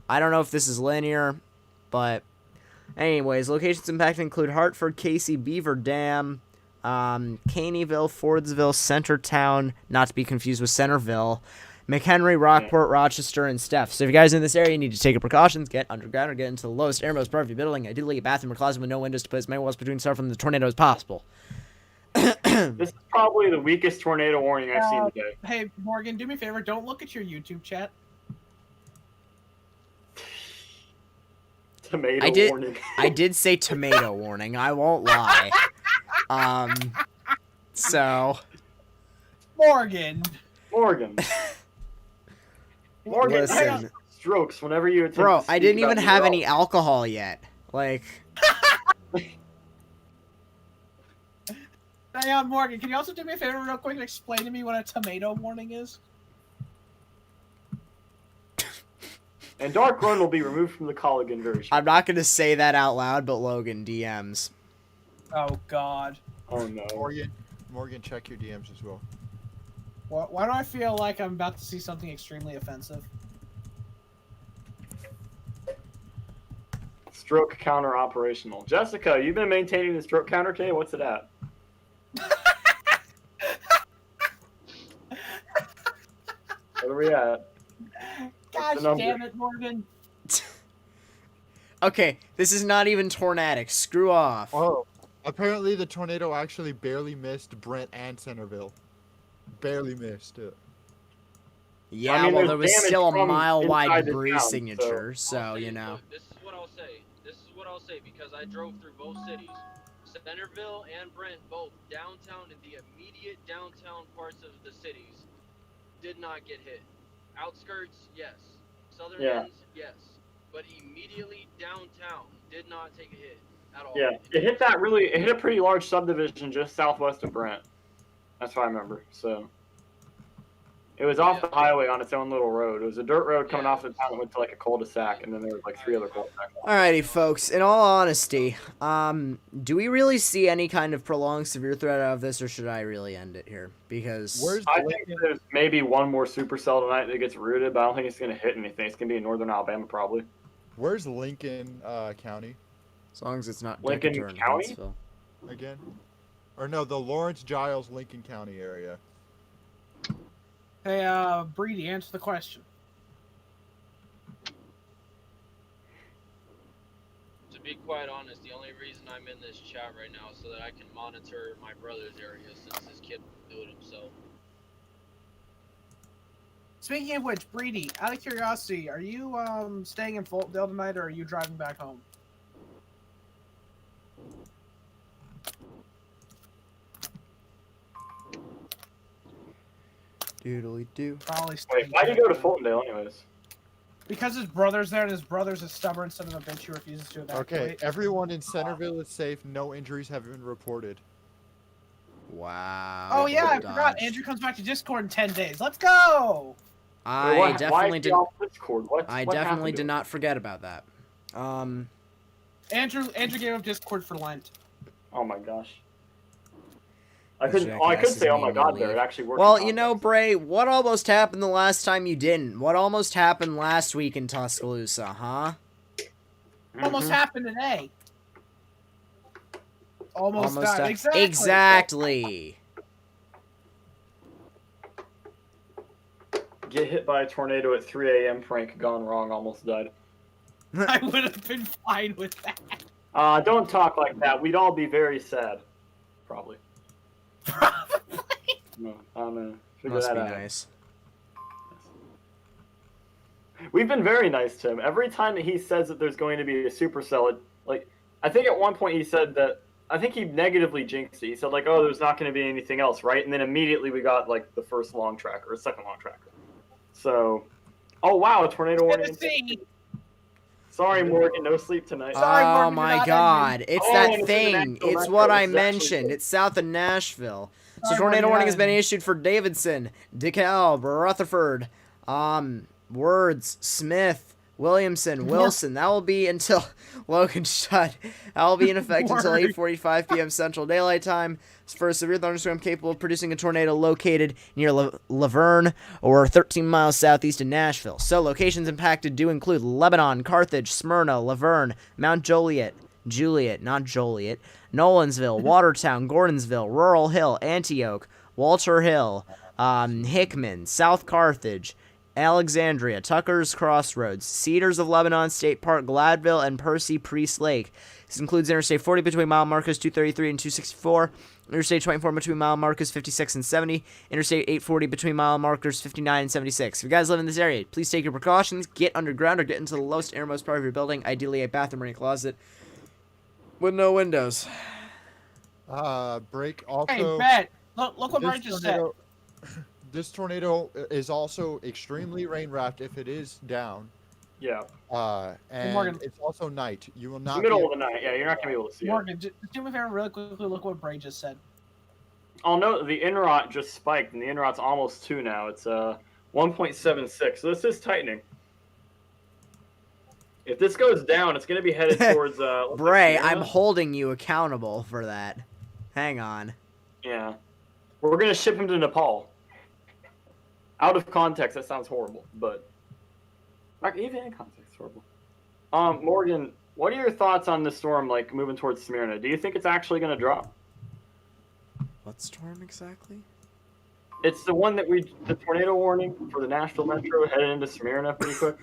I don't know if this is linear, but anyways, locations impacted include Hartford, Casey, Beaver Dam, Caneyville, Fordsville, Centertown, not to be confused with Centerville, McHenry, Rockport, Rochester, and Steph. So if you guys are in this area, you need to take your precautions, get underground, or get into the lowest, airmost part of your building. Ideally, a bathroom or closet with no windows to put as many walls between yourself and the tornado as possible. This is probably the weakest tornado warning I've seen today. Hey, Morgan, do me a favor. Don't look at your YouTube chat. Tomato warning. I did say tomato warning. I won't lie. So. Morgan. Listen. Strokes whenever you attempt Bro, to I didn't even have about any alcohol yet. Like. Hang on, Morgan. Can you also do me a favor real quick and explain to me what a tomato warning is? And Dark Run will be removed from the call again very soon. I'm not going to say that out loud, but Logan DMs. Oh, God. Oh, no. Morgan, check your DMs as well. Why do I feel like I'm about to see something extremely offensive? Stroke counter operational. Jessica, you've been maintaining the stroke counter today? What's it at? Where are we at? Gosh damn it, Morgan. Okay, this is not even tornadic. Screw off. Oh, apparently the tornado actually barely missed Brent and Centerville. Barely missed it. Yeah, I mean, well, there was still a mile-wide inside the debris town, signature, so, you know. Look, this is what I'll say because I drove through both cities. Centerville and Brent, both downtown and the immediate downtown parts of the cities, did not get hit. Outskirts, yes. Southern ends, yes. But immediately downtown did not take a hit at all. Yeah, it hit a pretty large subdivision just southwest of Brent. That's what I remember. So it was off the highway on its own little road. It was a dirt road coming off the town that went to like a cul-de-sac, and then there was like 3 other cul-de-sacs. Alrighty, folks. In all honesty, do we really see any kind of prolonged severe threat out of this, or should I really end it here? Because I think there's maybe one more supercell tonight that gets rooted, but I don't think it's going to hit anything. It's going to be in northern Alabama probably. Where's Lincoln County? As long as it's not Lincoln Decatur and County? Huntsville. Again? Or no, the Lawrence Giles Lincoln County area. Hey, Breedy, answer the question. To be quite honest, the only reason I'm in this chat right now is so that I can monitor my brother's area since this kid will do it himself. Speaking of which, Breedy, out of curiosity, are you staying in Fultondale tonight, or are you driving back home? Doodly-doo. Probably Wait, why do you go to Fultondale anyways? Because his brother's there, and his brother's a stubborn son of a bitch who refuses to evacuate. Okay, everyone in Centerville is safe. No injuries have been reported. Wow. Oh yeah, I forgot. Andrew comes back to Discord in 10 days. Let's go! I definitely did. I What definitely happened did not forget about that. Andrew gave up Discord for Lent. Oh my gosh. I could say, oh my god, there. It actually worked. Well, you know, Bray, what almost happened the last time you didn't? What almost happened last week in Tuscaloosa, huh? Almost happened today. Almost died. Exactly. Get hit by a tornado at 3 a.m. Frank gone wrong, almost died. I would have been fine with that. Don't talk like that. We'd all be very sad. Probably. No, I'm gonna figure Must that be out. nice. We've been very nice to him. Every time that he says that there's going to be a supercell, like I think at one point he said that I think he negatively jinxed it. He said like, "Oh, there's not going to be anything else, right?" And then immediately we got like the first long tracker, or second long tracker. So, oh wow, a tornado warning. Sorry, Morgan, no sleep tonight. Oh my God! It's that and thing. It's what I mentioned. It's south of Nashville. So tornado warning has been issued for Davidson, DeKalb, Rutherford, Words, Smith, Williamson, Wilson. That will be until Logan shut. That will be in effect until 8:45 p.m. Central Daylight Time for a severe thunderstorm capable of producing a tornado located near Laverne or 13 miles southeast of Nashville. So locations impacted do include Lebanon, Carthage, Smyrna, Laverne, Mount Joliet, not Joliet, Nolensville, Watertown, Gordonsville, Rural Hill, Antioch, Walter Hill, Hickman, South Carthage, Alexandria, Tucker's Crossroads, Cedars of Lebanon State Park, Gladville, and Percy Priest Lake. This includes Interstate 40 between mile markers 233 and 264, Interstate 24 between mile markers 56 and 70, Interstate 840 between mile markers 59 and 76. If you guys live in this area, please take your precautions, get underground or get into the lowest airmost part of your building, ideally a bathroom or a closet with no windows. Break also. Hey, Bet, look what Brian just said. This tornado is also extremely rain wrapped if it is down. Yeah. And it's also night. You will not. Middle of the night. Yeah, you're not gonna be able to see Morgan, just do me a favor, really quickly. Look what Bray just said. I'll note the INROT just spiked, and the INROT's almost 2 now. It's 1.76. So this is tightening. If this goes down, it's gonna be headed towards. Bray, I'm holding you accountable for that. Hang on. Yeah, we're gonna ship him to Nepal. Out of context, that sounds horrible, but even in context, it's horrible. Morgan, what are your thoughts on the storm, like moving towards Smyrna? Do you think it's actually going to drop? What storm exactly? It's the one that the tornado warning for the Nashville Metro headed into Smyrna pretty quick.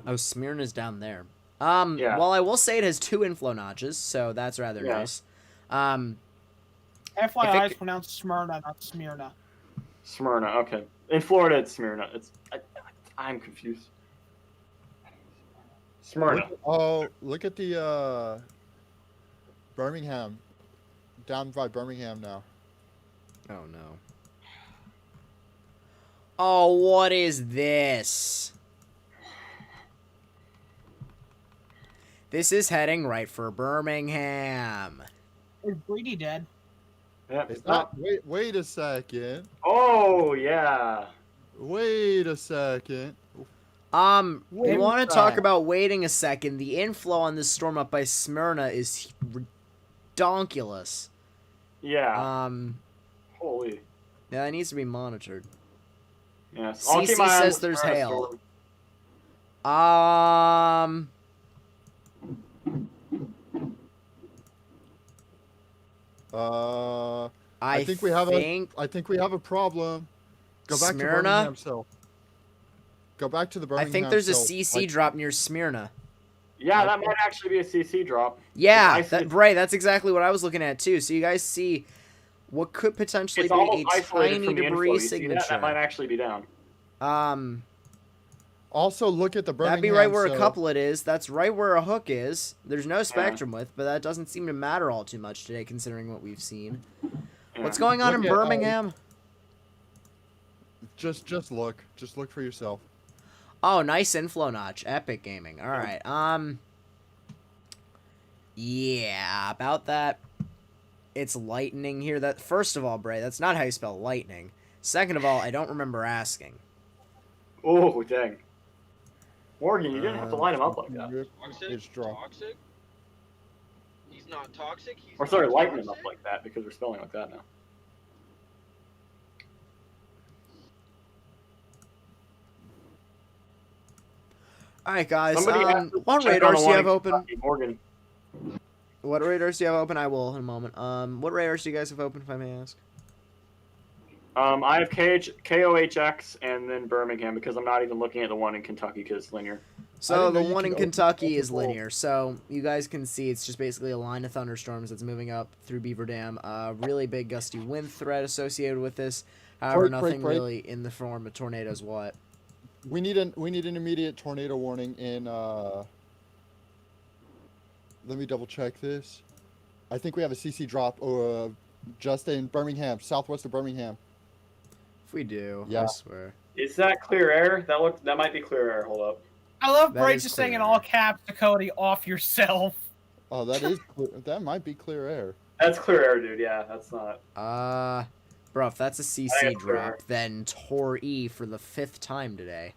Oh, Smyrna's down there. Yeah. Well, I will say it has 2 inflow notches, so that's rather nice. FYI, it's pronounced Smyrna, not Smyrna. Smyrna, okay. In Florida, it's Smyrna. I'm confused. Smyrna. Look at the Birmingham. Down by Birmingham now. Oh no. Oh, what is this? This is heading right for Birmingham. Is Brady dead? Yeah, it's not. Wait a second. Oh yeah. Wait a second. We want to talk about waiting a second. The inflow on this storm up by Smyrna is redonkulous. Yeah. Holy. Yeah, it needs to be monitored. Yes. CC says there's hail. I think we have a problem. Go back Smyrna? to Birmingham cell. Go back to the Birmingham. I think there's a cell. CC drop near Smyrna. Yeah, that might actually be a CC drop. Yeah, Bray, that's exactly what I was looking at too. So you guys see what could potentially be a tiny debris signature. That might actually be down. Also, look at the Birmingham. That'd be right where a couplet is. That's right where a hook is. There's no spectrum width, but that doesn't seem to matter all too much today, considering what we've seen. Yeah. What's going on in Birmingham? Just look. Just look for yourself. Oh, nice inflow notch. Epic gaming. All right. Yeah, about that. It's lightning here. That first of all, Bray, that's not how you spell lightning. Second of all, I don't remember asking. Oh, dang. Morgan, you didn't have to line him up like that. Toxic? He's not toxic? Or sorry, lighten him up like that because we're spelling like that now. Alright, guys. What radars do you have open? Morgan. What radars do you have open? I will in a moment. What radars do you guys have open, if I may ask? I have KOHX and then Birmingham because I'm not even looking at the one in Kentucky because it's linear. So the one in Kentucky is linear. So you guys can see it's just basically a line of thunderstorms that's moving up through Beaver Dam. Really big gusty wind threat associated with this. However, nothing really in the form of tornadoes. What? We need an immediate tornado warning in. Let me double check this. I think we have a CC drop just in Birmingham, southwest of Birmingham. If we do, Yeah. I swear. Is that clear air? That might be clear air. Hold up. I love That Bray is just saying in clear. all caps to Cody, off yourself. Oh, that might be clear air. That's clear air, dude. Yeah, that's not. Bro, if that's a I CC think it's clear drop, air. then Tor E for the 5th time today.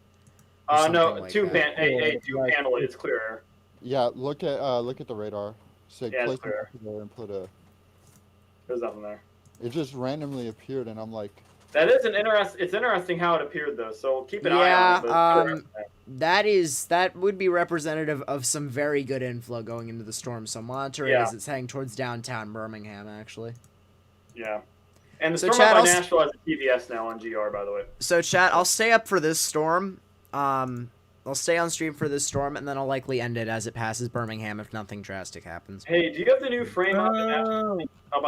No, like two that. panel. It's clear air. Yeah, look at the radar. Sig, Yeah, it's place it clear. there and put a. There's nothing there. It just randomly appeared, and I'm like. That is It's interesting how it appeared though. So keep an eye on it. But that would be representative of some very good inflow going into the storm. So monitor it as it's heading towards downtown Birmingham, actually. Yeah. And the So, storm Chad, up by Nashville has a TVS now on GR, by the way. So, chat, I'll stay up for this storm. I'll stay on stream for this storm, and then I'll likely end it as it passes Birmingham if nothing drastic happens. Hey, do you have the new frame up on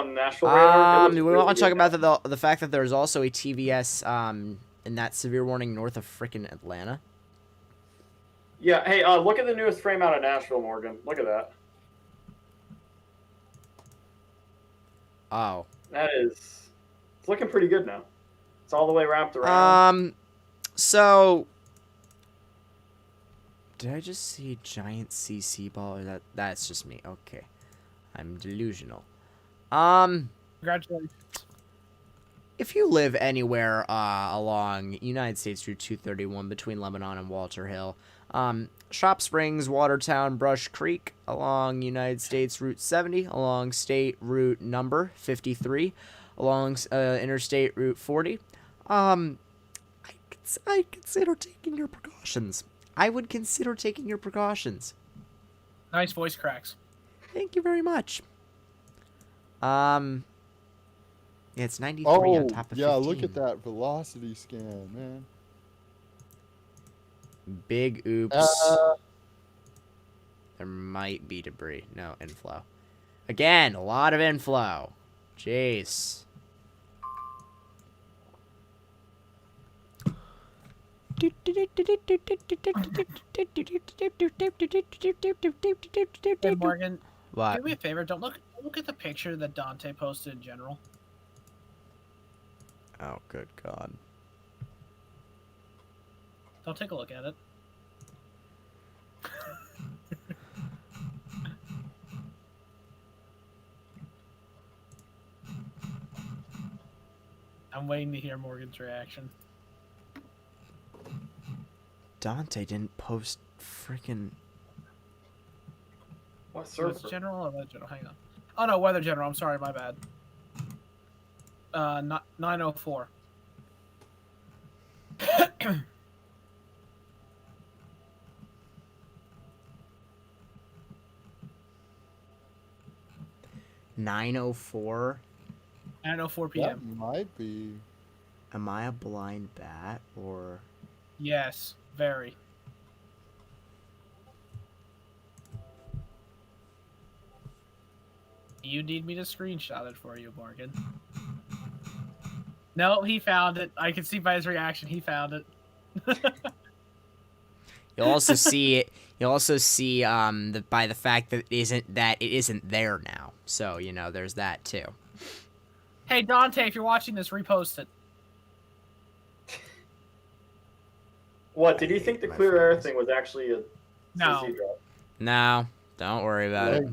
the Nashville radar? We want to talk about the fact that there's also a TVS in that severe warning north of frickin' Atlanta. Yeah, hey, look at the newest frame out of Nashville, Morgan. Look at that. Oh. It's looking pretty good now. It's all the way wrapped around. So did I just see a giant CC ball, or that's just me? Okay. I'm delusional. Congratulations. If you live anywhere along United States Route 231 between Lebanon and Walter Hill, Shop Springs, Watertown, Brush Creek, along United States Route 70, along State Route number 53, along Interstate Route 40, I consider taking your precautions. I would consider taking your precautions. Nice voice cracks. Thank you very much. Yeah, it's 93 on top of 15. Look at that velocity scan, man. Big oops. There might be debris. No, inflow. Again, a lot of inflow. Jeez. Hey, Morgan. What? Do me a favor. Don't look at the picture that Dante posted in general. Oh, good God. Don't take a look at it. I'm waiting to hear Morgan's reaction. Dante didn't post freaking. What server? Was it general or weather general? Hang on. Oh no, weather general. I'm sorry, my bad. 904. $9:04. 9:04 p.m. That might be. Am I a blind bat or? Yes, very. You need me to screenshot it for you, Morgan. No, he found it. I can see by his reaction, he found it. You'll also see it. You'll also see by the fact that it isn't there now. So there's that too. Hey Dante, if you're watching this, repost it. What did you think the clear air thing was actually a No. CC drop? No, don't worry about it.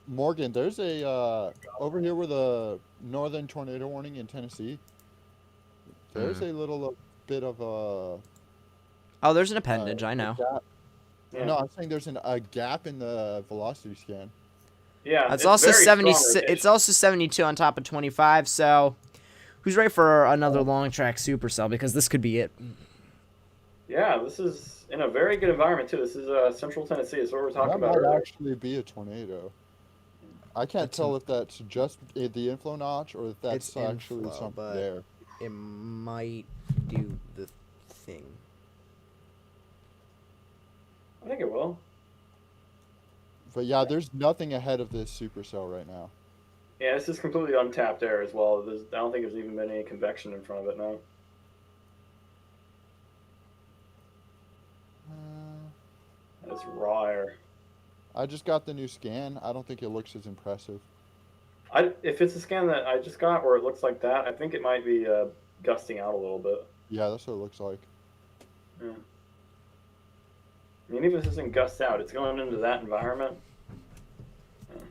Morgan, there's a over here with a northern tornado warning in Tennessee. There's a little bit of a. Oh, there's an appendage. I know. Yeah. No, I'm saying there's a gap in the velocity scan. Yeah, It's also very 76. strong It's also 72 on top of 25. So, who's ready for another long track supercell? Because this could be it. Yeah, this is in a very good environment too. This is Central Tennessee. Is what we're talking That about. might Earlier. actually be a tornado. I can't tell if that's just the inflow notch or if that's It's actually inflow, something but there. It might do the thing. I think it will. But yeah, there's nothing ahead of this supercell right now. Yeah, this is completely untapped air as well. I don't think there's even been any convection in front of it now. That's raw air. I just got the new scan. I don't think it looks as impressive. If it's a scan that I just got where it looks like that, I think it might be gusting out a little bit. Yeah, that's what it looks like. Yeah. I mean, even if this isn't gust out, it's going into that environment. Yeah.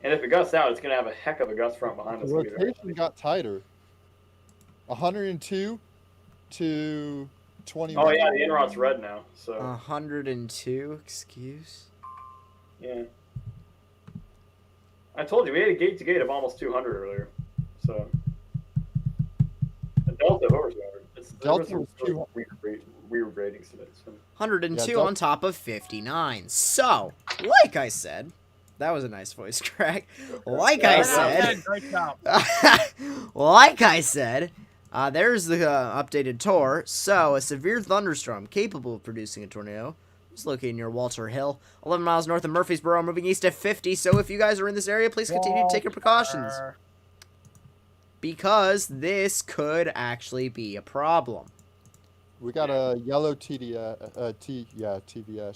And if it gusts out, it's going to have a heck of a gust front behind us. The rotation got tighter. 102 to 21. Oh, yeah, the inrod's red now. So 102, excuse? Yeah. I told you, we had a gate-to-gate of almost 200 earlier. So a delta of over 200. Delta was 200. Weird ratings today. So. 102 on top of 59. So, like I said, that was a nice voice crack. Like I said, Great job. like I said, there's the updated tour. So, a severe thunderstorm capable of producing a tornado is located near Walter Hill, 11 miles north of Murfreesboro, moving east at 50. So, if you guys are in this area, please continue to take your precautions, because this could actually be a problem. We got a yellow TVS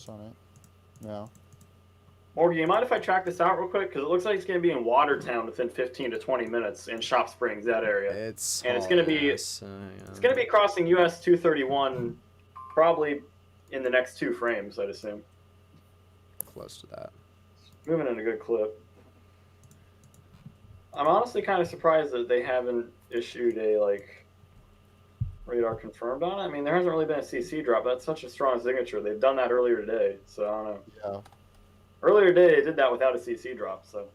on it now. Morgan, you mind if I track this out real quick? Because it looks like it's going to be in Watertown within 15 to 20 minutes in Shop Springs, that area. It's going to be it's going to be crossing US 231 probably in the next 2 frames, I'd assume. Close to that. Moving in a good clip. I'm honestly kind of surprised that they haven't issued a radar confirmed on it. I mean, there hasn't really been a CC drop. That's such a strong signature. They've done that earlier today, so I don't know. Yeah. Earlier today, they did that without a CC drop, so.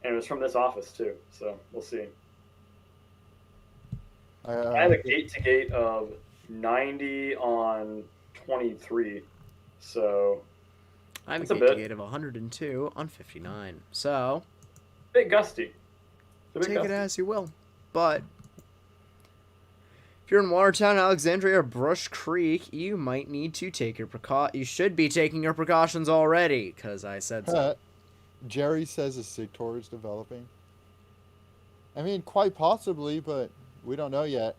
And it was from this office, too, so we'll see. I have a gate-to-gate of 90 on 23, so. I have a gate-to-gate of 102 on 59, so. Bit gusty. Take it as you will, but. If you're in Watertown, Alexandria, or Brush Creek, you might need to take your You should be taking your precautions already, because I said so. Jerry says a SIG-TOR is developing. I mean, quite possibly, but we don't know yet.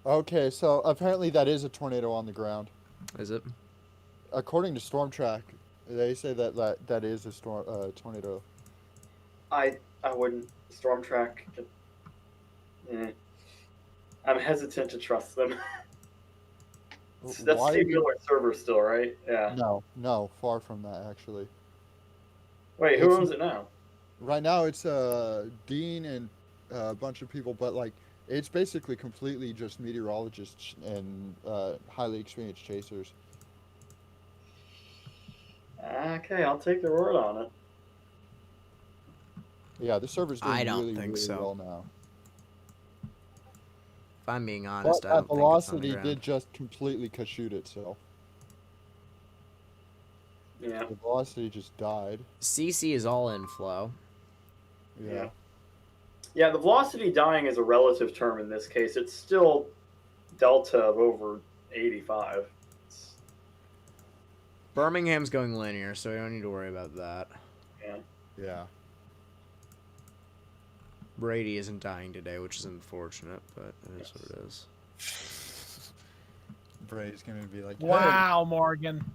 Okay, so apparently that is a tornado on the ground. Is it? According to Storm Track, they say that is a tornado. I wouldn't. Storm Track. I'm hesitant to trust them. That's Steve Miller's server still, right? Yeah. No, far from that actually. Wait, who owns it now? Right now it's Dean and a bunch of people, but it's basically completely just meteorologists and highly experienced chasers. Okay, I'll take their word on it. Yeah, the server's doing really so. well now. If I'm being honest, but I don't Velocity think it's on the did just completely kashoot itself. Yeah. The Velocity just died. CC is all inflow. Yeah. Yeah, the velocity dying is a relative term in this case. It's still delta of over 85. Birmingham's going linear, so we don't need to worry about that. Yeah. Yeah. Brady isn't dying today, which is unfortunate, but it is what it is. Brady's gonna be like, wow, Morgan.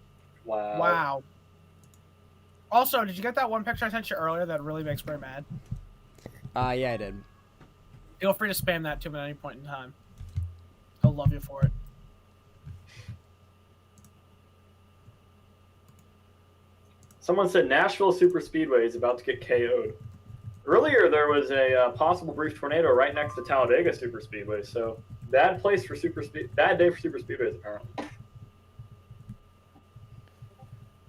Wow. Wow. Also, did you get that one picture I sent you earlier that really makes Bray mad? Yeah, I did. Feel free to spam that to him at any point in time. He'll love you for it. Someone said Nashville Super Speedway is about to get KO'd. Earlier, there was a possible brief tornado right next to Talladega Super Speedway, so bad day for Super Speedways, apparently.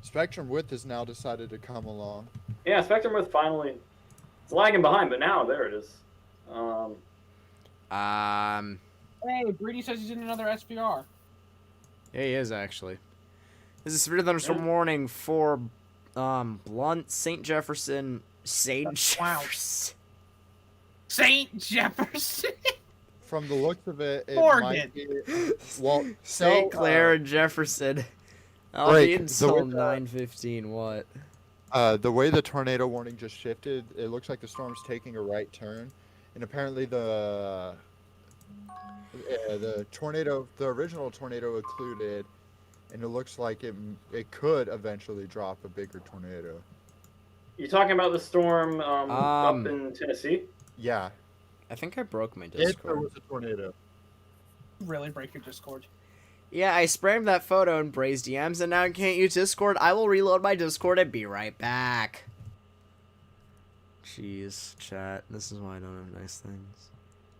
Spectrum Width has now decided to come along. Yeah, Spectrum Width finally... It's lagging behind, but now there it is. Hey, Brady says he's in another SPR. Yeah, he is actually. This is a severe thunderstorm warning for Blunt, St. Jefferson, Saint Wow. Jefferson. Saint Jefferson. From the looks of it, it Morgan. might be. Well, St. Clair and Jefferson. I'll be until 9:15. What? The way the tornado warning just shifted, it looks like the storm's taking a right turn, and apparently the tornado, the original tornado occluded, and it looks like it could eventually drop a bigger tornado. You talking about the storm up in Tennessee? Yeah. I think I broke my If Discord. there was a tornado. Really break your Discord. Yeah, I spammed that photo in Bray's DMs, and now I can't use Discord. I will reload my Discord and be right back. Jeez, chat. This is why I don't have nice things.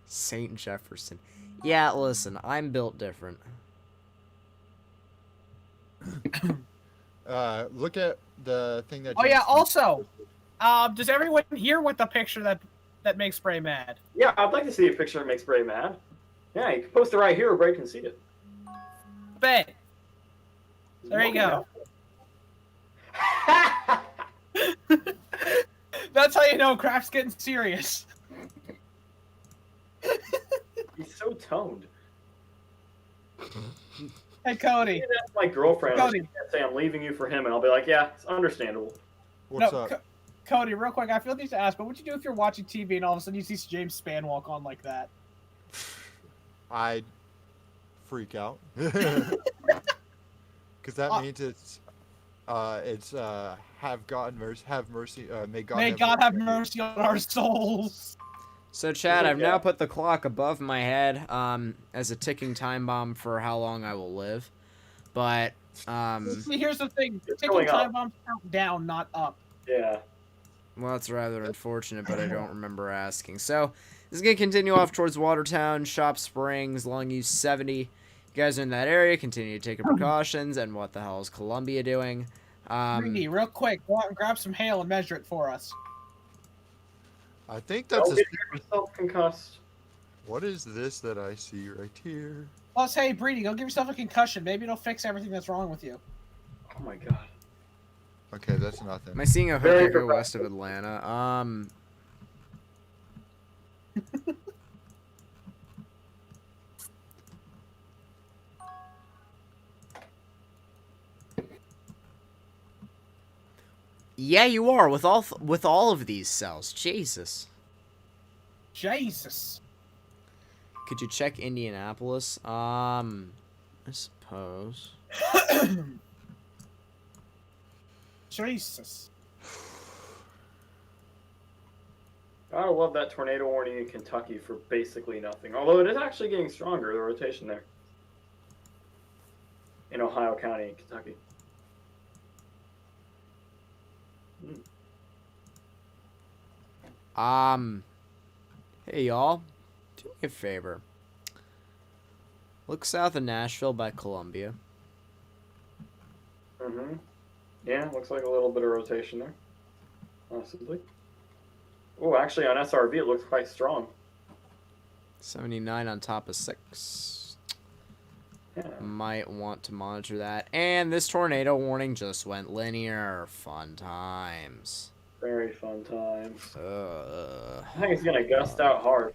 St. Jefferson. Yeah, listen, I'm built different. Look at the thing that. Oh yeah. Also, does everyone hear what the picture that makes Bray mad? Yeah, I'd like to see a picture that makes Bray mad. Yeah, you can post it right here, Bray can see it. Bet. There you go. That's how you know craft's getting serious. He's so toned. Hey, Cody. That's my girlfriend. Cody. She can't say I'm leaving you for him, and I'll be like, yeah, it's understandable. What's up? Cody, real quick, I feel the need to ask, but what'd you do if you're watching TV and all of a sudden you see James Spann walk on like that? I'd freak out. Because that means it's have mercy, may God have mercy on our souls. So, Chad, I've now put the clock above my head as a ticking time bomb for how long I will live. But, See, here's the thing. Ticking time bombs count down, not up. Yeah. Well, that's rather unfortunate, but I don't remember asking. So, this is going to continue off towards Watertown, Shop Springs, Longview 70. You guys are in that area, continue to take your precautions, and what the hell is Columbia doing? Greedy, real quick, go out and grab some hail and measure it for us. I think that's Don't get yourself concussed. What is this that I see right here? Plus, hey, Breedy, go give yourself a concussion. Maybe it'll fix everything that's wrong with you. Oh my god. Okay, that's nothing. Am I seeing a hook go west of Atlanta? Yeah, you are with all of these cells. Jesus. Jesus. Could you check Indianapolis? I suppose. Jesus. I love that tornado warning in Kentucky for basically nothing. Although it is actually getting stronger, the rotation there. In Ohio County, Kentucky. Hey y'all, do me a favor. Look south of Nashville by Columbia. Yeah, looks like a little bit of rotation there. Possibly. Oh, actually on SRV it looks quite strong. 79 on top of 6. Yeah. Might want to monitor that. And this tornado warning just went linear. Fun times. Very fun times. I think it's gonna gust out hard.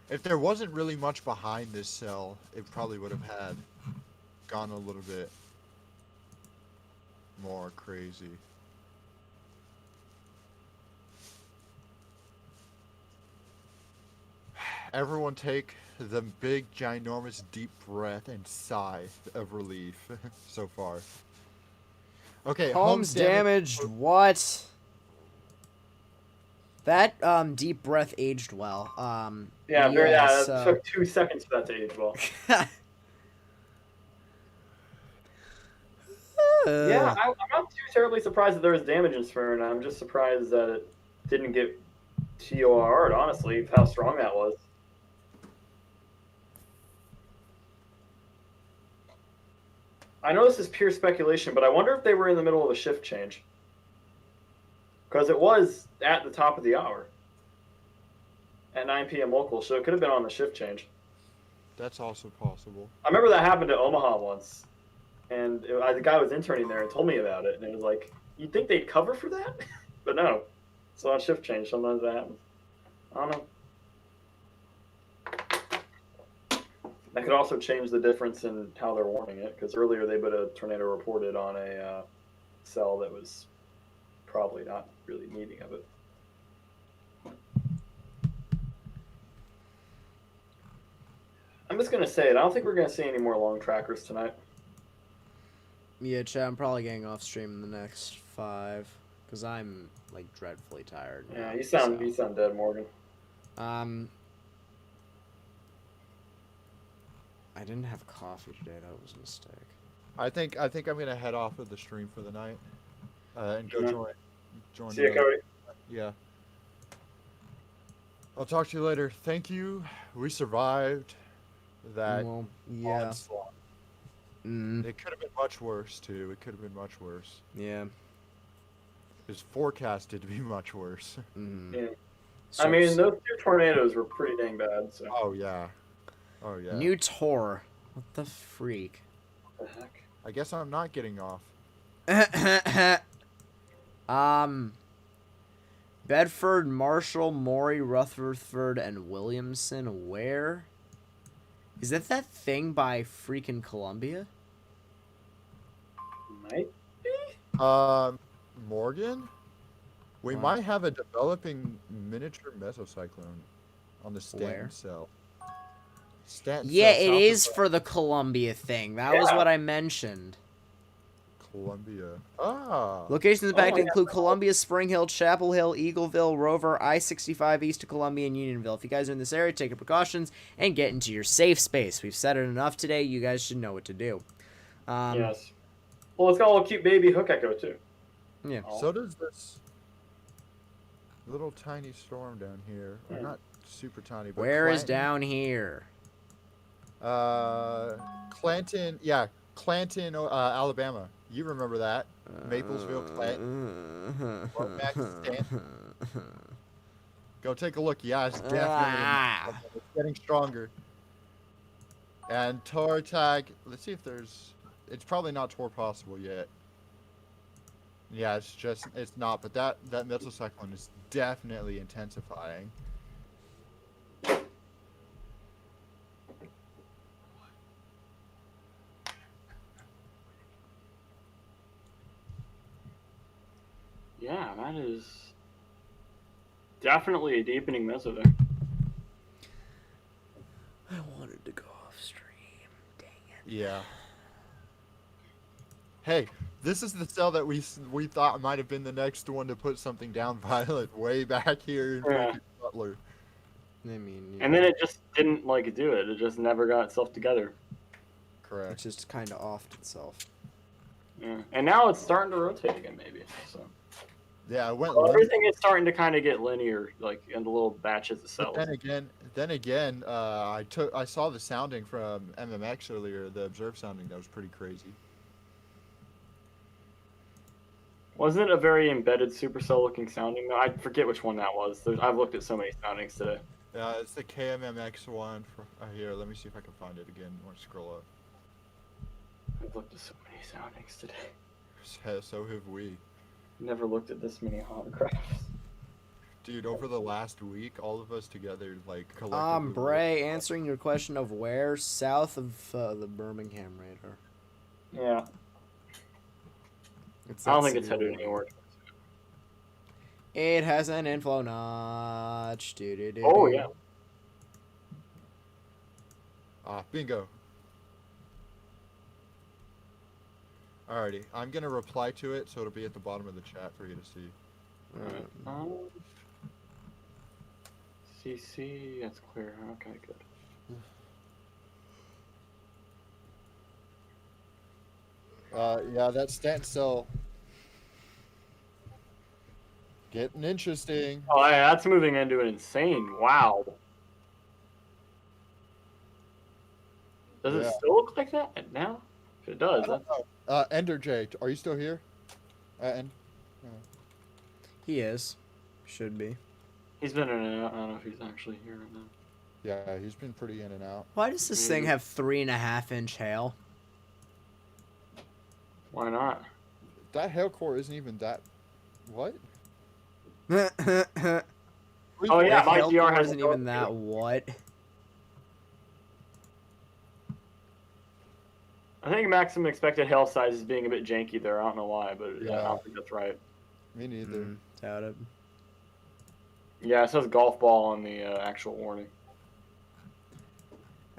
If there wasn't really much behind this cell, it probably would have gone a little bit more crazy. Everyone take the big, ginormous, deep breath and sigh of relief so far. Okay, homes damaged. What? That deep breath aged well. Yeah, it so... took 2 seconds for that to age well. Yeah, I'm not too terribly surprised that there was damage in Smyrna. I'm just surprised that it didn't get TOR'd, honestly, how strong that was. I know this is pure speculation, but I wonder if they were in the middle of a shift change. Because it was at the top of the hour. At 9 p.m. local, so it could have been on the shift change. That's also possible. I remember that happened at Omaha once. And the guy was interning there and told me about it. And it was like, you'd think they'd cover for that? But no. It's on shift change. Sometimes that happens. I don't know. That could also change the difference in how they're warning it, because earlier they put a tornado reported on a cell that was probably not really needing of it. I'm just going to say it. I don't think we're going to see any more long trackers tonight. Yeah, Chad, I'm probably getting off stream in the next 5, because I'm, like, dreadfully tired now. Yeah, you sound dead, Morgan. I didn't have coffee today. That was a mistake. I think I'm gonna head off of the stream for the night, and go join. See you, Cody. Yeah. I'll talk to you later. Thank you. We survived that onslaught. It could have been much worse too. It could have been much worse. Yeah. It's forecasted to be much worse. Yeah. I mean, those 2 tornadoes were pretty dang bad. So. Oh yeah. Oh yeah. New tour. What the freak? What the heck? I guess I'm not getting off. Bedford, Marshall, Maury, Rutherford, and Williamson. Where? Is that thing by freaking Columbia? Might be. Morgan? We might have a developing miniature mesocyclone on the Stanton cell. Yeah, it is for the Columbia thing. That was what I mentioned. Columbia. Ah. Locations back to include Columbia, Spring Hill, Chapel Hill, Eagleville, Rover, I-65 east of Columbia, and Unionville. If you guys are in this area, take your precautions and get into your safe space. We've said it enough today. You guys should know what to do. Yes. Well, it's got a little cute baby hook echo, too. Yeah. So does this little tiny storm down here. Yeah. Not super tiny, but Where is down here? Clanton, Alabama. You remember that. Maplesville, Clanton. Go take a look. Yeah, it's definitely it's getting stronger. And Tor tag, let's see if there's, it's probably not Tor possible yet. Yeah, it's not, but that mesocyclone is definitely intensifying. Yeah, that is definitely a deepening meso there. I wanted to go off stream. Dang it. Yeah. Hey, this is the cell that we thought might have been the next one to put something down violent way back here in Butler. I mean, and then it just didn't do it. It just never got itself together. Correct. It just kind of offed itself. Yeah, and now it's starting to rotate again, maybe. So. Yeah, it went. Well, everything is starting to kind of get linear, in the little batches of cells. But then again, I saw the sounding from MMX earlier, the observed sounding. That was pretty crazy. Wasn't it a very embedded supercell looking sounding? I forget which one that was. I've looked at so many soundings today. Yeah, it's the KMMX one. Here, let me see if I can find it again. I want to scroll up. I've looked at so many soundings today. So have we. Never looked at this many holographs. Dude, over the last week, all of us together, collectively... Bray, answering your question of where, south of the Birmingham radar. Yeah. I don't think it's headed anywhere. It has an inflow notch. Oh, yeah. Bingo. Alrighty, I'm gonna reply to it, so it'll be at the bottom of the chat for you to see. Alright. CC, that's clear. Okay, good. Yeah, that Stanton cell. Getting interesting. Oh, yeah, that's moving into an insane. Wow. Does it still look like that now? If it does, that's... Ender J, are you still here? He is. Should be. He's been in and out. I don't know if he's actually here right now. Yeah, he's been pretty in and out. Why does this thing have 3.5-inch hail? Why not? That hail core isn't even that... What? Oh yeah, my hail DR core has isn't even that what? I think maximum expected hail size is being a bit janky there. I don't know why, but I Yeah. don't think that's right. Me neither. Doubt it. Yeah, it says golf ball on the actual warning.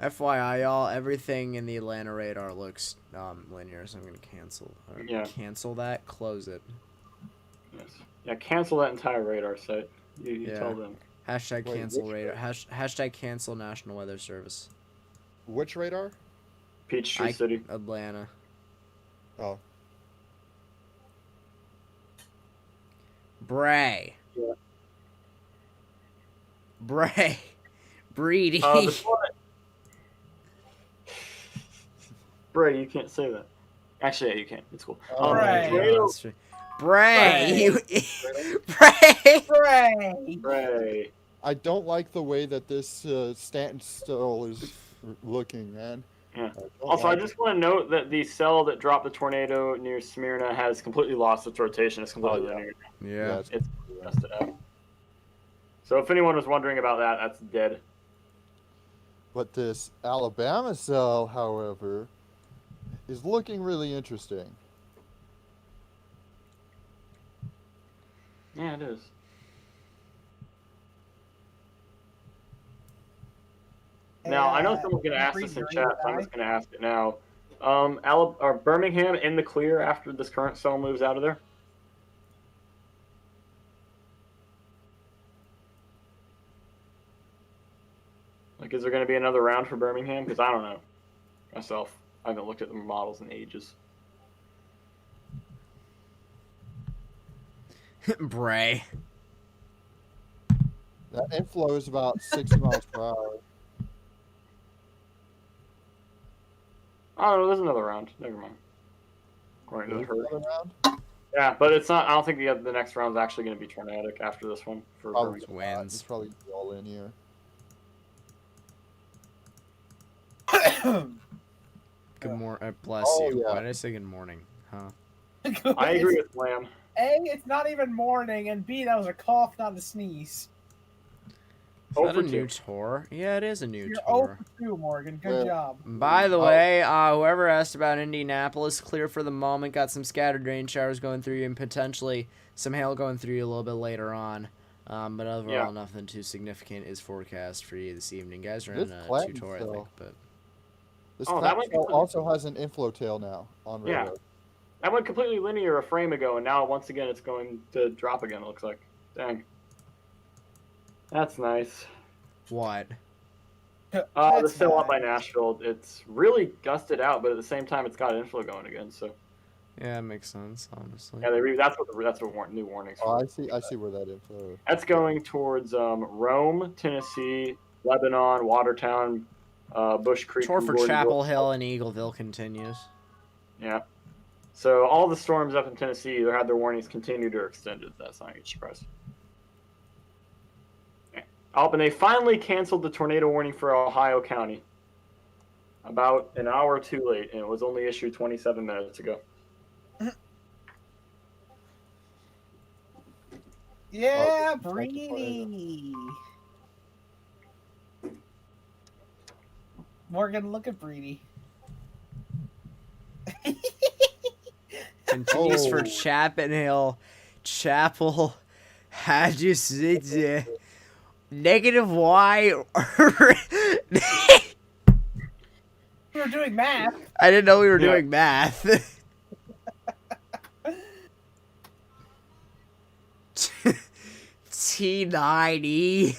FYI, y'all, everything in the Atlanta radar looks linear, so I'm gonna cancel. Yeah. Cancel that. Close it. Yes. Yeah, cancel that entire radar site. You Yeah. tell them. Hashtag Wait, cancel which radar. Hashtag cancel National Weather Service. Which radar? Peachtree City. Atlanta. Oh. Bray. Yeah. Bray. Breedy. Brady, you can't say that. Actually, yeah, you can. It's cool. Bray. Bray. Bray. Bray. I don't like the way that this standstill is looking, man. Yeah. Also, I just want to note that the cell that dropped the tornado near Smyrna has completely lost its rotation. It's completely linear. Yeah. It's messed it up. So if anyone was wondering about that, that's dead. But this Alabama cell, however, is looking really interesting. Yeah, it is. Now, I know someone's going to ask this in chat, so I'm just going to ask it now. Are Birmingham in the clear after this current cell moves out of there? Like, is there going to be another round for Birmingham? Because I don't know myself. I haven't looked at the models in ages. Bray. That inflow is about 60 miles per hour. Oh, no, there's another round. Never mind. According to the There's herd. another round? Yeah, but it's not. I don't think the next round's actually going to be tornadic after this one for Probably Birmingham. not. It's probably gonna be all in here. Good morning. Bless Oh, you. yeah. Why did I say good morning? Huh? I agree with Lamb. A, it's not even morning, and B, that was a cough, not a sneeze. Is that a 0 for new 2. tour? Yeah, it is a new You're tour. 0 for 2, Morgan. Good job. By the way, whoever asked about Indianapolis, clear for the moment. Got some scattered rain showers going through you and potentially some hail going through you a little bit later on. But overall, nothing too significant is forecast for you this evening. Guys are in a two-tour, I think. But This Oh, cloud that went cell completely- also has an inflow tail now on radar. Yeah. That went completely linear a frame ago, and now once again it's going to drop again, it looks like. Dang. That's nice. what? The cell up by Nashville, it's really gusted out, but at the same time it's got inflow going again, so. Yeah, it makes sense, honestly. Yeah, that's what new warnings Oh, for. I see where that inflow is. That's going towards Rome, Tennessee, Lebanon, Watertown, Bush Creek. Tour for Gordonville. Chapel Hill and Eagleville continues. Yeah. So all the storms up in Tennessee either had their warnings continued or extended. That's not a huge surprise. Okay. Oh, and they finally canceled the tornado warning for Ohio County. About an hour too late, and it was only issued 27 minutes ago. Yeah, Breedy. Morgan, look at Breedy. Continues for Chapel Hill. Chapel. Had you sit there? Negative Y. We were doing math. I didn't know we were doing math. T9E.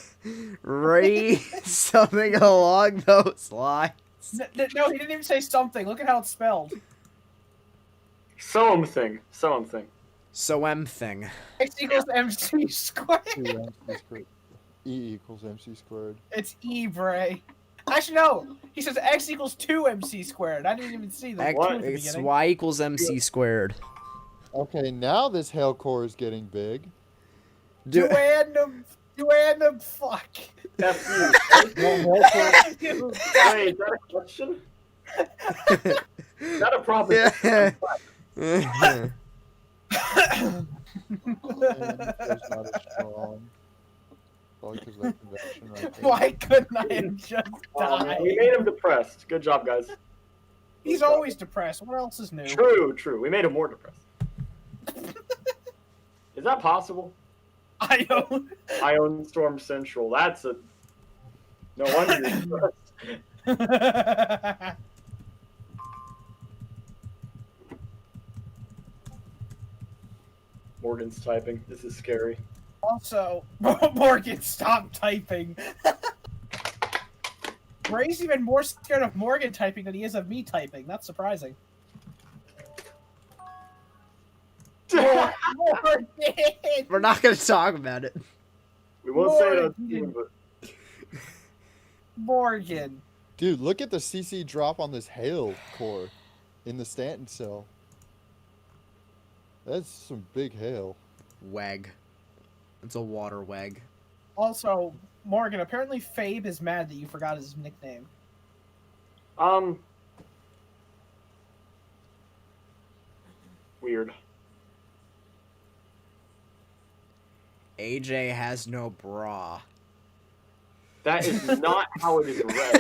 Re something along those lines. No, he didn't even say something. Look at how it's spelled. Soem thing. So M thing. X equals MC squared. E equals MC squared. It's E, Bray. Actually, no. He says x equals 2mc squared. I didn't even see that. It's y equals mc squared. Okay, now this hail core is getting big. Duandum, fuck. F you. Wait, is that a question? Is that a proposition? Why couldn't I have just died? We made him depressed. Good job, guys. He's always depressed. What else is new? True. We made him more depressed. Is that possible? Ion Storm Central. That's a... No wonder you're depressed. Morgan's typing. This is scary. Also, Morgan, stop typing. Ray's even more scared of Morgan typing than he is of me typing. That's surprising. We're not going to talk about it. We won't say it on Steam, but... Morgan. Dude, look at the CC drop on this hail core in the Stanton cell. That's some big hail. Weg. It's a water weg. Also, Morgan, apparently Fabe is mad that you forgot his nickname. Weird. AJ has no bra. That is not how it is read.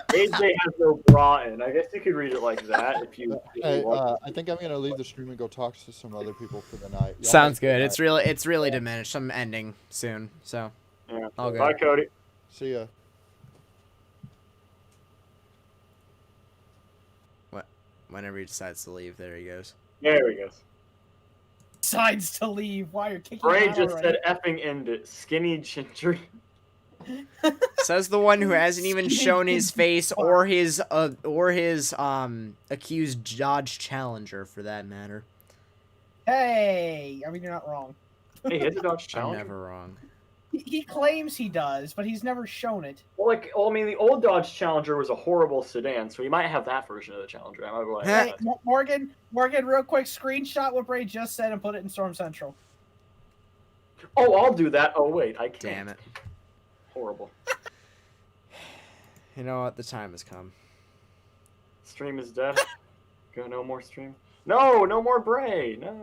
AJ has no bra in. I guess you could read it like that if you. Hey, I think I'm gonna leave the stream and go talk to some other people for the night. Sounds good. It's really diminished. I'm ending soon, so. Yeah. All good. Bye, Cody. See ya. What? Whenever he decides to leave, there he goes. There he goes. Decides to leave. Why you're kicking Bray him out just already. said effing end it. Skinny ginger. Says the one who hasn't even shown his face or his accused Dodge Challenger, for that matter. Hey, I mean, you're not wrong. Hey, it's a Dodge I'm Challenger. never wrong. He claims he does, but he's never shown it. Well, I mean, the old Dodge Challenger was a horrible sedan, so he might have that version of the Challenger. I might go Hey, Morgan, real quick, screenshot what Bray just said and put it in Storm Central. Oh, I'll do that. Oh, wait, I can't. Damn it. Horrible. You know what? The time has come. Stream is dead. Go, no more stream. No more Bray. No.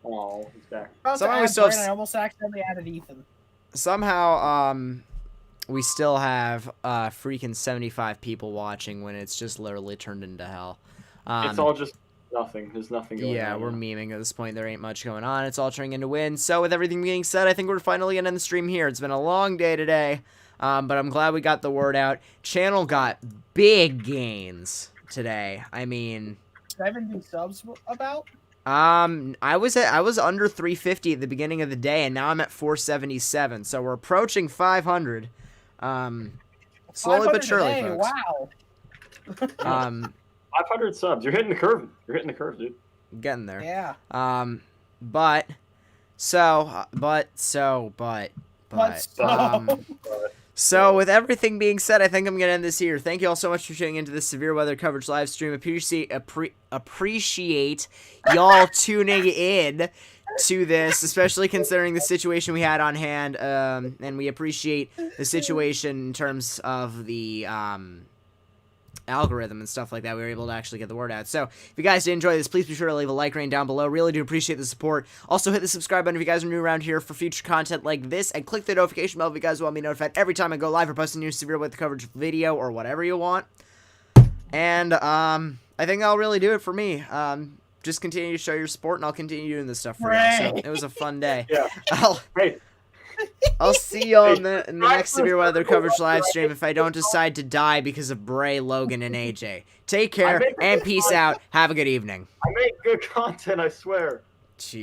Oh, he's back. Somehow we still have... I almost accidentally added Ethan. Somehow, we still have freaking 75 people watching when it's just literally turned into hell. It's all just nothing. There's nothing going on. Yeah, we're memeing at this point. There ain't much going on. It's all turning into wins. So with everything being said, I think we're finally going to end the stream here. It's been a long day today, but I'm glad we got the word out. Channel got big gains today. I mean... 70 subs about? I was under 350 at the beginning of the day, and now I'm at 477. So we're approaching 500. Slowly but surely, folks. Wow. 500 subs. You're hitting the curve. You're hitting the curve, dude. Getting there. Yeah. So with everything being said, I think I'm gonna end this here. Thank you all so much for tuning into this severe weather coverage live stream. Appreciate y'all tuning in to this, especially considering the situation we had on hand. And we appreciate the situation in terms of the algorithm and stuff like that. We were able to actually get the word out. So if you guys did enjoy this, please be sure to leave a like rating down below. Really do appreciate the support. Also hit the subscribe button if you guys are new around here for future content like this, and click the notification bell if you guys want to be notified every time I go live or post a new severe weather coverage video or whatever you want. And I think that'll really do it for me. Just continue to show your support, and I'll continue doing this stuff for you. So it was a fun day. Yeah. I'll see y'all in the next severe weather coverage live stream if I don't decide to die because of Bray, Logan, and AJ. Take care and peace out. Have a good evening. I make good content, I swear. Jeez.